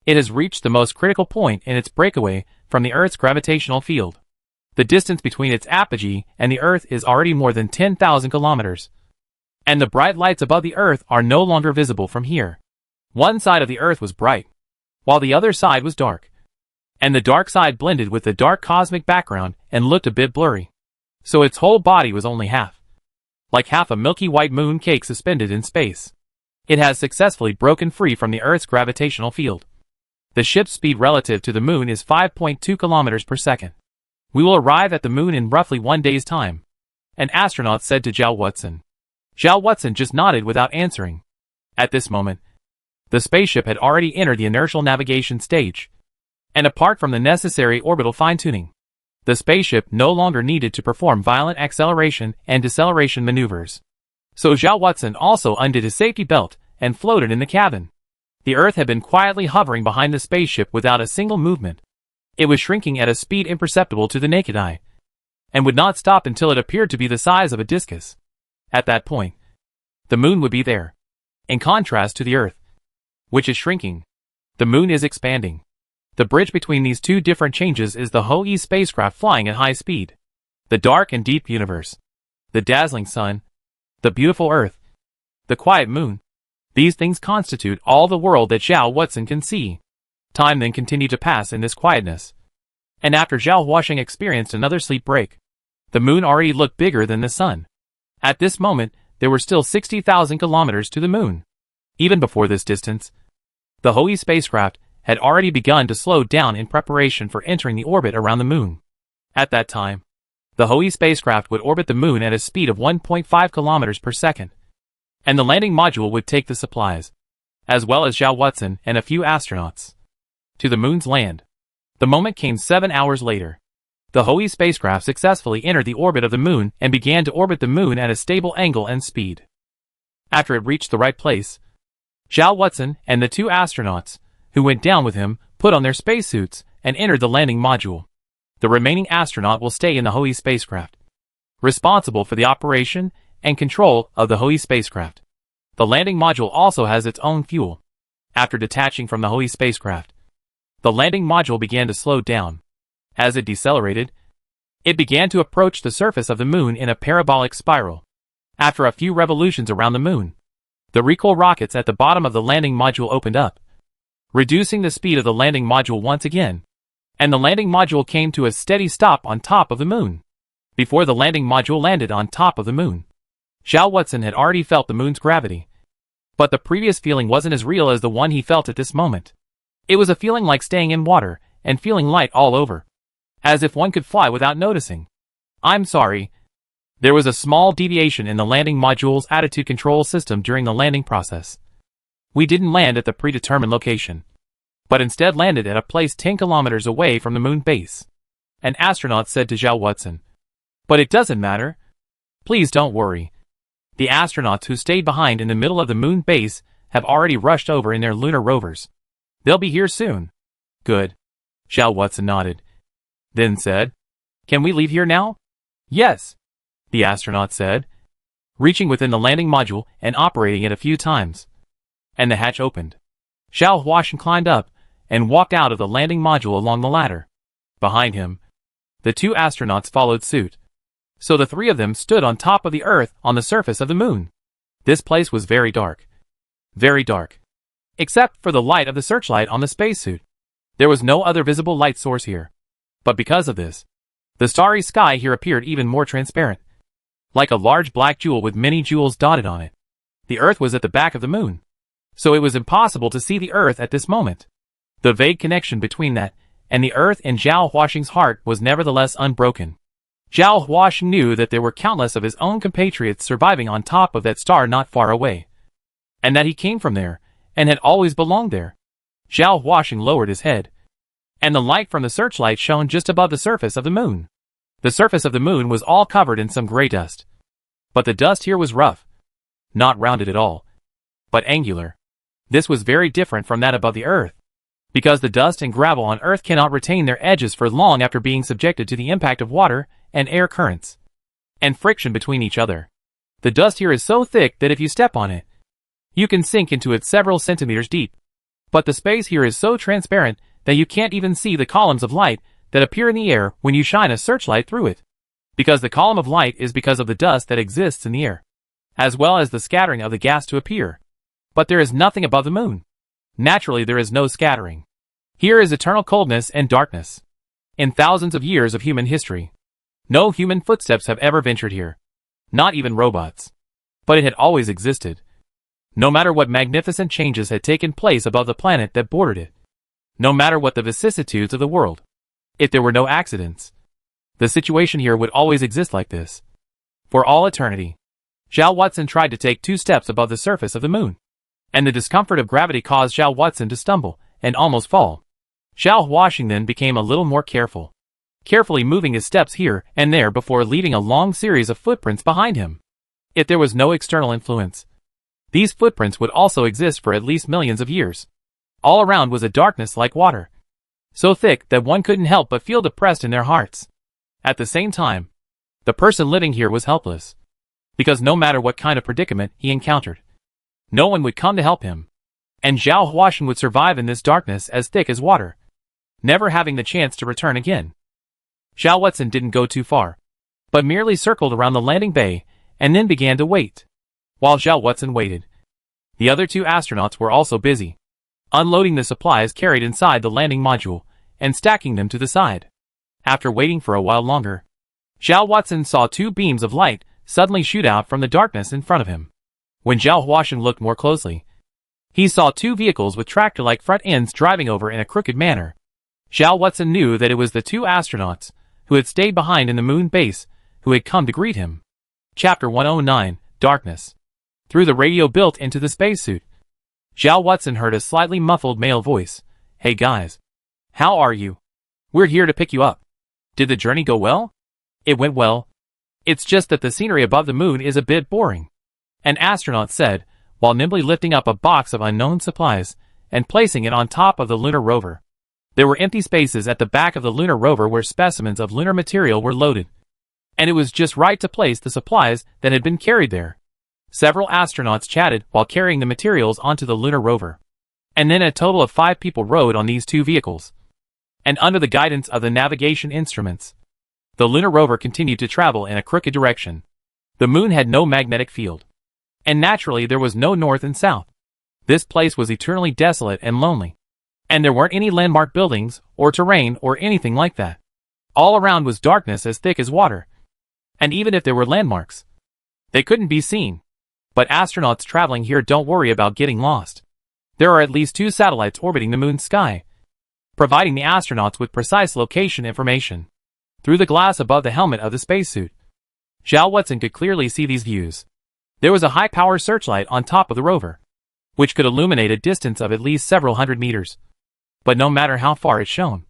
[SPEAKER 1] it has reached the most critical point in its breakaway from the Earth's gravitational field. The distance between its apogee and the Earth is already more than 10,000 kilometers, and the bright lights above the Earth are no longer visible from here. One side of the Earth was bright, while the other side was dark, and the dark side blended with the dark cosmic background and looked a bit blurry, so its whole body was only like half a milky white moon cake suspended in space. It has successfully broken free from the Earth's gravitational field. The ship's speed relative to the moon is 5.2 kilometers per second. We will arrive at the moon in roughly 1 day's time, an astronaut said to Zhao Watson. Zhao Watson just nodded without answering. At this moment, the spaceship had already entered the inertial navigation stage, and apart from the necessary orbital fine-tuning, the spaceship no longer needed to perform violent acceleration and deceleration maneuvers. So Zhao Watson also undid his safety belt and floated in the cabin. The Earth had been quietly hovering behind the spaceship without a single movement. It was shrinking at a speed imperceptible to the naked eye, and would not stop until it appeared to be the size of a discus. At that point, the moon would be there. In contrast to the Earth, which is shrinking, the moon is expanding. The bridge between these two different changes is the Hohe spacecraft flying at high speed. The dark and deep universe, the dazzling sun, the beautiful Earth, the quiet moon. These things constitute all the world that Zhao Watson can see. Time then continued to pass in this quietness, and after Zhao Huashan experienced another sleep break, the moon already looked bigger than the sun. At this moment, there were still 60,000 kilometers to the moon. Even before this distance, the Hohe spacecraft had already begun to slow down in preparation for entering the orbit around the moon. At that time, the Hohe spacecraft would orbit the moon at a speed of 1.5 kilometers per second, and the landing module would take the supplies, as well as Zhao Watson and a few astronauts, to the moon's land. The moment came 7 hours later. The Hohe spacecraft successfully entered the orbit of the moon and began to orbit the moon at a stable angle and speed. After it reached the right place, Zhao Watson and the 2 astronauts who went down with him put on their spacesuits and entered the landing module. The remaining astronaut will stay in the Hohe spacecraft, responsible for the operation and control of the Hohe spacecraft. The landing module also has its own fuel. After detaching from the Hohe spacecraft, the landing module began to slow down. As it decelerated, it began to approach the surface of the moon in a parabolic spiral. After a few revolutions around the moon, the recoil rockets at the bottom of the landing module opened up, reducing the speed of the landing module once again, and the landing module came to a steady stop on top of the moon. Before the landing module landed on top of the moon, Zhao Watson had already felt the moon's gravity, but the previous feeling wasn't as real as the one he felt at this moment. It was a feeling like staying in water and feeling light all over, as if one could fly without noticing. I'm sorry. There was a small deviation in the landing module's attitude control system during the landing process. We didn't land at the predetermined location, but instead landed at a place 10 kilometers away from the moon base, an astronaut said to Zhao Watson. But it doesn't matter. Please don't worry. The astronauts who stayed behind in the middle of the moon base have already rushed over in their lunar rovers. They'll be here soon. Good. Shal Watson nodded. Then said, "Can we leave here now?" "Yes," the astronaut said, reaching within the landing module and operating it a few times. And the hatch opened. Shal Watson climbed up and walked out of the landing module along the ladder. Behind him, the two astronauts followed suit. So the three of them stood on top of the Earth on the surface of the moon. This place was very dark. Very dark. Except for the light of the searchlight on the spacesuit. There was no other visible light source here. But because of this, the starry sky here appeared even more transparent. Like a large black jewel with many jewels dotted on it. The Earth was at the back of the moon. So it was impossible to see the Earth at this moment. The vague connection between that and the Earth in Zhao Huaxing's heart was nevertheless unbroken. Zhao Huaxing knew that there were countless of his own compatriots surviving on top of that star not far away. And that he came from there, and had always belonged there. Zhao Huaxing lowered his head. And the light from the searchlight shone just above the surface of the moon. The surface of the moon was all covered in some gray dust. But the dust here was rough. Not rounded at all. But angular. This was very different from that above the Earth. Because the dust and gravel on Earth cannot retain their edges for long after being subjected to the impact of water and air currents. And friction between each other. The dust here is so thick that if you step on it, you can sink into it several centimeters deep. But the space here is so transparent that you can't even see the columns of light that appear in the air when you shine a searchlight through it. Because the column of light is because of the dust that exists in the air, as well as the scattering of the gas to appear. But there is nothing above the moon. Naturally, there is no scattering. Here is eternal coldness and darkness. In thousands of years of human history, no human footsteps have ever ventured here. Not even robots. But it had always existed. No matter what magnificent changes had taken place above the planet that bordered it. No matter what the vicissitudes of the world. If there were no accidents, the situation here would always exist like this. For all eternity. Zhao Watson tried to take 2 steps above the surface of the moon. And the discomfort of gravity caused Zhao Watson to stumble and almost fall. Zhao Huaxing then became a little more careful. Carefully moving his steps here and there before leaving a long series of footprints behind him. If there was no external influence, these footprints would also exist for at least millions of years. All around was a darkness like water. So thick that one couldn't help but feel depressed in their hearts. At the same time, the person living here was helpless. Because no matter what kind of predicament he encountered, no one would come to help him. And Zhao Huaxing would survive in this darkness as thick as water, never having the chance to return again. Zhao Watson didn't go too far, but merely circled around the landing bay and then began to wait. While Zhao Watson waited, the other 2 astronauts were also busy, unloading the supplies carried inside the landing module and stacking them to the side. After waiting for a while longer, Zhao Watson saw 2 beams of light suddenly shoot out from the darkness in front of him. When Zhao Huaxing looked more closely, he saw 2 vehicles with tractor-like front ends driving over in a crooked manner. Zhao Watson knew that it was the 2 astronauts who had stayed behind in the moon base who had come to greet him. Chapter 109, Darkness. Through the radio built into the spacesuit, Zhao Watson heard a slightly muffled male voice. "Hey guys. How are you? We're here to pick you up. Did the journey go well?" "It went well. It's just that the scenery above the moon is a bit boring," an astronaut said, while nimbly lifting up a box of unknown supplies and placing it on top of the lunar rover. There were empty spaces at the back of the lunar rover where specimens of lunar material were loaded. And it was just right to place the supplies that had been carried there. Several astronauts chatted while carrying the materials onto the lunar rover. And then a total of 5 people rode on these 2 vehicles. And under the guidance of the navigation instruments, the lunar rover continued to travel in a crooked direction. The moon had no magnetic field. And naturally there was no north and south. This place was eternally desolate and lonely. And there weren't any landmark buildings, or terrain, or anything like that. All around was darkness as thick as water. And even if there were landmarks, they couldn't be seen. But astronauts traveling here don't worry about getting lost. There are at least 2 satellites orbiting the moon's sky, providing the astronauts with precise location information. Through the glass above the helmet of the spacesuit, Zhao Watson could clearly see these views. There was a high-power searchlight on top of the rover, which could illuminate a distance of at least several hundred meters. But no matter how far it shone,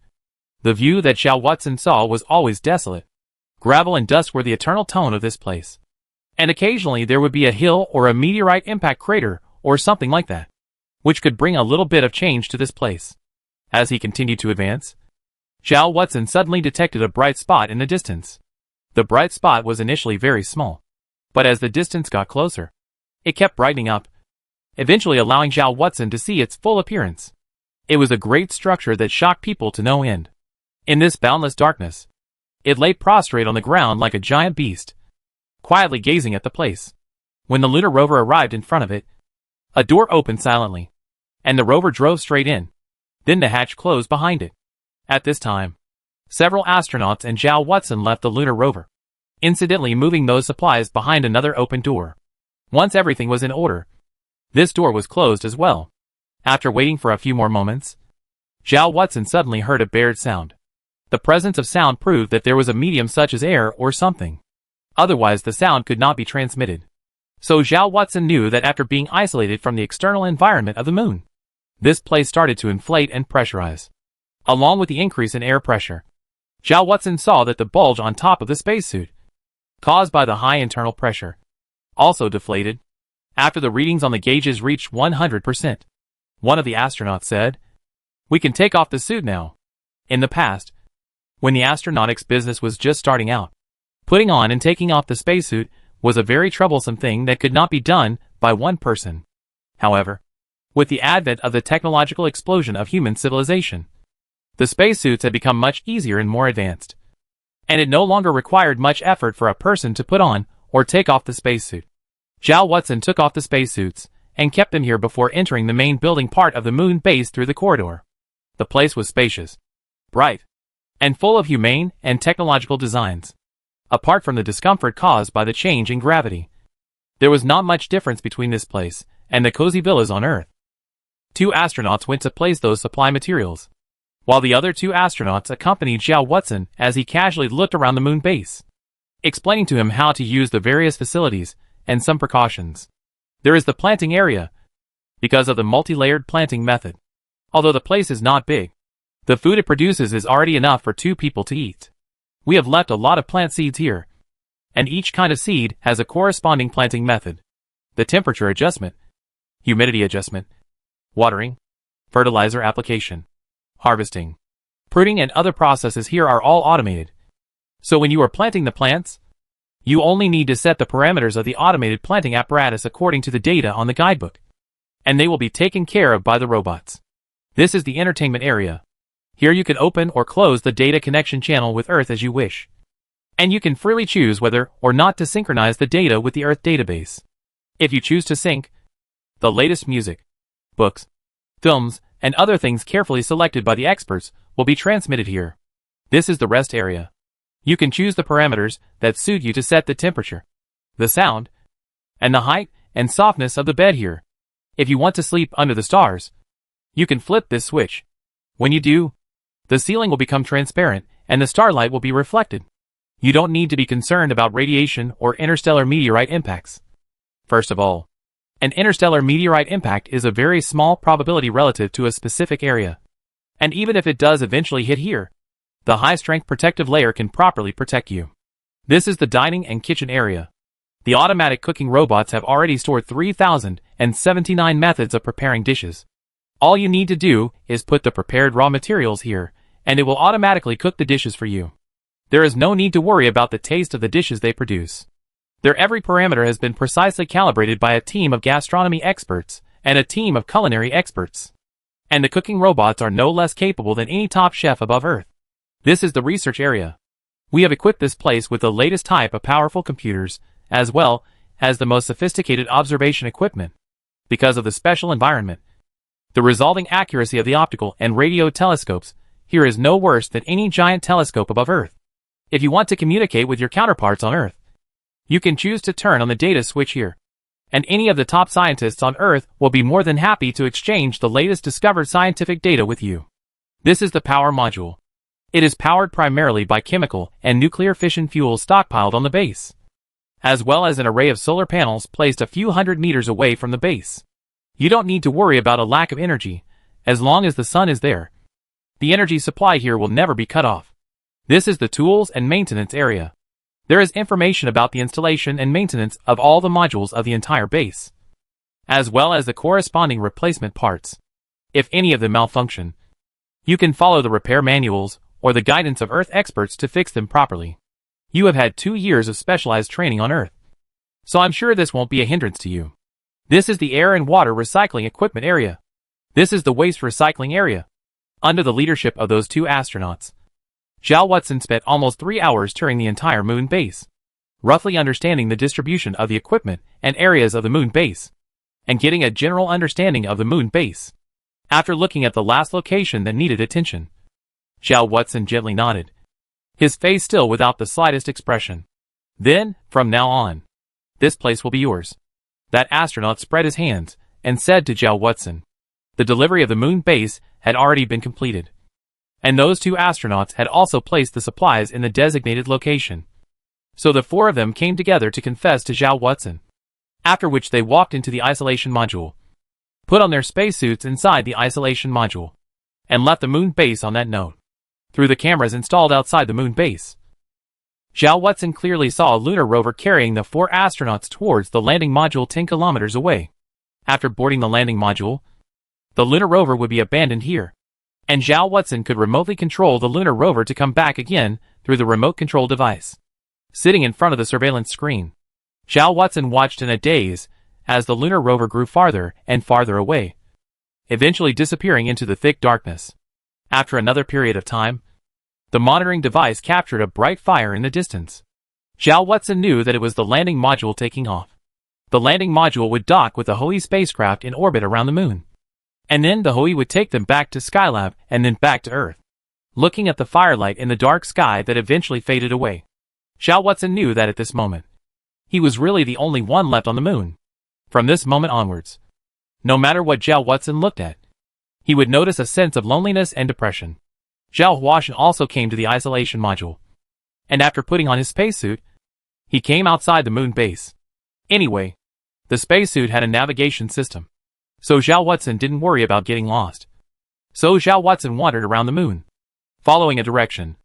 [SPEAKER 1] the view that Zhao Watson saw was always desolate. Gravel and dust were the eternal tone of this place. And occasionally there would be a hill or a meteorite impact crater or something like that, which could bring a little bit of change to this place. As he continued to advance, Zhao Watson suddenly detected a bright spot in the distance. The bright spot was initially very small, but as the distance got closer, it kept brightening up, eventually allowing Zhao Watson to see its full appearance. It was a great structure that shocked people to no end. In this boundless darkness, it lay prostrate on the ground like a giant beast, quietly gazing at the place. When the lunar rover arrived in front of it, a door opened silently, and the rover drove straight in. Then the hatch closed behind it. At this time, several astronauts and Zhao Watson left the lunar rover, incidentally moving those supplies behind another open door. Once everything was in order, this door was closed as well. After waiting for a few more moments, Zhao Watson suddenly heard a bared sound. The presence of sound proved that there was a medium such as air or something. Otherwise the sound could not be transmitted. So Zhao Watson knew that after being isolated from the external environment of the moon, this place started to inflate and pressurize. Along with the increase in air pressure, Zhao Watson saw that the bulge on top of the spacesuit, caused by the high internal pressure, also deflated. After the readings on the gauges reached 100%, one of the astronauts said, "We can take off the suit now." In the past, when the astronautics business was just starting out, putting on and taking off the spacesuit was a very troublesome thing that could not be done by one person. However, with the advent of the technological explosion of human civilization, the spacesuits had become much easier and more advanced, and it no longer required much effort for a person to put on or take off the spacesuit. Zhao Watson took off the spacesuits and kept them here before entering the main building part of the moon base through the corridor. The place was spacious, bright, and full of humane and technological designs. Apart from the discomfort caused by the change in gravity, there was not much difference between this place and the cozy villas on Earth. 2 astronauts went to place those supply materials, while the other 2 astronauts accompanied Zhao Watson as he casually looked around the moon base, explaining to him how to use the various facilities and some precautions. There is the planting area, because of the multi-layered planting method. Although the place is not big, the food it produces is already enough for 2 people to eat. We have left a lot of plant seeds here, and each kind of seed has a corresponding planting method. The temperature adjustment, humidity adjustment, watering, fertilizer application, harvesting, pruning and other processes here are all automated. So when you are planting the plants, you only need to set the parameters of the automated planting apparatus according to the data on the guidebook, and they will be taken care of by the robots. This is the entertainment area. Here you can open or close the data connection channel with Earth as you wish, and you can freely choose whether or not to synchronize the data with the Earth database. If you choose to sync, the latest music, books, films, and other things carefully selected by the experts will be transmitted here. This is the rest area. You can choose the parameters that suit you to set the temperature, the sound, and the height and softness of the bed here. If you want to sleep under the stars, you can flip this switch. When you do, the ceiling will become transparent and the starlight will be reflected. You don't need to be concerned about radiation or interstellar meteorite impacts. First of all, an interstellar meteorite impact is a very small probability relative to a specific area. And even if it does eventually hit here, the high-strength protective layer can properly protect you. This is the dining and kitchen area. The automatic cooking robots have already stored 3,079 methods of preparing dishes. All you need to do is put the prepared raw materials here, and it will automatically cook the dishes for you. There is no need to worry about the taste of the dishes they produce. Their every parameter has been precisely calibrated by a team of gastronomy experts and a team of culinary experts. And the cooking robots are no less capable than any top chef above Earth. This is the research area. We have equipped this place with the latest type of powerful computers, as well as the most sophisticated observation equipment. Because of the special environment, the resulting accuracy of the optical and radio telescopes here is no worse than any giant telescope above Earth. If you want to communicate with your counterparts on Earth, you can choose to turn on the data switch here, and any of the top scientists on Earth will be more than happy to exchange the latest discovered scientific data with you. This is the power module. It is powered primarily by chemical and nuclear fission fuel stockpiled on the base, as well as an array of solar panels placed a few hundred meters away from the base. You don't need to worry about a lack of energy, as long as the sun is there. The energy supply here will never be cut off. This is the tools and maintenance area. There is information about the installation and maintenance of all the modules of the entire base, as well as the corresponding replacement parts. If any of them malfunction, you can follow the repair manuals or the guidance of Earth experts to fix them properly. You have had 2 years of specialized training on Earth, so I'm sure this won't be a hindrance to you. This is the air and water recycling equipment area. This is the waste recycling area. Under the leadership of those 2 astronauts, Zhao Watson spent almost 3 hours touring the entire moon base, roughly understanding the distribution of the equipment and areas of the moon base, and getting a general understanding of the moon base. After looking at the last location that needed attention, Zhao Watson gently nodded, his face still without the slightest expression. Then, from now on, this place will be yours. That astronaut spread his hands and said to Zhao Watson, the delivery of the moon base had already been completed, and those 2 astronauts had also placed the supplies in the designated location. So the 4 of them came together to confess to Zhao Watson, after which they walked into the isolation module, put on their spacesuits inside the isolation module, and left the moon base on that note. Through the cameras installed outside the moon base, Zhao Watson clearly saw a lunar rover carrying the 4 astronauts towards the landing module 10 kilometers away. After boarding the landing module, the lunar rover would be abandoned here, and Zhao Watson could remotely control the lunar rover to come back again through the remote control device. Sitting in front of the surveillance screen, Zhao Watson watched in a daze as the lunar rover grew farther and farther away, eventually disappearing into the thick darkness. After another period of time, the monitoring device captured a bright fire in the distance. Zhao Watson knew that it was the landing module taking off. The landing module would dock with the Hoi spacecraft in orbit around the moon, and then the Hoi would take them back to Skylab and then back to Earth. Looking at the firelight in the dark sky that eventually faded away, Zhao Watson knew that at this moment, he was really the only one left on the moon. From this moment onwards, no matter what Zhao Watson looked at, he would notice a sense of loneliness and depression. Zhao Huashan also came to the isolation module, and after putting on his spacesuit, he came outside the moon base. Anyway, the spacesuit had a navigation system, so Zhao Watson didn't worry about getting lost. So Zhao Watson wandered around the moon, following a direction,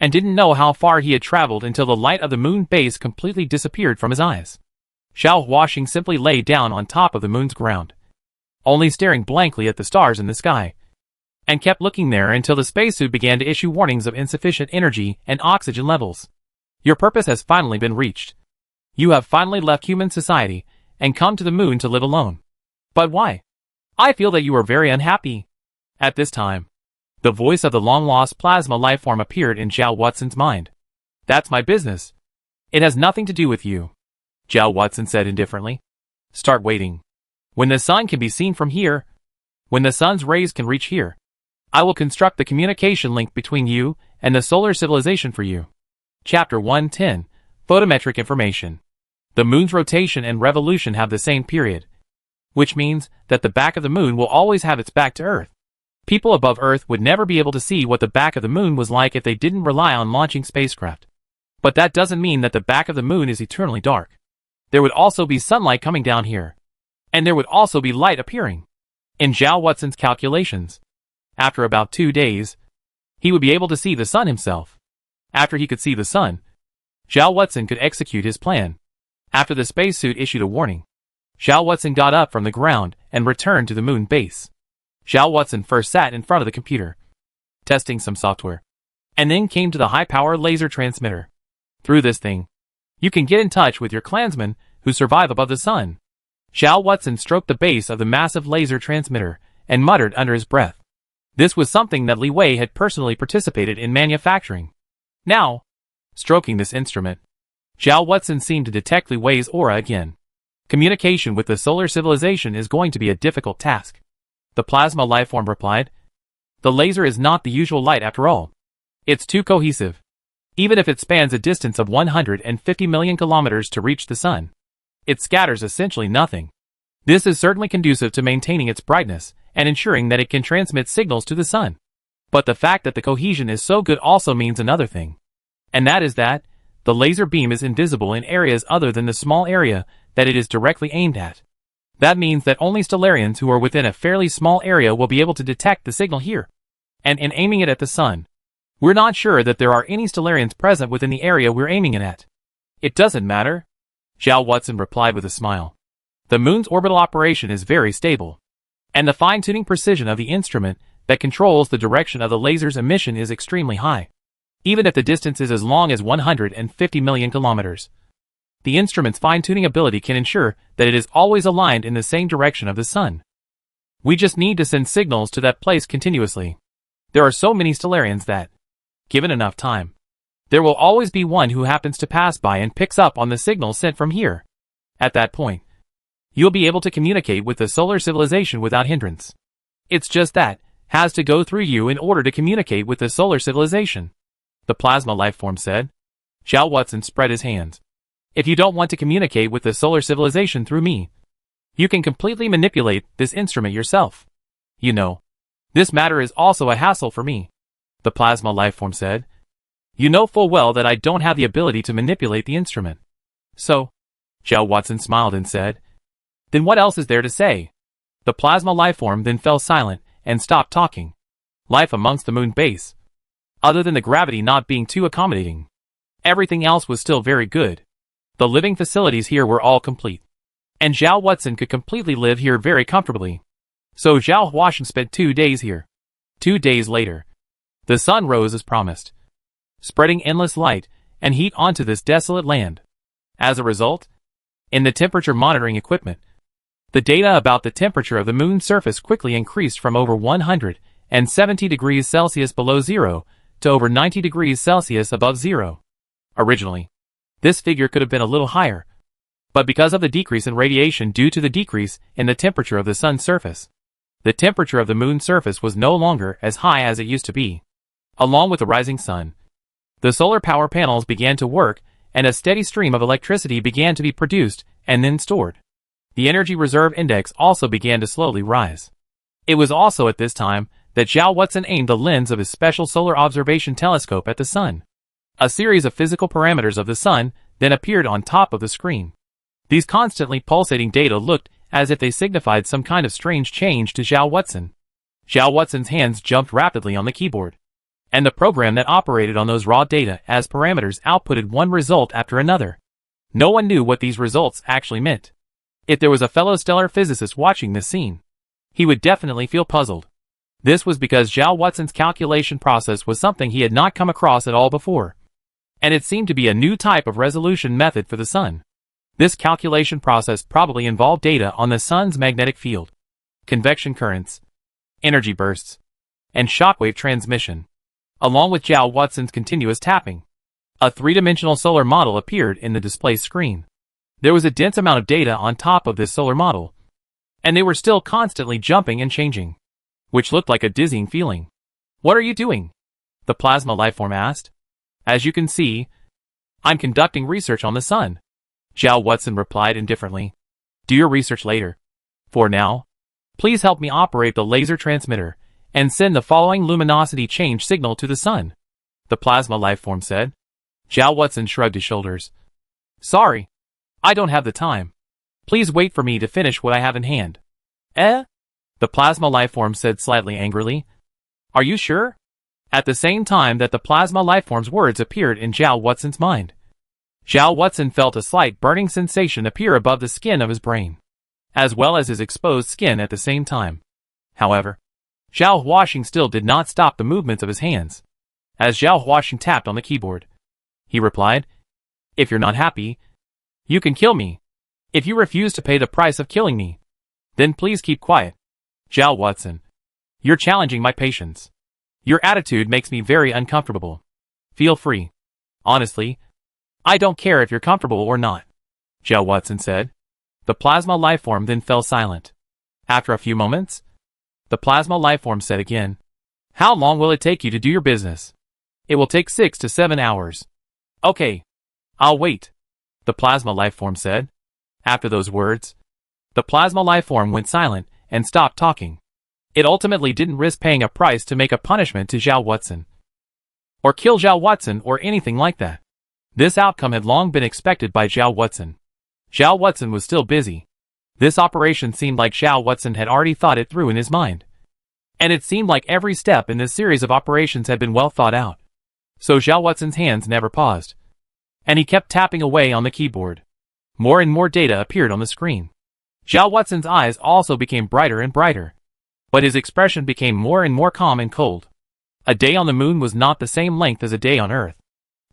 [SPEAKER 1] and didn't know how far he had traveled until the light of the moon base completely disappeared from his eyes. Zhao Huashan simply lay down on top of the moon's ground, only staring blankly at the stars in the sky, and kept looking there until the spacesuit began to issue warnings of insufficient energy and oxygen levels. Your purpose has finally been reached. You have finally left human society and come to the moon to live alone. But why? I feel that you are very unhappy. At this time, the voice of the long-lost plasma lifeform appeared in Zhao Watson's mind. That's my business. It has nothing to do with you, Zhao Watson said indifferently. Start waiting. When the sun can be seen from here, when the sun's rays can reach here, I will construct the communication link between you and the solar civilization for you. Chapter 110, Photometric Information. The moon's rotation and revolution have the same period, which means that the back of the moon will always have its back to Earth. People above Earth would never be able to see what the back of the moon was like if they didn't rely on launching spacecraft. But that doesn't mean that the back of the moon is eternally dark. There would also be sunlight coming down here, and there would also be light appearing. In Zhao Watson's calculations, after about 2 days, he would be able to see the sun himself. After he could see the sun, Zhao Watson could execute his plan. After the spacesuit issued a warning, Zhao Watson got up from the ground and returned to the moon base. Zhao Watson first sat in front of the computer, testing some software, and then came to the high-power laser transmitter. Through this thing, you can get in touch with your clansmen who survive above the sun. Zhao Watson stroked the base of the massive laser transmitter and muttered under his breath. This was something that Li Wei had personally participated in manufacturing. Now, stroking this instrument, Zhao Watson seemed to detect Li Wei's aura again. Communication with the solar civilization is going to be a difficult task, the plasma lifeform replied. The laser is not the usual light after all. It's too cohesive. Even if it spans a distance of 150 million kilometers to reach the sun, it scatters essentially nothing. This is certainly conducive to maintaining its brightness and ensuring that it can transmit signals to the sun. But the fact that the cohesion is so good also means another thing. And that is that the laser beam is invisible in areas other than the small area that it is directly aimed at. That means that only Stellarians who are within a fairly small area will be able to detect the signal here. And in aiming it at the sun, we're not sure that there are any Stellarians present within the area we're aiming it at. It doesn't matter, Zhao Watson replied with a smile. The moon's orbital operation is very stable, and the fine-tuning precision of the instrument that controls the direction of the laser's emission is extremely high. Even if the distance is as long as 150 million kilometers, the instrument's fine-tuning ability can ensure that it is always aligned in the same direction of the sun. We just need to send signals to that place continuously. There are so many stellarians that, given enough time, there will always be one who happens to pass by and picks up on the signal sent from here. At that point, you'll be able to communicate with the solar civilization without hindrance. It's just that has to go through you in order to communicate with the solar civilization, the plasma lifeform said. Zhao Watson spread his hands. If you don't want to communicate with the solar civilization through me, you can completely manipulate this instrument yourself. You know, this matter is also a hassle for me, the plasma lifeform said. You know full well that I don't have the ability to manipulate the instrument. So, Zhao Watson smiled and said, then what else is there to say? The plasma lifeform then fell silent and stopped talking. Life amongst the moon base, other than the gravity not being too accommodating, everything else was still very good. The living facilities here were all complete, and Zhao Watson could completely live here very comfortably. So Zhao Huashan spent 2 days here. 2 days later, the sun rose as promised, spreading endless light and heat onto this desolate land. As a result, in the temperature monitoring equipment, the data about the temperature of the moon's surface quickly increased from over 170 degrees Celsius below zero to over 90 degrees Celsius above zero. Originally, this figure could have been a little higher, but because of the decrease in radiation due to the decrease in the temperature of the sun's surface, the temperature of the moon's surface was no longer as high as it used to be. Along with the rising sun, the solar power panels began to work and a steady stream of electricity began to be produced and then stored. The energy reserve index also began to slowly rise. It was also at this time that Zhao Watson aimed the lens of his special solar observation telescope at the sun. A series of physical parameters of the sun then appeared on top of the screen. These constantly pulsating data looked as if they signified some kind of strange change to Zhao Watson. Zhao Watson's hands jumped rapidly on the keyboard, and the program that operated on those raw data as parameters outputted one result after another. No one knew what these results actually meant. If there was a fellow stellar physicist watching this scene, he would definitely feel puzzled. This was because Zhao Watson's calculation process was something he had not come across at all before, and it seemed to be a new type of resolution method for the sun. This calculation process probably involved data on the sun's magnetic field, convection currents, energy bursts, and shockwave transmission. Along with Zhao Watson's continuous tapping, a three-dimensional solar model appeared in the display screen. There was a dense amount of data on top of this solar model, and they were still constantly jumping and changing, which looked like a dizzying feeling. What are you doing? The plasma lifeform asked. As you can see, I'm conducting research on the sun, Zhao Watson replied indifferently. Do your research later. For now, please help me operate the laser transmitter and send the following luminosity change signal to the sun, the plasma lifeform said. Zhao Watson shrugged his shoulders. Sorry, I don't have the time. Please wait for me to finish what I have in hand. The plasma lifeform said slightly angrily. Are you sure? At the same time that the plasma lifeform's words appeared in Zhao Watson's mind, Zhao Watson felt a slight burning sensation appear above the skin of his brain, as well as his exposed skin at the same time. However, Zhao Huashan still did not stop the movements of his hands. As Zhao Huashan tapped on the keyboard, he replied, If you're not happy, you can kill me. If you refuse to pay the price of killing me, then please keep quiet. Zhao Watson, you're challenging my patience. Your attitude makes me very uncomfortable. Feel free. Honestly, I don't care if you're comfortable or not, Zhao Watson said. The plasma lifeform then fell silent. After a few moments, the plasma lifeform said again, How long will it take you to do your business? It will take 6 to 7 hours. Okay, I'll wait, the plasma lifeform said. After those words, the plasma lifeform went silent and stopped talking. It ultimately didn't risk paying a price to make a punishment to Zhao Watson, or kill Zhao Watson or anything like that. This outcome had long been expected by Zhao Watson. Zhao Watson was still busy. This operation seemed like Zhao Watson had already thought it through in his mind, and it seemed like every step in this series of operations had been well thought out. So Zhao Watson's hands never paused. and he kept tapping away on the keyboard. More and more data appeared on the screen. Zhao Watson's eyes also became brighter and brighter, but his expression became more and more calm and cold. A day on the moon was not the same length as a day on Earth.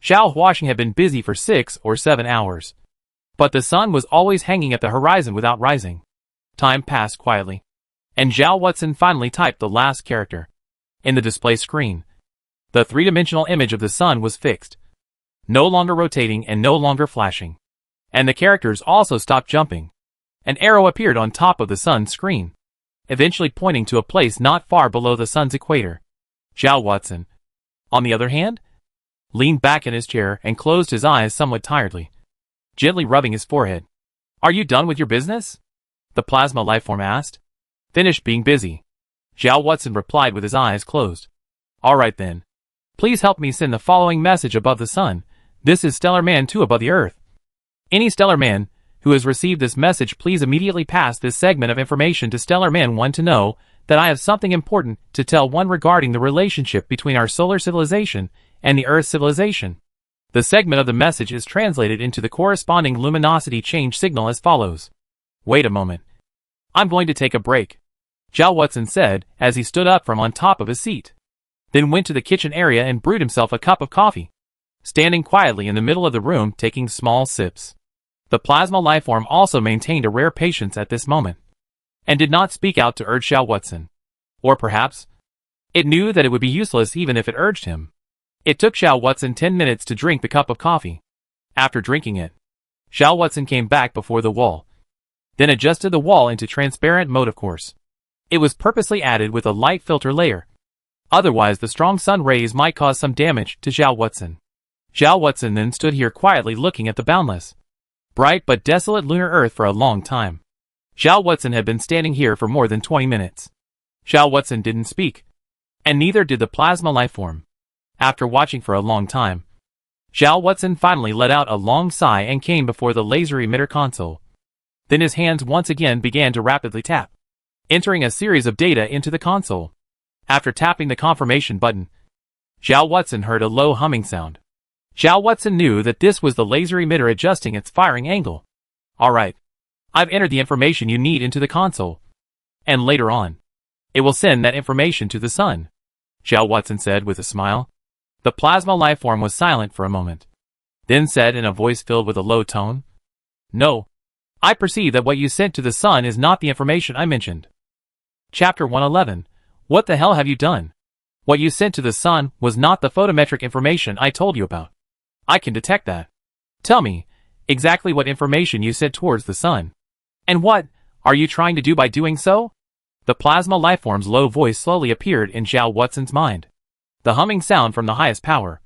[SPEAKER 1] Zhao Huaxing had been busy for 6 or 7 hours, but the sun was always hanging at the horizon without rising. Time passed quietly, and Zhao Watson finally typed the last character. In the display screen, the three-dimensional image of the sun was fixed, no longer rotating and no longer flashing. And the characters also stopped jumping. An arrow appeared on top of the sun's screen, eventually pointing to a place not far below the sun's equator. Zhao Watson, on the other hand, leaned back in his chair and closed his eyes somewhat tiredly, gently rubbing his forehead. "Are you done with your business?" the plasma lifeform asked. "Finished being busy," Zhao Watson replied with his eyes closed. "All right then. Please help me send the following message above the sun. This is Stellar Man 2 above the Earth. Any Stellar Man who has received this message, please immediately pass this segment of information to Stellar Man 1 to know that I have something important to tell one regarding the relationship between our solar civilization and the Earth civilization." The segment of the message is translated into the corresponding luminosity change signal as follows. "Wait a moment. I'm going to take a break," Zhao Watson said as he stood up from on top of his seat, then went to the kitchen area and brewed himself a cup of coffee, standing quietly in the middle of the room taking small sips. The plasma lifeform also maintained a rare patience at this moment, and did not speak out to urge Zhao Watson. Or perhaps, it knew that it would be useless even if it urged him. It took Zhao Watson 10 minutes to drink the cup of coffee. After drinking it, Zhao Watson came back before the wall, then adjusted the wall into transparent mode of course. It was purposely added with a light filter layer. Otherwise the strong sun rays might cause some damage to Zhao Watson. Zhao Watson then stood here quietly looking at the boundless, bright but desolate lunar Earth for a long time. Zhao Watson had been standing here for more than 20 minutes. Zhao Watson didn't speak, and neither did the plasma lifeform. After watching for a long time, Zhao Watson finally let out a long sigh and came before the laser emitter console. Then his hands once again began to rapidly tap, entering a series of data into the console. After tapping the confirmation button, Zhao Watson heard a low humming sound. Zhao Watson knew that this was the laser emitter adjusting its firing angle. "Alright. I've entered the information you need into the console. And later on, it will send that information to the sun," Zhao Watson said with a smile. The plasma lifeform was silent for a moment, then said in a voice filled with a low tone, "No. I perceive that what you sent to the sun is not the information I mentioned." Chapter 111. What the hell have you done? What you sent to the sun was not the photometric information I told you about. I can detect that. Tell me, exactly what information you sent towards the sun. And what are you trying to do by doing so? The plasma lifeform's low voice slowly appeared in Zhao Watson's mind. The humming sound from the highest power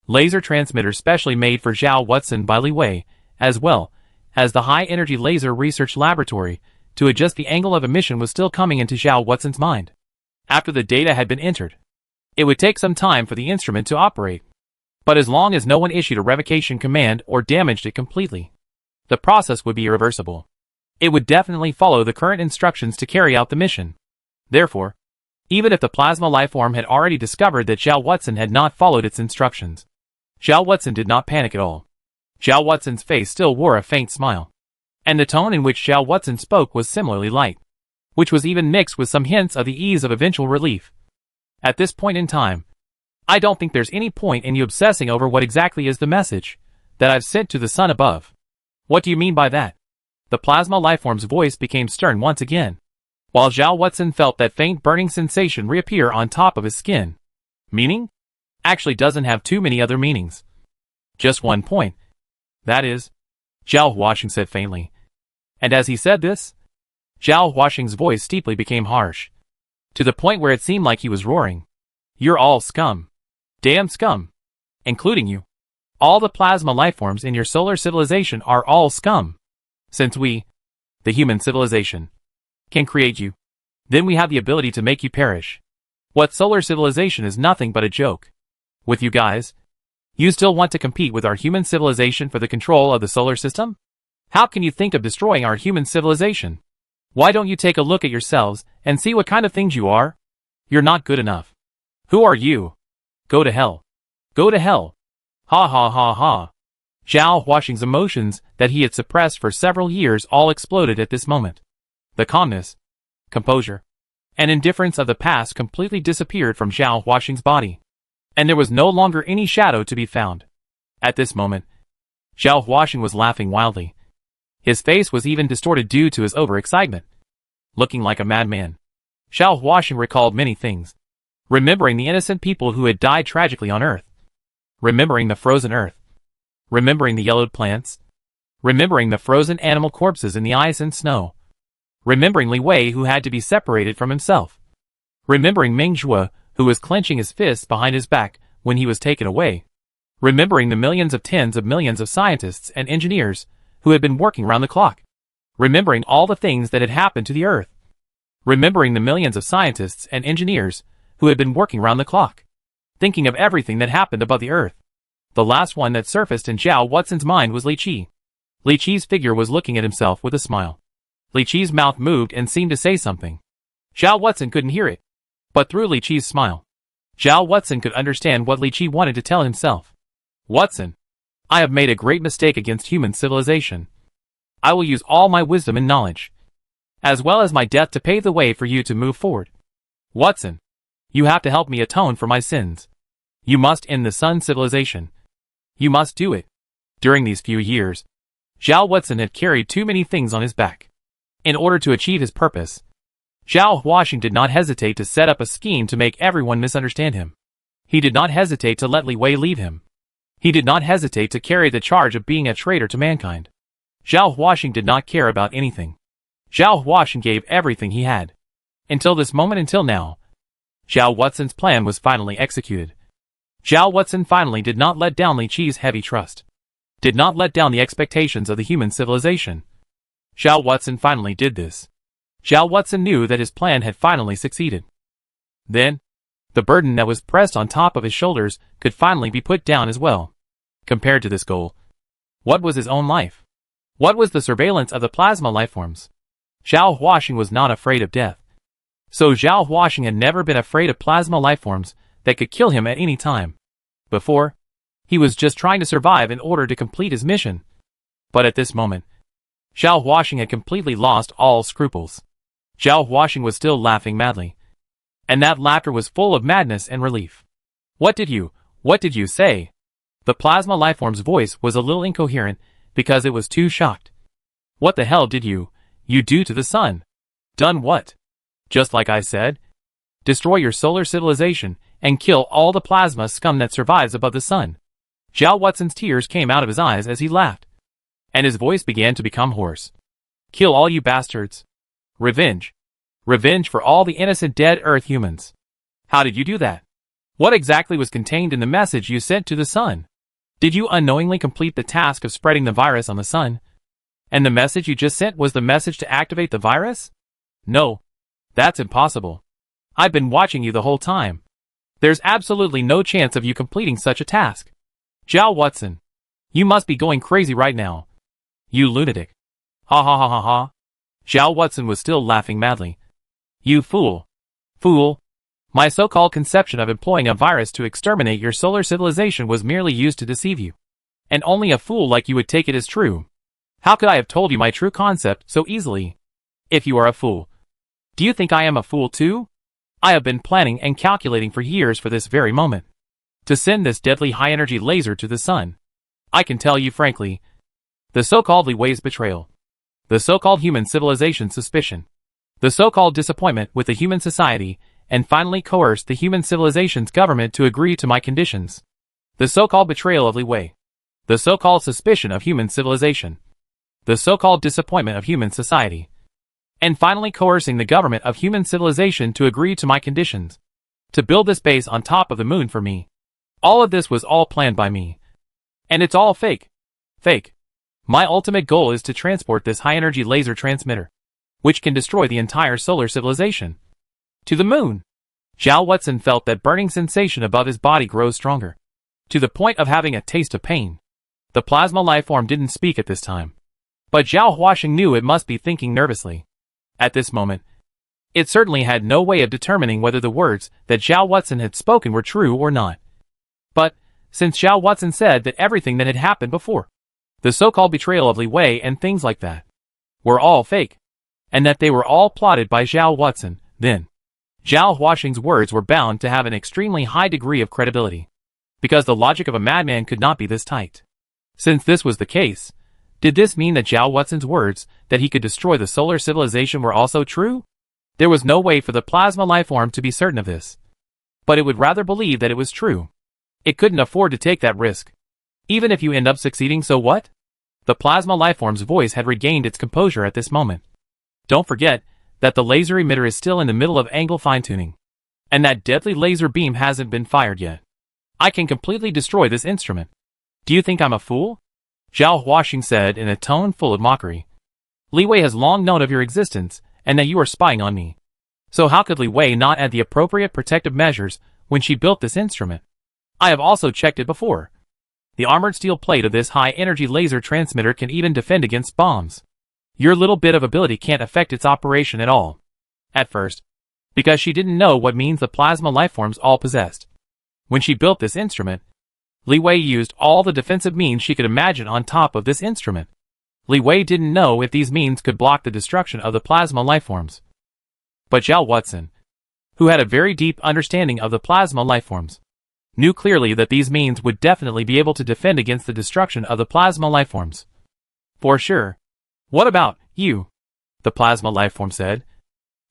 [SPEAKER 1] laser transmitter specially made for Zhao Watson by Li Wei, as well as the high-energy laser research laboratory to adjust the angle of emission was still coming into Zhao Watson's mind. After the data had been entered, it would take some time for the instrument to operate. But as long as no one issued a revocation command or damaged it completely, the process would be irreversible. It would definitely follow the current instructions to carry out the mission. Therefore, even if the plasma lifeform had already discovered that Zhao Watson had not followed its instructions, Zhao Watson did not panic at all. Zhao Watson's face still wore a faint smile, and the tone in which Zhao Watson spoke was similarly light, which was even mixed with some hints of the ease of eventual relief. At this point in time, I don't think there's any point in you obsessing over what exactly is the message that I've sent to the sun above. What do you mean by that? The plasma lifeform's voice became stern once again, while Zhao Watson felt that faint burning sensation reappear on top of his skin. Meaning? Actually doesn't have too many other meanings. Just one point. That is, Zhao Huaxing said faintly. And as he said this, Zhao Huaxing's voice steeply became harsh, to the point where it seemed like he was roaring. "You're all scum. Damn scum. Including you. All the plasma lifeforms in your solar civilization are all scum. Since we, the human civilization, can create you, then we have the ability to make you perish. What solar civilization is nothing but a joke. With you guys, you still want to compete with our human civilization for the control of the solar system? How can you think of destroying our human civilization? Why don't you take a look at yourselves and see what kind of things you are? You're not good enough. Who are you? Go to hell. Go to hell. Ha ha ha ha." Zhao Huaxing's emotions that he had suppressed for several years all exploded at this moment. The calmness, composure, and indifference of the past completely disappeared from Zhao Huaxing's body, and there was no longer any shadow to be found. At this moment, Zhao Huaxing was laughing wildly. His face was even distorted due to his overexcitement. Looking like a madman, Zhao Huaxing recalled many things. Remembering the innocent people who had died tragically on Earth. Remembering the frozen Earth. Remembering the yellowed plants. Remembering the frozen animal corpses in the ice and snow. Remembering Li Wei who had to be separated from himself. Remembering Meng Zhuo who was clenching his fists behind his back when he was taken away. Remembering the millions of tens of millions of scientists and engineers who had been working round the clock. Remembering all the things that had happened to the Earth. Remembering the millions of scientists and engineers who had been working round the clock. Thinking of everything that happened above the Earth. The last one that surfaced in Zhao Huaxing's mind was Li Qi. Li Qi's figure was looking at himself with a smile. Li Qi's mouth moved and seemed to say something. Zhao Huaxing couldn't hear it. But through Li Qi's smile, Zhao Huaxing could understand what Li Qi wanted to tell himself. Huaxing, I have made a great mistake against human civilization. I will use all my wisdom and knowledge, as well as my death to pave the way for you to move forward. Huaxing, you have to help me atone for my sins. You must end the Sun civilization. You must do it. During these few years, Zhao Huaxing had carried too many things on his back. In order to achieve his purpose, Zhao Huaxing did not hesitate to set up a scheme to make everyone misunderstand him. He did not hesitate to let Li Wei leave him. He did not hesitate to carry the charge of being a traitor to mankind. Zhao Huaxing did not care about anything. Zhao Huaxing gave everything he had. Until this moment, until now, Zhao Huaxing's plan was finally executed. Zhao Huaxing finally did not let down Li Qi's heavy trust. Did not let down the expectations of the human civilization. Zhao Huaxing finally did this. Zhao Huaxing knew that his plan had finally succeeded. Then, the burden that was pressed on top of his shoulders could finally be put down as well. Compared to this goal, what was his own life? What was the surveillance of the plasma lifeforms? Zhao Huaxing was not afraid of death. So Zhao Huaxing had never been afraid of plasma lifeforms that could kill him at any time. Before, he was just trying to survive in order to complete his mission. But at this moment, Zhao Huaxing had completely lost all scruples. Zhao Huaxing was still laughing madly. And that laughter was full of madness and relief. What did you say? The plasma lifeform's voice was a little incoherent because it was too shocked. What the hell did you do to the sun? Done what? Just like I said. Destroy your solar civilization and kill all the plasma scum that survives above the sun. Zhao Huaxing's tears came out of his eyes as he laughed. And his voice began to become hoarse. Kill all you bastards. Revenge. Revenge for all the innocent dead Earth humans. How did you do that? What exactly was contained in the message you sent to the sun? Did you unknowingly complete the task of spreading the virus on the sun? And the message you just sent was the message to activate the virus? No. That's impossible. I've been watching you the whole time. There's absolutely no chance of you completing such a task. Zhao Huaxing, you must be going crazy right now. You lunatic. Ha ha ha ha ha. Zhao Huaxing was still laughing madly. You fool. Fool. My so-called conception of employing a virus to exterminate your solar civilization was merely used to deceive you. And only a fool like you would take it as true. How could I have told you my true concept so easily? If you are a fool. Do you think I am a fool too? I have been planning and calculating for years for this very moment. To send this deadly high-energy laser to the sun. I can tell you frankly. The so-called Li Wei's betrayal. The so-called human civilization's suspicion. The so-called disappointment with the human society, and finally coerced the human civilization's government to agree to my conditions. The so-called betrayal of Li Wei. The so-called suspicion of human civilization. The so-called disappointment of human society. And finally coercing the government of human civilization to agree to my conditions. To build this base on top of the moon for me. All of this was all planned by me. And it's all fake. Fake. My ultimate goal is to transport this high-energy laser transmitter, which can destroy the entire solar civilization, to the moon. Zhao Huaxing felt that burning sensation above his body grow stronger, to the point of having a taste of pain. The plasma lifeform didn't speak at this time, but Zhao Huaxing knew it must be thinking nervously. At this moment, it certainly had no way of determining whether the words that Zhao Huaxing had spoken were true or not. But, since Zhao Huaxing said that everything that had happened before The so-called betrayal of Li Wei and things like that were all fake, and that they were all plotted by Zhao Watson. Then, Zhao Huaxing's words were bound to have an extremely high degree of credibility, because the logic of a madman could not be this tight. Since this was the case, did this mean that Zhao Watson's words that he could destroy the solar civilization were also true? There was no way for the plasma lifeform to be certain of this, but it would rather believe that it was true. It couldn't afford to take that risk. Even if you end up succeeding, so what? The plasma lifeform's voice had regained its composure at this moment. Don't forget that the laser emitter is still in the middle of angle fine-tuning, and that deadly laser beam hasn't been fired yet. I can completely destroy this instrument. Do you think I'm a fool? Zhao Huaxing said in a tone full of mockery. Li Wei has long known of your existence, and that you are spying on me. So how could Li Wei not add the appropriate protective measures when she built this instrument? I have also checked it before. The armored steel plate of this high-energy laser transmitter can even defend against bombs. Your little bit of ability can't affect its operation at all. At first, because she didn't know what means the plasma lifeforms all possessed. When she built this instrument, Li Wei used all the defensive means she could imagine on top of this instrument. Li Wei didn't know if these means could block the destruction of the plasma lifeforms. But Zhao Watson, who had a very deep understanding of the plasma lifeforms, knew clearly that these means would definitely be able to defend against the destruction of the plasma lifeforms. For sure. What about you? The plasma lifeform said.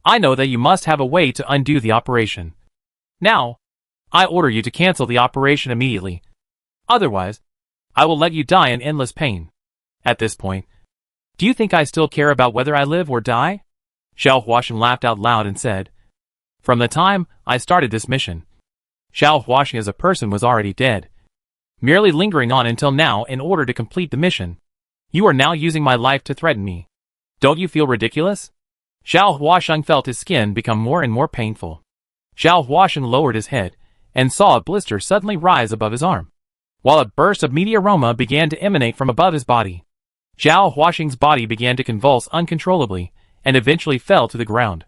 [SPEAKER 1] I know that you must have a way to undo the operation. Now, I order you to cancel the operation immediately. Otherwise, I will let you die in endless pain. At this point, do you think I still care about whether I live or die? Zhao Huaxing laughed out loud and said, From the time I started this mission, Zhao Huaxing as a person was already dead. Merely lingering on until now in order to complete the mission. You are now using my life to threaten me. Don't you feel ridiculous? Zhao Huaxing felt his skin become more and more painful. Zhao Huaxing lowered his head and saw a blister suddenly rise above his arm, while a burst of meteoroma began to emanate from above his body. Zhao Huaxing's body began to convulse uncontrollably and eventually fell to the ground.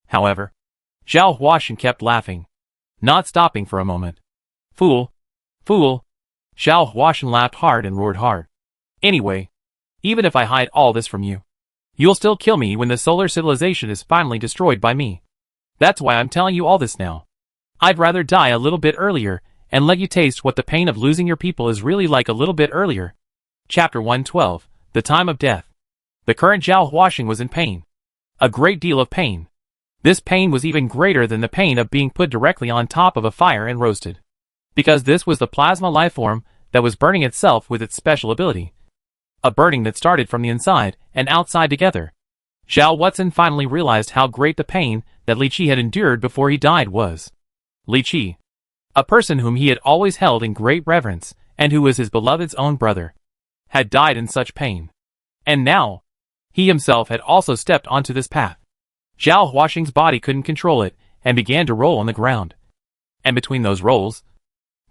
[SPEAKER 1] However, Zhao Huaxing kept laughing, not stopping for a moment. Fool! Fool! Zhao Huaxing laughed hard and roared hard. Anyway, even if I hide all this from you, you'll still kill me when the solar civilization is finally destroyed by me. That's why I'm telling you all this now. I'd rather die a little bit earlier and let you taste what the pain of losing your people is really like a little bit earlier. Chapter 112, The Time of Death. The current Zhao Huaxing was in pain. A great deal of pain. This pain was even greater than the pain of being put directly on top of a fire and roasted. Because this was the plasma lifeform that was burning itself with its special ability. A burning that started from the inside and outside together. Zhao Watson finally realized how great the pain that Li Qi had endured before he died was. Li Qi, a person whom he had always held in great reverence, and who was his beloved's own brother, had died in such pain. And now, he himself had also stepped onto this path. Zhao Huaxing's body couldn't control it, and began to roll on the ground. And between those rolls,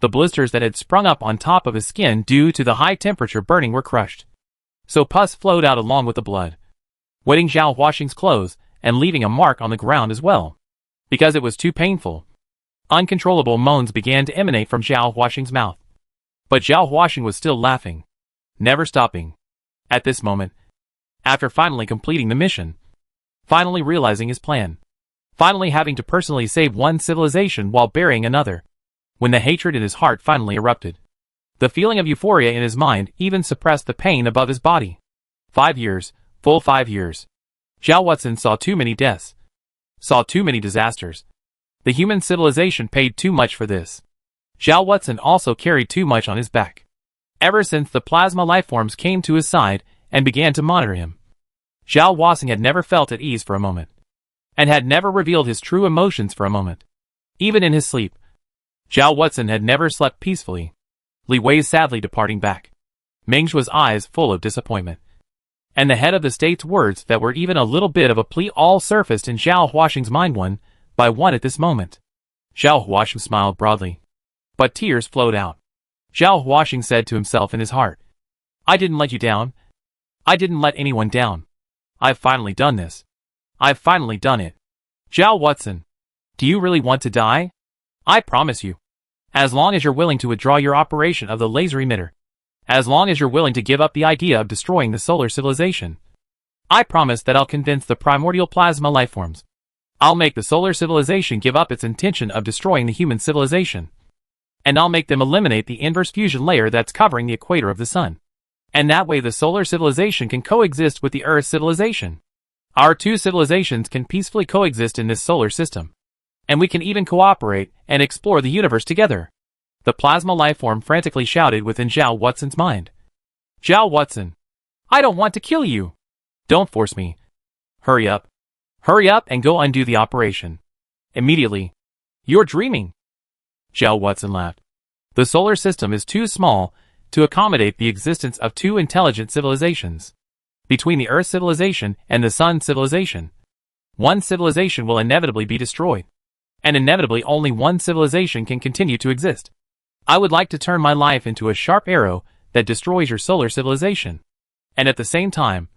[SPEAKER 1] the blisters that had sprung up on top of his skin due to the high temperature burning were crushed. So pus flowed out along with the blood, wetting Zhao Huaxing's clothes and leaving a mark on the ground as well. Because it was too painful, uncontrollable moans began to emanate from Zhao Huaxing's mouth. But Zhao Huaxing was still laughing, never stopping. At this moment, after finally completing the mission, finally realizing his plan, finally having to personally save one civilization while burying another, when the hatred in his heart finally erupted. The feeling of euphoria in his mind even suppressed the pain above his body. 5 years, full 5 years. Zhao Watson saw too many deaths, saw too many disasters. The human civilization paid too much for this. Zhao Watson also carried too much on his back. Ever since the plasma lifeforms came to his side and began to monitor him, Zhao Watson had never felt at ease for a moment, and had never revealed his true emotions for a moment. Even in his sleep, Zhao Watson had never slept peacefully. Li Wei sadly departing back, Meng Shua's eyes full of disappointment, and the head of the state's words that were even a little bit of a plea all surfaced in Zhao Huaxing's mind one by one at this moment. Zhao Huaxing smiled broadly, but tears flowed out. Zhao Huaxing said to himself in his heart, I didn't let you down. I didn't let anyone down. I've finally done this. I've finally done it. Zhao Watson, do you really want to die? I promise you. As long as you're willing to withdraw your operation of the laser emitter, As long as you're willing to give up the idea of destroying the solar civilization, I promise that I'll convince the primordial plasma lifeforms. I'll make the solar civilization give up its intention of destroying the human civilization. And I'll make them eliminate the inverse fusion layer that's covering the equator of the sun. And that way the solar civilization can coexist with the Earth civilization. Our two civilizations can peacefully coexist in this solar system. And we can even cooperate and explore the universe together. The plasma lifeform frantically shouted within Zhao Watson's mind. Zhao Watson, I don't want to kill you. Don't force me. Hurry up. Hurry up and go undo the operation. Immediately. You're dreaming. Zhao Watson laughed. The solar system is too small to accommodate the existence of two intelligent civilizations. Between the Earth civilization and the Sun civilization, one civilization will inevitably be destroyed. And inevitably only one civilization can continue to exist. I would like to turn my life into a sharp arrow that destroys your solar civilization. And at the same time,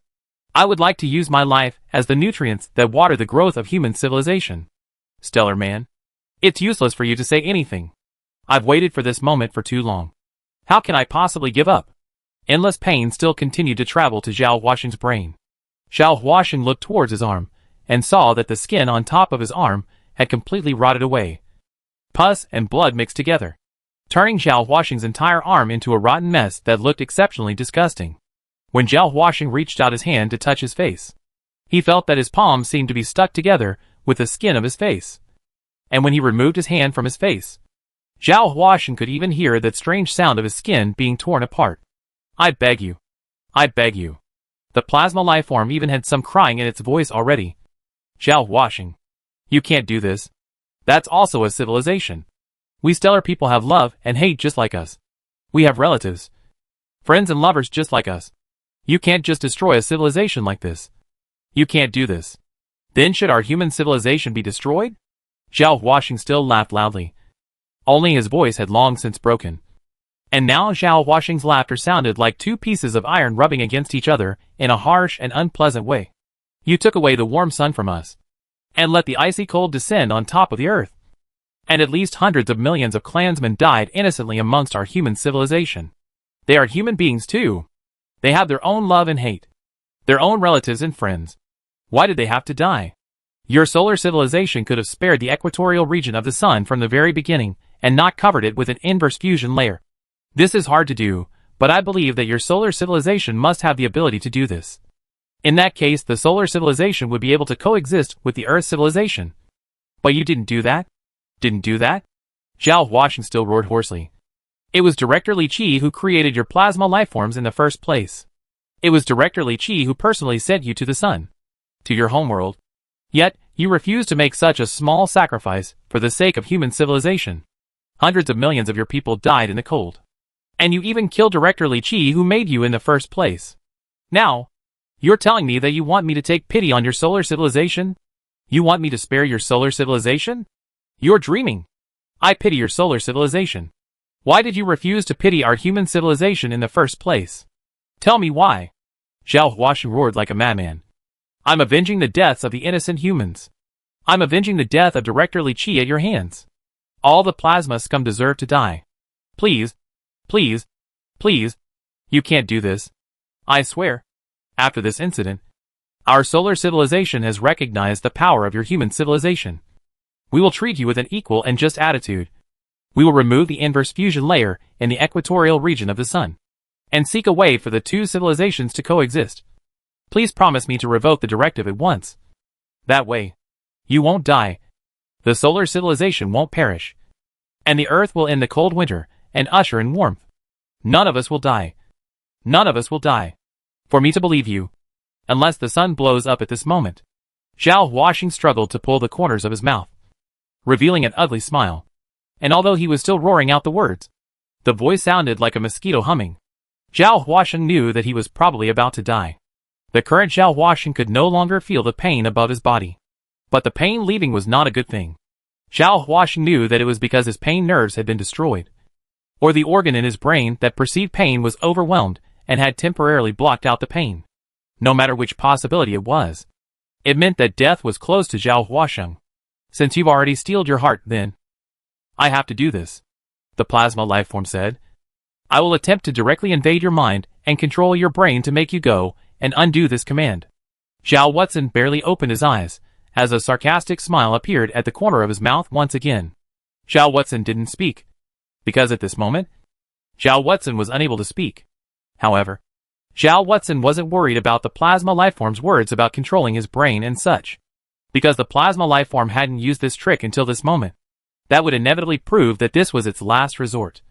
[SPEAKER 1] I would like to use my life as the nutrients that water the growth of human civilization. Stellar Man, it's useless for you to say anything. I've waited for this moment for too long. How can I possibly give up? Endless pain still continued to travel to Zhao Huaxing's brain. Zhao Huaxing looked towards his arm, and saw that the skin on top of his arm had completely rotted away. Pus and blood mixed together, turning Zhao Huaxing's entire arm into a rotten mess that looked exceptionally disgusting. When Zhao Huaxing reached out his hand to touch his face, he felt that his palms seemed to be stuck together with the skin of his face. And when he removed his hand from his face, Zhao Huaxing could even hear that strange sound of his skin being torn apart. I beg you. I beg you. The plasma lifeform even had some crying in its voice already. Zhao Huaxing, you can't do this. That's also a civilization. We stellar people have love and hate just like us. We have relatives, friends and lovers just like us. You can't just destroy a civilization like this. You can't do this. Then should our human civilization be destroyed? Zhao Huaxing still laughed loudly. Only his voice had long since broken. And now Zhao Huaxing's laughter sounded like two pieces of iron rubbing against each other in a harsh and unpleasant way. You took away the warm sun from us, and let the icy cold descend on top of the earth. And at least hundreds of millions of clansmen died innocently amongst our human civilization. They are human beings too. They have their own love and hate, their own relatives and friends. Why did they have to die? Your solar civilization could have spared the equatorial region of the sun from the very beginning and not covered it with an inverse fusion layer. This is hard to do, but I believe that your solar civilization must have the ability to do this. In that case, the solar civilization would be able to coexist with the Earth civilization. But you didn't do that? Didn't do that? Zhao Huaxing still roared hoarsely. It was Director Li Qi who created your plasma lifeforms in the first place. It was Director Li Qi who personally sent you to the sun, to your homeworld. Yet, you refused to make such a small sacrifice for the sake of human civilization. Hundreds of millions of your people died in the cold. And you even killed Director Li Qi who made you in the first place. Now, you're telling me that you want me to take pity on your solar civilization? You want me to spare your solar civilization? You're dreaming. I pity your solar civilization. Why did you refuse to pity our human civilization in the first place? Tell me why. Zhao Huaxing roared like a madman. I'm avenging the deaths of the innocent humans. I'm avenging the death of Director Li Qi at your hands. All the plasma scum deserve to die. Please, please, please. You can't do this. I swear. After this incident, our solar civilization has recognized the power of your human civilization. We will treat you with an equal and just attitude. We will remove the inverse fusion layer in the equatorial region of the sun, and seek a way for the two civilizations to coexist. Please promise me to revoke the directive at once. That way, you won't die. The solar civilization won't perish. And the earth will end the cold winter and usher in warmth. None of us will die. None of us will die. For me to believe you. Unless the sun blows up at this moment. Zhao Huaxing struggled to pull the corners of his mouth, revealing an ugly smile. And although he was still roaring out the words, the voice sounded like a mosquito humming. Zhao Huaxing knew that he was probably about to die. The current Zhao Huaxing could no longer feel the pain above his body. But the pain leaving was not a good thing. Zhao Huaxing knew that it was because his pain nerves had been destroyed, or the organ in his brain that perceived pain was overwhelmed and had temporarily blocked out the pain. No matter which possibility it was, it meant that death was close to Zhao Huaxing. Since you've already steeled your heart, then I have to do this, the plasma lifeform said. I will attempt to directly invade your mind and control your brain to make you go and undo this command. Zhao Watson barely opened his eyes, as a sarcastic smile appeared at the corner of his mouth once again. Zhao Watson didn't speak, because at this moment, Zhao Watson was unable to speak. However, Zhao Watson wasn't worried about the plasma lifeform's words about controlling his brain and such, because the plasma lifeform hadn't used this trick until this moment. That would inevitably prove that this was its last resort.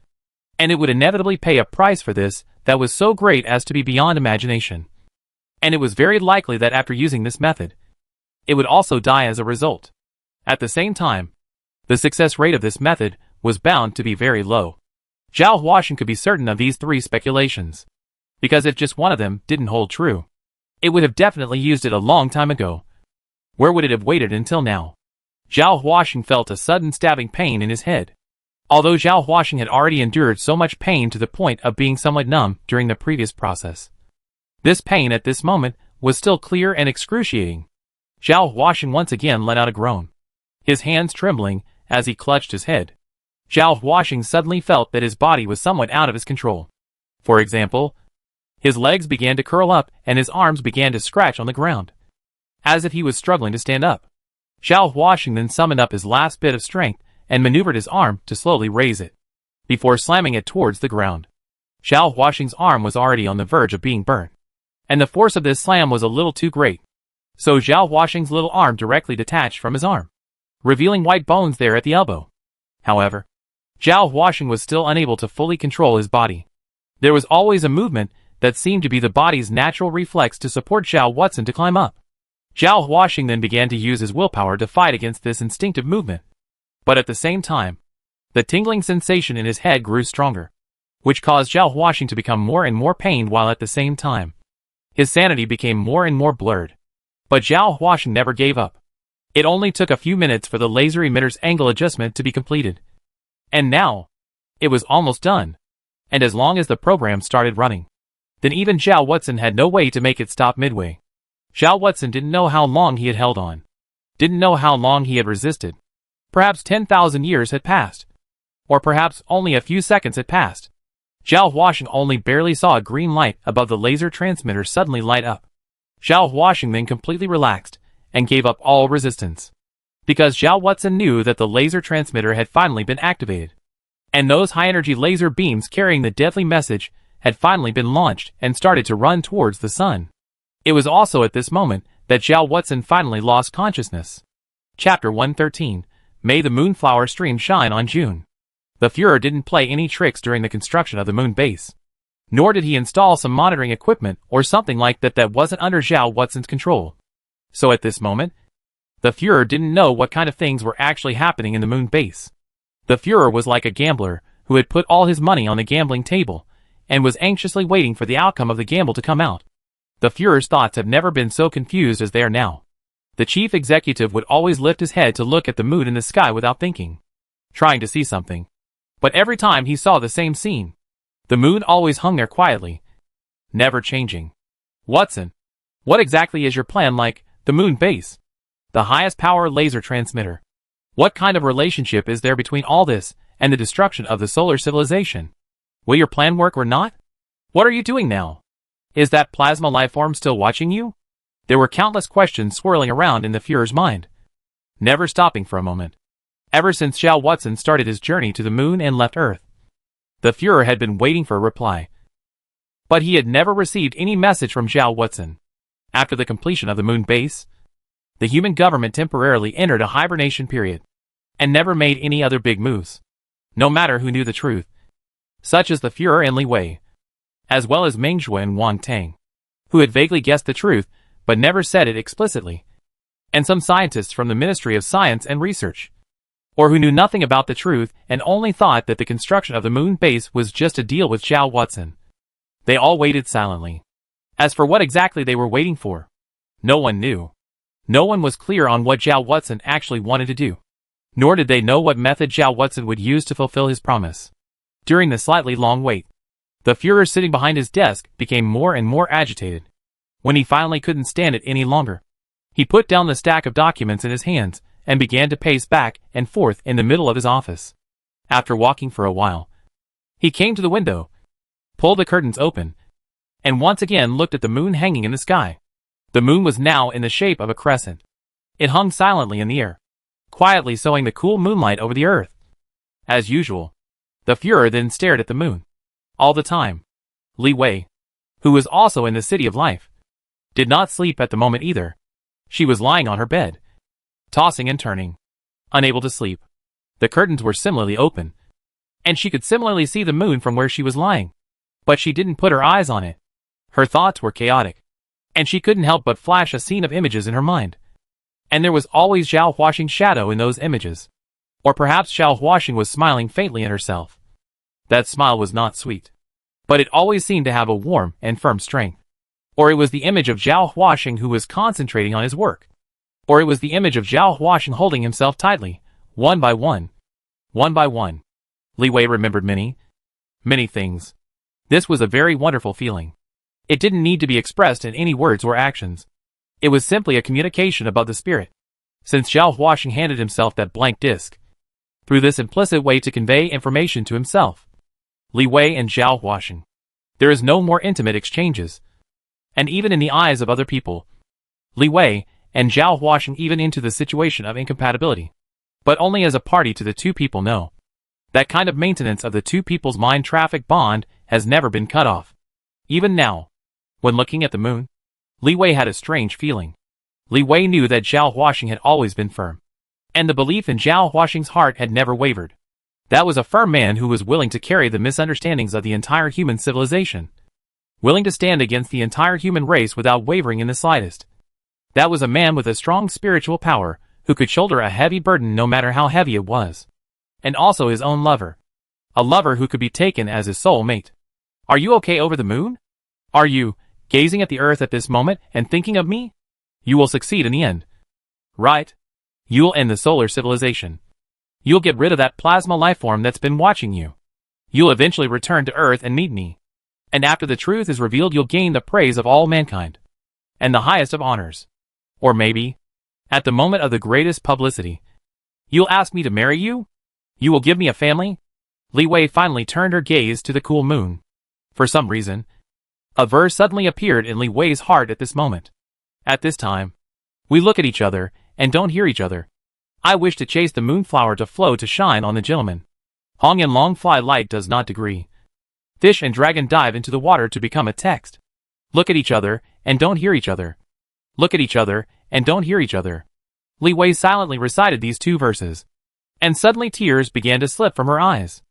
[SPEAKER 1] And it would inevitably pay a price for this that was so great as to be beyond imagination. And it was very likely that after using this method, it would also die as a result. At the same time, the success rate of this method was bound to be very low. Zhao Huaxin could be certain of these three speculations, because if just one of them didn't hold true, it would have definitely used it a long time ago. Where would it have waited until now? Zhao Huaxin felt a sudden stabbing pain in his head. Although Zhao Huaxin had already endured so much pain to the point of being somewhat numb during the previous process, this pain at this moment was still clear and excruciating. Zhao Huaxin once again let out a groan, his hands trembling as he clutched his head. Zhao Huaxin suddenly felt that his body was somewhat out of his control. For example, his legs began to curl up and his arms began to scratch on the ground, as if he was struggling to stand up. Zhao Huaxin then summoned up his last bit of strength and maneuvered his arm to slowly raise it, before slamming it towards the ground. Zhao Huaxin's arm was already on the verge of being burnt, and the force of this slam was a little too great. So Zhao Huaxin's little arm directly detached from his arm, revealing white bones there at the elbow. However, Zhao Huaxin was still unable to fully control his body. There was always a movement that seemed to be the body's natural reflex to support Zhao Watson to climb up. Zhao Huaxin then began to use his willpower to fight against this instinctive movement. But at the same time, the tingling sensation in his head grew stronger, which caused Zhao Huaxin to become more and more pained while at the same time, his sanity became more and more blurred. But Zhao Huaxin never gave up. It only took a few minutes for the laser emitter's angle adjustment to be completed. And now, it was almost done. And as long as the program started running, then even Zhao Watson had no way to make it stop midway. Zhao Watson didn't know how long he had held on, didn't know how long he had resisted. Perhaps 10,000 years had passed, or perhaps only a few seconds had passed. Zhao Huaxin only barely saw a green light above the laser transmitter suddenly light up. Zhao Huaxin then completely relaxed and gave up all resistance, because Zhao Watson knew that the laser transmitter had finally been activated, and those high-energy laser beams carrying the deadly message had finally been launched and started to run towards the sun. It was also at this moment that Zhao Watson finally lost consciousness. Chapter 113. May the Moonflower Stream Shine on June. The Führer didn't play any tricks during the construction of the moon base, nor did he install some monitoring equipment or something like that wasn't under Zhao Watson's control. So at this moment, the Führer didn't know what kind of things were actually happening in the moon base. The Führer was like a gambler who had put all his money on the gambling table and was anxiously waiting for the outcome of the gamble to come out. The Führer's thoughts have never been so confused as they are now. The chief executive would always lift his head to look at the moon in the sky without thinking, trying to see something. But every time he saw the same scene, the moon always hung there quietly, never changing. Watson, what exactly is your plan like, the moon base? The highest power laser transmitter. What kind of relationship is there between all this and the destruction of the solar civilization? Will your plan work or not? What are you doing now? Is that plasma lifeform still watching you? There were countless questions swirling around in the Führer's mind, never stopping for a moment. Ever since Zhao Watson started his journey to the moon and left Earth, the Führer had been waiting for a reply. But he had never received any message from Zhao Watson. After the completion of the moon base, the human government temporarily entered a hibernation period, and never made any other big moves, no matter who knew the truth, such as the Führer and Li Wei, as well as Meng Zhuo and Wang Tang, who had vaguely guessed the truth, but never said it explicitly, and some scientists from the Ministry of Science and Research, or who knew nothing about the truth and only thought that the construction of the moon base was just a deal with Zhao Watson. They all waited silently. As for what exactly they were waiting for, no one knew. No one was clear on what Zhao Watson actually wanted to do, nor did they know what method Zhao Watson would use to fulfill his promise. During the slightly long wait, the Führer sitting behind his desk became more and more agitated. When he finally couldn't stand it any longer, he put down the stack of documents in his hands and began to pace back and forth in the middle of his office. After walking for a while, he came to the window, pulled the curtains open, and once again looked at the moon hanging in the sky. The moon was now in the shape of a crescent. It hung silently in the air, quietly sowing the cool moonlight over the earth. As usual, the Führer then stared at the moon. All the time, Li Wei, who was also in the City of Life, did not sleep at the moment either. She was lying on her bed, tossing and turning, unable to sleep. The curtains were similarly open, and she could similarly see the moon from where she was lying. But she didn't put her eyes on it. Her thoughts were chaotic, and she couldn't help but flash a scene of images in her mind. And there was always Zhao Huaxing's shadow in those images. Or perhaps Zhao Huaxing was smiling faintly at herself. That smile was not sweet, but it always seemed to have a warm and firm strength. Or it was the image of Zhao Huaxing who was concentrating on his work. Or it was the image of Zhao Huaxing holding himself tightly, one by one. One by one. Li Wei remembered many things. This was a very wonderful feeling. It didn't need to be expressed in any words or actions. It was simply a communication about the spirit. Since Zhao Huaxing handed himself that blank disc, through this implicit way to convey information to himself, Li Wei and Zhao Huaxing, there is no more intimate exchanges. And even in the eyes of other people, Li Wei and Zhao Huaxing even into the situation of incompatibility. But only as a party to the two people know. That kind of maintenance of the two people's mind traffic bond has never been cut off. Even now, when looking at the moon, Li Wei had a strange feeling. Li Wei knew that Zhao Huaxing had always been firm, and the belief in Zhao Huaxing's heart had never wavered. That was a firm man who was willing to carry the misunderstandings of the entire human civilization, willing to stand against the entire human race without wavering in the slightest. That was a man with a strong spiritual power, who could shoulder a heavy burden no matter how heavy it was. And also his own lover. A lover who could be taken as his soul mate. Are you okay over the moon? Are you gazing at the earth at this moment and thinking of me? You will succeed in the end. Right? You'll end the solar civilization. You'll get rid of that plasma lifeform that's been watching you. You'll eventually return to Earth and meet me. And after the truth is revealed, you'll gain the praise of all mankind. And the highest of honors. Or maybe, at the moment of the greatest publicity, you'll ask me to marry you? You will give me a family? Li Wei finally turned her gaze to the cool moon. For some reason, a verse suddenly appeared in Li Wei's heart at this moment. At this time, we look at each other and don't hear each other. I wish to chase the moonflower to flow to shine on the gentleman. Hong and long fly light does not degree. Fish and dragon dive into the water to become a text. Look at each other and don't hear each other. Look at each other and don't hear each other. Li Wei silently recited these two verses. And suddenly tears began to slip from her eyes.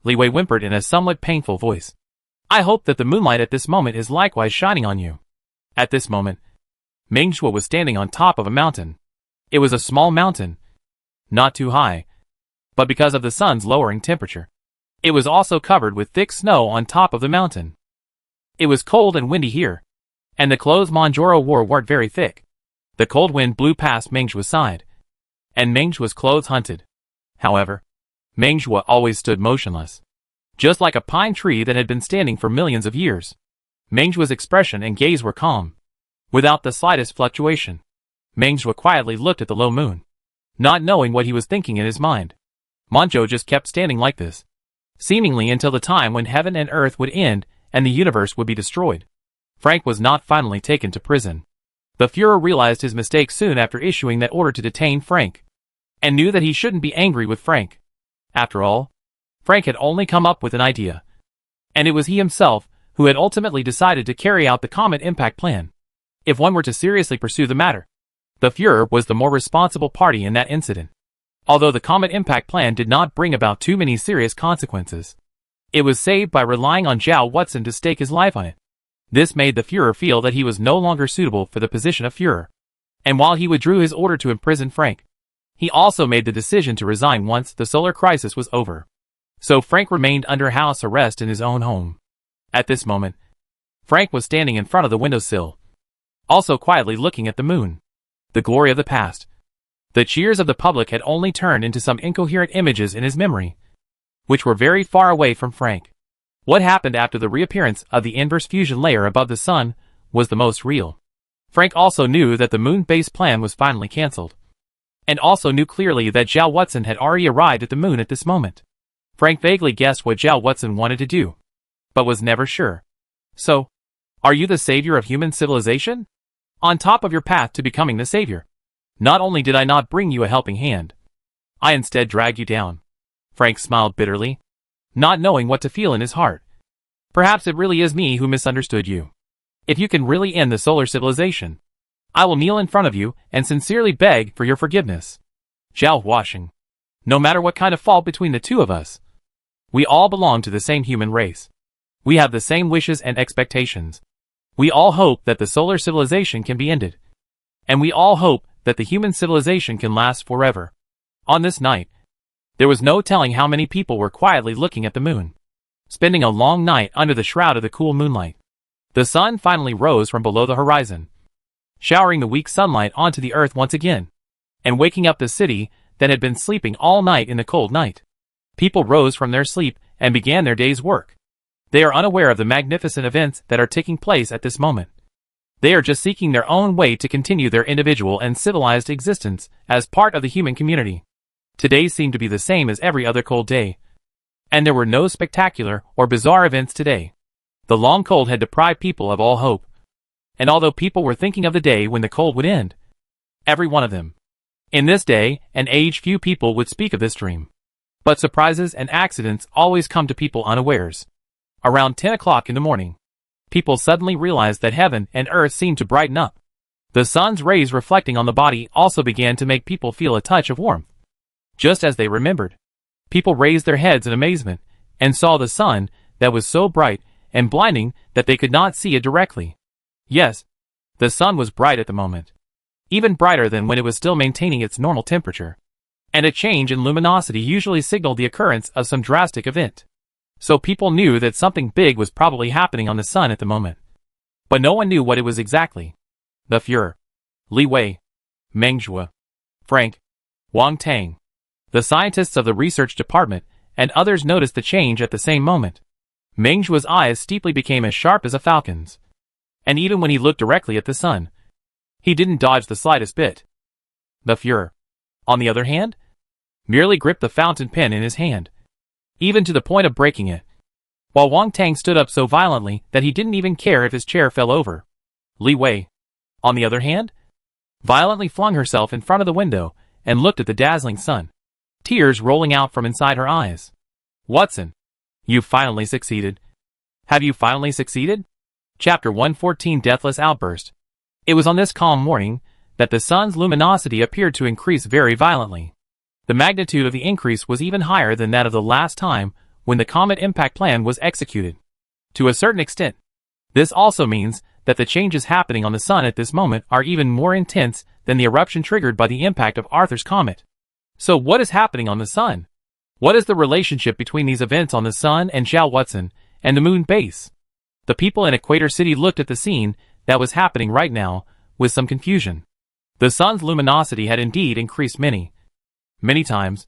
[SPEAKER 1] Li Wei whimpered in a somewhat painful voice. I hope that the moonlight at this moment is likewise shining on you. At this moment, Meng Shuo was standing on top of a mountain. It was a small mountain. Not too high. But because of the sun's lowering temperature, it was also covered with thick snow on top of the mountain. It was cold and windy here, and the clothes Manjoro wore weren't very thick. The cold wind blew past Meng Shuo's side, and Meng Shuo's clothes hunted. However, Meng Shuo always stood motionless, just like a pine tree that had been standing for millions of years. Meng Shuo's expression and gaze were calm, without the slightest fluctuation. Meng Shuo quietly looked at the low moon, not knowing what he was thinking in his mind. Manzhou just kept standing like this, seemingly until the time when heaven and earth would end and the universe would be destroyed. Frank was not finally taken to prison. The Führer realized his mistake soon after issuing that order to detain Frank, and knew that he shouldn't be angry with Frank. After all, Frank had only come up with an idea, and it was he himself who had ultimately decided to carry out the Comet Impact Plan. If one were to seriously pursue the matter, the Führer was the more responsible party in that incident. Although the Comet Impact Plan did not bring about too many serious consequences, it was saved by relying on Zhao Huaxing to stake his life on it. This made the Führer feel that he was no longer suitable for the position of Führer. And while he withdrew his order to imprison Frank, he also made the decision to resign once the solar crisis was over. So Frank remained under house arrest in his own home. At this moment, Frank was standing in front of the windowsill, also quietly looking at the moon. The glory of the past. The cheers of the public had only turned into some incoherent images in his memory, which were very far away from Frank. What happened after the reappearance of the inverse fusion layer above the sun was the most real. Frank also knew that the moon-based plan was finally cancelled, and also knew clearly that Zhao Huaxing had already arrived at the moon at this moment. Frank vaguely guessed what Zhao Huaxing wanted to do, but was never sure. So, are you the savior of human civilization? On top of your path to becoming the savior, not only did I not bring you a helping hand, I instead dragged you down. Frank smiled bitterly, not knowing what to feel in his heart. Perhaps it really is me who misunderstood you. If you can really end the solar civilization, I will kneel in front of you and sincerely beg for your forgiveness. Zhao Huaxing. No matter what kind of fault between the two of us, we all belong to the same human race. We have the same wishes and expectations. We all hope that the solar civilization can be ended. And we all hope that the human civilization can last forever. On this night, there was no telling how many people were quietly looking at the moon, spending a long night under the shroud of the cool moonlight. The sun finally rose from below the horizon, showering the weak sunlight onto the earth once again, and waking up the city that had been sleeping all night in the cold night. People rose from their sleep and began their day's work. They are unaware of the magnificent events that are taking place at this moment. They are just seeking their own way to continue their individual and civilized existence as part of the human community. Today seemed to be the same as every other cold day, and there were no spectacular or bizarre events today. The long cold had deprived people of all hope, and although people were thinking of the day when the cold would end, every one of them, in this day and age, few people would speak of this dream. But surprises and accidents always come to people unawares. Around 10 o'clock in the morning, people suddenly realized that heaven and earth seemed to brighten up. The sun's rays reflecting on the body also began to make people feel a touch of warmth. Just as they remembered, people raised their heads in amazement and saw the sun that was so bright and blinding that they could not see it directly. Yes, the sun was bright at the moment, even brighter than when it was still maintaining its normal temperature, and a change in luminosity usually signaled the occurrence of some drastic event. So people knew that something big was probably happening on the sun at the moment. But no one knew what it was exactly. The Fuhrer, Li Wei, Meng Zhuo, Frank, Wang Tang, the scientists of the research department, and others noticed the change at the same moment. Meng Zhuo's eyes steeply became as sharp as a falcon's. And even when he looked directly at the sun, he didn't dodge the slightest bit. The Fuhrer, on the other hand, merely gripped the fountain pen in his hand, even to the point of breaking it, while Wang Tang stood up so violently that he didn't even care if his chair fell over. Li Wei, on the other hand, violently flung herself in front of the window and looked at the dazzling sun, tears rolling out from inside her eyes. Watson, you've finally succeeded. Have you finally succeeded? Chapter 114, Deathless Outburst. It was on this calm morning that the sun's luminosity appeared to increase very violently. The magnitude of the increase was even higher than that of the last time when the comet impact plan was executed. To a certain extent, this also means that the changes happening on the sun at this moment are even more intense than the eruption triggered by the impact of Arthur's comet. So what is happening on the sun? What is the relationship between these events on the sun and Zhao Watson and the moon base? The people in Equator City looked at the scene that was happening right now with some confusion. The sun's luminosity had indeed increased many times,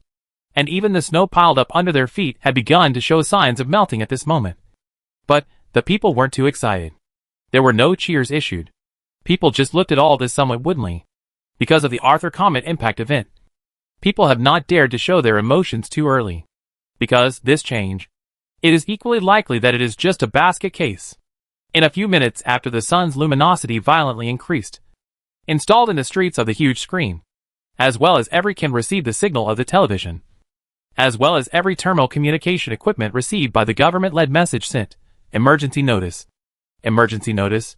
[SPEAKER 1] and even the snow piled up under their feet had begun to show signs of melting at this moment. But the people weren't too excited. There were no cheers issued. People just looked at all this somewhat woodenly. Because of the Arthur Comet impact event, people have not dared to show their emotions too early. Because this change, it is equally likely that it is just a basket case. In a few minutes after the sun's luminosity violently increased, installed in the streets of the huge screen, as well as every can receive the signal of the television, as well as every terminal communication equipment received by the government-led message sent, emergency notice. Emergency notice.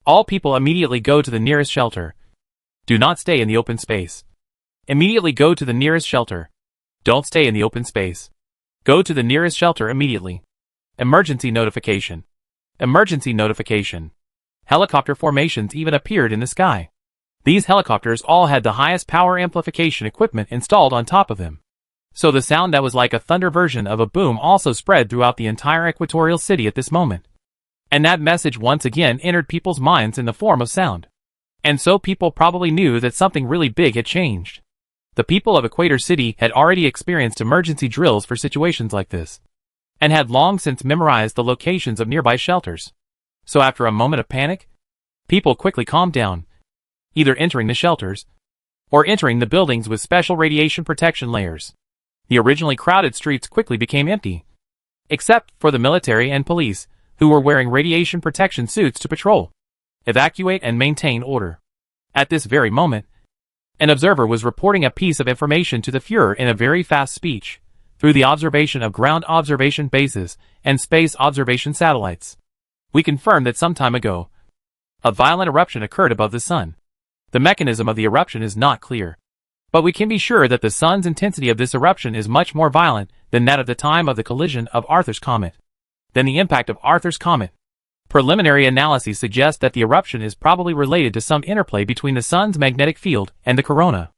[SPEAKER 1] All people immediately go to the nearest shelter. Do not stay in the open space. Immediately go to the nearest shelter. Don't stay in the open space. Go to the nearest shelter immediately. Emergency notification. Emergency notification. Helicopter formations even appeared in the sky. These helicopters all had the highest power amplification equipment installed on top of them. So the sound that was like a thunder version of a boom also spread throughout the entire equatorial city at this moment. And that message once again entered people's minds in the form of sound. And so people probably knew that something really big had changed. The people of Equator City had already experienced emergency drills for situations like this, and had long since memorized the locations of nearby shelters. So after a moment of panic, people quickly calmed down, either entering the shelters, or entering the buildings with special radiation protection layers. The originally crowded streets quickly became empty, except for the military and police, who were wearing radiation protection suits to patrol, evacuate and maintain order. At this very moment, an observer was reporting a piece of information to the Führer in a very fast speech, through the observation of ground observation bases and space observation satellites. We confirmed that some time ago, a violent eruption occurred above the sun. The mechanism of the eruption is not clear, but we can be sure that the sun's intensity of this eruption is much more violent than that of the time of the collision of Arthur's Comet. Than the impact of Arthur's Comet. Preliminary analyses suggest that the eruption is probably related to some interplay between the sun's magnetic field and the corona.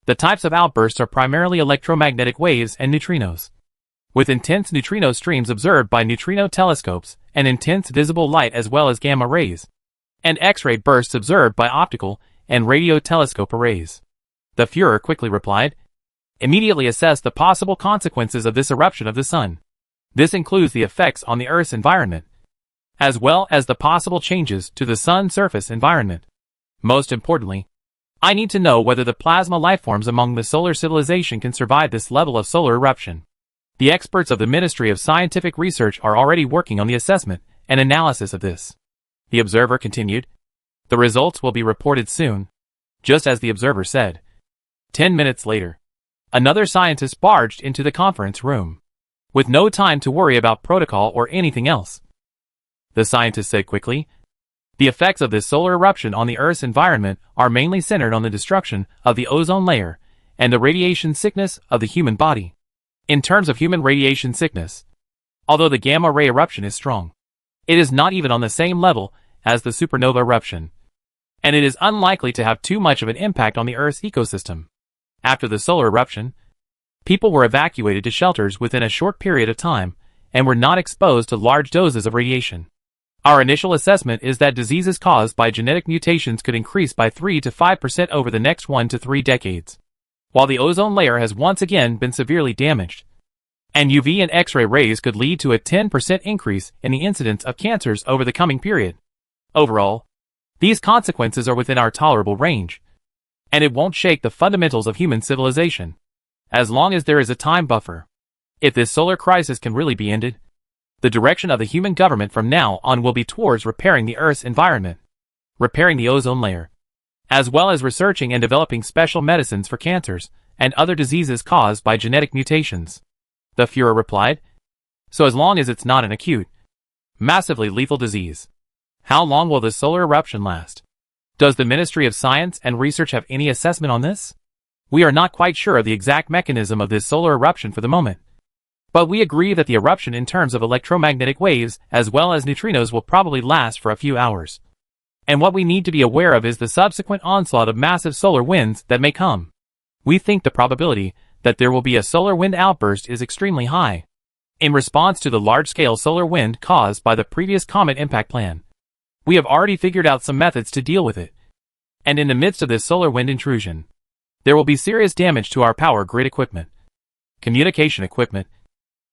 [SPEAKER 1] The types of outbursts are primarily electromagnetic waves and neutrinos, with intense neutrino streams observed by neutrino telescopes and intense visible light as well as gamma rays, and X-ray bursts observed by optical and radio telescope arrays. The Führer quickly replied, immediately assess the possible consequences of this eruption of the sun. This includes the effects on the Earth's environment, as well as the possible changes to the sun's surface environment. Most importantly, I need to know whether the plasma lifeforms among the solar civilization can survive this level of solar eruption. The experts of the Ministry of Scientific Research are already working on the assessment and analysis of this. The observer continued. The results will be reported soon. Just as the observer said. 10 minutes later, another scientist barged into the conference room, with no time to worry about protocol or anything else. The scientist said quickly, the effects of this solar eruption on the Earth's environment are mainly centered on the destruction of the ozone layer and the radiation sickness of the human body. In terms of human radiation sickness, although the gamma ray eruption is strong, it is not even on the same level as the supernova eruption, and it is unlikely to have too much of an impact on the Earth's ecosystem. After the solar eruption, people were evacuated to shelters within a short period of time and were not exposed to large doses of radiation. Our initial assessment is that diseases caused by genetic mutations could increase by 3 to 5% over the next 1 to 3 decades, while the ozone layer has once again been severely damaged, and UV and X-ray rays could lead to a 10% increase in the incidence of cancers over the coming period. Overall, these consequences are within our tolerable range, and it won't shake the fundamentals of human civilization, as long as there is a time buffer. If this solar crisis can really be ended, the direction of the human government from now on will be towards repairing the Earth's environment, repairing the ozone layer, as well as researching and developing special medicines for cancers and other diseases caused by genetic mutations. The Führer replied, so as long as it's not an acute, massively lethal disease. How long will this solar eruption last? Does the Ministry of Science and Research have any assessment on this? We are not quite sure of the exact mechanism of this solar eruption for the moment, but we agree that the eruption in terms of electromagnetic waves as well as neutrinos will probably last for a few hours. And what we need to be aware of is the subsequent onslaught of massive solar winds that may come. We think the probability that there will be a solar wind outburst is extremely high, in response to the large-scale solar wind caused by the previous comet impact plan. We have already figured out some methods to deal with it. And in the midst of this solar wind intrusion, there will be serious damage to our power grid equipment, communication equipment,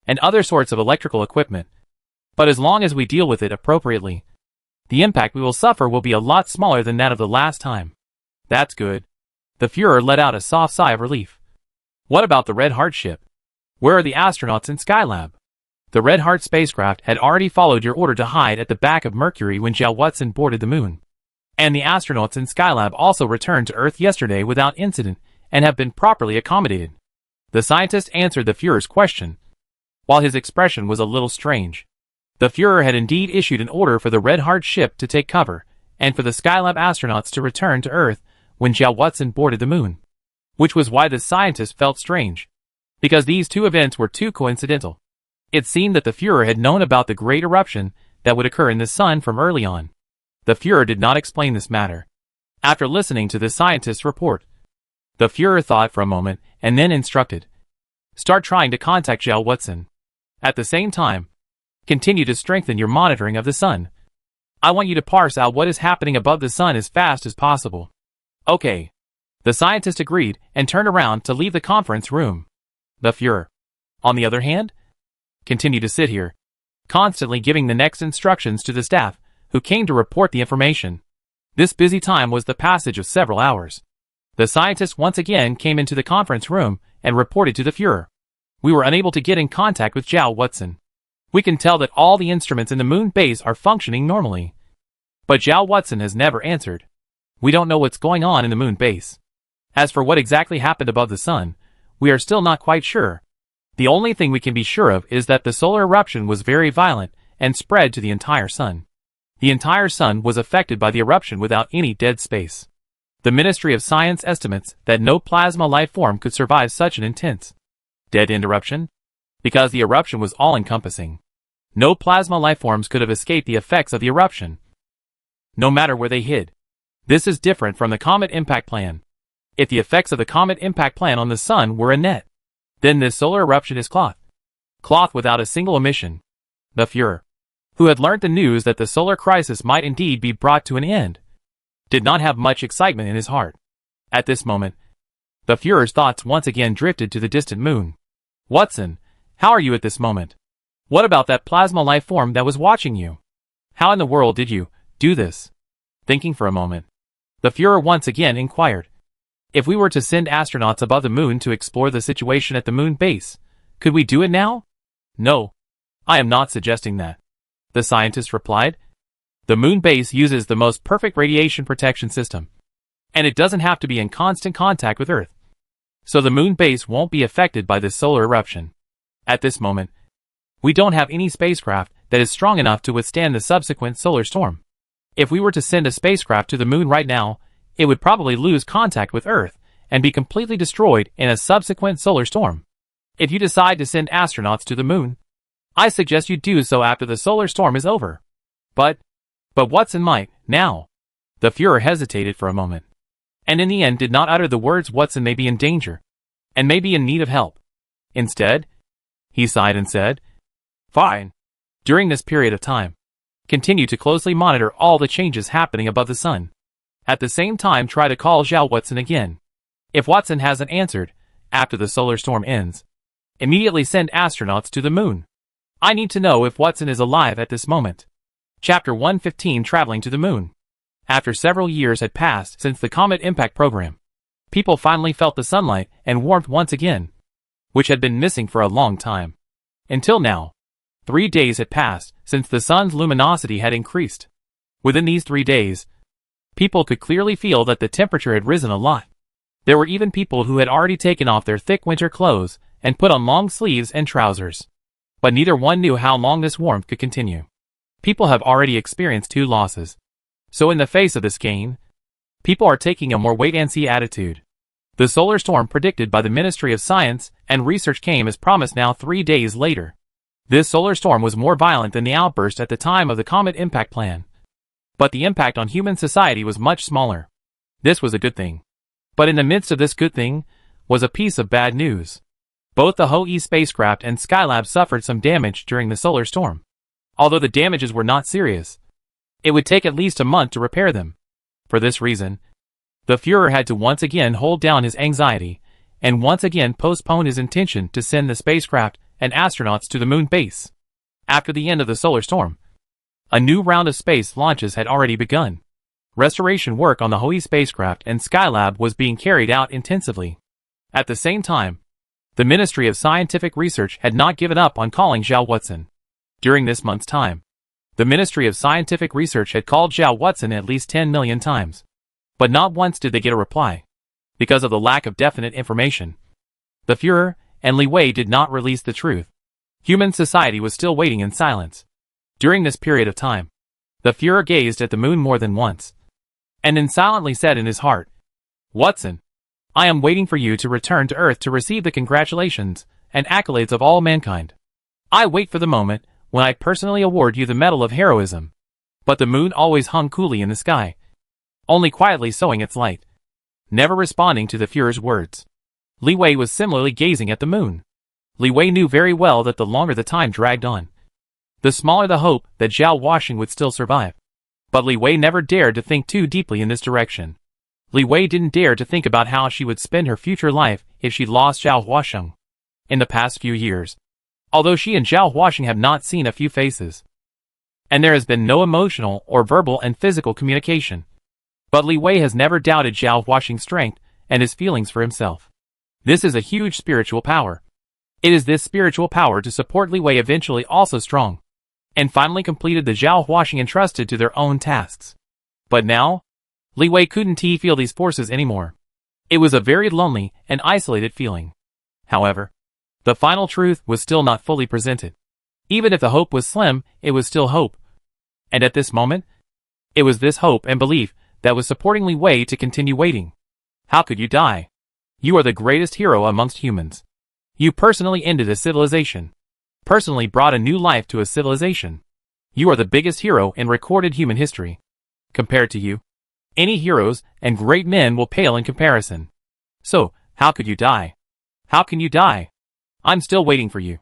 [SPEAKER 1] and other sorts of electrical equipment. But as long as we deal with it appropriately, the impact we will suffer will be a lot smaller than that of the last time. That's good. The Führer let out a soft sigh of relief. What about the Red Heart ship? Where are the astronauts in Skylab? The Red Heart spacecraft had already followed your order to hide at the back of Mercury when Joe Watson boarded the moon. And the astronauts in Skylab also returned to Earth yesterday without incident and have been properly accommodated. The scientist answered the Führer's question, while his expression was a little strange. The Führer had indeed issued an order for the Red Heart ship to take cover, and for the Skylab astronauts to return to Earth when Joe Watson boarded the moon. Which was why the scientist felt strange, because these two events were too coincidental. It seemed that the Führer had known about the great eruption that would occur in the sun from early on. The Führer did not explain this matter. After listening to the scientist's report, the Führer thought for a moment and then instructed, start trying to contact Joe Watson. At the same time, continue to strengthen your monitoring of the sun. I want you to parse out what is happening above the sun as fast as possible. Okay. The scientist agreed and turned around to leave the conference room. The Führer, on the other hand, continued to sit here, constantly giving the next instructions to the staff, who came to report the information. This busy time was the passage of several hours. The scientist once again came into the conference room and reported to the Führer. We were unable to get in contact with Joe Watson. We can tell that all the instruments in the moon base are functioning normally. But Zhao Watson has never answered. We don't know what's going on in the moon base. As for what exactly happened above the sun, we are still not quite sure. The only thing we can be sure of is that the solar eruption was very violent and spread to the entire sun. The entire sun was affected by the eruption without any dead space. The Ministry of Science estimates that no plasma life form could survive such an intense dead-end eruption, because the eruption was all-encompassing. No plasma life forms could have escaped the effects of the eruption, no matter where they hid. This is different from the comet impact plan. If the effects of the comet impact plan on the sun were a net, then this solar eruption is cloth without a single emission. The Führer, who had learnt the news that the solar crisis might indeed be brought to an end, did not have much excitement in his heart. At this moment, the Führer's thoughts once again drifted to the distant moon. Watson, how are you at this moment? What about that plasma life form that was watching you? How in the world did you do this? Thinking for a moment, the Führer once again inquired. If we were to send astronauts above the moon to explore the situation at the moon base, could we do it now? No, I am not suggesting that, the scientist replied. The moon base uses the most perfect radiation protection system, and it doesn't have to be in constant contact with Earth. So the moon base won't be affected by this solar eruption. At this moment, we don't have any spacecraft that is strong enough to withstand the subsequent solar storm. If we were to send a spacecraft to the moon right now, it would probably lose contact with Earth and be completely destroyed in a subsequent solar storm. If you decide to send astronauts to the moon, I suggest you do so after the solar storm is over. But Watson might, now. The Führer hesitated for a moment, and in the end did not utter the words Watson may be in danger, and may be in need of help. Instead, he sighed and said, Fine. During this period of time, continue to closely monitor all the changes happening above the sun. At the same time, try to call Zhao Watson again. If Watson hasn't answered, after the solar storm ends, immediately send astronauts to the moon. I need to know if Watson is alive at this moment. Chapter 115, Traveling to the Moon. After several years had passed since the Comet Impact program, people finally felt the sunlight and warmth once again, which had been missing for a long time. Until now, 3 days had passed since the sun's luminosity had increased. Within these 3 days, people could clearly feel that the temperature had risen a lot. There were even people who had already taken off their thick winter clothes and put on long sleeves and trousers. But neither one knew how long this warmth could continue. People have already experienced 2 losses. So in the face of this gain, people are taking a more wait-and-see attitude. The solar storm predicted by the Ministry of Science and Research came as promised now 3 days later. This solar storm was more violent than the outburst at the time of the Comet Impact Plan. But the impact on human society was much smaller. This was a good thing. But in the midst of this good thing, was a piece of bad news. Both the Ho-E spacecraft and Skylab suffered some damage during the solar storm. Although the damages were not serious, it would take at least a month to repair them. For this reason, the Führer had to once again hold down his anxiety, and once again postpone his intention to send the spacecraft and astronauts to the moon base. After the end of the solar storm, a new round of space launches had already begun. Restoration work on the Ho-E spacecraft and Skylab was being carried out intensively. At the same time, the Ministry of Scientific Research had not given up on calling Zhao Watson. During this month's time, the Ministry of Scientific Research had called Zhao Watson at least 10 million times. But not once did they get a reply. Because of the lack of definite information, the Führer and Li Wei did not release the truth. Human society was still waiting in silence. During this period of time, the Führer gazed at the moon more than once, and then silently said in his heart, Watson, I am waiting for you to return to Earth to receive the congratulations and accolades of all mankind. I wait for the moment when I personally award you the Medal of Heroism. But the moon always hung coolly in the sky, only quietly sowing its light, never responding to the Führer's words. Li Wei was similarly gazing at the moon. Li Wei knew very well that the longer the time dragged on, the smaller the hope that Zhao Washing would still survive. But Li Wei never dared to think too deeply in this direction. Li Wei didn't dare to think about how she would spend her future life if she lost Zhao Washing. In the past few years, although she and Zhao Washing have not seen a few faces, and there has been no emotional or verbal and physical communication, but Li Wei has never doubted Zhao Washing's strength and his feelings for himself. This is a huge spiritual power. It is this spiritual power to support Li Wei eventually also strong, and finally completed the Zhao Huaxing entrusted to their own tasks. But now, Li Wei couldn't feel these forces anymore. It was a very lonely and isolated feeling. However, the final truth was still not fully presented. Even if the hope was slim, it was still hope. And at this moment, it was this hope and belief that was supporting Li Wei to continue waiting. How could you die? You are the greatest hero amongst humans. You personally ended a civilization. Personally brought a new life to a civilization. You are the biggest hero in recorded human history. Compared to you, any heroes and great men will pale in comparison. So, how could you die? How can you die? I'm still waiting for you.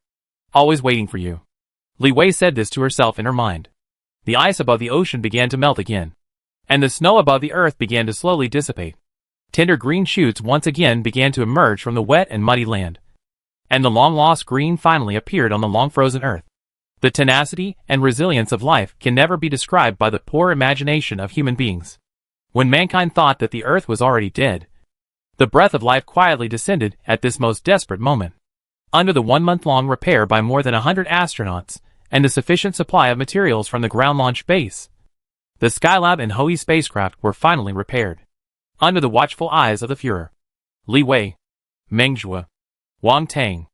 [SPEAKER 1] Always waiting for you. Li Wei said this to herself in her mind. The ice above the ocean began to melt again, and the snow above the earth began to slowly dissipate. Tender green shoots once again began to emerge from the wet and muddy land, and the long-lost green finally appeared on the long-frozen earth. The tenacity and resilience of life can never be described by the poor imagination of human beings. When mankind thought that the earth was already dead, the breath of life quietly descended at this most desperate moment. Under the 1-month-long repair by more than 100 astronauts, and the sufficient supply of materials from the ground launch base, the Skylab and Hohe spacecraft were finally repaired. Under the watchful eyes of the Führer, Li Wei, Meng Zhuo, Wang Tang,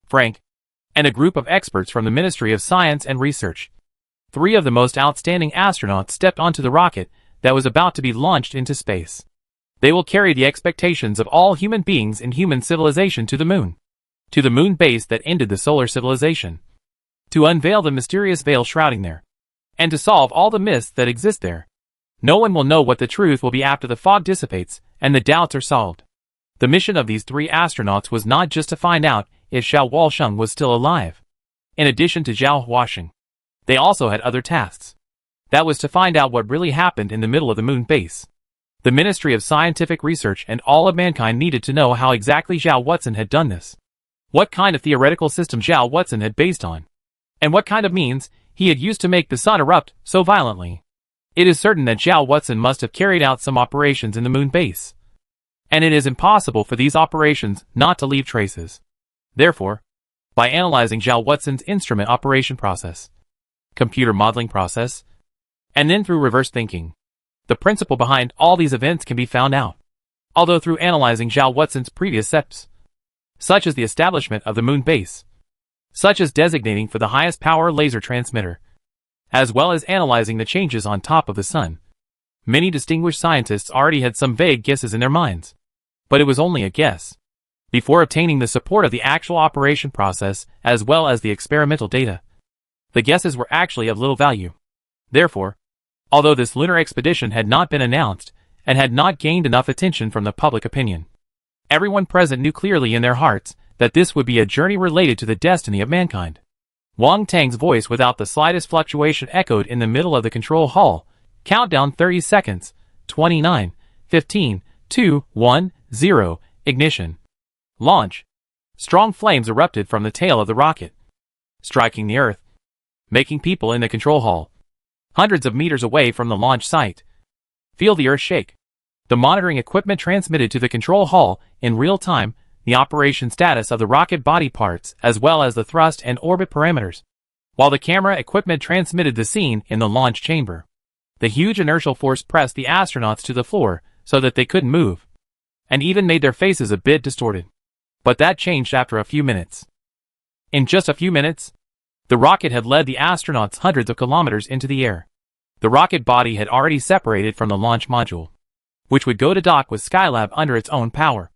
[SPEAKER 1] Frank, and a group of experts from the Ministry of Science and Research, 3 of the most outstanding astronauts stepped onto the rocket that was about to be launched into space. They will carry the expectations of all human beings in human civilization to the moon base that ended the solar civilization, to unveil the mysterious veil shrouding there, and to solve all the myths that exist there. No one will know what the truth will be after the fog dissipates and the doubts are solved. The mission of these 3 astronauts was not just to find out if Zhao Huaxing was still alive. In addition to Zhao Huaxing, they also had other tasks. That was to find out what really happened in the middle of the moon base. The Ministry of Scientific Research and all of mankind needed to know how exactly Zhao Huaxing had done this. What kind of theoretical system Zhao Huaxing had based on, and what kind of means he had used to make the sun erupt so violently. It is certain that Zhao Huaxing must have carried out some operations in the moon base, and it is impossible for these operations not to leave traces. Therefore, by analyzing Zhao Huaxing's instrument operation process, computer modeling process, and then through reverse thinking, the principle behind all these events can be found out. Although through analyzing Zhao Huaxing's previous steps, such as the establishment of the moon base, such as designating for the highest power laser transmitter, as well as analyzing the changes on top of the sun, many distinguished scientists already had some vague guesses in their minds. But it was only a guess. Before obtaining the support of the actual operation process as well as the experimental data, the guesses were actually of little value. Therefore, although this lunar expedition had not been announced and had not gained enough attention from the public opinion, everyone present knew clearly in their hearts that this would be a journey related to the destiny of mankind. Wang Tang's voice without the slightest fluctuation echoed in the middle of the control hall. Countdown 30 seconds, 29, 15, 2, 1, 0, ignition. Launch. Strong flames erupted from the tail of the rocket, striking the earth, making people in the control hall, hundreds of meters away from the launch site, feel the earth shake. The monitoring equipment transmitted to the control hall in real time the operation status of the rocket body parts as well as the thrust and orbit parameters, while the camera equipment transmitted the scene in the launch chamber. The huge inertial force pressed the astronauts to the floor so that they couldn't move, and even made their faces a bit distorted. But that changed after a few minutes. In just a few minutes, the rocket had led the astronauts hundreds of kilometers into the air. The rocket body had already separated from the launch module, which would go to dock with Skylab under its own power,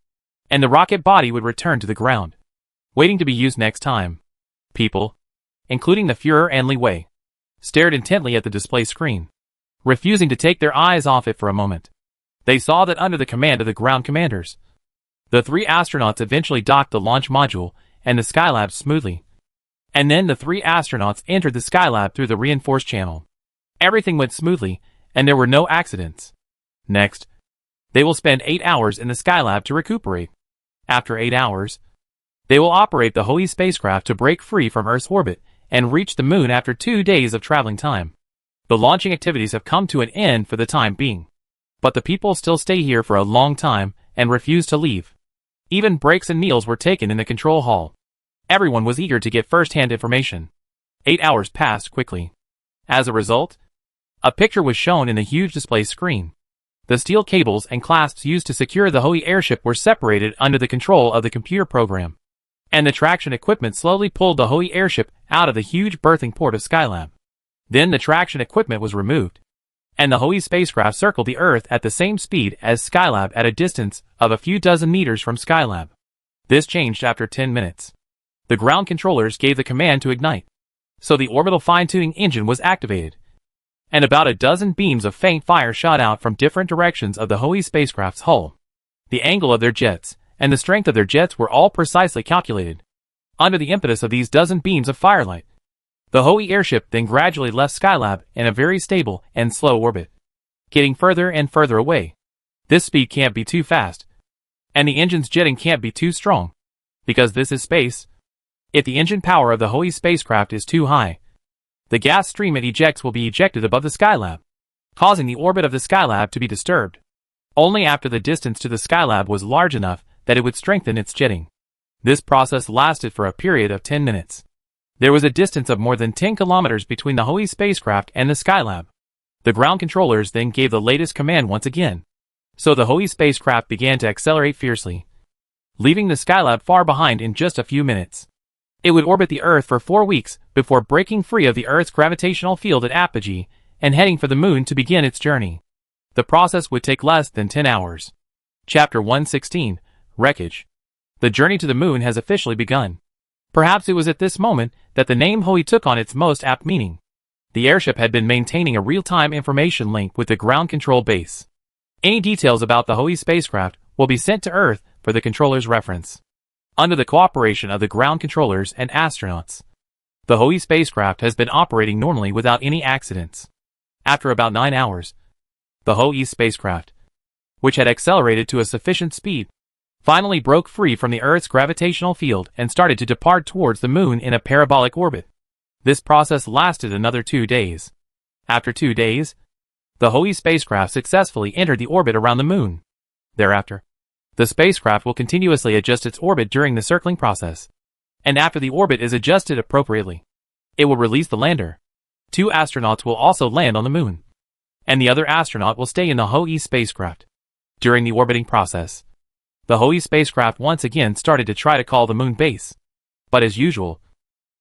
[SPEAKER 1] and the rocket body would return to the ground, waiting to be used next time. People, including the Führer and Li Wei, stared intently at the display screen, refusing to take their eyes off it for a moment. They saw that under the command of the ground commanders, the 3 astronauts eventually docked the launch module and the Skylab smoothly. And then the 3 astronauts entered the Skylab through the reinforced channel. Everything went smoothly, and there were no accidents. Next, they will spend 8 hours in the Skylab to recuperate. After 8 hours, they will operate the Hohe spacecraft to break free from Earth's orbit and reach the moon after 2 days of traveling time. The launching activities have come to an end for the time being, but the people still stay here for a long time and refuse to leave. Even breaks and meals were taken in the control hall. Everyone was eager to get first-hand information. 8 hours passed quickly. As a result, a picture was shown in the huge display screen. The steel cables and clasps used to secure the Hoey airship were separated under the control of the computer program, and the traction equipment slowly pulled the Hoey airship out of the huge berthing port of Skylab. Then the traction equipment was removed, and the Hoey spacecraft circled the Earth at the same speed as Skylab at a distance of a few dozen meters from Skylab. This changed after 10 minutes. The ground controllers gave the command to ignite, so the orbital fine-tuning engine was activated, and about a dozen beams of faint fire shot out from different directions of the Hoey spacecraft's hull. The angle of their jets and the strength of their jets were all precisely calculated. Under the impetus of these dozen beams of firelight, the Hoey airship then gradually left Skylab in a very stable and slow orbit, getting further and further away. This speed can't be too fast, and the engine's jetting can't be too strong, because this is space. If the engine power of the Hoey spacecraft is too high, the gas stream it ejects will be ejected above the Skylab, causing the orbit of the Skylab to be disturbed. Only after the distance to the Skylab was large enough that it would strengthen its jetting. This process lasted for a period of 10 minutes. There was a distance of more than 10 kilometers between the Hoey spacecraft and the Skylab. The ground controllers then gave the latest command once again, so the Hoey spacecraft began to accelerate fiercely, leaving the Skylab far behind in just a few minutes. It would orbit the Earth for 4 weeks before breaking free of the Earth's gravitational field at apogee and heading for the Moon to begin its journey. The process would take less than 10 hours. Chapter 116, Wreckage. The journey to the Moon has officially begun. Perhaps it was at this moment that the name Hoey took on its most apt meaning. The airship had been maintaining a real-time information link with the ground control base. Any details about the Hoey spacecraft will be sent to Earth for the controller's reference. Under the cooperation of the ground controllers and astronauts, the Hoey spacecraft has been operating normally without any accidents. After about 9 hours, the Hoey spacecraft, which had accelerated to a sufficient speed, finally broke free from the Earth's gravitational field and started to depart towards the Moon in a parabolic orbit. This process lasted another 2 days. After 2 days, the Hoey spacecraft successfully entered the orbit around the Moon. Thereafter, the spacecraft will continuously adjust its orbit during the circling process, and after the orbit is adjusted appropriately, it will release the lander. 2 astronauts will also land on the Moon, and the other astronaut will stay in the Hoey spacecraft. During the orbiting process, the Hoey spacecraft once again started to try to call the Moon base, but as usual,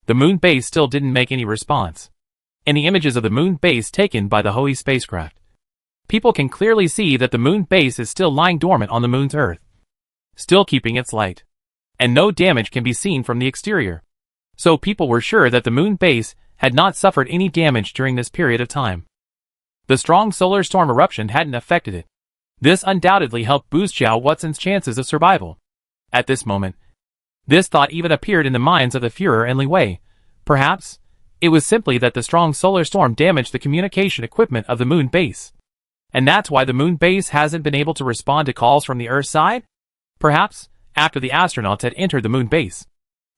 [SPEAKER 1] the Moon base still didn't make any response. In the images of the Moon base taken by the Hoey spacecraft, people can clearly see that the Moon base is still lying dormant on the Moon's Earth, still keeping its light, and no damage can be seen from the exterior. So people were sure that the Moon base had not suffered any damage during this period of time. The strong solar storm eruption hadn't affected it. This undoubtedly helped boost Xiao Watson's chances of survival. At this moment, this thought even appeared in the minds of the Führer and Li Wei. Perhaps, it was simply that the strong solar storm damaged the communication equipment of the Moon base, and that's why the Moon base hasn't been able to respond to calls from the Earth side? Perhaps, after the astronauts had entered the Moon base,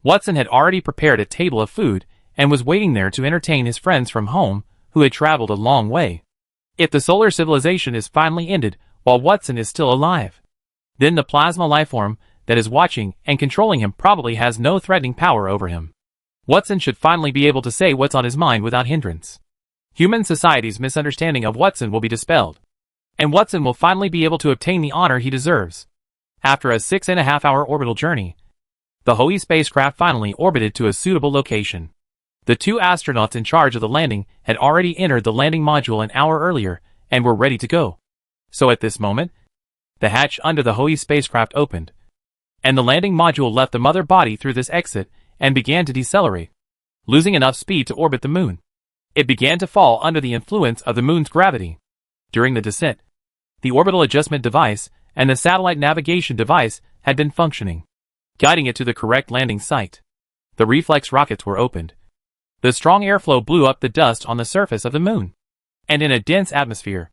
[SPEAKER 1] Watson had already prepared a table of food and was waiting there to entertain his friends from home who had traveled a long way. If the solar civilization is finally ended while Watson is still alive, then the plasma lifeform that is watching and controlling him probably has no threatening power over him. Watson should finally be able to say what's on his mind without hindrance. Human society's misunderstanding of Watson will be dispelled, and Watson will finally be able to obtain the honor he deserves. After a 6.5-hour orbital journey, the Hoey spacecraft finally orbited to a suitable location. The 2 astronauts in charge of the landing had already entered the landing module an hour earlier and were ready to go. So at this moment, the hatch under the Hoey spacecraft opened, and the landing module left the mother body through this exit and began to decelerate, losing enough speed to orbit the Moon. It began to fall under the influence of the Moon's gravity. During the descent, the orbital adjustment device and the satellite navigation device had been functioning, guiding it to the correct landing site. The reflex rockets were opened. The strong airflow blew up the dust on the surface of the Moon, and in a dense atmosphere,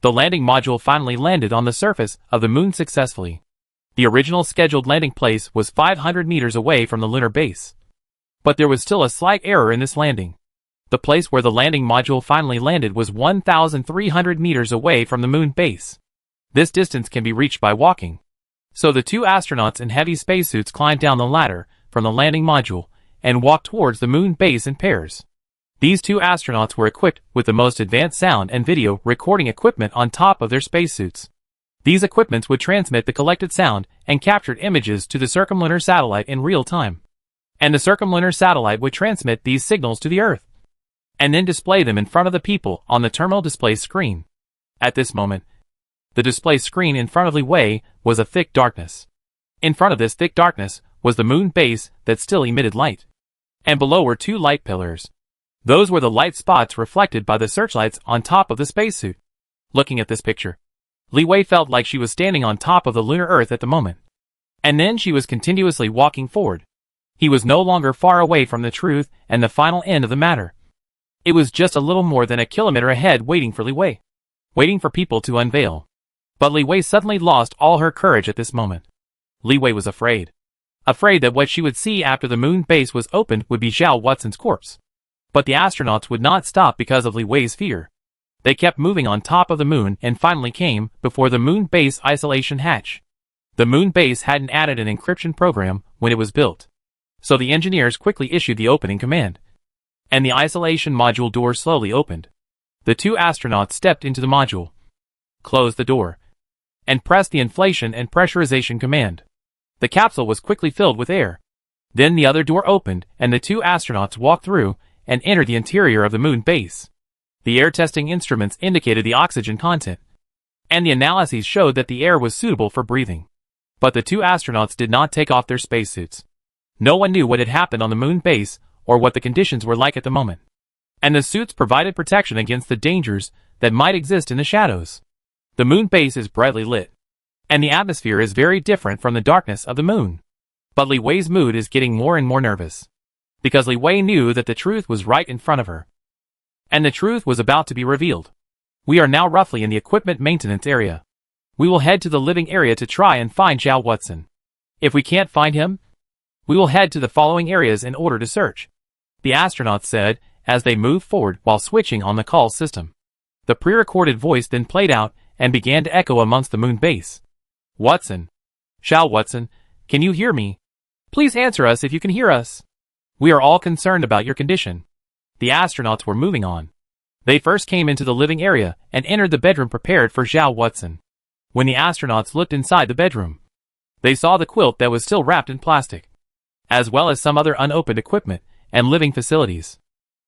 [SPEAKER 1] the landing module finally landed on the surface of the Moon successfully. The original scheduled landing place was 500 meters away from the lunar base, but there was still a slight error in this landing. The place where the landing module finally landed was 1,300 meters away from the Moon base. This distance can be reached by walking. So the 2 astronauts in heavy spacesuits climbed down the ladder from the landing module and walked towards the moon base in pairs. These two astronauts were equipped with the most advanced sound and video recording equipment on top of their spacesuits. These equipments would transmit the collected sound and captured images to the circumlunar satellite in real time. And the circumlunar satellite would transmit these signals to the Earth, and then display them in front of the people on the terminal display screen. At this moment, the display screen in front of Li Wei was a thick darkness. In front of this thick darkness was the moon base that still emitted light. And below were two light pillars. Those were the light spots reflected by the searchlights on top of the spacesuit. Looking at this picture, Li Wei felt like she was standing on top of the lunar Earth at the moment. And then she was continuously walking forward. He was no longer far away from the truth and the final end of the matter. It was just a little more than a kilometer ahead, waiting for Li Wei. Waiting for people to unveil. But Li Wei suddenly lost all her courage at this moment. Li Wei was afraid. Afraid that what she would see after the moon base was opened would be Zhao Watson's corpse. But the astronauts would not stop because of Li Wei's fear. They kept moving on top of the moon and finally came before the moon base isolation hatch. The moon base hadn't added an encryption program when it was built. So the engineers quickly issued the opening command. And the isolation module door slowly opened. The two astronauts stepped into the module, closed the door, and pressed the inflation and pressurization command. The capsule was quickly filled with air. Then the other door opened and the two astronauts walked through and entered the interior of the moon base. The air testing instruments indicated the oxygen content, and the analyses showed that the air was suitable for breathing. But the two astronauts did not take off their spacesuits. No one knew what had happened on the moon base or what the conditions were like at the moment. And the suits provided protection against the dangers that might exist in the shadows. The moon base is brightly lit, and the atmosphere is very different from the darkness of the moon. But Li Wei's mood is getting more and more nervous, because Li Wei knew that the truth was right in front of her. And the truth was about to be revealed. We are now roughly in the equipment maintenance area. We will head to the living area to try and find Zhao Watson. If we can't find him, we will head to the following areas in order to search, the astronauts said as they moved forward while switching on the call system. The pre-recorded voice then played out and began to echo amongst the moon base. Watson. Zhao Watson, can you hear me? Please answer us if you can hear us. We are all concerned about your condition. The astronauts were moving on. They first came into the living area and entered the bedroom prepared for Zhao Watson. When the astronauts looked inside the bedroom, they saw the quilt that was still wrapped in plastic, as well as some other unopened equipment and living facilities.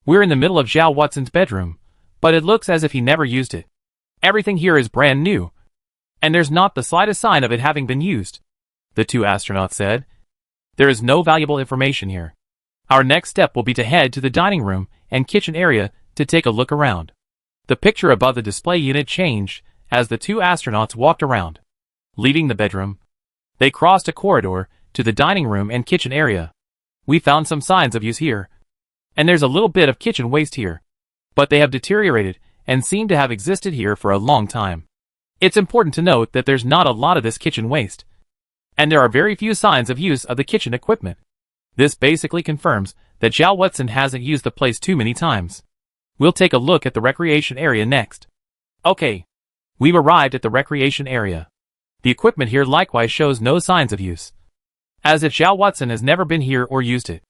[SPEAKER 1] We're in the middle of Zhao Watson's bedroom, but it looks as if he never used it. Everything here is brand new, and there's not the slightest sign of it having been used, the two astronauts said. There is no valuable information here. Our next step will be to head to the dining room and kitchen area to take a look around. The picture above the display unit changed as the two astronauts walked around. Leaving the bedroom, they crossed a corridor to the dining room and kitchen area. We found some signs of use here, and there's a little bit of kitchen waste here, but they have deteriorated and seem to have existed here for a long time. It's important to note that there's not a lot of this kitchen waste, and there are very few signs of use of the kitchen equipment. This basically confirms that Zhao Watson hasn't used the place too many times. We'll take a look at the recreation area next. Okay. We've arrived at the recreation area. The equipment here likewise shows no signs of use, as if Zhao Watson has never been here or used it.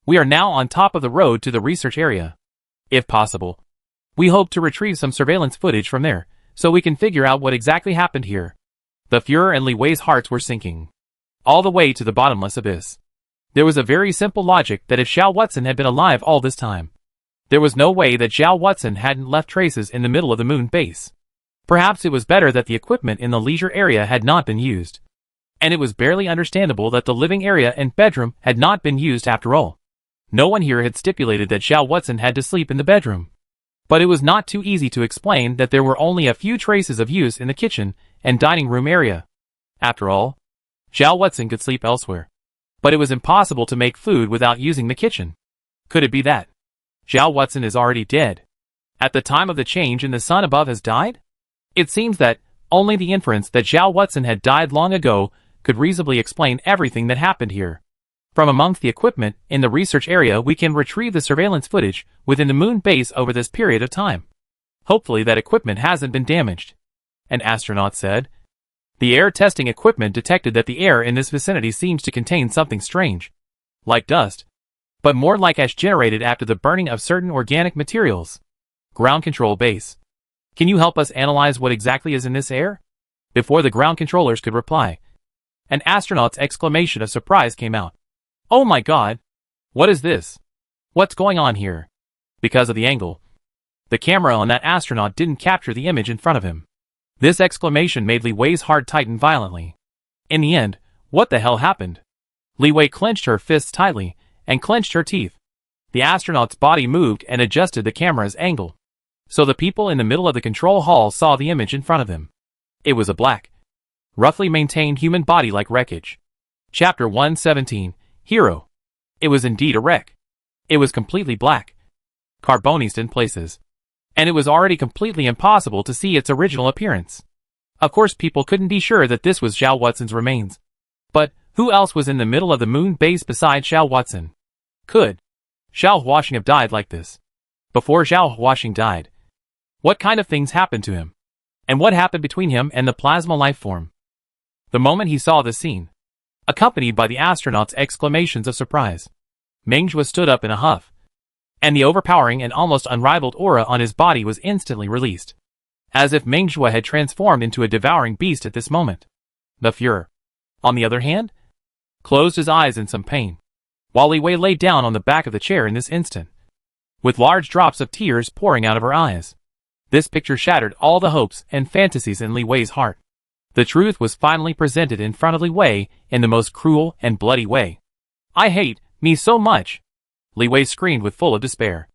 [SPEAKER 1] We are now on top of the road to the research area. If possible, we hope to retrieve some surveillance footage from there, so we can figure out what exactly happened here. The Führer and Li Wei's hearts were sinking, all the way to the bottomless abyss. There was a very simple logic that if Zhao Watson had been alive all this time, there was no way that Zhao Watson hadn't left traces in the middle of the moon base. Perhaps it was better that the equipment in the leisure area had not been used. And it was barely understandable that the living area and bedroom had not been used after all. No one here had stipulated that Zhao Watson had to sleep in the bedroom. But it was not too easy to explain that there were only a few traces of use in the kitchen and dining room area. After all, Zhao Watson could sleep elsewhere. But it was impossible to make food without using the kitchen. Could it be that Zhao Watson is already dead? At the time of the change in the sun above has died? It seems that only the inference that Zhao Watson had died long ago could reasonably explain everything that happened here. From amongst the equipment in the research area we can retrieve the surveillance footage within the moon base over this period of time. Hopefully that equipment hasn't been damaged, an astronaut said. The air testing equipment detected that the air in this vicinity seems to contain something strange, like dust, but more like ash generated after the burning of certain organic materials. Ground control base. Can you help us analyze what exactly is in this air? Before the ground controllers could reply, an astronaut's exclamation of surprise came out. Oh my God! What is this? What's going on here? Because of the angle, the camera on that astronaut didn't capture the image in front of him. This exclamation made Li Wei's heart tighten violently. In the end, what the hell happened? Li Wei clenched her fists tightly and clenched her teeth. The astronaut's body moved and adjusted the camera's angle, so the people in the middle of the control hall saw the image in front of them. It was a black, roughly maintained human body like wreckage. Chapter 117, Hero. It was indeed a wreck. It was completely black, carbonized in places, and it was already completely impossible to see its original appearance. Of course, people couldn't be sure that this was Zhao Watson's remains. But who else was in the middle of the moon base besides Zhao Watson? Could Zhao Huaxing have died like this? Before Zhao Huaxing died, what kind of things happened to him? And what happened between him and the plasma life form? The moment he saw this scene, accompanied by the astronaut's exclamations of surprise, Mengjue stood up in a huff, and the overpowering and almost unrivaled aura on his body was instantly released, as if Mengjue had transformed into a devouring beast at this moment. The Führer, on the other hand, closed his eyes in some pain, while Li Wei lay down on the back of the chair in this instant, with large drops of tears pouring out of her eyes. This picture shattered all the hopes and fantasies in Li Wei's heart. The truth was finally presented in front of Li Wei in the most cruel and bloody way. I hate me so much! Li Wei screamed with full of despair.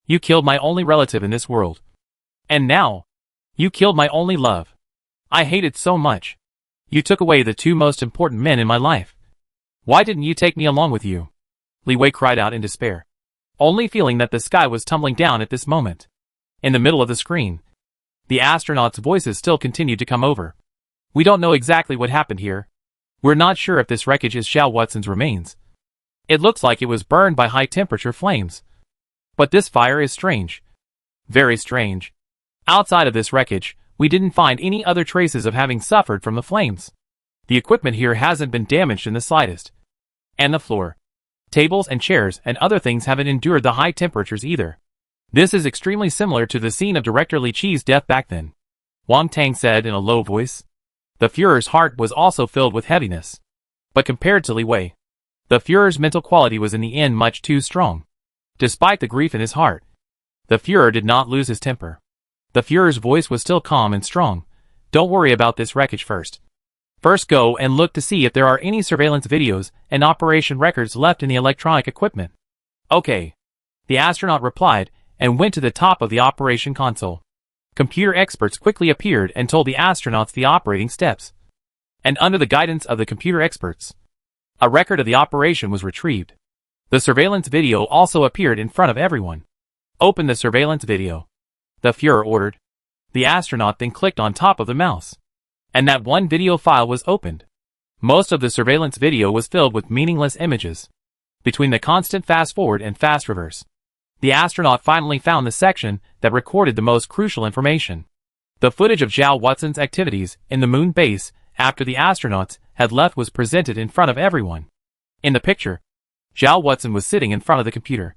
[SPEAKER 1] You killed my only relative in this world. And now, you killed my only love. I hate it so much. You took away the two most important men in my life. Why didn't you take me along with you? Li Wei cried out in despair, only feeling that the sky was tumbling down at this moment. In the middle of the screen, the astronauts' voices still continued to come over. We don't know exactly what happened here. We're not sure if this wreckage is Zhao Watson's remains. It looks like it was burned by high-temperature flames. But this fire is strange. Very strange. Outside of this wreckage, we didn't find any other traces of having suffered from the flames. The equipment here hasn't been damaged in the slightest. And the floor, tables and chairs and other things haven't endured the high temperatures either. This is extremely similar to the scene of Director Li Qi's death back then, Wang Tang said in a low voice. The Führer's heart was also filled with heaviness. But compared to Li Wei, the Führer's mental quality was in the end much too strong. Despite the grief in his heart, the Führer did not lose his temper. The Führer's voice was still calm and strong. Don't worry about this wreckage first. First go and look to see if there are any surveillance videos and operation records left in the electronic equipment. Okay. The astronaut replied and went to the top of the operation console. Computer experts quickly appeared and told the astronauts the operating steps. And under the guidance of the computer experts, a record of the operation was retrieved. The surveillance video also appeared in front of everyone. Open the surveillance video, the Führer ordered. The astronaut then clicked on top of the mouse, and that one video file was opened. Most of the surveillance video was filled with meaningless images. Between the constant fast forward and fast reverse, the astronaut finally found the section that recorded the most crucial information. The footage of Zhao Watson's activities in the moon base after the astronauts had left was presented in front of everyone. In the picture, Zhao Watson was sitting in front of the computer,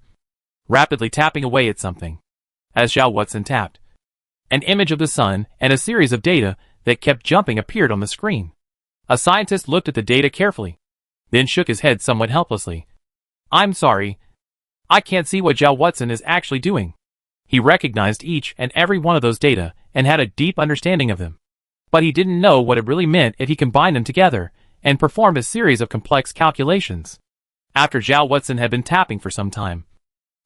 [SPEAKER 1] rapidly tapping away at something. As Zhao Watson tapped, an image of the sun and a series of data that kept jumping appeared on the screen. A scientist looked at the data carefully, then shook his head somewhat helplessly. I'm sorry. I can't see what Zhao Watson is actually doing. He recognized each and every one of those data and had a deep understanding of them. But he didn't know what it really meant if he combined them together and performed a series of complex calculations. After Zhao Watson had been tapping for some time,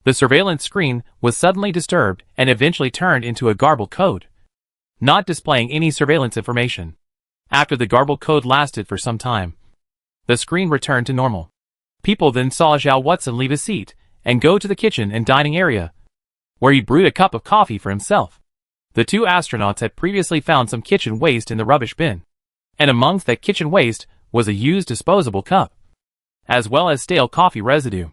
[SPEAKER 1] the surveillance screen was suddenly disturbed and eventually turned into a garbled code, not displaying any surveillance information. After the garbled code lasted for some time, the screen returned to normal. People then saw Zhao Watson leave his seat and go to the kitchen and dining area, where he brewed a cup of coffee for himself. The two astronauts had previously found some kitchen waste in the rubbish bin, and amongst that kitchen waste was a used disposable cup, as well as stale coffee residue.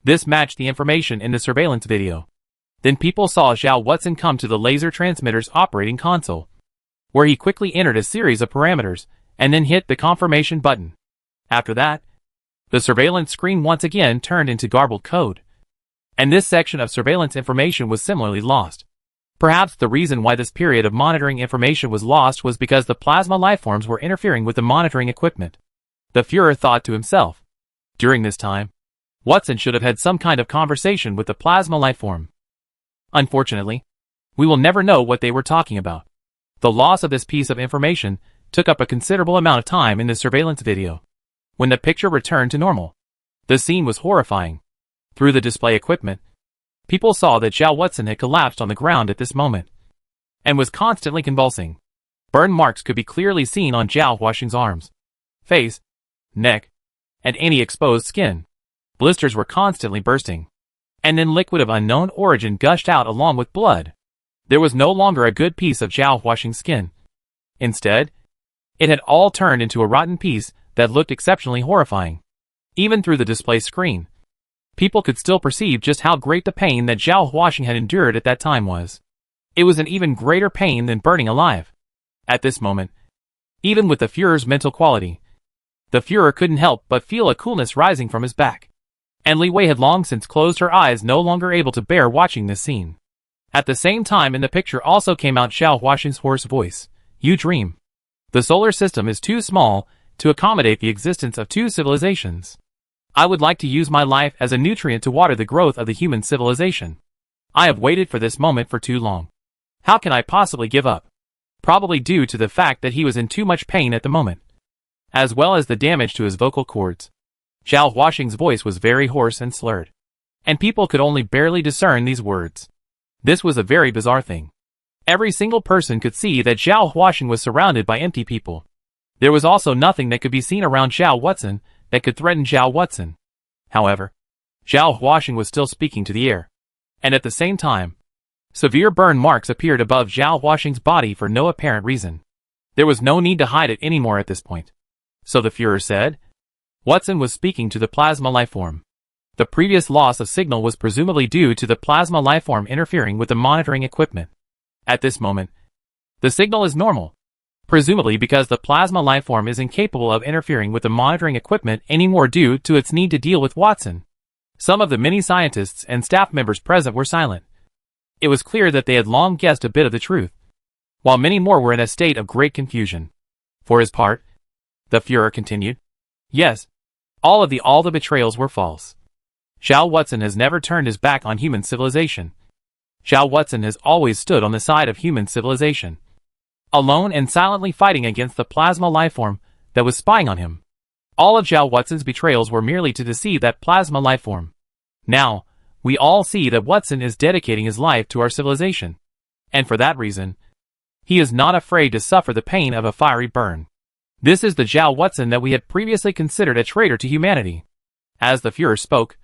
[SPEAKER 1] This matched the information in the surveillance video. Then people saw Zhao Watson come to the laser transmitter's operating console, where he quickly entered a series of parameters and then hit the confirmation button. After that, The surveillance screen once again turned into garbled code. And this section of surveillance information was similarly lost. Perhaps the reason why this period of monitoring information was lost was because the plasma lifeforms were interfering with the monitoring equipment. The Führer thought to himself. During this time, Watson should have had some kind of conversation with the plasma lifeform. Unfortunately, we will never know what they were talking about. The loss of this piece of information took up a considerable amount of time in the surveillance video. When the picture returned to normal, the scene was horrifying. Through the display equipment, people saw that Zhao Watson had collapsed on the ground at this moment and was constantly convulsing. Burn marks could be clearly seen on Zhao Huaxing's arms, face, neck, and any exposed skin. Blisters were constantly bursting, and then liquid of unknown origin gushed out along with blood. There was no longer a good piece of Zhao Huaxing's skin. Instead, it had all turned into a rotten piece that looked exceptionally horrifying. Even through the display screen, people could still perceive just how great the pain that Zhao Huaxing had endured at that time was. It was an even greater pain than burning alive. At this moment, even with the Führer's mental quality, the Führer couldn't help but feel a coolness rising from his back. And Li Wei had long since closed her eyes, no longer able to bear watching this scene. At the same time in the picture also came out Zhao Huaxing's hoarse voice. You dream. The solar system is too small to accommodate the existence of two civilizations. I would like to use my life as a nutrient to water the growth of the human civilization. I have waited for this moment for too long. How can I possibly give up? Probably due to the fact that he was in too much pain at the moment, as well as the damage to his vocal cords. Zhao Huaxing's voice was very hoarse and slurred, and people could only barely discern these words. This was a very bizarre thing. Every single person could see that Zhao Huaxing was surrounded by empty people. There was also nothing that could be seen around Zhao Watson that could threaten Zhao Watson. However, Zhao Huaxing was still speaking to the air, and at the same time, severe burn marks appeared above Zhao Huaxing's body for no apparent reason. There was no need to hide it anymore at this point. So the Führer said, Watson was speaking to the plasma lifeform. The previous loss of signal was presumably due to the plasma lifeform interfering with the monitoring equipment. At this moment, the signal is normal, presumably because the plasma lifeform is incapable of interfering with the monitoring equipment anymore due to its need to deal with Watson. Some of the many scientists and staff members present were silent. It was clear that they had long guessed a bit of the truth, while many more were in a state of great confusion. For his part, the Führer continued, Yes, all the betrayals were false. Zhao Watson has never turned his back on human civilization. Zhao Watson has always stood on the side of human civilization, alone and silently fighting against the plasma lifeform that was spying on him. All of Zhao Watson's betrayals were merely to deceive that plasma lifeform. Now, we all see that Watson is dedicating his life to our civilization, and for that reason, he is not afraid to suffer the pain of a fiery burn. This is the Zhao Watson that we had previously considered a traitor to humanity. As the Führer spoke,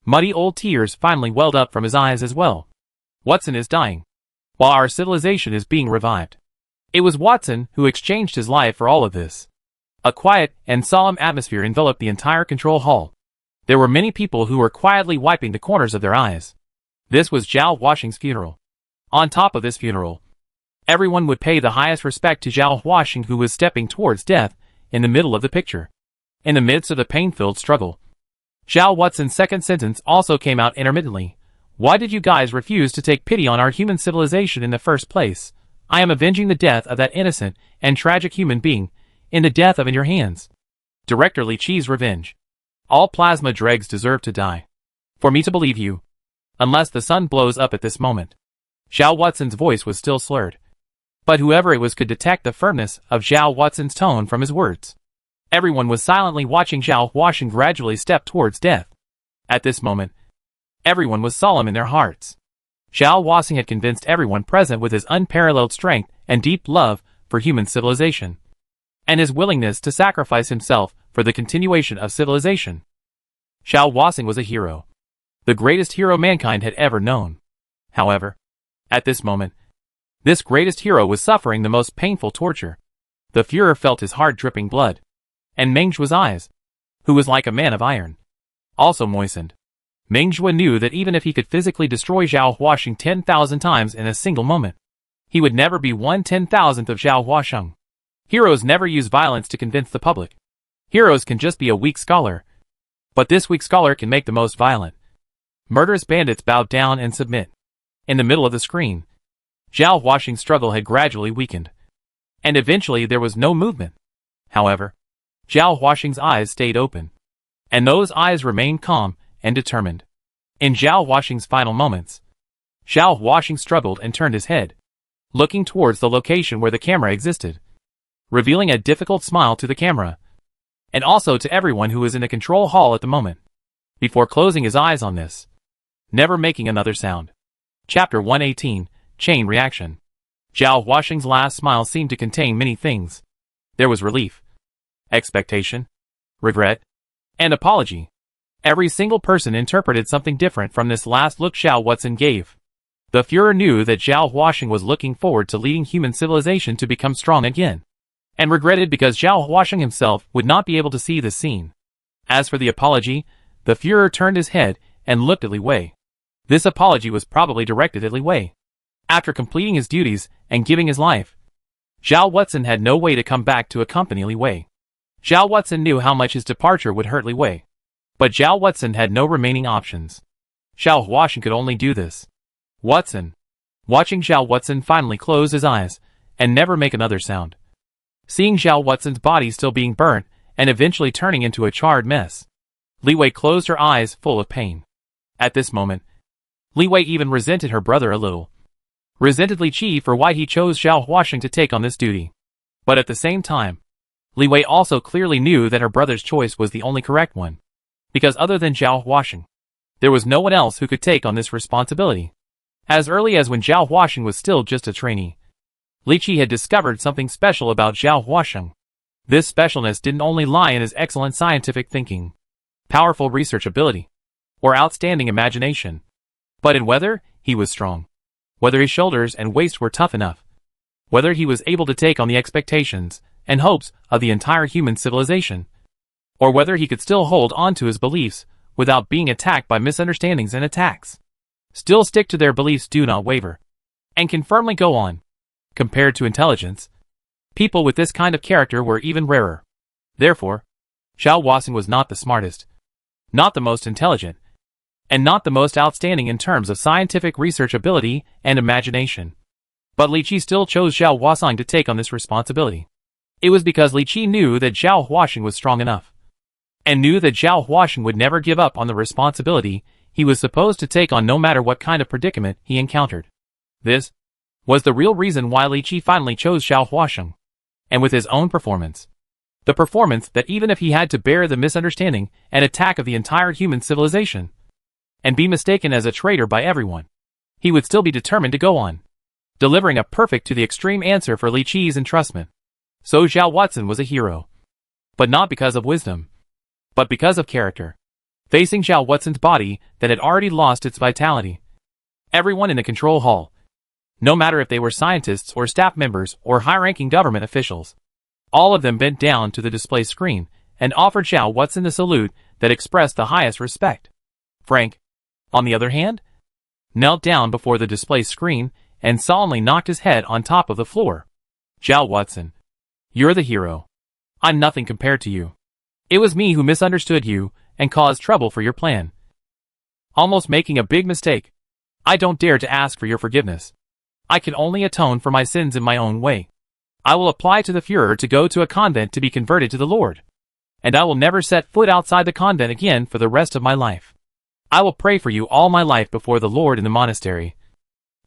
[SPEAKER 1] muddy old tears finally welled up from his eyes as well. Watson is dying, while our civilization is being revived. It was Watson who exchanged his life for all of this. A quiet and solemn atmosphere enveloped the entire control hall. There were many people who were quietly wiping the corners of their eyes. This was Zhao Huaxing's funeral. On top of this funeral, everyone would pay the highest respect to Zhao Huaxing, who was stepping towards death in the middle of the picture. In the midst of the pain-filled struggle, Zhao Watson's second sentence also came out intermittently. Why did you guys refuse to take pity on our human civilization in the first place? I am avenging the death of that innocent and tragic human being in the death of in your hands. Director Li Qi's revenge. All plasma dregs deserve to die. For me to believe you, unless the sun blows up at this moment. Zhao Watson's voice was still slurred, but whoever it was could detect the firmness of Zhao Watson's tone from his words. Everyone was silently watching Zhao Huaxing gradually step towards death. At this moment, everyone was solemn in their hearts. Zhao Huaxing had convinced everyone present with his unparalleled strength and deep love for human civilization, and his willingness to sacrifice himself for the continuation of civilization. Zhao Huaxing was a hero, the greatest hero mankind had ever known. However, at this moment, this greatest hero was suffering the most painful torture. The Führer felt his heart dripping blood, and Meng Zhuo's eyes, who was like a man of iron, also moistened. Meng Zhuo knew that even if he could physically destroy Zhao Huaxing 10,000 times in a single moment, he would never be 1/10,000th of Zhao Huaxing. Heroes never use violence to convince the public. Heroes can just be a weak scholar, But this weak scholar can make the most violent. Murderous bandits bow down and submit. In the middle of the screen, Zhao Huaxing's struggle had gradually weakened. And eventually there was no movement. However, Zhao Huaxing's eyes stayed open. And those eyes remained calm and determined. In Zhao Huaxing's final moments, Zhao Huaxing struggled and turned his head, looking towards the location where the camera existed, revealing a difficult smile to the camera, and also to everyone who was in the control hall at the moment, before closing his eyes on this, never making another sound. Chapter 118, Chain Reaction. Zhao Huaxing's last smile seemed to contain many things. There was relief, expectation, regret, and apology. Every single person interpreted something different from this last look Zhao Huaxing gave. The Führer knew that Zhao Huaxing was looking forward to leading human civilization to become strong again, and regretted because Zhao Huaxing himself would not be able to see this scene. As for the apology, the Führer turned his head and looked at Li Wei. This apology was probably directed at Li Wei. After completing his duties and giving his life, Zhao Huaxing had no way to come back to accompany Li Wei. Zhao Huaxing knew how much his departure would hurt Li Wei. But Zhao Huaxing had no remaining options. Zhao Huaxing could only do this. Huaxing. Watching Zhao Huaxing finally close his eyes and never make another sound. Seeing Zhao Huaxing's body still being burnt and eventually turning into a charred mess, Li Wei closed her eyes full of pain. At this moment, Li Wei even resented her brother a little. Resented Li Qi for why he chose Zhao Huaxing to take on this duty. But at the same time, Li Wei also clearly knew that her brother's choice was the only correct one. Because other than Zhao Huaxing, there was no one else who could take on this responsibility. As early as when Zhao Huaxing was still just a trainee, Li Qi had discovered something special about Zhao Huaxing. This specialness didn't only lie in his excellent scientific thinking, powerful research ability, or outstanding imagination, but in whether he was strong, whether his shoulders and waist were tough enough, whether he was able to take on the expectations and hopes of the entire human civilization, or whether he could still hold on to his beliefs without being attacked by misunderstandings and attacks. Still stick to their beliefs, do not waver, and can firmly go on. Compared to intelligence, people with this kind of character were even rarer. Therefore, Zhao Huaxing was not the smartest, not the most intelligent, and not the most outstanding in terms of scientific research ability and imagination. But Li Qi still chose Zhao Huaxing to take on this responsibility. It was because Li Qi knew that Zhao Huaxing was strong enough, and knew that Zhao Huaxing would never give up on the responsibility he was supposed to take on no matter what kind of predicament he encountered. This was the real reason why Li Qi finally chose Zhao Huaxing, and with his own performance. The performance that even if he had to bear the misunderstanding and attack of the entire human civilization, and be mistaken as a traitor by everyone, he would still be determined to go on, delivering a perfect to the extreme answer for Li Qi's entrustment. So Zhao Huaxing was a hero. But not because of wisdom, but because of character. Facing Zhao Huaxing's body that had already lost its vitality, everyone in the control hall, no matter if they were scientists or staff members or high-ranking government officials, all of them bent down to the display screen and offered Zhao Huaxing the salute that expressed the highest respect. Frank, on the other hand, knelt down before the display screen and solemnly knocked his head on top of the floor. Zhao Huaxing, you're the hero. I'm nothing compared to you. It was me who misunderstood you and caused trouble for your plan, almost making a big mistake. I don't dare to ask for your forgiveness. I can only atone for my sins in my own way. I will apply to the Führer to go to a convent to be converted to the Lord, and I will never set foot outside the convent again for the rest of my life. I will pray for you all my life before the Lord in the monastery,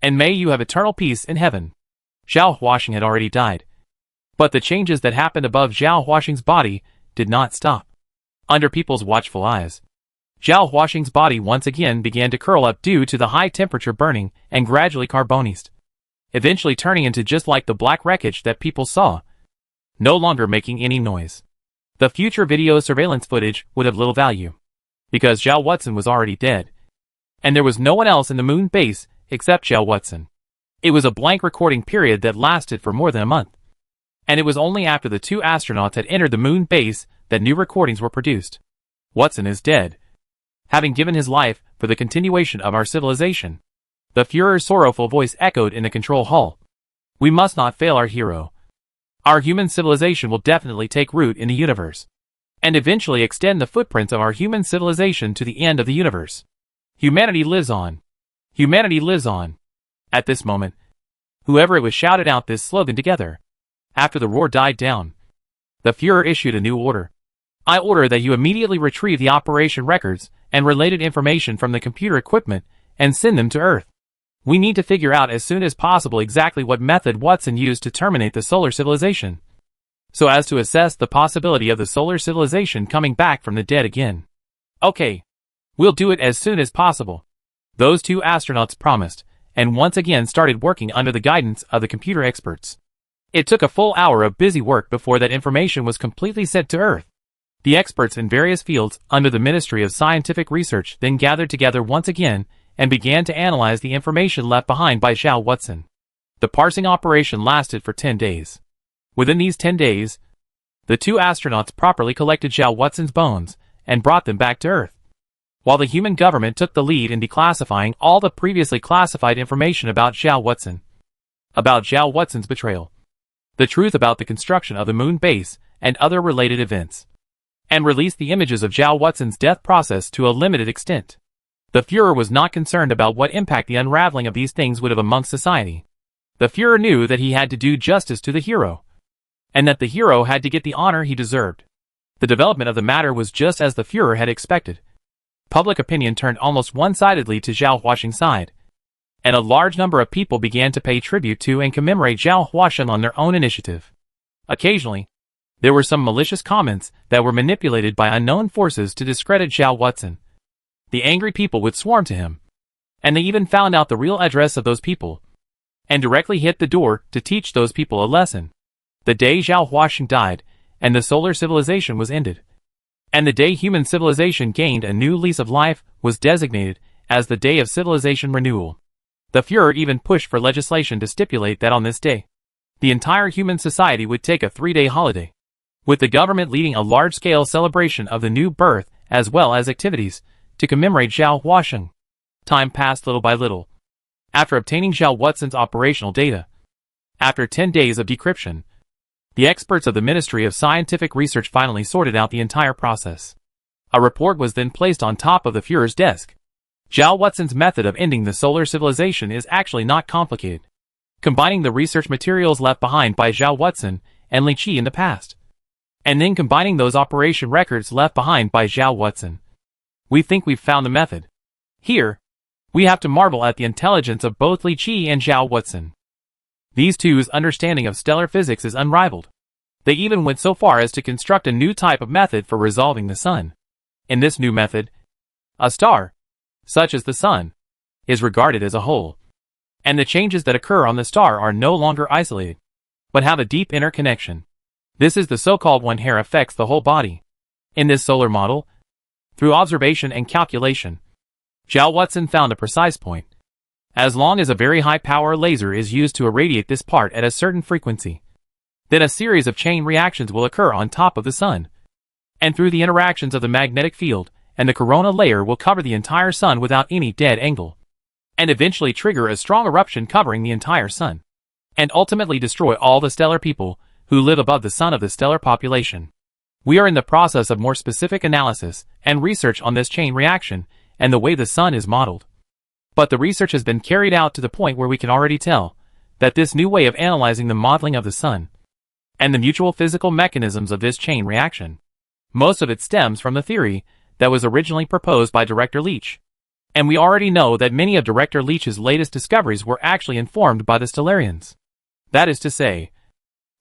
[SPEAKER 1] and may you have eternal peace in heaven. Zhao Huaxing had already died, but the changes that happened above Zhao Huaxing's body did not stop. Under people's watchful eyes, Zhao Huaxing's body once again began to curl up due to the high temperature burning and gradually carbonized, eventually turning into just like the black wreckage that people saw, no longer making any noise. The future video surveillance footage would have little value, because Zhao Huaxing was already dead, and there was no one else in the moon base except Zhao Huaxing. It was a blank recording period that lasted for more than a month, and it was only after the two astronauts had entered the moon base that new recordings were produced. Huaxing is dead, having given his life for the continuation of our civilization. The Führer's sorrowful voice echoed in the control hall. We must not fail our hero. Our human civilization will definitely take root in the universe. and eventually extend the footprints of our human civilization to the end of the universe. Humanity lives on. Humanity lives on. At this moment, whoever it was shouted out this slogan together. After the roar died down, the Führer issued a new order. I order that you immediately retrieve the operation records and related information from the computer equipment and send them to Earth. We need to figure out as soon as possible exactly what method Watson used to terminate the solar civilization, so as to assess the possibility of the solar civilization coming back from the dead again. Okay. We'll do it as soon as possible. Those two astronauts promised, and once again started working under the guidance of the computer experts. It took a full hour of busy work before that information was completely sent to Earth. The experts in various fields under the Ministry of Scientific Research then gathered together once again and began to analyze the information left behind by Zhao Watson. The parsing operation lasted for 10 days. Within these 10 days, the two astronauts properly collected Zhao Watson's bones and brought them back to Earth, while the human government took the lead in declassifying all the previously classified information about Zhao Watson, about Zhao Watson's betrayal, the truth about the construction of the moon base and other related events, and released the images of Zhao Watson's death process to a limited extent. The Führer was not concerned about what impact the unraveling of these things would have amongst society. The Führer knew that he had to do justice to the hero, and that the hero had to get the honor he deserved. The development of the matter was just as the Führer had expected. Public opinion turned almost one-sidedly to Zhao Huaxing's side, and a large number of people began to pay tribute to and commemorate Zhao Huaxing on their own initiative. Occasionally, there were some malicious comments that were manipulated by unknown forces to discredit Zhao Watson. The angry people would swarm to him, and they even found out the real address of those people, and directly hit the door to teach those people a lesson. The day Zhao Huaxing died, and the solar civilization was ended, and the day human civilization gained a new lease of life was designated as the day of civilization renewal. The Führer even pushed for legislation to stipulate that on this day, the entire human society would take a 3-day holiday, with the government leading a large-scale celebration of the new birth as well as activities to commemorate Zhao Huaxing. Time passed little by little. After obtaining Zhao Watson's operational data, after 10 days of decryption, the experts of the Ministry of Scientific Research finally sorted out the entire process. A report was then placed on top of the Führer's desk. Zhao Watson's method of ending the solar civilization is actually not complicated. Combining the research materials left behind by Zhao Watson and Li Qi in the past, and then combining those operation records left behind by Zhao Watson, we think we've found the method. Here, we have to marvel at the intelligence of both Li Qi and Zhao Watson. These two's understanding of stellar physics is unrivaled. They even went so far as to construct a new type of method for resolving the sun. In this new method, a star, such as the sun, is regarded as a whole, and the changes that occur on the star are no longer isolated, but have a deep interconnection. This is the so-called one-hair affects the whole body. In this solar model, through observation and calculation, Zhao Watson found a precise point. As long as a very high-power laser is used to irradiate this part at a certain frequency, then a series of chain reactions will occur on top of the sun, and through the interactions of the magnetic field, and the corona layer will cover the entire sun without any dead angle, and eventually trigger a strong eruption covering the entire sun, and ultimately destroy all the stellar people who live above the sun of the stellar population. We are in the process of more specific analysis and research on this chain reaction and the way the sun is modeled. But the research has been carried out to the point where we can already tell that this new way of analyzing the modeling of the sun and the mutual physical mechanisms of this chain reaction, most of it stems from the theory that was originally proposed by Director Leach. And we already know that many of Director Leach's latest discoveries were actually informed by the Stellarians. That is to say,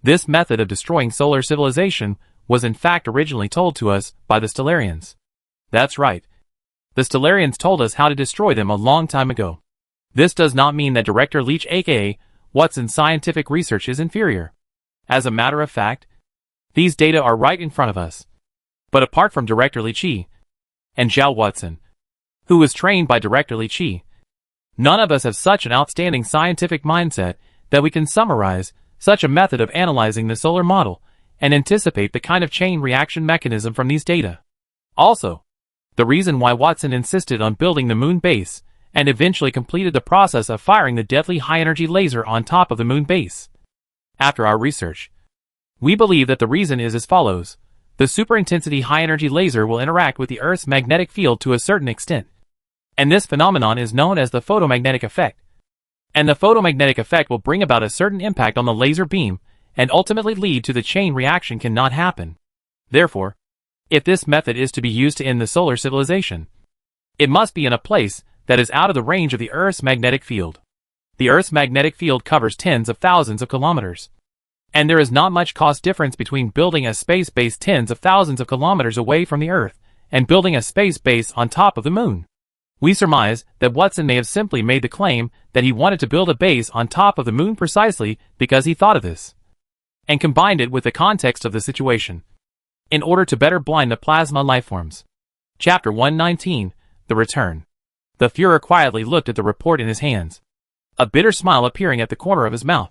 [SPEAKER 1] this method of destroying solar civilization was in fact originally told to us by the Stellarians. That's right. The Stellarians told us how to destroy them a long time ago. This does not mean that Director Leach aka Watson's scientific research is inferior. As a matter of fact, these data are right in front of us. But apart from Director Li Qi and Zhao Watson, who was trained by Director Li Qi, none of us have such an outstanding scientific mindset that we can summarize such a method of analyzing the solar model and anticipate the kind of chain reaction mechanism from these data. Also, the reason why Watson insisted on building the moon base and eventually completed the process of firing the deadly high-energy laser on top of the moon base. After our research, we believe that the reason is as follows. The super-intensity high-energy laser will interact with the Earth's magnetic field to a certain extent. And this phenomenon is known as the photomagnetic effect. And the photomagnetic effect will bring about a certain impact on the laser beam, and ultimately lead to the chain reaction cannot happen. Therefore, if this method is to be used to end the solar civilization, it must be in a place that is out of the range of the Earth's magnetic field. The Earth's magnetic field covers tens of thousands of kilometers. And there is not much cost difference between building a space base tens of thousands of kilometers away from the Earth and building a space base on top of the moon. We surmise that Watson may have simply made the claim that he wanted to build a base on top of the moon precisely because he thought of this, and combined it with the context of the situation, in order to better blind the plasma lifeforms. Chapter 119, The Return. The Führer quietly looked at the report in his hands, a bitter smile appearing at the corner of his mouth.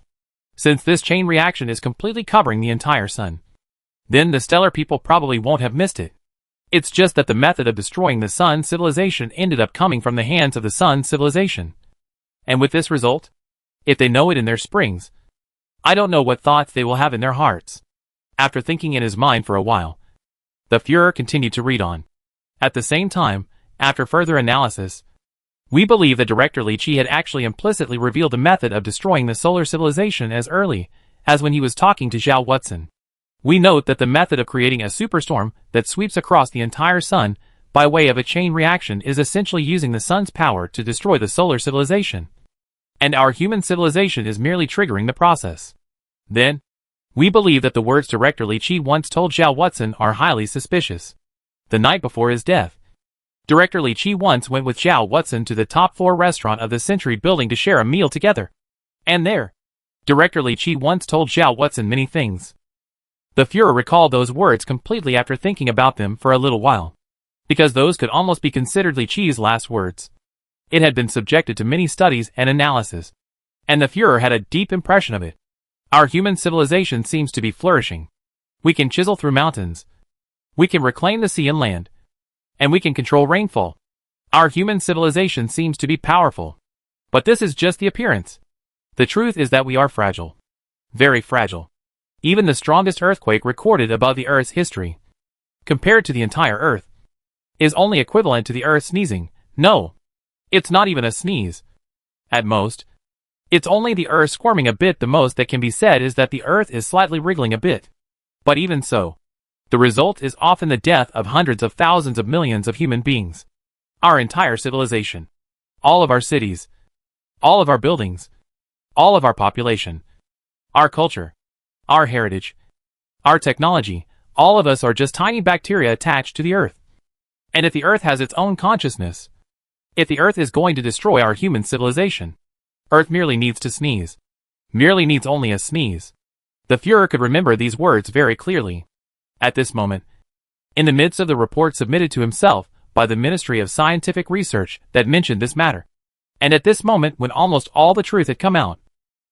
[SPEAKER 1] Since this chain reaction is completely covering the entire sun, then the stellar people probably won't have missed it. It's just that the method of destroying the sun civilization ended up coming from the hands of the sun civilization. And with this result, if they know it in their springs, I don't know what thoughts they will have in their hearts. After thinking in his mind for a while, the Führer continued to read on. At the same time, after further analysis, we believe that Director Li Qi had actually implicitly revealed the method of destroying the solar civilization as early as when he was talking to Zhao Watson. We note that the method of creating a superstorm that sweeps across the entire sun by way of a chain reaction is essentially using the sun's power to destroy the solar civilization. And our human civilization is merely triggering the process. Then, we believe that the words Director Li Qi once told Zhao Watson are highly suspicious. The night before his death, Director Li Qi once went with Zhao Watson to the top-floor restaurant of the Century building to share a meal together. And there, Director Li Qi once told Zhao Watson many things. The Führer recalled those words completely after thinking about them for a little while, because those could almost be considered Li Qi's last words. It had been subjected to many studies and analysis, and the Führer had a deep impression of it. Our human civilization seems to be flourishing. We can chisel through mountains. We can reclaim the sea and land. And we can control rainfall. Our human civilization seems to be powerful. But this is just the appearance. The truth is that we are fragile. Very fragile. Even the strongest earthquake recorded above the Earth's history, compared to the entire Earth, is only equivalent to the Earth sneezing. No, it's not even a sneeze. At most, it's only the Earth squirming a bit. The most that can be said is that the Earth is slightly wriggling a bit. But even so, the result is often the death of hundreds of thousands of millions of human beings. Our entire civilization, all of our cities, all of our buildings, all of our population, our culture, our heritage, our technology, all of us are just tiny bacteria attached to the Earth. And if the Earth has its own consciousness, if the Earth is going to destroy our human civilization, Earth merely needs to sneeze. Merely needs only a sneeze. The Führer could remember these words very clearly. At this moment, in the midst of the report submitted to himself by the Ministry of Scientific Research that mentioned this matter, and at this moment when almost all the truth had come out,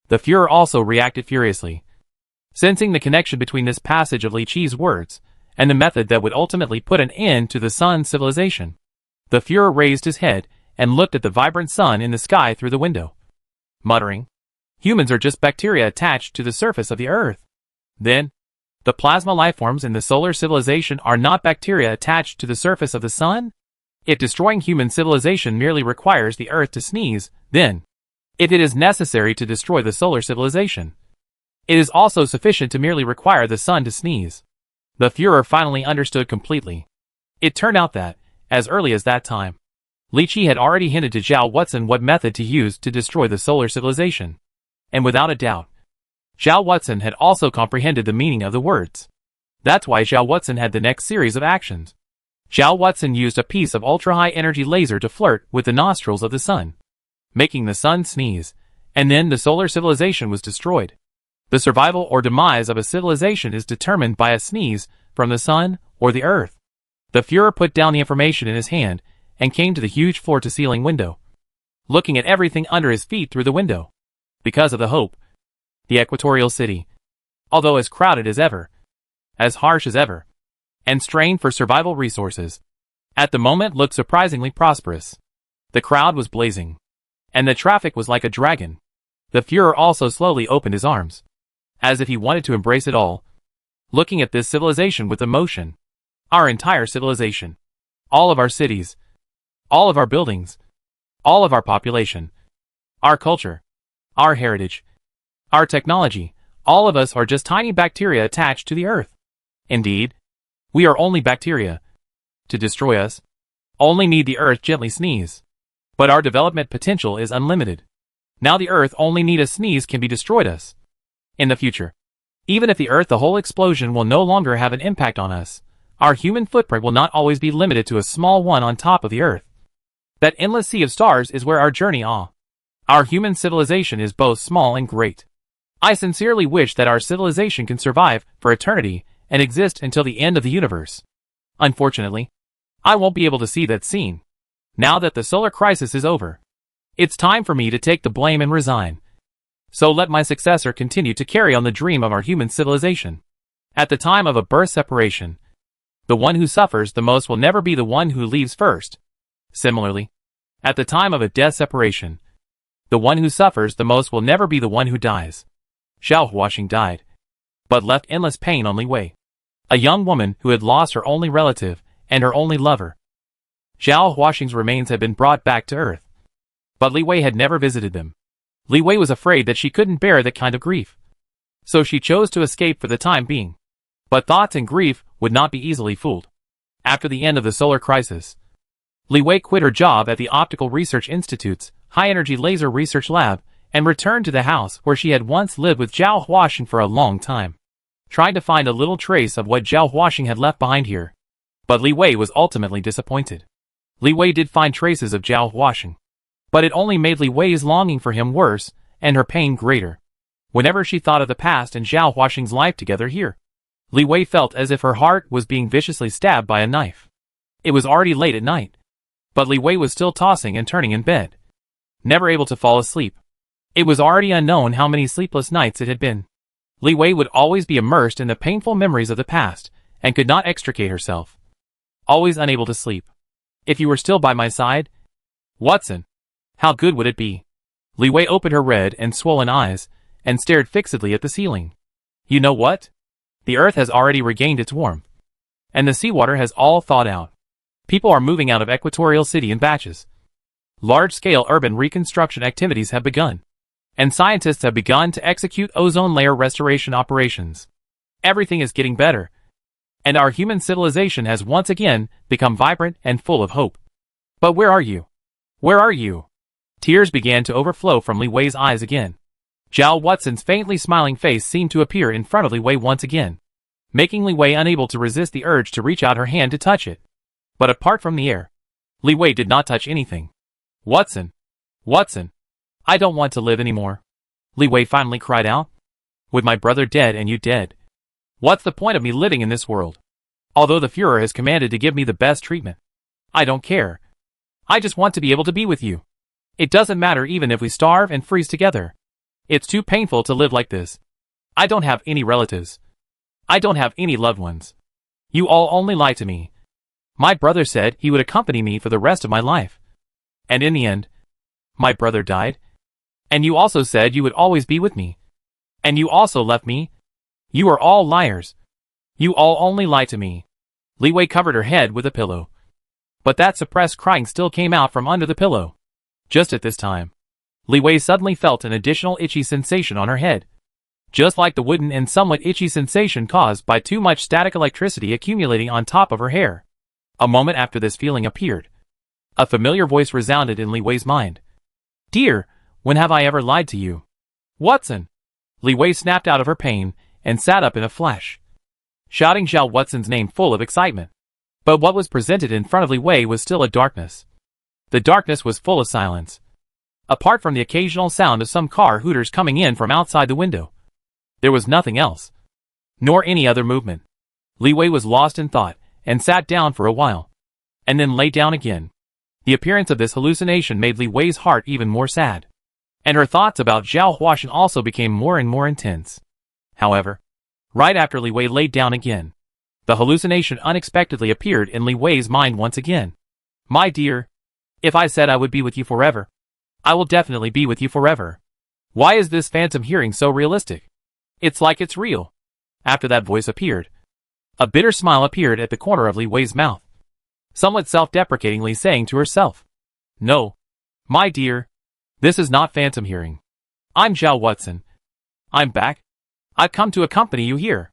[SPEAKER 1] the Führer also reacted furiously. Sensing the connection between this passage of Li Qi's words and the method that would ultimately put an end to the sun civilization, the Führer raised his head and looked at the vibrant sun in the sky through the window, muttering, "Humans are just bacteria attached to the surface of the Earth." Then, the plasma lifeforms in the solar civilization are not bacteria attached to the surface of the sun? If destroying human civilization merely requires the Earth to sneeze, then, if it is necessary to destroy the solar civilization, it is also sufficient to merely require the sun to sneeze. The Führer finally understood completely. It turned out that, as early as that time, Li Qi had already hinted to Zhao Watson what method to use to destroy the solar civilization. And without a doubt, Zhao Watson had also comprehended the meaning of the words. That's why Zhao Watson had the next series of actions. Zhao Watson used a piece of ultra-high energy laser to flirt with the nostrils of the sun, making the sun sneeze, and then the solar civilization was destroyed. The survival or demise of a civilization is determined by a sneeze from the sun or the Earth. The Führer put down the information in his hand and came to the huge floor-to-ceiling window, looking at everything under his feet through the window. Because of the hope, the equatorial city, although as crowded as ever, as harsh as ever, and strained for survival resources, at the moment looked surprisingly prosperous. The crowd was blazing, and the traffic was like a dragon. The Führer also slowly opened his arms, as if he wanted to embrace it all. looking at this civilization with emotion. Our entire civilization. All of our cities. All of our buildings. All of our population. Our culture. Our heritage. Our technology. All of us are just tiny bacteria attached to the earth. Indeed, we are only bacteria. To destroy us, only need the earth gently sneeze. But our development potential is unlimited. Now the earth only need a sneeze can be destroyed us. In the future, even if the earth the whole explosion will no longer have an impact on us, our human footprint will not always be limited to a small one on top of the earth. That endless sea of stars is where our journey Our human civilization is both small and great. I sincerely wish that our civilization can survive for eternity and exist until the end of the universe. Unfortunately, I won't be able to see that scene. Now that the solar crisis is over, it's time for me to take the blame and resign. So let my successor continue to carry on the dream of our human civilization. At the time of a birth separation, the one who suffers the most will never be the one who leaves first. Similarly, at the time of a death separation, the one who suffers the most will never be the one who dies. Xiao Huaxing died, but left endless pain on Li Wei, a young woman who had lost her only relative and her only lover. Xiao Huaxing's remains had been brought back to Earth, but Li Wei had never visited them. Li Wei was afraid that she couldn't bear that kind of grief, so she chose to escape for the time being. But thoughts and grief would not be easily fooled. After the end of the solar crisis, Li Wei quit her job at the Optical Research Institute's high-energy laser research lab and returned to the house where she had once lived with Zhao Huaxing for a long time, trying to find a little trace of what Zhao Huaxing had left behind here. But Li Wei was ultimately disappointed. Li Wei did find traces of Zhao Huaxing, but it only made Li Wei's longing for him worse and her pain greater. Whenever she thought of the past and Zhao Huaxing's life together here, Li Wei felt as if her heart was being viciously stabbed by a knife. It was already late at night, but Li Wei was still tossing and turning in bed, never able to fall asleep. It was already unknown how many sleepless nights it had been. Li Wei would always be immersed in the painful memories of the past and could not extricate herself. Always unable to sleep. If you were still by my side, Watson, how good would it be? Li Wei opened her red and swollen eyes and stared fixedly at the ceiling. You know what? The earth has already regained its warmth, and the seawater has all thawed out. People are moving out of Equatorial City in batches. Large-scale urban reconstruction activities have begun, and scientists have begun to execute ozone layer restoration operations. Everything is getting better, and our human civilization has once again become vibrant and full of hope. But where are you? Where are you? Tears began to overflow from Li Wei's eyes again. Zhao Watson's faintly smiling face seemed to appear in front of Li Wei once again, making Li Wei unable to resist the urge to reach out her hand to touch it. But apart from the air, Li Wei did not touch anything. Watson, Watson, I don't want to live anymore. Li Wei finally cried out. With my brother dead and you dead, what's the point of me living in this world? Although the Führer has commanded to give me the best treatment, I don't care. I just want to be able to be with you. It doesn't matter even if we starve and freeze together. It's too painful to live like this. I don't have any relatives. I don't have any loved ones. You all only lie to me. My brother said he would accompany me for the rest of my life. And in the end, my brother died. And you also said you would always be with me. And you also left me. You are all liars. You all only lie to me. Li Wei covered her head with a pillow. But that suppressed crying still came out from under the pillow. Just at this time, Li Wei suddenly felt an additional itchy sensation on her head, just like the wooden and somewhat itchy sensation caused by too much static electricity accumulating on top of her hair. A moment after this feeling appeared, a familiar voice resounded in Li Wei's mind. Dear, when have I ever lied to you? Watson! Li Wei snapped out of her pain and sat up in a flash, shouting Zhao Watson's name full of excitement. But what was presented in front of Li Wei was still a darkness. The darkness was full of silence. Apart from the occasional sound of some car hooters coming in from outside the window, there was nothing else, nor any other movement. Li Wei was lost in thought and sat down for a while, and then lay down again. The appearance of this hallucination made Li Wei's heart even more sad, and her thoughts about Zhao Huaxin also became more and more intense. However, right after Li Wei laid down again, the hallucination unexpectedly appeared in Li Wei's mind once again. My dear, if I said I would be with you forever, I will definitely be with you forever. Why is this phantom hearing so realistic? It's like it's real. After that voice appeared, a bitter smile appeared at the corner of Li Wei's mouth, somewhat self-deprecatingly saying to herself, "No, my dear, this is not phantom hearing. I'm Zhao Watson. I'm back. I've come to accompany you here."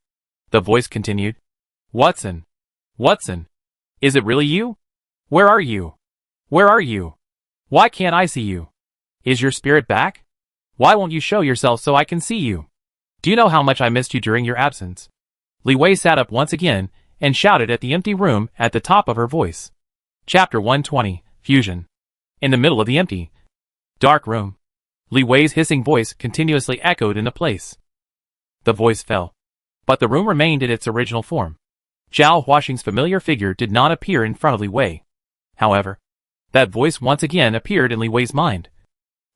[SPEAKER 1] The voice continued. "Watson. Watson. Is it really you? Where are you? Where are you? Why can't I see you? Is your spirit back? Why won't you show yourself so I can see you? Do you know how much I missed you during your absence?" Li Wei sat up once again and shouted at the empty room at the top of her voice. Chapter 120, Fusion. In the middle of the empty, dark room, Li Wei's hissing voice continuously echoed in the place. The voice fell, but the room remained in its original form. Zhao Huaxing's familiar figure did not appear in front of Li Wei. However, that voice once again appeared in Li Wei's mind.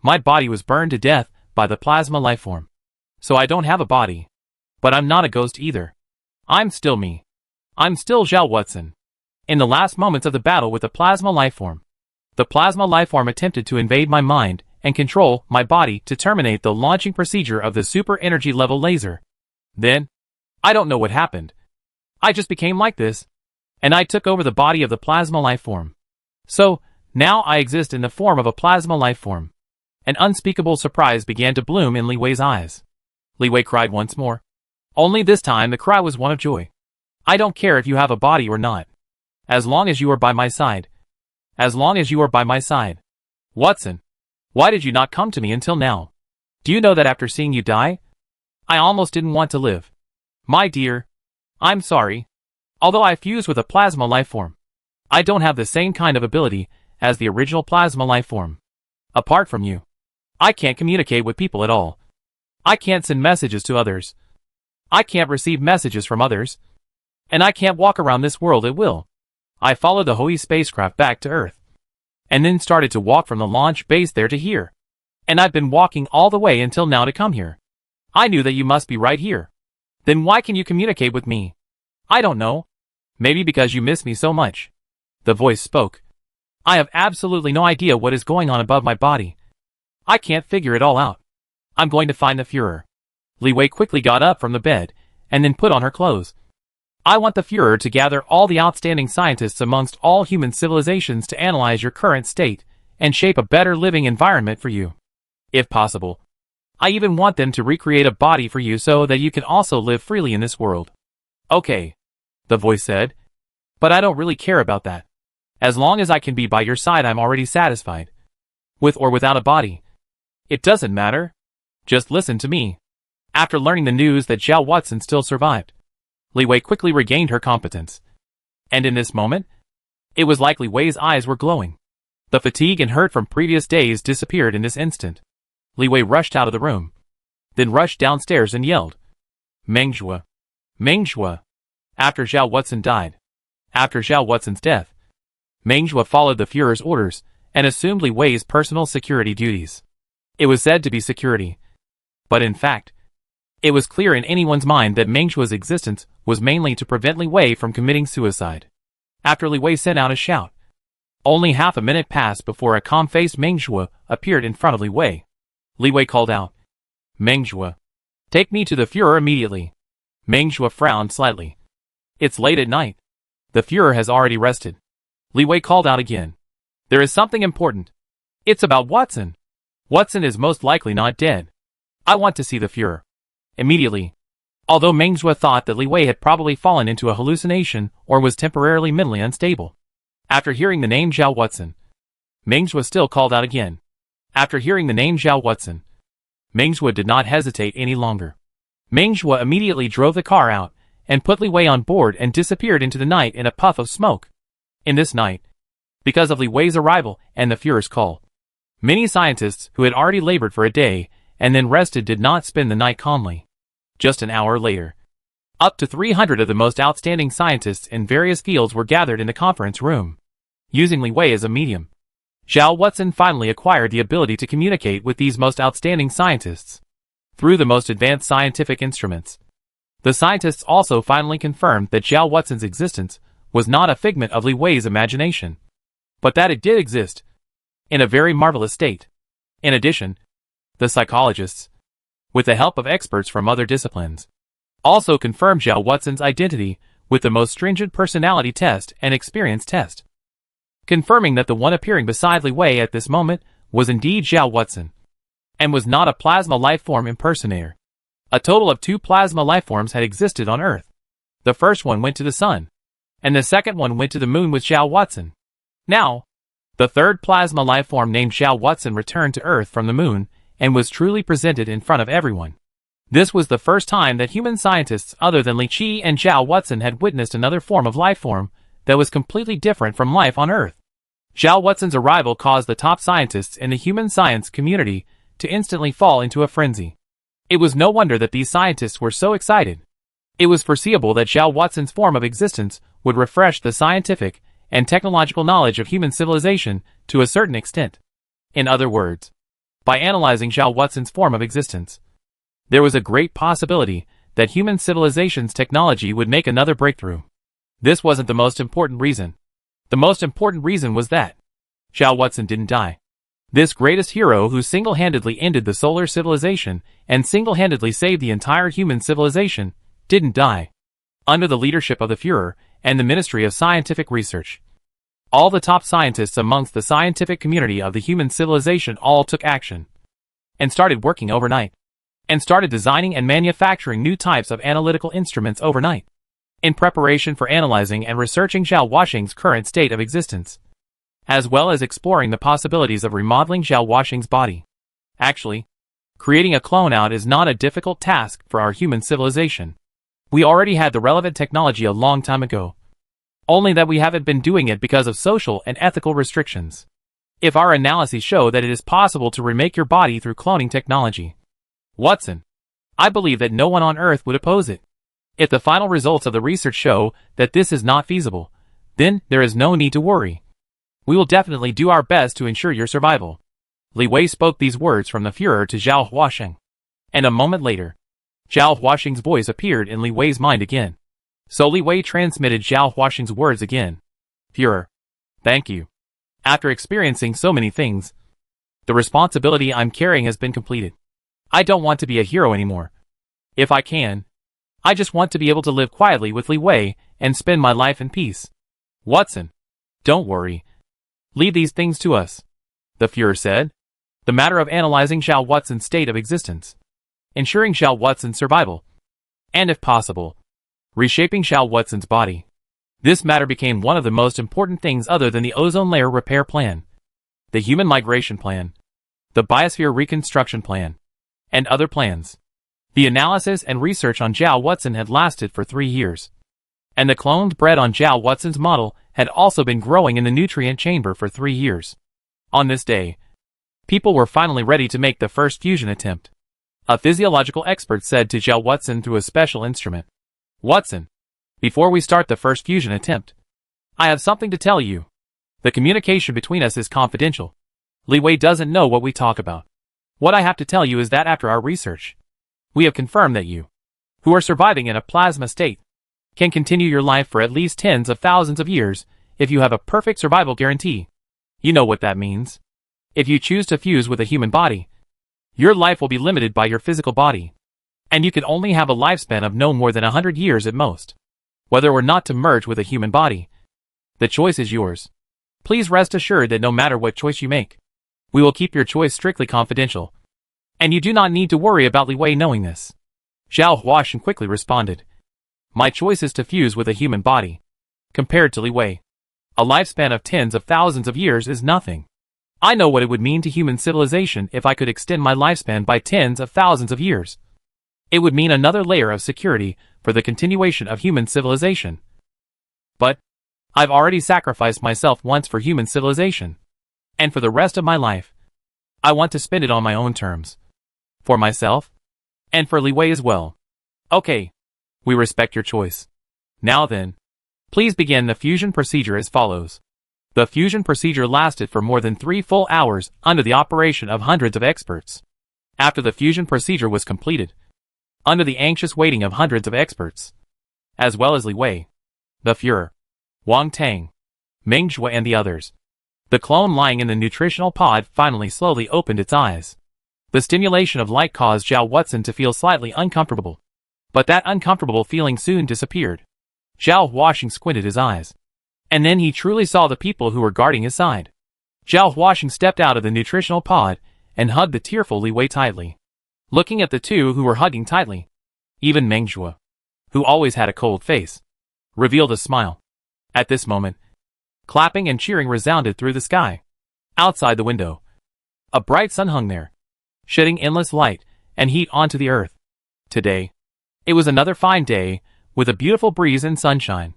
[SPEAKER 1] "My body was burned to death by the plasma lifeform. So I don't have a body. But I'm not a ghost either. I'm still me. I'm still Zhao Watson." In the last moments of the battle with the plasma lifeform, the plasma lifeform attempted to invade my mind and control my body to terminate the launching procedure of the super energy level laser. Then, I don't know what happened. I just became like this, and I took over the body of the plasma lifeform. So, now I exist in the form of a plasma lifeform. An unspeakable surprise began to bloom in Li Wei's eyes. Li Wei cried once more. Only this time the cry was one of joy. "I don't care if you have a body or not. As long as you are by my side. As long as you are by my side. Watson, why did you not come to me until now? Do you know that after seeing you die, I almost didn't want to live? My dear, I'm sorry. Although I fused with a plasma lifeform, I don't have the same kind of ability as the original plasma lifeform. Apart from you, I can't communicate with people at all. I can't send messages to others. I can't receive messages from others. And I can't walk around this world at will. I followed the Hoi spacecraft back to Earth, and then started to walk from the launch base there to here. And I've been walking all the way until now to come here. I knew that you must be right here. Then why can you communicate with me? I don't know. Maybe because you miss me so much." The voice spoke. "I have absolutely no idea what is going on above my body. I can't figure it all out. I'm going to find the Führer." Li Wei quickly got up from the bed, and then put on her clothes. "I want the Führer to gather all the outstanding scientists amongst all human civilizations to analyze your current state, and shape a better living environment for you. If possible, I even want them to recreate a body for you so that you can also live freely in this world." "Okay," the voice said. "But I don't really care about that. As long as I can be by your side, I'm already satisfied. With or without a body. It doesn't matter. Just listen to me." After learning the news that Zhao Watson still survived, Li Wei quickly regained her competence. And in this moment, it was like Li Wei's eyes were glowing. The fatigue and hurt from previous days disappeared in this instant. Li Wei rushed out of the room, then rushed downstairs and yelled, "Mengjue! Mengjue!" After Zhao Watson died, after Zhao Watson's death, Mengjue followed the Führer's orders and assumed Li Wei's personal security duties. It was said to be security, but in fact, it was clear in anyone's mind that Mengjue's existence was mainly to prevent Li Wei from committing suicide. After Li Wei sent out a shout, only half a minute passed before a calm-faced Mengjue appeared in front of Li Wei. Li Wei called out, "Mengjue, take me to the Führer immediately." Mengjue frowned slightly. "It's late at night. The Führer has already rested." Li Wei called out again, "There is something important. It's about Watson. Watson is most likely not dead. I want to see the Führer immediately." Although Mengjue thought that Li Wei had probably fallen into a hallucination or was temporarily mentally unstable. After hearing the name Zhao Watson, Mengjue still called out again. After hearing the name Zhao Watson, Mengjue did not hesitate any longer. Mengjue immediately drove the car out and put Li Wei on board and disappeared into the night in a puff of smoke. In this night, because of Li Wei's arrival and the Führer's call, many scientists who had already labored for a day and then rested did not spend the night calmly. Just an hour later, up to 300 of the most outstanding scientists in various fields were gathered in the conference room. Using Li Wei as a medium, Zhao Watson finally acquired the ability to communicate with these most outstanding scientists through the most advanced scientific instruments. The scientists also finally confirmed that Zhao Watson's existence was not a figment of Li Wei's imagination, but that it did exist, in a very marvelous state. In addition, the psychologists, with the help of experts from other disciplines, also confirmed Zhao Watson's identity with the most stringent personality test and experience test, confirming that the one appearing beside Li Wei at this moment was indeed Zhao Watson, and was not a plasma lifeform impersonator. A total of 2 plasma lifeforms had existed on Earth. The first one went to the sun, and the second one went to the moon with Zhao Watson. Now, the third plasma lifeform named Zhao Watson returned to Earth from the moon and was truly presented in front of everyone. This was the first time that human scientists other than Li Qi and Zhao Watson had witnessed another form of lifeform that was completely different from life on Earth. Zhao Watson's arrival caused the top scientists in the human science community to instantly fall into a frenzy. It was no wonder that these scientists were so excited. It was foreseeable that Zhao Watson's form of existence would refresh the scientific and technological knowledge of human civilization to a certain extent. In other words, by analyzing Zhao Watson's form of existence, there was a great possibility that human civilization's technology would make another breakthrough. This wasn't the most important reason. The most important reason was that Zhao Watson didn't die. This greatest hero who single-handedly ended the solar civilization and single-handedly saved the entire human civilization didn't die. Under the leadership of the Führer and the Ministry of Scientific Research, all the top scientists amongst the scientific community of the human civilization all took action and started working overnight, and started designing and manufacturing new types of analytical instruments overnight, in preparation for analyzing and researching Zhao Washing's current state of existence, as well as exploring the possibilities of remodeling Zhao Washing's body. Actually, creating a clone out is not a difficult task for our human civilization. We already had the relevant technology a long time ago, only that we haven't been doing it because of social and ethical restrictions. If our analyses show that it is possible to remake your body through cloning technology, Watson, I believe that no one on Earth would oppose it. If the final results of the research show that this is not feasible, then there is no need to worry. We will definitely do our best to ensure your survival. Li Wei spoke these words from the Führer to Zhao Huaxing, and a moment later, Zhao Huaxing's voice appeared in Li Wei's mind again. So Li Wei transmitted Zhao Huaxing's words again. Führer, thank you. After experiencing so many things, the responsibility I'm carrying has been completed. I don't want to be a hero anymore. If I can, I just want to be able to live quietly with Li Wei and spend my life in peace. Watson, don't worry. Leave these things to us, the Führer said. The matter of analyzing Zhao Watson's state of existence, ensuring Zhao Watson's survival, and if possible, reshaping Zhao Watson's body. This matter became one of the most important things other than the ozone layer repair plan, the human migration plan, the biosphere reconstruction plan, and other plans. The analysis and research on Zhao Watson had lasted for 3 years, and the cloned bred on Zhao Watson's model had also been growing in the nutrient chamber for 3 years. On this day, people were finally ready to make the first fusion attempt. A physiological expert said to Zhao Watson through a special instrument, Watson, before we start the first fusion attempt, I have something to tell you. The communication between us is confidential. Li Wei doesn't know what we talk about. What I have to tell you is that after our research, we have confirmed that you, who are surviving in a plasma state, can continue your life for at least tens of thousands of years if you have a perfect survival guarantee. You know what that means. If you choose to fuse with a human body, your life will be limited by your physical body, and you can only have a lifespan of no more than 100 years at most. Whether or not to merge with a human body, the choice is yours. Please rest assured that no matter what choice you make, we will keep your choice strictly confidential, and you do not need to worry about Li Wei knowing this. Zhao Huaxing quickly responded, My choice is to fuse with a human body. Compared to Li Wei, a lifespan of tens of thousands of years is nothing. I know what it would mean to human civilization if I could extend my lifespan by tens of thousands of years. It would mean another layer of security for the continuation of human civilization. But I've already sacrificed myself once for human civilization, and for the rest of my life, I want to spend it on my own terms. For myself, and for Li Wei as well. Okay, we respect your choice. Now then, please begin the fusion procedure as follows. The fusion procedure lasted for more than 3 full hours under the operation of hundreds of experts. After the fusion procedure was completed, under the anxious waiting of hundreds of experts, as well as Li Wei, the Führer, Wang Tang, Meng Zhua and the others, the clone lying in the nutritional pod finally slowly opened its eyes. The stimulation of light caused Zhao Watson to feel slightly uncomfortable. But that uncomfortable feeling soon disappeared. Zhao Huaxing squinted his eyes. And then he truly saw the people who were guarding his side. Zhao Huaxing stepped out of the nutritional pod and hugged the tearful Li Wei tightly. Looking at the two who were hugging tightly, even Meng Zhuo, who always had a cold face, revealed a smile. At this moment, clapping and cheering resounded through the sky. Outside the window, a bright sun hung there, shedding endless light and heat onto the earth. Today, it was another fine day, with a beautiful breeze and sunshine.